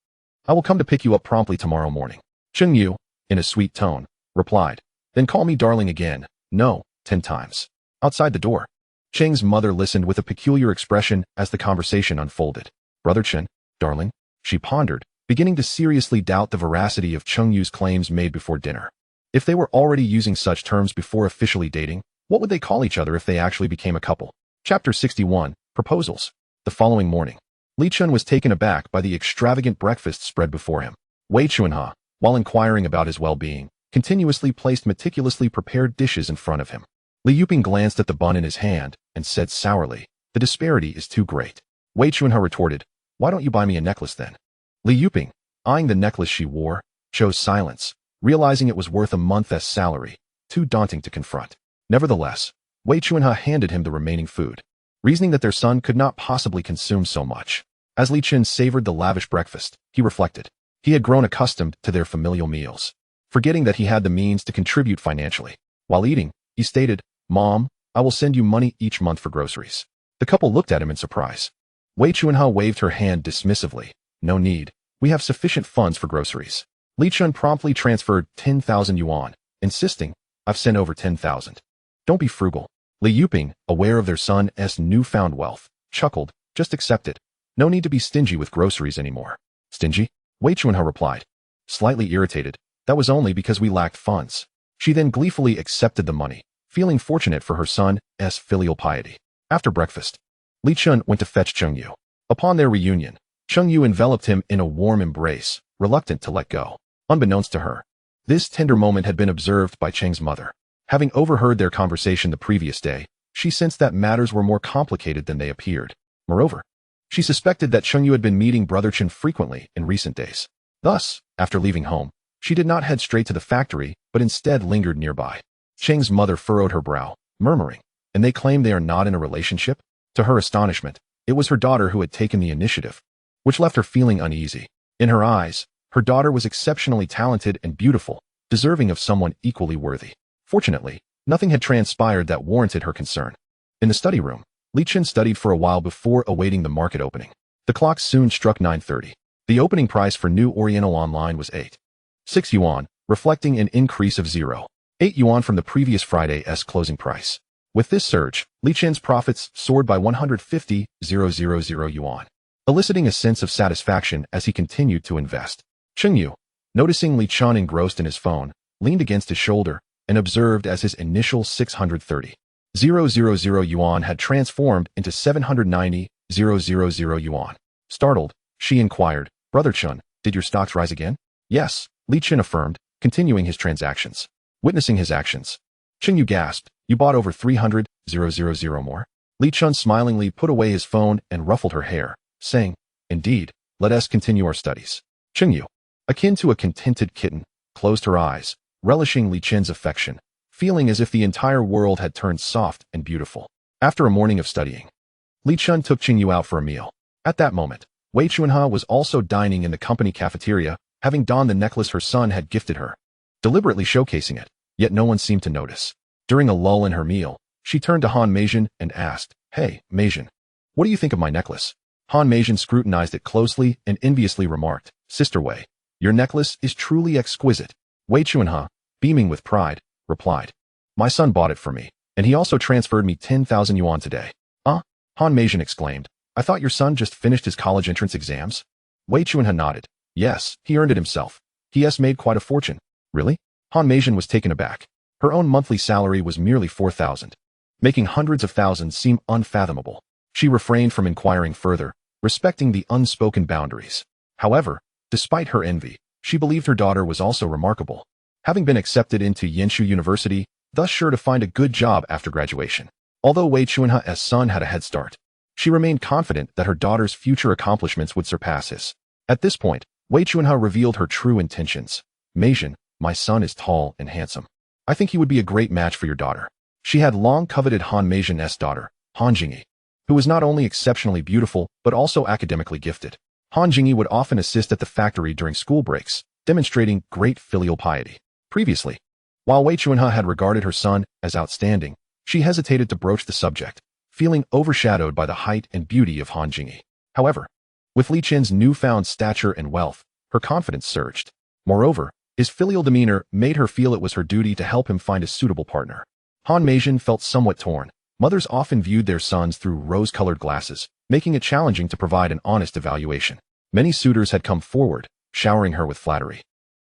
I will come to pick you up promptly tomorrow morning. Chengyu, in a sweet tone, replied, then call me darling again, no, 10 times. Outside the door, Cheng's mother listened with a peculiar expression as the conversation unfolded. Brother Chen, darling, she pondered, beginning to seriously doubt the veracity of Chengyu's claims made before dinner. If they were already using such terms before officially dating, what would they call each other if they actually became a couple? Chapter 61, Proposals. The following morning, Li Chen was taken aback by the extravagant breakfast spread before him. Wei Chunha, while inquiring about his well-being, continuously placed meticulously prepared dishes in front of him. Li Yuping glanced at the bun in his hand and said sourly, the disparity is too great. Wei Chunha retorted, why don't you buy me a necklace then? Li Yuping, eyeing the necklace she wore, chose silence, realizing it was worth a month's salary, too daunting to confront. Nevertheless, Wei Chunha handed him the remaining food, reasoning that their son could not possibly consume so much. As Li Chen savored the lavish breakfast, he reflected. He had grown accustomed to their familial meals, forgetting that he had the means to contribute financially. While eating, he stated, Mom, I will send you money each month for groceries. The couple looked at him in surprise. Wei Chunha waved her hand dismissively. No need. We have sufficient funds for groceries. Li Chen promptly transferred 10,000 yuan, insisting, I've sent over 10,000. Don't be frugal. Li Yuping, aware of their son's newfound wealth, chuckled, just accept it. No need to be stingy with groceries anymore. Stingy? Wei Chunha replied. Slightly irritated, that was only because we lacked funds. She then gleefully accepted the money, feeling fortunate for her son's filial piety. After breakfast, Li Chen went to fetch Chengyu. Upon their reunion, Chengyu enveloped him in a warm embrace, reluctant to let go. Unbeknownst to her, this tender moment had been observed by Cheng's mother. Having overheard their conversation the previous day, she sensed that matters were more complicated than they appeared. Moreover, she suspected that Chengyu had been meeting Brother Chen frequently in recent days. Thus, after leaving home, she did not head straight to the factory, but instead lingered nearby. Cheng's mother furrowed her brow, murmuring, and they claim they are not in a relationship? To her astonishment, it was her daughter who had taken the initiative, which left her feeling uneasy. In her eyes, her daughter was exceptionally talented and beautiful, deserving of someone equally worthy. Fortunately, nothing had transpired that warranted her concern. In the study room, Li Chen studied for a while before awaiting the market opening. The clock soon struck 9:30. The opening price for New Oriental Online was 8.6 yuan, reflecting an increase of 0.8 yuan from the previous Friday's closing price. With this surge, Li Chen's profits soared by 150,000 yuan, eliciting a sense of satisfaction as he continued to invest. Chen Yu, noticing Li Chen engrossed in his phone, leaned against his shoulder and observed as his initial 630,000 yuan had transformed into 790,000 yuan. Startled, she inquired, "Brother Chen, did your stocks rise again?" "Yes," Li Chen affirmed, continuing his transactions. Witnessing his actions, Chen Yu gasped, "You bought over 300,000 more?" Li Chen smilingly put away his phone and ruffled her hair, saying, "Indeed, let us continue our studies." Chen Yu, akin to a contented kitten, closed her eyes, relishing Li Chen's affection, feeling as if the entire world had turned soft and beautiful. After a morning of studying, Li Chen took Chen Yu out for a meal. At that moment, Wei Chunhe was also dining in the company cafeteria, having donned the necklace her son had gifted her, deliberately showcasing it, yet no one seemed to notice. During a lull in her meal, she turned to Han Meijin and asked, "Hey, Meijin, what do you think of my necklace?" Han Meijin scrutinized it closely and enviously remarked, "Sister Wei, your necklace is truly exquisite." Wei Chunhe, beaming with pride, replied, "My son bought it for me, and he also transferred me 10,000 yuan today." Han Meijin exclaimed, "I thought your son just finished his college entrance exams?" Wei Chunhe nodded. "Yes, he earned it himself. He has made quite a fortune." "Really?" Han Meijin was taken aback. Her own monthly salary was merely 4,000, making hundreds of thousands seem unfathomable. She refrained from inquiring further, respecting the unspoken boundaries. However, despite her envy, she believed her daughter was also remarkable, having been accepted into Yenshu University, thus sure to find a good job after graduation. Although Wei Chunhe's son had a head start, she remained confident that her daughter's future accomplishments would surpass his. At this point, Wei Chunhe revealed her true intentions. "Meijin, my son is tall and handsome. I think he would be a great match for your daughter." She had long coveted Han Meijin's daughter, Han Jingyi, who was not only exceptionally beautiful, but also academically gifted. Han Jingyi would often assist at the factory during school breaks, demonstrating great filial piety. Previously, while Wei Chunhe had regarded her son as outstanding, she hesitated to broach the subject, feeling overshadowed by the height and beauty of Han Jingyi. However, with Li Chen's newfound stature and wealth, her confidence surged. Moreover, his filial demeanor made her feel it was her duty to help him find a suitable partner. Han Meijin felt somewhat torn. Mothers often viewed their sons through rose-colored glasses, making it challenging to provide an honest evaluation. Many suitors had come forward, showering her with flattery,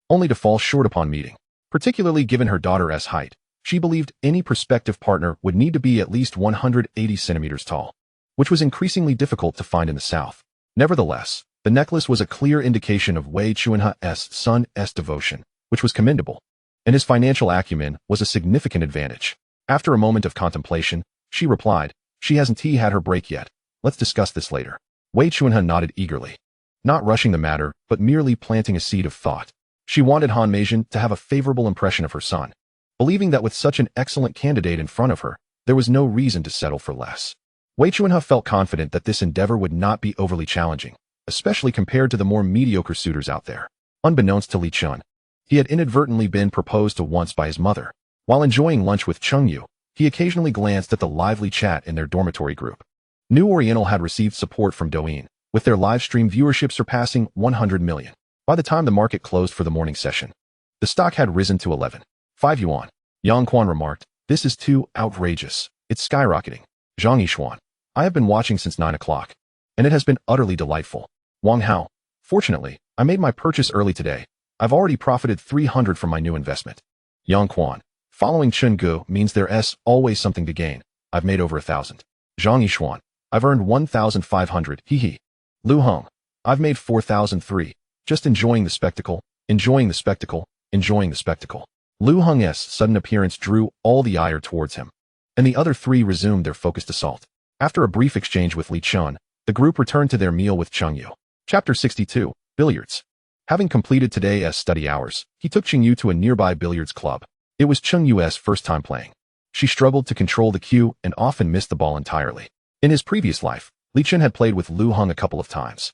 only to fall short upon meeting. Particularly given her daughter's height, she believed any prospective partner would need to be at least 180 centimeters tall, which was increasingly difficult to find in the South. Nevertheless, the necklace was a clear indication of Wei Chunhe's son's devotion, which was commendable, and his financial acumen was a significant advantage. After a moment of contemplation, she replied, "She hasn't had her break yet. Let's discuss this later." Wei Chunhe nodded eagerly, not rushing the matter, but merely planting a seed of thought. She wanted Han Meijin to have a favorable impression of her son, believing that with such an excellent candidate in front of her, there was no reason to settle for less. Wei Chunhe felt confident that this endeavor would not be overly challenging, especially compared to the more mediocre suitors out there. Unbeknownst to Li Chen, he had inadvertently been proposed to once by his mother. While enjoying lunch with Chen Yu, he occasionally glanced at the lively chat in their dormitory group. New Oriental had received support from Douyin, with their live stream viewership surpassing 100 million. By the time the market closed for the morning session, the stock had risen to 11.5 yuan. Yang Quan remarked, "This is too outrageous. It's skyrocketing." Zhang Yishuan, "I have been watching since 9 o'clock, and it has been utterly delightful." Wang Hao, "Fortunately, I made my purchase early today. I've already profited 300 from my new investment." Yang Quan, "Following Chen Gu means there's always something to gain. I've made over 1,000. Zhang Yishuan, "I've earned 1,500. Hee. Lu Heng, "I've made 4,003. Just enjoying the spectacle, enjoying the spectacle, enjoying the spectacle." Lu Heng's sudden appearance drew all the ire towards him, and the other three resumed their focused assault. After a brief exchange with Li Chen, the group returned to their meal with Chen Yu. Chapter 62, Billiards. Having completed today's study hours, he took Chen Yu to a nearby billiards club. It was Chen Yu's first time playing. She struggled to control the cue and often missed the ball entirely. In his previous life, Li Chen had played with Lu Heng a couple of times,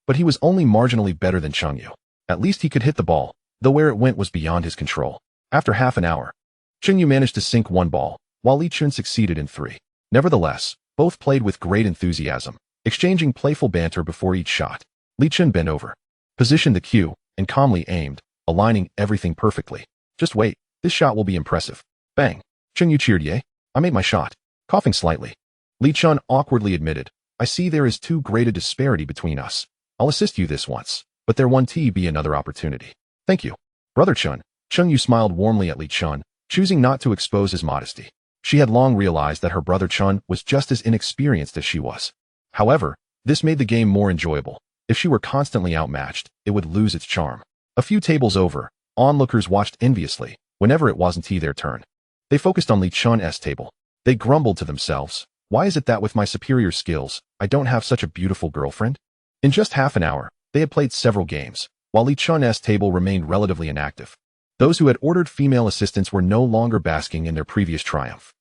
but he was only marginally better than Chen Yu. At least he could hit the ball, though where it went was beyond his control. After half an hour, Chen Yu managed to sink one ball, while Li Chen succeeded in 3. Nevertheless, both played with great enthusiasm, exchanging playful banter before each shot. Li Chen bent over, positioned the cue, and calmly aimed, aligning everything perfectly. Just wait, this shot will be impressive. Bang! Chen Yu cheered. Yay! I made my shot. Coughing slightly, Li Chen awkwardly admitted, I see there is too great a disparity between us. I'll assist you this once, but there won't be another opportunity. Thank you. Brother Chen. Chen Yu smiled warmly at Li Chen, choosing not to expose his modesty. She had long realized that her brother Chen was just as inexperienced as she was. However, this made the game more enjoyable. If she were constantly outmatched, it would lose its charm. A few tables over, onlookers watched enviously, whenever it wasn't their turn. They focused on Li Chen's table. They grumbled to themselves, why is it that with my superior skills, I don't have such a beautiful girlfriend? In just half an hour, they had played several games, while Li Chen's table remained relatively inactive. Those who had ordered female assistants were no longer basking in their previous triumph.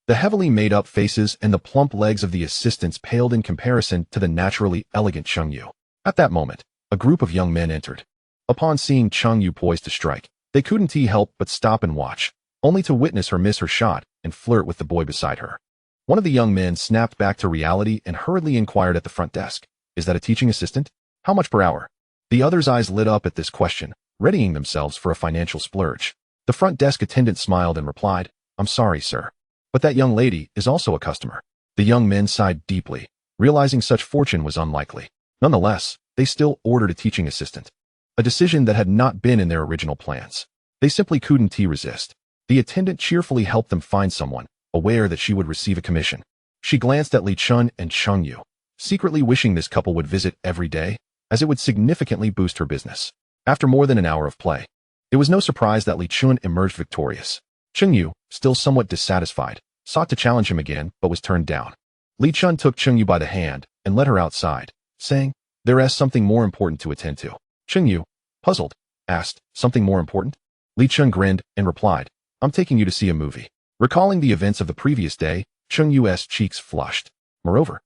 The heavily made-up faces and the plump legs of the assistants paled in comparison to the naturally elegant Cheng Yu. At that moment, a group of young men entered. Upon seeing Cheng Yu poised to strike, they couldn't help but stop and watch, only to witness her miss her shot and flirt with the boy beside her. One of the young men snapped back to reality and hurriedly inquired at the front desk, is that a teaching assistant? How much per hour? The other's eyes lit up at this question, readying themselves for a financial splurge. The front desk attendant smiled and replied, I'm sorry, sir, but that young lady is also a customer. The young men sighed deeply, realizing such fortune was unlikely. Nonetheless, they still ordered a teaching assistant, a decision that had not been in their original plans. They simply couldn't resist. The attendant cheerfully helped them find someone, aware that she would receive a commission. She glanced at Li Chen and Cheng Yu, secretly wishing this couple would visit every day, as it would significantly boost her business. After more than an hour of play, it was no surprise that Li Chen emerged victorious. Cheng Yu, still somewhat dissatisfied, sought to challenge him again but was turned down. Li Chen took Cheng Yu by the hand and led her outside, saying, there is something more important to attend to. Cheng Yu, puzzled, asked, something more important? Li Chen grinned and replied, I'm taking you to see a movie. Recalling the events of the previous day, Cheng Yu's cheeks flushed. Moreover,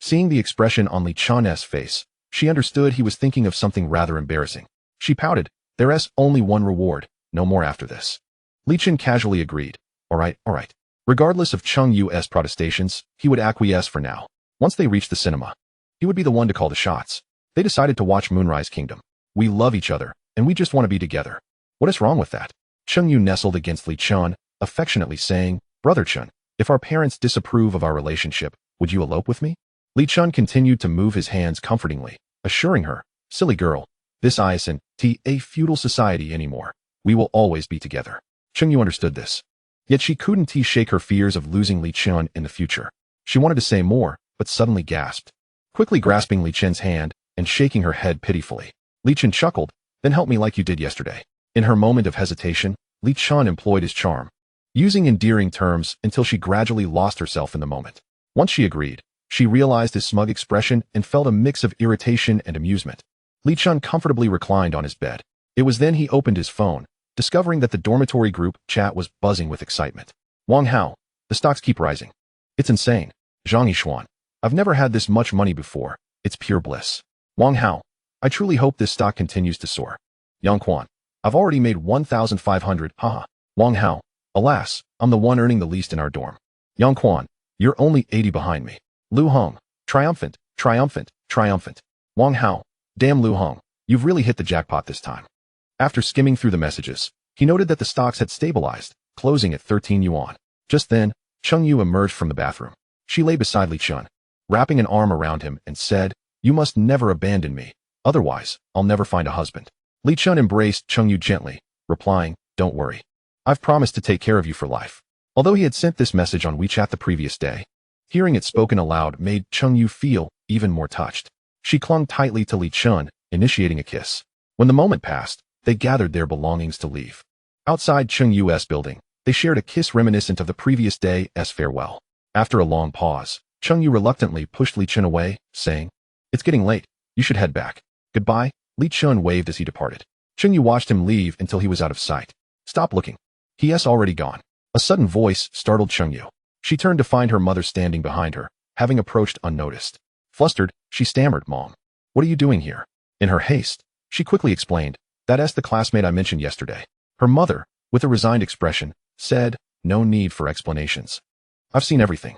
seeing the expression on Li Chen's face, she understood he was thinking of something rather embarrassing. She pouted, there's only one reward, no more after this. Li Chen casually agreed, all right. Regardless of Cheng Yu's protestations, he would acquiesce for now. Once they reached the cinema, he would be the one to call the shots. They decided to watch Moonrise Kingdom. We love each other, and we just want to be together. What is wrong with that? Cheng Yu nestled against Li Chen, affectionately saying, Brother Chen, if our parents disapprove of our relationship, would you elope with me? Li Chen continued to move his hands comfortingly, assuring her, silly girl, this isn't a feudal society anymore. We will always be together. Cheng Yu understood this. Yet she couldn't shake her fears of losing Li Chen in the future. She wanted to say more, but suddenly gasped. Quickly grasping Li Chen's hand and shaking her head pitifully, Li Chen chuckled, then help me like you did yesterday. In her moment of hesitation, Li Chen employed his charm, using endearing terms until she gradually lost herself in the moment. Once she agreed, she realized his smug expression and felt a mix of irritation and amusement. Li Chen comfortably reclined on his bed. It was then he opened his phone, discovering that the dormitory group chat was buzzing with excitement. Wang Hao, the stocks keep rising. It's insane. Zhang Yishuan, I've never had this much money before. It's pure bliss. Wang Hao, I truly hope this stock continues to soar. Yang Quan, I've already made 1,500, haha. Wang Hao, alas, I'm the one earning the least in our dorm. Yang Quan, you're only 80 behind me. Lu Hong, triumphant. Wang Hao, damn Lu Hong, you've really hit the jackpot this time. After skimming through the messages, he noted that the stocks had stabilized, closing at 13 yuan. Just then, Cheng Yu emerged from the bathroom. She lay beside Li Chen, wrapping an arm around him and said, you must never abandon me, otherwise, I'll never find a husband. Li Chen embraced Cheng Yu gently, replying, don't worry. I've promised to take care of you for life. Although he had sent this message on WeChat the previous day, hearing it spoken aloud made Cheng Yu feel even more touched. She clung tightly to Li Chen, initiating a kiss. When the moment passed, they gathered their belongings to leave. Outside Cheng Yu's building, they shared a kiss reminiscent of the previous day's farewell. After a long pause, Cheng Yu reluctantly pushed Li Chen away, saying, it's getting late. You should head back. Goodbye. Li Chen waved as he departed. Cheng Yu watched him leave until he was out of sight. Stop looking. He's already gone. A sudden voice startled Cheng Yu. She turned to find her mother standing behind her, having approached unnoticed. Flustered, she stammered, Mom, what are you doing here? In her haste, she quickly explained, that's the classmate I mentioned yesterday. Her mother, with a resigned expression, said, no need for explanations. I've seen everything.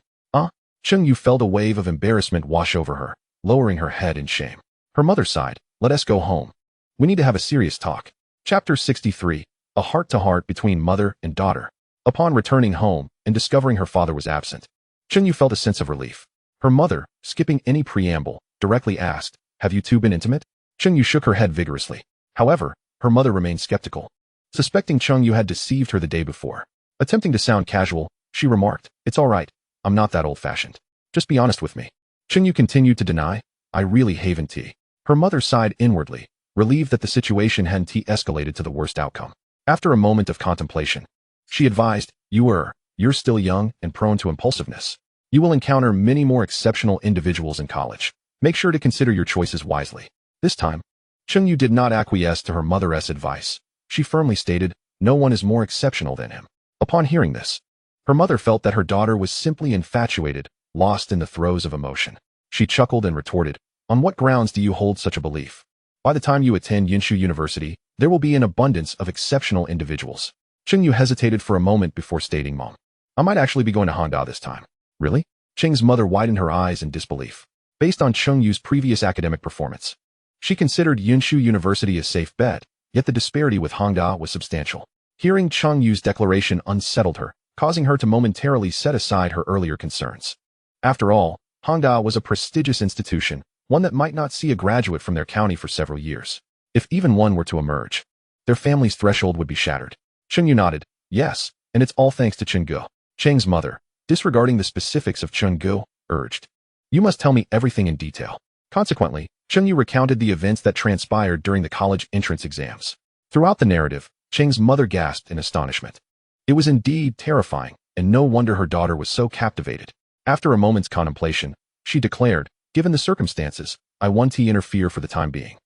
Chen Yu felt a wave of embarrassment wash over her, lowering her head in shame. Her mother sighed, "Let us go home. We need to have a serious talk." Chapter 63, A Heart-to-Heart Between Mother and Daughter. Upon returning home and discovering her father was absent, Chen Yu felt a sense of relief. Her mother, skipping any preamble, directly asked, "Have you two been intimate?" Chen Yu shook her head vigorously. However, her mother remained skeptical, suspecting Chen Yu had deceived her the day before. Attempting to sound casual, she remarked, "It's all right. I'm not that old-fashioned. Just be honest with me." Chen Yu continued to deny, "I really haven't tea." Her mother sighed inwardly, relieved that the situation hadn't escalated to the worst outcome. After a moment of contemplation, she advised, You're still young and prone to impulsiveness. You will encounter many more exceptional individuals in college. Make sure to consider your choices wisely." This time, Chen Yu did not acquiesce to her mother's advice. She firmly stated, "No one is more exceptional than him." Upon hearing this, her mother felt that her daughter was simply infatuated, lost in the throes of emotion. She chuckled and retorted, "On what grounds do you hold such a belief? By the time you attend Yinshu University, there will be an abundance of exceptional individuals." Chen Yu hesitated for a moment before stating, "Mom, I might actually be going to Hangda this time." "Really?" Cheng's mother widened her eyes in disbelief. Based on Chen Yu's previous academic performance, she considered Yinshu University a safe bet, yet the disparity with Hangda was substantial. Hearing Chen Yu's declaration unsettled her, causing her to momentarily set aside her earlier concerns. After all, Hangda was a prestigious institution, one that might not see a graduate from their county for several years. If even one were to emerge, their family's threshold would be shattered. Chen Yu nodded, "Yes, and it's all thanks to Chen Ge." Cheng's mother, disregarding the specifics of Chen Ge, urged, "You must tell me everything in detail." Consequently, Chen Yu recounted the events that transpired during the college entrance exams. Throughout the narrative, Cheng's mother gasped in astonishment. It was indeed terrifying, and no wonder her daughter was so captivated. After a moment's contemplation, she declared, "Given the circumstances, I want to interfere for the time being."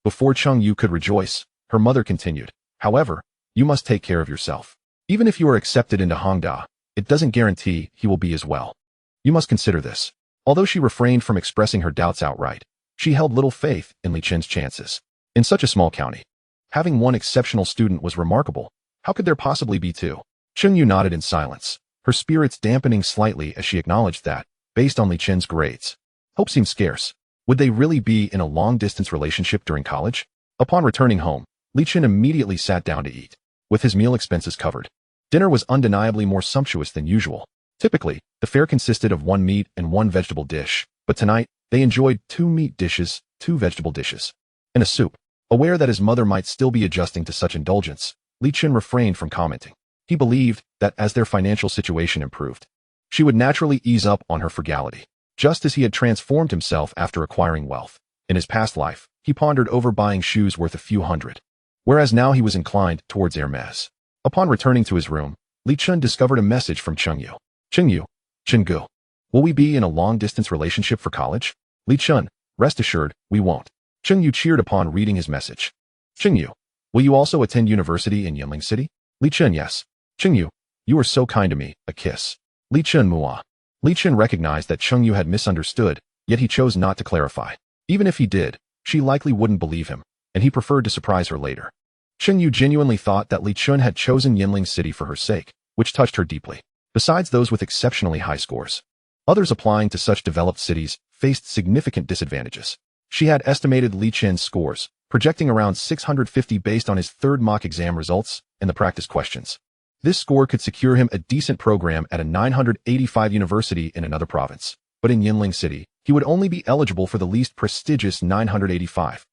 Before Chen Yu could rejoice, her mother continued, "However, you must take care of yourself. Even if you are accepted into Hangda, it doesn't guarantee he will be as well. You must consider this." Although she refrained from expressing her doubts outright, she held little faith in Li Chen's chances. In such a small county, having one exceptional student was remarkable. How could there possibly be two? Chen Yu nodded in silence, her spirits dampening slightly as she acknowledged that, based on Li Chen's grades, hope seemed scarce. Would they really be in a long-distance relationship during college? Upon returning home, Li Chen immediately sat down to eat. With his meal expenses covered, dinner was undeniably more sumptuous than usual. Typically, the fare consisted of one meat and one vegetable dish, but tonight, they enjoyed 2 meat dishes, 2 vegetable dishes, and a soup. Aware that his mother might still be adjusting to such indulgence, Li Chen refrained from commenting. He believed that as their financial situation improved, she would naturally ease up on her frugality, just as he had transformed himself after acquiring wealth. In his past life, he pondered over buying shoes worth a few hundred, whereas now he was inclined towards Hermes. Upon returning to his room, Li Chen discovered a message from Chen Yu. "Chen Yu, Chen Ge, will we be in a long-distance relationship for college?" "Li Chen, rest assured, we won't." Chen Yu cheered upon reading his message. "Chen Yu, will you also attend university in Yinling City?" Li Chen, "Yes." "Chen Yu, you are so kind to me, a kiss." Li Chen, "Mua." Li Chen recognized that Chen Yu had misunderstood, yet he chose not to clarify. Even if he did, she likely wouldn't believe him, and he preferred to surprise her later. Chen Yu genuinely thought that Li Chen had chosen Yinling City for her sake, which touched her deeply. Besides those with exceptionally high scores, others applying to such developed cities faced significant disadvantages. She had estimated Li Chen's scores, projecting around 650 based on his third mock exam results and the practice questions. This score could secure him a decent program at a 985 university in another province, but in Yinling City, he would only be eligible for the least prestigious 985,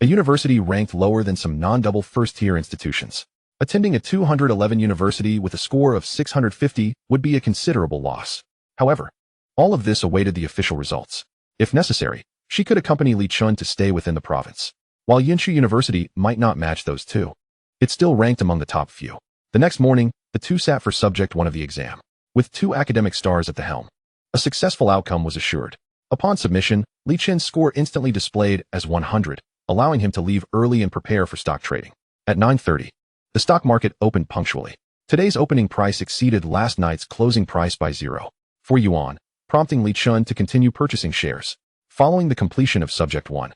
a university ranked lower than some non-double first-tier institutions. Attending a 211 university with a score of 650 would be a considerable loss. However, all of this awaited the official results. If necessary, she could accompany Li Chen to stay within the province. While Yinshu University might not match those two, it still ranked among the top few. The next morning, the two sat for subject 1 of the exam, with 2 academic stars at the helm. A successful outcome was assured. Upon submission, Li Chen's score instantly displayed as 100, allowing him to leave early and prepare for stock trading. At 9:30, the stock market opened punctually. Today's opening price exceeded last night's closing price by 0.4 yuan, prompting Li Chen to continue purchasing shares. Following the completion of Subject 1,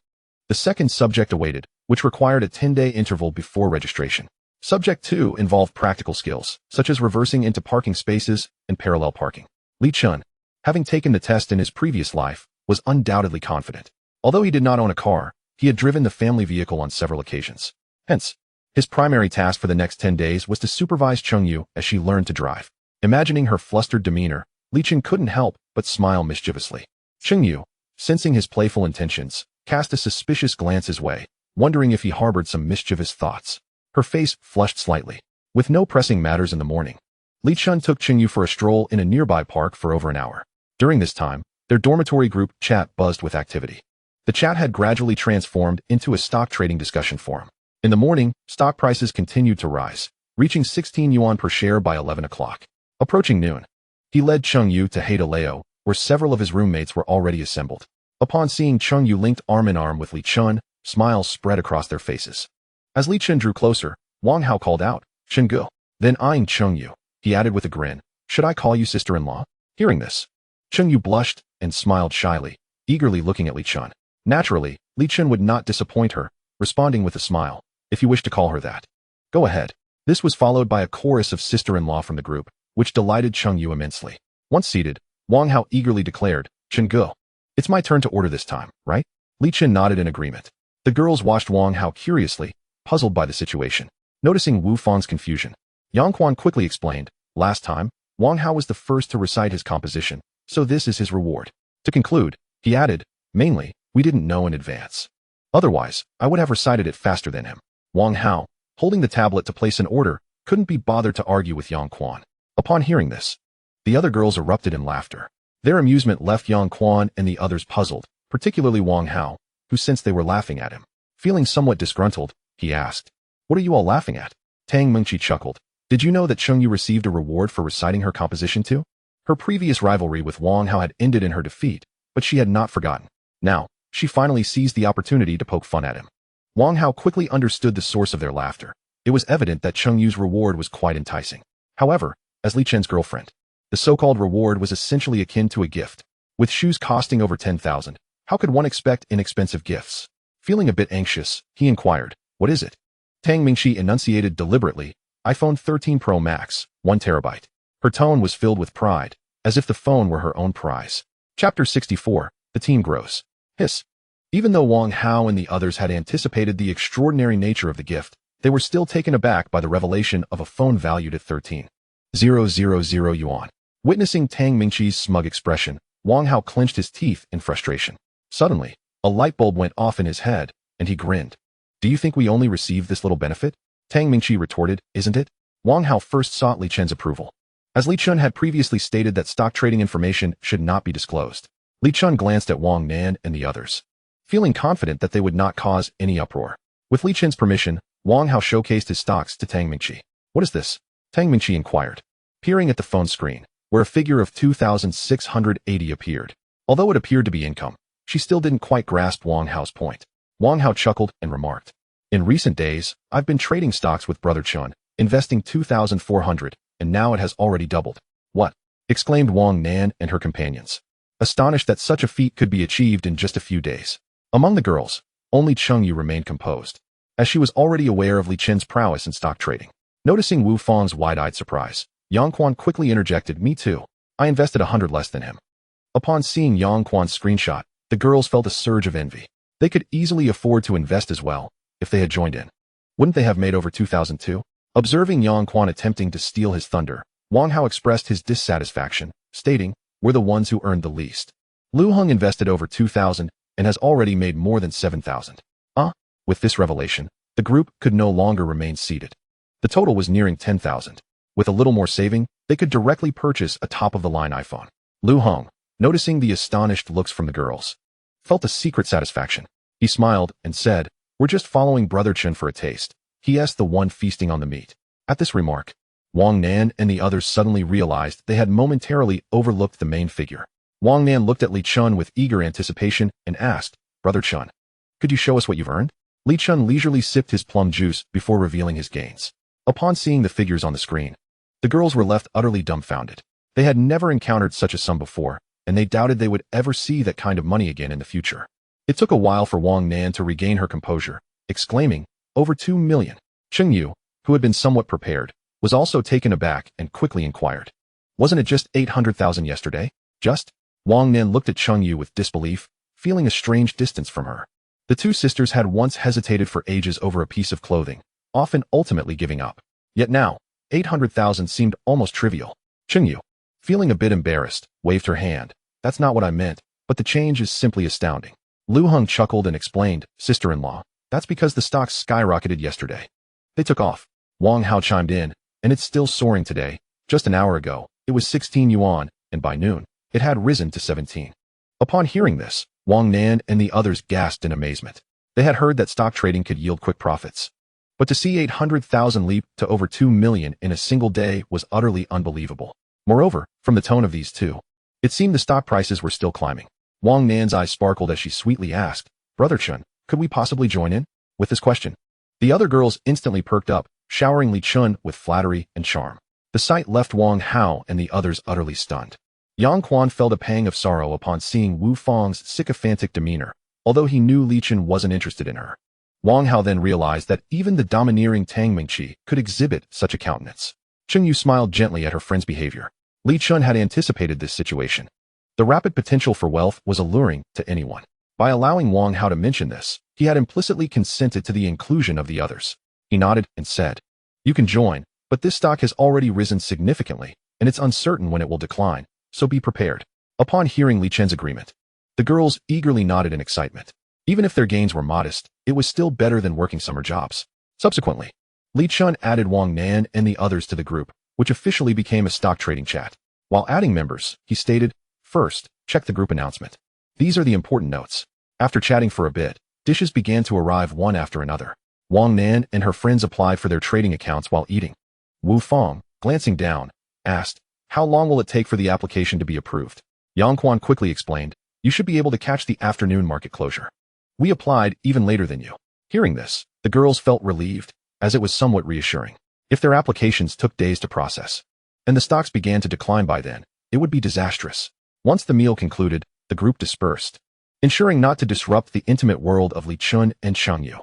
the second subject awaited, which required a 10-day interval before registration. Subject 2 involved practical skills, such as reversing into parking spaces and parallel parking. Li Chen, having taken the test in his previous life, was undoubtedly confident. Although he did not own a car, he had driven the family vehicle on several occasions. Hence, his primary task for the next 10 days was to supervise Chengyu as she learned to drive. Imagining her flustered demeanor, Li Chen couldn't help but smile mischievously. Chengyu, sensing his playful intentions, cast a suspicious glance his way, wondering if he harbored some mischievous thoughts. Her face flushed slightly. With no pressing matters in the morning, Li Chen took Chengyu for a stroll in a nearby park for over an hour. During this time, their dormitory group chat buzzed with activity. The chat had gradually transformed into a stock trading discussion forum. In the morning, stock prices continued to rise, reaching 16 yuan per share by 11 o'clock. Approaching noon, he led Chengyu to Haidaleo, where several of his roommates were already assembled. Upon seeing Chengyu linked arm in arm with Li Chen, smiles spread across their faces. As Li Chen drew closer, Wang Hao called out, "Chenggu." Then eyeing Chengyu, he added with a grin, "Should I call you sister-in-law?" Hearing this, Chengyu blushed and smiled shyly, eagerly looking at Li Chen. Naturally, Li Chen would not disappoint her, responding with a smile, "If you wish to call her that, go ahead." This was followed by a chorus of sister-in-law from the group, which delighted Chengyu immensely. Once seated, Wang Hao eagerly declared, "Chenggu, it's my turn to order this time, right?" Li Chen nodded in agreement. The girls watched Wang Hao curiously, puzzled by the situation. Noticing Wu Fang's confusion, Yang Quan quickly explained, "Last time, Wang Hao was the first to recite his composition, so this is his reward." To conclude, he added, "Mainly, we didn't know in advance. Otherwise, I would have recited it faster than him." Wang Hao, holding the tablet to place an order, couldn't be bothered to argue with Yang Quan. Upon hearing this, the other girls erupted in laughter. Their amusement left Yang Quan and the others puzzled, particularly Wang Hao, who sensed they were laughing at him. Feeling somewhat disgruntled, he asked, "What are you all laughing at?" Tang Mengqi chuckled. "Did you know that Chengyu received a reward for reciting her composition too?" Her previous rivalry with Wang Hao had ended in her defeat, but she had not forgotten. Now, she finally seized the opportunity to poke fun at him. Wang Hao quickly understood the source of their laughter. It was evident that Chengyu's reward was quite enticing. However, as Li Chen's girlfriend, the so-called reward was essentially akin to a gift. With shoes costing over 10,000, how could one expect inexpensive gifts? Feeling a bit anxious, he inquired, "What is it?" Tang Mingxi enunciated deliberately, "iPhone 13 Pro Max, 1 terabyte. Her tone was filled with pride, as if the phone were her own prize. Chapter 64, The Team Grows. Hiss. Even though Wang Hao and the others had anticipated the extraordinary nature of the gift, they were still taken aback by the revelation of a phone valued at 13,000 yuan. Witnessing Tang Mingxi's smug expression, Wang Hao clenched his teeth in frustration. Suddenly, a light bulb went off in his head, and he grinned. "Do you think we only received this little benefit?" Tang Mingxi retorted, "Isn't it?" Wang Hao first sought Li Chen's approval. As Li Chen had previously stated that stock trading information should not be disclosed, Li Chen glanced at Wang Nan and the others, feeling confident that they would not cause any uproar. With Li Chen's permission, Wang Hao showcased his stocks to Tang Mingxi. "What is this?" Tang Mingxi inquired, peering at the phone screen, where a figure of 2,680 appeared. Although it appeared to be income, she still didn't quite grasp Wang Hao's point. Wang Hao chuckled and remarked, "In recent days, I've been trading stocks with Brother Chen, investing 2,400, and now it has already doubled." "What?" exclaimed Wang Nan and her companions, astonished that such a feat could be achieved in just a few days. Among the girls, only Chengyu remained composed, as she was already aware of Li Chen's prowess in stock trading. Noticing Wu Fang's wide-eyed surprise, Yang Quan quickly interjected, "Me too. I invested 100 less than him." Upon seeing Yang Quan's screenshot, the girls felt a surge of envy. They could easily afford to invest as well, if they had joined in. Wouldn't they have made over 2,000 too? Observing Yang Quan attempting to steal his thunder, Wang Hao expressed his dissatisfaction, stating, "We're the ones who earned the least. Lu Heng invested over 2,000 and has already made more than 7,000. With this revelation, the group could no longer remain seated. The total was nearing 10,000. With a little more saving, they could directly purchase a top-of-the-line iPhone. Lu Heng, noticing the astonished looks from the girls, felt a secret satisfaction. He smiled and said, "We're just following Brother Chen for a taste. He asked the one feasting on the meat." At this remark, Wang Nan and the others suddenly realized they had momentarily overlooked the main figure. Wang Nan looked at Li Chen with eager anticipation and asked, "Brother Chen, could you show us what you've earned?" Li Chen leisurely sipped his plum juice before revealing his gains. Upon seeing the figures on the screen, the girls were left utterly dumbfounded. They had never encountered such a sum before, and they doubted they would ever see that kind of money again in the future. It took a while for Wang Nan to regain her composure, exclaiming, "Over 2 million. Chengyu, who had been somewhat prepared, was also taken aback and quickly inquired, "Wasn't it just 800,000 yesterday?" Just? Wang Nan looked at Cheng Yu with disbelief, feeling a strange distance from her. The two sisters had once hesitated for ages over a piece of clothing, often ultimately giving up. Yet now, 800,000 seemed almost trivial. Cheng Yu, feeling a bit embarrassed, waved her hand. That's not what I meant, but the change is simply astounding. Lu Heng chuckled and explained, sister-in-law, that's because the stocks skyrocketed yesterday. They took off. Wang Hao chimed in, and it's still soaring today. Just an hour ago, it was 16 yuan, and by noon, it had risen to 17. Upon hearing this, Wang Nan and the others gasped in amazement. They had heard that stock trading could yield quick profits. But to see 800,000 leap to over 2 million in a single day was utterly unbelievable. Moreover, from the tone of these two, it seemed the stock prices were still climbing. Wang Nan's eyes sparkled as she sweetly asked, Brother Chen, could we possibly join in? With this question, the other girls instantly perked up, showering Li Chun with flattery and charm. The sight left Wang Hao and the others utterly stunned. Yang Quan felt a pang of sorrow upon seeing Wu Fang's sycophantic demeanor, although he knew Li Chun wasn't interested in her. Wang Hao then realized that even the domineering Tang Mingqi could exhibit such a countenance. Cheng Yu smiled gently at her friend's behavior. Li Chun had anticipated this situation. The rapid potential for wealth was alluring to anyone. By allowing Wang Hao to mention this, he had implicitly consented to the inclusion of the others. He nodded and said, You can join, but this stock has already risen significantly, and it's uncertain when it will decline, so be prepared. Upon hearing Li Chen's agreement, the girls eagerly nodded in excitement. Even if their gains were modest, it was still better than working summer jobs. Subsequently, Li Chun added Wang Nan and the others to the group, which officially became a stock trading chat. While adding members, he stated, First, check the group announcement. These are the important notes. After chatting for a bit, dishes began to arrive one after another. Wang Nan and her friends applied for their trading accounts while eating. Wu Fang, glancing down, asked, How long will it take for the application to be approved? Yang Quan quickly explained, You should be able to catch the afternoon market closure. We applied even later than you. Hearing this, the girls felt relieved, as it was somewhat reassuring. If their applications took days to process, and the stocks began to decline by then, it would be disastrous. Once the meal concluded, the group dispersed, ensuring not to disrupt the intimate world of Li Chun and Cheng Yu.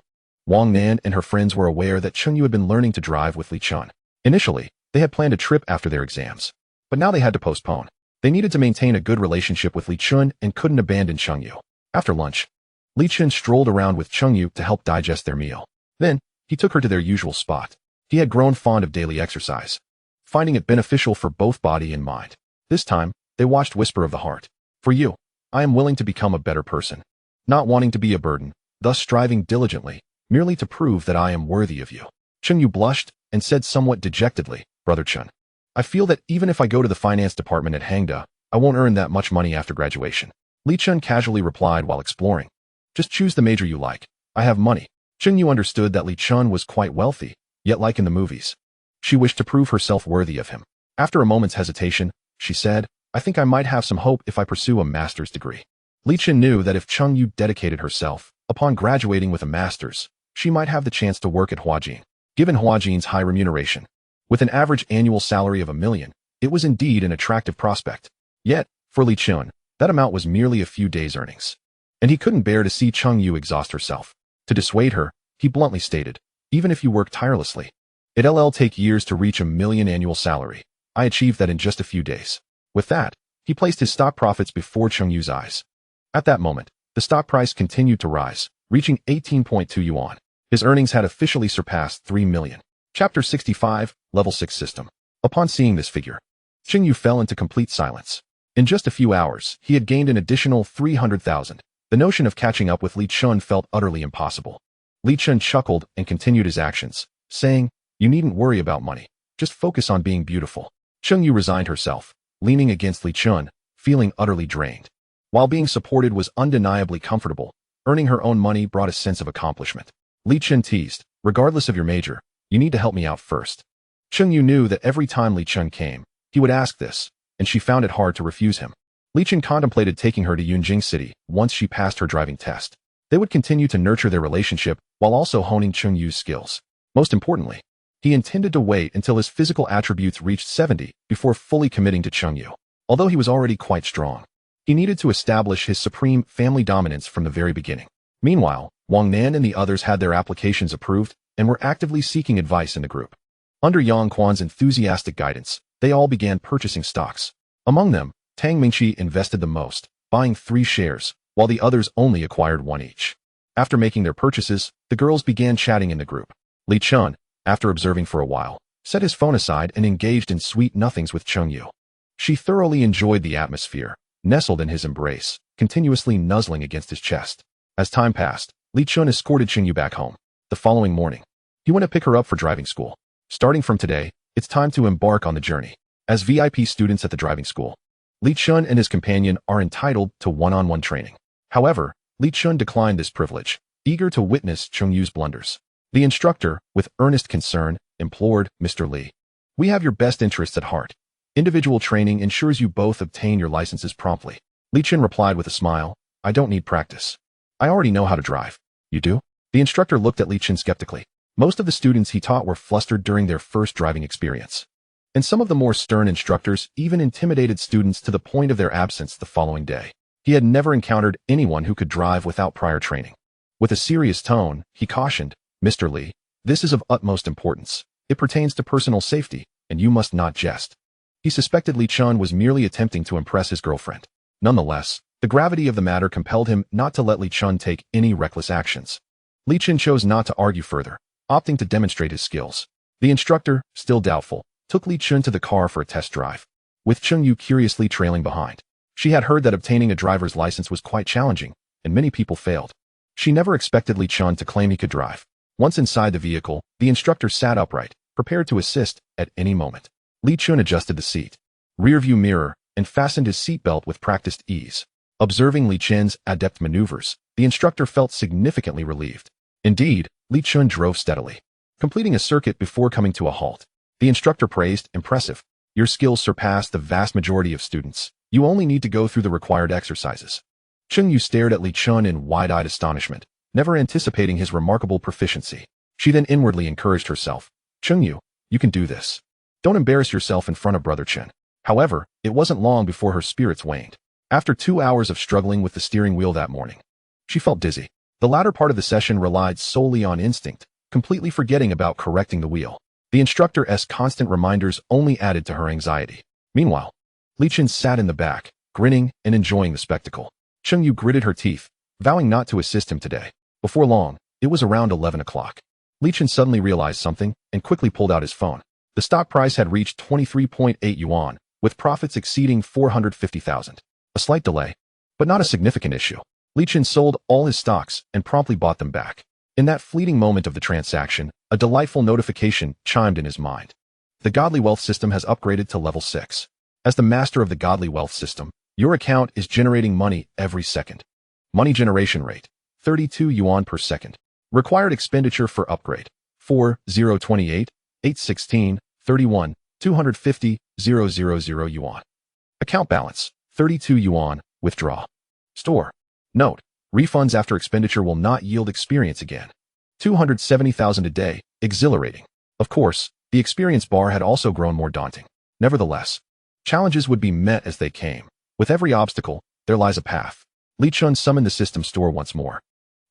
Wang Nan and her friends were aware that Cheng Yu had been learning to drive with Li Chun. Initially, they had planned a trip after their exams, but now they had to postpone. They needed to maintain a good relationship with Li Chun and couldn't abandon Cheng Yu. After lunch, Li Chun strolled around with Cheng Yu to help digest their meal. Then, he took her to their usual spot. He had grown fond of daily exercise, finding it beneficial for both body and mind. This time, they watched Whisper of the Heart. For you, I am willing to become a better person, not wanting to be a burden, thus striving diligently, merely to prove that I am worthy of you. Cheng Yu blushed and said somewhat dejectedly, Brother Chen, I feel that even if I go to the finance department at Hangda, I won't earn that much money after graduation. Li Chun casually replied while exploring. Just choose the major you like. I have money. Cheng Yu understood that Li Chun was quite wealthy, yet like in the movies, she wished to prove herself worthy of him. After a moment's hesitation, she said, I think I might have some hope if I pursue a master's degree. Li Chun knew that if Cheng Yu dedicated herself, upon graduating with a master's, she might have the chance to work at Huajin. Given Huajin's high remuneration, with an average annual salary of 1 million, it was indeed an attractive prospect. Yet, for Li Chun, that amount was merely a few days' earnings. And he couldn't bear to see Cheng Yu exhaust herself. To dissuade her, he bluntly stated, Even if you work tirelessly, it'll take years to reach 1 million annual salary. I achieved that in just a few days. With that, he placed his stock profits before Cheng Yu's eyes. At that moment, the stock price continued to rise, reaching 18.2 yuan. His earnings had officially surpassed 3 million. Chapter 65, Level 6 System. Upon seeing this figure, Cheng Yu fell into complete silence. In just a few hours, he had gained an additional 300,000. The notion of catching up with Li Chun felt utterly impossible. Li Chun chuckled and continued his actions, saying, You needn't worry about money. Just focus on being beautiful. Cheng Yu resigned herself, leaning against Li Chun, feeling utterly drained. While being supported was undeniably comfortable, earning her own money brought a sense of accomplishment. Li Chun teased, Regardless of your major, you need to help me out first. Cheng Yu knew that every time Li Chun came, he would ask this, and she found it hard to refuse him. Li Chun contemplated taking her to Yunjing City once she passed her driving test. They would continue to nurture their relationship while also honing Cheng Yu's skills. Most importantly, he intended to wait until his physical attributes reached 70 before fully committing to Cheng Yu. Although he was already quite strong, he needed to establish his supreme family dominance from the very beginning. Meanwhile, Wang Nan and the others had their applications approved and were actively seeking advice in the group. Under Yang Quan's enthusiastic guidance, they all began purchasing stocks. Among them, Tang Mingqi invested the most, buying 3 shares, while the others only acquired 1 each. After making their purchases, the girls began chatting in the group. Li Chen, after observing for a while, set his phone aside and engaged in sweet nothings with Cheng Yu. She thoroughly enjoyed the atmosphere, nestled in his embrace, continuously nuzzling against his chest. As time passed, Li Chen escorted Cheng Yu back home. The following morning, he went to pick her up for driving school. Starting from today, it's time to embark on the journey. As VIP students at the driving school, Li Chen and his companion are entitled to one-on-one training. However, Li Chen declined this privilege, eager to witness Cheng Yu's blunders. The instructor, with earnest concern, implored, "Mr. Li, we have your best interests at heart. Individual training ensures you both obtain your licenses promptly." Li Chen replied with a smile, "I don't need practice. I already know how to drive." "You do?" The instructor looked at Li Chen skeptically. Most of the students he taught were flustered during their first driving experience, and some of the more stern instructors even intimidated students to the point of their absence the following day. He had never encountered anyone who could drive without prior training. With a serious tone, he cautioned, "Mr. Li, this is of utmost importance. It pertains to personal safety, and you must not jest." He suspected Li Chen was merely attempting to impress his girlfriend. Nonetheless, the gravity of the matter compelled him not to let Li Chen take any reckless actions. Li Chen chose not to argue further, opting to demonstrate his skills. The instructor, still doubtful, took Li Chen to the car for a test drive, with Cheng Yu curiously trailing behind. She had heard that obtaining a driver's license was quite challenging, and many people failed. She never expected Li Chen to claim he could drive. Once inside the vehicle, the instructor sat upright, prepared to assist at any moment. Li Chen adjusted the seat, rearview mirror, and fastened his seatbelt with practiced ease. Observing Li Chen's adept maneuvers, the instructor felt significantly relieved. Indeed, Li Chen drove steadily, completing a circuit before coming to a halt. The instructor praised, "Impressive. Your skills surpass the vast majority of students. You only need to go through the required exercises." Cheng Yu stared at Li Chen in wide-eyed astonishment, never anticipating his remarkable proficiency. She then inwardly encouraged herself, "Cheng Yu, you can do this. Don't embarrass yourself in front of Brother Chen." However, it wasn't long before her spirits waned. After 2 hours of struggling with the steering wheel that morning, she felt dizzy. The latter part of the session relied solely on instinct, completely forgetting about correcting the wheel. The instructor's constant reminders only added to her anxiety. Meanwhile, Li Chen sat in the back, grinning and enjoying the spectacle. Cheng Yu gritted her teeth, vowing not to assist him today. Before long, it was around 11 o'clock. Li Chen suddenly realized something and quickly pulled out his phone. The stock price had reached 23.8 yuan, with profits exceeding 450,000. A slight delay, but not a significant issue. Li Chen sold all his stocks and promptly bought them back. In that fleeting moment of the transaction, a delightful notification chimed in his mind. The Godly Wealth System has upgraded to level 6. As the master of the Godly Wealth System, your account is generating money every second. Money generation rate, 32 yuan per second. Required expenditure for upgrade, 4028, 816, 31, 250, 000 yuan. Account balance, 32 yuan, withdraw. Store. Note, refunds after expenditure will not yield experience again. 270,000 a day, exhilarating. Of course, the experience bar had also grown more daunting. Nevertheless, challenges would be met as they came. With every obstacle, there lies a path. Li Chen summoned the system store once more,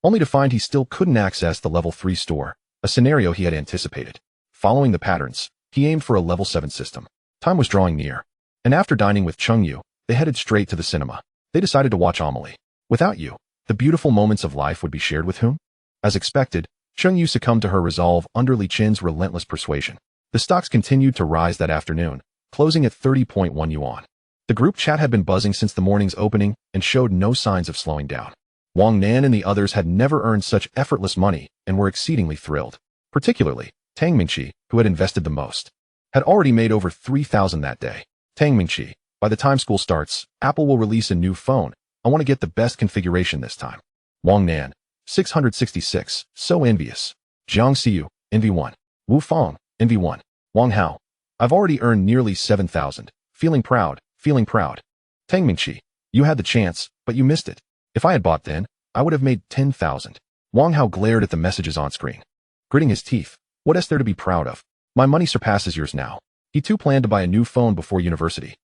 only to find he still couldn't access the level 3 store, a scenario he had anticipated. Following the patterns, he aimed for a level 7 system. Time was drawing near, and after dining with Cheng Yu, they headed straight to the cinema. They decided to watch Amelie. Without you, the beautiful moments of life would be shared with whom? As expected, Cheng Yu succumbed to her resolve under Li Chen's relentless persuasion. The stocks continued to rise that afternoon, closing at 30.1 yuan. The group chat had been buzzing since the morning's opening and showed no signs of slowing down. Wang Nan and the others had never earned such effortless money and were exceedingly thrilled. Particularly, Tang Mingqi, who had invested the most, had already made over 3,000 that day. Tang Mingqi, by the time school starts, Apple will release a new phone. I want to get the best configuration this time. Wang Nan, 666, so envious. Jiang Xiu, envy 1. Wu Fong, envy 1. Wang Hao, I've already earned nearly 7,000. Feeling proud, feeling proud. Tang Mingqi, you had the chance, but you missed it. If I had bought then, I would have made 10,000. Wang Hao glared at the messages on screen, gritting his teeth. What is there to be proud of? My money surpasses yours now. He too planned to buy a new phone before university,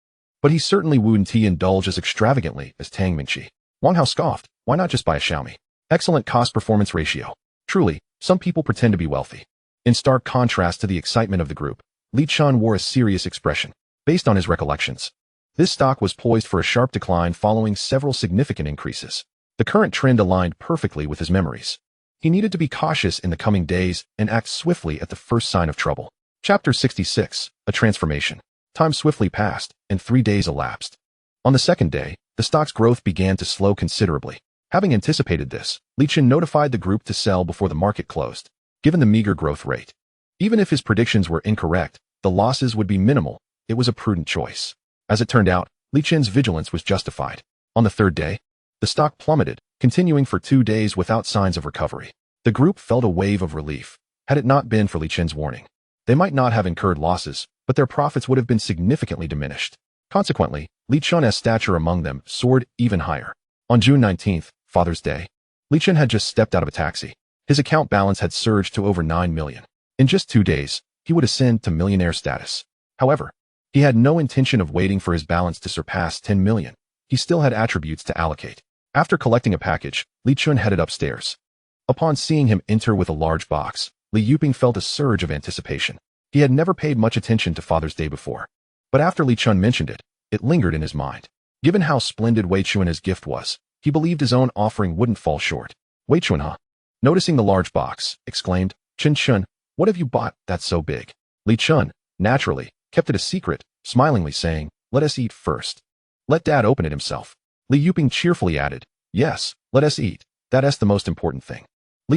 but he certainly wouldn't indulge as extravagantly as Tang Mingqi. Wang Hao scoffed. Why not just buy a Xiaomi? Excellent cost-performance ratio. Truly, some people pretend to be wealthy. In stark contrast to the excitement of the group, Li Chen wore a serious expression. Based on his recollections, This stock was poised for a sharp decline following several significant increases. The current trend aligned perfectly with his memories. He needed to be cautious in the coming days and act swiftly at the first sign of trouble. Chapter 66, A Transformation. Time swiftly passed, and 3 days elapsed. On the second day, the stock's growth began to slow considerably. Having anticipated this, Chen notified the group to sell before the market closed. Given the meager growth rate, even if his predictions were incorrect, the losses would be minimal. It was a prudent choice. As it turned out, Chen's vigilance was justified. On the third day, the stock plummeted, continuing for 2 days without signs of recovery. The group felt a wave of relief. Had it not been for Chen's warning, they might not have incurred losses, but their profits would have been significantly diminished. Consequently, Chen's stature among them soared even higher. On June 19th, Father's Day, Chen had just stepped out of a taxi. His account balance had surged to over 9 million. In just 2 days, he would ascend to millionaire status. However, he had no intention of waiting for his balance to surpass 10 million. He still had attributes to allocate. After collecting a package, Chen headed upstairs. Upon seeing him enter with a large box, Li felt a surge of anticipation. He had never paid much attention to Father's Day before. But after Chen mentioned it, it lingered in his mind. Given how splendid Weichuan's gift was, he believed his own offering wouldn't fall short. Weichuan, huh? Noticing the large box, exclaimed, Chen, what have you bought that's so big? Chen, naturally, kept it a secret, smilingly saying, let us eat first. Let Dad open it himself. Li cheerfully added, yes, let us eat. That's the most important thing.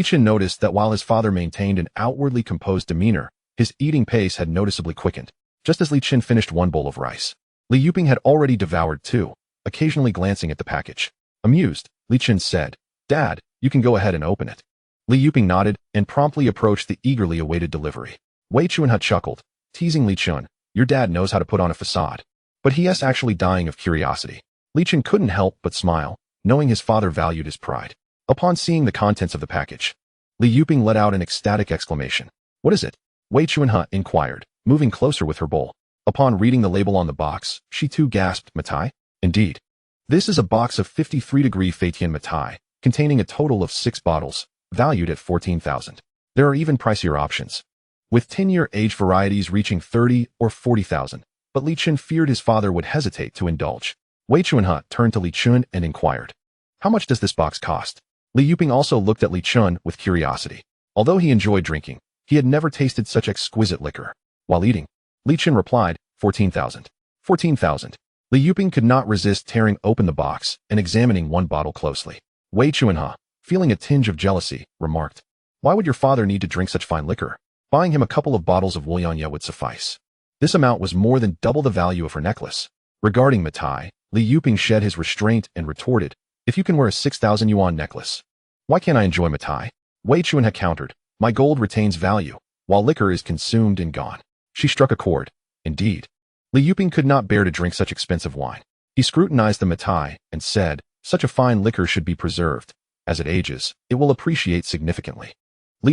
Chen noticed that while his father maintained an outwardly composed demeanor, his eating pace had noticeably quickened. Just as Chen finished one bowl of rice, Li had already devoured 2, occasionally glancing at the package. Amused, Chen said, Dad, you can go ahead and open it. Li nodded and promptly approached the eagerly awaited delivery. Weichuan chuckled, teasing Chen, your dad knows how to put on a facade. But he is actually dying of curiosity. Chen couldn't help but smile, knowing his father valued his pride. Upon seeing the contents of the package, Li let out an ecstatic exclamation. What is it? Weichuan inquired, moving closer with her bowl. Upon reading the label on the box, she too gasped, Matai? Indeed. This is a box of 53-degree Feitian Matai, containing a total of 6 bottles, valued at 14,000. There are even pricier options, with 10-year age varieties reaching 30 or 40,000. But Chen feared his father would hesitate to indulge. Weichuan turned to Chen and inquired, how much does this box cost? Li also looked at Chen with curiosity. Although he enjoyed drinking, he had never tasted such exquisite liquor. While eating, Chen replied, 14,000. 14,000. Li could not resist tearing open the box and examining one bottle closely. Weichuan, feeling a tinge of jealousy, remarked, why would your father need to drink such fine liquor? Buying him a couple of bottles of Wulianya would suffice. This amount was more than double the value of her necklace. Regarding Matai, Li shed his restraint and retorted, if you can wear a 6,000 yuan necklace, why can't I enjoy Matai? Weichuan had countered, my gold retains value, while liquor is consumed and gone. She struck a chord. Indeed. Li could not bear to drink such expensive wine. He scrutinized the Matai and said, such a fine liquor should be preserved. As it ages, it will appreciate significantly.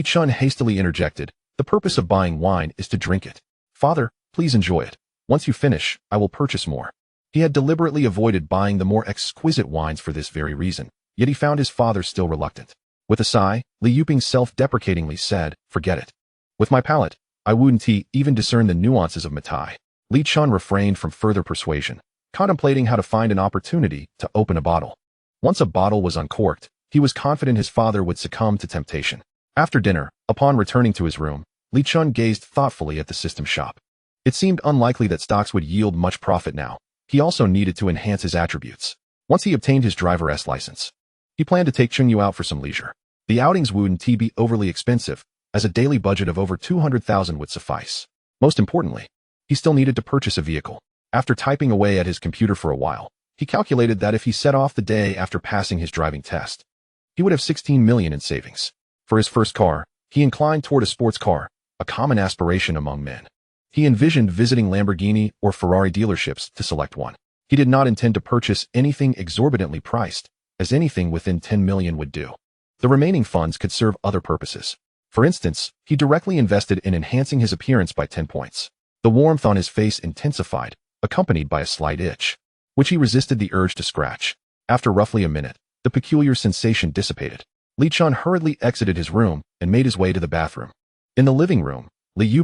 Chen hastily interjected, the purpose of buying wine is to drink it. Father, please enjoy it. Once you finish, I will purchase more. He had deliberately avoided buying the more exquisite wines for this very reason, yet he found his father still reluctant. With a sigh, Li self-deprecatingly said, forget it. With my palate, I wouldn't even discern the nuances of Matai. Chen refrained from further persuasion, contemplating how to find an opportunity to open a bottle. Once a bottle was uncorked, he was confident his father would succumb to temptation. After dinner, upon returning to his room, Chen gazed thoughtfully at the system shop. It seemed unlikely that stocks would yield much profit now. He also needed to enhance his attributes. Once he obtained his driver's license, he planned to take Chengyu out for some leisure. The outings wouldn't be overly expensive, as a daily budget of over 200,000 would suffice. Most importantly, he still needed to purchase a vehicle. After typing away at his computer for a while, he calculated that if he set off the day after passing his driving test, he would have 16 million in savings. For his first car, he inclined toward a sports car, a common aspiration among men. He envisioned visiting Lamborghini or Ferrari dealerships to select one. He did not intend to purchase anything exorbitantly priced, as anything within 10 million would do. The remaining funds could serve other purposes. For instance, he directly invested in enhancing his appearance by 10 points. The warmth on his face intensified, accompanied by a slight itch, which he resisted the urge to scratch. After roughly a minute, the peculiar sensation dissipated. Chen hurriedly exited his room and made his way to the bathroom. In the living room, Li,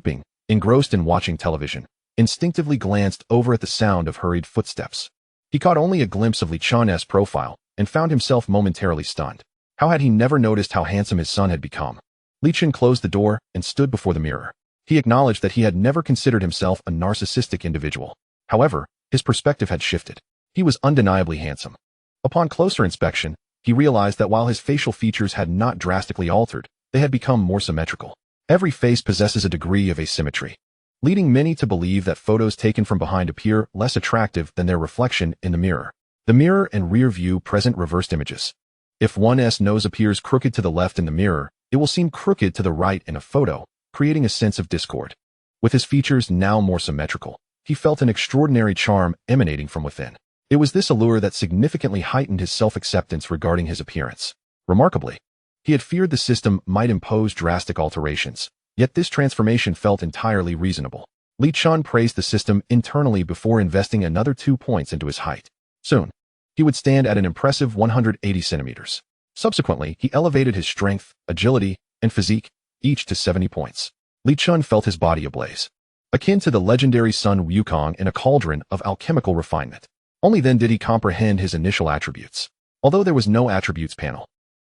engrossed in watching television, instinctively glanced over at the sound of hurried footsteps. He caught only a glimpse of Li Chun's profile and found himself momentarily stunned. How had he never noticed how handsome his son had become? Li Chun closed the door and stood before the mirror. He acknowledged that he had never considered himself a narcissistic individual. However, his perspective had shifted. He was undeniably handsome. Upon closer inspection, he realized that while his facial features had not drastically altered, they had become more symmetrical. Every face possesses a degree of asymmetry, leading many to believe that photos taken from behind appear less attractive than their reflection in the mirror. The mirror and rear view present reversed images. If one's nose appears crooked to the left in the mirror, it will seem crooked to the right in a photo, creating a sense of discord. With his features now more symmetrical, he felt an extraordinary charm emanating from within. It was this allure that significantly heightened his self-acceptance regarding his appearance. Remarkably, he had feared the system might impose drastic alterations, yet this transformation felt entirely reasonable. Li Chun praised the system internally before investing another 2 points into his height. Soon, he would stand at an impressive 180 centimeters. Subsequently, he elevated his strength, agility, and physique, each to 70 points. Li Chun felt his body ablaze, akin to the legendary Sun Wukong in a cauldron of alchemical refinement. Only then did he comprehend his initial attributes. Although there was no attributes panel,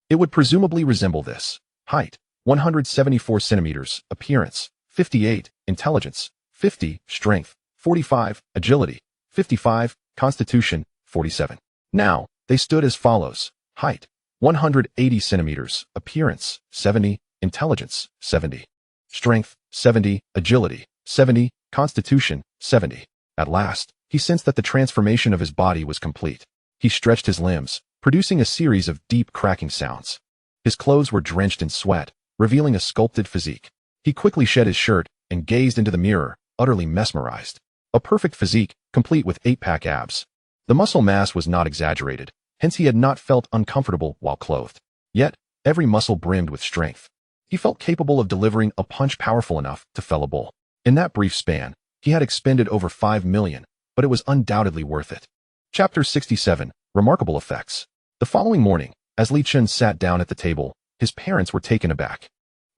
it would presumably resemble this: height, 174 centimeters, appearance, 58, intelligence, 50, strength, 45, agility, 55, constitution, 47. Now, they stood as follows: height, 180 centimeters, appearance, 70, intelligence, 70, strength, 70, agility, 70, constitution, 70. At last, he sensed that the transformation of his body was complete. He stretched his limbs, producing a series of deep cracking sounds. His clothes were drenched in sweat, revealing a sculpted physique. He quickly shed his shirt and gazed into the mirror, utterly mesmerized. A perfect physique, complete with 8-pack abs. The muscle mass was not exaggerated, hence he had not felt uncomfortable while clothed. Yet, every muscle brimmed with strength. He felt capable of delivering a punch powerful enough to fell a bull. In that brief span, he had expended over 5 million, but it was undoubtedly worth it. Chapter 67, Remarkable Effects. The following morning, as Li Chun sat down at the table, his parents were taken aback.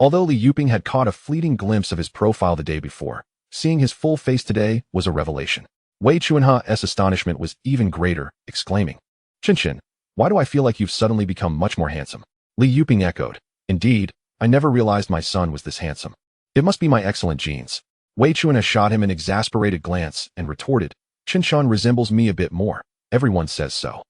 Although Li Yuping had caught a fleeting glimpse of his profile the day before, seeing his full face today was a revelation. Wei Chunha's astonishment was even greater, exclaiming, "Chen, why do I feel like you've suddenly become much more handsome?" Li Yuping echoed, "Indeed, I never realized my son was this handsome. It must be my excellent genes." Wei Chunha shot him an exasperated glance and retorted, "Chen resembles me a bit more. Everyone says so."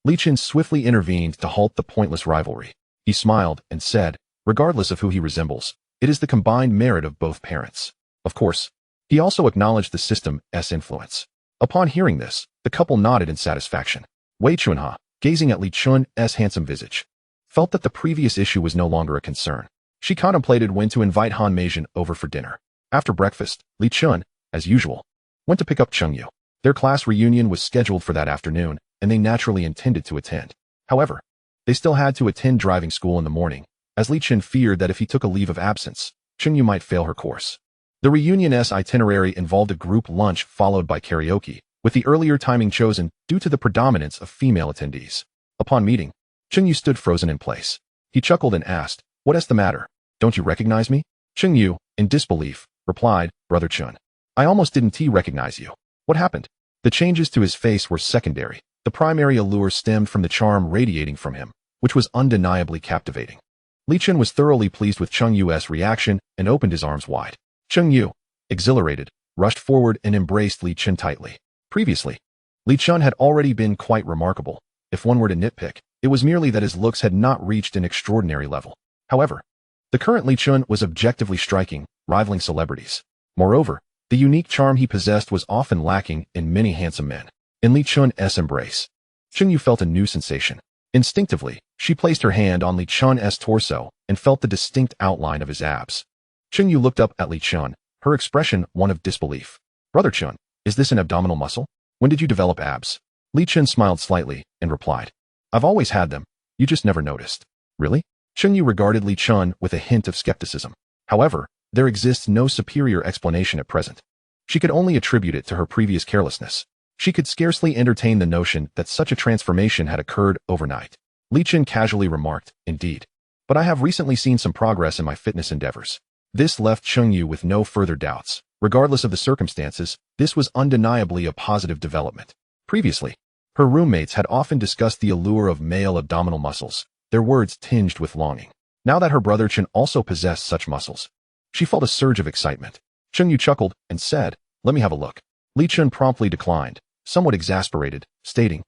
Li Chen swiftly intervened to halt the pointless rivalry. He smiled and said, "Regardless of who he resembles, it is the combined merit of both parents." Of course, he also acknowledged the system's influence. Upon hearing this, the couple nodded in satisfaction. Wei Chunha, gazing at Li Chun's handsome visage, felt that the previous issue was no longer a concern. She contemplated when to invite Han Meizhen over for dinner. After breakfast, Li Chun, as usual, went to pick up Cheng Yu. Their class reunion was scheduled for that afternoon, and they naturally intended to attend. However, they still had to attend driving school in the morning, as Li Chun feared that if he took a leave of absence, Cheng Yu might fail her course. The reunion's itinerary involved a group lunch followed by karaoke, with the earlier timing chosen due to the predominance of female attendees. Upon meeting, Cheng Yu stood frozen in place. He chuckled and asked, "What's the matter? Don't you recognize me?" Cheng Yu, in disbelief, replied, "Brother Chun, I almost didn't recognize you. What happened?" The changes to his face were secondary. The primary allure stemmed from the charm radiating from him, which was undeniably captivating. Li Chun was thoroughly pleased with Cheng Yu's reaction and opened his arms wide. Cheng Yu, exhilarated, rushed forward and embraced Li Chun tightly. Previously, Li Chun had already been quite remarkable. If one were to nitpick, it was merely that his looks had not reached an extraordinary level. However, the current Li Chun was objectively striking, rivaling celebrities. Moreover, the unique charm he possessed was often lacking in many handsome men. In Li Chun's embrace, Cheng Yu felt a new sensation. Instinctively, she placed her hand on Li Chun's torso and felt the distinct outline of his abs. Cheng Yu looked up at Li Chun, her expression one of disbelief. "Brother Chun, is this an abdominal muscle? When did you develop abs?" Li Chun smiled slightly and replied, "I've always had them. You just never noticed." "Really?" Cheng Yu regarded Li Chun with a hint of skepticism. However, there exists no superior explanation at present. She could only attribute it to her previous carelessness. She could scarcely entertain the notion that such a transformation had occurred overnight. Li Chun casually remarked, "Indeed. But I have recently seen some progress in my fitness endeavors." This left Cheng Yu with no further doubts. Regardless of the circumstances, this was undeniably a positive development. Previously, her roommates had often discussed the allure of male abdominal muscles, their words tinged with longing. Now that her brother Chen also possessed such muscles, she felt a surge of excitement. Chen Yu chuckled and said, "Let me have a look." Li Chen promptly declined, somewhat exasperated, stating,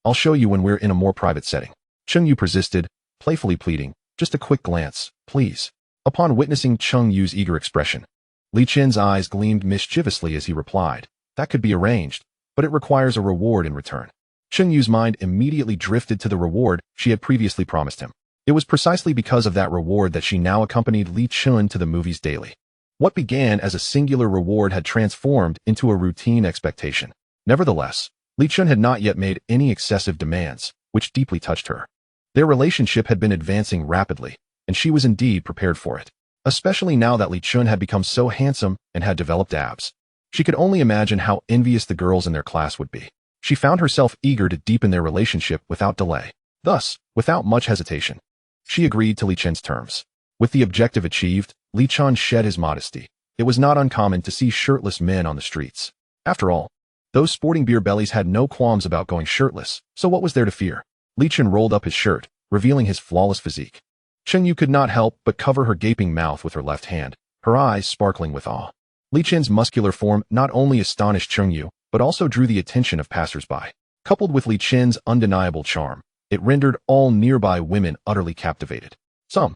"I'll show you when we're in a more private setting." Chen Yu persisted, playfully pleading, "Just a quick glance, please." Upon witnessing Chen Yu's eager expression, Li Chen's eyes gleamed mischievously as he replied, "That could be arranged, but it requires a reward in return." Chen Yu's mind immediately drifted to the reward she had previously promised him. It was precisely because of that reward that she now accompanied Li Chen to the movies daily. What began as a singular reward had transformed into a routine expectation. Nevertheless, Li Chen had not yet made any excessive demands, which deeply touched her. Their relationship had been advancing rapidly, and she was indeed prepared for it. Especially now that Li Chen had become so handsome and had developed abs. She could only imagine how envious the girls in their class would be. She found herself eager to deepen their relationship without delay. Thus, without much hesitation, she agreed to Li Chen's terms. With the objective achieved, Li Chen shed his modesty. It was not uncommon to see shirtless men on the streets. After all, those sporting beer bellies had no qualms about going shirtless, so what was there to fear? Li Chen rolled up his shirt, revealing his flawless physique. Chen Yu could not help but cover her gaping mouth with her left hand, her eyes sparkling with awe. Li Chen's muscular form not only astonished Chen Yu, but also drew the attention of passers-by. Coupled with Li Chen's undeniable charm, it rendered all nearby women utterly captivated. Some,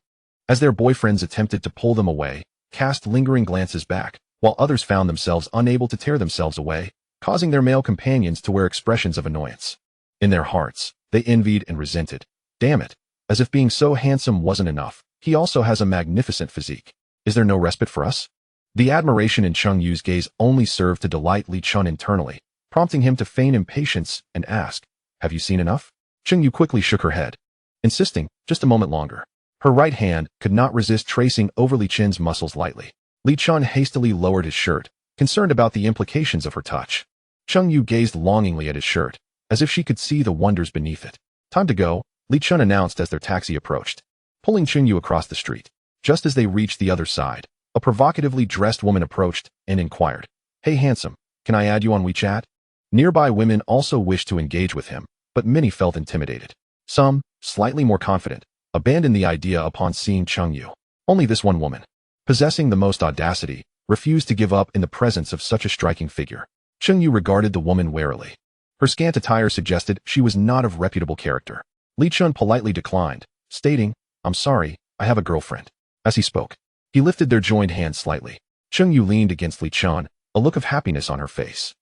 as their boyfriends attempted to pull them away, cast lingering glances back, while others found themselves unable to tear themselves away, causing their male companions to wear expressions of annoyance. In their hearts, they envied and resented. Damn it, as if being so handsome wasn't enough, he also has a magnificent physique. Is there no respite for us? The admiration in Chen Yu's gaze only served to delight Li Chen internally, prompting him to feign impatience and ask, "Have you seen enough?" Chen Yu quickly shook her head, insisting, just a moment longer. Her right hand could not resist tracing over Li Chen's muscles lightly. Li Chen hastily lowered his shirt, concerned about the implications of her touch. Chen Yu gazed longingly at his shirt, as if she could see the wonders beneath it. "Time to go," Li Chen announced as their taxi approached, pulling Chen Yu across the street. Just as they reached the other side, a provocatively dressed woman approached and inquired, "Hey handsome, can I add you on WeChat?" Nearby women also wished to engage with him, but many felt intimidated. Some, slightly more confident, abandoned the idea upon seeing Chen Yu. Only this one woman, possessing the most audacity, refused to give up in the presence of such a striking figure. Chen Yu regarded the woman warily. Her scant attire suggested she was not of reputable character. Li Chen politely declined, stating, "I'm sorry, I have a girlfriend." As he spoke, he lifted their joined hands slightly. Chen Yu leaned against Li Chen, a look of happiness on her face.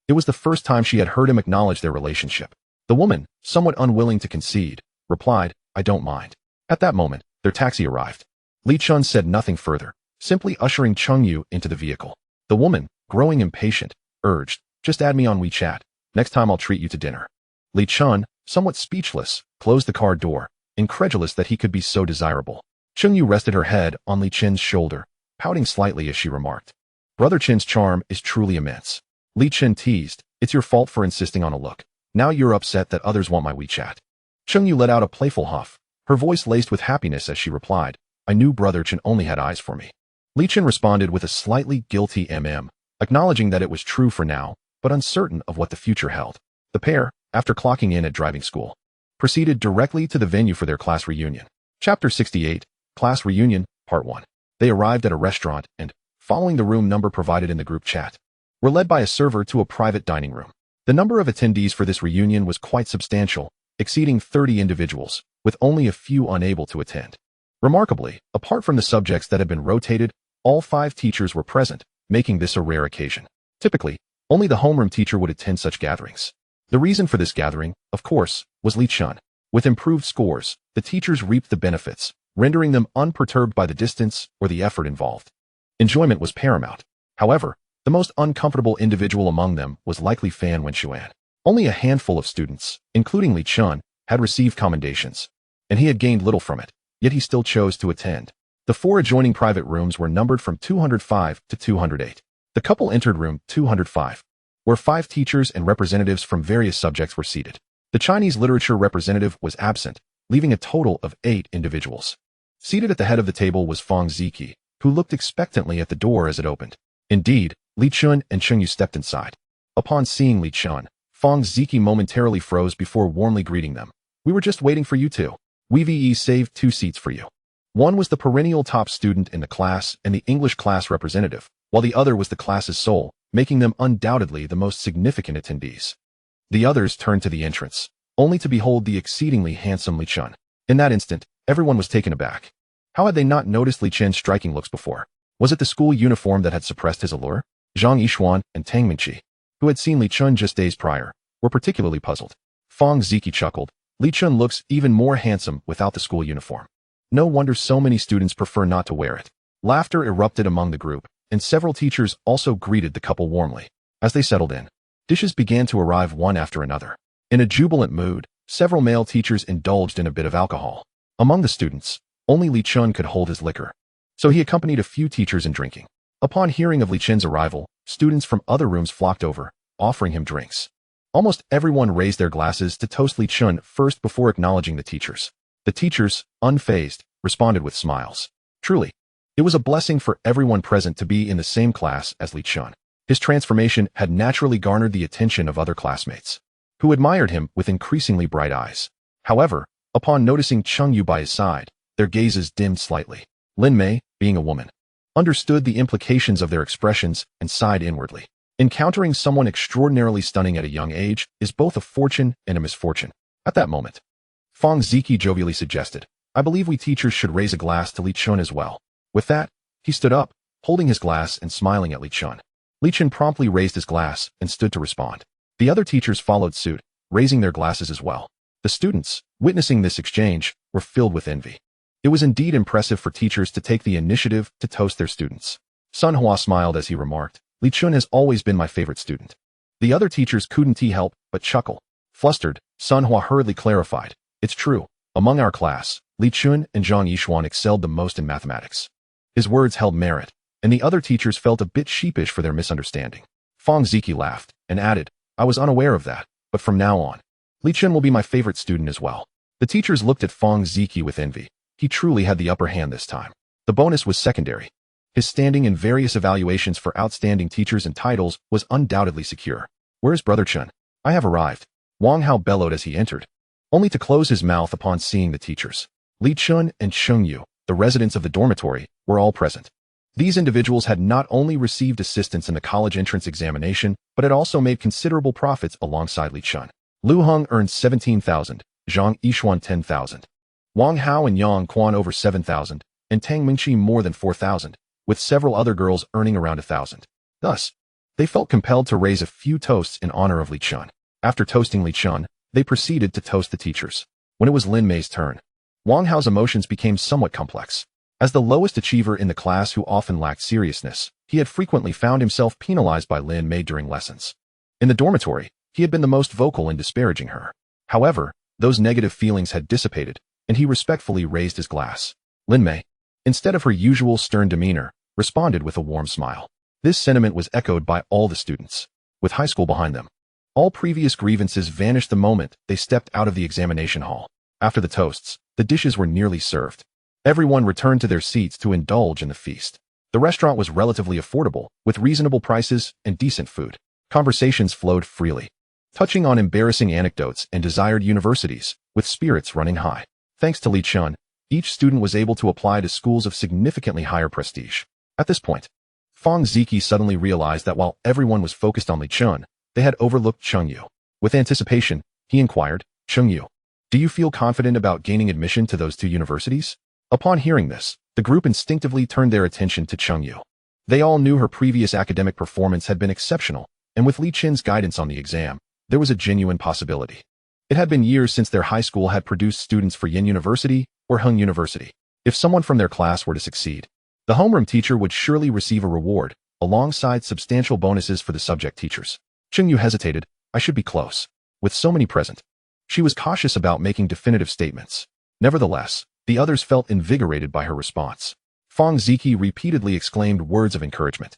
It was the first time she had heard him acknowledge their relationship. The woman, somewhat unwilling to concede, replied, "I don't mind." At that moment, their taxi arrived. Li Chen said nothing further, simply ushering Chen Yu into the vehicle. The woman, growing impatient, urged, "Just add me on WeChat. Next time I'll treat you to dinner." Li Chen, somewhat speechless, closed the car door, incredulous that he could be so desirable. Chen Yu rested her head on Li Chen's shoulder, pouting slightly as she remarked, "Brother Chen's charm is truly immense." Li Chen teased, "It's your fault for insisting on a look. Now you're upset that others want my WeChat." Chen Yu let out a playful huff, her voice laced with happiness as she replied, "I knew Brother Chen only had eyes for me." Li Chen responded with a slightly guilty acknowledging that it was true for now, but uncertain of what the future held. The pair, after clocking in at driving school, proceeded directly to the venue for their class reunion. Chapter 68, Class Reunion, Part 1. They arrived at a restaurant and, following the room number provided in the group chat, were led by a server to a private dining room. The number of attendees for this reunion was quite substantial, exceeding 30 individuals, with only a few unable to attend. Remarkably, apart from the subjects that had been rotated, all 5 teachers were present, making this a rare occasion. Typically, only the homeroom teacher would attend such gatherings. The reason for this gathering, of course, was Li Chen. With improved scores, the teachers reaped the benefits, rendering them unperturbed by the distance or the effort involved. Enjoyment was paramount. However, the most uncomfortable individual among them was likely Fan Wenxuan. Only a handful of students, including Li Chen, had received commendations, and he had gained little from it, yet he still chose to attend. The 4 adjoining private rooms were numbered from 205 to 208. The couple entered room 205, where 5 teachers and representatives from various subjects were seated. The Chinese literature representative was absent, leaving a total of 8 individuals. Seated at the head of the table was Fang Ziki, who looked expectantly at the door as it opened. Indeed, Li Chun and Chen Yu stepped inside. Upon seeing Li Chun, Fang Ziki momentarily froze before warmly greeting them. We were just waiting for you two. We saved 2 seats for you. One was the perennial top student in the class and the English class representative, while the other was the class's soul, making them undoubtedly the most significant attendees. The others turned to the entrance, only to behold the exceedingly handsome Li Chun. In that instant, everyone was taken aback. How had they not noticed Li Chen's striking looks before? Was it the school uniform that had suppressed his allure? Zhang Yixuan and Tang Mingqi, who had seen Li Chun just days prior, were particularly puzzled. Fang Ziki chuckled. Li Chun looks even more handsome without the school uniform. No wonder so many students prefer not to wear it. Laughter erupted among the group, and several teachers also greeted the couple warmly. As they settled in, dishes began to arrive one after another. In a jubilant mood, several male teachers indulged in a bit of alcohol. Among the students, only Li Chun could hold his liquor, so he accompanied a few teachers in drinking. Upon hearing of Li Chen's arrival, students from other rooms flocked over, offering him drinks. Almost everyone raised their glasses to toast Li Chun first before acknowledging the teachers. The teachers, unfazed, responded with smiles. Truly, it was a blessing for everyone present to be in the same class as Li Chun. His transformation had naturally garnered the attention of other classmates, who admired him with increasingly bright eyes. However, upon noticing Cheng Yu by his side, their gazes dimmed slightly. Lin Mei, being a woman, understood the implications of their expressions and sighed inwardly. Encountering someone extraordinarily stunning at a young age is both a fortune and a misfortune. At that moment, Fang Ziki jovially suggested, I believe we teachers should raise a glass to Li Chun as well. With that, he stood up, holding his glass and smiling at Li Chun. Li Chun promptly raised his glass and stood to respond. The other teachers followed suit, raising their glasses as well. The students, witnessing this exchange, were filled with envy. It was indeed impressive for teachers to take the initiative to toast their students. Sun Hua smiled as he remarked, Li Chun has always been my favorite student. The other teachers couldn't help but chuckle. Flustered, Sun Hua hurriedly clarified, it's true, among our class, Li Chun and Zhang Yixuan excelled the most in mathematics. His words held merit, and the other teachers felt a bit sheepish for their misunderstanding. Fang Ziki laughed and added, I was unaware of that, but from now on, Li Chun will be my favorite student as well. The teachers looked at Fang Ziki with envy. He truly had the upper hand this time. The bonus was secondary. His standing in various evaluations for outstanding teachers and titles was undoubtedly secure. Where's Brother Chen? I have arrived. Wang Hao bellowed as he entered, only to close his mouth upon seeing the teachers. Li Chun and Cheng Yu, the residents of the dormitory, were all present. These individuals had not only received assistance in the college entrance examination, but had also made considerable profits alongside Li Chun. Lu Heng earned 17,000, Zhang Yixuan 10,000. Wang Hao and Yang Quan over 7,000, and Tang Mingqi more than 4,000, with several other girls earning around 1,000. Thus, they felt compelled to raise a few toasts in honor of Li Chun. After toasting Li Chun, they proceeded to toast the teachers. When it was Lin Mei's turn, Wang Hao's emotions became somewhat complex. As the lowest achiever in the class who often lacked seriousness, he had frequently found himself penalized by Lin Mei during lessons. In the dormitory, he had been the most vocal in disparaging her. However, those negative feelings had dissipated, and he respectfully raised his glass. Lin Mei, instead of her usual stern demeanor, responded with a warm smile. This sentiment was echoed by all the students. With high school behind them, all previous grievances vanished the moment they stepped out of the examination hall. After the toasts, the dishes were nearly served. Everyone returned to their seats to indulge in the feast. The restaurant was relatively affordable, with reasonable prices and decent food. Conversations flowed freely, touching on embarrassing anecdotes and desired universities, with spirits running high. Thanks to Li Chun, each student was able to apply to schools of significantly higher prestige. At this point, Fang Ziki suddenly realized that while everyone was focused on Li Chun, they had overlooked Cheng Yu. With anticipation, he inquired, Cheng Yu, do you feel confident about gaining admission to those 2 universities? Upon hearing this, the group instinctively turned their attention to Cheng Yu. They all knew her previous academic performance had been exceptional, and with Li Chen's guidance on the exam, there was a genuine possibility. It had been years since their high school had produced students for Yin University or Hung University. If someone from their class were to succeed, the homeroom teacher would surely receive a reward, alongside substantial bonuses for the subject teachers. Cheng Yu hesitated. I should be close. With so many present, she was cautious about making definitive statements. Nevertheless, the others felt invigorated by her response. Fang Ziki repeatedly exclaimed words of encouragement.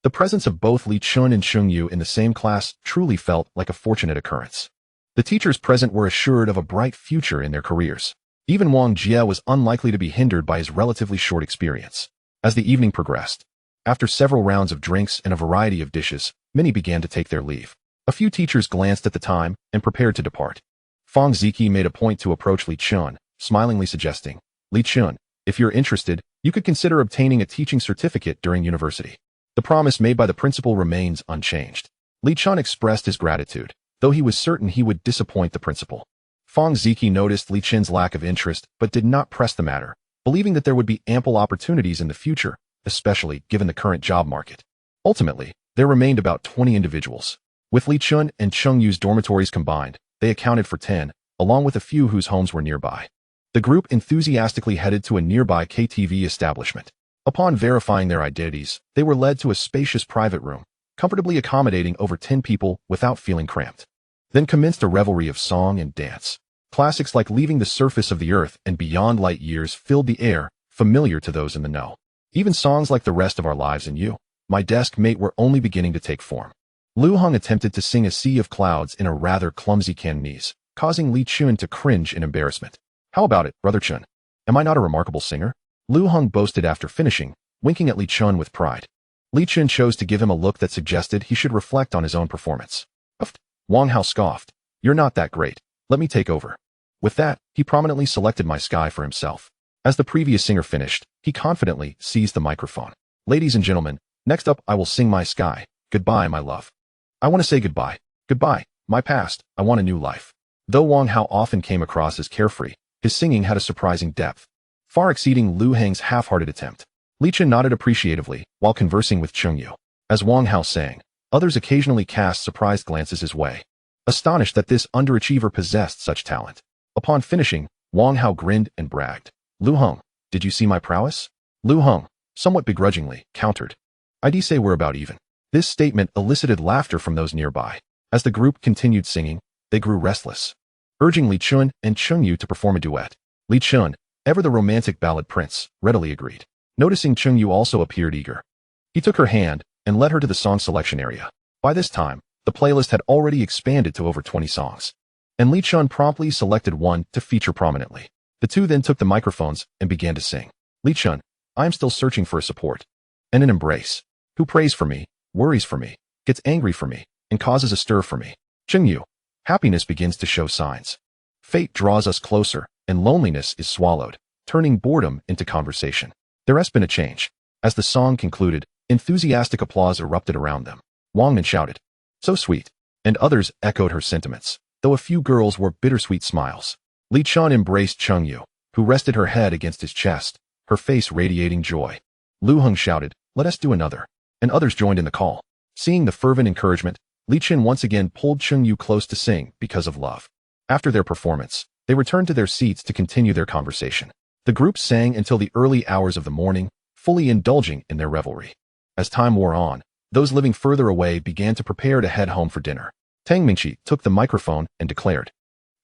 The presence of both Li Chun and Cheng Yu in the same class truly felt like a fortunate occurrence. The teachers present were assured of a bright future in their careers. Even Wang Jie was unlikely to be hindered by his relatively short experience. As the evening progressed, After several rounds of drinks and a variety of dishes, many began to take their leave. A few teachers glanced at the time and prepared to depart. Fang Ziki made a point to approach Li Chun, smilingly suggesting, Li Chun, if you're interested, you could consider obtaining a teaching certificate during university. The promise made by the principal remains unchanged. Li Chun expressed his gratitude, though he was certain he would disappoint the principal. Fang Ziki noticed Li Chun's lack of interest but did not press the matter, believing that there would be ample opportunities in the future, especially given the current job market. Ultimately, there remained about 20 individuals. With Li Chun and Cheng Yu's dormitories combined, they accounted for 10, along with a few whose homes were nearby. The group enthusiastically headed to a nearby KTV establishment. Upon verifying their identities, they were led to a spacious private room, comfortably accommodating over 10 people without feeling cramped. Then commenced a revelry of song and dance. Classics like Leaving the Surface of the Earth and Beyond Light Years filled the air, familiar to those in the know. Even songs like The Rest of Our Lives and You, My Desk Mate were only beginning to take form. Lu Heng attempted to sing A Sea of Clouds in a rather clumsy Cantonese, causing Li Chun to cringe in embarrassment. How about it, Brother Chun? Am I not a remarkable singer? Lu Heng boasted after finishing, winking at Li Chun with pride. Li Chun chose to give him a look that suggested he should reflect on his own performance. Wang Hao scoffed. You're not that great. Let me take over. With that, he prominently selected My Sky for himself. As the previous singer finished, he confidently seized the microphone. Ladies and gentlemen, next up I will sing My Sky. Goodbye, my love. I want to say goodbye. Goodbye, my past. I want a new life. Though Wang Hao often came across as carefree, his singing had a surprising depth, far exceeding Lu Heng's half-hearted attempt. Li Chun nodded appreciatively while conversing with Cheng Yu. As Wang Hao sang, others occasionally cast surprised glances his way, astonished that this underachiever possessed such talent. Upon finishing, Wang Hao grinned and bragged. Lu Heng, did you see my prowess? Lu Heng, somewhat begrudgingly, countered. I'd say we're about even. This statement elicited laughter from those nearby. As the group continued singing, they grew restless, urging Li Chun and Cheng Yu to perform a duet. Li Chun, ever the romantic ballad prince, readily agreed. Noticing Cheng Yu also appeared eager, he took her hand and led her to the song selection area. By this time, the playlist had already expanded to over 20 songs, and Li Chun promptly selected one to feature prominently. The two then took the microphones and began to sing. Li Chun, I am still searching for a support and an embrace. Who prays for me, worries for me, gets angry for me, and causes a stir for me. Cheng Yu, happiness begins to show signs. Fate draws us closer, and loneliness is swallowed, turning boredom into conversation. There has been a change. As the song concluded, enthusiastic applause erupted around them. Wang Nan shouted, so sweet, and others echoed her sentiments, though a few girls wore bittersweet smiles. Li Chun embraced Cheng Yu, who rested her head against his chest, her face radiating joy. Lu Heng shouted, let us do another, and others joined in the call. Seeing the fervent encouragement, Li Chun once again pulled Cheng Yu close to sing because of love. After their performance, they returned to their seats to continue their conversation. The group sang until the early hours of the morning, fully indulging in their revelry. As time wore on, those living further away began to prepare to head home for dinner. Tang Mingqi took the microphone and declared,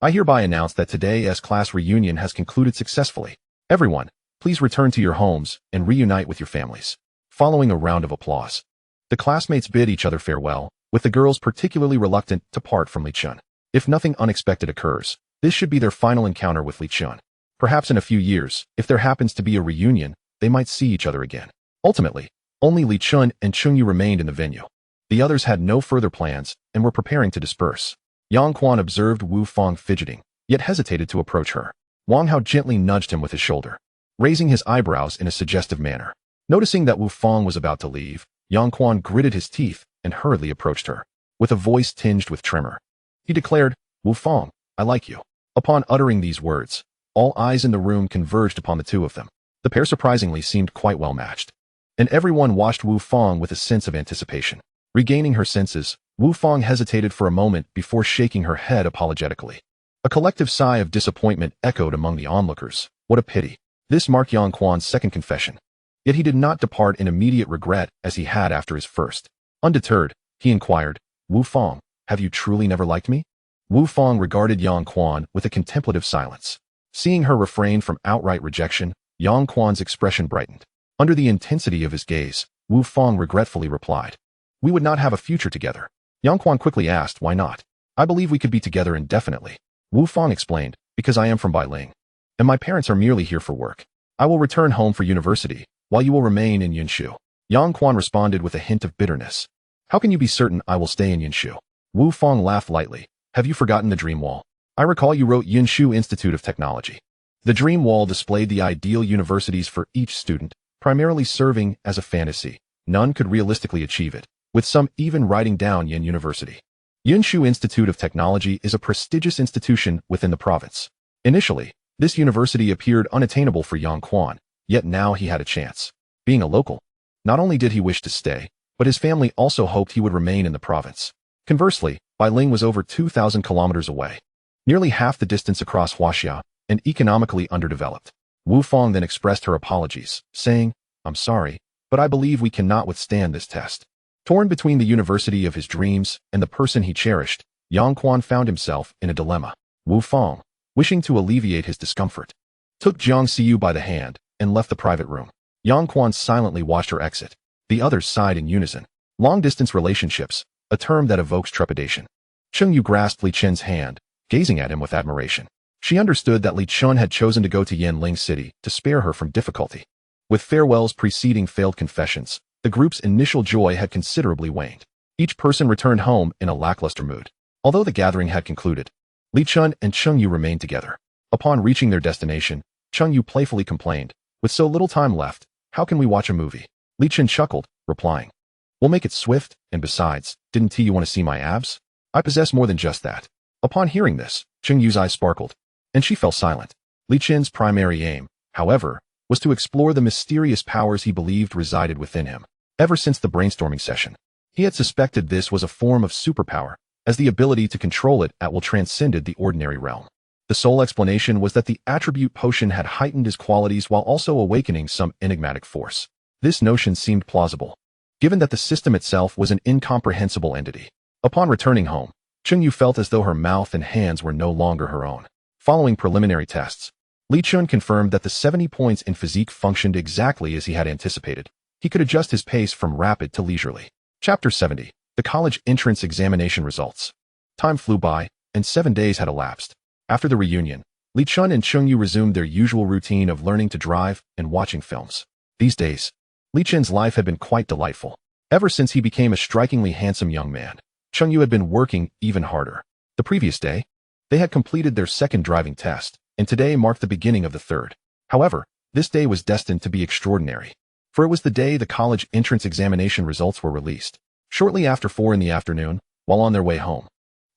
I hereby announce that today's class reunion has concluded successfully. Everyone, please return to your homes and reunite with your families. Following a round of applause, the classmates bid each other farewell, with the girls particularly reluctant to part from Li Chun. If nothing unexpected occurs, this should be their final encounter with Li Chun. Perhaps in a few years, if there happens to be a reunion, they might see each other again. Ultimately, only Li Chun and Cheng Yu remained in the venue. The others had no further plans and were preparing to disperse. Yang Quan observed Wu Fang fidgeting, yet hesitated to approach her. Wang Hao gently nudged him with his shoulder, raising his eyebrows in a suggestive manner. Noticing that Wu Fang was about to leave, Yang Quan gritted his teeth and hurriedly approached her, with a voice tinged with tremor. He declared, Wu Fang, I like you. Upon uttering these words, all eyes in the room converged upon the two of them. The pair surprisingly seemed quite well matched, and everyone watched Wu Fang with a sense of anticipation. Regaining her senses, Wu Fang hesitated for a moment before shaking her head apologetically. A collective sigh of disappointment echoed among the onlookers. What a pity. This marked Yang Quan's second confession. Yet he did not depart in immediate regret as he had after his first. Undeterred, he inquired, Wu Fang, have you truly never liked me? Wu Fang regarded Yang Quan with a contemplative silence. Seeing her refrain from outright rejection, Yang Quan's expression brightened. Under the intensity of his gaze, Wu Fang regretfully replied, we would not have a future together. Yang Quan quickly asked, why not? I believe we could be together indefinitely. Wu Fang explained, because I am from Bailing, and my parents are merely here for work. I will return home for university, while you will remain in Yunshu. Yang Quan responded with a hint of bitterness. How can you be certain I will stay in Yinshu? Wu Fong laughed lightly. Have you forgotten the Dream Wall? I recall you wrote Yinshu Institute of Technology. The Dream Wall displayed the ideal universities for each student, primarily serving as a fantasy. None could realistically achieve it, with some even writing down Yin University. Yinshu Institute of Technology is a prestigious institution within the province. Initially, this university appeared unattainable for Yang Quan, yet now he had a chance. Being a local, not only did he wish to stay, but his family also hoped he would remain in the province. Conversely, Bailing was over 2,000 kilometers away, nearly half the distance across Huaxia, and economically underdeveloped. Wu Fong then expressed her apologies, saying, I'm sorry, but I believe we cannot withstand this test. Torn between the university of his dreams and the person he cherished, Yang Quan found himself in a dilemma. Wu Fong, wishing to alleviate his discomfort, took Jiang Xiyu by the hand and left the private room. Yang Quan silently watched her exit. The others sighed in unison. Long-distance relationships, a term that evokes trepidation. Cheng Yu grasped Li Chen's hand, gazing at him with admiration. She understood that Li Chen had chosen to go to Yanling City to spare her from difficulty. With farewells preceding failed confessions, the group's initial joy had considerably waned. Each person returned home in a lackluster mood. Although the gathering had concluded, Li Chen and Cheng Yu remained together. Upon reaching their destination, Cheng Yu playfully complained, with so little time left, how can we watch a movie? Li Chen chuckled, replying, we'll make it swift, and besides, didn't you want to see my abs? I possess more than just that. Upon hearing this, Cheng Yu's eyes sparkled, and she fell silent. Li Chen's primary aim, however, was to explore the mysterious powers he believed resided within him. Ever since the brainstorming session, he had suspected this was a form of superpower, as the ability to control it at will transcended the ordinary realm. The sole explanation was that the attribute potion had heightened his qualities while also awakening some enigmatic force. This notion seemed plausible, given that the system itself was an incomprehensible entity. Upon returning home, Cheng Yu felt as though her mouth and hands were no longer her own. Following preliminary tests, Li Chen confirmed that the 70 points in physique functioned exactly as he had anticipated. He could adjust his pace from rapid to leisurely. Chapter 70. The College Entrance Examination Results. Time flew by, and 7 days had elapsed. After the reunion, Li Chen and Cheng Yu resumed their usual routine of learning to drive and watching films. These days, Li Chen's life had been quite delightful. Ever since he became a strikingly handsome young man, Cheng Yu had been working even harder. The previous day, they had completed their second driving test, and today marked the beginning of the third. However, this day was destined to be extraordinary, for it was the day the college entrance examination results were released. Shortly after 4 in the afternoon, while on their way home,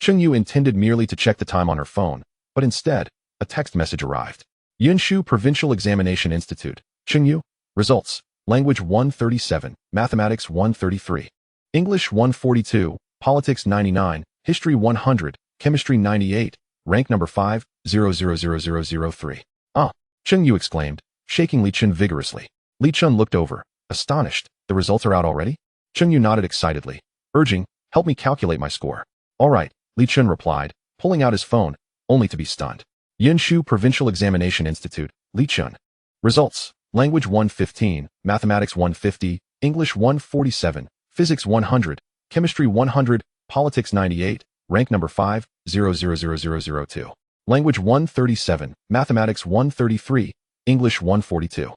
Cheng Yu intended merely to check the time on her phone, but instead, a text message arrived. Yinshu Provincial Examination Institute. Cheng Yu. Results. Language 137, Mathematics 133, English 142, Politics 99, History 100, Chemistry 98, Rank number 5, 0000003. Ah! Cheng Yu exclaimed, shaking Li Chen vigorously. Li Chen looked over, astonished. The results are out already? Cheng Yu nodded excitedly, urging, help me calculate my score. All right, Li Chen replied, pulling out his phone, only to be stunned. Yinshu Provincial Examination Institute, Li Chen. Results. Language 115, Mathematics 150, English 147, Physics 100, Chemistry 100, Politics 98, Rank number 5, 0000002. Language 137, Mathematics 133, English 142.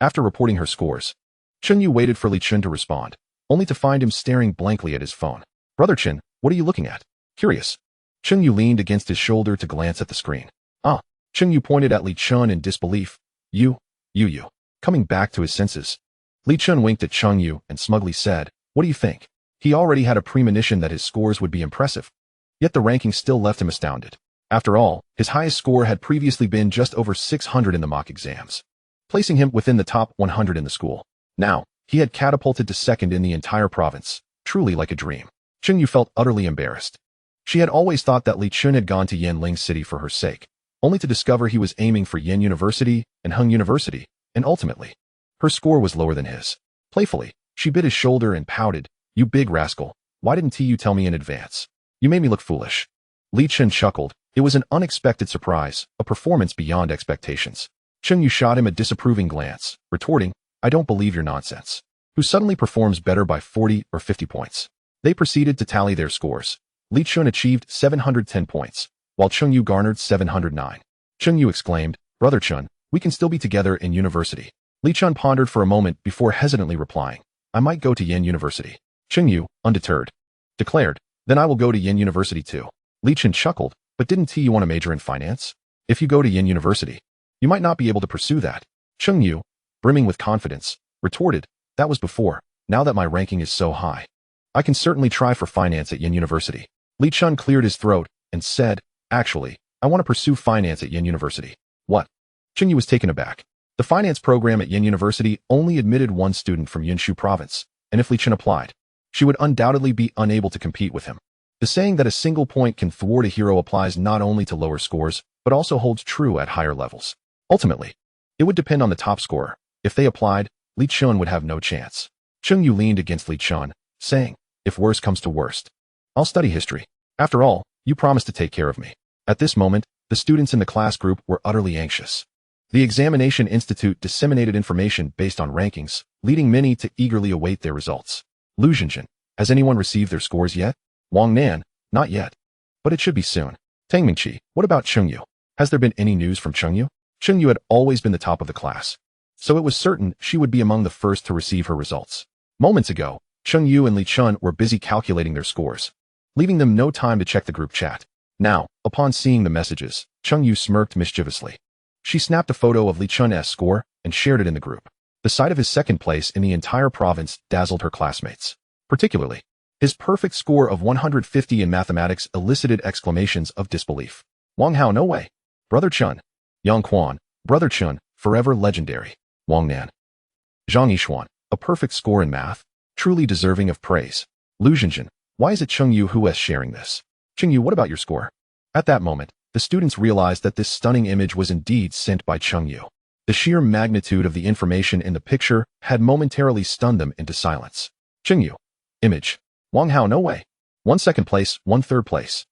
After reporting her scores, Cheng Yu waited for Li Chen to respond, only to find him staring blankly at his phone. Brother Chen, what are you looking at? Curious. Cheng Yu leaned against his shoulder to glance at the screen. Ah! Cheng Yu pointed at Li Chen in disbelief. You. Coming back to his senses, Li Chen winked at Cheng Yu and smugly said, what do you think? He already had a premonition that his scores would be impressive. Yet the ranking still left him astounded. After all, his highest score had previously been just over 600 in the mock exams, placing him within the top 100 in the school. Now, he had catapulted to second in the entire province, truly like a dream. Cheng Yu felt utterly embarrassed. She had always thought that Li Chen had gone to Yanling City for her sake, only to discover he was aiming for Yin University and Hung University, and ultimately, her score was lower than his. Playfully, she bit his shoulder and pouted, you big rascal, why didn't you tell me in advance? You made me look foolish. Li Chen chuckled. It was an unexpected surprise, a performance beyond expectations. Cheng Yu shot him a disapproving glance, retorting, I don't believe your nonsense. Who suddenly performs better by 40 or 50 points? They proceeded to tally their scores. Li Chen achieved 710 points, while Cheng Yu garnered 709. Cheng Yu exclaimed, Brother Chen, we can still be together in university. Li Chen pondered for a moment before hesitantly replying, I might go to Yen University. Chen Yu, undeterred, declared, then I will go to Yen University too. Li Chen chuckled, but didn't you want to major in finance? If you go to Yen University, you might not be able to pursue that. Chen Yu, brimming with confidence, retorted, that was before. Now that my ranking is so high, I can certainly try for finance at Yen University. Li Chen cleared his throat and said, actually, I want to pursue finance at Yen University. What? Chen Yu was taken aback. The finance program at Yen University only admitted one student from Yanshu province, and if Li Chen applied, she would undoubtedly be unable to compete with him. The saying that a single point can thwart a hero applies not only to lower scores, but also holds true at higher levels. Ultimately, it would depend on the top scorer. If they applied, Li Chen would have no chance. Chen Yu leaned against Li Chen, saying, if worse comes to worst, I'll study history. After all, you promised to take care of me. At this moment, the students in the class group were utterly anxious. The Examination Institute disseminated information based on rankings, leading many to eagerly await their results. Lu Jinjin, has anyone received their scores yet? Wang Nan, not yet. But it should be soon. Tang Mingqi, what about Cheng Yu? Has there been any news from Cheng Yu? Cheng Yu had always been the top of the class, so it was certain she would be among the first to receive her results. Moments ago, Cheng Yu and Li Chen were busy calculating their scores, leaving them no time to check the group chat. Now, upon seeing the messages, Cheng Yu smirked mischievously. She snapped a photo of Li Chen's score and shared it in the group. The sight of his second place in the entire province dazzled her classmates. Particularly, his perfect score of 150 in mathematics elicited exclamations of disbelief. Wang Hao, no way. Brother Chen. Yang Quan, Brother Chen, forever legendary. Wang Nan. Zhang Yishuan, a perfect score in math, truly deserving of praise. Lu Jinjin, why is it Cheng Yu who is sharing this? Cheng Yu, what about your score? At that moment, the students realized that this stunning image was indeed sent by Cheng Yu. The sheer magnitude of the information in the picture had momentarily stunned them into silence. Cheng Yu. Image. Wang Hao, no way. 1 second place, 1 third place.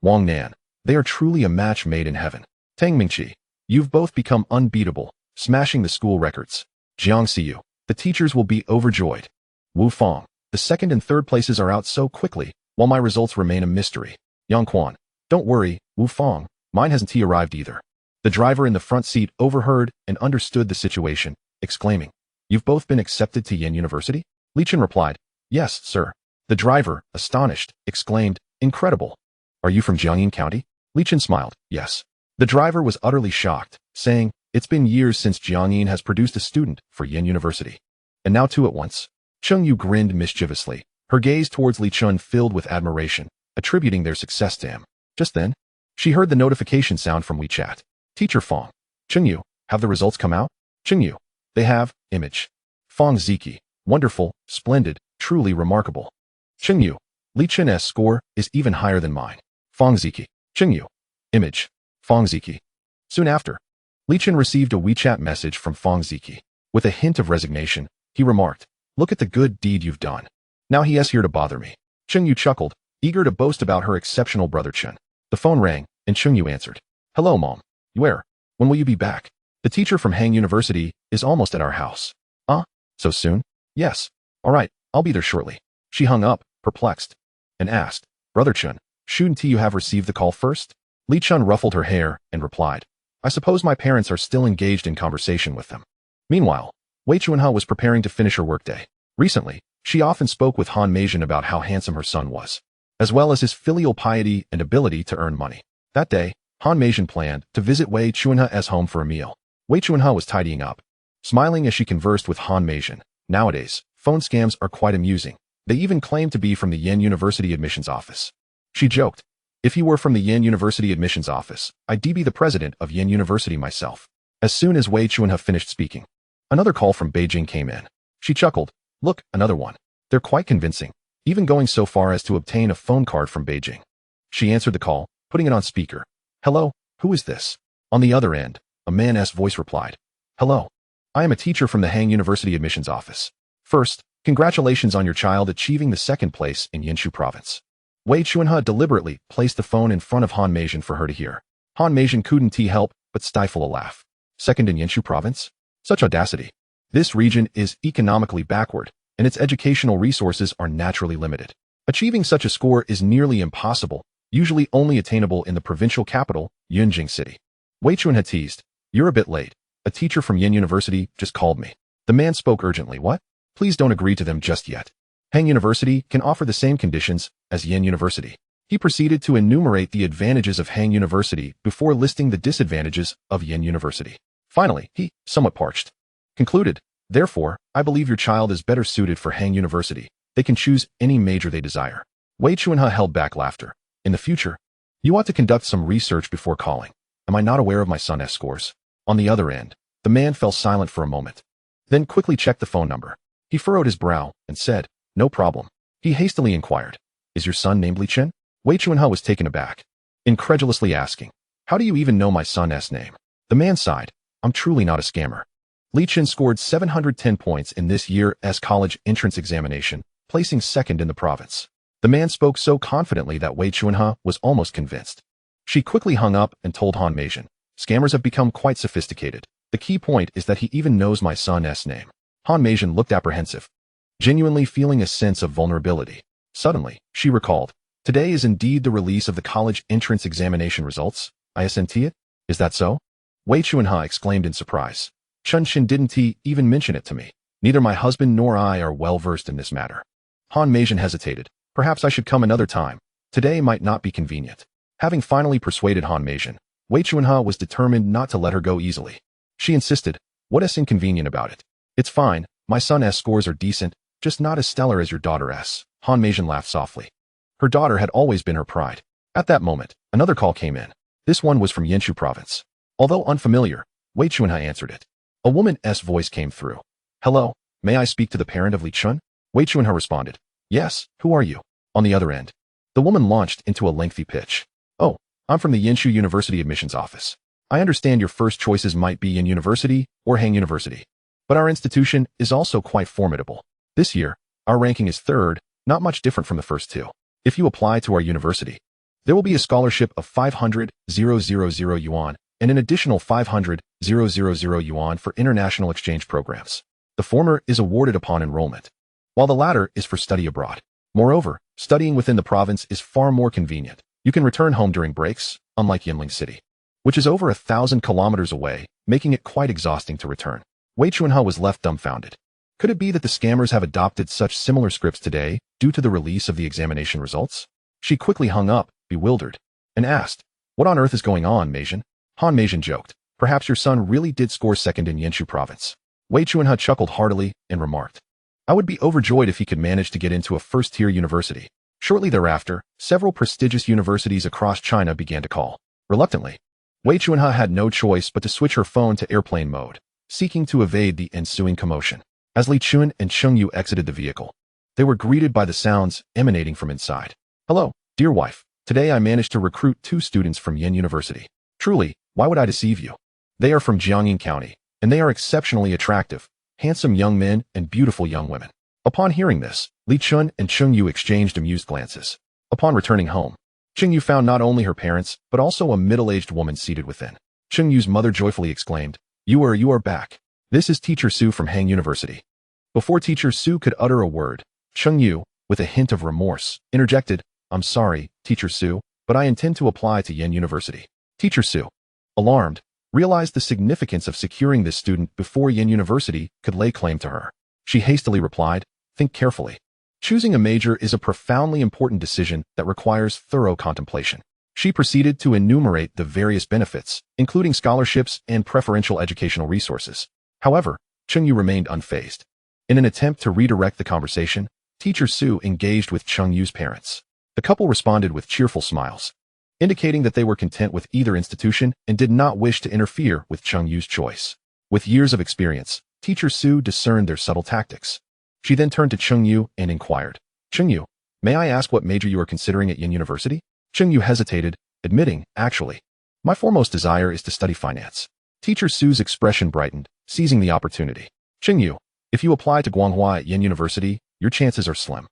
Wang Nan. They are truly a match made in heaven. Tang Mingqi. You've both become unbeatable, smashing the school records. Jiang Siyu. The teachers will be overjoyed. Wu Fang. The second and third places are out so quickly, while my results remain a mystery. Yang Quan. Don't worry, Wu Fang, mine hasn't arrived either. The driver in the front seat overheard and understood the situation, exclaiming, you've both been accepted to Yen University? Li Chen replied, yes, sir. The driver, astonished, exclaimed, incredible. Are you from Jiangyin County? Li Chen smiled, yes. The driver was utterly shocked, saying, it's been years since Jiangyin has produced a student for Yen University. And now two at once. Cheng Yu grinned mischievously, her gaze towards Li Chen filled with admiration, attributing their success to him. Just then, she heard the notification sound from WeChat. Teacher Fang. Cheng Yu, have the results come out? Cheng Yu. They have. Image. Fang Ziki. Wonderful, splendid, truly remarkable. Cheng Yu. Li Chen's score is even higher than mine. Fang Ziki. Cheng Yu. Image. Fang Ziki. Soon after, Li Chen received a WeChat message from Fang Ziki. With a hint of resignation, he remarked, look at the good deed you've done. Now he is here to bother me. Cheng Yu chuckled, eager to boast about her exceptional brother Chen. The phone rang, and Cheng Yu answered. Hello, Mom. Where? When will you be back? The teacher from Hang University is almost at our house. So soon? Yes. All right, I'll be there shortly. She hung up, perplexed, and asked, Brother Chen, shouldn't you have received the call first? Li Chen ruffled her hair and replied, I suppose my parents are still engaged in conversation with them. Meanwhile, Wei Chunhe was preparing to finish her workday. Recently, she often spoke with Han Meijin about how handsome her son was, as well as his filial piety and ability to earn money. That day, Han Meijin planned to visit Wei Chunhe's home for a meal. Wei Chunhe was tidying up, smiling as she conversed with Han Meijin. Nowadays, phone scams are quite amusing. They even claim to be from the Yen University admissions office. She joked, if you were from the Yen University admissions office, I'd be the president of Yen University myself. As soon as Wei Chunhe finished speaking, another call from Beijing came in. She chuckled, look, another one. They're quite convincing, even going so far as to obtain a phone card from Beijing. She answered the call, putting it on speaker. Hello, who is this? On the other end, a man's voice replied. Hello. I am a teacher from the Hang University admissions office. First, congratulations on your child achieving the second place in Yanshu province. Wei Chunhe deliberately placed the phone in front of Han Meijin for her to hear. Han Meijin couldn't help but stifle a laugh. Second in Yanshu province? Such audacity. This region is economically backward, and its educational resources are naturally limited. Achieving such a score is nearly impossible, usually only attainable in the provincial capital, Yunjing City. Wei Chunhe teased, you're a bit late. A teacher from Yen University just called me. The man spoke urgently. What? Please don't agree to them just yet. Hang University can offer the same conditions as Yen University. He proceeded to enumerate the advantages of Hang University before listing the disadvantages of Yen University. Finally, he, somewhat parched, concluded, therefore, I believe your child is better suited for Hang University. They can choose any major they desire. Wei Chuanhe held back laughter. In the future, you ought to conduct some research before calling. Am I not aware of my son's scores? On the other end, the man fell silent for a moment, then quickly checked the phone number. He furrowed his brow and said, no problem. He hastily inquired, is your son named Li Chen? Wei Chuanhe was taken aback, incredulously asking, how do you even know my son's name? The man sighed, I'm truly not a scammer. Li Chen scored 710 points in this year's college entrance examination, placing second in the province. The man spoke so confidently that Wei Chuanhe was almost convinced. She quickly hung up and told Han Meizhen, scammers have become quite sophisticated. The key point is that he even knows my son's name. Han Meizhen looked apprehensive, genuinely feeling a sense of vulnerability. Suddenly, she recalled, today is indeed the release of the college entrance examination results. Isn't it? Is that so? Wei Chuanhe exclaimed in surprise. Chen didn't he even mention it to me. Neither my husband nor I are well versed in this matter. Han Meizhen hesitated. Perhaps I should come another time. Today might not be convenient. Having finally persuaded Han Meizhen, Wei Chuanhe was determined not to let her go easily. She insisted, what is inconvenient about it? It's fine, my son's scores are decent, just not as stellar as your daughter's. Han Meizhen laughed softly. Her daughter had always been her pride. At that moment, another call came in. This one was from Yenshu province. Although unfamiliar, Wei Chuanhe answered it. A woman's voice came through. Hello, may I speak to the parent of Li Chen? Wei Chuanhe responded. Yes, who are you? On the other end, the woman launched into a lengthy pitch. Oh, I'm from the Yenshu University admissions office. I understand your first choices might be Yen University or Hang University. But our institution is also quite formidable. This year, our ranking is third, not much different from the first two. If you apply to our university, there will be a scholarship of 500,000 yuan and an additional 500,000 yuan for international exchange programs. The former is awarded upon enrollment, while the latter is for study abroad. Moreover, studying within the province is far more convenient. You can return home during breaks, unlike Yinling City, which is over 1,000 kilometers away, making it quite exhausting to return. Wei Chuanhe was left dumbfounded. Could it be that the scammers have adopted such similar scripts today due to the release of the examination results? She quickly hung up, bewildered, and asked, what on earth is going on, Meizhen? Han Meizhen joked, perhaps your son really did score second in Yenshu province. Wei Chuanhe chuckled heartily and remarked, I would be overjoyed if he could manage to get into a first-tier university. Shortly thereafter, several prestigious universities across China began to call. Reluctantly, Wei Chuanhe had no choice but to switch her phone to airplane mode, seeking to evade the ensuing commotion. As Li Chun and Cheng Yu exited the vehicle, they were greeted by the sounds emanating from inside. Hello, dear wife. Today I managed to recruit 2 students from Yen University. Truly, why would I deceive you? They are from Jiangyin County, and they are exceptionally attractive, handsome young men and beautiful young women. Upon hearing this, Li Chun and Cheng Yu exchanged amused glances. Upon returning home, Cheng Yu found not only her parents, but also a middle-aged woman seated within. Cheng Yu's mother joyfully exclaimed, You are back. This is Teacher Su from Hang University. Before Teacher Su could utter a word, Cheng Yu, with a hint of remorse, interjected, I'm sorry, Teacher Su, but I intend to apply to Yen University. Teacher Su, alarmed, realized the significance of securing this student before Yen University could lay claim to her. She hastily replied, think carefully. Choosing a major is a profoundly important decision that requires thorough contemplation. She proceeded to enumerate the various benefits, including scholarships and preferential educational resources. However, Cheng Yu remained unfazed. In an attempt to redirect the conversation, Teacher Su engaged with Cheng Yu's parents. The couple responded with cheerful smiles, indicating that they were content with either institution and did not wish to interfere with Cheng Yu's choice. With years of experience, Teacher Su discerned their subtle tactics. She then turned to Cheng Yu and inquired, Cheng Yu, may I ask what major you are considering at Yen University? Cheng Yu hesitated, admitting, actually, my foremost desire is to study finance. Teacher Su's expression brightened, seizing the opportunity. Cheng Yu, if you apply to Guanghua at Yen University, your chances are slim.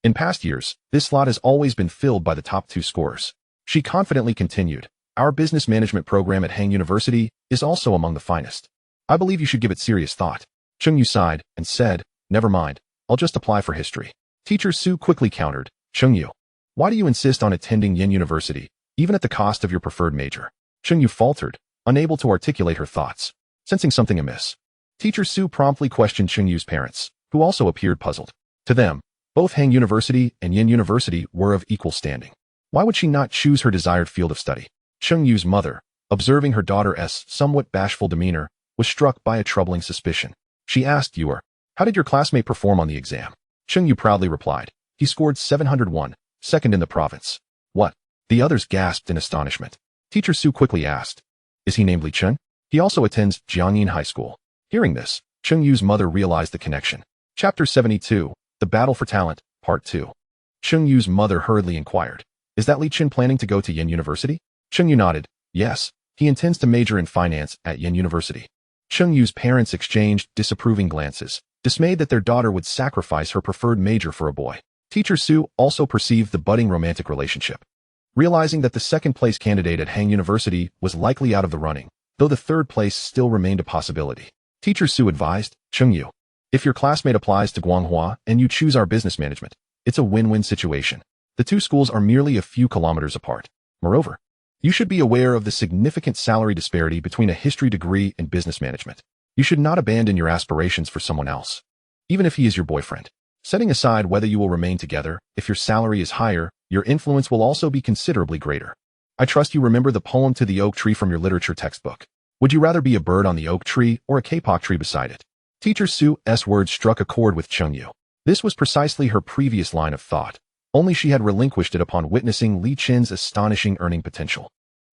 In past years, this slot has always been filled by the top 2 scorers. She confidently continued, our business management program at Hang University is also among the finest. I believe you should give it serious thought. Cheng Yu sighed and said, never mind, I'll just apply for history. Teacher Su quickly countered, Cheng Yu, why do you insist on attending Yen University, even at the cost of your preferred major? Cheng Yu faltered, unable to articulate her thoughts. Sensing something amiss, Teacher Su promptly questioned Cheng Yu's parents. who also appeared puzzled. To them, both Hang University and Yin University were of equal standing. Why would she not choose her desired field of study? Cheng Yu's mother, observing her daughter's somewhat bashful demeanor, was struck by a troubling suspicion. She asked Yuer, "How did your classmate perform on the exam?" Cheng Yu proudly replied, "He scored 701, second in the province." "What?" The others gasped in astonishment. Teacher Su quickly asked, "Is he named Li Chen? He also attends Jiangyin High School." Hearing this, Cheng Yu's mother realized the connection. Chapter 72, The Battle for Talent, Part 2. Cheng Yu's mother hurriedly inquired, "Is that Li Chen planning to go to Yin University?" Cheng Yu nodded. "Yes, he intends to major in finance at Yin University." Cheng Yu's parents exchanged disapproving glances, dismayed that their daughter would sacrifice her preferred major for a boy. Teacher Su also perceived the budding romantic relationship. Realizing that the second-place candidate at Hang University was likely out of the running, though the third place still remained a possibility, Teacher Su advised, "Cheng Yu, if your classmate applies to Guanghua and you choose our business management, it's a win-win situation. The two schools are merely a few kilometers apart. Moreover, you should be aware of the significant salary disparity between a history degree and business management. You should not abandon your aspirations for someone else, even if he is your boyfriend. Setting aside whether you will remain together, if your salary is higher, your influence will also be considerably greater. I trust you remember the poem To the Oak Tree from your literature textbook. Would you rather be a bird on the oak tree or a kapok tree beside it?" Teacher Su's words struck a chord with Cheng Yu. This was precisely her previous line of thought, only she had relinquished it upon witnessing Li Chen's astonishing earning potential.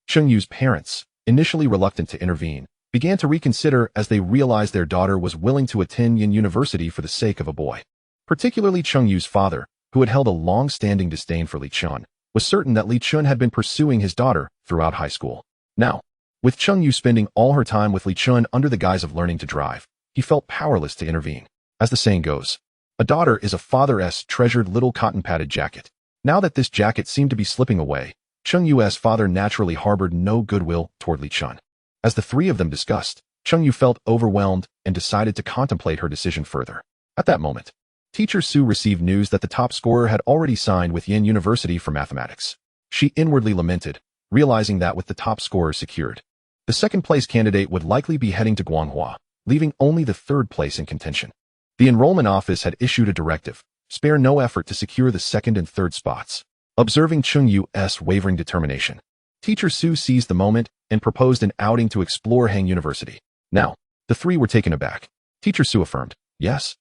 Cheng Yu's parents, initially reluctant to intervene, began to reconsider as they realized their daughter was willing to attend Yin University for the sake of a boy. Particularly Cheng Yu's father, who had held a long-standing disdain for Li Chen, was certain that Li Chen had been pursuing his daughter throughout high school. Now, with Cheng Yu spending all her time with Li Chen under the guise of learning to drive, he felt powerless to intervene. As the saying goes, a daughter is a father's treasured little cotton-padded jacket. Now that this jacket seemed to be slipping away, Cheng Yu's father naturally harbored no goodwill toward Li Chen. As the three of them discussed, Cheng Yu felt overwhelmed and decided to contemplate her decision further. At that moment, Teacher Su received news that the top scorer had already signed with Yin University for mathematics. She inwardly lamented, realizing that with the top scorer secured, the second-place candidate would likely be heading to Guanghua, leaving only the third place in contention. The enrollment office had issued a directive, spare no effort to secure the second and third spots. Observing Cheng Yu's wavering determination, Teacher Su seized the moment and proposed an outing to explore Hang University. Now, the three were taken aback. Teacher Su affirmed, "Yes.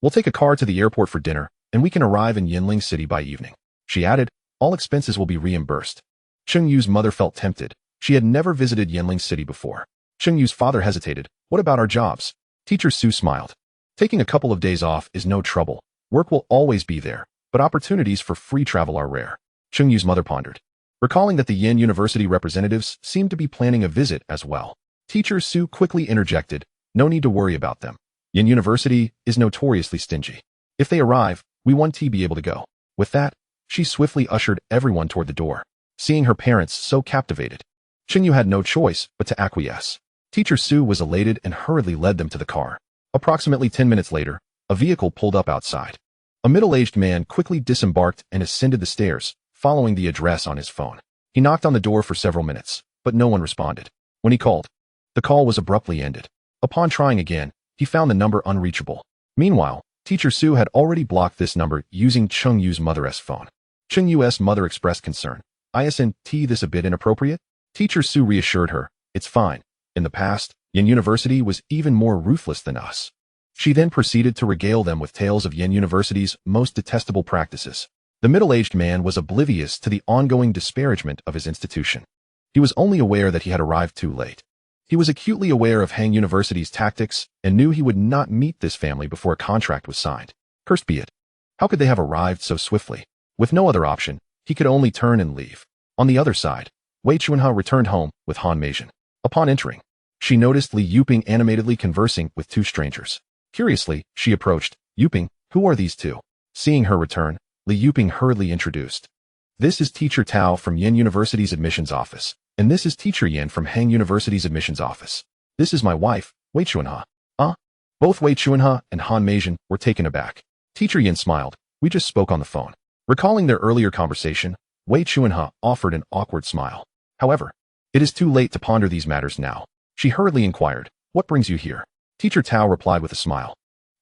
We'll take a car to the airport for dinner, and we can arrive in Yinling City by evening." She added, "All expenses will be reimbursed." Cheng Yu's mother felt tempted. She had never visited Yinling City before. Cheng Yu's father hesitated. "What about our jobs?" Teacher Su smiled. "Taking a couple of days off is no trouble. Work will always be there, but opportunities for free travel are rare." Cheng Yu's mother pondered, recalling that the Yin University representatives seemed to be planning a visit as well. Teacher Su quickly interjected, "No need to worry about them. Yin University is notoriously stingy. If they arrive, we won't be able to go." With that, she swiftly ushered everyone toward the door. Seeing her parents so captivated, Cheng Yu had no choice but to acquiesce. Teacher Su was elated and hurriedly led them to the car. Approximately 10 minutes later, a vehicle pulled up outside. A middle-aged man quickly disembarked and ascended the stairs, following the address on his phone. He knocked on the door for several minutes, but no one responded. When he called, the call was abruptly ended. Upon trying again, he found the number unreachable. Meanwhile, Teacher Su had already blocked this number using Cheng Yu's mother's phone. Cheng Yu's mother expressed concern. "Isn't this a bit inappropriate?" Teacher Su reassured her, "It's fine. In the past, Yin University was even more ruthless than us." She then proceeded to regale them with tales of Yin University's most detestable practices. The middle-aged man was oblivious to the ongoing disparagement of his institution. He was only aware that he had arrived too late. He was acutely aware of Hang University's tactics and knew he would not meet this family before a contract was signed. Cursed be it. How could they have arrived so swiftly? With no other option, he could only turn and leave. On the other side, Wei Chunha returned home with Han Meijin. Upon entering, she noticed Li Yuping animatedly conversing with two strangers. Curiously, she approached. "Yuping, who are these two?" Seeing her return, Li Yuping hurriedly introduced. "This is Teacher Tao from Yin University's admissions office, and this is Teacher Yin from Hang University's admissions office. This is my wife, Wei Chunha." Both Wei Chunha and Han Meijin were taken aback. Teacher Yin smiled. "We just spoke on the phone." Recalling their earlier conversation, Wei Chunha offered an awkward smile. However, it is too late to ponder these matters now. She hurriedly inquired, "What brings you here?" Teacher Tao replied with a smile.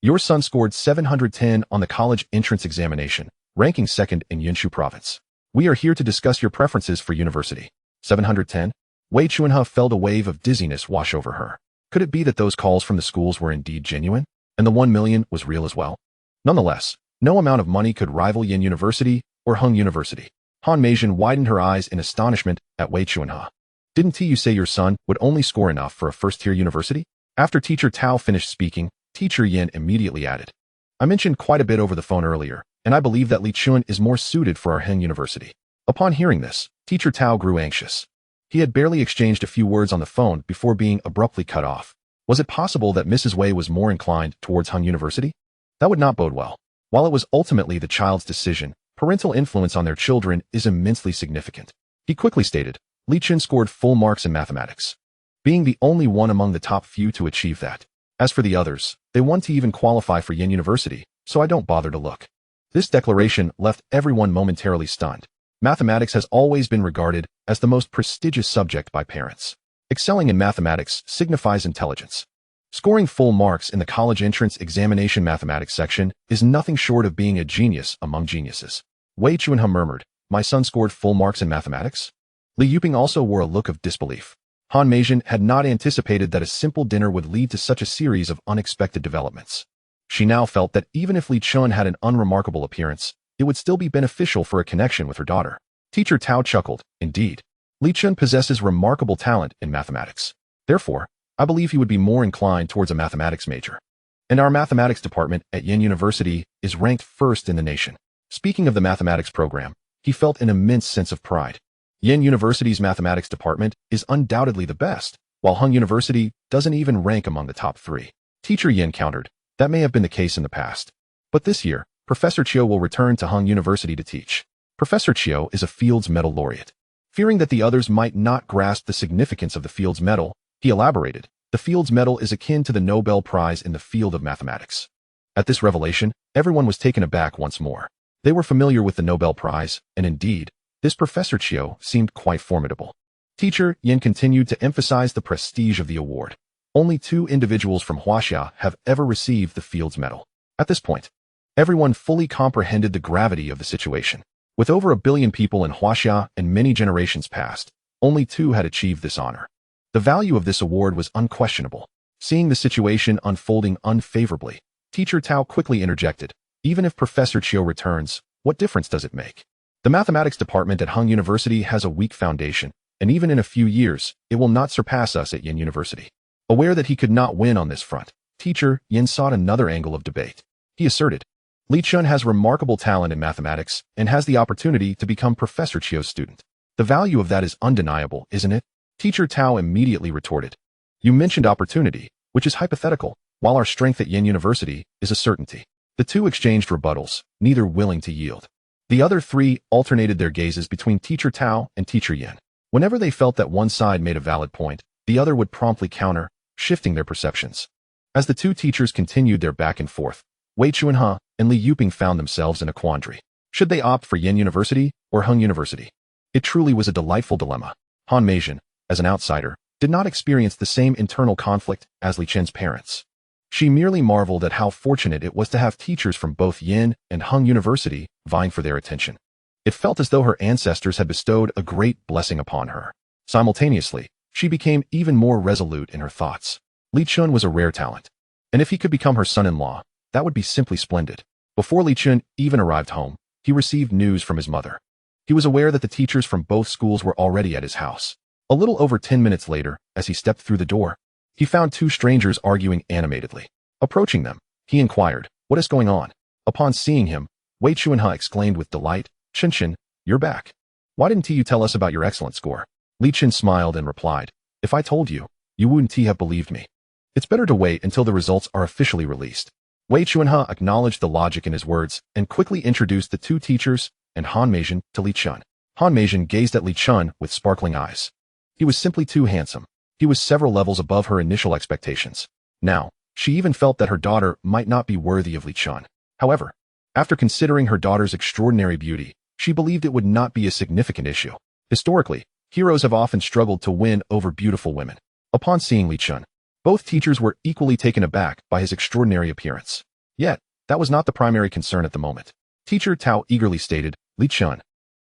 Your son scored 710 on the college entrance examination, ranking second in Yanshu province. We are here to discuss your preferences for university. 710? Wei Chuanhe felt a wave of dizziness wash over her. Could it be that those calls from the schools were indeed genuine, and the 1 million was real as well? Nonetheless, no amount of money could rival Yin University or Hung University. Han Meijin widened her eyes in astonishment at Wei Chuanhe. Didn't you say your son would only score enough for a first-tier university? After Teacher Tao finished speaking, Teacher Yin immediately added, I mentioned quite a bit over the phone earlier, and I believe that Li Chun is more suited for our Heng University. Upon hearing this, Teacher Tao grew anxious. He had barely exchanged a few words on the phone before being abruptly cut off. Was it possible that Mrs. Wei was more inclined towards Hung University? That would not bode well. While it was ultimately the child's decision, parental influence on their children is immensely significant. He quickly stated, Li Chun scored full marks in mathematics, being the only one among the top few to achieve that. As for the others, they want to even qualify for Yin University, so I don't bother to look. This declaration left everyone momentarily stunned. Mathematics has always been regarded as the most prestigious subject by parents. Excelling in mathematics signifies intelligence. Scoring full marks in the college entrance examination mathematics section is nothing short of being a genius among geniuses. Wei Chuanhe murmured, my son scored full marks in mathematics? Li Yuping also wore a look of disbelief. Han Meijin had not anticipated that a simple dinner would lead to such a series of unexpected developments. She now felt that even if Li Chun had an unremarkable appearance, it would still be beneficial for a connection with her daughter. Teacher Tao chuckled, indeed. Li Chun possesses remarkable talent in mathematics. Therefore, I believe he would be more inclined towards a mathematics major. And our mathematics department at Yin University is ranked first in the nation. Speaking of the mathematics program, he felt an immense sense of pride. Yin University's mathematics department is undoubtedly the best, while Hung University doesn't even rank among the top 3. Teacher Yin countered, that may have been the case in the past. But this year, Professor Chiu will return to Hung University to teach. Professor Chiu is a Fields Medal laureate. Fearing that the others might not grasp the significance of the Fields Medal, he elaborated, the Fields Medal is akin to the Nobel Prize in the field of mathematics. At this revelation, everyone was taken aback once more. They were familiar with the Nobel Prize, and indeed, this Professor Chiu seemed quite formidable. Teacher Yin continued to emphasize the prestige of the award. Only 2 individuals from Huaxia have ever received the Fields Medal. At this point, everyone fully comprehended the gravity of the situation. With over 1 billion people in Huaxia and many generations past, only 2 had achieved this honor. The value of this award was unquestionable. Seeing the situation unfolding unfavorably, Teacher Tao quickly interjected, even if Professor Chiu returns, what difference does it make? The mathematics department at Hung University has a weak foundation, and even in a few years, it will not surpass us at Yin University. Aware that he could not win on this front, Teacher Yin sought another angle of debate. He asserted, Li Chun has remarkable talent in mathematics and has the opportunity to become Professor Chiu's student. The value of that is undeniable, isn't it? Teacher Tao immediately retorted, you mentioned opportunity, which is hypothetical, while our strength at Yin University is a certainty. The 2 exchanged rebuttals, neither willing to yield. The other 3 alternated their gazes between Teacher Tao and Teacher Yin. Whenever they felt that one side made a valid point, the other would promptly counter, shifting their perceptions. As the 2 teachers continued their back and forth, Wei Chuanhe and Li Yuping found themselves in a quandary. Should they opt for Yin University or Hung University? It truly was a delightful dilemma. Han Meijin, as an outsider, did not experience the same internal conflict as Li Chen's parents. She merely marveled at how fortunate it was to have teachers from both Yin and Hung University vying for their attention. It felt as though her ancestors had bestowed a great blessing upon her. Simultaneously, she became even more resolute in her thoughts. Li Chun was a rare talent, and if he could become her son-in-law, that would be simply splendid. Before Li Chun even arrived home, he received news from his mother. He was aware that the teachers from both schools were already at his house. A little over 10 minutes later, as he stepped through the door, he found 2 strangers arguing animatedly. Approaching them, he inquired, what is going on? Upon seeing him, Wei Chuanhe exclaimed with delight, Chen, you're back. Why didn't you tell us about your excellent score? Li Chen smiled and replied, if I told you, you wouldn't have believed me. It's better to wait until the results are officially released. Wei Chuanhe acknowledged the logic in his words and quickly introduced the 2 teachers and Han Meijin to Li Chun. Han Meijin gazed at Li Chun with sparkling eyes. He was simply too handsome. He was several levels above her initial expectations. Now, she even felt that her daughter might not be worthy of Li Chun. However, after considering her daughter's extraordinary beauty, she believed it would not be a significant issue. Historically, heroes have often struggled to win over beautiful women. Upon seeing Li Chun, both teachers were equally taken aback by his extraordinary appearance. Yet, that was not the primary concern at the moment. Teacher Tao eagerly stated, Li Chen,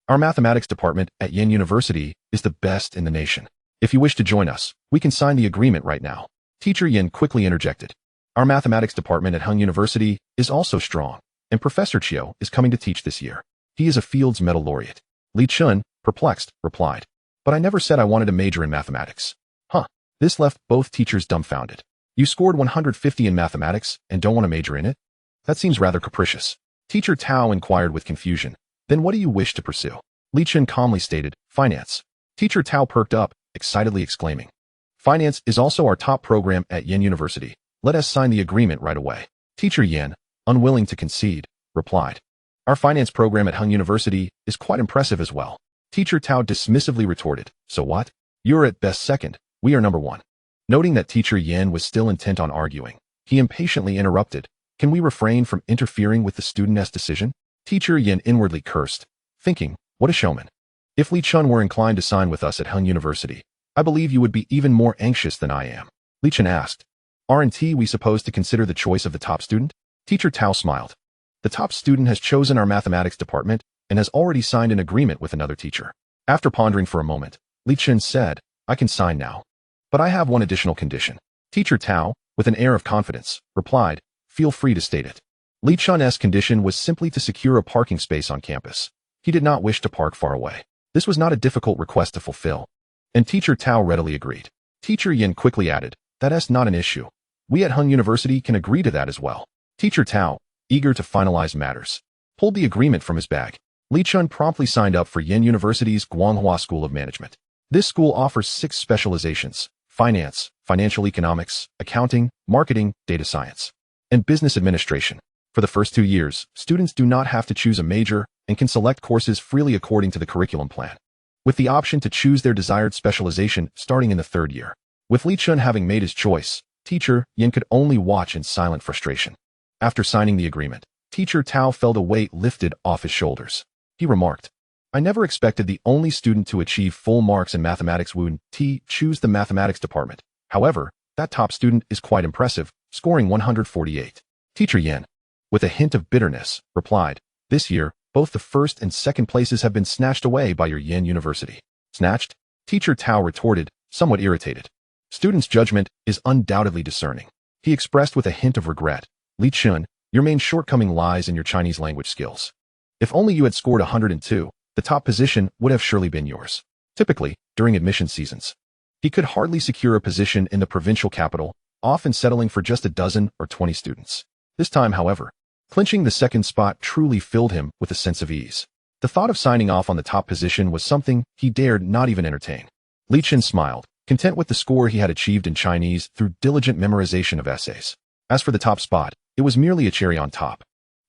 our mathematics department at Yen University is the best in the nation. If you wish to join us, we can sign the agreement right now. Teacher Yen quickly interjected. Our mathematics department at Hung University is also strong, and Professor Chiu is coming to teach this year. He is a Fields Medal laureate. Li Chen, perplexed, replied. But I never said I wanted to major in mathematics. Huh. This left both teachers dumbfounded. You scored 150 in mathematics and don't want to major in it? That seems rather capricious. Teacher Tao inquired with confusion. Then what do you wish to pursue? Li Chen calmly stated, finance. Teacher Tao perked up, excitedly exclaiming. Finance is also our top program at Yen University. Let us sign the agreement right away. Teacher Yen, unwilling to concede, replied. Our finance program at Hung University is quite impressive as well. Teacher Tao dismissively retorted, so what? You're at best second, we are number one. Noting that Teacher Yen was still intent on arguing, he impatiently interrupted. Can we refrain from interfering with the student's decision? Teacher Yen inwardly cursed, thinking, what a showman. If Li Chen were inclined to sign with us at Hung University, I believe you would be even more anxious than I am. Li Chen asked, aren't we supposed to consider the choice of the top student? Teacher Tao smiled. The top student has chosen our mathematics department and has already signed an agreement with another teacher. After pondering for a moment, Li Chen said, I can sign now. But I have one additional condition. Teacher Tao, with an air of confidence, replied, feel free to state it. Li Chen's condition was simply to secure a parking space on campus. He did not wish to park far away. This was not a difficult request to fulfill. And Teacher Tao readily agreed. Teacher Yen quickly added, that's not an issue. We at Hung University can agree to that as well. Teacher Tao, eager to finalize matters, pulled the agreement from his bag. Li Chen promptly signed up for Yen University's Guanghua School of Management. This school offers 6 specializations: finance, financial economics, accounting, marketing, data science, and business administration. For the first 2 years, students do not have to choose a major and can select courses freely according to the curriculum plan, with the option to choose their desired specialization starting in the 3rd year. With Li Chen having made his choice, Teacher Yen could only watch in silent frustration. After signing the agreement, Teacher Tao felt a weight lifted off his shoulders. He remarked, I never expected the only student to achieve full marks in mathematics would choose the mathematics department. However, that top student is quite impressive, scoring 148. Teacher Yen, with a hint of bitterness, replied, this year, both the 1st and 2nd places have been snatched away by your Yen University. Snatched? Teacher Tao retorted, somewhat irritated. Student's judgment is undoubtedly discerning. He expressed with a hint of regret, Li Chen, your main shortcoming lies in your Chinese language skills. If only you had scored 102, the top position would have surely been yours. Typically, during admission seasons, he could hardly secure a position in the provincial capital, often settling for just a dozen or 20 students. This time, however, clinching the 2nd spot truly filled him with a sense of ease. The thought of signing off on the top position was something he dared not even entertain. Li Chen smiled, content with the score he had achieved in Chinese through diligent memorization of essays. As for the top spot, it was merely a cherry on top.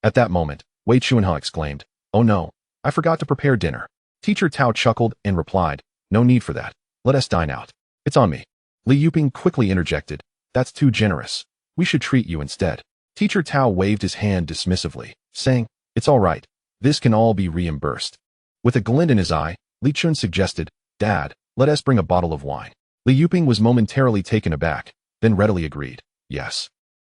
At that moment, Wei Chunha exclaimed, oh no, I forgot to prepare dinner. Teacher Tao chuckled and replied, no need for that. Let us dine out. It's on me. Li Yuping quickly interjected, that's too generous. We should treat you instead. Teacher Tao waved his hand dismissively, saying, it's all right. This can all be reimbursed. With a glint in his eye, Li Chun suggested, Dad, let us bring a bottle of wine. Li Yuping was momentarily taken aback, then readily agreed, yes.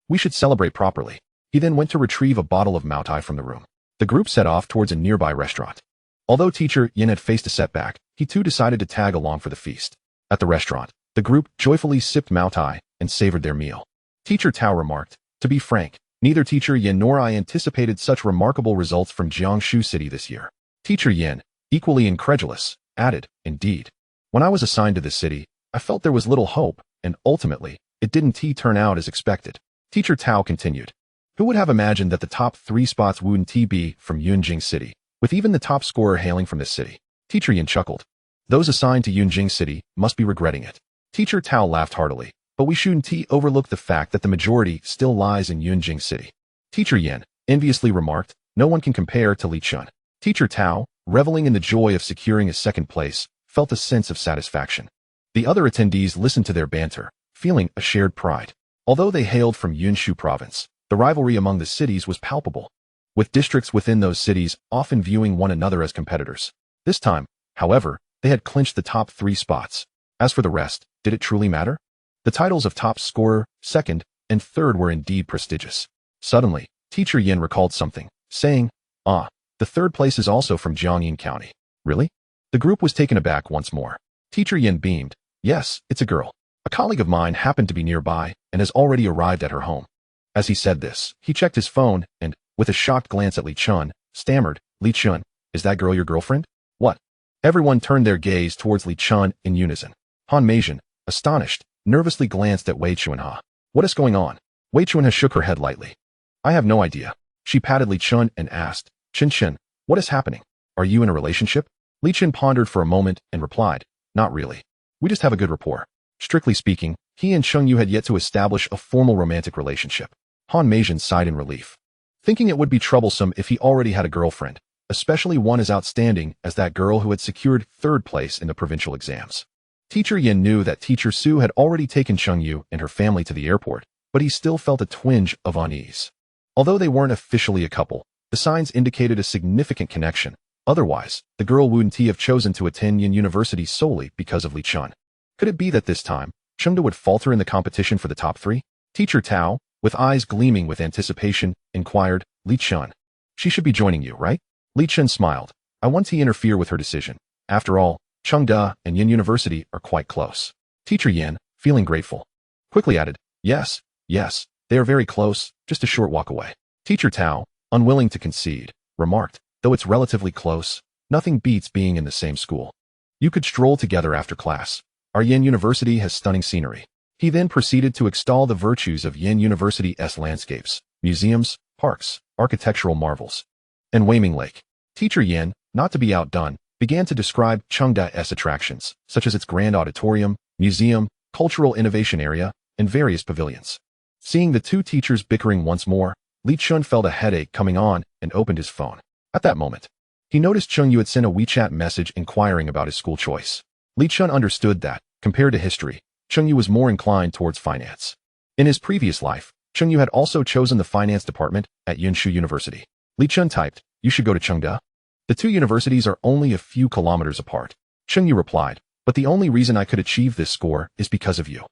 We should celebrate properly. He then went to retrieve a bottle of Moutai from the room. The group set off towards a nearby restaurant. Although Teacher Yen had faced a setback, he too decided to tag along for the feast. At the restaurant, the group joyfully sipped Moutai and savored their meal. Teacher Tao remarked, to be frank, neither Teacher Yen nor I anticipated such remarkable results from Jiangsu City this year. Teacher Yen, equally incredulous, added, indeed. When I was assigned to this city, I felt there was little hope, and ultimately, it didn't turn out as expected. Teacher Tao continued, who would have imagined that the top 3 spots wouldn't be from Yunjing City, with even the top scorer hailing from this city? Teacher Yen chuckled. Those assigned to Yunjing City must be regretting it. Teacher Tao laughed heartily, but we shouldn't overlook the fact that the majority still lies in Yunjing City. Teacher Yen enviously remarked, no one can compare to Li Chun. Teacher Tao, reveling in the joy of securing his 2nd place, felt a sense of satisfaction. The other attendees listened to their banter, feeling a shared pride. Although they hailed from Yunshu province, the rivalry among the cities was palpable, with districts within those cities often viewing one another as competitors. This time, however, they had clinched the top 3 spots. As for the rest, did it truly matter? The titles of top scorer, 2nd, and 3rd were indeed prestigious. Suddenly, Teacher Yin recalled something, saying, "Ah, the third place is also from Jiangyin County." "Really?" The group was taken aback once more. Teacher Yin beamed. "Yes, it's a girl. A colleague of mine happened to be nearby and has already arrived at her home." As he said this, he checked his phone and, with a shocked glance at Li Chun, stammered, "Li Chun, is that girl your girlfriend?" "What?" Everyone turned their gaze towards Li Chun in unison. Han Meijin, astonished, nervously glanced at Wei Chuanha. "What is going on?" Wei Chuanha shook her head lightly. "I have no idea." She patted Li Chun and asked, Chen, what is happening? Are you in a relationship?" Li Chun pondered for a moment and replied, "Not really. We just have a good rapport." Strictly speaking, he and Cheng Yu had yet to establish a formal romantic relationship. Han Meijin sighed in relief, thinking it would be troublesome if he already had a girlfriend, especially one as outstanding as that girl who had secured third place in the provincial exams. Teacher Yin knew that Teacher Su had already taken Cheng Yu and her family to the airport, but he still felt a twinge of unease. Although they weren't officially a couple, the signs indicated a significant connection. Otherwise, the girl wouldn't have chosen to attend Yin University solely because of Li Chun. Could it be that this time, Chengda would falter in the competition for the top three? Teacher Tao, with eyes gleaming with anticipation, inquired, "Li Chun, she should be joining you, right?" Li Chun smiled. "I won't interfere with her decision. After all, Chengda and Yin University are quite close." Teacher Yin, feeling grateful, quickly added, Yes, they are very close, just a short walk away." Teacher Tao, unwilling to concede, remarked, "Though it's relatively close, nothing beats being in the same school. You could stroll together after class. Our Yin University has stunning scenery." He then proceeded to extol the virtues of Yin University's landscapes, museums, parks, architectural marvels, and Weiming Lake. Teacher Yin, not to be outdone, began to describe Chengda's attractions, such as its grand auditorium, museum, cultural innovation area, and various pavilions. Seeing the two teachers bickering once more, Li Chun felt a headache coming on and opened his phone. At that moment, he noticed Cheng Yu had sent a WeChat message inquiring about his school choice. Li Chun understood that, compared to history, Cheng Yu was more inclined towards finance. In his previous life, Cheng Yu had also chosen the finance department at Yunshu University. Li Chun typed, "You should go to Chengda. The two universities are only a few kilometers apart." Cheng Yu replied, "But the only reason I could achieve this score is because of you.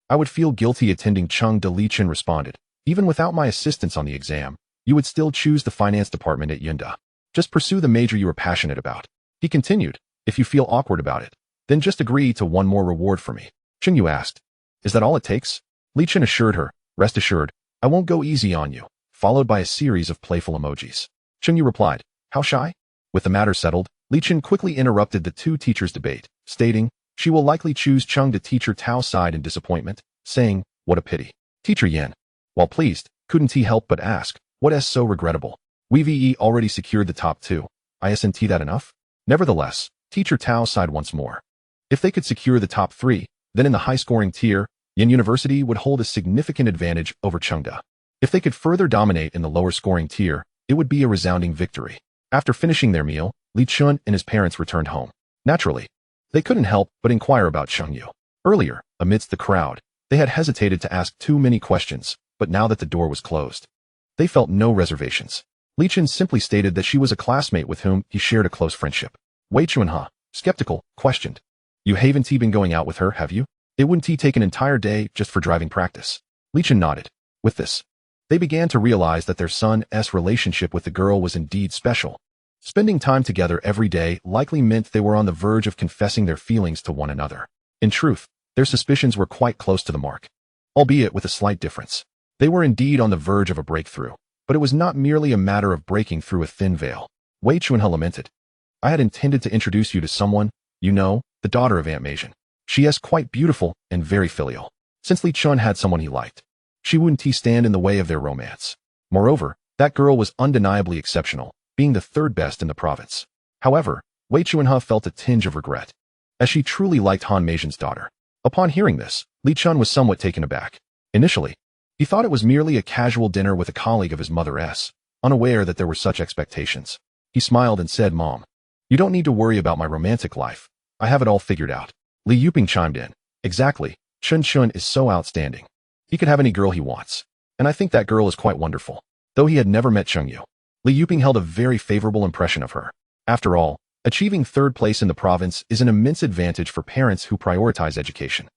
I would feel guilty attending Chengda." Li Chun responded, "Even without my assistance on the exam, you would still choose the finance department at Yunda. Just pursue the major you are passionate about." He continued, "If you feel awkward about it, then just agree to one more reward for me." Cheng Yu asked, "Is that all it takes?" Li Chun assured her, "Rest assured, I won't go easy on you," followed by a series of playful emojis. Cheng Yu replied, "How shy?" With the matter settled, Li Chun quickly interrupted the two teachers' debate, stating, "She will likely choose Cheng to Teacher Tao's side in disappointment," saying, "What a pity." Teacher Yin, while pleased, couldn't he help but ask, "What is so regrettable? We've already secured the top two. Isn't that enough?" Nevertheless, Teacher Tao sighed once more. If they could secure the top three, then in the high-scoring tier, Yin University would hold a significant advantage over Chengda. If they could further dominate in the lower-scoring tier, it would be a resounding victory. After finishing their meal, Li Chun and his parents returned home. Naturally, they couldn't help but inquire about Cheng Yu. Earlier, amidst the crowd, they had hesitated to ask too many questions, but now that the door was closed, they felt no reservations. Li Chun simply stated that she was a classmate with whom he shared a close friendship. Wei Chuanha, skeptical, questioned, "You haven't been going out with her, have you? It wouldn't take an entire day just for driving practice." Li Chun nodded. With this, they began to realize that their son's relationship with the girl was indeed special. Spending time together every day likely meant they were on the verge of confessing their feelings to one another. In truth, their suspicions were quite close to the mark, albeit with a slight difference. They were indeed on the verge of a breakthrough, but it was not merely a matter of breaking through a thin veil. Wei Chuanha lamented, "I had intended to introduce you to someone, you know, the daughter of Aunt Meijin. She is quite beautiful and very filial." Since Li Chun had someone he liked, she wouldn't stand in the way of their romance. Moreover, that girl was undeniably exceptional, being the third best in the province. However, Wei Chuanha felt a tinge of regret, as she truly liked Han Meijin's daughter. Upon hearing this, Li Chun was somewhat taken aback. Initially, he thought it was merely a casual dinner with a colleague of his mother's, unaware that there were such expectations. He smiled and said, "Mom, you don't need to worry about my romantic life. I have it all figured out." Li Yuping chimed in, "Exactly, Chen is so outstanding. He could have any girl he wants. And I think that girl is quite wonderful." Though he had never met Cheng Yu, Li Yuping held a very favorable impression of her. After all, achieving third place in the province is an immense advantage for parents who prioritize education.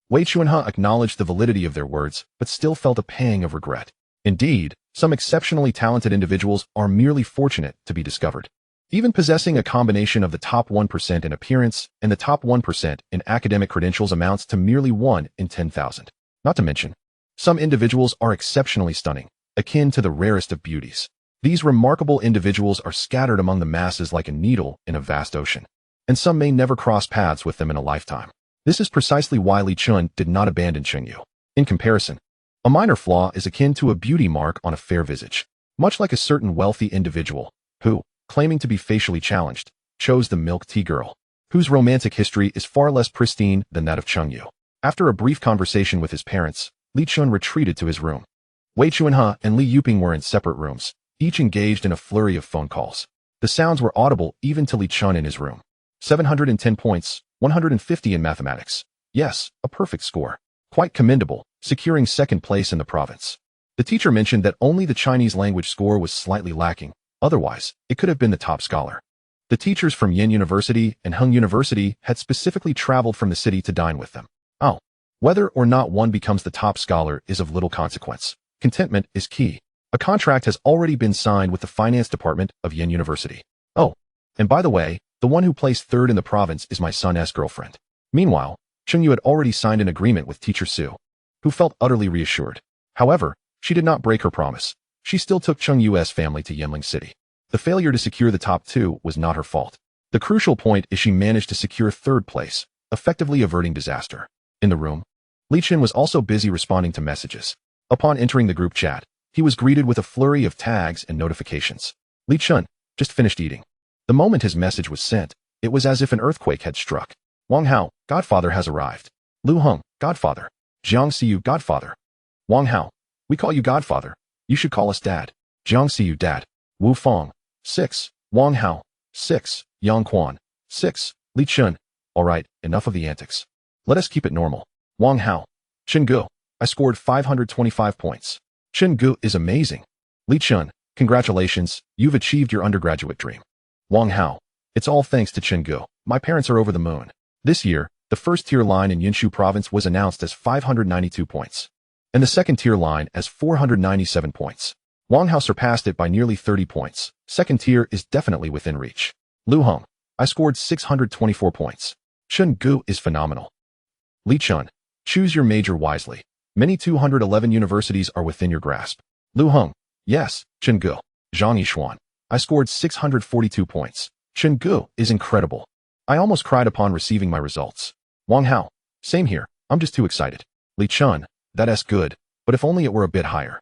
Wei Chuanha acknowledged the validity of their words, but still felt a pang of regret. Indeed, some exceptionally talented individuals are merely fortunate to be discovered. Even possessing a combination of the top 1% in appearance and the top 1% in academic credentials amounts to merely 1 in 10,000. Not to mention, some individuals are exceptionally stunning, akin to the rarest of beauties. These remarkable individuals are scattered among the masses like a needle in a vast ocean, and some may never cross paths with them in a lifetime. This is precisely why Li Chun did not abandon Chen Yu. In comparison, a minor flaw is akin to a beauty mark on a fair visage, much like a certain wealthy individual who, claiming to be facially challenged, chose the milk tea girl, whose romantic history is far less pristine than that of Cheng Yu. After a brief conversation with his parents, Li Chun retreated to his room. Wei Chuanhe and Li Yuping were in separate rooms, each engaged in a flurry of phone calls. The sounds were audible even to Li Chun in his room. 710 points, 150 in mathematics. Yes, a perfect score. Quite commendable, securing second place in the province. The teacher mentioned that only the Chinese language score was slightly lacking. Otherwise, it could have been the top scholar. The teachers from Yin University and Hung University had specifically traveled from the city to dine with them. Oh, whether or not one becomes the top scholar is of little consequence. Contentment is key. A contract has already been signed with the finance department of Yin University. Oh, and by the way, the one who placed third in the province is my son's girlfriend. Meanwhile, Cheng Yu had already signed an agreement with teacher Su, who felt utterly reassured. However, she did not break her promise. She still took Cheng Yu's family to Yinling City. The failure to secure the top 2 was not her fault. The crucial point is she managed to secure third place, effectively averting disaster. In the room, Li Chen was also busy responding to messages. Upon entering the group chat, he was greeted with a flurry of tags and notifications. Li Chen just finished eating. The moment his message was sent, it was as if an earthquake had struck. Wang Hao, Godfather has arrived. Lu Heng, Godfather. Jiang Xiyu, Godfather. Wang Hao, we call you Godfather. You should call us Dad. Jiang Xiyu, Dad. Wu Feng, 6. Wang Hao, 6. Yang Quan, 6. Li Chun. All right, enough of the antics. Let us keep it normal. Wang Hao. Chen Gu, I scored 525 points. Chen Gu is amazing. Li Chun, congratulations, you've achieved your undergraduate dream. Wang Hao, it's all thanks to Chen Gu. My parents are over the moon. This year, the first tier line in Yinshu province was announced as 592 points, and the second tier line as 497 points. Wang Hao surpassed it by nearly 30 points. Second tier is definitely within reach. Lu Heng, I scored 624 points. Chen Gu is phenomenal. Li Chun, choose your major wisely. Many 211 universities are within your grasp. Lu Heng, yes, Chen Gu. Zhang Yishuan, I scored 642 points. Chen Gu is incredible. I almost cried upon receiving my results. Wang Hao, same here, I'm just too excited. Li Chun, that's good, but if only it were a bit higher.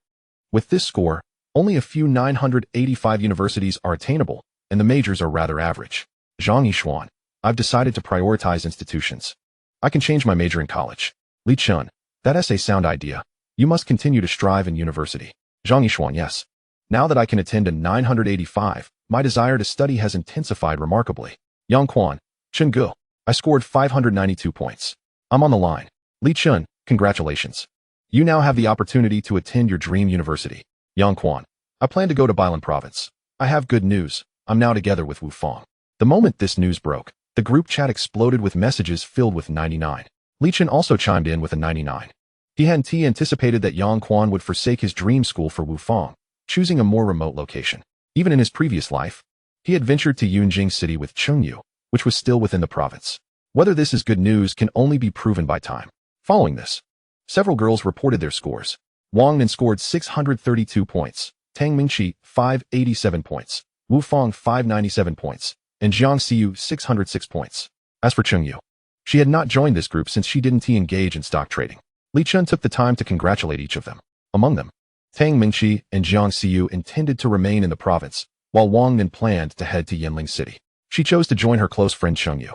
With this score, only a few 985 universities are attainable, and the majors are rather average. Zhang Yishuan, I've decided to prioritize institutions. I can change my major in college. Li Chun, that's a sound idea. You must continue to strive in university. Zhang Yishuan, yes. Now that I can attend a 985, my desire to study has intensified remarkably. Yang Quan, Chen Gu, I scored 592 points. I'm on the line. Li Chun, congratulations. You now have the opportunity to attend your dream university. Yang Quan, I plan to go to Bailan province. I have good news. I'm now together with Wu Feng. The moment this news broke, the group chat exploded with messages filled with 99. Li Chen also chimed in with a 99. He hadn't anticipated that Yang Quan would forsake his dream school for Wu Feng, choosing a more remote location. Even in his previous life, he had ventured to Yunjing City with Cheng Yu, which was still within the province. Whether this is good news can only be proven by time. Following this, several girls reported their scores. Wang Nin scored 632 points, Tang Mingqi 587 points, Wu Feng 597 points, and Jiang Xiyu 606 points. As for Cheng Yu, she had not joined this group since she didn't engage in stock trading. Li Chun took the time to congratulate each of them. Among them, Tang Mingqi and Jiang Xiyu intended to remain in the province, while Wang Nin planned to head to Yinling City. She chose to join her close friend Cheng Yu.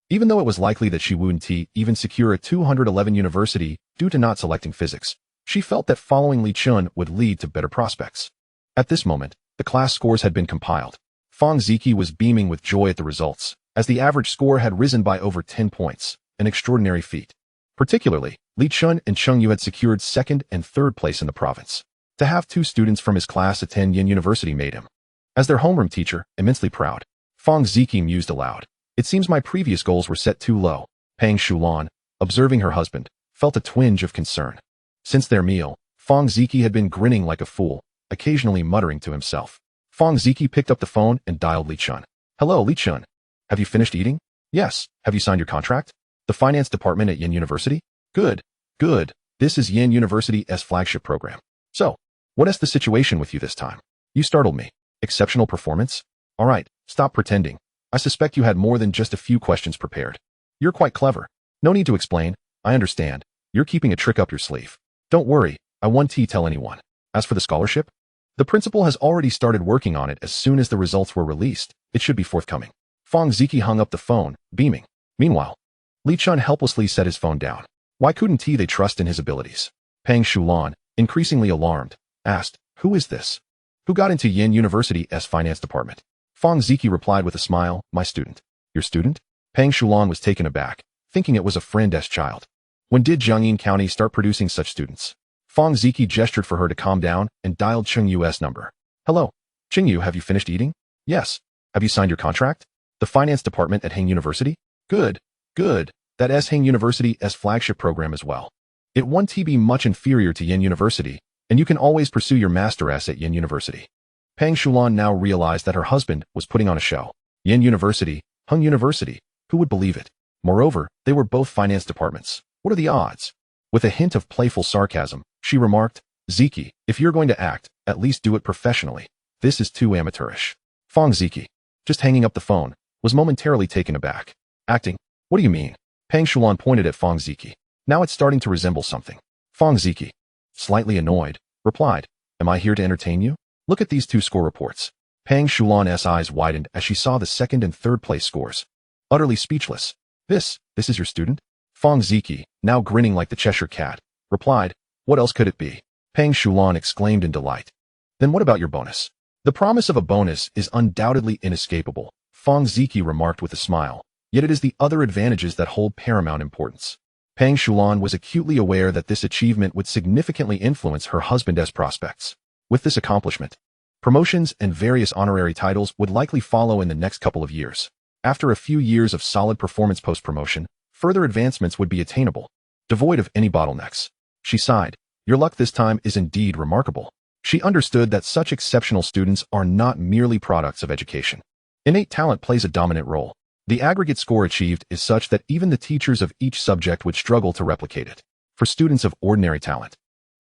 Even though it was likely that she wouldn't even secure a 211 university due to not selecting physics, she felt that following Li Chun would lead to better prospects. At this moment, the class scores had been compiled. Fang Ziki was beaming with joy at the results, as the average score had risen by over 10 points, an extraordinary feat. Particularly, Li Chun and Cheng Yu had secured second and third place in the province. To have 2 students from his class attend Yin University made him, as their homeroom teacher, immensely proud. Fang Ziki mused aloud. It seems my previous goals were set too low. Pang Shulan, observing her husband, felt a twinge of concern. Since their meal, Fong Ziki had been grinning like a fool, occasionally muttering to himself. Fong Ziki picked up the phone and dialed Li Chun. Hello, Li Chun. Have you finished eating? Yes. Have you signed your contract? The finance department at Yin University? Good. Good. This is Yin University's flagship program. So, what is the situation with you this time? You startled me. Exceptional performance? All right, stop pretending. I suspect you had more than just a few questions prepared. You're quite clever. No need to explain. I understand. You're keeping a trick up your sleeve. Don't worry, I won't tell anyone. As for the scholarship, the principal has already started working on it. As soon as the results were released, it should be forthcoming. Fong Ziki hung up the phone, beaming. Meanwhile, Li Chun helplessly set his phone down. Why couldn't they trust in his abilities? Pang Shulan, increasingly alarmed, asked, Who is this? Who got into Yin University's finance department? Fong Ziki replied with a smile, My student. Your student? Pang Shulan was taken aback, thinking it was a friend's child. When did Jiangyin County start producing such students? Fong Ziki gestured for her to calm down and dialed Cheng Yu's number. Hello. Cheng Yu, have you finished eating? Yes. Have you signed your contract? The finance department at Heng University? Good. Good. That is Heng University's flagship program as well. It won't be much inferior to Yin University, and you can always pursue your master's at Yin University. Pang Shulan now realized that her husband was putting on a show. Yin University, Heng University, who would believe it? Moreover, they were both finance departments. What are the odds? With a hint of playful sarcasm, she remarked, Ziki, if you're going to act, at least do it professionally. This is too amateurish. Fong Ziki, just hanging up the phone, was momentarily taken aback. Acting? What do you mean? Pang Shulan pointed at Fong Ziki. Now it's starting to resemble something. Fong Ziki, slightly annoyed, replied, Am I here to entertain you? Look at these two score reports. Pang Shulan's eyes widened as she saw the second and third place scores. Utterly speechless. This is your student? Fong Ziki, now grinning like the Cheshire Cat, replied, What else could it be? Pang Shulan exclaimed in delight. Then what about your bonus? The promise of a bonus is undoubtedly inescapable, Fong Ziki remarked with a smile, yet it is the other advantages that hold paramount importance. Pang Shulan was acutely aware that this achievement would significantly influence her husband's prospects. With this accomplishment, promotions and various honorary titles would likely follow in the next couple of years. After a few years of solid performance post-promotion, further advancements would be attainable, devoid of any bottlenecks. She sighed. Your luck this time is indeed remarkable. She understood that such exceptional students are not merely products of education. Innate talent plays a dominant role. The aggregate score achieved is such that even the teachers of each subject would struggle to replicate it. For students of ordinary talent,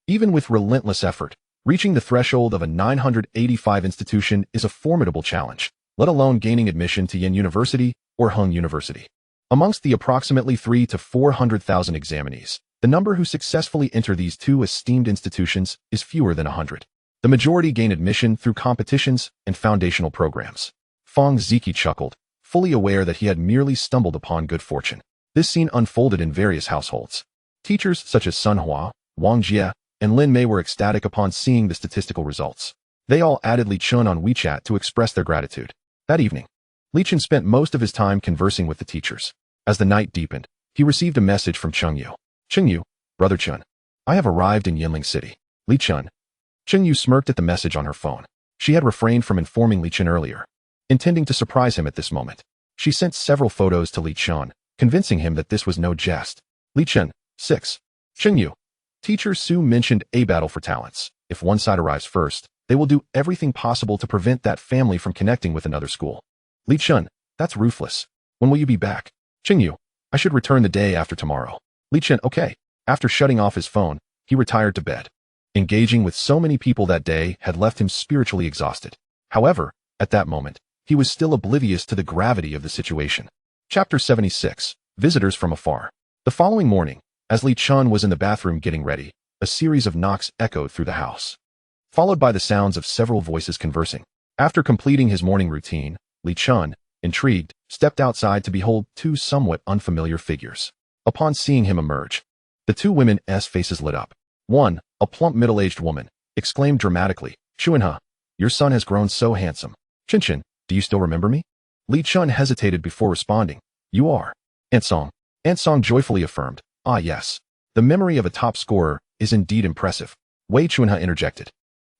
even with relentless effort, reaching the threshold of a 985 institution is a formidable challenge, let alone gaining admission to Yin University or Heng University. Amongst the approximately 300,000 to 400,000 examinees, the number who successfully enter these two esteemed institutions is fewer than 100. The majority gain admission through competitions and foundational programs. Fong Ziki chuckled, fully aware that he had merely stumbled upon good fortune. This scene unfolded in various households. Teachers such as Sun Hua, Wang Jie, and Lin Mei were ecstatic upon seeing the statistical results. They all added Li Chun on WeChat to express their gratitude. That evening, Li Chun spent most of his time conversing with the teachers. As the night deepened, he received a message from Cheng Yu. Cheng Yu, Brother Chun, I have arrived in Yinling City. Li Chun. Cheng Yu smirked at the message on her phone. She had refrained from informing Li Chun earlier, intending to surprise him at this moment. She sent several photos to Li Chun, convincing him that this was no jest. Li Chun, 6. Cheng Yu. Teacher Su mentioned a battle for talents. If one side arrives first, they will do everything possible to prevent that family from connecting with another school. Li Chun, that's ruthless. When will you be back? Cheng Yu, I should return the day after tomorrow. Li Chun, okay. After shutting off his phone, he retired to bed. Engaging with so many people that day had left him spiritually exhausted. However, at that moment, he was still oblivious to the gravity of the situation. Chapter 76. Visitors from afar. The following morning, as Li Chun was in the bathroom getting ready, a series of knocks echoed through the house, followed by the sounds of several voices conversing. After completing his morning routine, Li Chun, intrigued, stepped outside to behold two somewhat unfamiliar figures. Upon seeing him emerge, the two women's faces lit up. One, a plump middle-aged woman, exclaimed dramatically, Chuanhe, your son has grown so handsome. Chen, do you still remember me? Li Chun hesitated before responding. You are. Ansong. Ansong joyfully affirmed. Ah yes. The memory of a top scorer is indeed impressive. Wei Chuanhe interjected.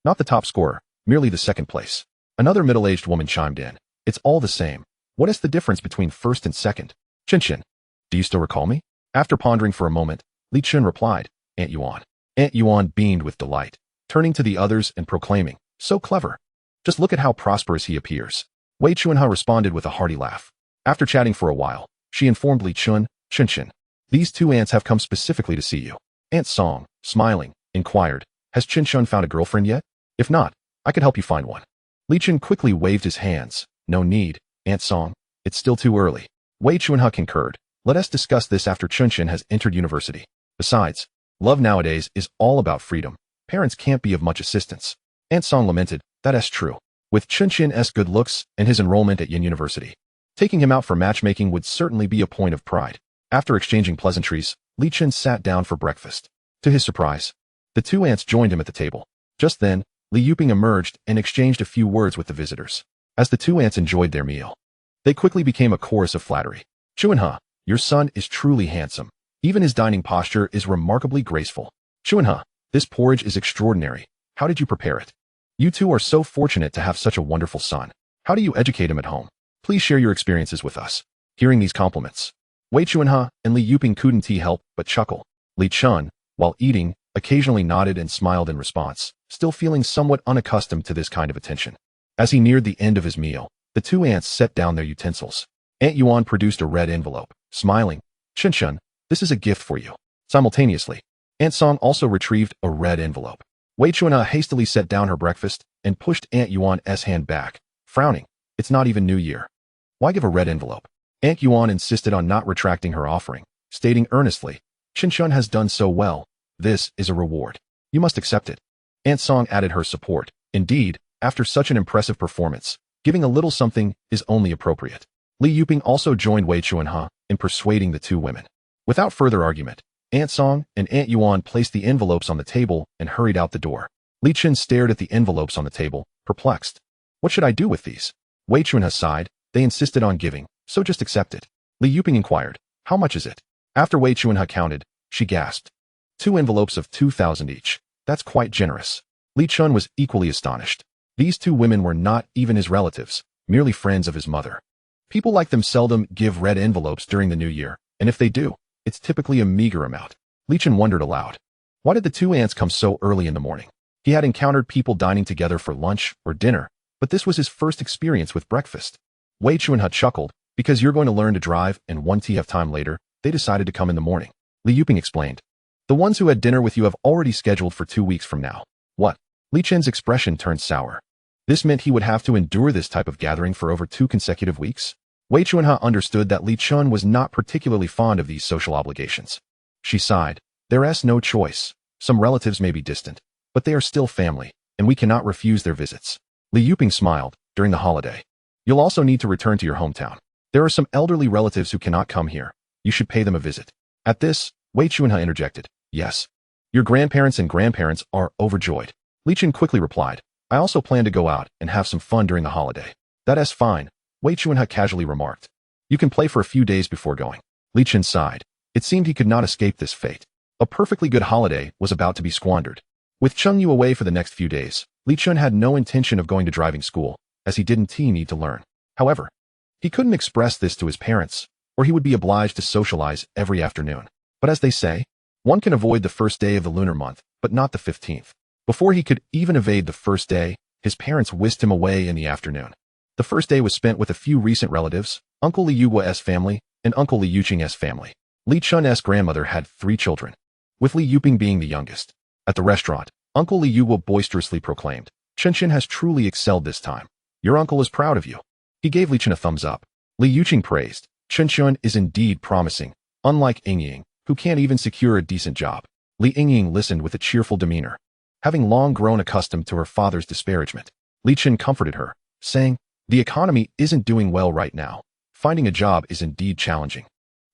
Not the top scorer, merely the second place. Another middle-aged woman chimed in. It's all the same. What is the difference between first and second? Chen, do you still recall me? After pondering for a moment, Li Chun replied, Aunt Yuan. Aunt Yuan beamed with delight, turning to the others and proclaiming, "So clever. Just look at how prosperous he appears." Wei Chunha responded with a hearty laugh. After chatting for a while, she informed Li Chun, "Chen, these two aunts have come specifically to see you." Aunt Song, smiling, inquired, "Has Chen found a girlfriend yet? If not, I could help you find one." Li Chen quickly waved his hands. "No need, Aunt Song. It's still too early." Wei Chunha concurred. "Let us discuss this after Chen has entered university. Besides, love nowadays is all about freedom. Parents can't be of much assistance." Aunt Song lamented, "That's true. With Chen's good looks and his enrollment at Yin University, taking him out for matchmaking would certainly be a point of pride." After exchanging pleasantries, Li Chen sat down for breakfast. To his surprise, the two aunts joined him at the table. Just then, Li Yuping emerged and exchanged a few words with the visitors. As the two aunts enjoyed their meal, they quickly became a chorus of flattery. "Chunha, your son is truly handsome. Even his dining posture is remarkably graceful. Chunha, this porridge is extraordinary. How did you prepare it? You two are so fortunate to have such a wonderful son. How do you educate him at home? Please share your experiences with us." Hearing these compliments, Wei Chunha and Li Yuping couldn't help but chuckle. Li Chun, while eating, occasionally nodded and smiled in response, still feeling somewhat unaccustomed to this kind of attention. As he neared the end of his meal, the two aunts set down their utensils. Aunt Yuan produced a red envelope, smiling, "Chen, this is a gift for you." Simultaneously, Aunt Song also retrieved a red envelope. Wei Chunha hastily set down her breakfast and pushed Aunt Yuan's hand back, frowning. "It's not even New Year. Why give a red envelope?" Aunt Yuan insisted on not retracting her offering, stating earnestly, "Chen has done so well. This is a reward. You must accept it." Aunt Song added her support. Indeed, after such an impressive performance, giving a little something is only appropriate. Li Yuping also joined Wei Chunha in persuading the two women. Without further argument, Aunt Song and Aunt Yuan placed the envelopes on the table and hurried out the door. Li Chen stared at the envelopes on the table, perplexed. "What should I do with these?" Wei Chunha sighed. "They insisted on giving, so just accept it." Li Yuping inquired, "How much is it?" After Wei Chunha counted, she gasped, "2 envelopes of 2,000 each. That's quite generous." Li Chun was equally astonished. These two women were not even his relatives, merely friends of his mother. People like them seldom give red envelopes during the new year, and if they do, it's typically a meager amount. Li Chen wondered aloud. Why did the two aunts come so early in the morning? He had encountered people dining together for lunch or dinner, but this was his first experience with breakfast. Wei Chunha chuckled, "Because you're going to learn to drive and want to have time later, they decided to come in the morning." Li Yuping explained. "The ones who had dinner with you have already scheduled for 2 weeks from now." What? Li Chen's expression turned sour. This meant he would have to endure this type of gathering for over 2 consecutive weeks? Wei Chunha understood that Li Chun was not particularly fond of these social obligations. She sighed. "There's no choice. Some relatives may be distant, but they are still family, and we cannot refuse their visits." Li Yuping smiled. "During the holiday, you'll also need to return to your hometown. There are some elderly relatives who cannot come here. You should pay them a visit." At this, Wei Chunha interjected, "Yes. Your grandparents and grandparents are overjoyed." Li Chen quickly replied, "I also plan to go out and have some fun during the holiday." "That's fine," Wei Chunha casually remarked. "You can play for a few days before going." Li Chen sighed. It seemed he could not escape this fate. A perfectly good holiday was about to be squandered. With Cheng Yu away for the next few days, Li Chun had no intention of going to driving school, as he didn't need to learn. However, he couldn't express this to his parents, or he would be obliged to socialize every afternoon. But as they say, one can avoid the first day of the lunar month, but not the 15th. Before he could even evade the first day, his parents whisked him away in the afternoon. The first day was spent with a few recent relatives, Uncle Li Yugua's family, and Uncle Li Yuqing's family. Li Chun's grandmother had 3 children, with Li Yuping being the youngest. At the restaurant, Uncle Li Yugua boisterously proclaimed, "Chen has truly excelled this time. Your uncle is proud of you." He gave Li Chen a thumbs up. Li Yuqing praised, "Chen is indeed promising, unlike Ying, who can't even secure a decent job." Li Ying listened with a cheerful demeanor. Having long grown accustomed to her father's disparagement, Li Chen comforted her, saying, "The economy isn't doing well right now. Finding a job is indeed challenging.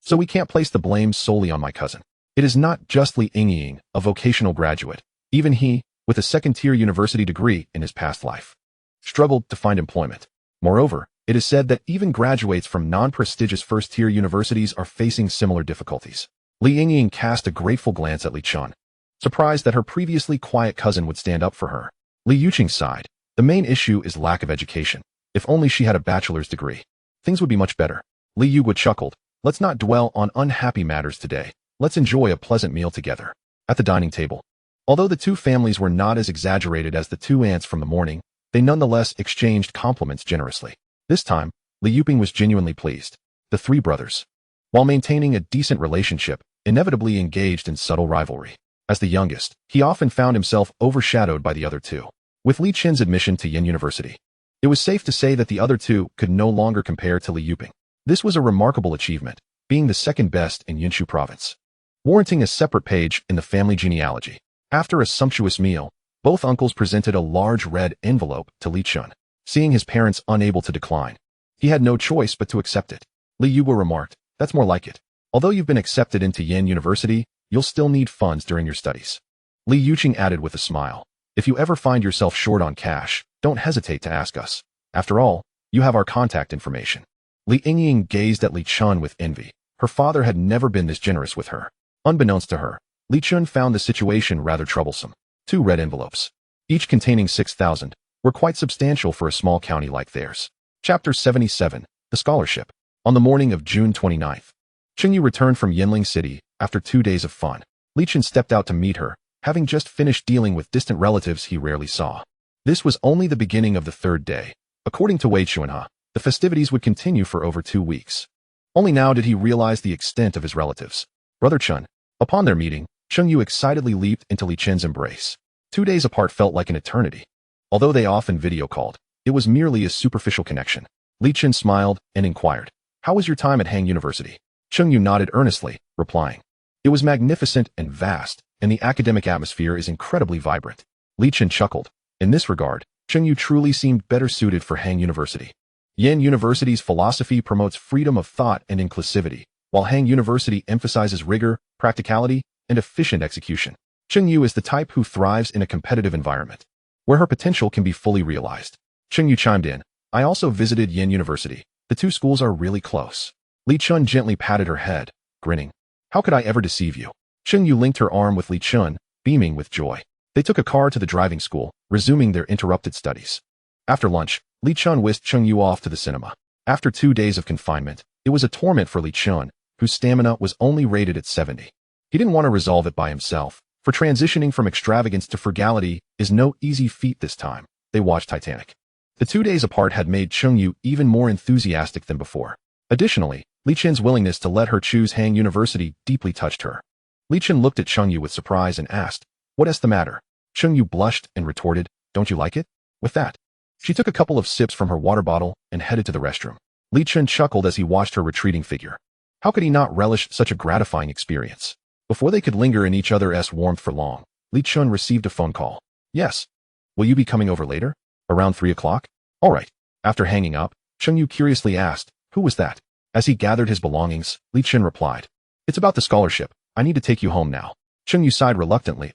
So we can't place the blame solely on my cousin. It is not just Li Ying, a vocational graduate. Even he, with a second-tier university degree in his past life, struggled to find employment. Moreover, it is said that even graduates from non-prestigious first-tier universities are facing similar difficulties." Li Ying cast a grateful glance at Li Chun, surprised that her previously quiet cousin would stand up for her. Li Yuqing sighed. "The main issue is lack of education. If only she had a bachelor's degree, things would be much better." Li Yugua chuckled. "Let's not dwell on unhappy matters today. Let's enjoy a pleasant meal together." At the dining table, Although the two families were not as exaggerated as the two aunts from the morning, they nonetheless exchanged compliments generously. This time, Li Yuping was genuinely pleased. The three brothers, while maintaining a decent relationship, inevitably engaged in subtle rivalry. As the youngest, he often found himself overshadowed by the other two. With Li Chen's admission to Yin University, it was safe to say that the other two could no longer compare to Li Yuping. This was a remarkable achievement, being the second best in Yinshu province, warranting a separate page in the family genealogy. After a sumptuous meal, both uncles presented a large red envelope to Li Chen. Seeing his parents unable to decline, he had no choice but to accept it. Li Yubo remarked, "That's more like it. Although you've been accepted into Yin University, you'll still need funds during your studies." Li Yuqing added with a smile, "If you ever find yourself short on cash, don't hesitate to ask us. After all, you have our contact information." Li Yingying gazed at Li Chen with envy. Her father had never been this generous with her. Unbeknownst to her, Li Chen found the situation rather troublesome. 2 red envelopes, each containing 6,000, were quite substantial for a small county like theirs. Chapter 77, The Scholarship. On the morning of June 29th, Chen Yu returned from Yinling City after 2 days of fun. Li Chen stepped out to meet her, having just finished dealing with distant relatives he rarely saw. This was only the beginning of the 3rd day. According to Wei Chuanha, the festivities would continue for over 2 weeks. Only now did he realize the extent of his relatives. Brother Chen. Upon their meeting, Chen Yu excitedly leaped into Li Chen's embrace. 2 days apart felt like an eternity. Although they often video called, it was merely a superficial connection. Li Chen smiled and inquired, "How was your time at Hang University?" Chen Yu nodded earnestly, replying, "It was magnificent and vast, and the academic atmosphere is incredibly vibrant." Li Chen chuckled. In this regard, Chen Yu truly seemed better suited for Hang University. Yin University's philosophy promotes freedom of thought and inclusivity, while Hang University emphasizes rigor, practicality, and efficient execution. Chen Yu is the type who thrives in a competitive environment, where her potential can be fully realized. Chen Yu chimed in, "I also visited Yin University. The two schools are really close." Li Chen gently patted her head, grinning. "How could I ever deceive you?" Chen Yu linked her arm with Li Chen, beaming with joy. They took a car to the driving school, resuming their interrupted studies. After lunch, Li Chen whisked Chen Yu off to the cinema. After 2 days of confinement, it was a torment for Li Chen, whose stamina was only rated at 70. He didn't want to resolve it by himself, for transitioning from extravagance to frugality is no easy feat this time. They watched Titanic. The 2 days apart had made Chen Yu even more enthusiastic than before. Additionally, Li Chen's willingness to let her choose Hang University deeply touched her. Li Chen looked at Chen Yu with surprise and asked, "What's the matter?" Chen Yu blushed and retorted, "Don't you like it?" With that, she took a couple of sips from her water bottle and headed to the restroom. Li Chen chuckled as he watched her retreating figure. How could he not relish such a gratifying experience? Before they could linger in each other's warmth for long, Li Chen received a phone call. "Yes. Will you be coming over later? Around 3 o'clock? All right." After hanging up, Chen Yu curiously asked, "Who was that?" As he gathered his belongings, Li Chen replied, "It's about the scholarship. I need to take you home now." Chen Yu sighed reluctantly.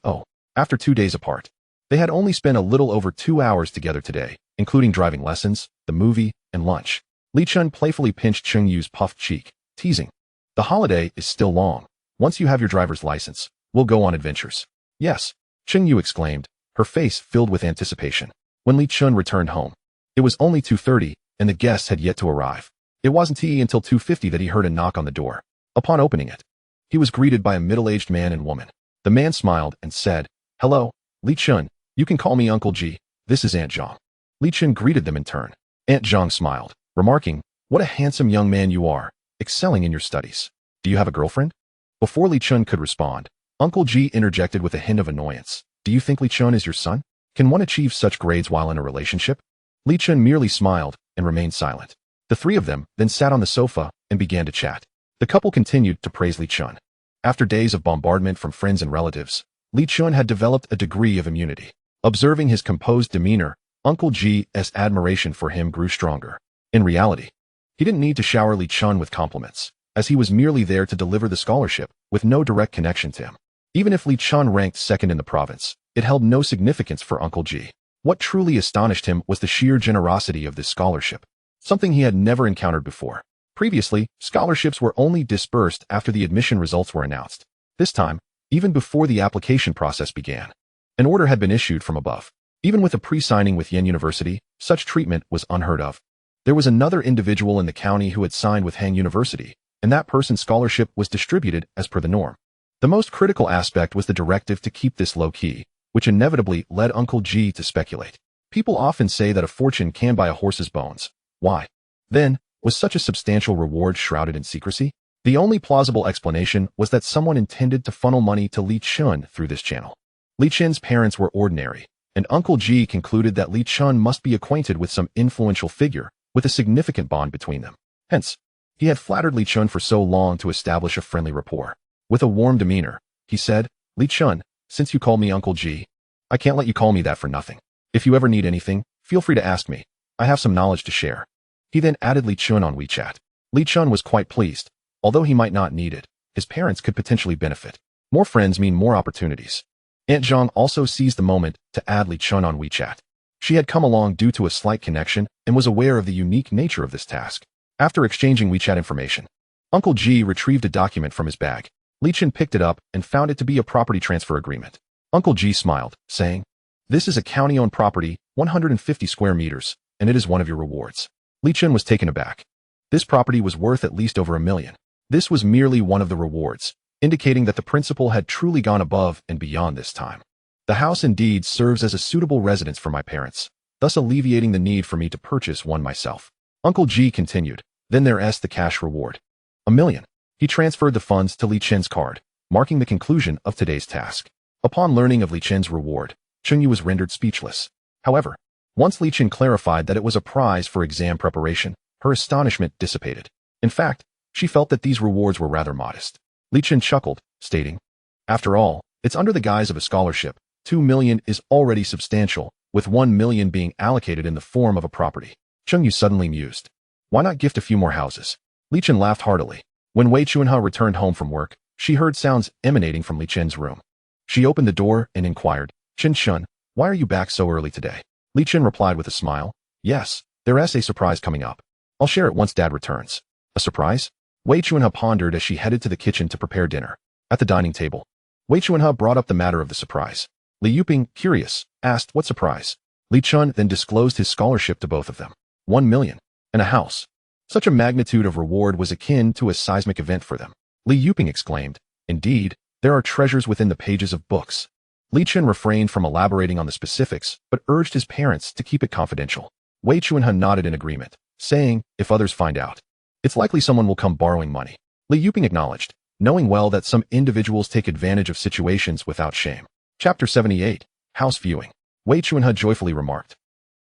After 2 days apart, they had only spent a little over 2 hours together today, including driving lessons, the movie, and lunch. Li Chen playfully pinched Chen Yu's puffed cheek, teasing, "The holiday is still long. Once you have your driver's license, we'll go on adventures." "Yes," Chen Yu exclaimed, her face filled with anticipation. When Li Chen returned home, it was only 2:30, and the guests had yet to arrive. It wasn't until 2:50 that he heard a knock on the door. Upon opening it, he was greeted by a middle-aged man and woman. The man smiled and said, "Hello, Li Chen. You can call me Uncle Ji. This is Aunt Zhang." Li Chen greeted them in turn. Aunt Zhang smiled, remarking, "What a handsome young man you are, excelling in your studies. Do you have a girlfriend?" Before Li Chen could respond, Uncle Ji interjected with a hint of annoyance. "Do you think Li Chen is your son? Can one achieve such grades while in a relationship?" Li Chen merely smiled and remained silent. The three of them then sat on the sofa and began to chat. The couple continued to praise Li Chen. After days of bombardment from friends and relatives, Li Chen had developed a degree of immunity. Observing his composed demeanor, Uncle Ji's admiration for him grew stronger. In reality, he didn't need to shower Li Chen with compliments, as he was merely there to deliver the scholarship, with no direct connection to him. Even if Li Chen ranked second in the province, it held no significance for Uncle Ji. What truly astonished him was the sheer generosity of this scholarship, something he had never encountered before. Previously, scholarships were only dispersed after the admission results were announced. This time, even before the application process began, an order had been issued from above. Even with a pre-signing with Yin University, such treatment was unheard of. There was another individual in the county who had signed with Hang University, and that person's scholarship was distributed as per the norm. The most critical aspect was the directive to keep this low-key, which inevitably led Uncle G to speculate. People often say that a fortune can buy a horse's bones. Why? Then, was such a substantial reward shrouded in secrecy? The only plausible explanation was that someone intended to funnel money to Li Chun through this channel. Li Chun's parents were ordinary, and Uncle G concluded that Li Chun must be acquainted with some influential figure with a significant bond between them. Hence, he had flattered Li Chun for so long to establish a friendly rapport. With a warm demeanor, he said, "Li Chun, since you call me Uncle G, I can't let you call me that for nothing. If you ever need anything, feel free to ask me. I have some knowledge to share." He then added Li Chun on WeChat. Li Chun was quite pleased. Although he might not need it, his parents could potentially benefit. More friends mean more opportunities. Aunt Zhang also seized the moment to add Li Chun on WeChat. She had come along due to a slight connection and was aware of the unique nature of this task. After exchanging WeChat information, Uncle G retrieved a document from his bag. Li Chun picked it up and found it to be a property transfer agreement. Uncle G smiled, saying, "This is a county-owned property, 150 square meters, and it is one of your rewards." Li Chun was taken aback. This property was worth at least over $1 million. This was merely one of the rewards, indicating that the principal had truly gone above and beyond this time. The house indeed serves as a suitable residence for my parents, thus alleviating the need for me to purchase one myself. Uncle G continued, "Then there's the cash reward. $1 million. He transferred the funds to Li Chen's card, marking the conclusion of today's task. Upon learning of Li Chen's reward, Chengyu was rendered speechless. However, once Li Chen clarified that it was a prize for exam preparation, her astonishment dissipated. In fact, she felt that these rewards were rather modest. Li Chen chuckled, stating, "After all, it's under the guise of a scholarship. $2 million is already substantial, with $1 million being allocated in the form of a property." Chengyu suddenly mused. "Why not gift a few more houses?" Li Chen laughed heartily. When Wei Chunha returned home from work, she heard sounds emanating from Li Chen's room. She opened the door and inquired, "Chen Shun, why are you back so early today?" Li Chen replied with a smile, "Yes, there's a surprise coming up. I'll share it once Dad returns." "A surprise?" Wei Chunha pondered as she headed to the kitchen to prepare dinner. At the dining table, Wei Chunha brought up the matter of the surprise. Li Yuping, curious, asked, "What surprise?" Li Chun then disclosed his scholarship to both of them. $1 million. And a house. Such a magnitude of reward was akin to a seismic event for them. Li Yuping exclaimed, "Indeed, there are treasures within the pages of books." Li Chen refrained from elaborating on the specifics, but urged his parents to keep it confidential. Wei Chunha nodded in agreement, saying, "If others find out, it's likely someone will come borrowing money." Li Yuping acknowledged, knowing well that some individuals take advantage of situations without shame. Chapter 78, House Viewing. Wei Chunha joyfully remarked,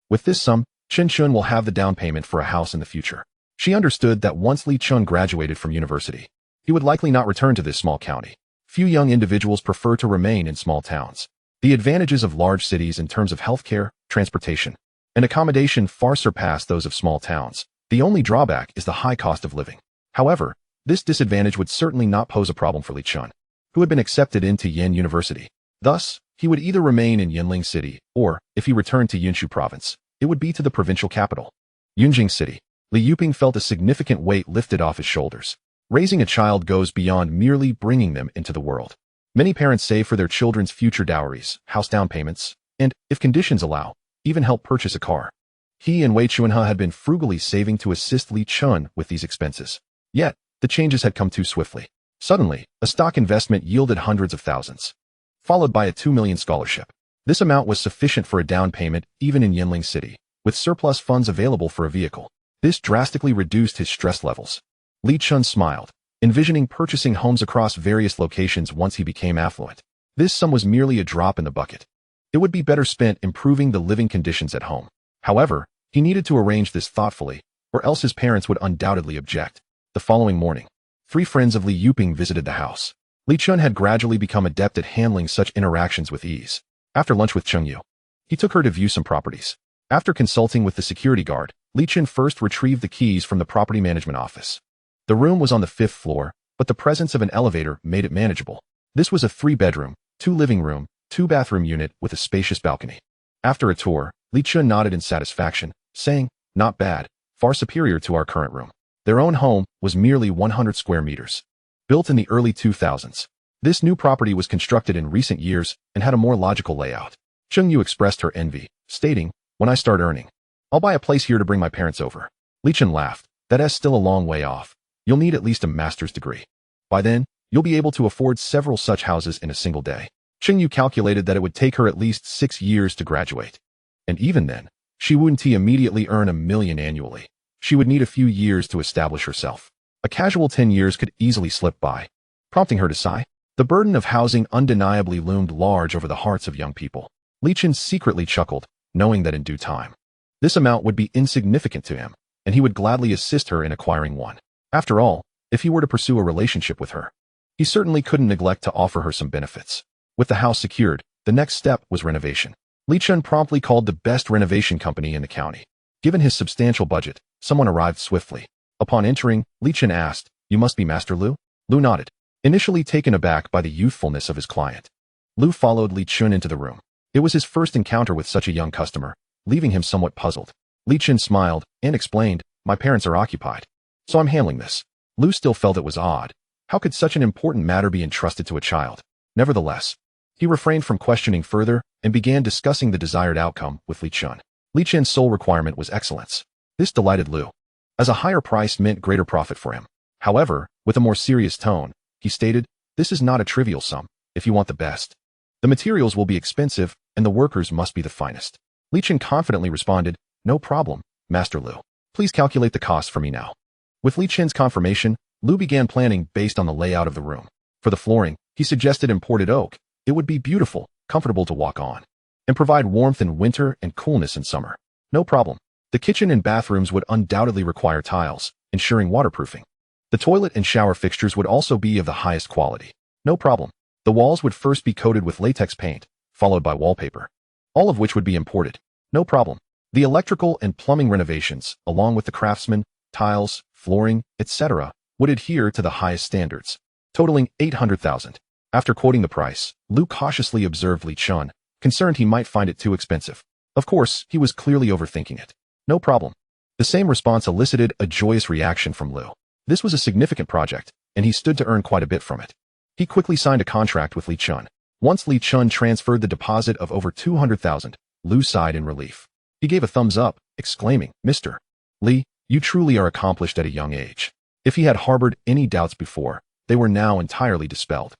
"With this sum, Chen Chun will have the down payment for a house in the future." She understood that once Li Chun graduated from university, he would likely not return to this small county. Few young individuals prefer to remain in small towns. The advantages of large cities in terms of healthcare, transportation, and accommodation far surpass those of small towns. The only drawback is the high cost of living. However, this disadvantage would certainly not pose a problem for Li Chun, who had been accepted into Yin University. Thus, he would either remain in Yinling City, or, if he returned to Yunshu Province, it would be to the provincial capital. Yunjing City. Li Yuping felt a significant weight lifted off his shoulders. Raising a child goes beyond merely bringing them into the world. Many parents save for their children's future dowries, house down payments, and, if conditions allow, even help purchase a car. He and Wei Chunha had been frugally saving to assist Li Chun with these expenses. Yet, the changes had come too swiftly. Suddenly, a stock investment yielded hundreds of thousands, followed by a $2 million scholarship. This amount was sufficient for a down payment even in Yinling City, with surplus funds available for a vehicle. This drastically reduced his stress levels. Li Chun smiled, envisioning purchasing homes across various locations once he became affluent. This sum was merely a drop in the bucket. It would be better spent improving the living conditions at home. However, he needed to arrange this thoughtfully, or else his parents would undoubtedly object. The following morning, 3 friends of Li Yuping visited the house. Li Chun had gradually become adept at handling such interactions with ease. After lunch with Chengyu, he took her to view some properties. After consulting with the security guard, Li Chun first retrieved the keys from the property management office. The room was on the 5th floor, but the presence of an elevator made it manageable. This was a 3-bedroom, 2 living room, 2-bathroom unit with a spacious balcony. After a tour, Li Chun nodded in satisfaction, saying, "Not bad, far superior to our current room." Their own home was merely 100 square meters. Built in the early 2000s, this new property was constructed in recent years and had a more logical layout. Chengyu expressed her envy, stating, "When I start earning, I'll buy a place here to bring my parents over." Li Chun laughed, "That's still a long way off. You'll need at least a master's degree. By then, You'll be able to afford several such houses in a single day. Chen Yu calculated that it would take her at least 6 years to graduate. And even then, she wouldn't immediately earn $1 million annually. She would need a few years to establish herself. A casual 10 years could easily slip by, prompting her to sigh. The burden of housing undeniably loomed large over the hearts of young people. Li Chen secretly chuckled, knowing that in due time, this amount would be insignificant to him, and he would gladly assist her in acquiring one. After all, if he were to pursue a relationship with her, he certainly couldn't neglect to offer her some benefits. With the house secured, the next step was renovation. Li Chen promptly called the best renovation company in the county. Given his substantial budget, someone arrived swiftly. Upon entering, Li Chen asked, "You must be Master Lu?" Lu nodded, initially taken aback by the youthfulness of his client. Lu followed Li Chen into the room. It was his first encounter with such a young customer, leaving him somewhat puzzled. Li Chen smiled and explained, "My parents are occupied, so I'm handling this." Lu still felt it was odd. How could such an important matter be entrusted to a child? Nevertheless, he refrained from questioning further and began discussing the desired outcome with Li Chen. Li Chen's sole requirement was excellence. This delighted Lu, as a higher price meant greater profit for him. However, with a more serious tone, he stated, "This is not a trivial sum, if you want the best. The materials will be expensive, and the workers must be the finest." Li Chen confidently responded, "No problem, Master Lu. Please calculate the cost for me now." With Li Chen's confirmation, Lu began planning based on the layout of the room. For the flooring, he suggested imported oak. It would be beautiful, comfortable to walk on, and provide warmth in winter and coolness in summer. No problem. The kitchen and bathrooms would undoubtedly require tiles, ensuring waterproofing. The toilet and shower fixtures would also be of the highest quality. No problem. The walls would first be coated with latex paint, followed by wallpaper, all of which would be imported. No problem. The electrical and plumbing renovations, along with the craftsmen, tiles, flooring, etc., would adhere to the highest standards, totaling 800,000. After quoting the price, Lu cautiously observed Li Chen, concerned he might find it too expensive. Of course, he was clearly overthinking it. No problem. The same response elicited a joyous reaction from Lu. This was a significant project, and he stood to earn quite a bit from it. He quickly signed a contract with Li Chen. Once Li Chen transferred the deposit of over 200,000, Lu sighed in relief. He gave a thumbs up, exclaiming, "Mr. Li, you truly are accomplished at a young age." If he had harbored any doubts before, they were now entirely dispelled.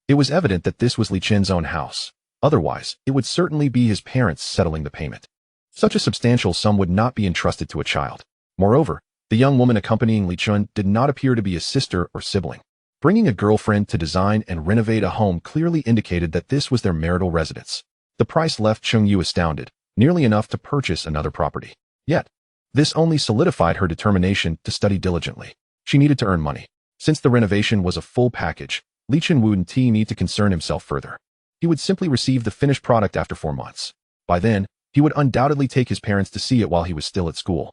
It was evident that this was Li Chen's own house. Otherwise, it would certainly be his parents settling the payment. Such a substantial sum would not be entrusted to a child. Moreover, the young woman accompanying Li Chen did not appear to be a sister or sibling. Bringing a girlfriend to design and renovate a home clearly indicated that this was their marital residence. The price left Chen Yu astounded, nearly enough to purchase another property. Yet, this only solidified her determination to study diligently. She needed to earn money. Since the renovation was a full package, Li Chen wouldn't need to concern himself further. He would simply receive the finished product after 4 months. By then, he would undoubtedly take his parents to see it while he was still at school.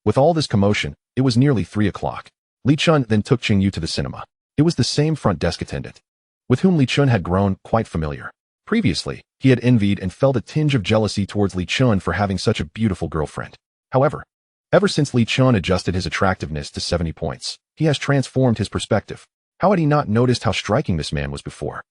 With all this commotion, it was nearly 3 o'clock. Li Chen then took Chen Yu to the cinema. It was the same front desk attendant, with whom Li Chen had grown quite familiar. Previously, he had envied and felt a tinge of jealousy towards Li Chen for having such a beautiful girlfriend. However, ever since Li Chen adjusted his attractiveness to 70 points, he has transformed his perspective. How had he not noticed how striking this man was before?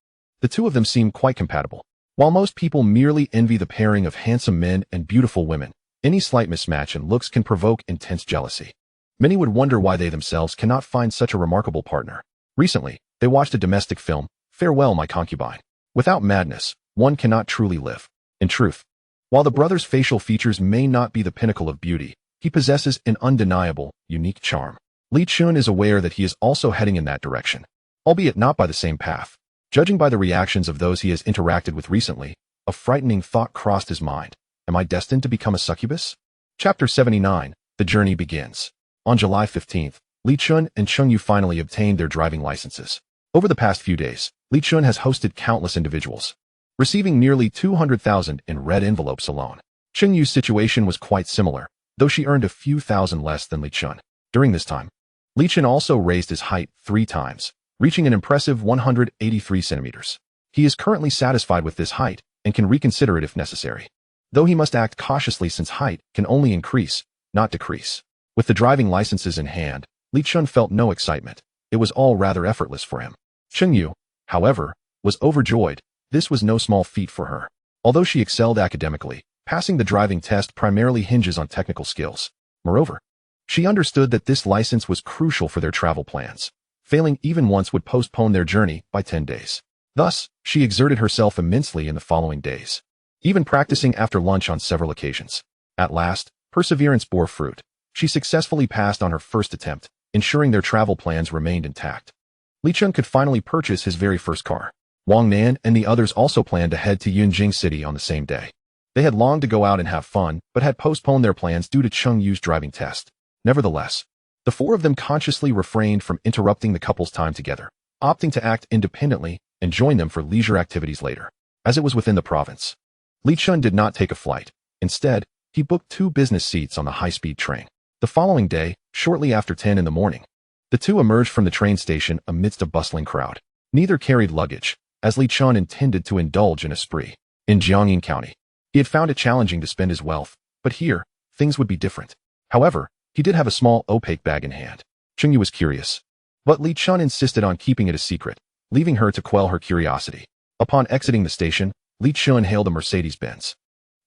The two of them seemed quite compatible. While most people merely envy the pairing of handsome men and beautiful women, any slight mismatch in looks can provoke intense jealousy. Many would wonder why they themselves cannot find such a remarkable partner. Recently, they watched a domestic film, Farewell, My Concubine. Without madness, one cannot truly live. In truth, while the brother's facial features may not be the pinnacle of beauty, he possesses an undeniable, unique charm. Li Chen is aware that he is also heading in that direction, albeit not by the same path. Judging by the reactions of those he has interacted with recently, a frightening thought crossed his mind. Am I destined to become a succubus? Chapter 79, The Journey Begins. On July 15th, Li Chen and Chen Yu finally obtained their driving licenses. Over the past few days, Li Chen has hosted countless individuals, receiving nearly 200,000 in red envelopes alone. Chen Yu's situation was quite similar, though she earned a few thousand less than Li Chen. During this time, Li Chen also raised his height 3 times, reaching an impressive 183 centimeters. He is currently satisfied with this height and can reconsider it if necessary, though he must act cautiously since height can only increase, not decrease. With the driving licenses in hand, Li Chen felt no excitement. It was all rather effortless for him. Chen Yu, however, was overjoyed. This was no small feat for her. Although she excelled academically, passing the driving test primarily hinges on technical skills. Moreover, she understood that this license was crucial for their travel plans. Failing even once would postpone their journey by 10 days. Thus, she exerted herself immensely in the following days, even practicing after lunch on several occasions. At last, perseverance bore fruit. She successfully passed on her first attempt, ensuring their travel plans remained intact. Li Chen could finally purchase his very first car. Wang Nan and the others also planned to head to Yunjing City on the same day. They had longed to go out and have fun, but had postponed their plans due to Cheng Yu's driving test. Nevertheless, the four of them consciously refrained from interrupting the couple's time together, opting to act independently and join them for leisure activities later. As it was within the province, Li Chun did not take a flight. Instead, he booked 2 business seats on the high-speed train. The following day, shortly after 10 in the morning, the two emerged from the train station amidst a bustling crowd. Neither carried luggage, as Li Chun intended to indulge in a spree. In Jiangyin County, he had found it challenging to spend his wealth, but here, things would be different. However, he did have a small opaque bag in hand. Cheng Yu was curious, but Li Chun insisted on keeping it a secret, leaving her to quell her curiosity. Upon exiting the station, Li Chun hailed a Mercedes-Benz.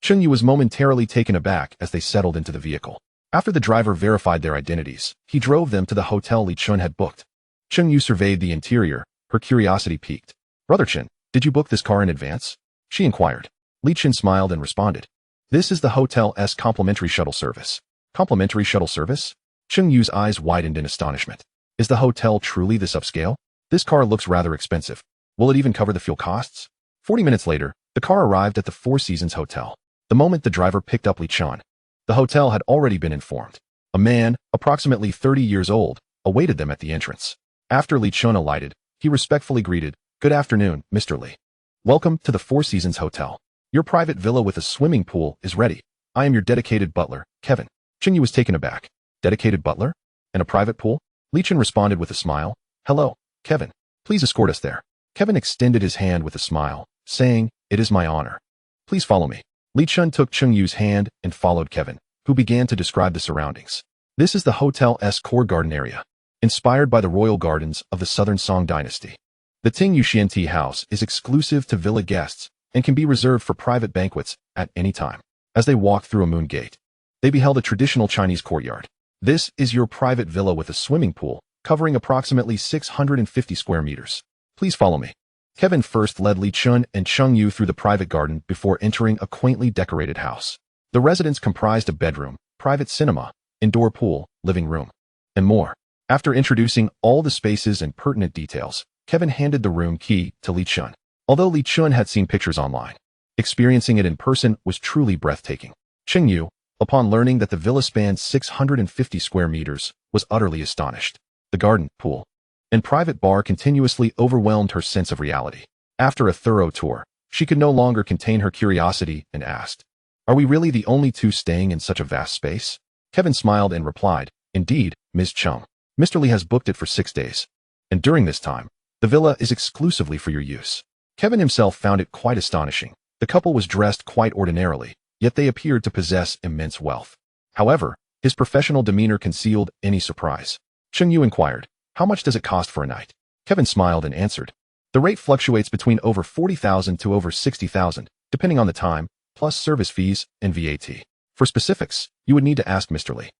Cheng Yu was momentarily taken aback as they settled into the vehicle. After the driver verified their identities, he drove them to the hotel Li Chun had booked. Cheng Yu surveyed the interior, her curiosity piqued. "Brother Chen, did you book this car in advance?" she inquired. Li Chen smiled and responded, "This is the hotel's complimentary shuttle service." "Complimentary shuttle service?" Cheng Yu's eyes widened in astonishment. "Is the hotel truly this upscale? This car looks rather expensive. Will it even cover the fuel costs?" 40 minutes later, the car arrived at the Four Seasons Hotel. The moment the driver picked up Li Chun, the hotel had already been informed. A man, approximately 30 years old, awaited them at the entrance. After Li Chun alighted, he respectfully greeted, "Good afternoon, Mr. Li. Welcome to the Four Seasons Hotel. Your private villa with a swimming pool is ready. I am your dedicated butler, Kevin." Cheng Yu was taken aback. "Dedicated butler? And a private pool?" Li Chen responded with a smile. "Hello, Kevin. Please escort us there." Kevin extended his hand with a smile, saying, "It is my honor. Please follow me." Li Chun took Cheng Yu's hand and followed Kevin, who began to describe the surroundings. This is the hotel's core garden area, inspired by the royal gardens of the Southern Song dynasty. The Ting Yuxian Tea House is exclusive to villa guests and can be reserved for private banquets at any time. As they walked through a moon gate, they beheld a traditional Chinese courtyard. This is your private villa with a swimming pool, covering approximately 650 square meters. Please follow me. Kevin first led Li Chun and Cheng Yu through the private garden before entering a quaintly decorated house. The residence comprised a bedroom, private cinema, indoor pool, living room, and more. After introducing all the spaces and pertinent details, Kevin handed the room key to Li Chun. Although Li Chun had seen pictures online, experiencing it in person was truly breathtaking. Cheng Yu, upon learning that the villa spanned 650 square meters, was utterly astonished. The garden, pool, and private bar continuously overwhelmed her sense of reality. After a thorough tour, she could no longer contain her curiosity and asked, "Are we really the only two staying in such a vast space?" Kevin smiled and replied, "Indeed, Ms. Chung. Mr. Li has booked it for 6 days, and during this time, the villa is exclusively for your use." Kevin himself found it quite astonishing. The couple was dressed quite ordinarily, yet they appeared to possess immense wealth. However, his professional demeanor concealed any surprise. Cheng Yu inquired, "How much does it cost for a night?" Kevin smiled and answered, "The rate fluctuates between over 40,000 to over 60,000, depending on the time, plus service fees and VAT. For specifics, you would need to ask Mr. Li."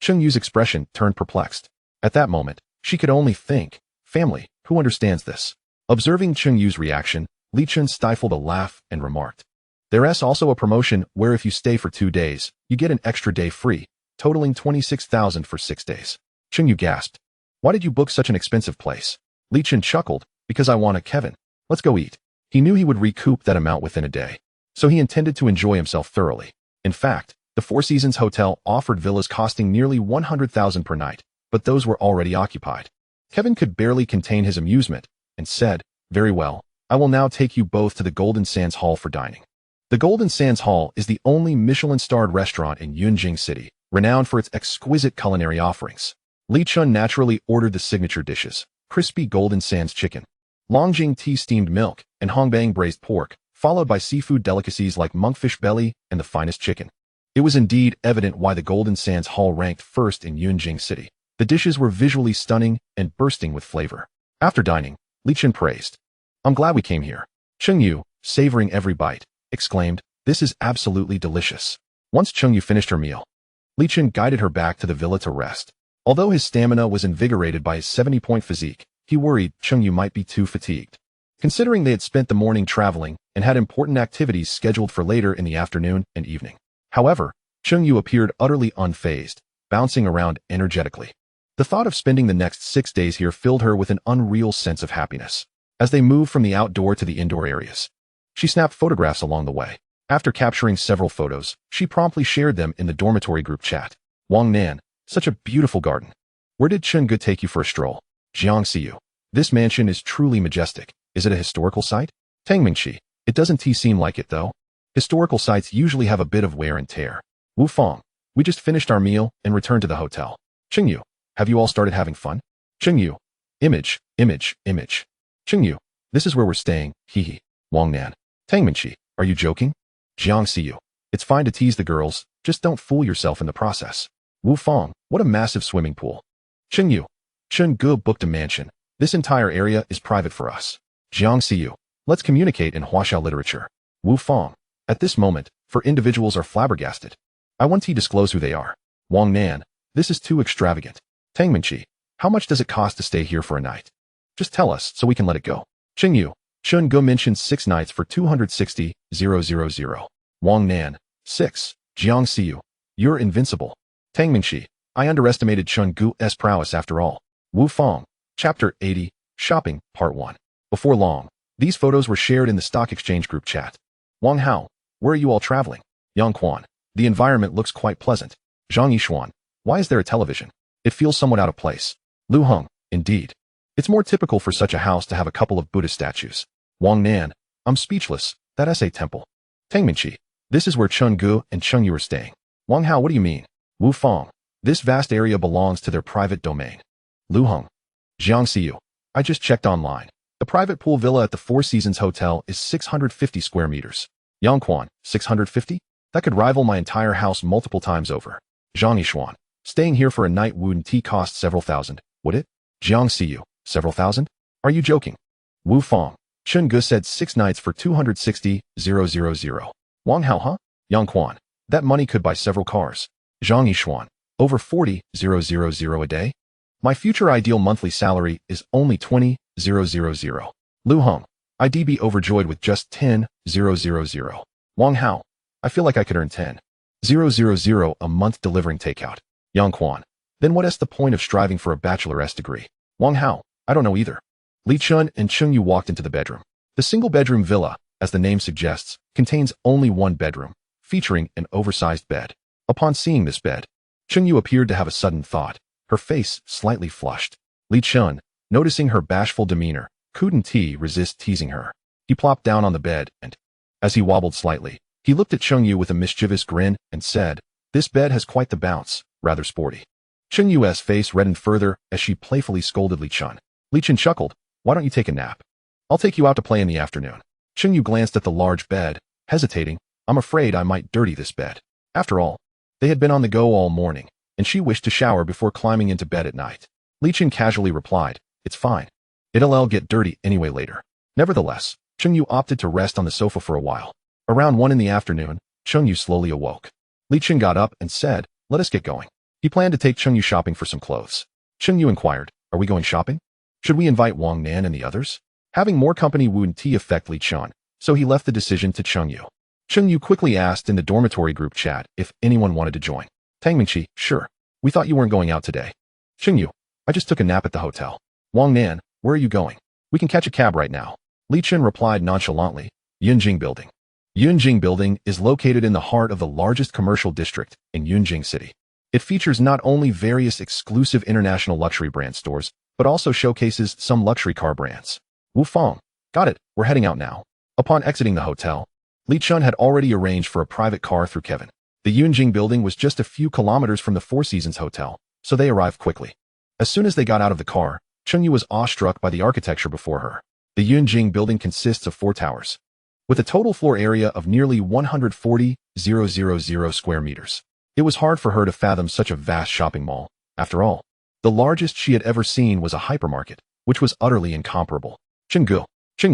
Cheng Yu's expression turned perplexed. At that moment, she could only think, family, who understands this? Observing Cheng Yu's reaction, Li Chun stifled a laugh and remarked, "There's also a promotion where if you stay for 2 days, you get an extra day free, totaling 26,000 for 6 days. Cheng Yu gasped, "Why did you book such an expensive place?" Li Chun chuckled, "Because I want a Kevin. Let's go eat." He knew he would recoup that amount within a day, so he intended to enjoy himself thoroughly. In fact, the Four Seasons Hotel offered villas costing nearly 100,000 per night, but those were already occupied. Kevin could barely contain his amusement and said, "Very well, I will now take you both to the Golden Sands Hall for dining." The Golden Sands Hall is the only Michelin-starred restaurant in Yunjing City, renowned for its exquisite culinary offerings. Li Chun naturally ordered the signature dishes, crispy Golden Sands chicken, Longjing tea steamed milk, and Hongbang braised pork, followed by seafood delicacies like monkfish belly and the finest chicken. It was indeed evident why the Golden Sands Hall ranked first in Yunjing City. The dishes were visually stunning and bursting with flavor. After dining, Li Chun praised, "I'm glad we came here." Cheng Yu, savoring every bite, exclaimed, "This is absolutely delicious." Once Cheng Yu finished her meal, Li Chun guided her back to the villa to rest. Although his stamina was invigorated by his 70-point physique, he worried Chen Yu might be too fatigued. Considering they had spent the morning traveling and had important activities scheduled for later in the afternoon and evening. However, Chen Yu appeared utterly unfazed, bouncing around energetically. The thought of spending the next 6 days here filled her with an unreal sense of happiness. As they moved from the outdoor to the indoor areas, she snapped photographs along the way. After capturing several photos, she promptly shared them in the dormitory group chat. Wang Nan, such a beautiful garden. Where did Chen Ge take you for a stroll? Jiang Siyu. This mansion is truly majestic. Is it a historical site? Tang Mingqi. It doesn't seem like it though. Historical sites usually have a bit of wear and tear. Wu Fang. We just finished our meal and returned to the hotel. Qing Yu. Have you all started having fun? Qing Yu. Image. Qing Yu. This is where we're staying. Hee. Wang Nan. Tang Mingqi. Are you joking? Jiang Siyu. It's fine to tease the girls, just don't fool yourself in the process. Wu Fang. What a massive swimming pool. Qing Yu. Chen Ge booked a mansion. This entire area is private for us. Jiang Siyu. Let's communicate in Huaxiao literature. Wu Fang. At this moment, for individuals are flabbergasted. I want to disclose who they are. Wang Nan. This is too extravagant. Tang Mingqi. How much does it cost to stay here for a night? Just tell us so we can let it go. Qing Yu. Chen Ge mentions 6 nights for 260,000. Wang Nan. 6. Jiang Siyu. You're invincible. Tang Mingqi. I underestimated Chen Ge's prowess after all. Wu Fang. Chapter 80. Shopping, Part 1. Before long, these photos were shared in the stock exchange group chat. Wang Hao. Where are you all traveling? Yang Quan. The environment looks quite pleasant. Zhang Yishuan. Why is there a television? It feels somewhat out of place. Lu Heng. Indeed. It's more typical for such a house to have a couple of Buddha statues. Wang Nan. I'm speechless. That SA temple. Tang Mingqi. This is where Chen Ge and Cheng Yu are staying. Wang Hao. What do you mean? Wu Fang. This vast area belongs to their private domain. Lu Heng. Jiang Siyu. I just checked online. The private pool villa at the Four Seasons Hotel is 650 square meters. Yang Quan. 650? That could rival my entire house multiple times over. Zhang Yishuan. Staying here for a night wouldn't cost several thousand, would it? Jiang Siyu. Several thousand? Are you joking? Wu Fang. Chen Ge said 6 nights for 260,000. Wang Hao, huh? Yang Quan. That money could buy several cars. Zhang Yishuan. Over 40,000 a day? My future ideal monthly salary is only 20,000. Lu Heng. I'd be overjoyed with just 10,000. Wang Hao. I feel like I could earn 10,000 a month delivering takeout. Yang Quan. Then what is the point of striving for a bachelor's degree? Wang Hao. I don't know either. Li Chun and Cheng Yu walked into the bedroom. The single-bedroom villa, as the name suggests, contains only one bedroom, featuring an oversized bed. Upon seeing this bed, Cheng Yu appeared to have a sudden thought, her face slightly flushed. Li Chun, noticing her bashful demeanor, couldn't resist teasing her. He plopped down on the bed and, as he wobbled slightly, he looked at Cheng Yu with a mischievous grin and said, "This bed has quite the bounce, rather sporty." Cheng Yu's face reddened further as she playfully scolded Li Chun. Li Chun chuckled, "Why don't you take a nap? I'll take you out to play in the afternoon." Cheng Yu glanced at the large bed, hesitating. I'm afraid I might dirty this bed. After all, they had been on the go all morning, and she wished to shower before climbing into bed at night. Li Chun casually replied, "It's fine. It'll get dirty anyway later." Nevertheless, Cheng Yu opted to rest on the sofa for a while. Around 1 in the afternoon, Cheng Yu slowly awoke. Li Chun got up and said, "Let us get going." He planned to take Cheng Yu shopping for some clothes. Cheng Yu inquired, "Are we going shopping? Should we invite Wang Nan and the others?" Having more company wouldn't affect Li Chun, so he left the decision to Cheng Yu. Cheng Yu quickly asked in the dormitory group chat if anyone wanted to join. Tang Mingqi, sure. We thought you weren't going out today. Cheng Yu, I just took a nap at the hotel. Wang Nan, where are you going? We can catch a cab right now. Li Chun replied nonchalantly, Yunjing Building. Yunjing Building is located in the heart of the largest commercial district in Yunjing City. It features not only various exclusive international luxury brand stores, but also showcases some luxury car brands. Wu Fang, got it, we're heading out now. Upon exiting the hotel, Li Chun had already arranged for a private car through Kevin. The Yunjing Building was just a few kilometers from the Four Seasons Hotel, so they arrived quickly. As soon as they got out of the car, Cheng Yu was awestruck by the architecture before her. The Yunjing Building consists of 4 towers, with a total floor area of nearly 140,000 square meters. It was hard for her to fathom such a vast shopping mall. After all, the largest she had ever seen was a hypermarket, which was utterly incomparable. Cheng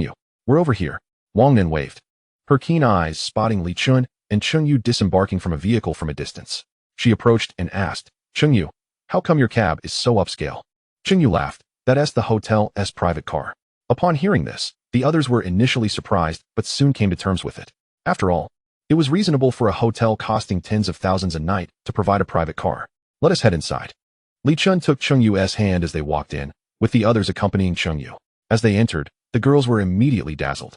Yu, we're over here. Wang Nan waved, her keen eyes spotting Li Chun and Cheng Yu disembarking from a vehicle from a distance. She approached and asked, Cheng Yu, how come your cab is so upscale? Cheng Yu laughed, That's the hotel's private car. Upon hearing this, the others were initially surprised but soon came to terms with it. After all, it was reasonable for a hotel costing tens of thousands a night to provide a private car. Let us head inside. Li Chun took Cheng Yu's hand as they walked in, with the others accompanying Cheng Yu. As they entered, the girls were immediately dazzled.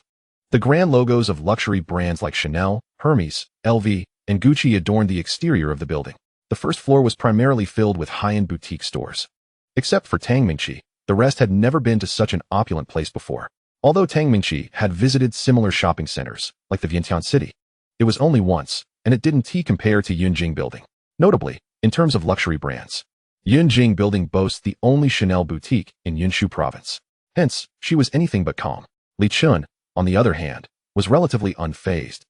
The grand logos of luxury brands like Chanel, Hermes, LV, and Gucci adorned the exterior of the building. The first floor was primarily filled with high-end boutique stores. Except for Tangmingqi, the rest had never been to such an opulent place before. Although Tangmingqi had visited similar shopping centers, like the Vientiane City, it was only once, and it didn't compare to Yunjing Building. Notably, in terms of luxury brands, Yunjing Building boasts the only Chanel boutique in Yunshu province. Hence, she was anything but calm. Li Chun, on the other hand, was relatively unfazed,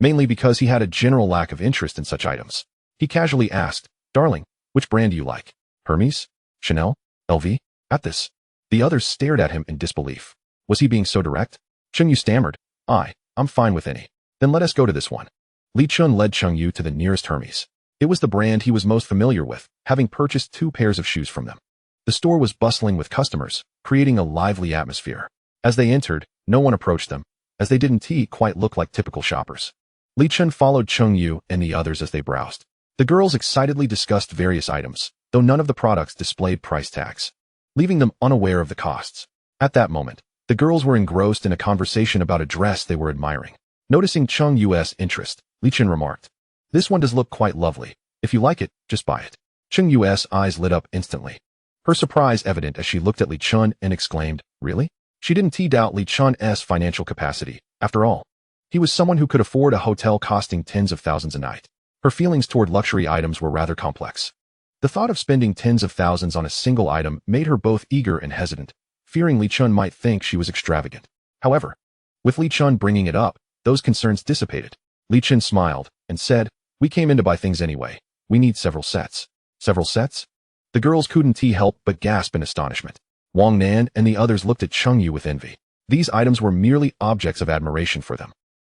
mainly because he had a general lack of interest in such items. He casually asked, "Darling, which brand do you like? Hermes? Chanel? LV?" At this, the others stared at him in disbelief. Was he being so direct? Cheng Yu stammered, I'm fine with any. Then let us go to this one. Li Chun led Cheng Yu to the nearest Hermes. It was the brand he was most familiar with, having purchased 2 pairs of shoes from them. The store was bustling with customers, creating a lively atmosphere. As they entered, no one approached them, as they didn't quite look like typical shoppers. Li Chun followed Cheng Yu and the others as they browsed. The girls excitedly discussed various items, though none of the products displayed price tags, leaving them unaware of the costs. At that moment, the girls were engrossed in a conversation about a dress they were admiring. Noticing Cheng Yu's interest, Li Chun remarked, "This one does look quite lovely. If you like it, just buy it." Cheng Yu's eyes lit up instantly, her surprise evident as she looked at Li Chun and exclaimed, "Really?" She didn't doubt Li Chun's financial capacity. After all, he was someone who could afford a hotel costing tens of thousands a night. Her feelings toward luxury items were rather complex. The thought of spending tens of thousands on a single item made her both eager and hesitant, fearing Li Chun might think she was extravagant. However, with Li Chun bringing it up, those concerns dissipated. Li Chun smiled and said, "We came in to buy things anyway. We need several sets." Several sets? The girls couldn't help but gasp in astonishment. Wang Nan and the others looked at Cheng Yu with envy. These items were merely objects of admiration for them.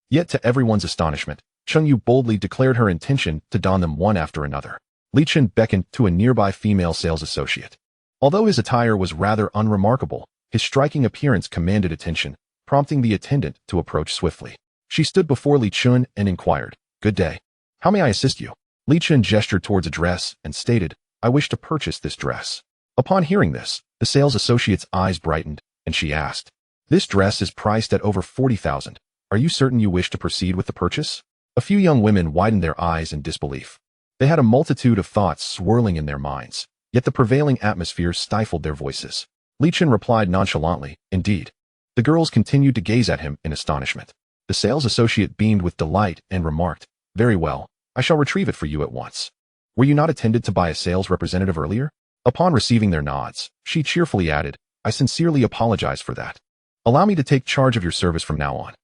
Yet to everyone's astonishment, Cheng Yu boldly declared her intention to don them one after another. Li Chun beckoned to a nearby female sales associate. Although his attire was rather unremarkable, his striking appearance commanded attention, prompting the attendant to approach swiftly. She stood before Li Chun and inquired, "Good day. How may I assist you?" Li Chun gestured towards a dress and stated, "I wish to purchase this dress." Upon hearing this, the sales associate's eyes brightened, and she asked, "This dress is priced at over 40,000. Are you certain you wish to proceed with the purchase?" A few young women widened their eyes in disbelief. They had a multitude of thoughts swirling in their minds, yet the prevailing atmosphere stifled their voices. Li Chun replied nonchalantly, "Indeed." The girls continued to gaze at him in astonishment. The sales associate beamed with delight and remarked, "Very well, I shall retrieve it for you at once. Were you not attended to by a sales representative earlier?" Upon receiving their nods, she cheerfully added, "I sincerely apologize for that. Allow me to take charge of your service from now on."